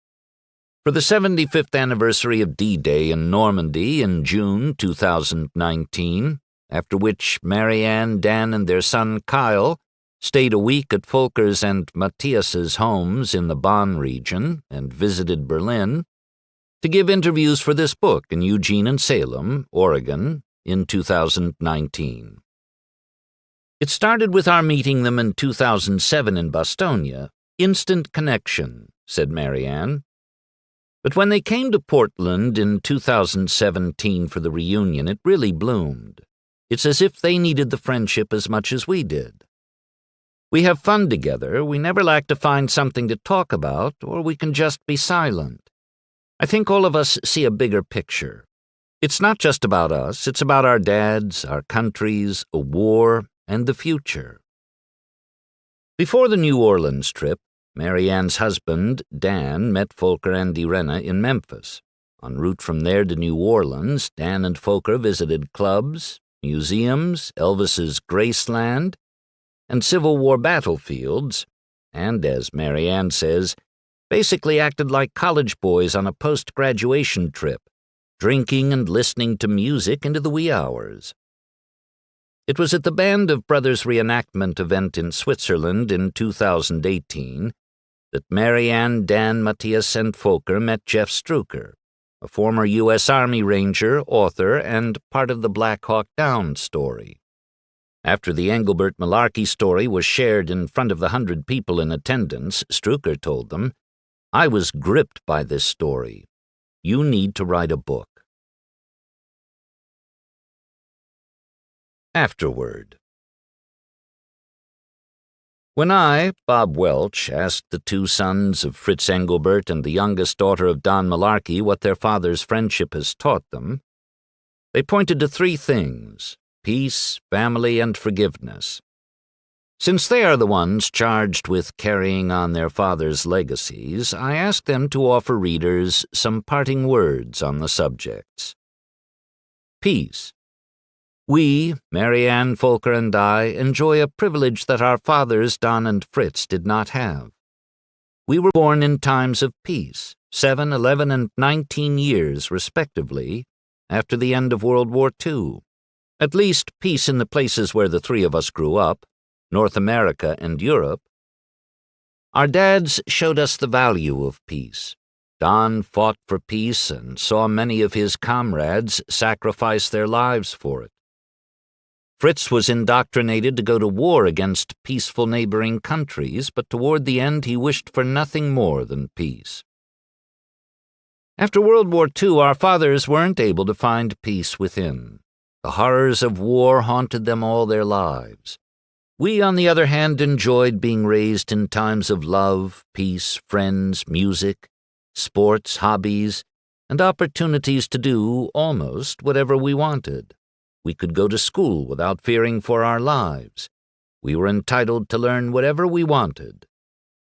For the 75th anniversary of D-Day in Normandy in June 2019, after which Marianne, Dan, and their son Kyle stayed a week at Volker's and Matthias's homes in the Bonn region and visited Berlin to give interviews for this book in Eugene and Salem, Oregon, in 2019. It started with our meeting them in 2007 in Bostonia. Instant connection, said Marianne. But when they came to Portland in 2017 for the reunion, it really bloomed. It's as if they needed the friendship as much as we did. We have fun together, we never lack to find something to talk about, or we can just be silent. I think all of us see a bigger picture. It's not just about us, it's about our dads, our countries, a war, and the future. Before the New Orleans trip, Marianne's husband, Dan, met Volker and Irena in Memphis. En route from there to New Orleans, Dan and Volker visited clubs, museums, Elvis's Graceland, and Civil War battlefields, and, as Marianne says, basically acted like college boys on a post-graduation trip, drinking and listening to music into the wee hours. It was at the Band of Brothers reenactment event in Switzerland in 2018 that Marianne, Dan, Matthias, and Volker met Jeff Struecker, a former U.S. Army Ranger, author, and part of the Black Hawk Down story. After the Engelbert Malarkey story was shared in front of the 100 people in attendance, Struecker told them, "I was gripped by this story. You need to write a book." Afterward. When I, Bob Welch, asked the two sons of Fritz Engelbert and the youngest daughter of Don Malarkey what their father's friendship has taught them, they pointed to three things: peace, family, and forgiveness. Since they are the ones charged with carrying on their father's legacies, I asked them to offer readers some parting words on the subjects. Peace. We, Marianne, Volker, and I, enjoy a privilege that our fathers, Don and Fritz, did not have. We were born in times of peace, 7, 11, and 19 years, respectively, after the end of World War II. At least peace in the places where the three of us grew up, North America and Europe. Our dads showed us the value of peace. Don fought for peace and saw many of his comrades sacrifice their lives for it. Fritz was indoctrinated to go to war against peaceful neighboring countries, but toward the end he wished for nothing more than peace. After World War II, our fathers weren't able to find peace within. The horrors of war haunted them all their lives. We, on the other hand, enjoyed being raised in times of love, peace, friends, music, sports, hobbies, and opportunities to do almost whatever we wanted. We could go to school without fearing for our lives. We were entitled to learn whatever we wanted.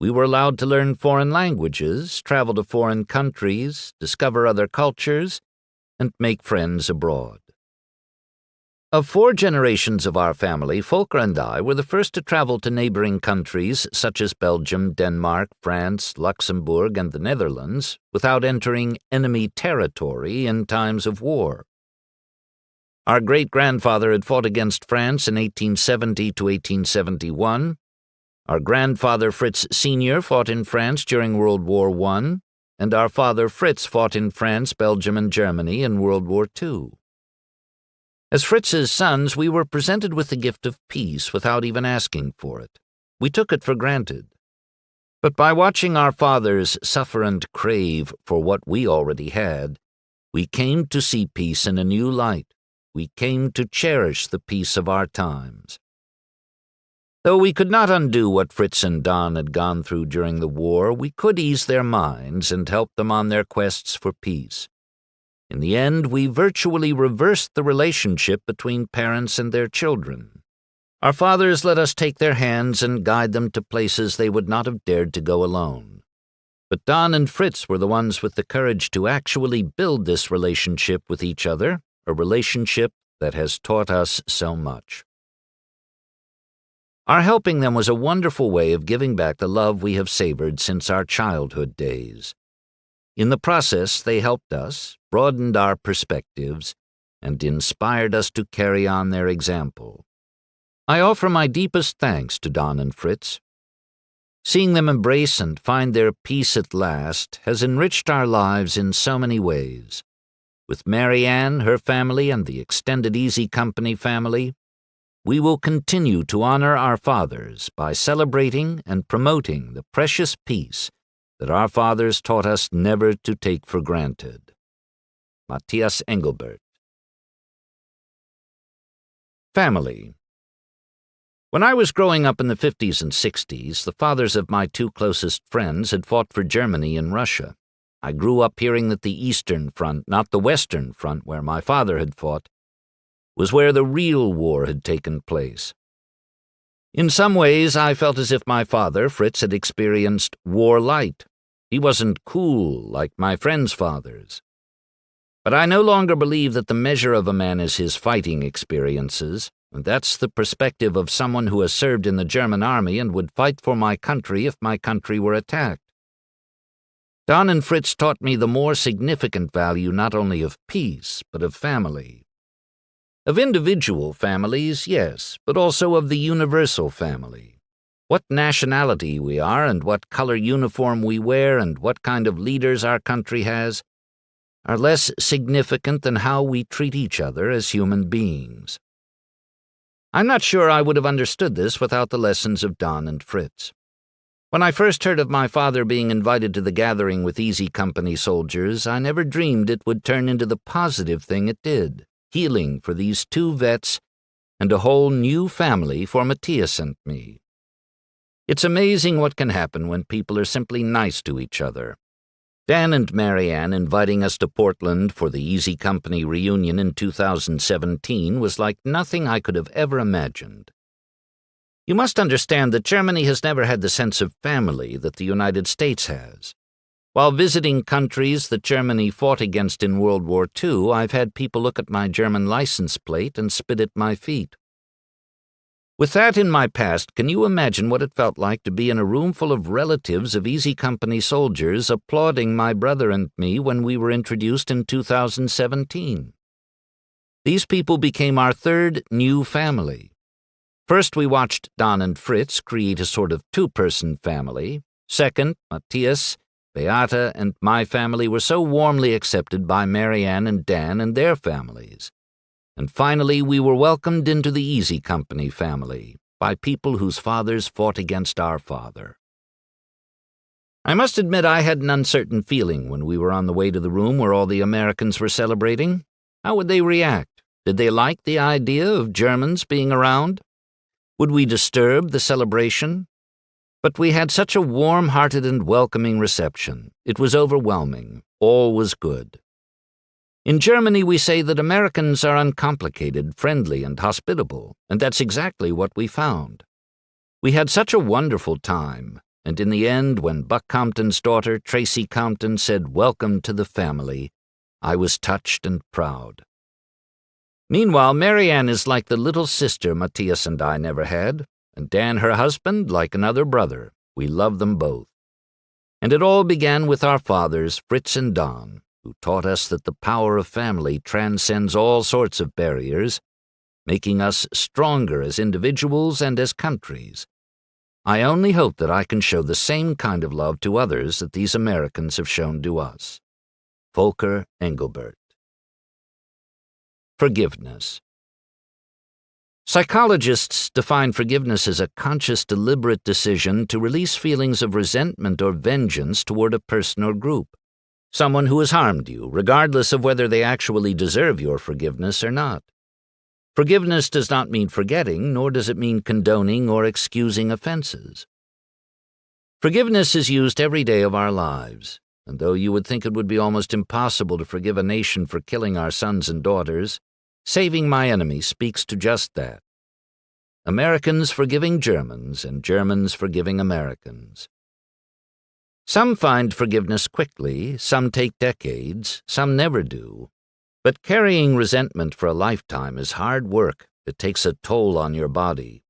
We were allowed to learn foreign languages, travel to foreign countries, discover other cultures, and make friends abroad. Of 4 generations of our family, Volker and I were the first to travel to neighboring countries such as Belgium, Denmark, France, Luxembourg, and the Netherlands without entering enemy territory in times of war. Our great-grandfather had fought against France in 1870 to 1871. Our grandfather Fritz Sr. fought in France during World War I, and our father Fritz fought in France, Belgium, and Germany in World War II. As Fritz's sons, we were presented with the gift of peace without even asking for it. We took it for granted. But by watching our fathers suffer and crave for what we already had, we came to see peace in a new light. We came to cherish the peace of our times. Though we could not undo what Fritz and Don had gone through during the war, we could ease their minds and help them on their quests for peace. In the end, we virtually reversed the relationship between parents and their children. Our fathers let us take their hands and guide them to places they would not have dared to go alone. But Don and Fritz were the ones with the courage to actually build this relationship with each other, a relationship that has taught us so much. Our helping them was a wonderful way of giving back the love we have savored since our childhood days. In the process, they helped us, broadened our perspectives, and inspired us to carry on their example. I offer my deepest thanks to Don and Fritz. Seeing them embrace and find their peace at last has enriched our lives in so many ways. With Mary Ann, her family, and the extended Easy Company family, we will continue to honor our fathers by celebrating and promoting the precious peace that our fathers taught us never to take for granted. Matthias Engelbert. Family. When I was growing up in the 50s and 60s, the fathers of my two closest friends had fought for Germany and Russia. I grew up hearing that the Eastern Front, not the Western Front where my father had fought, was where the real war had taken place. In some ways, I felt as if my father, Fritz, had experienced war light. He wasn't cool like my friends' fathers. But I no longer believe that the measure of a man is his fighting experiences, and that's the perspective of someone who has served in the German army and would fight for my country if my country were attacked. Don and Fritz taught me the more significant value not only of peace, but of family. Of individual families, yes, but also of the universal family. What nationality we are and what color uniform we wear and what kind of leaders our country has are less significant than how we treat each other as human beings. I'm not sure I would have understood this without the lessons of Don and Fritz. When I first heard of my father being invited to the gathering with Easy Company soldiers, I never dreamed it would turn into the positive thing it did, healing for these two vets and a whole new family for Matthias and me. It's amazing what can happen when people are simply nice to each other. Dan and Mary Ann inviting us to Portland for the Easy Company reunion in 2017 was like nothing I could have ever imagined. You must understand that Germany has never had the sense of family that the United States has. While visiting countries that Germany fought against in World War II, I've had people look at my German license plate and spit at my feet. With that in my past, can you imagine what it felt like to be in a room full of relatives of Easy Company soldiers applauding my brother and me when we were introduced in 2017? These people became our third new family. First, we watched Don and Fritz create a sort of two-person family. Second, Matthias, Beata, and my family were so warmly accepted by Mary Ann and Dan and their families. And finally, we were welcomed into the Easy Company family by people whose fathers fought against our father. I must admit I had an uncertain feeling when we were on the way to the room where all the Americans were celebrating. How would they react? Did they like the idea of Germans being around? Would we disturb the celebration? But we had such a warm-hearted and welcoming reception. It was overwhelming. All was good. In Germany, we say that Americans are uncomplicated, friendly, and hospitable, and that's exactly what we found. We had such a wonderful time, and in the end, when Buck Compton's daughter, Tracy Compton, said, "Welcome to the family," I was touched and proud. Meanwhile, Mary Ann is like the little sister Matthias and I never had, and Dan, her husband, like another brother. We love them both. And it all began with our fathers, Fritz and Don, who taught us that the power of family transcends all sorts of barriers, making us stronger as individuals and as countries. I only hope that I can show the same kind of love to others that these Americans have shown to us. Volker Engelbert. Forgiveness. Psychologists define forgiveness as a conscious, deliberate decision to release feelings of resentment or vengeance toward a person or group. Someone who has harmed you, regardless of whether they actually deserve your forgiveness or not. Forgiveness does not mean forgetting, nor does it mean condoning or excusing offenses. Forgiveness is used every day of our lives, and though you would think it would be almost impossible to forgive a nation for killing our sons and daughters, Saving My Enemy speaks to just that. Americans forgiving Germans, and Germans forgiving Americans. Some find forgiveness quickly, some take decades, some never do. But carrying resentment for a lifetime is hard work. It takes a toll on your body.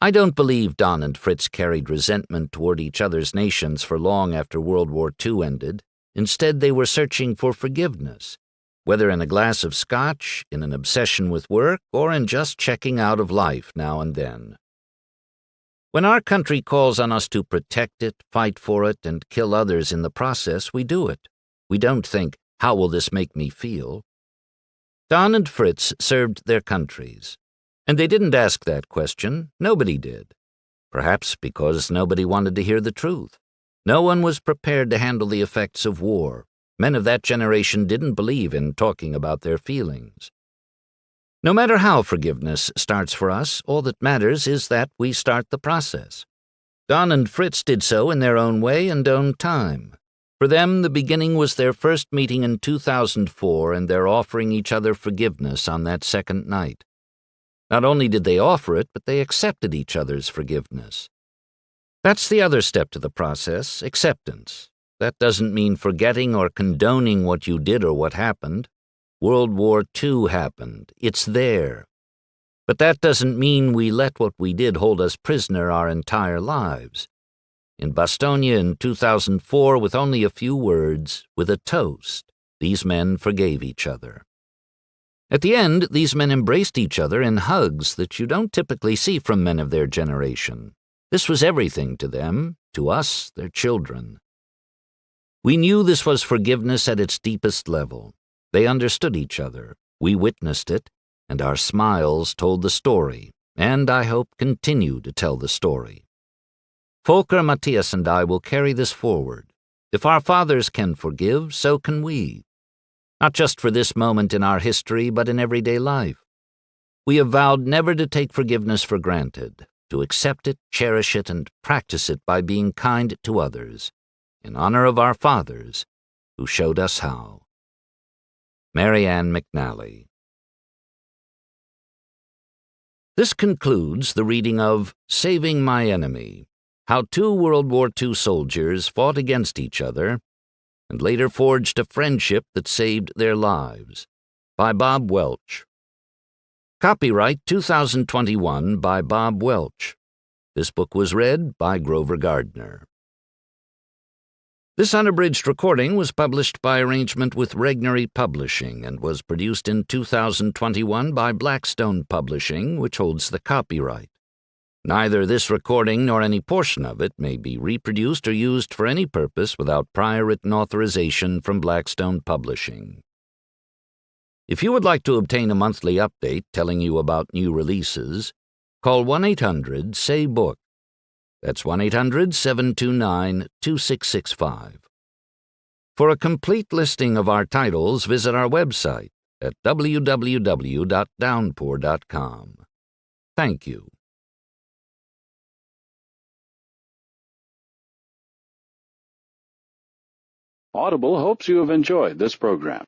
I don't believe Don and Fritz carried resentment toward each other's nations for long after World War II ended. Instead, they were searching for forgiveness, whether in a glass of scotch, in an obsession with work, or in just checking out of life now and then. When our country calls on us to protect it, fight for it, and kill others in the process, we do it. We don't think, how will this make me feel? Don and Fritz served their countries, and they didn't ask that question. Nobody did. Perhaps because nobody wanted to hear the truth. No one was prepared to handle the effects of war. Men of that generation didn't believe in talking about their feelings. No matter how forgiveness starts for us, all that matters is that we start the process. Don and Fritz did so in their own way and own time. For them, the beginning was their first meeting in 2004 and their offering each other forgiveness on that second night. Not only did they offer it, but they accepted each other's forgiveness. That's the other step to the process, acceptance. That doesn't mean forgetting or condoning what you did or what happened. World War II happened. It's there. But that doesn't mean we let what we did hold us prisoner our entire lives. In Bastogne in 2004, with only a few words, with a toast, these men forgave each other. At the end, these men embraced each other in hugs that you don't typically see from men of their generation. This was everything to them, to us, their children. We knew this was forgiveness at its deepest level. They understood each other, we witnessed it, and our smiles told the story, and I hope continue to tell the story. Volker, Matthias, and I will carry this forward. If our fathers can forgive, so can we. Not just for this moment in our history, but in everyday life. We have vowed never to take forgiveness for granted, to accept it, cherish it, and practice it by being kind to others, in honor of our fathers, who showed us how. Marianne McNally. This concludes the reading of Saving My Enemy, How Two World War II Soldiers Fought Against Each Other and Later Forged a Friendship that Saved Their Lives, by Bob Welch. Copyright 2021 by Bob Welch. This book was read by Grover Gardner. This unabridged recording was published by arrangement with Regnery Publishing and was produced in 2021 by Blackstone Publishing, which holds the copyright. Neither this recording nor any portion of it may be reproduced or used for any purpose without prior written authorization from Blackstone Publishing. If you would like to obtain a monthly update telling you about new releases, call 1-800-SAY-BOOK. That's 1-800-729-2665. For a complete listing of our titles, visit our website at www.downpour.com. Thank you. Audible hopes you have enjoyed this program.